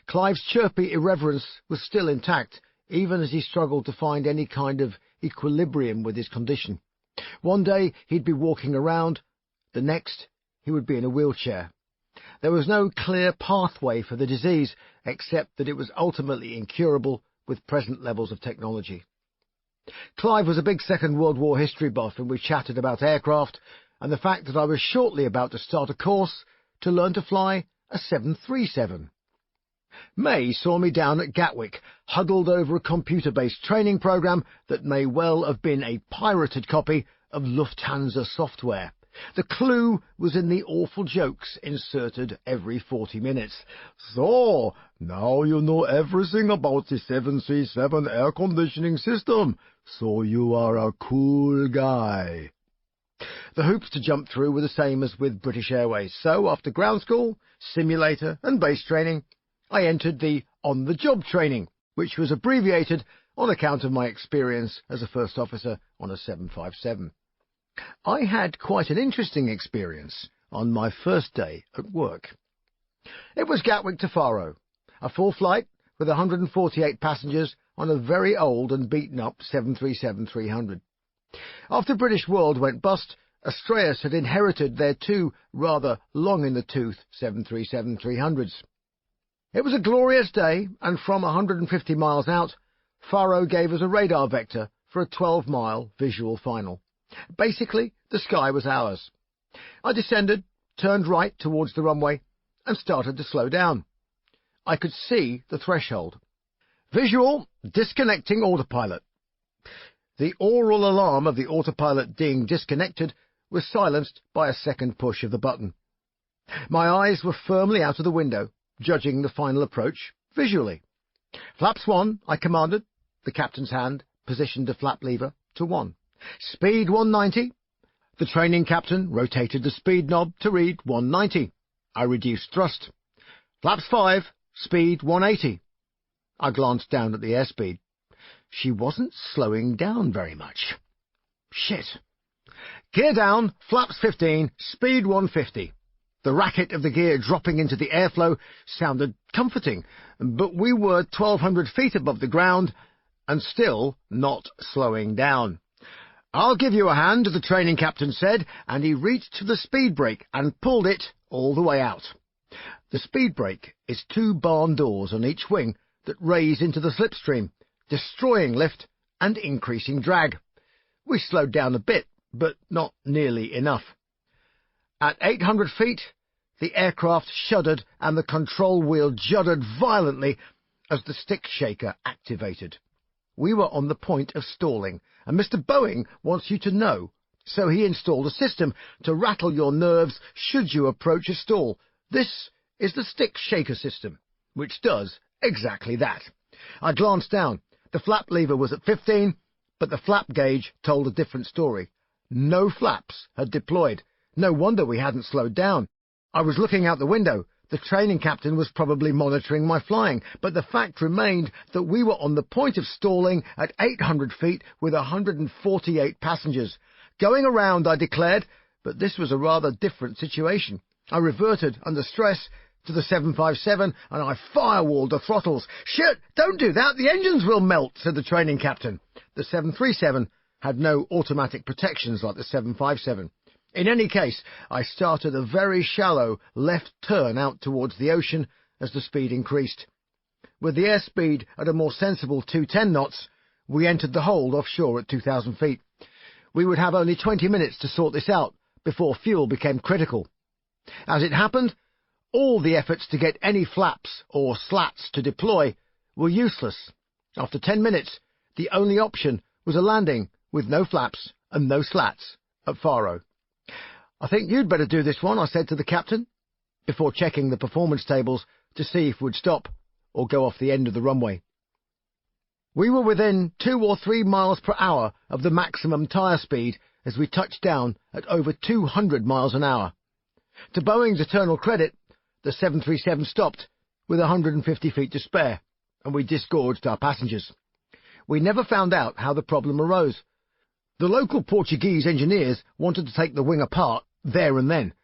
Clive's chirpy irreverence was still intact, even as he struggled to find any kind of equilibrium with his condition. One day he'd be walking around, the next he would be in a wheelchair. There was no clear pathway for the disease, except that it was ultimately incurable with present levels of technology. Clive was a big Second World War history buff, and we chatted about aircraft and the fact that I was shortly about to start a course to learn to fly a 737. May saw me down at Gatwick, huddled over a computer-based training program that may well have been a pirated copy of Lufthansa software. The clue was in the awful jokes inserted every 40 minutes. So, now you know everything about the 737 air conditioning system, so you are a cool guy. The hoops to jump through were the same as with British Airways, so after ground school, simulator and base training, I entered the on-the-job training, which was abbreviated on account of my experience as a first officer on a 757. I had quite an interesting experience on my first day at work. It was Gatwick to Faro, a full flight with 148 passengers on a very old and beaten-up 737-300. After British World went bust, Astraeus had inherited their two rather long-in-the-tooth 737-300s. It was a glorious day, and from 150 miles out, Faro gave us a radar vector for a 12-mile visual final. Basically, the sky was ours. I descended, turned right towards the runway, and started to slow down. I could see the threshold. Visual, disconnecting autopilot. The oral alarm of the autopilot being disconnected was silenced by a second push of the button. My eyes were firmly out of the window, judging the final approach visually. Flaps 1, I commanded, the captain's hand positioned the flap lever to 1. Speed 190. The training captain rotated the speed knob to read 190. I reduced thrust. Flaps 5, speed 180. I glanced down at the airspeed. She wasn't slowing down very much. Shit. Gear down, flaps 15, speed 150. The racket of the gear dropping into the airflow sounded comforting, but we were 1,200 feet above the ground and still not slowing down. I'll give you a hand, the training captain said, and he reached to the speed brake and pulled it all the way out. The speed brake is 2 barn doors on each wing that raise into the slipstream, destroying lift and increasing drag. We slowed down a bit, but not nearly enough. At 800 feet, the aircraft shuddered and the control wheel juddered violently as the stick shaker activated. We were on the point of stalling, and Mr. Boeing wants you to know, so he installed a system to rattle your nerves should you approach a stall. This is the stick shaker system, which does exactly that. I glanced down. The flap lever was at 15, but the flap gauge told a different story. No flaps had deployed. No wonder we hadn't slowed down. I was looking out the window. The training captain was probably monitoring my flying, but the fact remained that we were on the point of stalling at 800 feet with 148 passengers. Going around, I declared, but this was a rather different situation. I reverted, under stress, to the 757, and I firewalled the throttles. "Shit, don't do that, the engines will melt," said the training captain. The 737 had no automatic protections like the 757. In any case, I started a very shallow left turn out towards the ocean as the speed increased. With the airspeed at a more sensible 210 knots, we entered the hold offshore at 2,000 feet. We would have only 20 minutes to sort this out before fuel became critical. As it happened, all the efforts to get any flaps or slats to deploy were useless. After 10 minutes, the only option was a landing with no flaps and no slats at Faro. "I think you'd better do this one," I said to the captain, before checking the performance tables to see if we'd stop or go off the end of the runway. We were within 2 or 3 miles per hour of the maximum tyre speed as we touched down at over 200 miles an hour. To Boeing's eternal credit, the 737 stopped with 150 feet to spare, and we disgorged our passengers. We never found out how the problem arose. The local Portuguese engineers wanted to take the wing apart there and then.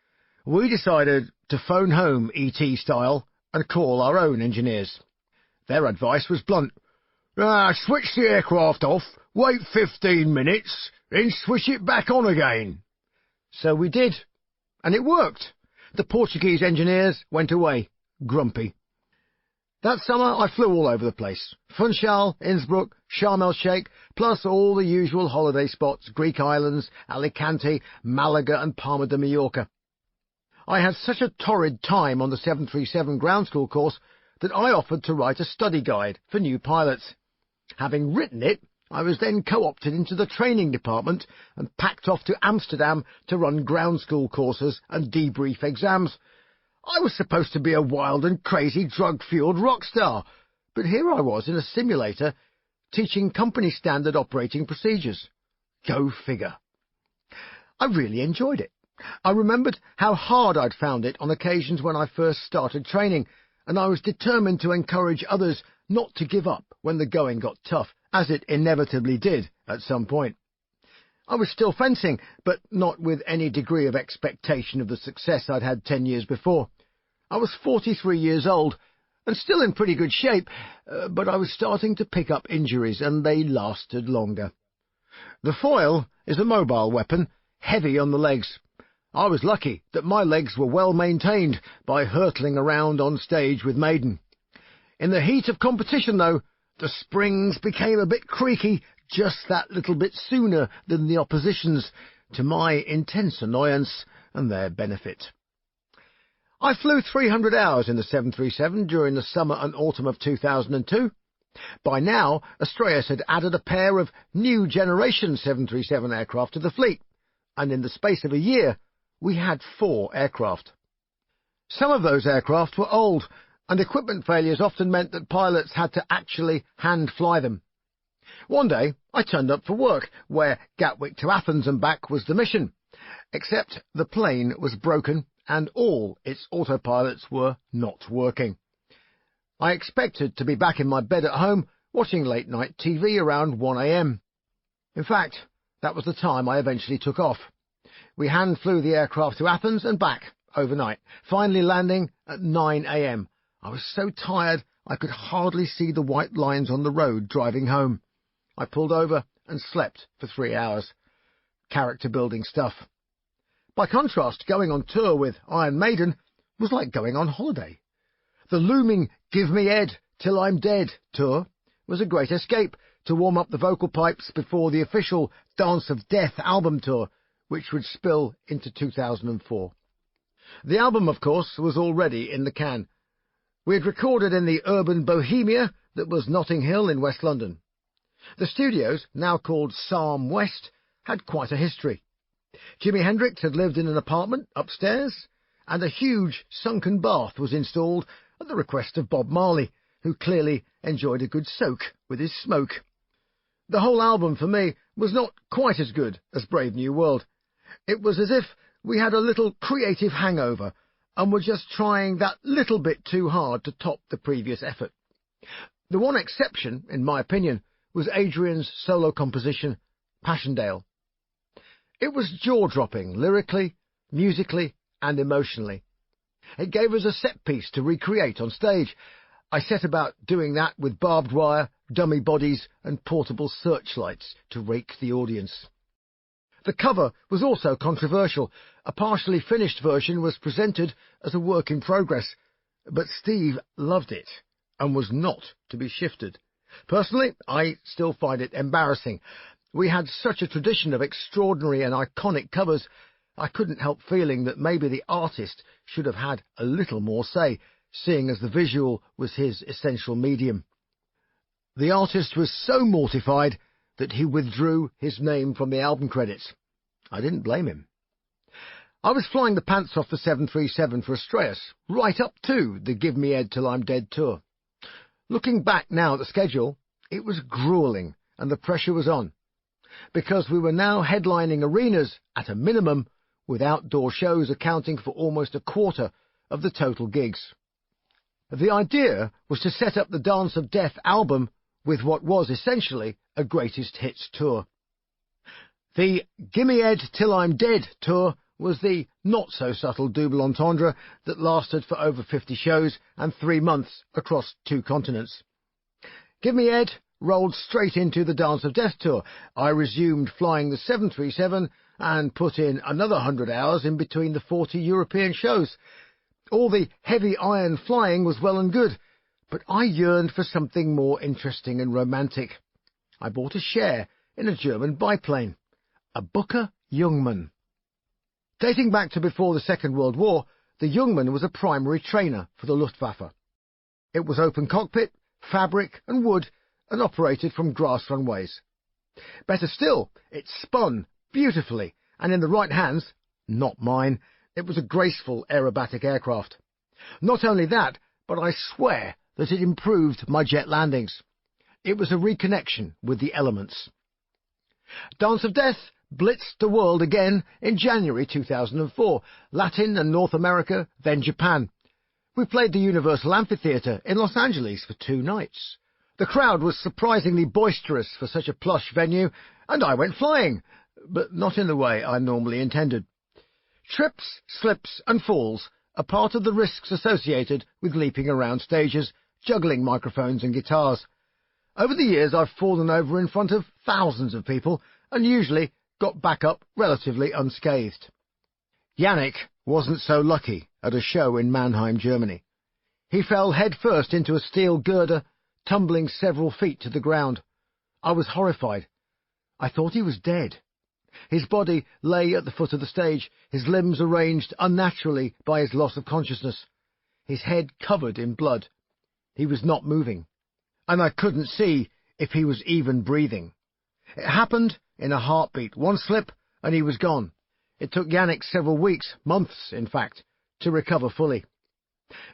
We decided to phone home ET style and call our own engineers. Their advice was blunt. "Switch the aircraft off, wait 15 minutes, then switch it back on again." So we did, and it worked. The Portuguese engineers went away, grumpy. That summer I flew all over the place. Funchal, Innsbruck, Sharm el-Sheikh, plus all the usual holiday spots, Greek islands, Alicante, Malaga and Palma de Mallorca. I had such a torrid time on the 737 ground school course that I offered to write a study guide for new pilots. Having written it, I was then co-opted into the training department and packed off to Amsterdam to run ground school courses and debrief exams. I was supposed to be a wild and crazy drug-fueled rock star, but here I was in a simulator teaching company standard operating procedures. Go figure. I really enjoyed it. I remembered how hard I'd found it on occasions when I first started training, and I was determined to encourage others not to give up when the going got tough, as it inevitably did at some point. I was still fencing, but not with any degree of expectation of the success I'd had 10 years before. I was 43 years old, and still in pretty good shape, but I was starting to pick up injuries, and they lasted longer. The foil is a mobile weapon, heavy on the legs. I was lucky that my legs were well maintained by hurtling around on stage with Maiden. In the heat of competition, though, the springs became a bit creaky just that little bit sooner than the opposition's, to my intense annoyance and their benefit. I flew 300 hours in the 737 during the summer and autumn of 2002. By now, Astraeus had added a pair of new generation 737 aircraft to the fleet, and in the space of a year, we had 4 aircraft. Some of those aircraft were old, and equipment failures often meant that pilots had to actually hand-fly them. One day, I turned up for work, where Gatwick to Athens and back was the mission, except the plane was broken and all its autopilots were not working. I expected to be back in my bed at home, watching late-night TV around 1 a.m. In fact, that was the time I eventually took off. We hand-flew the aircraft to Athens and back overnight, finally landing at 9 a.m. I was so tired I could hardly see the white lines on the road driving home. I pulled over and slept for 3 hours. Character-building stuff. By contrast, going on tour with Iron Maiden was like going on holiday. The looming Give Me Ed Till I'm Dead tour was a great escape to warm up the vocal pipes before the official Dance of Death album tour, which would spill into 2004. The album, of course, was already in the can. We had recorded in the urban bohemia that was Notting Hill in West London. The studios, now called Psalm West, had quite a history. Jimi Hendrix had lived in an apartment upstairs, and a huge sunken bath was installed at the request of Bob Marley, who clearly enjoyed a good soak with his smoke. The whole album, for me, was not quite as good as Brave New World. It was as if we had a little creative hangover and were just trying that little bit too hard to top the previous effort. The one exception, in my opinion, was Adrian's solo composition, Passchendaele. It was jaw-dropping lyrically, musically, and emotionally. It gave us a set piece to recreate on stage. I set about doing that with barbed wire, dummy bodies, and portable searchlights to rake the audience. The cover was also controversial. A partially finished version was presented as a work in progress, but Steve loved it and was not to be shifted. Personally, I still find it embarrassing. We had such a tradition of extraordinary and iconic covers, I couldn't help feeling that maybe the artist should have had a little more say, seeing as the visual was his essential medium. The artist was so mortified that he withdrew his name from the album credits. I didn't blame him. I was flying the pants off the 737 for Astraeus, right up to the Give Me Ed Till I'm Dead tour. Looking back now at the schedule, it was gruelling and the pressure was on, because we were now headlining arenas at a minimum, with outdoor shows accounting for almost a quarter of the total gigs. The idea was to set up the Dance of Death album with what was essentially a greatest hits tour. The Gimme Ed Till I'm Dead tour was the not-so-subtle double entendre that lasted for over 50 shows and 3 months across 2 continents. Gimme Ed rolled straight into the Dance of Death tour. I resumed flying the 737 and put in another 100 hours in between the 40 European shows. All the heavy iron flying was well and good, but I yearned for something more interesting and romantic. I bought a share in a German biplane, a Booker Jungmann. Dating back to before the Second World War, the Jungmann was a primary trainer for the Luftwaffe. It was open cockpit, fabric and wood, and operated from grass runways. Better still, it spun beautifully, and in the right hands, not mine, it was a graceful aerobatic aircraft. Not only that, but I swear that it improved my jet landings. It was a reconnection with the elements. Dance of Death blitzed the world again in January 2004, Latin and North America, then Japan. We played the Universal Amphitheatre in Los Angeles for 2 nights. The crowd was surprisingly boisterous for such a plush venue, and I went flying, but not in the way I normally intended. Trips, slips and falls are part of the risks associated with leaping around stages, juggling microphones and guitars. Over the years I've fallen over in front of thousands of people and usually got back up relatively unscathed. Yannick wasn't so lucky at a show in Mannheim, Germany. He fell headfirst into a steel girder, tumbling several feet to the ground. I was horrified. I thought he was dead. His body lay at the foot of the stage, his limbs arranged unnaturally by his loss of consciousness, his head covered in blood. He was not moving, and I couldn't see if he was even breathing. It happened in a heartbeat. One slip, and he was gone. It took Yannick several weeks, months in fact, to recover fully.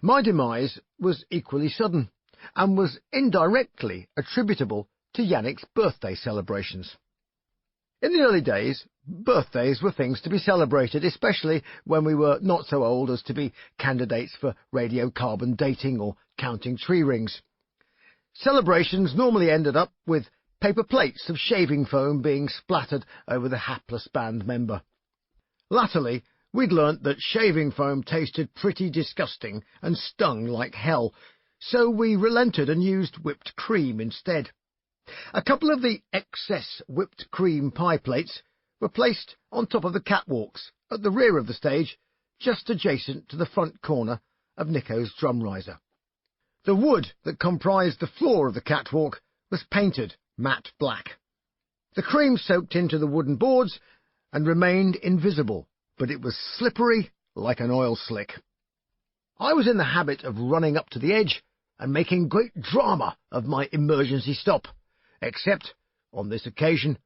My demise was equally sudden, and was indirectly attributable to Yannick's birthday celebrations. In the early days, birthdays were things to be celebrated, especially when we were not so old as to be candidates for radiocarbon dating or counting tree rings. Celebrations normally ended up with paper plates of shaving foam being splattered over the hapless band member. Latterly, we'd learnt that shaving foam tasted pretty disgusting and stung like hell, so we relented and used whipped cream instead. A couple of the excess whipped cream pie plates were placed on top of the catwalks at the rear of the stage, just adjacent to the front corner of Nico's drum riser. The wood that comprised the floor of the catwalk was painted matte black. The cream soaked into the wooden boards and remained invisible, but it was slippery like an oil slick. I was in the habit of running up to the edge and making great drama of my emergency stop. Except, on this occasion,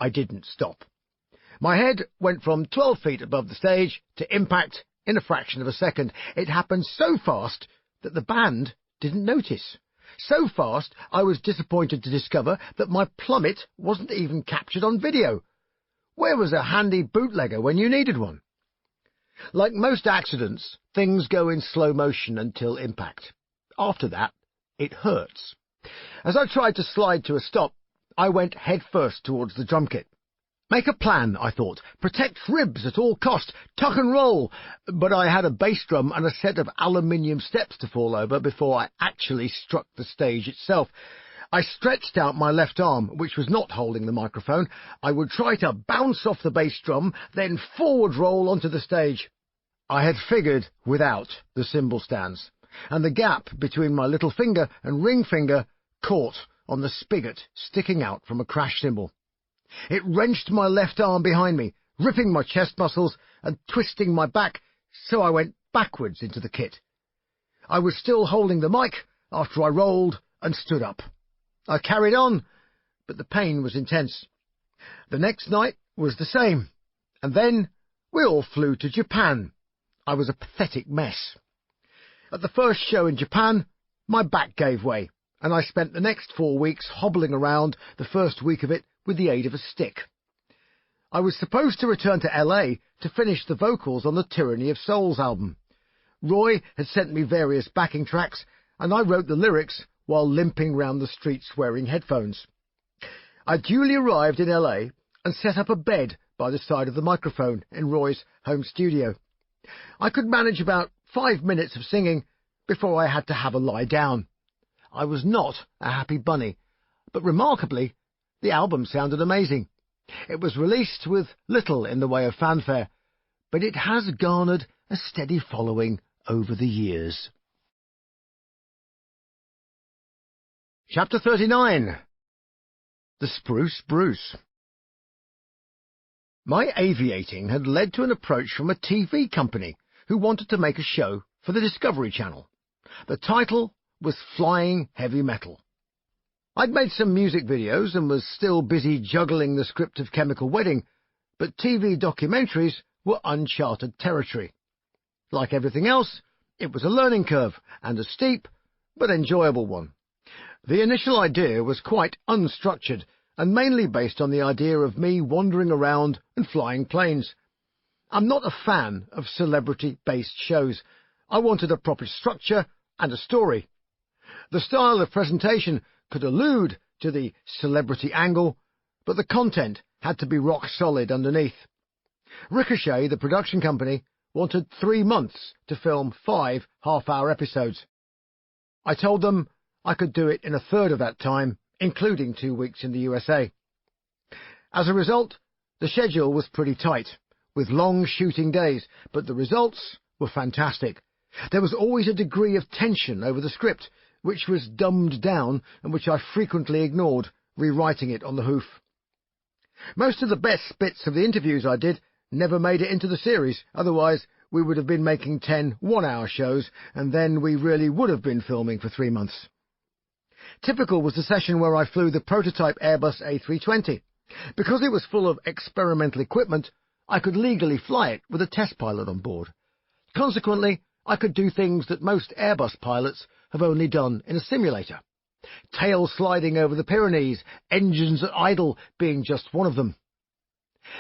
I didn't stop. My head went from 12 feet above the stage to impact in a fraction of a second. It happened so fast that the band didn't notice. So fast, I was disappointed to discover that my plummet wasn't even captured on video. Where was a handy bootlegger when you needed one? Like most accidents, things go in slow motion until impact. After that, it hurts. As I tried to slide to a stop, I went head first towards the drum kit. Make a plan, I thought. Protect ribs at all cost. Tuck and roll. But I had a bass drum and a set of aluminium steps to fall over before I actually struck the stage itself. I stretched out my left arm, which was not holding the microphone. I would try to bounce off the bass drum, then forward roll onto the stage. I had figured without the cymbal stands, and the gap between my little finger and ring finger caught on the spigot sticking out from a crash cymbal. It wrenched my left arm behind me, ripping my chest muscles and twisting my back, so I went backwards into the kit. I was still holding the mic after I rolled and stood up. I carried on, but the pain was intense. The next night was the same, and then we all flew to Japan. I was a pathetic mess. At the first show in Japan, my back gave way, and I spent the next 4 weeks hobbling around, the first week of it with the aid of a stick. I was supposed to return to LA to finish the vocals on the Tyranny of Souls album. Roy had sent me various backing tracks, and I wrote the lyrics while limping round the streets wearing headphones. I duly arrived in LA and set up a bed by the side of the microphone in Roy's home studio. I could manage about 5 minutes of singing before I had to have a lie down. I was not a happy bunny, but remarkably, the album sounded amazing. It was released with little in the way of fanfare, but it has garnered a steady following over the years. Chapter 39. The Spruce Bruce. My aviating had led to an approach from a TV company who wanted to make a show for the Discovery Channel. The title was Flying Heavy Metal. I'd made some music videos and was still busy juggling the script of Chemical Wedding, but TV documentaries were uncharted territory. Like everything else, it was a learning curve, and a steep but enjoyable one. The initial idea was quite unstructured, and mainly based on the idea of me wandering around and flying planes. I'm not a fan of celebrity-based shows. I wanted a proper structure and a story. The style of presentation could allude to the celebrity angle, but the content had to be rock solid underneath. Ricochet, the production company, wanted 3 months to film 5 half-hour episodes. I told them I could do it in a third of that time, including 2 weeks in the USA. As a result, the schedule was pretty tight, with long shooting days, but the results were fantastic. There was always a degree of tension over the script, which was dumbed down and which I frequently ignored, rewriting it on the hoof. Most of the best bits of the interviews I did never made it into the series, otherwise we would have been making 10 one-hour shows, and then we really would have been filming for 3 months. Typical was the session where I flew the prototype Airbus A320. Because it was full of experimental equipment, I could legally fly it with a test pilot on board. Consequently, I could do things that most Airbus pilots have only done in a simulator. Tail sliding over the Pyrenees, engines at idle being just one of them.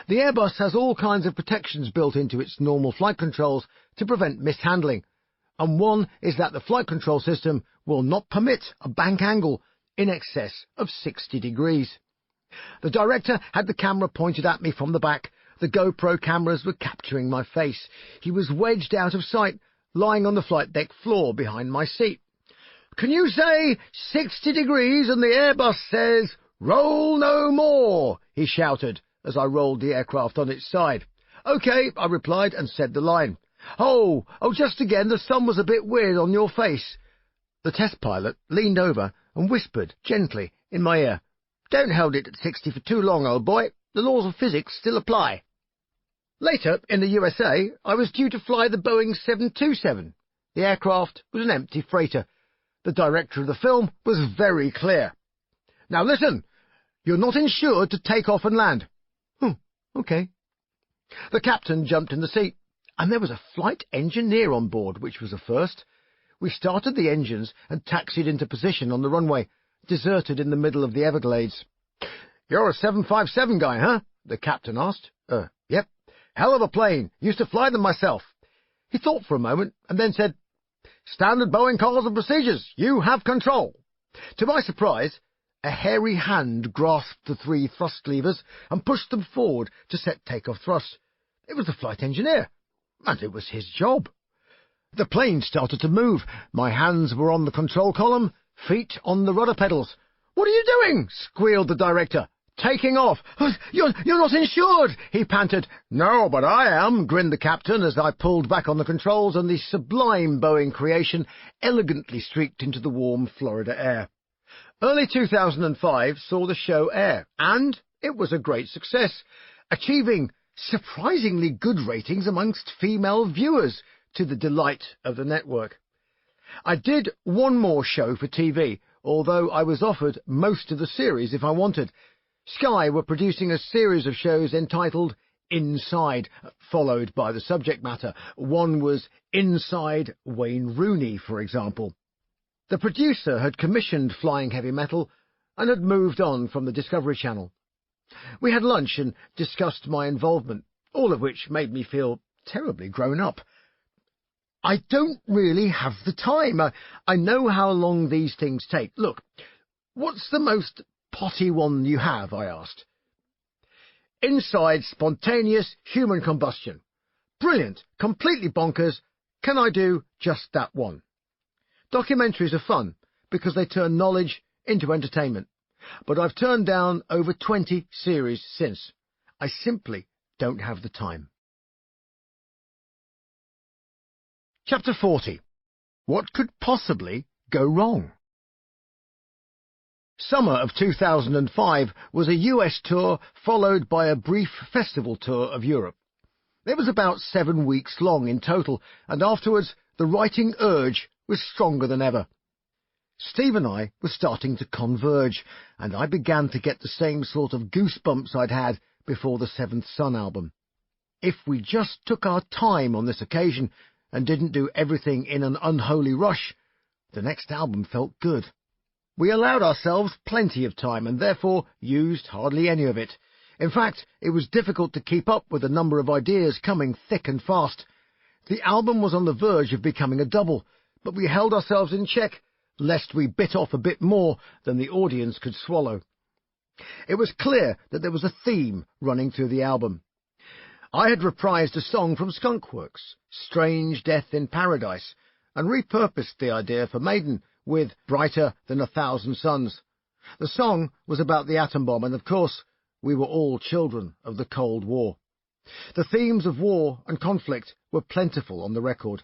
The Airbus has all kinds of protections built into its normal flight controls to prevent mishandling, and one is that the flight control system will not permit a bank angle in excess of 60 degrees. The director had the camera pointed at me from the back. The GoPro cameras were capturing my face. He was wedged out of sight, lying on the flight deck floor behind my seat. "Can you say 60 degrees and the Airbus says, 'Roll no more'?" he shouted as I rolled the aircraft on its side. "OK," I replied and said the line. Oh, just again, the sun was a bit weird on your face." The test pilot leaned over and whispered gently in my ear, "Don't hold it at 60 for too long, old boy. The laws of physics still apply." Later, in the USA, I was due to fly the Boeing 727. The aircraft was an empty freighter. The director of the film was very clear. "Now listen, You're not insured to take off and land." "Oh, okay." The captain jumped in the seat, and there was a flight engineer on board, which was a first. We started the engines and taxied into position on the runway, deserted in the middle of the Everglades. "You're a 757 guy, huh?" the captain asked. Yep. Hell of a plane. Used to fly them myself." He thought for a moment and then said, "Standard Boeing calls and procedures. You have control." To my surprise, a hairy hand grasped the 3 thrust levers and pushed them forward to set takeoff thrust. It was the flight engineer, and it was his job. The plane started to move. My hands were on the control column, feet on the rudder pedals. "What are you doing?" squealed the director. "Taking off." You're not insured," he panted. "No, but I am," grinned the captain as I pulled back on the controls, and the sublime Boeing creation elegantly streaked into the warm Florida air. Early 2005 saw the show air, and it was a great success, achieving surprisingly good ratings amongst female viewers, to the delight of the network. I did one more show for TV, although I was offered most of the series if I wanted. Sky were producing a series of shows entitled Inside, followed by the subject matter. One was Inside Wayne Rooney, for example. The producer had commissioned Flying Heavy Metal and had moved on from the Discovery Channel. We had lunch and discussed my involvement, all of which made me feel terribly grown up. "I don't really have the time. I know how long these things take. Look, what's the most potty one you have?" I asked. "Inside Spontaneous Human Combustion. Brilliant, completely bonkers. Can I do just that one?" Documentaries are fun because they turn knowledge into entertainment, but I've turned down over 20 series since. I simply don't have the time. Chapter 40. What could possibly go wrong? Summer of 2005 was a US tour followed by a brief festival tour of Europe. It was about 7 weeks long in total, and afterwards the writing urge was stronger than ever. Steve and I were starting to converge, and I began to get the same sort of goosebumps I'd had before the Seventh Son album. If we just took our time on this occasion and didn't do everything in an unholy rush, the next album felt good. We allowed ourselves plenty of time and therefore used hardly any of it. In fact, it was difficult to keep up with the number of ideas coming thick and fast. The album was on the verge of becoming a double, but we held ourselves in check, lest we bit off a bit more than the audience could swallow. It was clear that there was a theme running through the album. I had reprised a song from Skunkworks, Strange Death in Paradise, and repurposed the idea for Maiden with Brighter Than a Thousand Suns. The song was about the atom bomb, and of course, we were all children of the Cold War. The themes of war and conflict were plentiful on the record.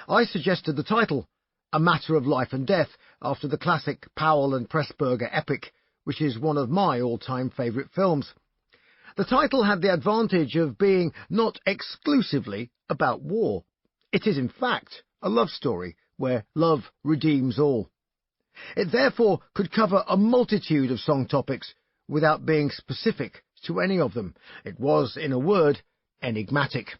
I suggested the title, A Matter of Life and Death, after the classic Powell and Pressburger epic, which is one of my all-time favourite films. The title had the advantage of being not exclusively about war. It is, in fact, a love story where love redeems all. It therefore could cover a multitude of song topics without being specific to any of them. It was, in a word, enigmatic.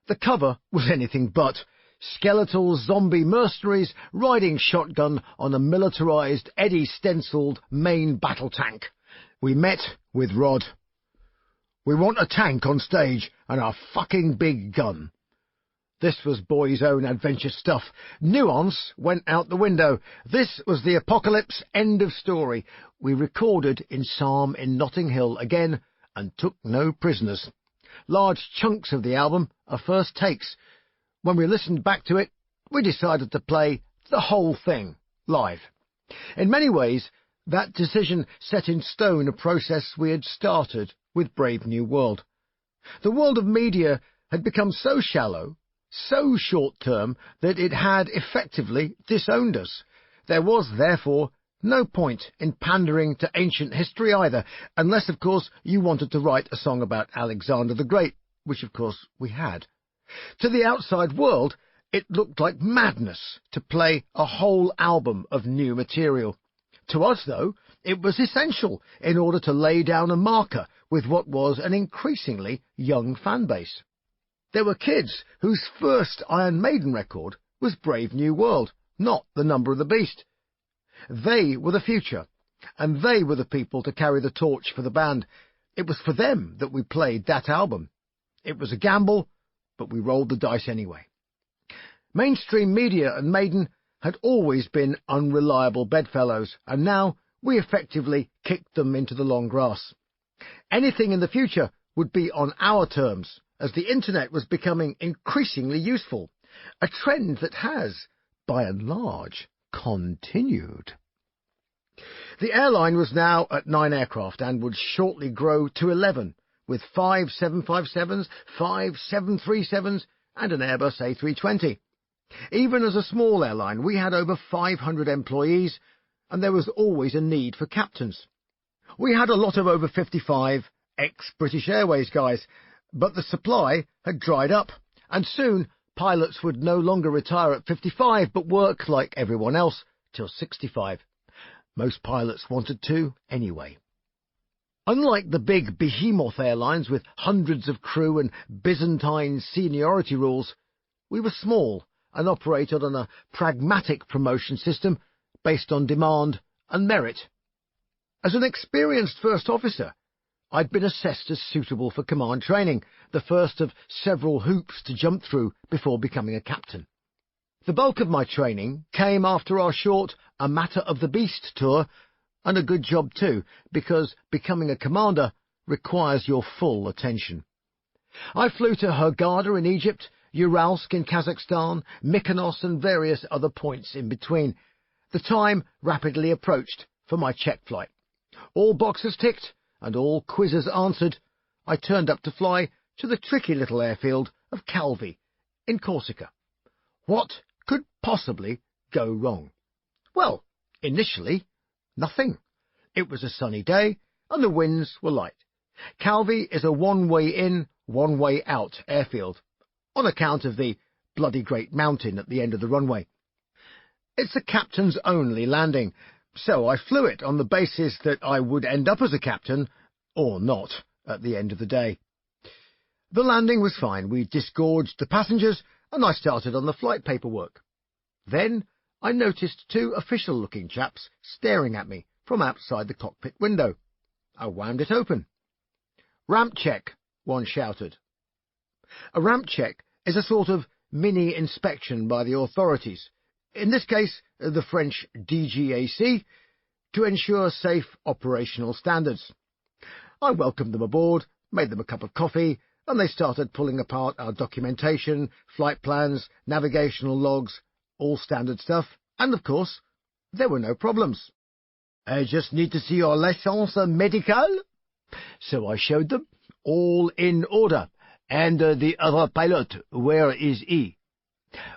The cover was anything but. Skeletal zombie mercenaries riding shotgun on a militarized, Eddie-stenciled main battle tank. We met with Rod. "We want a tank on stage and a fucking big gun." This was boys' own adventure stuff. Nuance went out the window. This was the apocalypse, end of story. We recorded in Psalm in Notting Hill again and took no prisoners. Large chunks of the album are first takes. When we listened back to it, we decided to play the whole thing live. In many ways, that decision set in stone a process we had started with Brave New World. The world of media had become so shallow, so short-term, that it had effectively disowned us. There was, therefore, no point in pandering to ancient history either, unless, of course, you wanted to write a song about Alexander the Great, which, of course, we had. To the outside world, it looked like madness to play a whole album of new material. To us, though, It was essential in order to lay down a marker with what was an increasingly young fan base. There were kids whose first Iron Maiden record was Brave New World, not The Number of the Beast. They were the future, and they were the people to carry the torch for the band. It was for them that we played that album. It was a gamble, but we rolled the dice anyway. Mainstream media and Maiden had always been unreliable bedfellows, and now we effectively kicked them into the long grass. Anything in the future would be on our terms, as the internet was becoming increasingly useful, a trend that has, by and large, continued. The airline was now at 9 aircraft and would shortly grow to 11, with 5 757s, 5 737s, and an Airbus A320. Even as a small airline, we had over 500 employees, and there was always a need for captains. We had a lot of over 55 ex-British Airways guys, but the supply had dried up, and soon pilots would no longer retire at 55, but work like everyone else till 65. Most pilots wanted to anyway. Unlike the big behemoth airlines with hundreds of crew and Byzantine seniority rules, we were small and operated on a pragmatic promotion system based on demand and merit. As an experienced first officer, I'd been assessed as suitable for command training, the first of several hoops to jump through before becoming a captain. The bulk of my training came after our short A Matter of the Beast tour, and a good job too, because becoming a commander requires your full attention. I flew to Hurghada in Egypt, Uralsk in Kazakhstan, Mykonos and various other points in between. The time rapidly approached for my check flight. All boxes ticked and all quizzes answered, I turned up to fly to the tricky little airfield of Calvi in Corsica. What could possibly go wrong? Well, initially, nothing. It was a sunny day and the winds were light. Calvi is a one-way in, one-way out airfield, on account of the bloody great mountain at the end of the runway. It's a captain's only landing, so I flew it on the basis that I would end up as a captain, or not, at the end of the day. The landing was fine. We disgorged the passengers, and I started on the flight paperwork. Then I noticed 2 official-looking chaps staring at me from outside the cockpit window. I wound it open. "Ramp check," one shouted. A ramp check is a sort of mini-inspection by the authorities, in this case the French DGAC, to ensure safe operational standards. I welcomed them aboard, made them a cup of coffee, and they started pulling apart our documentation, flight plans, navigational logs, all standard stuff, and of course, there were no problems. "I just need to see your licence médicale." So I showed them, all in order. "And the other pilot, where is he?"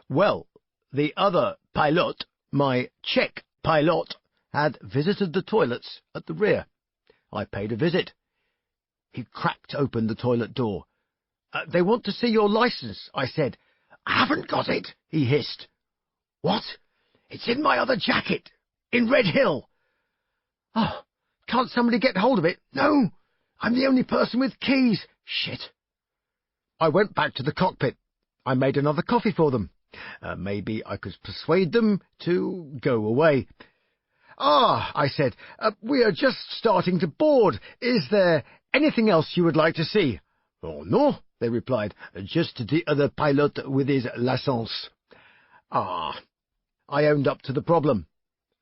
Well, the other pilot, my Czech pilot, had visited the toilets at the rear. I paid a visit. He cracked open the toilet door. "They want to see your licence," I said. "I haven't got it," he hissed. "What? It's in my other jacket, in Red Hill." "Oh, can't somebody get hold of it?" "No, I'm the only person with keys." "Shit." I went back to the cockpit. I made another coffee for them. Maybe I could persuade them to go away. "Ah," I said, "we are just starting to board. Is there anything else you would like to see?" "Oh, no," they replied, "just the other pilot with his licence." Ah, I owned up to the problem.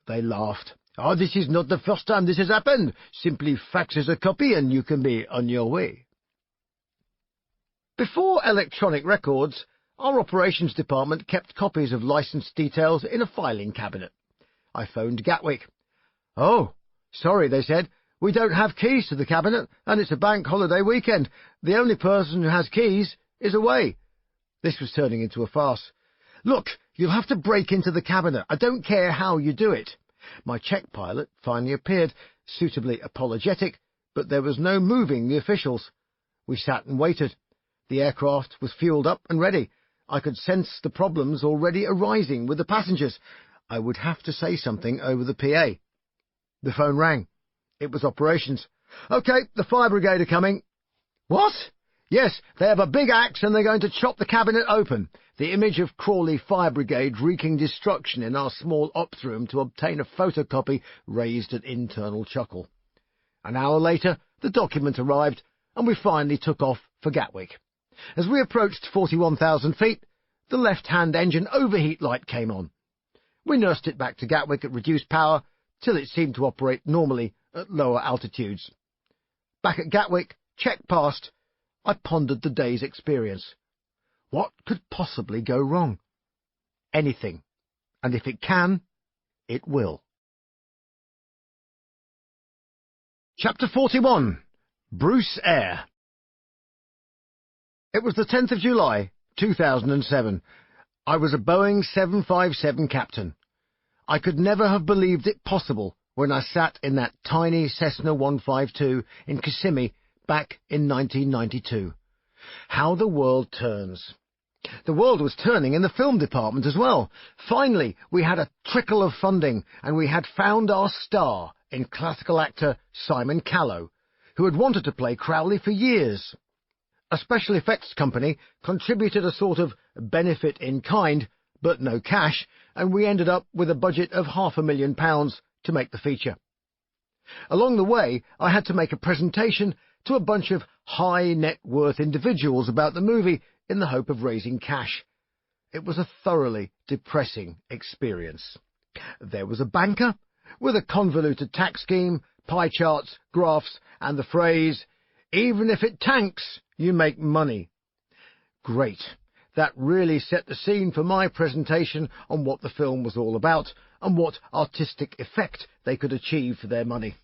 They laughed. "Oh, this is not the first time this has happened. Simply fax us a copy and you can be on your way." Before electronic records, our operations department kept copies of licence details in a filing cabinet. I phoned Gatwick. "Oh, sorry," they said. "We don't have keys to the cabinet, and it's a bank holiday weekend. The only person who has keys is away." This was turning into a farce. "Look, you'll have to break into the cabinet. I don't care how you do it." My Czech pilot finally appeared, suitably apologetic, but there was no moving the officials. We sat and waited. The aircraft was fueled up and ready. I could sense the problems already arising with the passengers. I would have to say something over the PA. The phone rang. It was operations. "OK, the fire brigade are coming." "What?" "Yes, they have a big axe and they're going to chop the cabinet open." The image of Crawley Fire Brigade wreaking destruction in our small ops room to obtain a photocopy raised an internal chuckle. An hour later, the document arrived, and we finally took off for Gatwick. As we approached 41,000 feet, the left-hand engine overheat light came on. We nursed it back to Gatwick at reduced power till it seemed to operate normally at lower altitudes. Back at Gatwick, check passed, I pondered the day's experience. What could possibly go wrong? Anything. And if it can, it will. Chapter 41. Bruce Eyre. It was the 10th of July, 2007. I was a Boeing 757 captain. I could never have believed it possible when I sat in that tiny Cessna 152 in Kissimmee back in 1992. How the world turns. The world was turning in the film department as well. Finally, we had a trickle of funding, and we had found our star in classical actor Simon Callow, who had wanted to play Crowley for years. A special effects company contributed a sort of benefit in kind, but no cash, and we ended up with a budget of £500,000 to make the feature. Along the way, I had to make a presentation to a bunch of high-net-worth individuals about the movie in the hope of raising cash. It was a thoroughly depressing experience. There was a banker with a convoluted tax scheme, pie charts, graphs, and the phrase, "Even if it tanks, you make money." Great. That really set the scene for my presentation on what the film was all about and what artistic effect they could achieve for their money.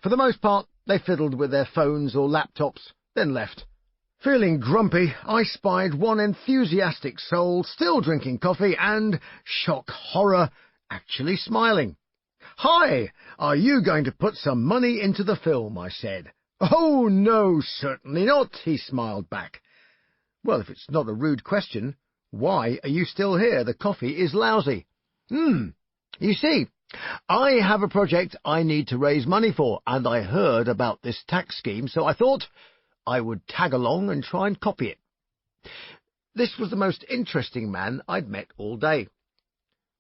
For the most part, they fiddled with their phones or laptops, then left. Feeling grumpy, I spied one enthusiastic soul still drinking coffee and, shock horror, actually smiling. "Hi, are you going to put some money into the film?" I said. "Oh, no, certainly not," he smiled back. "Well, if it's not a rude question, why are you still here? The coffee is lousy." You see, I have a project I need to raise money for, and I heard about this tax scheme, so I thought I would tag along and try and copy it." This was the most interesting man I'd met all day.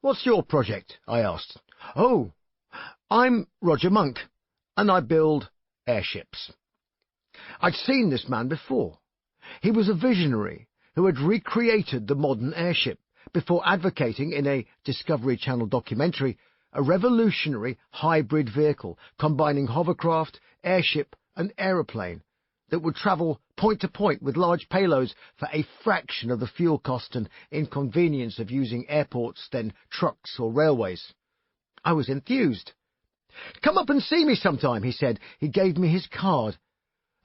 "What's your project?" I asked. "Oh, I'm Roger Monk, and I build airships." I'd seen this man before. He was a visionary who had recreated the modern airship before advocating in a Discovery Channel documentary a revolutionary hybrid vehicle combining hovercraft, airship and aeroplane that would travel point to point with large payloads for a fraction of the fuel cost and inconvenience of using airports, then trucks or railways. I was enthused. "Come up and see me sometime," he said. He gave me his card.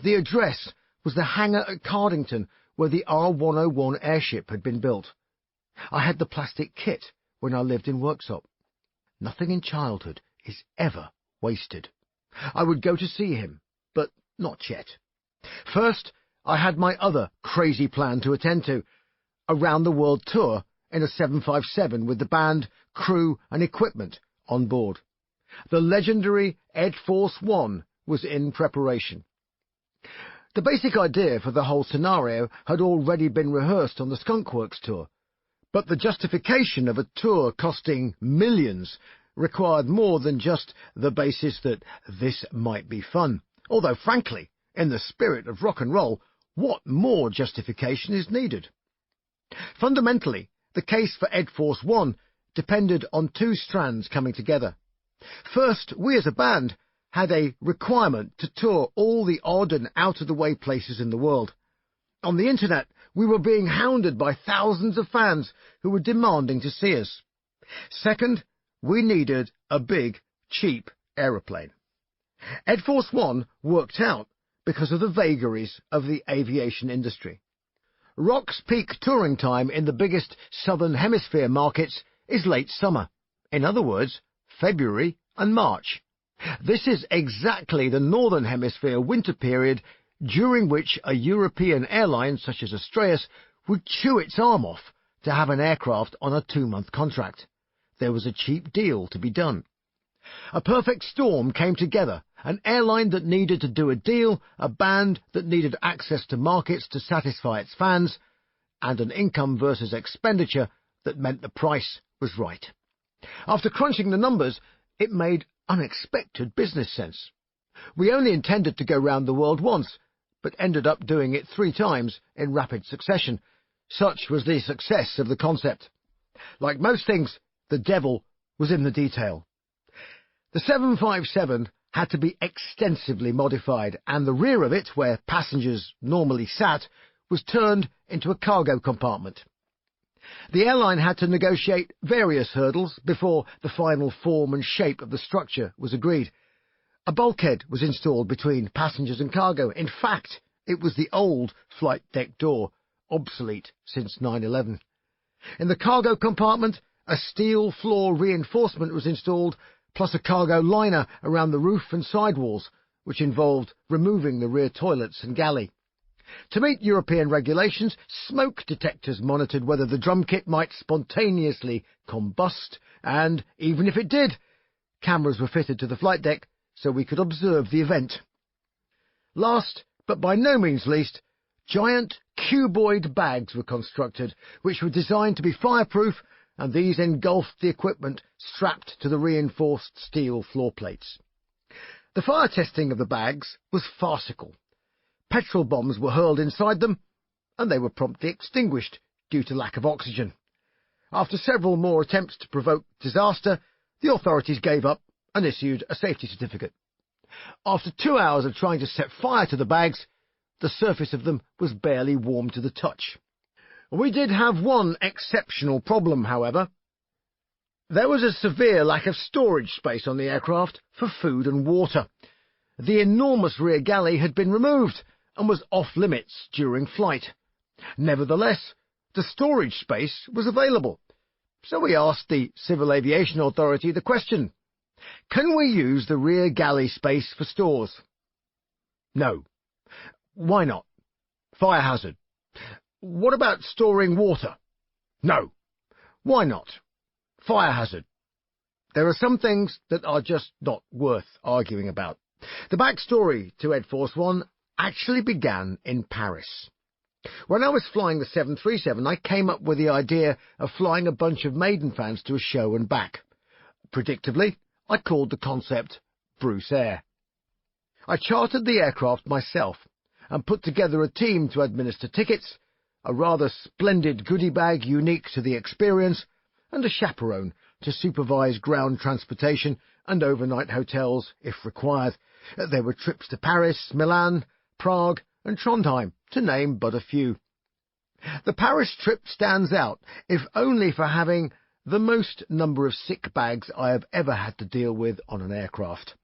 The address was the hangar at Cardington where the R101 airship had been built. I had the plastic kit when I lived in Worksop. Nothing in childhood is ever wasted. I would go to see him, but not yet. First, I had my other crazy plan to attend to, a round-the-world tour in a 757 with the band, crew and equipment on board. The legendary Ed Force One was in preparation. The basic idea for the whole scenario had already been rehearsed on the Skunkworks tour, but the justification of a tour costing millions required more than just the basis that this might be fun. Although, frankly, in the spirit of rock and roll, what more justification is needed? Fundamentally, the case for Ed Force One depended on two strands coming together. First, we as a band had a requirement to tour all the odd and out-of-the-way places in the world. On the internet, we were being hounded by thousands of fans who were demanding to see us. Second, we needed a big, cheap aeroplane. Ed Force One worked out because of the vagaries of the aviation industry. Rock's peak touring time in the biggest Southern Hemisphere markets is late summer. In other words, February and March. This is exactly the Northern Hemisphere winter period during which a European airline such as Astraeus would chew its arm off to have an aircraft on a 2-month contract. There was a cheap deal to be done. A perfect storm came together an airline that needed to do a deal, a band that needed access to markets to satisfy its fans, and an income versus expenditure that meant the price was right. After crunching the numbers, it made unexpected business sense. We only intended to go round the world once, but ended up doing it 3 times in rapid succession. Such was the success of the concept. Like most things, the devil was in the detail. The 757 had to be extensively modified, and the rear of it, where passengers normally sat, was turned into a cargo compartment. The airline had to negotiate various hurdles before the final form and shape of the structure was agreed. A bulkhead was installed between passengers and cargo. In fact, it was the old flight deck door, obsolete since 9/11. In the cargo compartment, a steel floor reinforcement was installed, plus a cargo liner around the roof and sidewalls, which involved removing the rear toilets and galley. To meet European regulations, smoke detectors monitored whether the drum kit might spontaneously combust, and, even if it did, cameras were fitted to the flight deck so we could observe the event. Last, but by no means least, giant cuboid bags were constructed, which were designed to be fireproof, and these engulfed the equipment strapped to the reinforced steel floor plates. The fire testing of the bags was farcical. Petrol bombs were hurled inside them, and they were promptly extinguished due to lack of oxygen. After several more attempts to provoke disaster, the authorities gave up and issued a safety certificate. After 2 hours of trying to set fire to the bags, the surface of them was barely warm to the touch. We did have one exceptional problem, however. There was a severe lack of storage space on the aircraft for food and water. The enormous rear galley had been removed and was off-limits during flight. Nevertheless, the storage space was available, so we asked the Civil Aviation Authority the question, can we use the rear galley space for stores? No. Why not? Fire hazard. What about storing water? No. Why not? Fire hazard. There are some things that are just not worth arguing about. The backstory to Ed Force One actually began in Paris. When I was flying the 737, I came up with the idea of flying a bunch of maiden fans to a show and back. Predictably, I called the concept Bruce Air. I chartered the aircraft myself and put together a team to administer tickets, a rather splendid goodie bag unique to the experience, and a chaperone to supervise ground transportation and overnight hotels if required. There were trips to Paris, Milan, Prague, and Trondheim, to name but a few. The Paris trip stands out, if only for having the most number of sick bags I have ever had to deal with on an aircraft.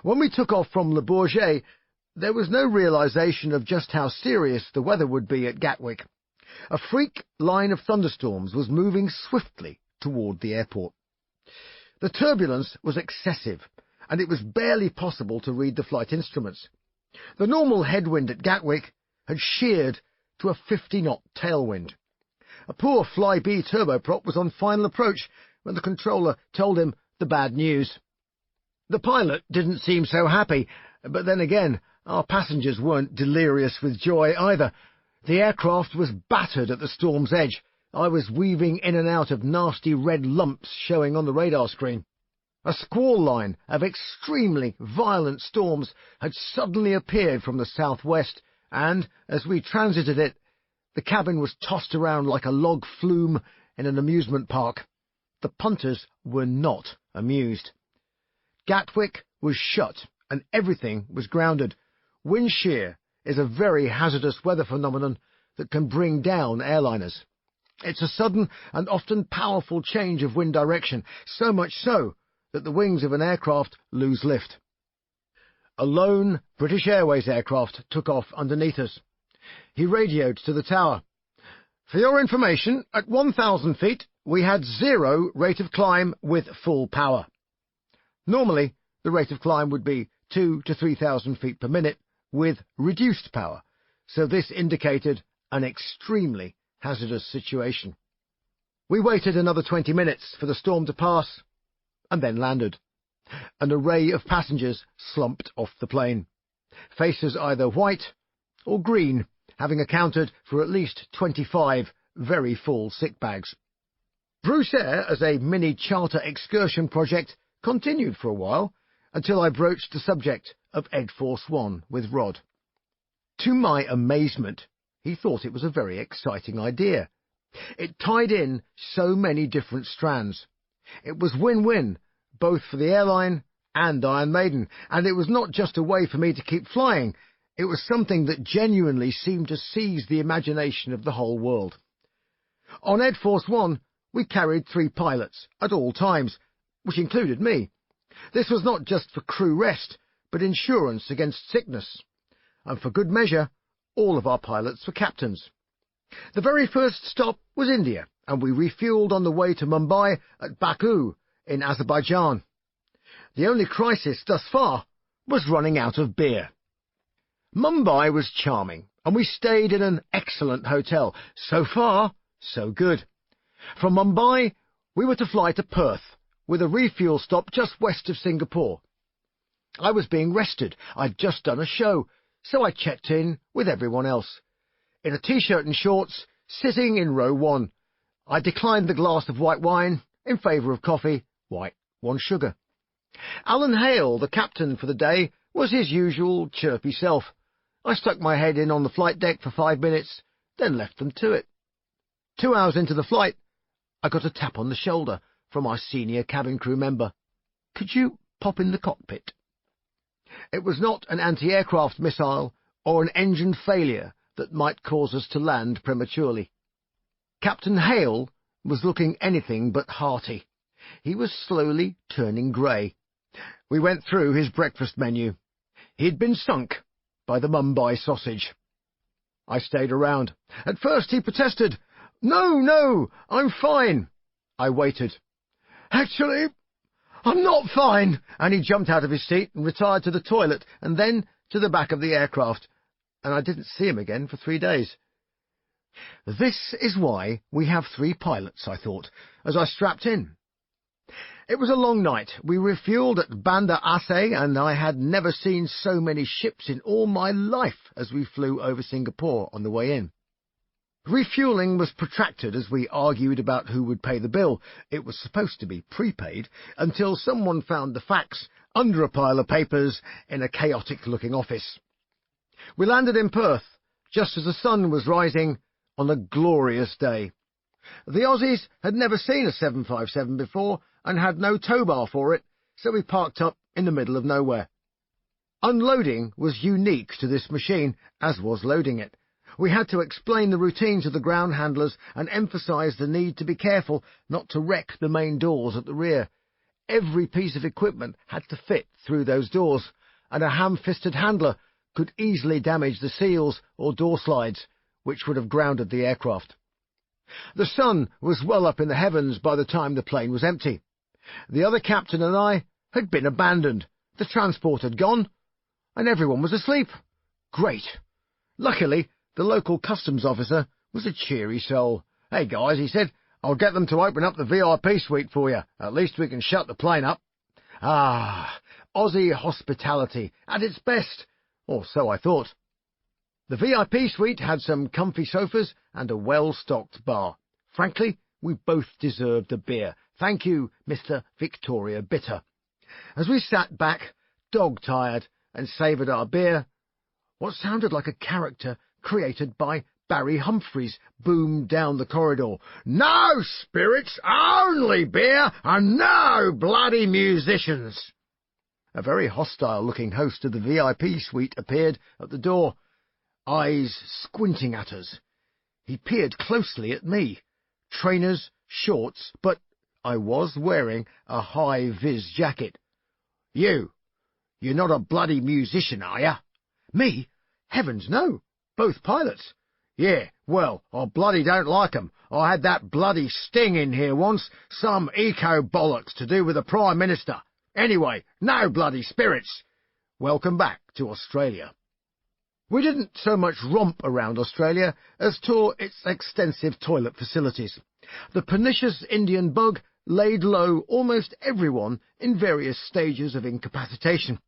When we took off from Le Bourget, there was no realization of just how serious the weather would be at Gatwick. A freak line of thunderstorms was moving swiftly toward the airport. The turbulence was excessive, and it was barely possible to read the flight instruments. The normal headwind at Gatwick had sheared to a 50-knot tailwind. A poor Flybe turboprop was on final approach when the controller told him the bad news. The pilot didn't seem so happy, but then again, our passengers weren't delirious with joy either. The aircraft was battered at the storm's edge. I was weaving in and out of nasty red lumps showing on the radar screen. A squall line of extremely violent storms had suddenly appeared from the southwest, and, as we transited it, the cabin was tossed around like a log flume in an amusement park. The punters were not amused. Gatwick was shut, and everything was grounded. Wind shear is a very hazardous weather phenomenon that can bring down airliners. It's a sudden and often powerful change of wind direction, so much so that the wings of an aircraft lose lift. A lone British Airways aircraft took off underneath us. He radioed to the tower. For your information, at 1,000 feet, we had 0 rate of climb with full power. Normally, the rate of climb would be 2,000 to 3,000 feet per minute with reduced power, so this indicated an extremely hazardous situation. We waited another 20 minutes for the storm to pass, and then landed. An array of passengers slumped off the plane, faces either white or green, having accounted for at least 25 very full sick bags. Bruce Air, as a mini-charter excursion project, continued for a while, until I broached the subject of Ed Force One with Rod. To my amazement, he thought it was a very exciting idea. It tied in so many different strands. It was win-win, both for the airline and Iron Maiden, and it was not just a way for me to keep flying. It was something that genuinely seemed to seize the imagination of the whole world. On Ed Force One, we carried 3 pilots at all times, which included me. This was not just for crew rest, but insurance against sickness. And for good measure, all of our pilots were captains. The very first stop was India, and we refueled on the way to Mumbai at Baku in Azerbaijan. The only crisis thus far was running out of beer. Mumbai was charming, and we stayed in an excellent hotel. So far, so good. From Mumbai, we were to fly to Perth, with a refuel stop just west of Singapore. I was being rested. I'd just done a show, so I checked in with everyone else. In a t-shirt and shorts, sitting in row 1. I declined the glass of white wine in favour of coffee, white, 1 sugar. Alan Hale, the captain for the day, was his usual chirpy self. I stuck my head in on the flight deck for 5 minutes, then left them to it. 2 hours into the flight, I got a tap on the shoulder from our senior cabin crew member. "Could you pop in the cockpit?" It was not an anti-aircraft missile or an engine failure that might cause us to land prematurely. Captain Hale was looking anything but hearty. He was slowly turning grey. We went through his breakfast menu. He'd been sunk by the Mumbai sausage. I stayed around. At first he protested. No, I'm fine." I waited. "Actually, I'm not fine," and he jumped out of his seat and retired to the toilet and then to the back of the aircraft, and I didn't see him again for 3 days. This is why we have 3 pilots, I thought, as I strapped in. It was a long night. We refueled at Bandar Aceh, and I had never seen so many ships in all my life as we flew over Singapore on the way in. Refuelling was protracted as we argued about who would pay the bill. It was supposed to be prepaid, until someone found the facts under a pile of papers in a chaotic-looking office. We landed in Perth, just as the sun was rising on a glorious day. The Aussies had never seen a 757 before and had no tow bar for it, so we parked up in the middle of nowhere. Unloading was unique to this machine, as was loading it. We had to explain the routine to the ground handlers and emphasise the need to be careful not to wreck the main doors at the rear. Every piece of equipment had to fit through those doors, and a ham-fisted handler could easily damage the seals or door slides, which would have grounded the aircraft. The sun was well up in the heavens by the time the plane was empty. The other captain and I had been abandoned. The transport had gone, and everyone was asleep. Great. Luckily, the local customs officer was a cheery soul. "Hey, guys," he said, "I'll get them to open up the VIP suite for you. At least we can shut the plane up." Ah, Aussie hospitality at its best, or so I thought. The VIP suite had some comfy sofas and a well-stocked bar. Frankly, we both deserved a beer. Thank you, Mr. Victoria Bitter. As we sat back, dog-tired, and savoured our beer, what sounded like a character created by Barry Humphries boomed down the corridor. "No spirits, only beer, and no bloody musicians." A very hostile-looking host of the VIP suite appeared at the door, eyes squinting at us. He peered closely at me. Trainers, shorts, but I was wearing a high-vis jacket. You're not a bloody musician, are you?" "Me? Heavens, no. Both pilots." "Yeah, well, I bloody don't like 'em. I had that bloody sting in here once, some eco-bollocks to do with the Prime Minister. Anyway, no bloody spirits. Welcome back to Australia." We didn't so much romp around Australia as tour its extensive toilet facilities. The pernicious Indian bug laid low almost everyone in various stages of incapacitation.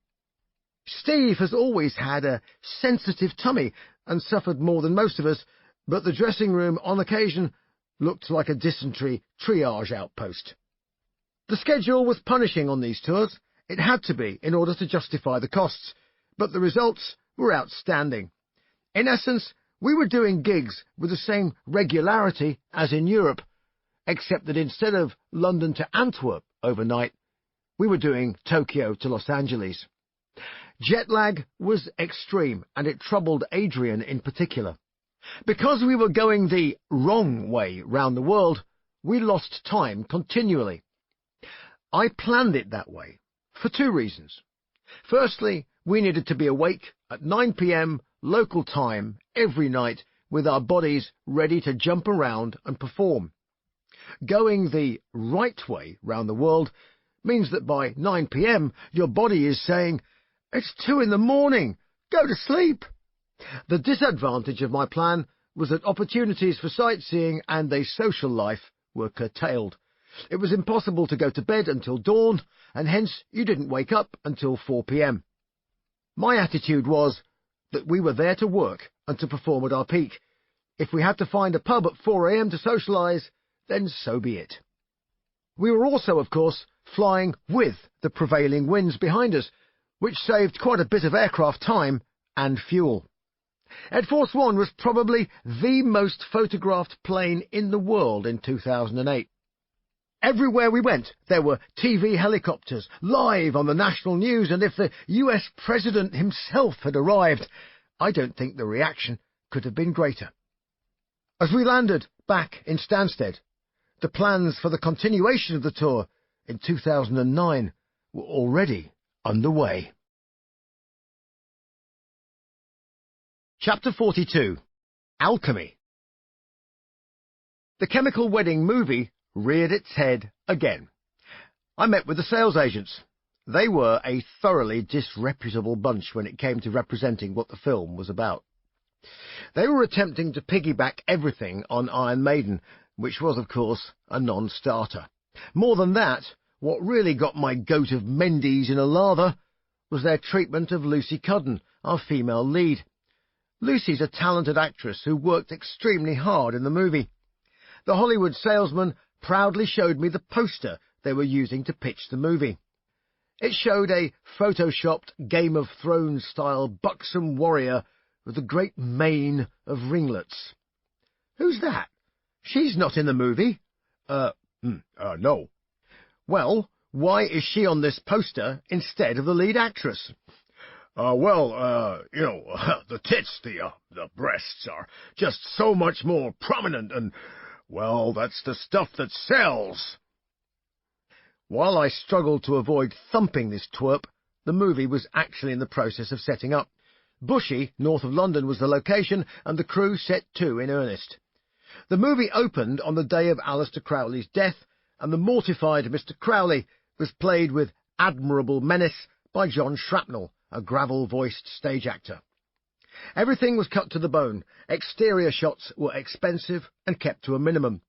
Steve has always had a sensitive tummy and suffered more than most of us, but the dressing room on occasion looked like a dysentery triage outpost. The schedule was punishing on these tours. It had to be in order to justify the costs, but the results were outstanding. In essence, we were doing gigs with the same regularity as in Europe, except that instead of London to Antwerp overnight, we were doing Tokyo to Los Angeles. Jet lag was extreme, and it troubled Adrian in particular. Because we were going the wrong way round the world, we lost time continually. I planned it that way, for two reasons. Firstly, we needed to be awake at 9 p.m. local time every night with our bodies ready to jump around and perform. Going the right way round the world means that by 9 p.m. your body is saying, "It's 2 in the morning, go to sleep." The disadvantage of my plan was that opportunities for sightseeing and a social life were curtailed. It was impossible to go to bed until dawn, and hence you didn't wake up until 4 p.m. My attitude was that we were there to work and to perform at our peak. If we had to find a pub at 4 a.m. to socialise, then so be it. We were also, of course, flying with the prevailing winds behind us, which saved quite a bit of aircraft time and fuel. Air Force One was probably the most photographed plane in the world in 2008. Everywhere we went, there were TV helicopters, live on the national news, and if the US President himself had arrived, I don't think the reaction could have been greater. As we landed back in Stansted, the plans for the continuation of the tour in 2009 were already underway. Chapter 42. Alchemy. The Chemical Wedding movie reared its head again. I met with the sales agents. They were a thoroughly disreputable bunch when it came to representing what the film was about. They were attempting to piggyback everything on Iron Maiden, which was, of course, a non-starter. More than that, what really got my goat of Mendes in a lather was their treatment of Lucy Cudden, our female lead. Lucy's a talented actress who worked extremely hard in the movie. The Hollywood salesman proudly showed me the poster they were using to pitch the movie. It showed a photoshopped Game of Thrones-style buxom warrior with a great mane of ringlets. "Who's that? She's not in the movie." No. "Well, why is she on this poster instead of the lead actress?" The tits, the breasts are just so much more prominent and, well, that's the stuff that sells." While I struggled to avoid thumping this twerp, the movie was actually in the process of setting up. Bushey, north of London, was the location, and the crew set to in earnest. The movie opened on the day of Aleister Crowley's death, and the mortified Mr. Crowley was played with admirable menace by John Shrapnel, a gravel-voiced stage actor. Everything was cut to the bone. Exterior shots were expensive and kept to a minimum.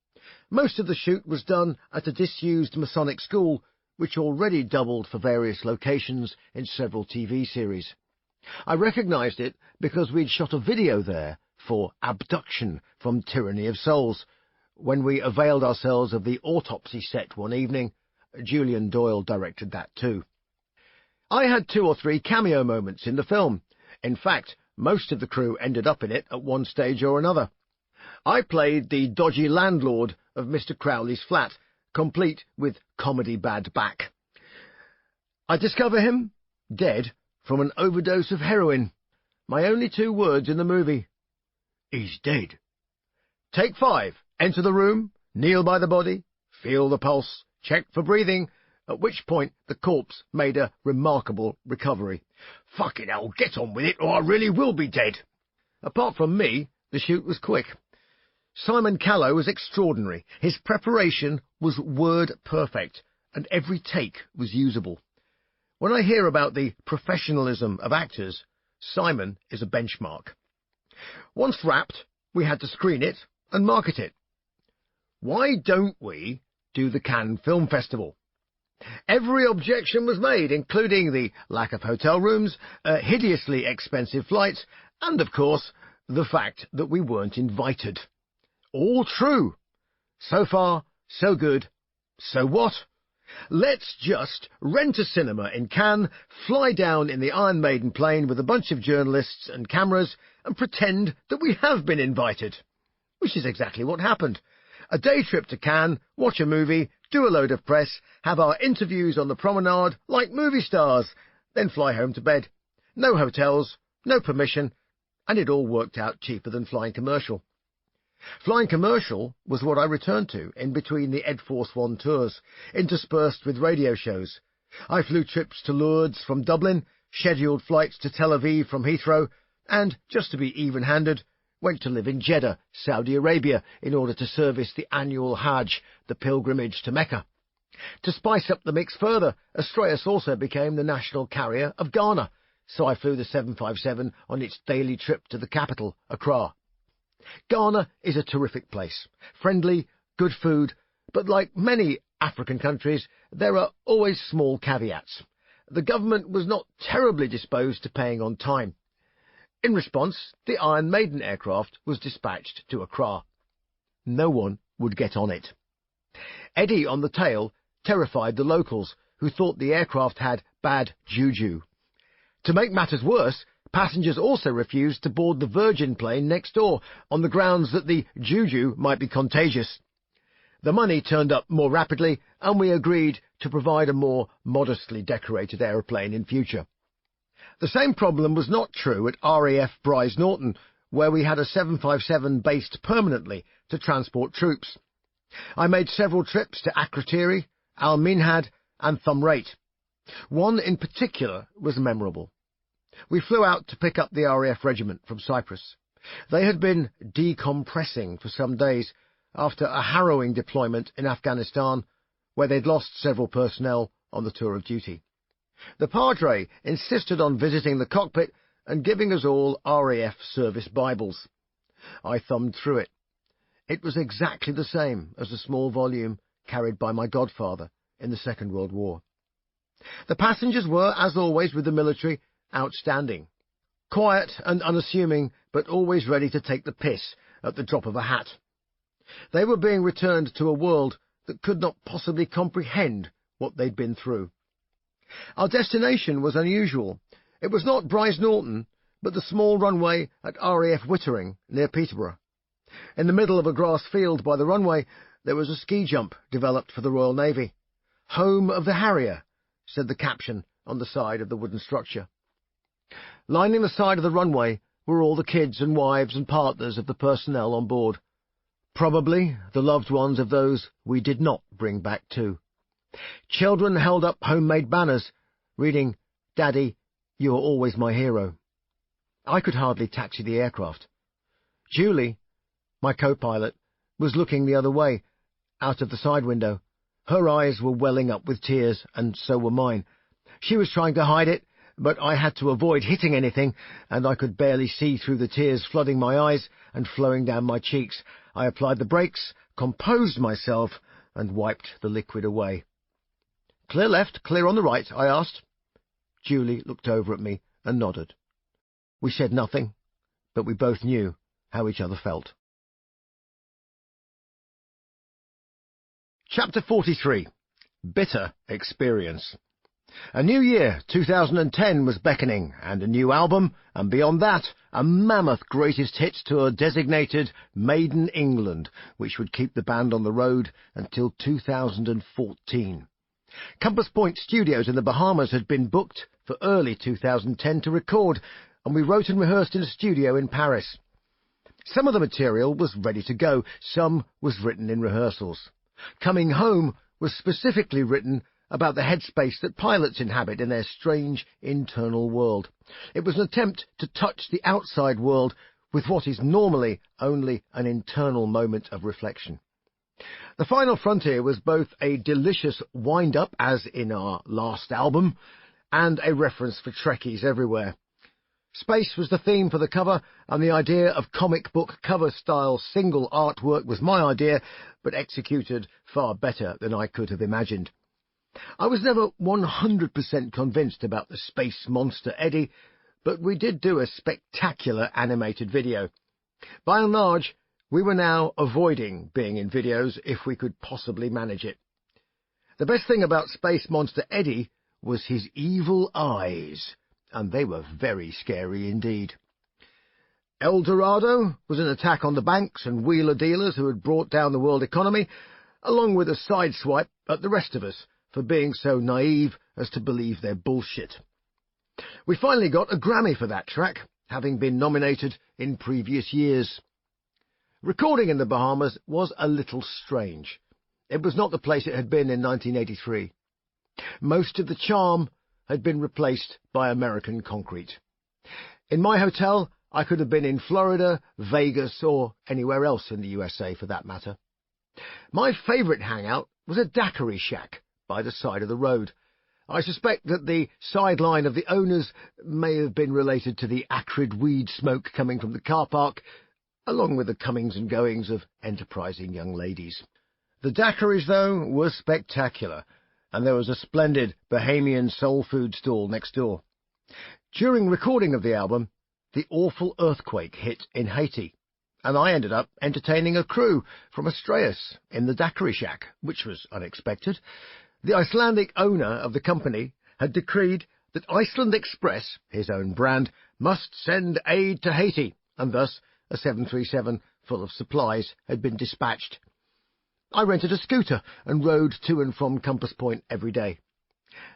Most of the shoot was done at a disused Masonic school, which already doubled for various locations in several TV series. I recognised it because we'd shot a video there for Abduction from Tyranny of Souls. When we availed ourselves of the autopsy set one evening, Julian Doyle directed that too. I had 2 or 3 cameo moments in the film. In fact, most of the crew ended up in it at one stage or another. I played the dodgy landlord of Mr. Crowley's flat, complete with comedy bad back. I discover him dead from an overdose of heroin. My only 2 words in the movie. He's dead. Take 5. Enter the room, kneel by the body, feel the pulse, check for breathing, at which point the corpse made a remarkable recovery. "Fucking hell, get on with it, or I really will be dead." Apart from me, the shoot was quick. Simon Callow was extraordinary. His preparation was word perfect, and every take was usable. When I hear about the professionalism of actors, Simon is a benchmark. Once wrapped, we had to screen it and market it. "Why don't we do the Cannes Film Festival. Every objection was made, including the lack of hotel rooms, hideously expensive flights, and, of course, the fact that we weren't invited. All true. So far, so good. So what? Let's just rent a cinema in Cannes, fly down in the Iron Maiden plane with a bunch of journalists and cameras, and pretend that we have been invited. Which is exactly what happened. A day trip to Cannes, watch a movie, do a load of press, have our interviews on the promenade like movie stars, then fly home to bed. No hotels, no permission, and it all worked out cheaper than flying commercial. Flying commercial was what I returned to in between the Ed Force One tours, interspersed with radio shows. I flew trips to Lourdes from Dublin, scheduled flights to Tel Aviv from Heathrow, and, just to be even-handed, went to live in Jeddah, Saudi Arabia, in order to service the annual Hajj, the pilgrimage to Mecca. To spice up the mix further, Astraeus also became the national carrier of Ghana, so I flew the 757 on its daily trip to the capital, Accra. Ghana is a terrific place, friendly, good food, but like many African countries, there are always small caveats. The government was not terribly disposed to paying on time. In response, the Iron Maiden aircraft was dispatched to Accra. No one would get on it. Eddie on the tail terrified the locals, who thought the aircraft had bad juju. To make matters worse, passengers also refused to board the Virgin plane next door, on the grounds that the juju might be contagious. The money turned up more rapidly, and we agreed to provide a more modestly decorated aeroplane in future. The same problem was not true at RAF Brize Norton, where we had a 757 based permanently to transport troops. I made several trips to Akrotiri, Al Minhad, and Thumrait. One in particular was memorable. We flew out to pick up the RAF regiment from Cyprus. They had been decompressing for some days after a harrowing deployment in Afghanistan, where they'd lost several personnel on the tour of duty. The Padre insisted on visiting the cockpit and giving us all RAF service Bibles. I thumbed through it. It was exactly the same as the small volume carried by my godfather in the Second World War. The passengers were, as always with the military, outstanding. Quiet and unassuming, but always ready to take the piss at the drop of a hat. They were being returned to a world that could not possibly comprehend what they'd been through. Our destination was unusual. It was not Brize Norton, but the small runway at RAF Wittering, near Peterborough. In the middle of a grass field by the runway, there was a ski jump developed for the Royal Navy. "Home of the Harrier," said the caption on the side of the wooden structure. Lining the side of the runway were all the kids and wives and partners of the personnel on board. Probably the loved ones of those we did not bring back too. Children held up homemade banners, reading, "Daddy, you are always my hero." I could hardly taxi the aircraft. Julie, my co-pilot, was looking the other way, out of the side window. Her eyes were welling up with tears, and so were mine. She was trying to hide it, but I had to avoid hitting anything, and I could barely see through the tears flooding my eyes and flowing down my cheeks. I applied the brakes, composed myself, and wiped the liquid away. "Clear left, clear on the right?" I asked. Julie looked over at me and nodded. We said nothing, but we both knew how each other felt. Chapter 43. Bitter Experience. A new year, 2010, was beckoning, and a new album, and beyond that, a mammoth greatest hits tour designated Made in England, which would keep the band on the road until 2014. Compass Point Studios in the Bahamas had been booked for early 2010 to record, and we wrote and rehearsed in a studio in Paris. Some of the material was ready to go, some was written in rehearsals. Coming Home was specifically written about the headspace that pilots inhabit in their strange internal world. It was an attempt to touch the outside world with what is normally only an internal moment of reflection. The Final Frontier was both a delicious wind-up, as in our last album, and a reference for Trekkies everywhere. Space was the theme for the cover, and the idea of comic book cover-style single artwork was my idea, but executed far better than I could have imagined. I was never 100% convinced about the space monster Eddie, but we did do a spectacular animated video. By and large, we were now avoiding being in videos if we could possibly manage it. The best thing about Space Monster Eddie was his evil eyes, and they were very scary indeed. El Dorado was an attack on the banks and wheeler-dealers who had brought down the world economy, along with a sideswipe at the rest of us for being so naive as to believe their bullshit. We finally got a Grammy for that track, having been nominated in previous years. Recording in the Bahamas was a little strange. It was not the place it had been in 1983. Most of the charm had been replaced by American concrete. In my hotel, I could have been in Florida, Vegas, or anywhere else in the USA for that matter. My favourite hangout was a daiquiri shack by the side of the road. I suspect that the sideline of the owners may have been related to the acrid weed smoke coming from the car park, along with the comings and goings of enterprising young ladies. The daiquiris, though, were spectacular, and there was a splendid Bahamian soul food stall next door. During recording of the album, the awful earthquake hit in Haiti, and I ended up entertaining a crew from Asturias in the daiquiri shack, which was unexpected. The Icelandic owner of the company had decreed that Iceland Express, his own brand, must send aid to Haiti, and thus a 737 full of supplies had been dispatched. I rented a scooter and rode to and from Compass Point every day.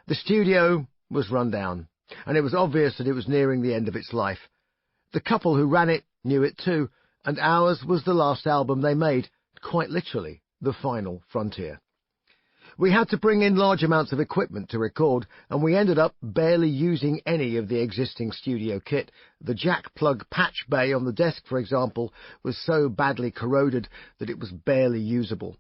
The studio was run down, and it was obvious that it was nearing the end of its life. The couple who ran it knew it too, and ours was the last album they made, quite literally the final frontier. We had to bring in large amounts of equipment to record, and we ended up barely using any of the existing studio kit. The jack plug patch bay on the desk, for example, was so badly corroded that it was barely usable.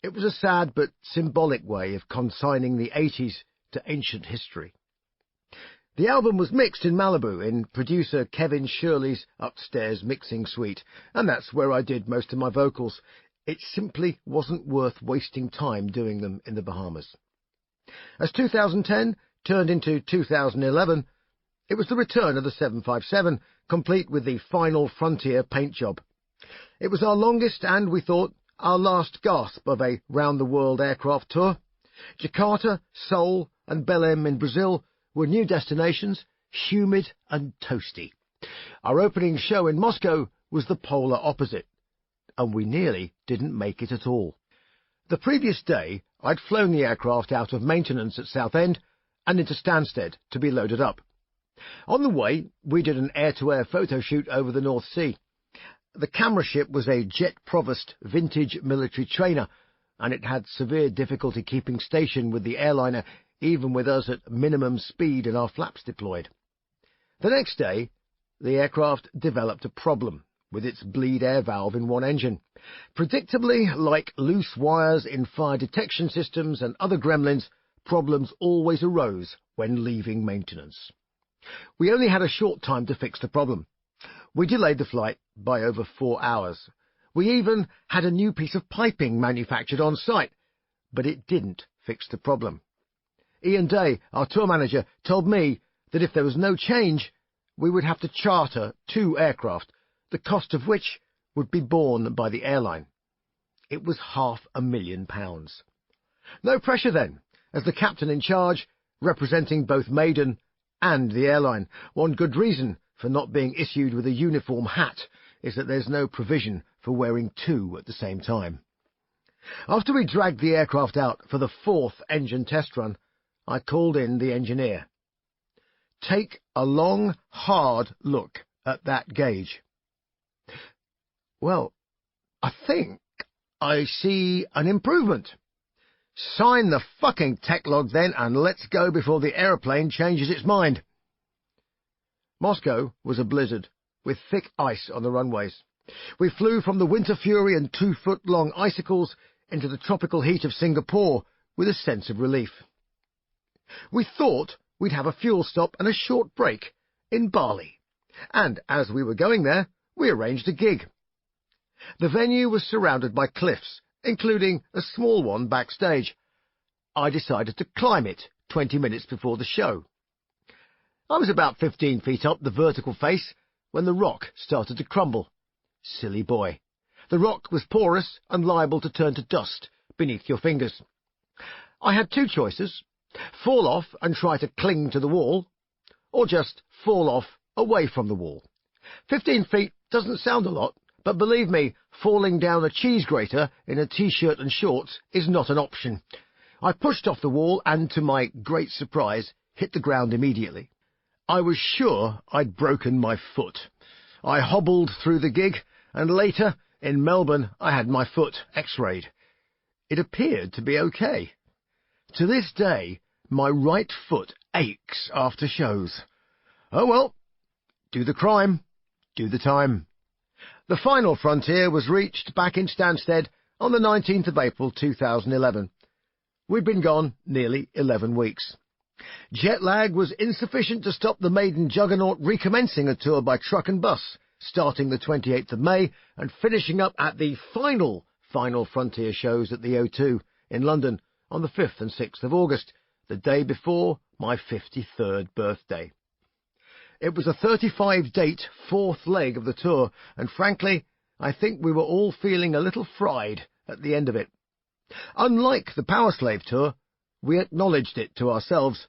It was a sad but symbolic way of consigning the 80s to ancient history. The album was mixed in Malibu in producer Kevin Shirley's upstairs mixing suite, and that's where I did most of my vocals. It simply wasn't worth wasting time doing them in the Bahamas. As 2010 turned into 2011, it was the return of the 757, complete with the final frontier paint job. It was our longest and, we thought, our last gasp of a round-the-world aircraft tour. Jakarta, Seoul, and Belém in Brazil were new destinations, humid and toasty. Our opening show in Moscow was the polar opposite, and we nearly didn't make it at all. The previous day, I'd flown the aircraft out of maintenance at Southend and into Stansted to be loaded up. On the way, we did an air-to-air photo shoot over the North Sea. The camera ship was a Jet Provost vintage military trainer, and it had severe difficulty keeping station with the airliner, even with us at minimum speed and our flaps deployed. The next day, the aircraft developed a problem with its bleed air valve in one engine. Predictably, like loose wires in fire detection systems and other gremlins, problems always arose when leaving maintenance. We only had a short time to fix the problem. We delayed the flight by over 4 hours. We even had a new piece of piping manufactured on site, but it didn't fix the problem. Ian Day, our tour manager, told me that if there was no change, we would have to charter 2 aircraft, the cost of which would be borne by the airline. It was £500,000. No pressure then, as the captain in charge, representing both Maiden and the airline. One good reason for not being issued with a uniform hat is that there's no provision for wearing 2 at the same time. After we dragged the aircraft out for the 4th engine test run, I called in the engineer. Take a long, hard look at that gauge. Well, I think I see an improvement. Sign the fucking tech log then, and let's go before the aeroplane changes its mind. Moscow was a blizzard, with thick ice on the runways. We flew from the winter fury and 2-foot-long icicles into the tropical heat of Singapore with a sense of relief. We thought we'd have a fuel stop and a short break in Bali, And as we were going there, we arranged a gig. The venue was surrounded by cliffs, including a small one backstage. I decided to climb it 20 minutes before the show. I was about 15 feet up the vertical face when the rock started to crumble. Silly boy. The rock was porous and liable to turn to dust beneath your fingers. I had two choices: fall off and try to cling to the wall, or just fall off away from the wall. 15 feet doesn't sound a lot, but believe me, falling down a cheese grater in a t-shirt and shorts is not an option. I pushed off the wall and, to my great surprise, hit the ground immediately. I was sure I'd broken my foot. I hobbled through the gig, and later, in Melbourne, I had my foot x-rayed. It appeared to be okay. To this day, my right foot aches after shows. Oh well, do the crime, do the time. The final frontier was reached back in Stansted on the 19th of April 2011. We'd been gone nearly 11 weeks. Jet lag was insufficient to stop the maiden juggernaut recommencing a tour by truck and bus, starting the 28th of May and finishing up at the final frontier shows at the O2 in London on the 5th and 6th of August, the day before my 53rd birthday. It was a 35-date fourth leg of the tour, and frankly, I think we were all feeling a little fried at the end of it. Unlike the Power Slave tour, we acknowledged it to ourselves,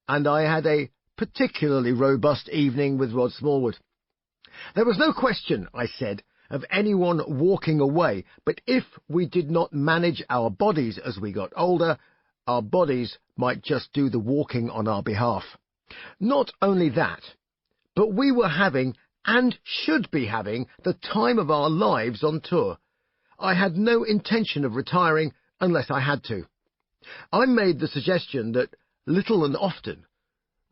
and I had a particularly robust evening with Rod Smallwood. There was no question, I said, of anyone walking away, but if we did not manage our bodies as we got older, our bodies might just do the walking on our behalf. Not only that, but we were having, and should be having, the time of our lives on tour. I had no intention of retiring unless I had to. I made the suggestion that little and often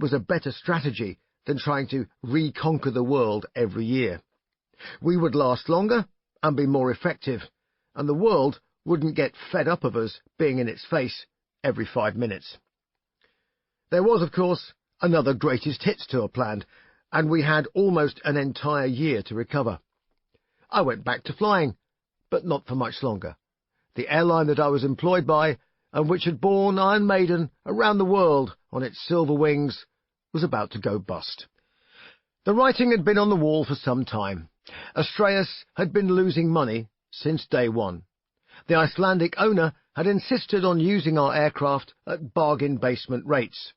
was a better strategy than trying to reconquer the world every year. We would last longer and be more effective, and the world wouldn't get fed up of us being in its face every 5 minutes. There was, of course, another greatest hits tour planned, and we had almost an entire year to recover. I went back to flying, but not for much longer. The airline that I was employed by, and which had borne Iron Maiden around the world on its silver wings, was about to go bust. The writing had been on the wall for some time. Astraeus had been losing money since day one. The Icelandic owner had insisted on using our aircraft at bargain basement rates.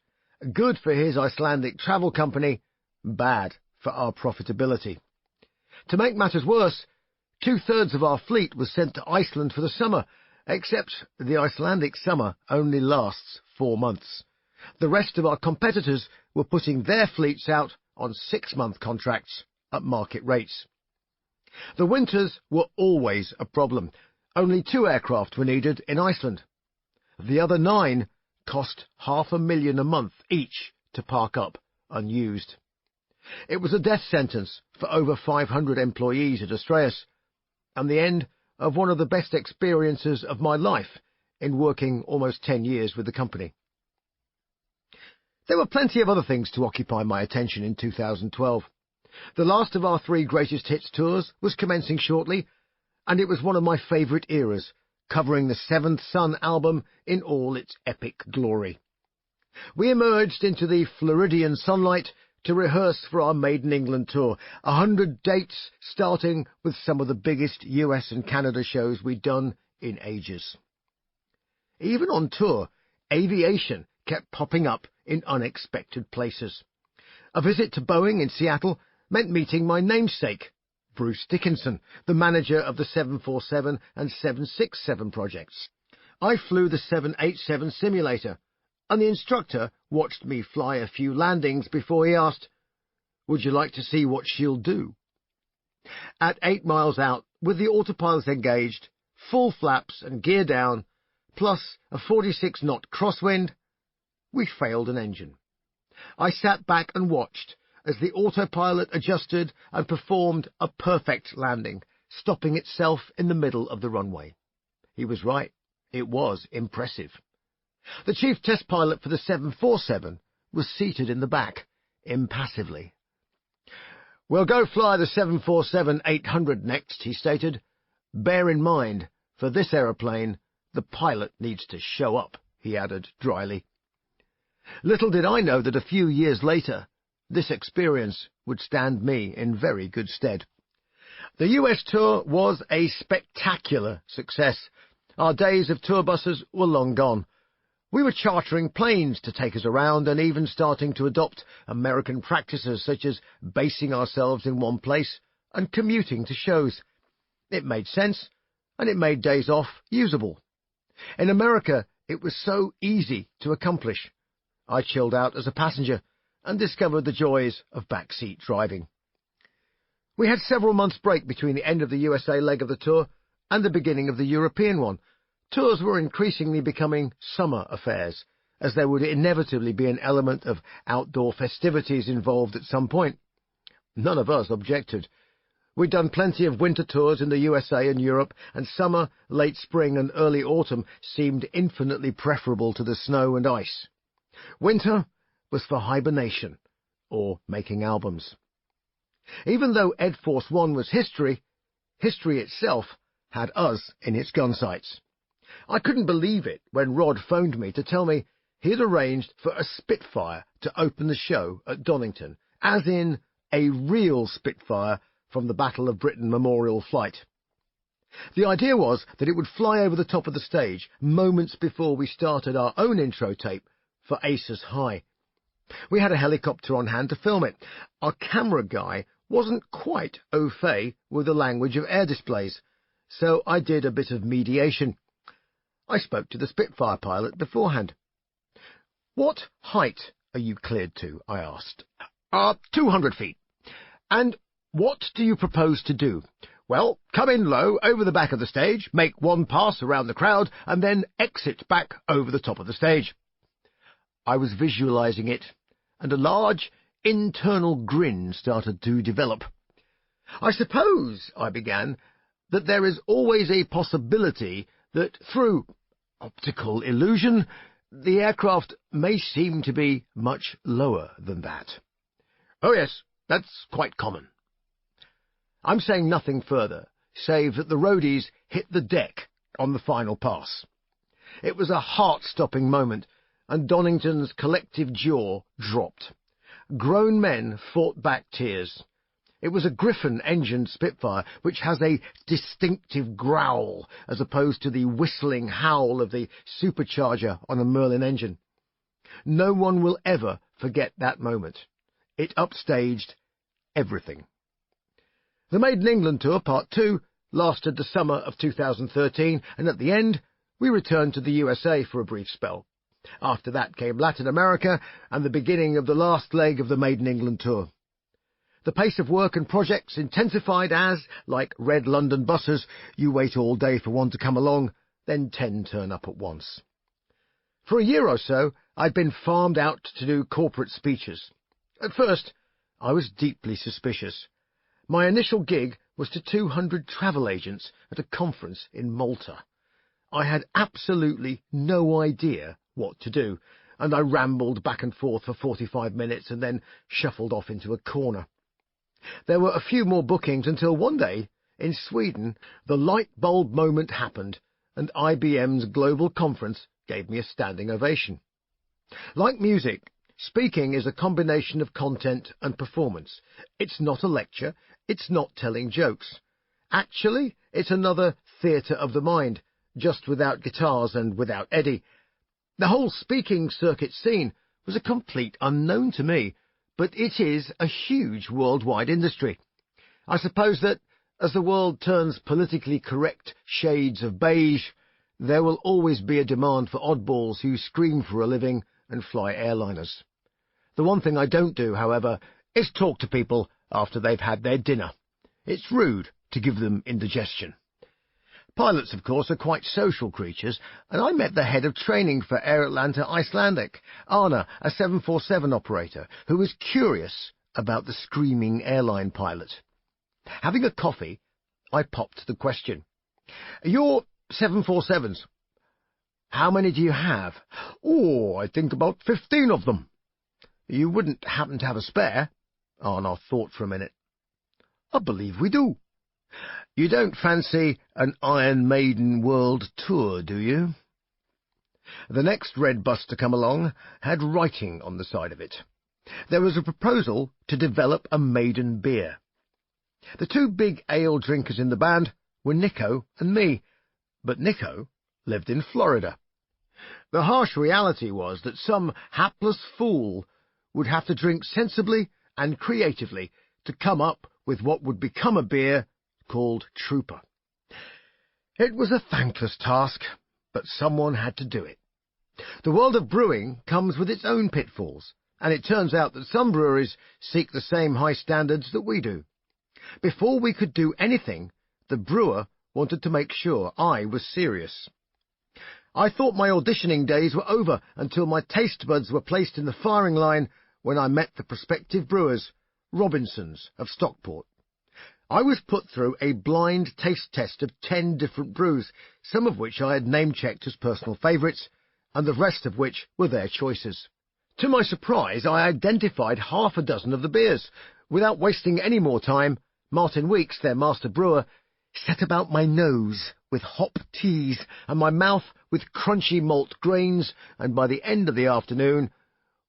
Good for his Icelandic travel company, bad for our profitability. To make matters worse, 2/3 of our fleet was sent to Iceland for the summer, except the Icelandic summer only lasts 4 months. The rest of our competitors were putting their fleets out on 6-month contracts at market rates. The winters were always a problem. Only 2 aircraft were needed in Iceland. The other 9 cost $500,000 a month each to park up unused. It was a death sentence for over 500 employees at Astraeus, and the end of one of the best experiences of my life in working almost 10 years with the company. There were plenty of other things to occupy my attention in 2012. The last of our 3 greatest hits tours was commencing shortly, and it was one of my favourite eras, covering the Seventh Son album in all its epic glory. We emerged into the Floridian sunlight to rehearse for our Maiden England tour, 100 dates starting with some of the biggest US and Canada shows we'd done in ages. Even on tour, aviation kept popping up in unexpected places. A visit to Boeing in Seattle meant meeting my namesake, Bruce Dickinson, the manager of the 747 and 767 projects. I flew the 787 simulator, and the instructor watched me fly a few landings before he asked, "Would you like to see what she'll do?" At 8 miles out, with the autopilot engaged, full flaps and gear down, plus a 46-knot crosswind, we failed an engine. I sat back and watched as the autopilot adjusted and performed a perfect landing, stopping itself in the middle of the runway. He was right. It was impressive. The chief test pilot for the 747 was seated in the back, impassively. "We'll go fly the 747-800 next," he stated. "Bear in mind, for this aeroplane, the pilot needs to show up," he added dryly. Little did I know that a few years later, this experience would stand me in very good stead. The US tour was a spectacular success. Our days of tour buses were long gone. We were chartering planes to take us around and even starting to adopt American practices such as basing ourselves in one place and commuting to shows. It made sense, and it made days off usable. In America, it was so easy to accomplish. I chilled out as a passenger and discovered the joys of backseat driving. We had several months' break between the end of the USA leg of the tour and the beginning of the European one. Tours were increasingly becoming summer affairs, as there would inevitably be an element of outdoor festivities involved at some point. None of us objected. We'd done plenty of winter tours in the USA and Europe, and summer, late spring and early autumn seemed infinitely preferable to the snow and ice. Winter was for hibernation, or making albums. Even though Ed Force One was history, history itself had us in its gun sights. I couldn't believe it when Rod phoned me to tell me he had arranged for a Spitfire to open the show at Donington, as in a real Spitfire from the Battle of Britain memorial flight. The idea was that it would fly over the top of the stage moments before we started our own intro tape for Aces High. We had a helicopter on hand to film it. Our camera guy wasn't quite au fait with the language of air displays, so I did a bit of mediation. I spoke to the Spitfire pilot beforehand. "What height are you cleared to?" I asked. 200 feet. "And what do you propose to do?" "Well, come in low over the back of the stage, make one pass around the crowd, and then exit back over the top of the stage." I was visualizing it, and a large internal grin started to develop. "I suppose," I began, "that there is always a possibility that through optical illusion, the aircraft may seem to be much lower than that." "Oh yes, that's quite common." I'm saying nothing further, save that the roadies hit the deck on the final pass. It was a heart-stopping moment, and Donington's collective jaw dropped. Grown men fought back tears. It was a Griffon-engined Spitfire, which has a distinctive growl, as opposed to the whistling howl of the supercharger on a Merlin engine. No one will ever forget that moment. It upstaged everything. The Made in England Tour, Part 2, lasted the summer of 2013, and at the end, we returned to the USA for a brief spell. After that came Latin America and the beginning of the last leg of the Made in England Tour. The pace of work and projects intensified as, like red London buses, you wait all day for one to come along, then 10 turn up at once. For a year or so, I'd been farmed out to do corporate speeches. At first, I was deeply suspicious. My initial gig was to 200 travel agents at a conference in Malta. I had absolutely no idea what to do, and I rambled back and forth for 45 minutes and then shuffled off into a corner. There were a few more bookings until one day, in Sweden, the light bulb moment happened, and IBM's global conference gave me a standing ovation. Like music, speaking is a combination of content and performance. It's not a lecture, it's not telling jokes. Actually, it's another theatre of the mind, just without guitars and without Eddie. The whole speaking circuit scene was a complete unknown to me, but it is a huge worldwide industry. I suppose that, as the world turns politically correct shades of beige, there will always be a demand for oddballs who scream for a living and fly airliners. The one thing I don't do, however, is talk to people after they've had their dinner. It's rude to give them indigestion. Pilots, of course, are quite social creatures, and I met the head of training for Air Atlanta Icelandic, Arna, a 747 operator, who was curious about the screaming airline pilot. Having a coffee, I popped the question. "Your 747s, how many do you have?" "Oh, I think about 15 of them." "You wouldn't happen to have a spare?" Arna thought for a minute. I believe we do. You don't fancy an Iron Maiden world tour, do you? The next red bus to come along had writing on the side of it. There was a proposal to develop a maiden beer. The two big ale drinkers in the band were Nico and me, but Nico lived in Florida. The harsh reality was that some hapless fool would have to drink sensibly and creatively to come up with what would become a beer called Trooper. It was a thankless task, but someone had to do it. The world of brewing comes with its own pitfalls, and it turns out that some breweries seek the same high standards that we do. Before we could do anything, the brewer wanted to make sure I was serious. I thought my auditioning days were over until my taste buds were placed in the firing line when I met the prospective brewers, Robinsons of Stockport. I was put through a blind taste test of 10 different brews, some of which I had name-checked as personal favourites, and the rest of which were their choices. To my surprise, I identified half a dozen of the beers. Without wasting any more time, Martin Weeks, their master brewer, set about my nose with hop teas and my mouth with crunchy malt grains, and by the end of the afternoon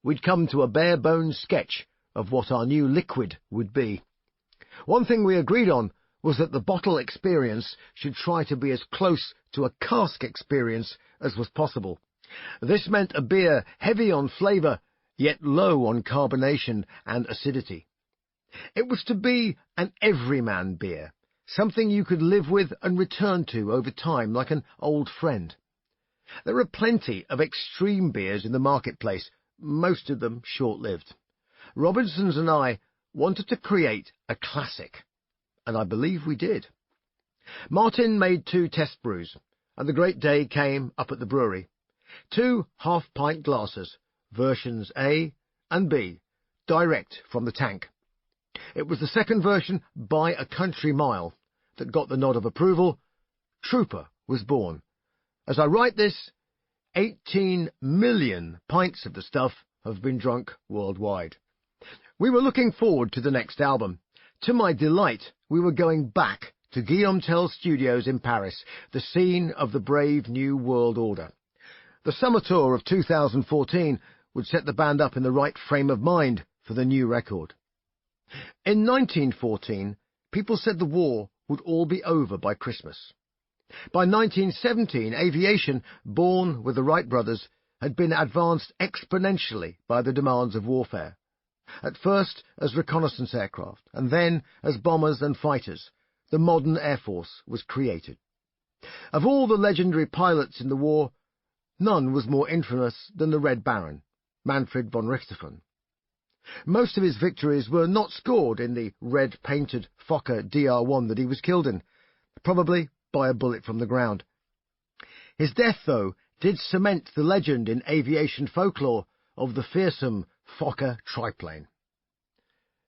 we'd come to a bare-bones sketch of what our new liquid would be. One thing we agreed on was that the bottle experience should try to be as close to a cask experience as was possible. This meant a beer heavy on flavour, yet low on carbonation and acidity. It was to be an everyman beer, something you could live with and return to over time like an old friend. There are plenty of extreme beers in the marketplace, most of them short-lived. Robinsons and I wanted to create a classic, and I believe we did. Martin made 2 test brews, and the great day came up at the brewery. 2 half-pint glasses, versions A and B, direct from the tank. It was the second version by a country mile that got the nod of approval. Trooper was born. As I write this, 18 million pints of the stuff have been drunk worldwide. We were looking forward to the next album. To my delight, we were going back to Guillaume Tell's studios in Paris, the scene of the brave new world order. The summer tour of 2014 would set the band up in the right frame of mind for the new record. In 1914, people said the war would all be over by Christmas. By 1917, aviation, born with the Wright brothers, had been advanced exponentially by the demands of warfare. At first as reconnaissance aircraft, and then as bombers and fighters, the modern Air Force was created. Of all the legendary pilots in the war, none was more infamous than the Red Baron, Manfred von Richthofen. Most of his victories were not scored in the red-painted Fokker DR-1 that he was killed in, probably by a bullet from the ground. His death, though, did cement the legend in aviation folklore of the fearsome Fokker triplane.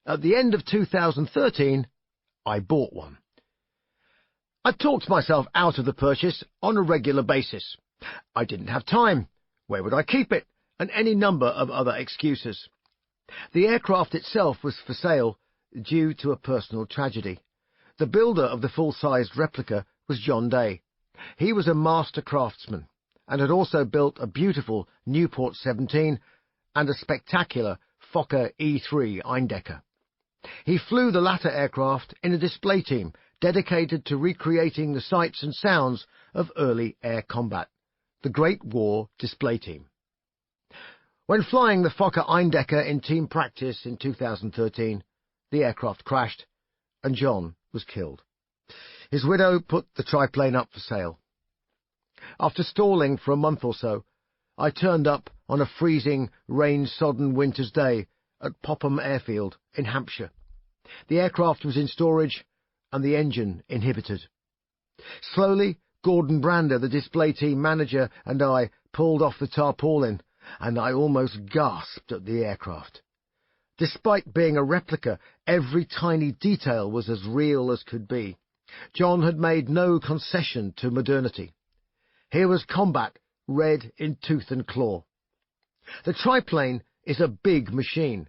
At the end of 2013, I bought one. I talked myself out of the purchase on a regular basis. I didn't have time. Where would I keep it? And any number of other excuses. The aircraft itself was for sale due to a personal tragedy. The builder of the full-sized replica was John Day. He was a master craftsman and had also built a beautiful Newport 17 and a spectacular Fokker E3 Eindecker. He flew the latter aircraft in a display team dedicated to recreating the sights and sounds of early air combat, the Great War Display Team. When flying the Fokker Eindecker in team practice in 2013, the aircraft crashed and John was killed. His widow put the triplane up for sale. After stalling for a month or so, I turned up on a freezing, rain-sodden winter's day at Popham Airfield in Hampshire. The aircraft was in storage and the engine inhibited. Slowly, Gordon Brander, the display team manager, and I pulled off the tarpaulin, and I almost gasped at the aircraft. Despite being a replica, every tiny detail was as real as could be. John had made no concession to modernity. Here was combat, red in tooth and claw. The triplane is a big machine.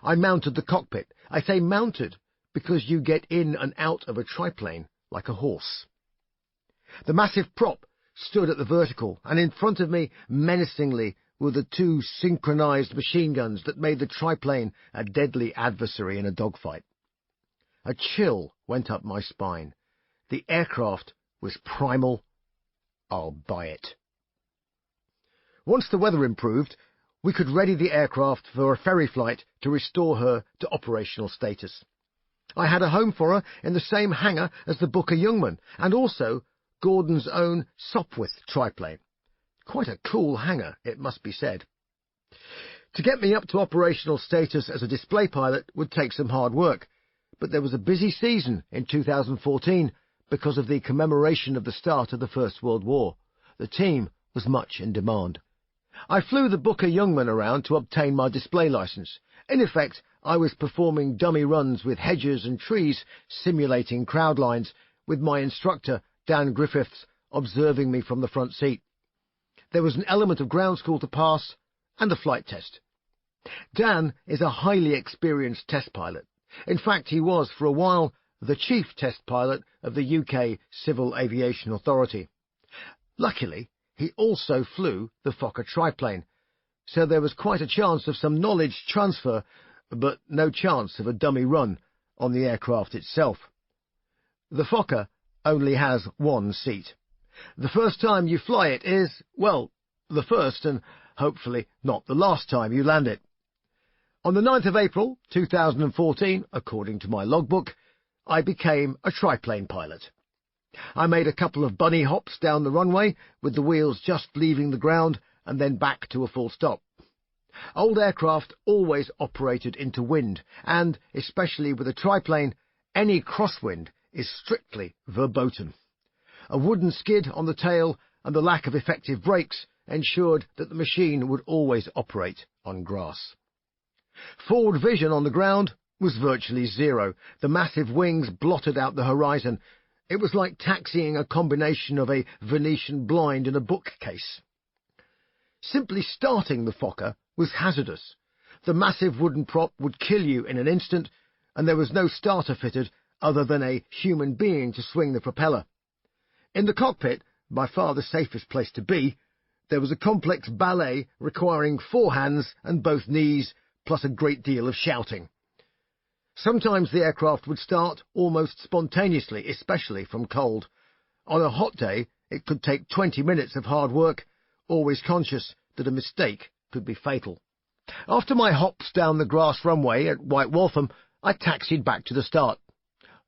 I mounted the cockpit. I say mounted because you get in and out of a triplane like a horse. The massive prop stood at the vertical, and in front of me, menacingly, were the two synchronized machine guns that made the triplane a deadly adversary in a dogfight. A chill went up my spine. The aircraft was primal. I'll buy it. Once the weather improved, we could ready the aircraft for a ferry flight to restore her to operational status. I had a home for her in the same hangar as the Booker Youngman, and also Gordon's own Sopwith triplane. Quite a cool hangar, it must be said. To get me up to operational status as a display pilot would take some hard work, but there was a busy season in 2014 because of the commemoration of the start of the First World War. The team was much in demand. I flew the Booker Youngman around to obtain my display license. In effect, I was performing dummy runs with hedges and trees, simulating crowd lines, with my instructor, Dan Griffiths, observing me from the front seat. There was an element of ground school to pass, and the flight test. Dan is a highly experienced test pilot. In fact, he was, for a while, the chief test pilot of the UK Civil Aviation Authority. Luckily, he also flew the Fokker triplane, so there was quite a chance of some knowledge transfer, but no chance of a dummy run on the aircraft itself. The Fokker only has one seat. The first time you fly it is, well, the first and hopefully not the last time you land it. On the 9th of April 2014, according to my logbook, I became a triplane pilot. I made a couple of bunny hops down the runway, with the wheels just leaving the ground, and then back to a full stop. Old aircraft always operated into wind, and, especially with a triplane, any crosswind is strictly verboten. A wooden skid on the tail and the lack of effective brakes ensured that the machine would always operate on grass. Forward vision on the ground was virtually zero. The massive wings blotted out the horizon. It was like taxiing a combination of a Venetian blind and a bookcase. Simply starting the Fokker was hazardous. The massive wooden prop would kill you in an instant, and there was no starter fitted other than a human being to swing the propeller. In the cockpit, by far the safest place to be, there was a complex ballet requiring 4 hands and both knees, plus a great deal of shouting. Sometimes the aircraft would start almost spontaneously, especially from cold. On a hot day, it could take 20 minutes of hard work, always conscious that a mistake could be fatal. After my hops down the grass runway at White Waltham, I taxied back to the start.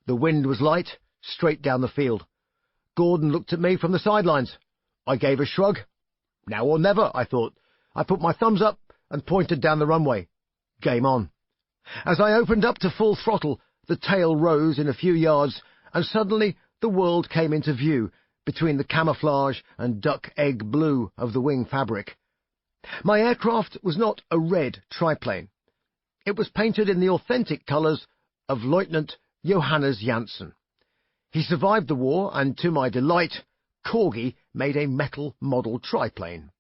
The wind was light, straight down the field. Gordon looked at me from the sidelines. I gave a shrug. Now or never, I thought. I put my thumbs up and pointed down the runway. Game on. As I opened up to full throttle, the tail rose in a few yards, and suddenly the world came into view between the camouflage and duck-egg blue of the wing fabric. My aircraft was not a red triplane. It was painted in the authentic colours of Lieutenant Johannes Janssen. He survived the war, and to my delight, Corgi made a metal model triplane,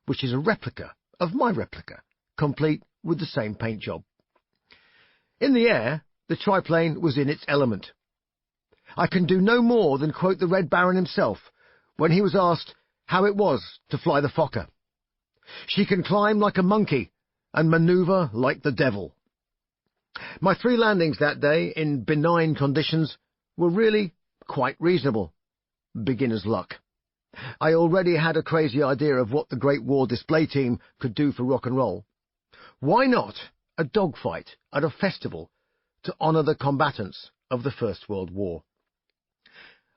which is a replica of my replica, complete with the same paint job. In the air, the triplane was in its element. I can do no more than quote the Red Baron himself when he was asked how it was to fly the Fokker. She can climb like a monkey and manoeuvre like the devil. My 3 landings that day in benign conditions were really quite reasonable. Beginner's luck. I already had a crazy idea of what the Great War display team could do for rock and roll. Why not a dogfight at a festival to honour the combatants of the First World War?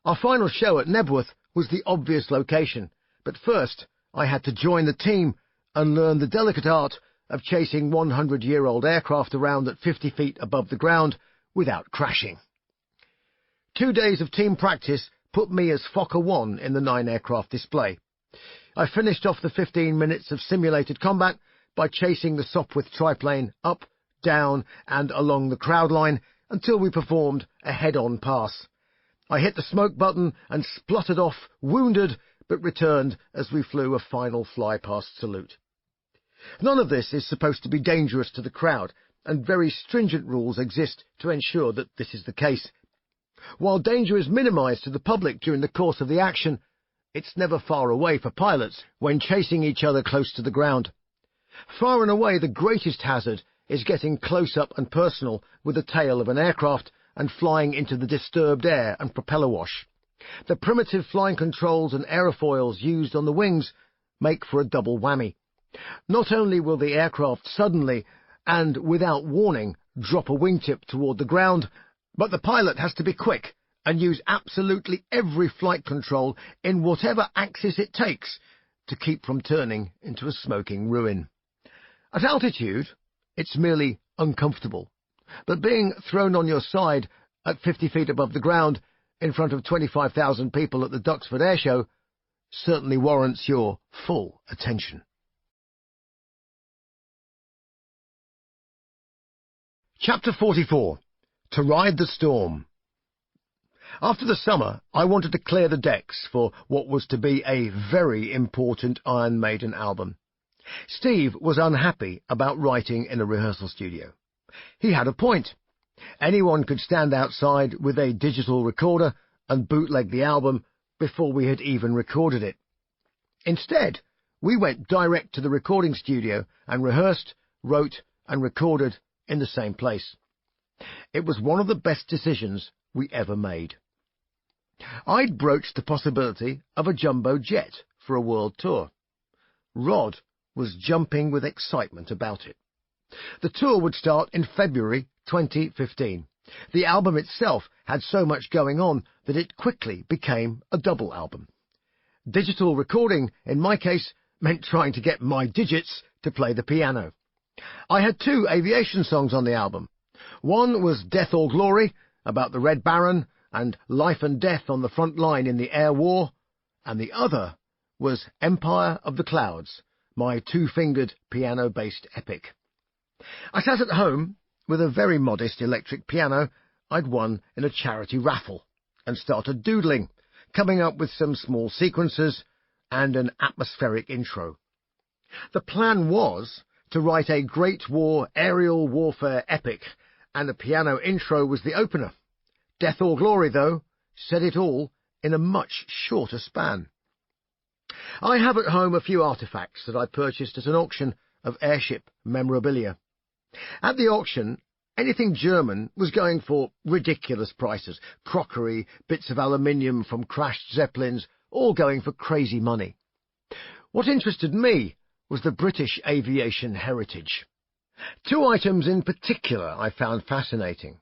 Our final show at Nebworth was the obvious location, but first I had to join the team and learn the delicate art of chasing 100-year-old aircraft around at 50 feet above the ground without crashing. 2 days of team practice put me as Fokker 1 in the 9-aircraft display. I finished off the 15 minutes of simulated combat by chasing the Sopwith triplane up, down and along the crowd line until we performed a head-on pass. I hit the smoke button and spluttered off, wounded, but returned as we flew a final fly-past salute. None of this is supposed to be dangerous to the crowd. and very stringent rules exist to ensure that this is the case. While danger is minimised to the public during the course of the action, it's never far away for pilots when chasing each other close to the ground. Far and away the greatest hazard is getting close up and personal with the tail of an aircraft and flying into the disturbed air and propeller wash. The primitive flying controls and aerofoils used on the wings make for a double whammy. Not only will the aircraft suddenly and without warning drop a wingtip toward the ground, but the pilot has to be quick and use absolutely every flight control in whatever axis it takes to keep from turning into a smoking ruin. At altitude, it's merely uncomfortable, but being thrown on your side at 50 feet above the ground in front of 25,000 people at the Duxford Air Show certainly warrants your full attention. Chapter 44. To Ride the Storm. After the summer, I wanted to clear the decks for what was to be a very important Iron Maiden album. Steve was unhappy about writing in a rehearsal studio. He had a point. Anyone could stand outside with a digital recorder and bootleg the album before we had even recorded it. Instead, we went direct to the recording studio and rehearsed, wrote and recorded in the same place. It was one of the best decisions we ever made. I'd broached the possibility of a jumbo jet for a world tour. Rod was jumping with excitement about it. The tour would start in February 2015. The album itself had so much going on that it quickly became a double album. Digital recording, in my case, meant trying to get my digits to play the piano. I had 2 aviation songs on the album. One was Death or Glory, about the Red Baron and life and death on the front line in the air war, and the other was Empire of the Clouds, my 2-fingered piano-based epic. I sat at home with a very modest electric piano I'd won in a charity raffle and started doodling, coming up with some small sequences and an atmospheric intro. The plan was to write a Great War aerial warfare epic, and the piano intro was the opener. Death or Glory, though, said it all in a much shorter span. I have at home a few artefacts that I purchased at an auction of airship memorabilia. At the auction, anything German was going for ridiculous prices. Crockery, bits of aluminium from crashed Zeppelins, all going for crazy money. What interested me was the British aviation heritage. 2 items in particular I found fascinating.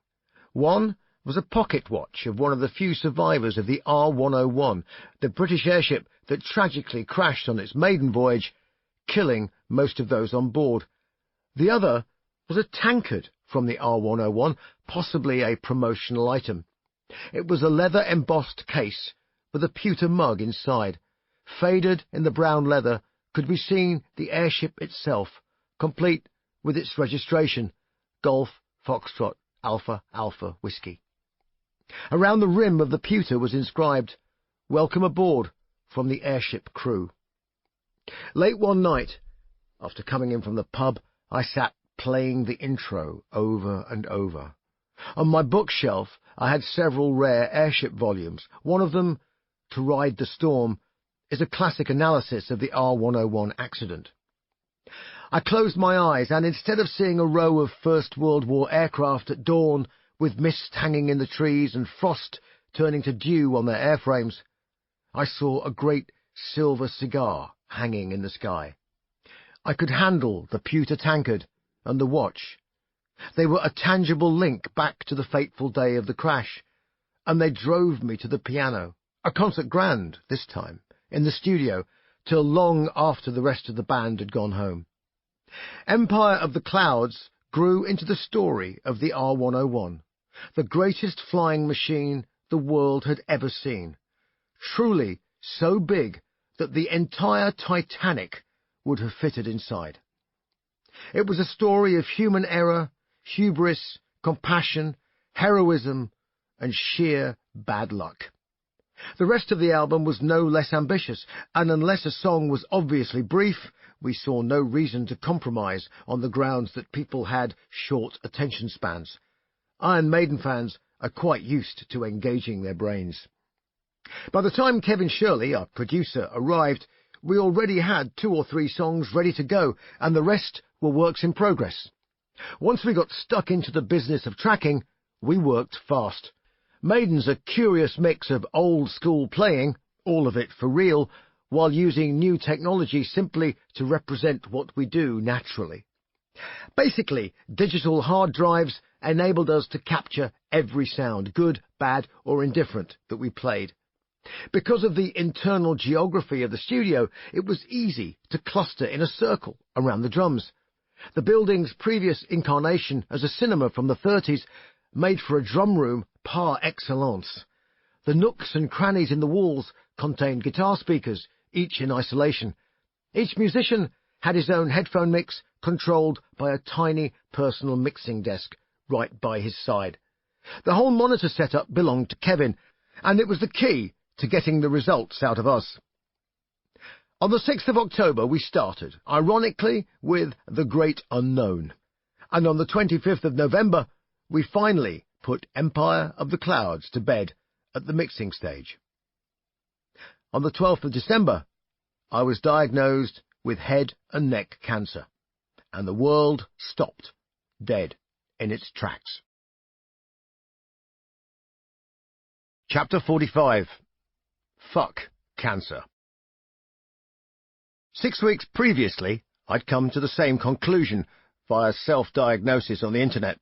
One was a pocket watch of one of the few survivors of the R-101, the British airship that tragically crashed on its maiden voyage, killing most of those on board. The other was a tankard from the R-101, possibly a promotional item. It was a leather-embossed case with a pewter mug inside. Faded in the brown leather could be seen the airship itself, complete with its registration, Golf, Foxtrot, Alpha, Alpha, Whiskey. Around the rim of the pewter was inscribed, "Welcome aboard from the airship crew." Late one night, after coming in from the pub, I sat playing the intro over and over. On my bookshelf I had several rare airship volumes. One of them, To Ride the Storm, is a classic analysis of the R-101 accident. I closed my eyes, and instead of seeing a row of First World War aircraft at dawn, with mist hanging in the trees and frost turning to dew on their airframes, I saw a great silver cigar hanging in the sky. I could handle the pewter tankard and the watch. They were a tangible link back to the fateful day of the crash, and they drove me to the piano, a concert grand this time, in the studio, till long after the rest of the band had gone home. Empire of the Clouds grew into the story of the R-101, the greatest flying machine the world had ever seen, truly so big that the entire Titanic would have fitted inside. It was a story of human error, hubris, compassion, heroism, and sheer bad luck. The rest of the album was no less ambitious, and unless a song was obviously brief, we saw no reason to compromise on the grounds that people had short attention spans. Iron Maiden fans are quite used to engaging their brains. By the time Kevin Shirley, our producer, arrived, we already had 2 or 3 songs ready to go, and the rest were works in progress. Once we got stuck into the business of tracking, we worked fast. Maiden's a curious mix of old-school playing, all of it for real, while using new technology simply to represent what we do naturally. Basically, digital hard drives enabled us to capture every sound, good, bad, or indifferent, that we played. Because of the internal geography of the studio, it was easy to cluster in a circle around the drums. The building's previous incarnation as a cinema from the 30s made for a drum room par excellence. The nooks and crannies in the walls contained guitar speakers, each in isolation. Each musician had his own headphone mix, controlled by a tiny personal mixing desk right by his side. The whole monitor setup belonged to Kevin, and it was the key to getting the results out of us. On the 6th of October we started, ironically, with The Great Unknown, and on the 25th of November we finally put Empire of the Clouds to bed at the mixing stage. On the 12th of December I was diagnosed with head and neck cancer, and the world stopped, dead in its tracks. Chapter 45. Fuck cancer. 6 weeks previously, I'd come to the same conclusion via self-diagnosis on the internet.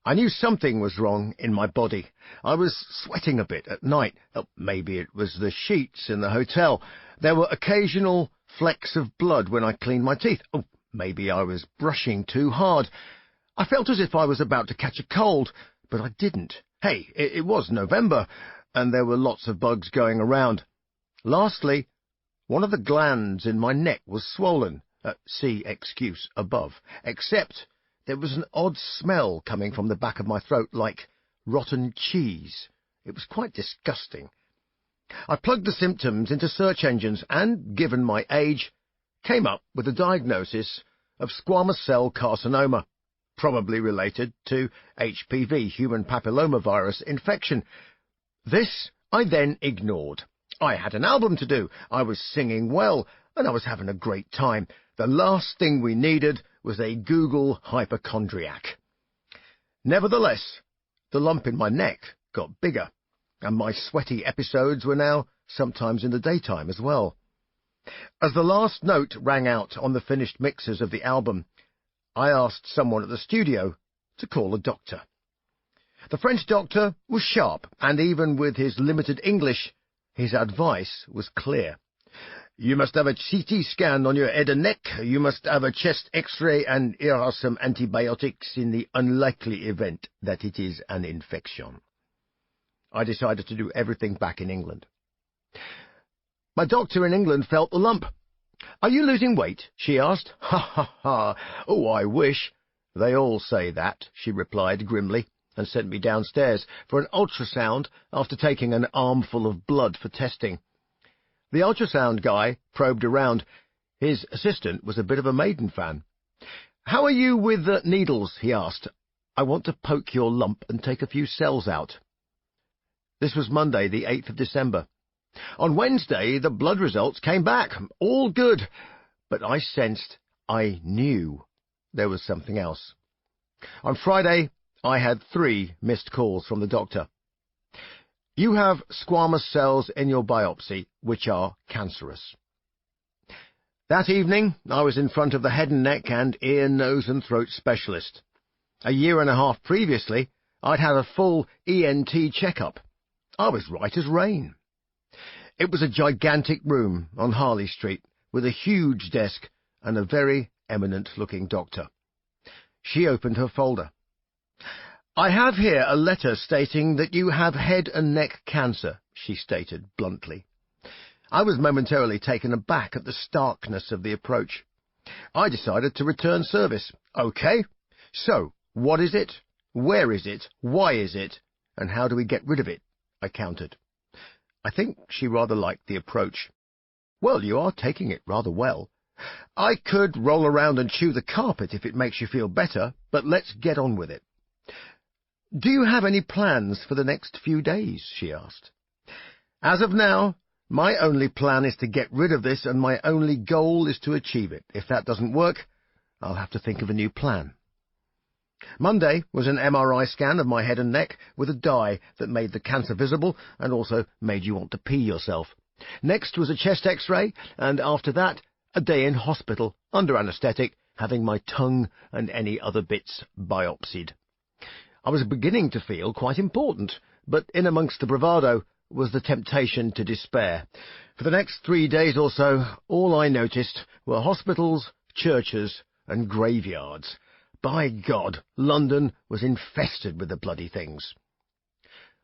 I knew something was wrong in my body. I was sweating a bit at night. Maybe it was the sheets in the hotel. There were occasional flecks of blood when I cleaned my teeth. Maybe I was brushing too hard. I felt as if I was about to catch a cold, but I didn't. Hey, it was November, and there were lots of bugs going around. Lastly, one of the glands in my neck was swollen. See excuse above. Except there was an odd smell coming from the back of my throat, like rotten cheese. It was quite disgusting. I plugged the symptoms into search engines and, given my age, came up with a diagnosis of squamous cell carcinoma, probably related to HPV, human papillomavirus infection. This I then ignored. I had an album to do, I was singing well, and I was having a great time. The last thing we needed was a Google hypochondriac. Nevertheless, the lump in my neck got bigger, and my sweaty episodes were now sometimes in the daytime as well. As the last note rang out on the finished mixes of the album, I asked someone at the studio to call a doctor. The French doctor was sharp, and even with his limited English, his advice was clear. You must have a CT scan on your head and neck, you must have a chest X-ray, and here are some antibiotics in the unlikely event that it is an infection. I decided to do everything back in England. My doctor in England felt the lump. Are you losing weight? She asked. Ha ha ha. Oh, I wish. They all say that, she replied grimly, and sent me downstairs for an ultrasound after taking an armful of blood for testing. The ultrasound guy probed around. His assistant was a bit of a Maiden fan. How are you with needles? He asked. I want to poke your lump and take a few cells out. This was Monday, the 8th of December. On Wednesday, the blood results came back. All good. But I sensed, I knew, there was something else. On Friday, I had 3 missed calls from the doctor. You have squamous cells in your biopsy, which are cancerous. That evening, I was in front of the head and neck and ear, nose and throat specialist. A year and a half previously, I'd had a full ENT checkup. I was right as rain. It was a gigantic room on Harley Street, with a huge desk and a very eminent-looking doctor. She opened her folder. I have here a letter stating that you have head and neck cancer, she stated bluntly. I was momentarily taken aback at the starkness of the approach. I decided to return service. Okay, so what is it? Where is it? Why is it? And how do we get rid of it? I countered. I think she rather liked the approach. "Well, you are taking it rather well. I could roll around and chew the carpet if it makes you feel better, but let's get on with it." "Do you have any plans for the next few days?" she asked. "As of now, my only plan is to get rid of this, and my only goal is to achieve it. If that doesn't work, I'll have to think of a new plan." Monday was an MRI scan of my head and neck with a dye that made the cancer visible and also made you want to pee yourself. Next was a chest X-ray, and after that, a day in hospital under anaesthetic, having my tongue and any other bits biopsied. I was beginning to feel quite important, but in amongst the bravado was the temptation to despair. For the next 3 days or so, all I noticed were hospitals, churches, and graveyards. By God, London was infested with the bloody things.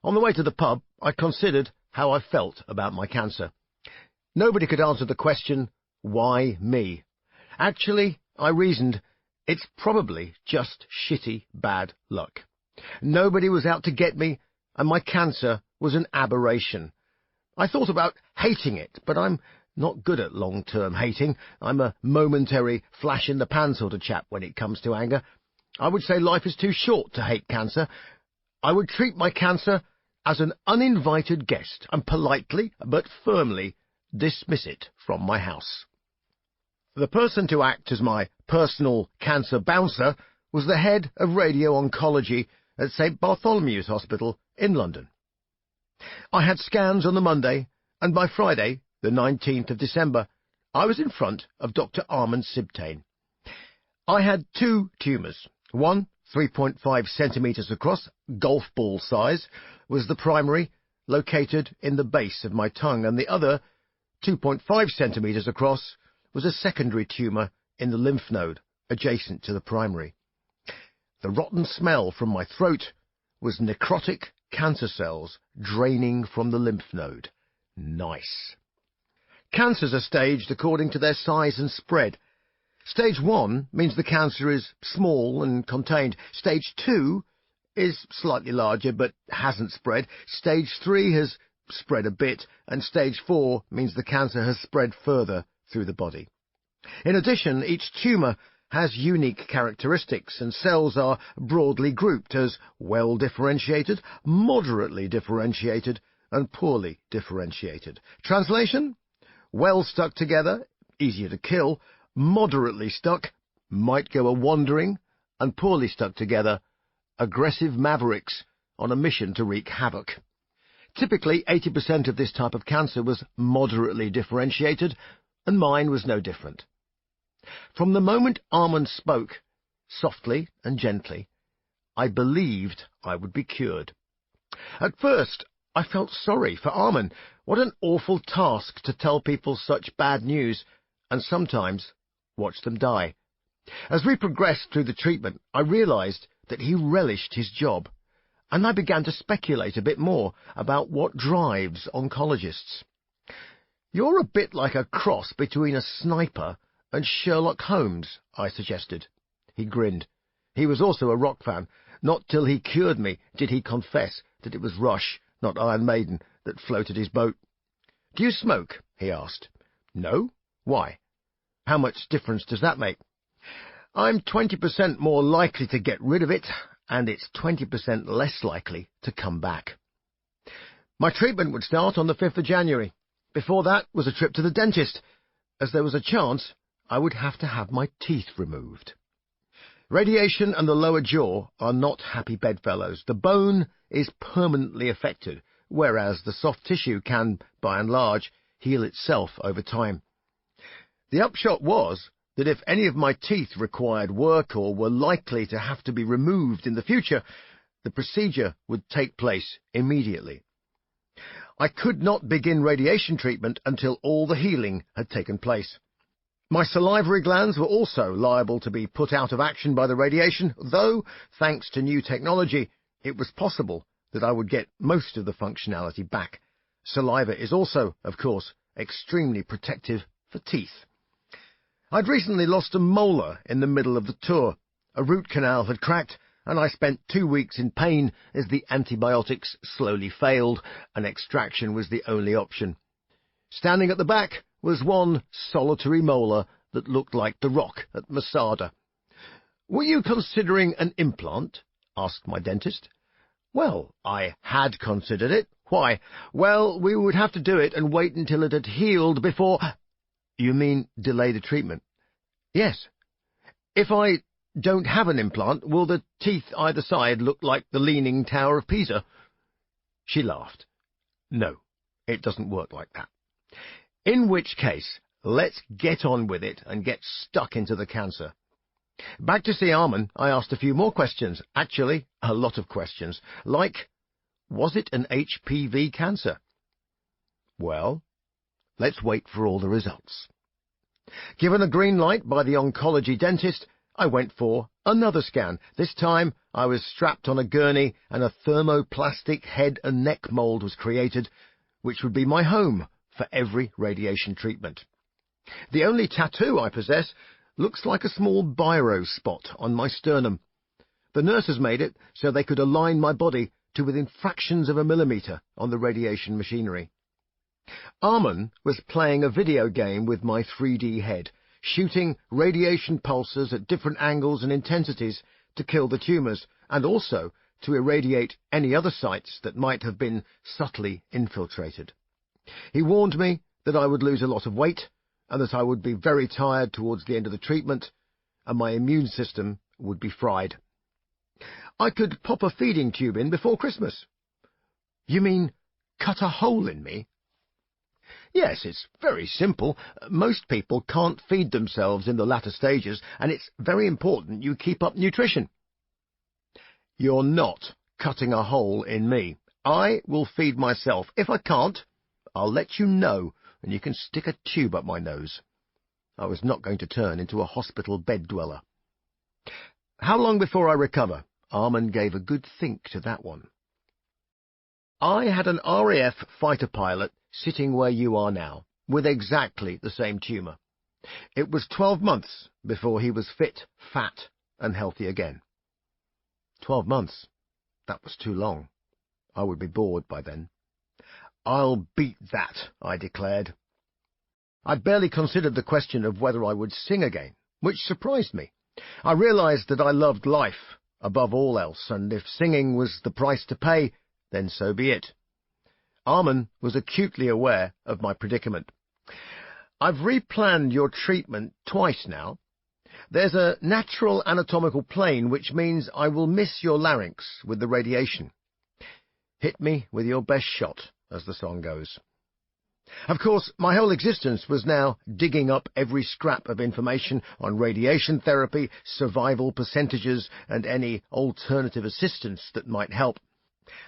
On the way to the pub, I considered how I felt about my cancer. Nobody could answer the question, why me? Actually, I reasoned, it's probably just shitty bad luck. Nobody was out to get me, and my cancer was an aberration. I thought about hating it, but I'm not good at long-term hating. I'm a momentary, flash-in-the-pan sort of chap when it comes to anger. I would say life is too short to hate cancer. I would treat my cancer as an uninvited guest and politely but firmly dismiss it from my house. The person to act as my personal cancer bouncer was the head of radio-oncology at St. Bartholomew's Hospital in London. I had scans on the Monday, and by Friday, the 19th of December, I was in front of Dr. Armand Sibtain. I had 2 tumours. One, 3.5 centimetres across, golf ball size, was the primary, located in the base of my tongue, and the other, 2.5 centimetres across, was a secondary tumour in the lymph node, adjacent to the primary. The rotten smell from my throat was necrotic cancer cells draining from the lymph node. Nice. Cancers are staged according to their size and spread. Stage 1 means the cancer is small and contained. Stage 2 is slightly larger but hasn't spread. Stage 3 has spread a bit, and Stage 4 means the cancer has spread further through the body. In addition, each tumour has unique characteristics, and cells are broadly grouped as well-differentiated, moderately differentiated, and poorly differentiated. Translation? Well stuck together, easier to kill, moderately stuck, might go a-wandering, and poorly stuck together, aggressive mavericks on a mission to wreak havoc. Typically, 80% of this type of cancer was moderately differentiated, and mine was no different. From the moment Armand spoke, softly and gently, I believed I would be cured. At first, I felt sorry for Armand. What an awful task to tell people such bad news, and sometimes watch them die. As we progressed through the treatment, I realized that he relished his job, and I began to speculate a bit more about what drives oncologists. "You're a bit like a cross between a sniper and Sherlock Holmes," I suggested. He grinned. He was also a rock fan. Not till he cured me did he confess that it was Rush, not Iron Maiden, that floated his boat. "Do you smoke?" he asked. "No? Why? How much difference does that make?" "I'm 20% more likely to get rid of it, and it's 20% less likely to come back." My treatment would start on the 5th of January. Before that was a trip to the dentist, as there was a chance I would have to have my teeth removed. Radiation and the lower jaw are not happy bedfellows. The bone is permanently affected, whereas the soft tissue can, by and large, heal itself over time. The upshot was that if any of my teeth required work or were likely to have to be removed in the future, the procedure would take place immediately. I could not begin radiation treatment until all the healing had taken place. My salivary glands were also liable to be put out of action by the radiation, though, thanks to new technology, it was possible that I would get most of the functionality back. Saliva is also, of course, extremely protective for teeth. I'd recently lost a molar in the middle of the tour. A root canal had cracked, and I spent 2 weeks in pain as the antibiotics slowly failed, and extraction was the only option. Standing at the back was one solitary molar that looked like the rock at Masada. "Were you considering an implant?" asked my dentist. Well, I had considered it. Why? Well, we would have to do it and wait until it had healed before— You mean delay the treatment? Yes. If I don't have an implant, will the teeth either side look like the Leaning Tower of Pisa? She laughed. No, it doesn't work like that. In which case, let's get on with it and get stuck into the cancer. Back to see Arman, I asked a few more questions. Actually, a lot of questions. Like, was it an HPV cancer? Well, let's wait for all the results. Given a green light by the oncology dentist, I went for another scan. This time, I was strapped on a gurney and a thermoplastic head and neck mold was created, which would be my home for every radiation treatment. The only tattoo I possess looks like a small biro spot on my sternum. The nurses made it so they could align my body to within fractions of a millimetre on the radiation machinery. Arman was playing a video game with my 3D head, shooting radiation pulses at different angles and intensities to kill the tumours, and also to irradiate any other sites that might have been subtly infiltrated. He warned me that I would lose a lot of weight, and that I would be very tired towards the end of the treatment, and my immune system would be fried. I could pop a feeding tube in before Christmas. You mean cut a hole in me? Yes, it's very simple. Most people can't feed themselves in the latter stages, and it's very important you keep up nutrition. You're not cutting a hole in me. I will feed myself. If I can't, I'll let you know, and you can stick a tube up my nose. I was not going to turn into a hospital bed dweller. How long before I recover? Arman gave a good think to that one. I had an RAF fighter pilot sitting where you are now, with exactly the same tumour. It was 12 months before he was fit, fat, and healthy again. 12 months? That was too long. I would be bored by then. I'll beat that, I declared. I'd barely considered the question of whether I would sing again, which surprised me. I realised that I loved life above all else, and if singing was the price to pay, then so be it. Arman was acutely aware of my predicament. I've replanned your treatment twice now. There's a natural anatomical plane, which means I will miss your larynx with the radiation. Hit me with your best shot, as the song goes. Of course, my whole existence was now digging up every scrap of information on radiation therapy, survival percentages, and any alternative assistance that might help.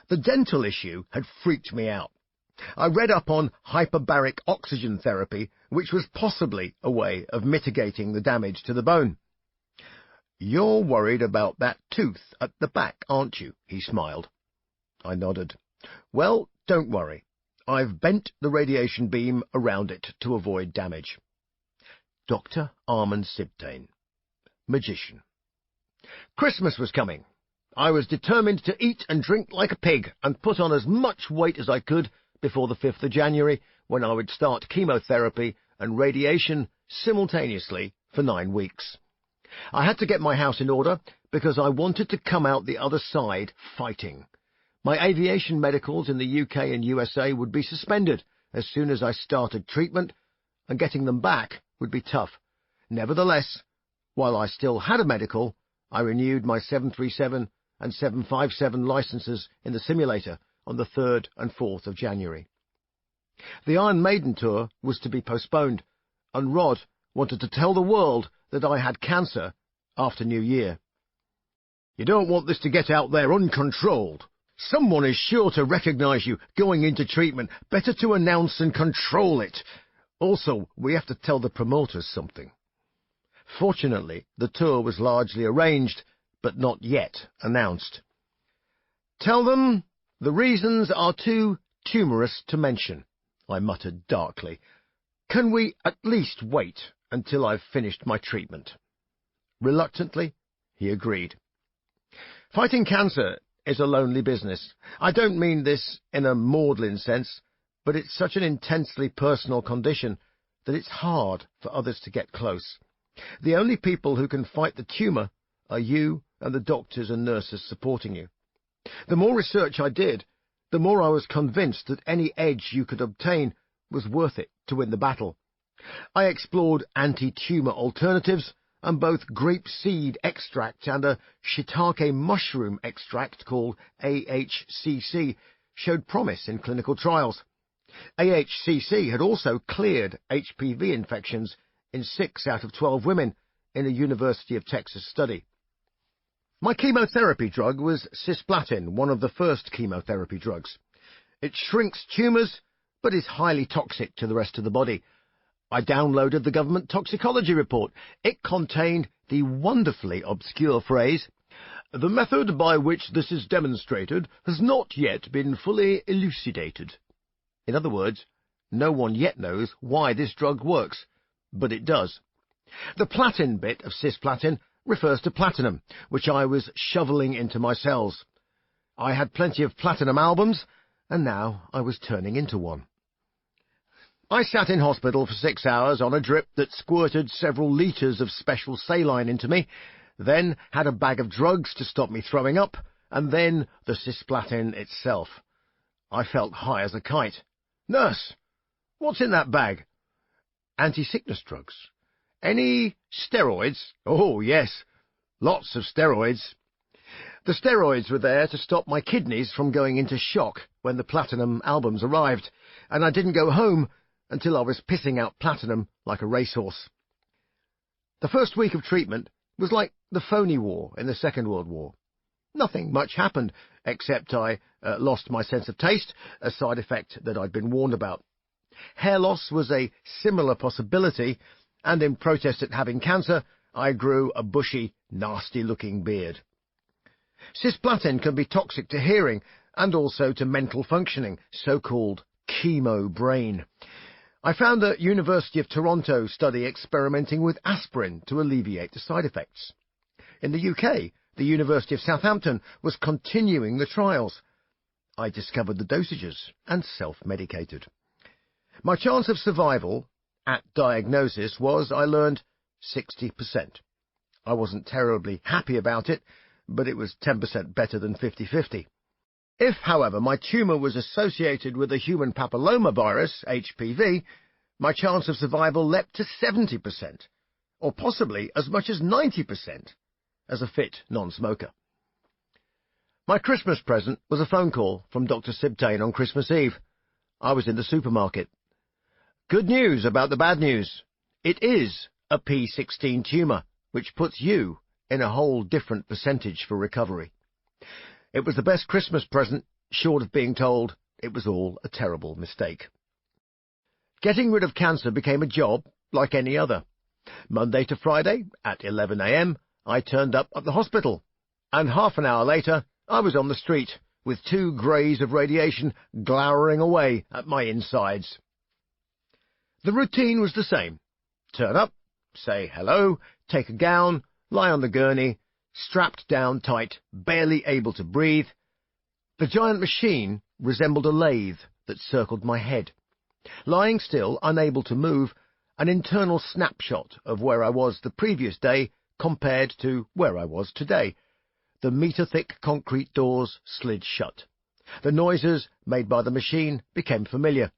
The dental issue had freaked me out. I read up on hyperbaric oxygen therapy, which was possibly a way of mitigating the damage to the bone. You're worried about that tooth at the back, aren't you? He smiled. I nodded. Well, don't worry. I've bent the radiation beam around it to avoid damage. Dr. Arman Sibtain, magician. Christmas was coming. I was determined to eat and drink like a pig and put on as much weight as I could before the 5th of January, when I would start chemotherapy and radiation simultaneously for 9 weeks. I had to get my house in order because I wanted to come out the other side fighting. My aviation medicals in the UK and USA would be suspended as soon as I started treatment, and getting them back would be tough. Nevertheless, while I still had a medical, I renewed my 737 and 757 licenses in the simulator on the 3rd and 4th of January. The Iron Maiden tour was to be postponed, and Rod wanted to tell the world that I had cancer after New Year. You don't want this to get out there uncontrolled. Someone is sure to recognise you going into treatment. Better to announce and control it. Also, we have to tell the promoters something. Fortunately, the tour was largely arranged, but not yet announced. Tell them the reasons are too tumorous to mention, I muttered darkly. Can we at least wait until I've finished my treatment? Reluctantly, he agreed. Fighting cancer is a lonely business. I don't mean this in a maudlin sense, but it's such an intensely personal condition that it's hard for others to get close. The only people who can fight the tumour are you and the doctors and nurses supporting you. The more research I did, the more I was convinced that any edge you could obtain was worth it to win the battle. I explored anti-tumour alternatives, and both grape seed extract and a shiitake mushroom extract called AHCC showed promise in clinical trials. AHCC had also cleared HPV infections in 6 out of 12 women in a University of Texas study. My chemotherapy drug was cisplatin, one of the first chemotherapy drugs. It shrinks tumours, but is highly toxic to the rest of the body. I downloaded the government toxicology report. It contained the wonderfully obscure phrase, "The method by which this is demonstrated has not yet been fully elucidated." In other words, no one yet knows why this drug works, but it does. The platin bit of cisplatin refers to platinum, which I was shoveling into my cells. I had plenty of platinum albums, and now I was turning into one. I sat in hospital for 6 hours on a drip that squirted several litres of special saline into me, then had a bag of drugs to stop me throwing up, and then the cisplatin itself. I felt high as a kite. "Nurse, what's in that bag?" "Anti-sickness drugs." "Any steroids?" "Oh, yes, lots of steroids." The steroids were there to stop my kidneys from going into shock when the platinum albums arrived, and I didn't go home until I was pissing out platinum like a racehorse. The first week of treatment was like the phony war in the Second World War. Nothing much happened, except I lost my sense of taste, a side effect that I'd been warned about. Hair loss was a similar possibility, and in protest at having cancer, I grew a bushy, nasty-looking beard. Cisplatin can be toxic to hearing and also to mental functioning, so-called chemo brain. I found a University of Toronto study experimenting with aspirin to alleviate the side effects. In the UK, the University of Southampton was continuing the trials. I discovered the dosages and self-medicated. My chance of survival at diagnosis was, I learned, 60%. I wasn't terribly happy about it, but it was 10% better than 50-50. If, however, my tumour was associated with a human papillomavirus, HPV, my chance of survival leapt to 70%, or possibly as much as 90%, as a fit non-smoker. My Christmas present was a phone call from Dr. Sibtain on Christmas Eve. I was in the supermarket. "Good news about the bad news. It is a P16 tumour, which puts you in a whole different percentage for recovery." It was the best Christmas present, short of being told it was all a terrible mistake. Getting rid of cancer became a job like any other. Monday to Friday, at 11 a.m, I turned up at the hospital, and half an hour later I was on the street, with 2 greys of radiation glowering away at my insides. The routine was the same. Turn up, say hello, take a gown, lie on the gurney, strapped down tight, barely able to breathe. The giant machine resembled a lathe that circled my head. Lying still, unable to move, an internal snapshot of where I was the previous day compared to where I was today. The metre-thick concrete doors slid shut. The noises made by the machine became familiar.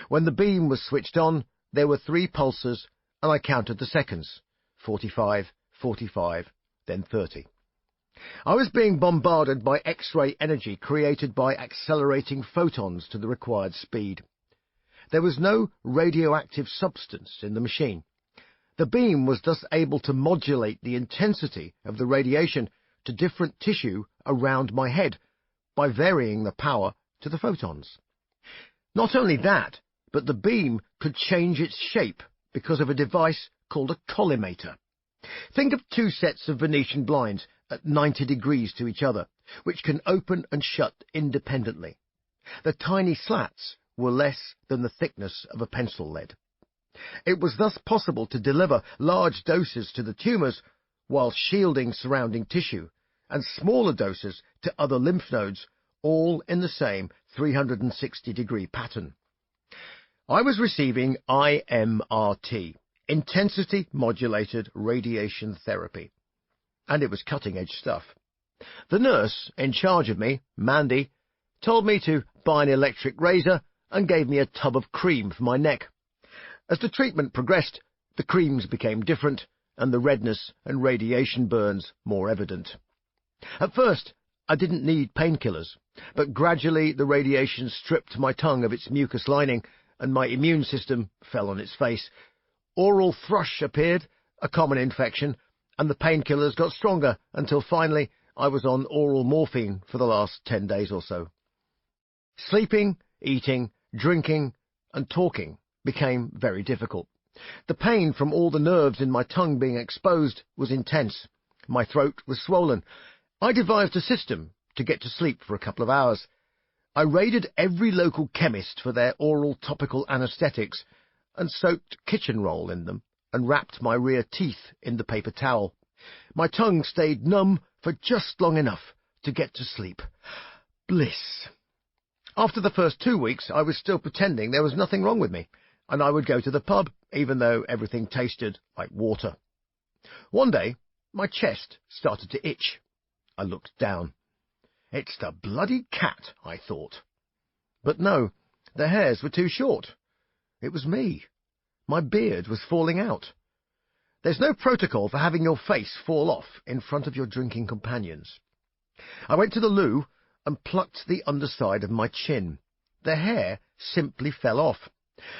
When the beam was switched on, there were 3 pulses, and I counted the seconds. 45, 45, then 30. I was being bombarded by X-ray energy created by accelerating photons to the required speed. There was no radioactive substance in the machine. The beam was thus able to modulate the intensity of the radiation to different tissue around my head by varying the power to the photons. Not only that, but the beam could change its shape because of a device called a collimator. Think of 2 sets of Venetian blinds at 90 degrees to each other, which can open and shut independently. The tiny slats were less than the thickness of a pencil lead. It was thus possible to deliver large doses to the tumours while shielding surrounding tissue, and smaller doses to other lymph nodes, all in the same 360-degree pattern. I was receiving IMRT, intensity modulated radiation therapy, and it was cutting-edge stuff. The nurse in charge of me, Mandy, told me to buy an electric razor and gave me a tub of cream for my neck. As the treatment progressed, the creams became different and the redness and radiation burns more evident. At first, I didn't need painkillers, but gradually the radiation stripped my tongue of its mucus lining and my immune system fell on its face. Oral thrush appeared, a common infection, and the painkillers got stronger until finally I was on oral morphine for the last 10 days or so. Sleeping, eating, drinking, and talking became very difficult. The pain from all the nerves in my tongue being exposed was intense. My throat was swollen. I devised a system to get to sleep for a couple of hours. I raided every local chemist for their oral topical anesthetics and soaked kitchen roll in them and wrapped my rear teeth in the paper towel. My tongue stayed numb for just long enough to get to sleep. Bliss. After the first 2 weeks, I was still pretending there was nothing wrong with me, and I would go to the pub, even though everything tasted like water. One day, my chest started to itch. I looked down. It's the bloody cat, I thought. But no, the hairs were too short. It was me. My beard was falling out. There's no protocol for having your face fall off in front of your drinking companions. I went to the loo and plucked the underside of my chin. The hair simply fell off.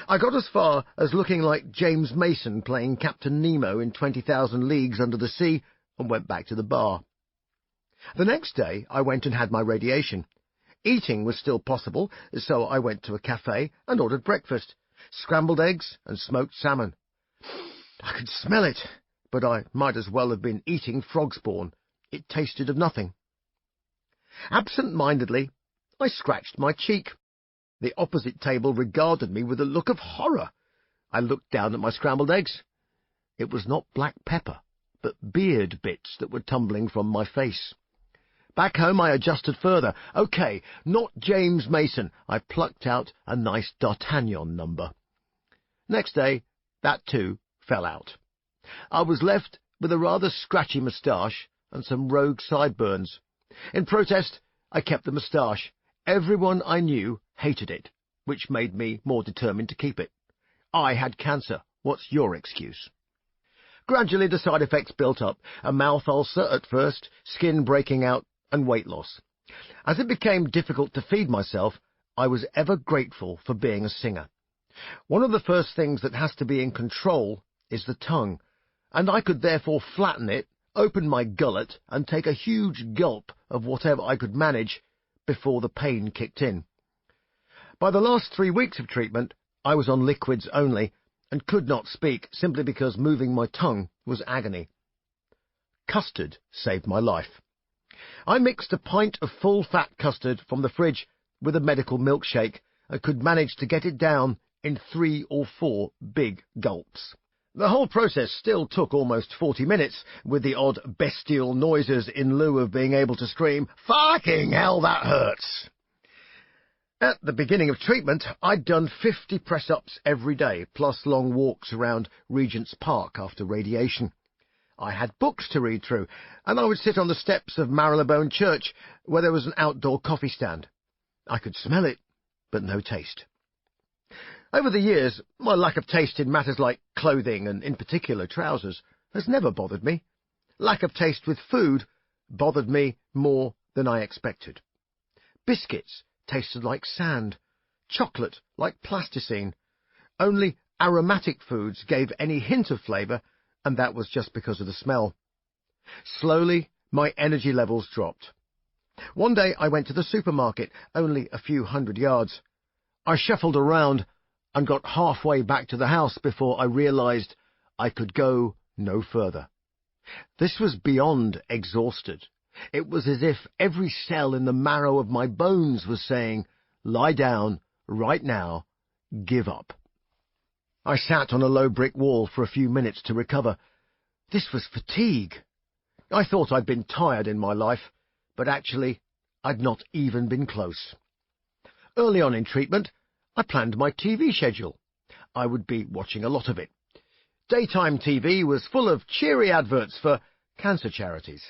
I got as far as looking like James Mason playing Captain Nemo in 20,000 Leagues Under the Sea and went back to the bar. The next day I went and had my radiation. Eating was still possible, so I went to a cafe and ordered breakfast, scrambled eggs and smoked salmon. I could smell it, but I might as well have been eating frog spawn. It tasted of nothing. Absent-mindedly, I scratched my cheek. The opposite table regarded me with a look of horror. I looked down at my scrambled eggs. It was not black pepper, but beard bits that were tumbling from my face. Back home I adjusted further. OK, not James Mason. I plucked out a nice D'Artagnan number. Next day, that too fell out. I was left with a rather scratchy moustache and some rogue sideburns. In protest, I kept the moustache. Everyone I knew hated it, which made me more determined to keep it. I had cancer. What's your excuse? Gradually the side effects built up, a mouth ulcer at first, skin breaking out, and weight loss. As it became difficult to feed myself, I was ever grateful for being a singer. One of the first things that has to be in control is the tongue, and I could therefore flatten it, open my gullet, and take a huge gulp of whatever I could manage before the pain kicked in. By the last 3 weeks of treatment, I was on liquids only, and could not speak simply because moving my tongue was agony. Custard saved my life. I mixed a pint of full-fat custard from the fridge with a medical milkshake and could manage to get it down in 3 or 4 big gulps. The whole process still took almost 40 minutes, with the odd bestial noises in lieu of being able to scream, "Fucking hell, that hurts!" At the beginning of treatment, I'd done 50 press-ups every day, plus long walks around Regent's Park after radiation. I had books to read through, and I would sit on the steps of Marylebone Church, where there was an outdoor coffee stand. I could smell it, but no taste. Over the years, my lack of taste in matters like clothing, and in particular trousers, has never bothered me. Lack of taste with food bothered me more than I expected. Biscuits tasted like sand, chocolate like plasticine. Only aromatic foods gave any hint of flavour, and that was just because of the smell. Slowly, my energy levels dropped. One day I went to the supermarket, only a few 100 yards. I shuffled around and got halfway back to the house before I realized I could go no further. This was beyond exhausted. It was as if every cell in the marrow of my bones was saying, "Lie down, right now, give up." I sat on a low brick wall for a few minutes to recover. This was fatigue. I thought I'd been tired in my life, but actually I'd not even been close. Early on in treatment, I planned my TV schedule. I would be watching a lot of it. Daytime TV was full of cheery adverts for cancer charities,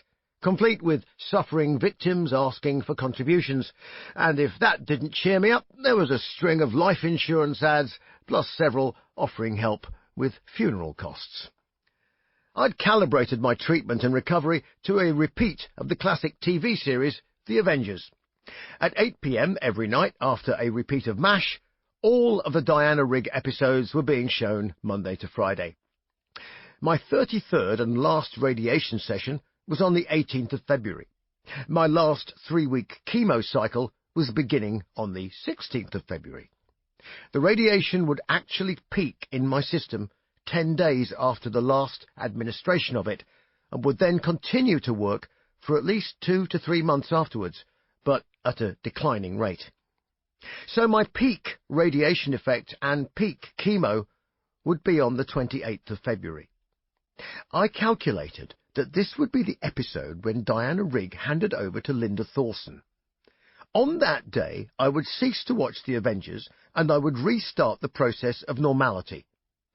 complete with suffering victims asking for contributions, and if that didn't cheer me up, there was a string of life insurance ads, plus several offering help with funeral costs. I'd calibrated my treatment and recovery to a repeat of the classic TV series The Avengers. At 8 p.m. every night after a repeat of MASH, all of the Diana Rigg episodes were being shown Monday to Friday. My 33rd and last radiation session was on the 18th of February. My last 3-week chemo cycle was beginning on the 16th of February. The radiation would actually peak in my system 10 days after the last administration of it, and would then continue to work for at least 2 to 3 months afterwards, but at a declining rate. So my peak radiation effect and peak chemo would be on the 28th of February. I calculated that this would be the episode when Diana Rigg handed over to Linda Thorson. On that day, I would cease to watch The Avengers, and I would restart the process of normality,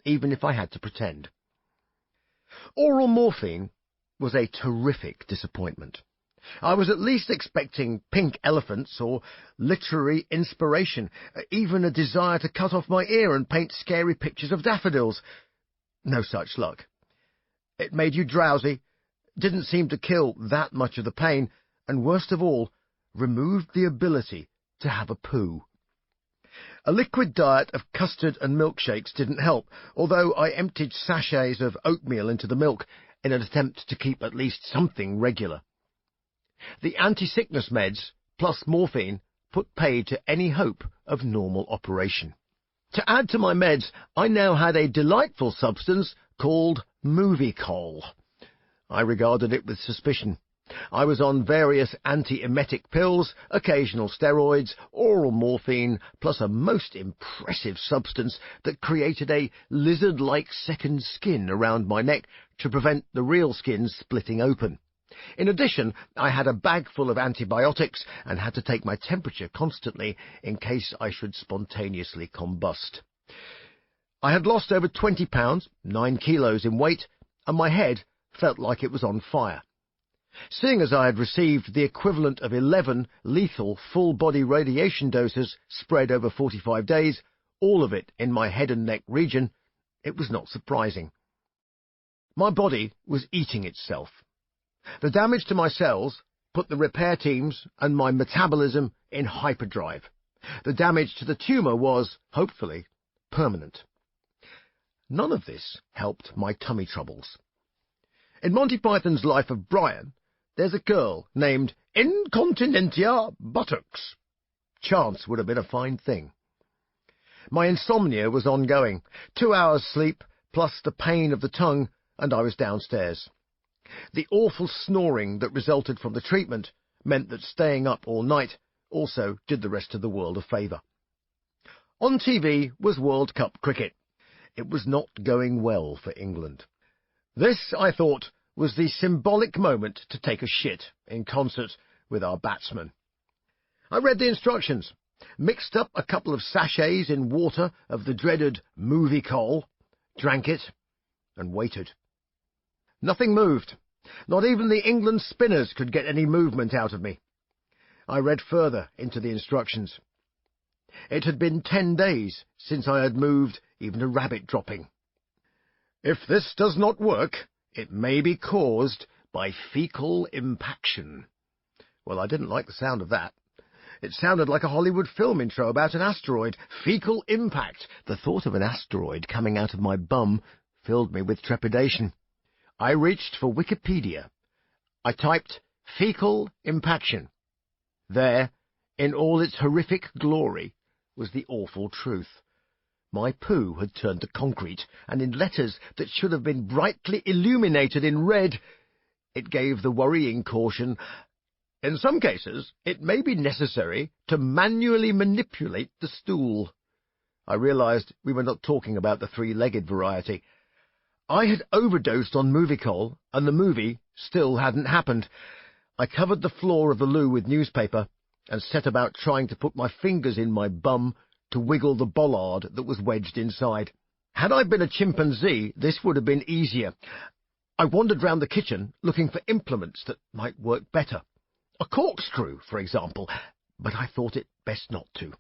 even if I had to pretend. Oral morphine was a terrific disappointment. I was at least expecting pink elephants or literary inspiration, even a desire to cut off my ear and paint scary pictures of daffodils. No such luck. It made you drowsy, didn't seem to kill that much of the pain, and worst of all, removed the ability to have a poo. A liquid diet of custard and milkshakes didn't help, although I emptied sachets of oatmeal into the milk in an attempt to keep at least something regular. The anti-sickness meds, plus morphine, put paid to any hope of normal operation. To add to my meds, I now had a delightful substance called movie-coal. I regarded it with suspicion. I was on various anti-emetic pills, occasional steroids, oral morphine, plus a most impressive substance that created a lizard-like second skin around my neck to prevent the real skin splitting open. In addition, I had a bag full of antibiotics and had to take my temperature constantly in case I should spontaneously combust. I had lost over 20 pounds, 9 kilos in weight, and my head felt like it was on fire. Seeing as I had received the equivalent of 11 lethal full-body radiation doses spread over 45 days, all of it in my head and neck region, it was not surprising. My body was eating itself. The damage to my cells put the repair teams and my metabolism in hyperdrive. The damage to the tumour was, hopefully, permanent. None of this helped my tummy troubles. In Monty Python's Life of Brian, there's a girl named Incontinentia Buttocks. Chance would have been a fine thing. My insomnia was ongoing. 2 hours sleep, plus the pain of the tongue, and I was downstairs. The awful snoring that resulted from the treatment meant that staying up all night also did the rest of the world a favour. On TV was World Cup cricket. It was not going well for England. This, I thought, was the symbolic moment to take a shit in concert with our batsmen. I read the instructions, mixed up a couple of sachets in water of the dreaded movie-coal, drank it, and waited. Nothing moved. Not even the England spinners could get any movement out of me. I read further into the instructions. It had been 10 days since I had moved even a rabbit dropping. If this does not work, it may be caused by fecal impaction. Well, I didn't like the sound of that. It sounded like a Hollywood film intro about an asteroid. Fecal impact. The thought of an asteroid coming out of my bum filled me with trepidation. I reached for Wikipedia. I typed fecal impaction. There, in all its horrific glory, was the awful truth. My poo had turned to concrete, and in letters that should have been brightly illuminated in red, it gave the worrying caution, in some cases, it may be necessary to manually manipulate the stool. I realized we were not talking about the 3-legged variety. I had overdosed on Movie-Col, and the movie still hadn't happened. I covered the floor of the loo with newspaper and set about trying to put my fingers in my bum to wiggle the bollard that was wedged inside. Had I been a chimpanzee, this would have been easier. I wandered round the kitchen looking for implements that might work better. A corkscrew, for example, but I thought it best not to.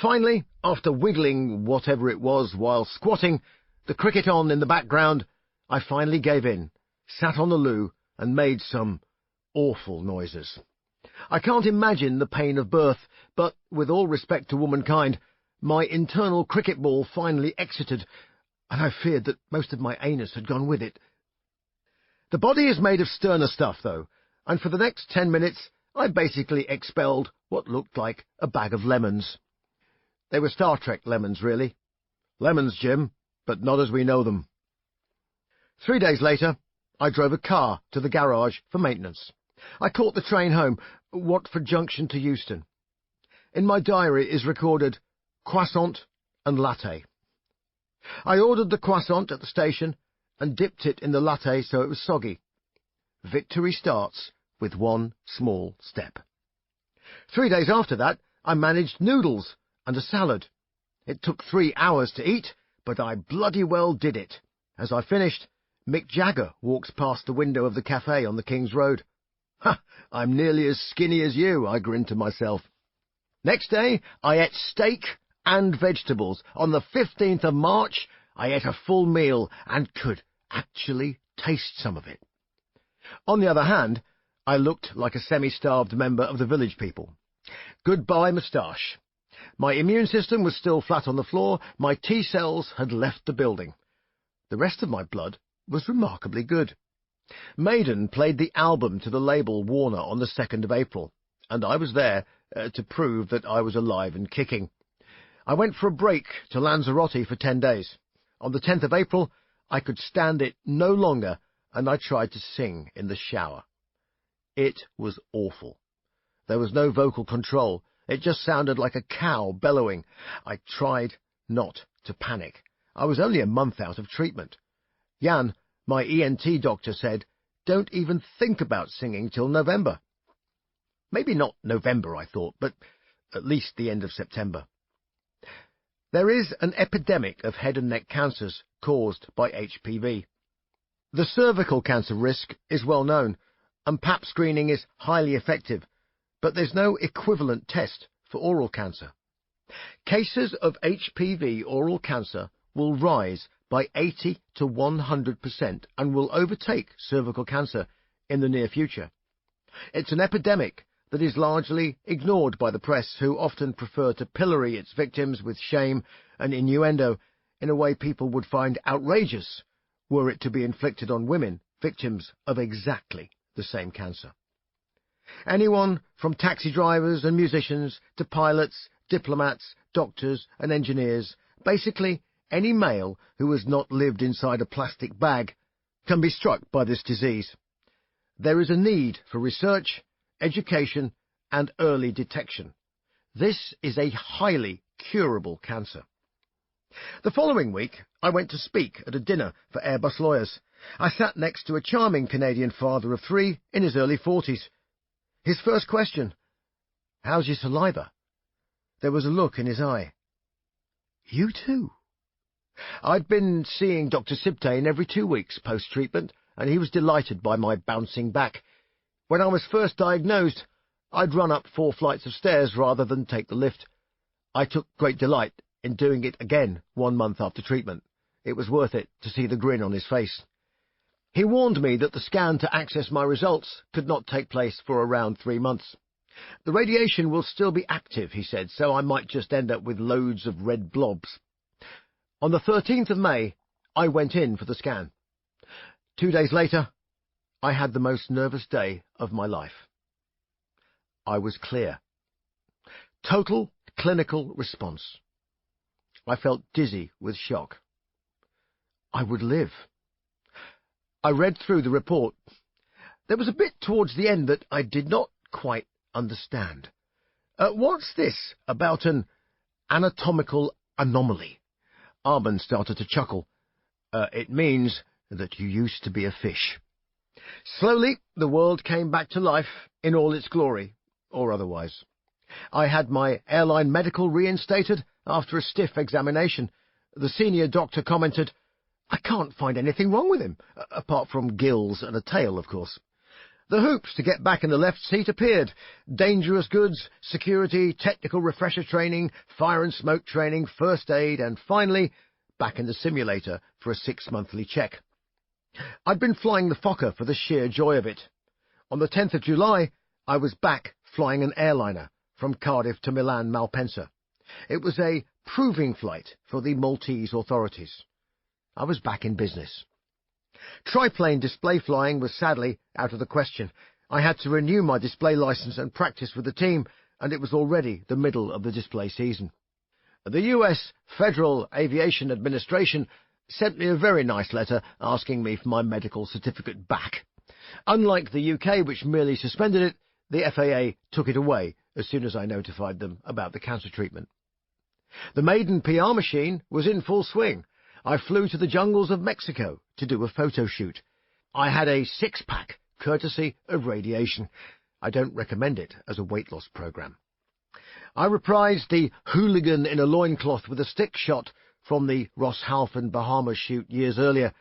Finally, after wiggling whatever it was while squatting, the cricket on in the background, I finally gave in, sat on the loo, and made some awful noises. I can't imagine the pain of birth, but, with all respect to womankind, my internal cricket ball finally exited, and I feared that most of my anus had gone with it. The body is made of sterner stuff, though, and for the next 10 minutes I basically expelled what looked like a bag of lemons. They were Star Trek lemons, really. Lemons, Jim, but not as we know them. 3 days later, I drove a car to the garage for maintenance. I caught the train home, Watford Junction to Euston. In my diary is recorded croissant and latte. I ordered the croissant at the station and dipped it in the latte so it was soggy. Victory starts with one small step. 3 days after that, I managed noodles and a salad. It took 3 hours to eat, but I bloody well did it. As I finished, Mick Jagger walks past the window of the cafe on the King's Road. Ha! I'm nearly as skinny as you, I grinned to myself. Next day, I ate steak and vegetables. On the 15th of March, I ate a full meal and could actually taste some of it. On the other hand, I looked like a semi-starved member of the village people. Goodbye moustache. My immune system was still flat on the floor. My T-cells had left the building. The rest of my blood was remarkably good. Maiden played the album to the label Warner on the 2nd of April, and I was there to prove that I was alive and kicking. I went for a break to Lanzarote for 10 days. On the 10th of April, I could stand it no longer, and I tried to sing in the shower. It was awful. There was no vocal control. It just sounded like a cow bellowing. I tried not to panic. I was only a month out of treatment. Jan, my ENT doctor, said, "Don't even think about singing till November." Maybe not November, I thought, but at least the end of September. There is an epidemic of head and neck cancers caused by HPV. The cervical cancer risk is well known, and Pap screening is highly effective, but there's no equivalent test for oral cancer. Cases of HPV oral cancer will rise by 80 to 100% and will overtake cervical cancer in the near future. It's an epidemic that is largely ignored by the press, who often prefer to pillory its victims with shame and innuendo in a way people would find outrageous were it to be inflicted on women, victims of exactly the same cancer. Anyone from taxi drivers and musicians to pilots, diplomats, doctors and engineers, basically any male who has not lived inside a plastic bag, can be struck by this disease. There is a need for research, education and early detection. This is a highly curable cancer. The following week, I went to speak at a dinner for Airbus lawyers. I sat next to a charming Canadian father of 3 in his early 40s. His first question, "How's your saliva?" There was a look in his eye. "You too?" I'd been seeing Dr. Sibtain every 2 weeks post-treatment, and he was delighted by my bouncing back. When I was first diagnosed, I'd run up 4 flights of stairs rather than take the lift. I took great delight in doing it again 1 month after treatment. It was worth it to see the grin on his face. He warned me that the scan to access my results could not take place for around 3 months. The radiation will still be active, he said, so I might just end up with loads of red blobs. On the 13th of May, I went in for the scan. 2 days later, I had the most nervous day of my life. I was clear. Total clinical response. I felt dizzy with shock. I would live. I read through the report. There was a bit towards the end that I did not quite understand. What's this about an anatomical anomaly? Armand started to chuckle. It means that you used to be a fish. Slowly, the world came back to life in all its glory, or otherwise. I had my airline medical reinstated after a stiff examination. The senior doctor commented, "I can't find anything wrong with him, apart from gills and a tail, of course." The hoops to get back in the left seat appeared. Dangerous goods, security, technical refresher training, fire and smoke training, first aid, and finally, back in the simulator for a 6-monthly check. I'd been flying the Fokker for the sheer joy of it. On the 10th of July, I was back flying an airliner from Cardiff to Milan Malpensa. It was a proving flight for the Maltese authorities. I was back in business. Triplane display flying was sadly out of the question. I had to renew my display license and practice with the team, and it was already the middle of the display season. The US Federal Aviation Administration sent me a very nice letter asking me for my medical certificate back. Unlike the UK, which merely suspended it, the FAA took it away as soon as I notified them about the cancer treatment. The maiden PR machine was in full swing. I flew to the jungles of Mexico to do a photo shoot. I had a 6-pack, courtesy of radiation. I don't recommend it as a weight loss program. I reprised the hooligan in a loincloth with a stick shot from the Roshalfen Bahamas shoot years earlier,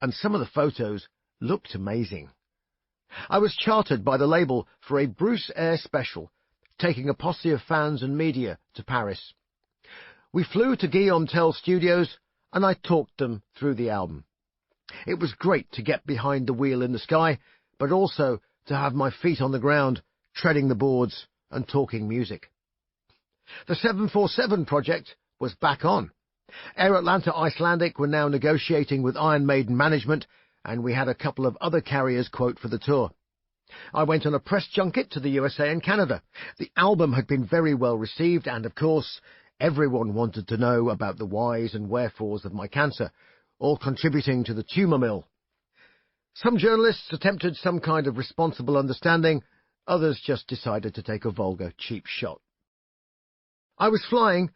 and some of the photos looked amazing. I was chartered by the label for a Bruce Air special, taking a posse of fans and media to Paris. We flew to Guillaume Tell Studios, and I talked them through the album. It was great to get behind the wheel in the sky, but also to have my feet on the ground, treading the boards and talking music. The 747 project was back on. Air Atlanta Icelandic were now negotiating with Iron Maiden management, and we had a couple of other carriers quote for the tour. I went on a press junket to the USA and Canada. The album had been very well received, and of course, everyone wanted to know about the whys and wherefores of my cancer, all contributing to the tumour mill. Some journalists attempted some kind of responsible understanding, others just decided to take a vulgar, cheap shot. I was flying,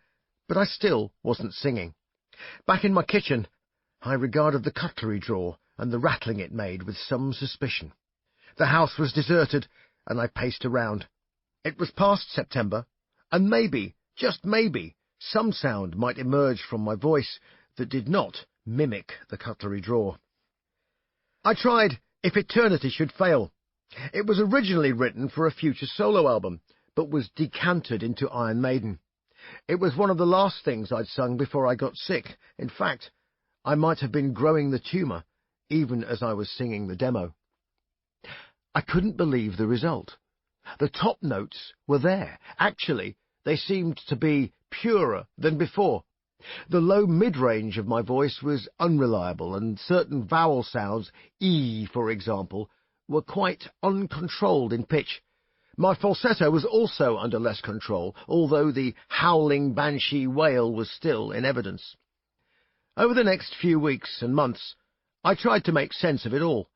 but I still wasn't singing. Back in my kitchen, I regarded the cutlery drawer and the rattling it made with some suspicion. The house was deserted, and I paced around. It was past September, and maybe, just maybe, some sound might emerge from my voice that did not mimic the cutlery drawer. I tried If Eternity Should Fail. It was originally written for a future solo album, but was decanted into Iron Maiden. It was one of the last things I'd sung before I got sick. In fact, I might have been growing the tumour, even as I was singing the demo. I couldn't believe the result. The top notes were there. Actually, they seemed to be purer than before. The low mid-range of my voice was unreliable, and certain vowel sounds, E, for example, were quite uncontrolled in pitch. My falsetto was also under less control, although the howling banshee wail was still in evidence. Over the next few weeks and months, I tried to make sense of it all.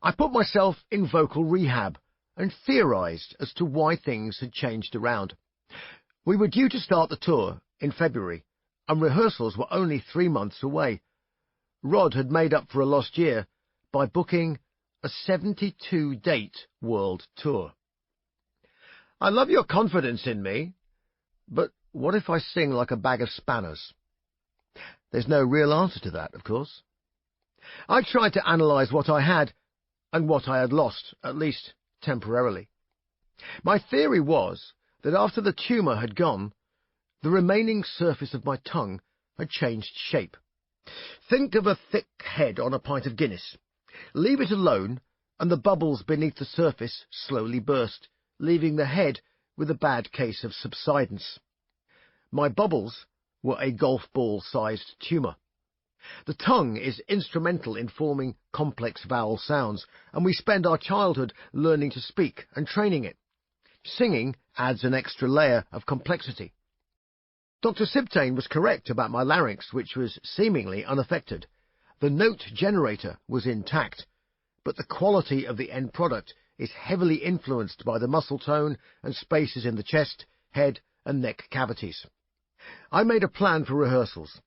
I put myself in vocal rehab and theorized as to why things had changed around. We were due to start the tour in February, and rehearsals were only 3 months away. Rod had made up for a lost year by booking a 72-date world tour. I love your confidence in me, but what if I sing like a bag of spanners? There's no real answer to that, of course. I tried to analyze what I had and what I had lost, at least temporarily. My theory was that after the tumour had gone, the remaining surface of my tongue had changed shape. Think of a thick head on a pint of Guinness. Leave it alone, and the bubbles beneath the surface slowly burst, leaving the head with a bad case of subsidence. My bubbles were a golf ball-sized tumour. The tongue is instrumental in forming complex vowel sounds, and we spend our childhood learning to speak and training it. Singing adds an extra layer of complexity. Dr. Sibtain was correct about my larynx, which was seemingly unaffected. The note generator was intact, but the quality of the end product is heavily influenced by the muscle tone and spaces in the chest, head, and neck cavities. I made a plan for rehearsals.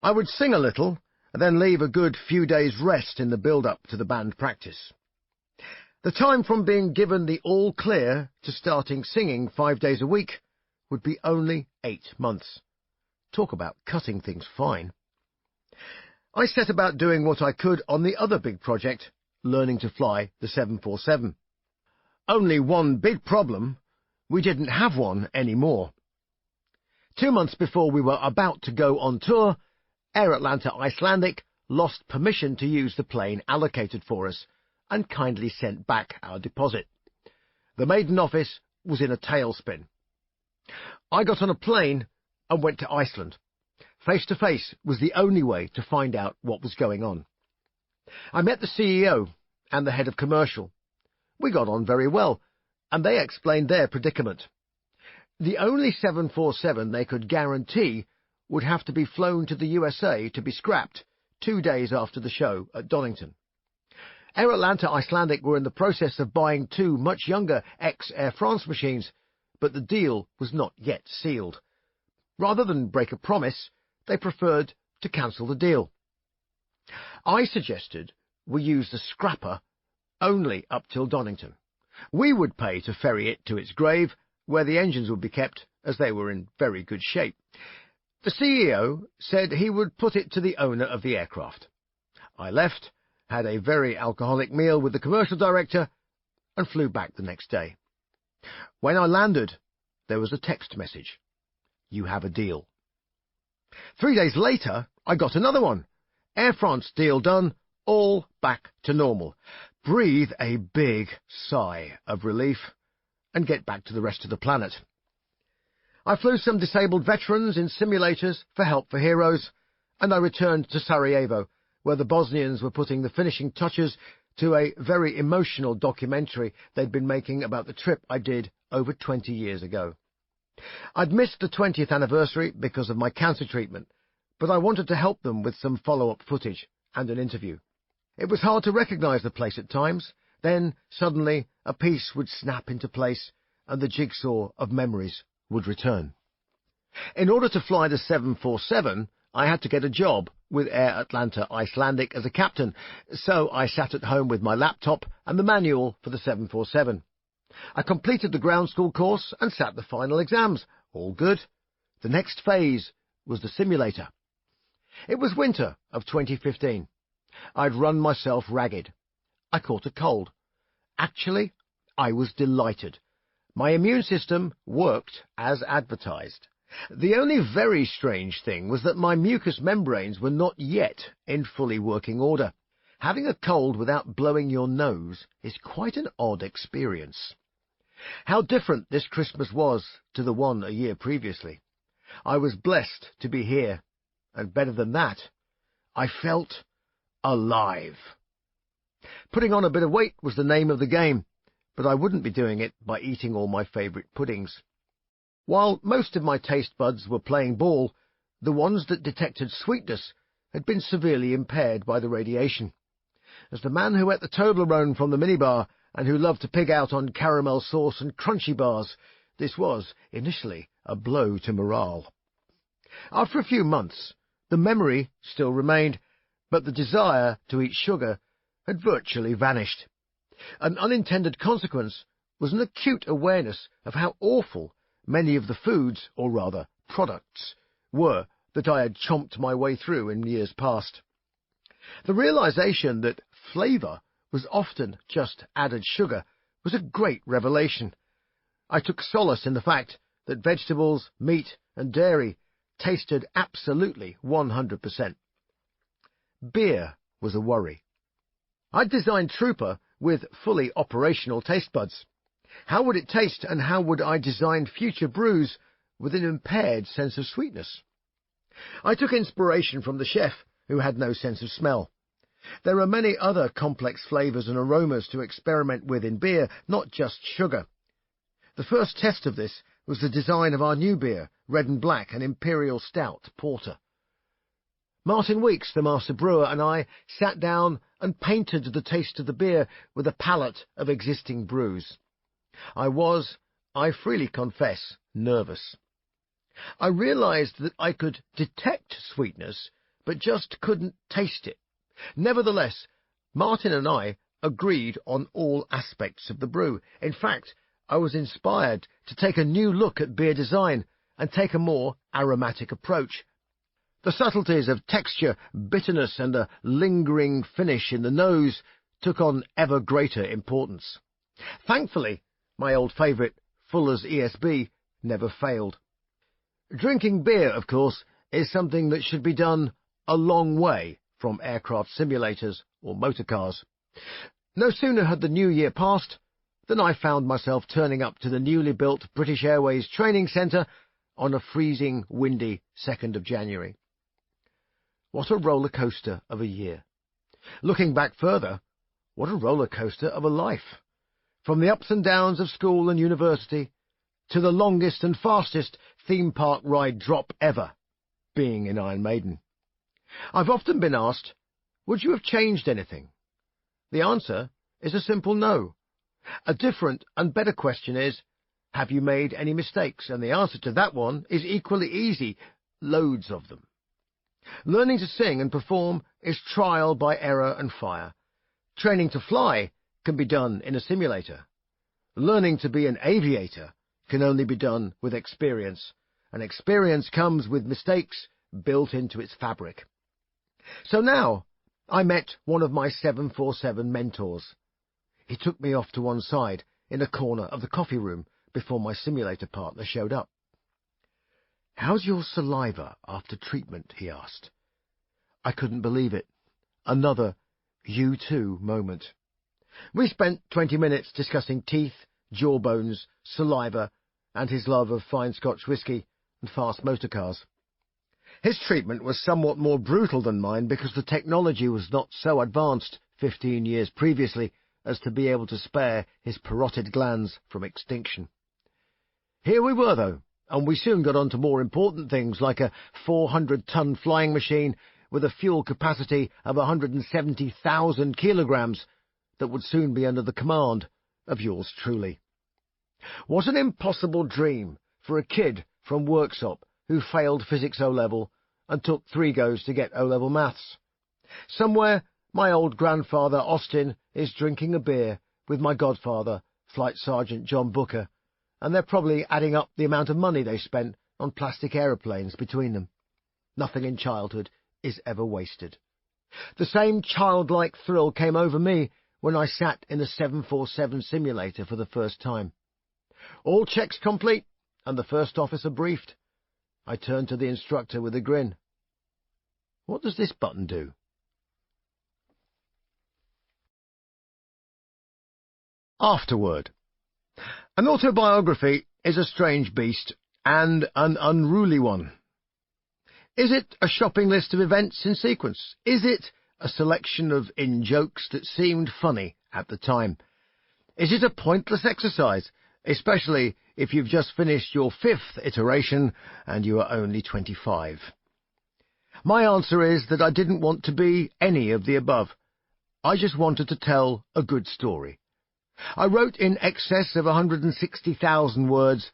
I would sing a little, and then leave a good few days' rest in the build-up to the band practice. The time from being given the all-clear to starting singing 5 days a week would be only 8 months. Talk about cutting things fine. I set about doing what I could on the other big project, learning to fly the 747. Only one big problem: we didn't have one anymore. 2 months before we were about to go on tour, Air Atlanta Icelandic lost permission to use the plane allocated for us and kindly sent back our deposit. The maiden office was in a tailspin. I got on a plane and went to Iceland. Face-to-face was the only way to find out what was going on. I met the CEO and the head of commercial. We got on very well, and they explained their predicament. The only 747 they could guarantee would have to be flown to the USA to be scrapped 2 days after the show at Donington. Air Atlanta Icelandic were in the process of buying 2 much younger ex-Air France machines, but the deal was not yet sealed. Rather than break a promise, they preferred to cancel the deal. I suggested we use the scrapper only up till Donington. We would pay to ferry it to its grave, where the engines would be kept, as they were in very good shape. The CEO said he would put it to the owner of the aircraft. I left, had a very alcoholic meal with the commercial director, and flew back the next day. When I landed, there was a text message: "You have a deal." 3 days later, I got another one. Air France deal done, all back to normal. Breathe a big sigh of relief and get back to the rest of the planet. I flew some disabled veterans in simulators for Help for Heroes, and I returned to Sarajevo, where the Bosnians were putting the finishing touches to a very emotional documentary they'd been making about the trip I did over 20 years ago. I'd missed the 20th anniversary because of my cancer treatment, but I wanted to help them with some follow-up footage and an interview. It was hard to recognize the place at times. Then, suddenly, a piece would snap into place, and the jigsaw of memories would return. In order to fly the 747, I had to get a job with Air Atlanta Icelandic as a captain, so I sat at home with my laptop and the manual for the 747. I completed the ground school course and sat the final exams. All good. The next phase was the simulator. It was winter of 2015. I'd run myself ragged. I caught a cold. Actually, I was delighted. My immune system worked as advertised. The only very strange thing was that my mucous membranes were not yet in fully working order. Having a cold without blowing your nose is quite an odd experience. How different this Christmas was to the one a year previously. I was blessed to be here, and better than that, I felt alive. Putting on a bit of weight was the name of the game, but I wouldn't be doing it by eating all my favourite puddings. While most of my taste buds were playing ball, the ones that detected sweetness had been severely impaired by the radiation. As the man who ate the Toblerone from the minibar and who loved to pig out on caramel sauce and crunchy bars, this was, initially, a blow to morale. After a few months, the memory still remained, but the desire to eat sugar had virtually vanished. An unintended consequence was an acute awareness of how awful many of the foods, or rather products, were that I had chomped my way through in years past. The realization that flavour was often just added sugar was a great revelation. I took solace in the fact that vegetables, meat and dairy tasted absolutely 100%. Beer was a worry. I'd designed Trooper with fully operational taste buds. How would it taste, and how would I design future brews with an impaired sense of sweetness? I took inspiration from the chef, who had no sense of smell. There are many other complex flavours and aromas to experiment with in beer, not just sugar. The first test of this was the design of our new beer, Red and Black, an Imperial Stout Porter. Martin Weeks, the master brewer, and I sat down and painted the taste of the beer with a palette of existing brews. I was, I freely confess, nervous. I realized that I could detect sweetness, but just couldn't taste it. Nevertheless, Martin and I agreed on all aspects of the brew. In fact, I was inspired to take a new look at beer design and take a more aromatic approach. The subtleties of texture, bitterness, and a lingering finish in the nose took on ever greater importance. Thankfully, my old favourite, Fuller's ESB, never failed. Drinking beer, of course, is something that should be done a long way from aircraft simulators or motor cars. No sooner had the new year passed than I found myself turning up to the newly built British Airways training centre on a freezing, windy 2nd of January. What a roller coaster of a year. Looking back further, what a roller coaster of a life. From the ups and downs of school and university to the longest and fastest theme park ride drop ever, being in Iron Maiden. I've often been asked, would you have changed anything? The answer is a simple no. A different and better question is, have you made any mistakes? And the answer to that one is equally easy, loads of them. Learning to sing and perform is trial by error and fire. Training to fly can be done in a simulator. Learning to be an aviator can only be done with experience, and experience comes with mistakes built into its fabric. So now, I met one of my 747 mentors. He took me off to one side, in a corner of the coffee room, before my simulator partner showed up. "How's your saliva after treatment?" he asked. I couldn't believe it. Another "you too" moment. We spent 20 minutes discussing teeth, jawbones, saliva, and his love of fine Scotch whisky and fast motor cars. His treatment was somewhat more brutal than mine because the technology was not so advanced 15 years previously as to be able to spare his parotid glands from extinction. Here we were, though, and we soon got on to more important things like a 400-ton flying machine with a fuel capacity of 170,000 kilograms that would soon be under the command of yours truly. What an impossible dream for a kid from Worksop who failed physics O-level and took 3 goes to get O-level maths. Somewhere, my old grandfather Austin is drinking a beer with my godfather, Flight Sergeant John Booker, and they're probably adding up the amount of money they spent on plastic aeroplanes between them. Nothing in childhood is ever wasted. The same childlike thrill came over me when I sat in a 747 simulator for the first time. All checks complete, and the first officer briefed. I turned to the instructor with a grin. "What does this button do?" Afterword. An autobiography is a strange beast, and an unruly one. Is it a shopping list of events in sequence? Is it a selection of in-jokes that seemed funny at the time? Is it a pointless exercise, especially if you've just finished your 5th iteration and you are only 25? My answer is that I didn't want to be any of the above. I just wanted to tell a good story. I wrote in excess of 160,000 words,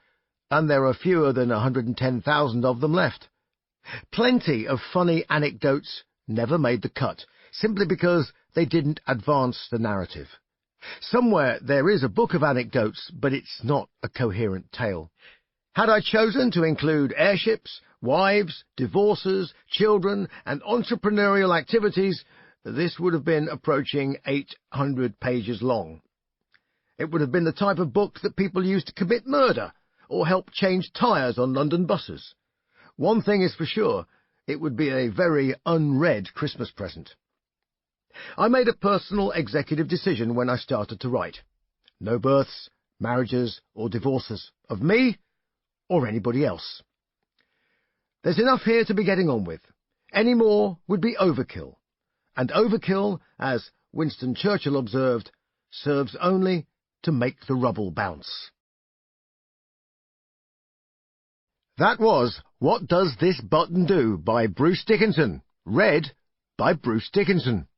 and there are fewer than 110,000 of them left. Plenty of funny anecdotes never made the cut, simply because they didn't advance the narrative. Somewhere there is a book of anecdotes, but it's not a coherent tale. Had I chosen to include airships, wives, divorces, children, and entrepreneurial activities, this would have been approaching 800 pages long. It would have been the type of book that people use to commit murder or help change tyres on London buses. One thing is for sure, it would be a very unread Christmas present. I made a personal executive decision when I started to write. No births, marriages, or divorces, of me or anybody else. There's enough here to be getting on with. Any more would be overkill. And overkill, as Winston Churchill observed, serves only to make the rubble bounce. That was What Does This Button Do by Bruce Dickinson, read by Bruce Dickinson.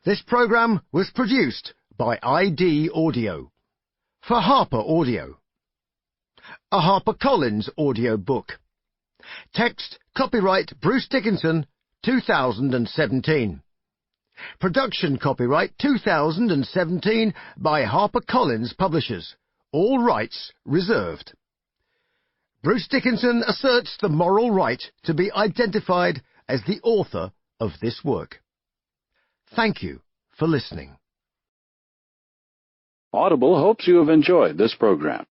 This programme was produced by ID Audio for Harper Audio. A HarperCollins audio book. Text copyright Bruce Dickinson 2017. Production copyright 2017 by HarperCollins Publishers. All rights reserved. Bruce Dickinson asserts the moral right to be identified as the author of this work. Thank you for listening. Audible hopes you have enjoyed this program.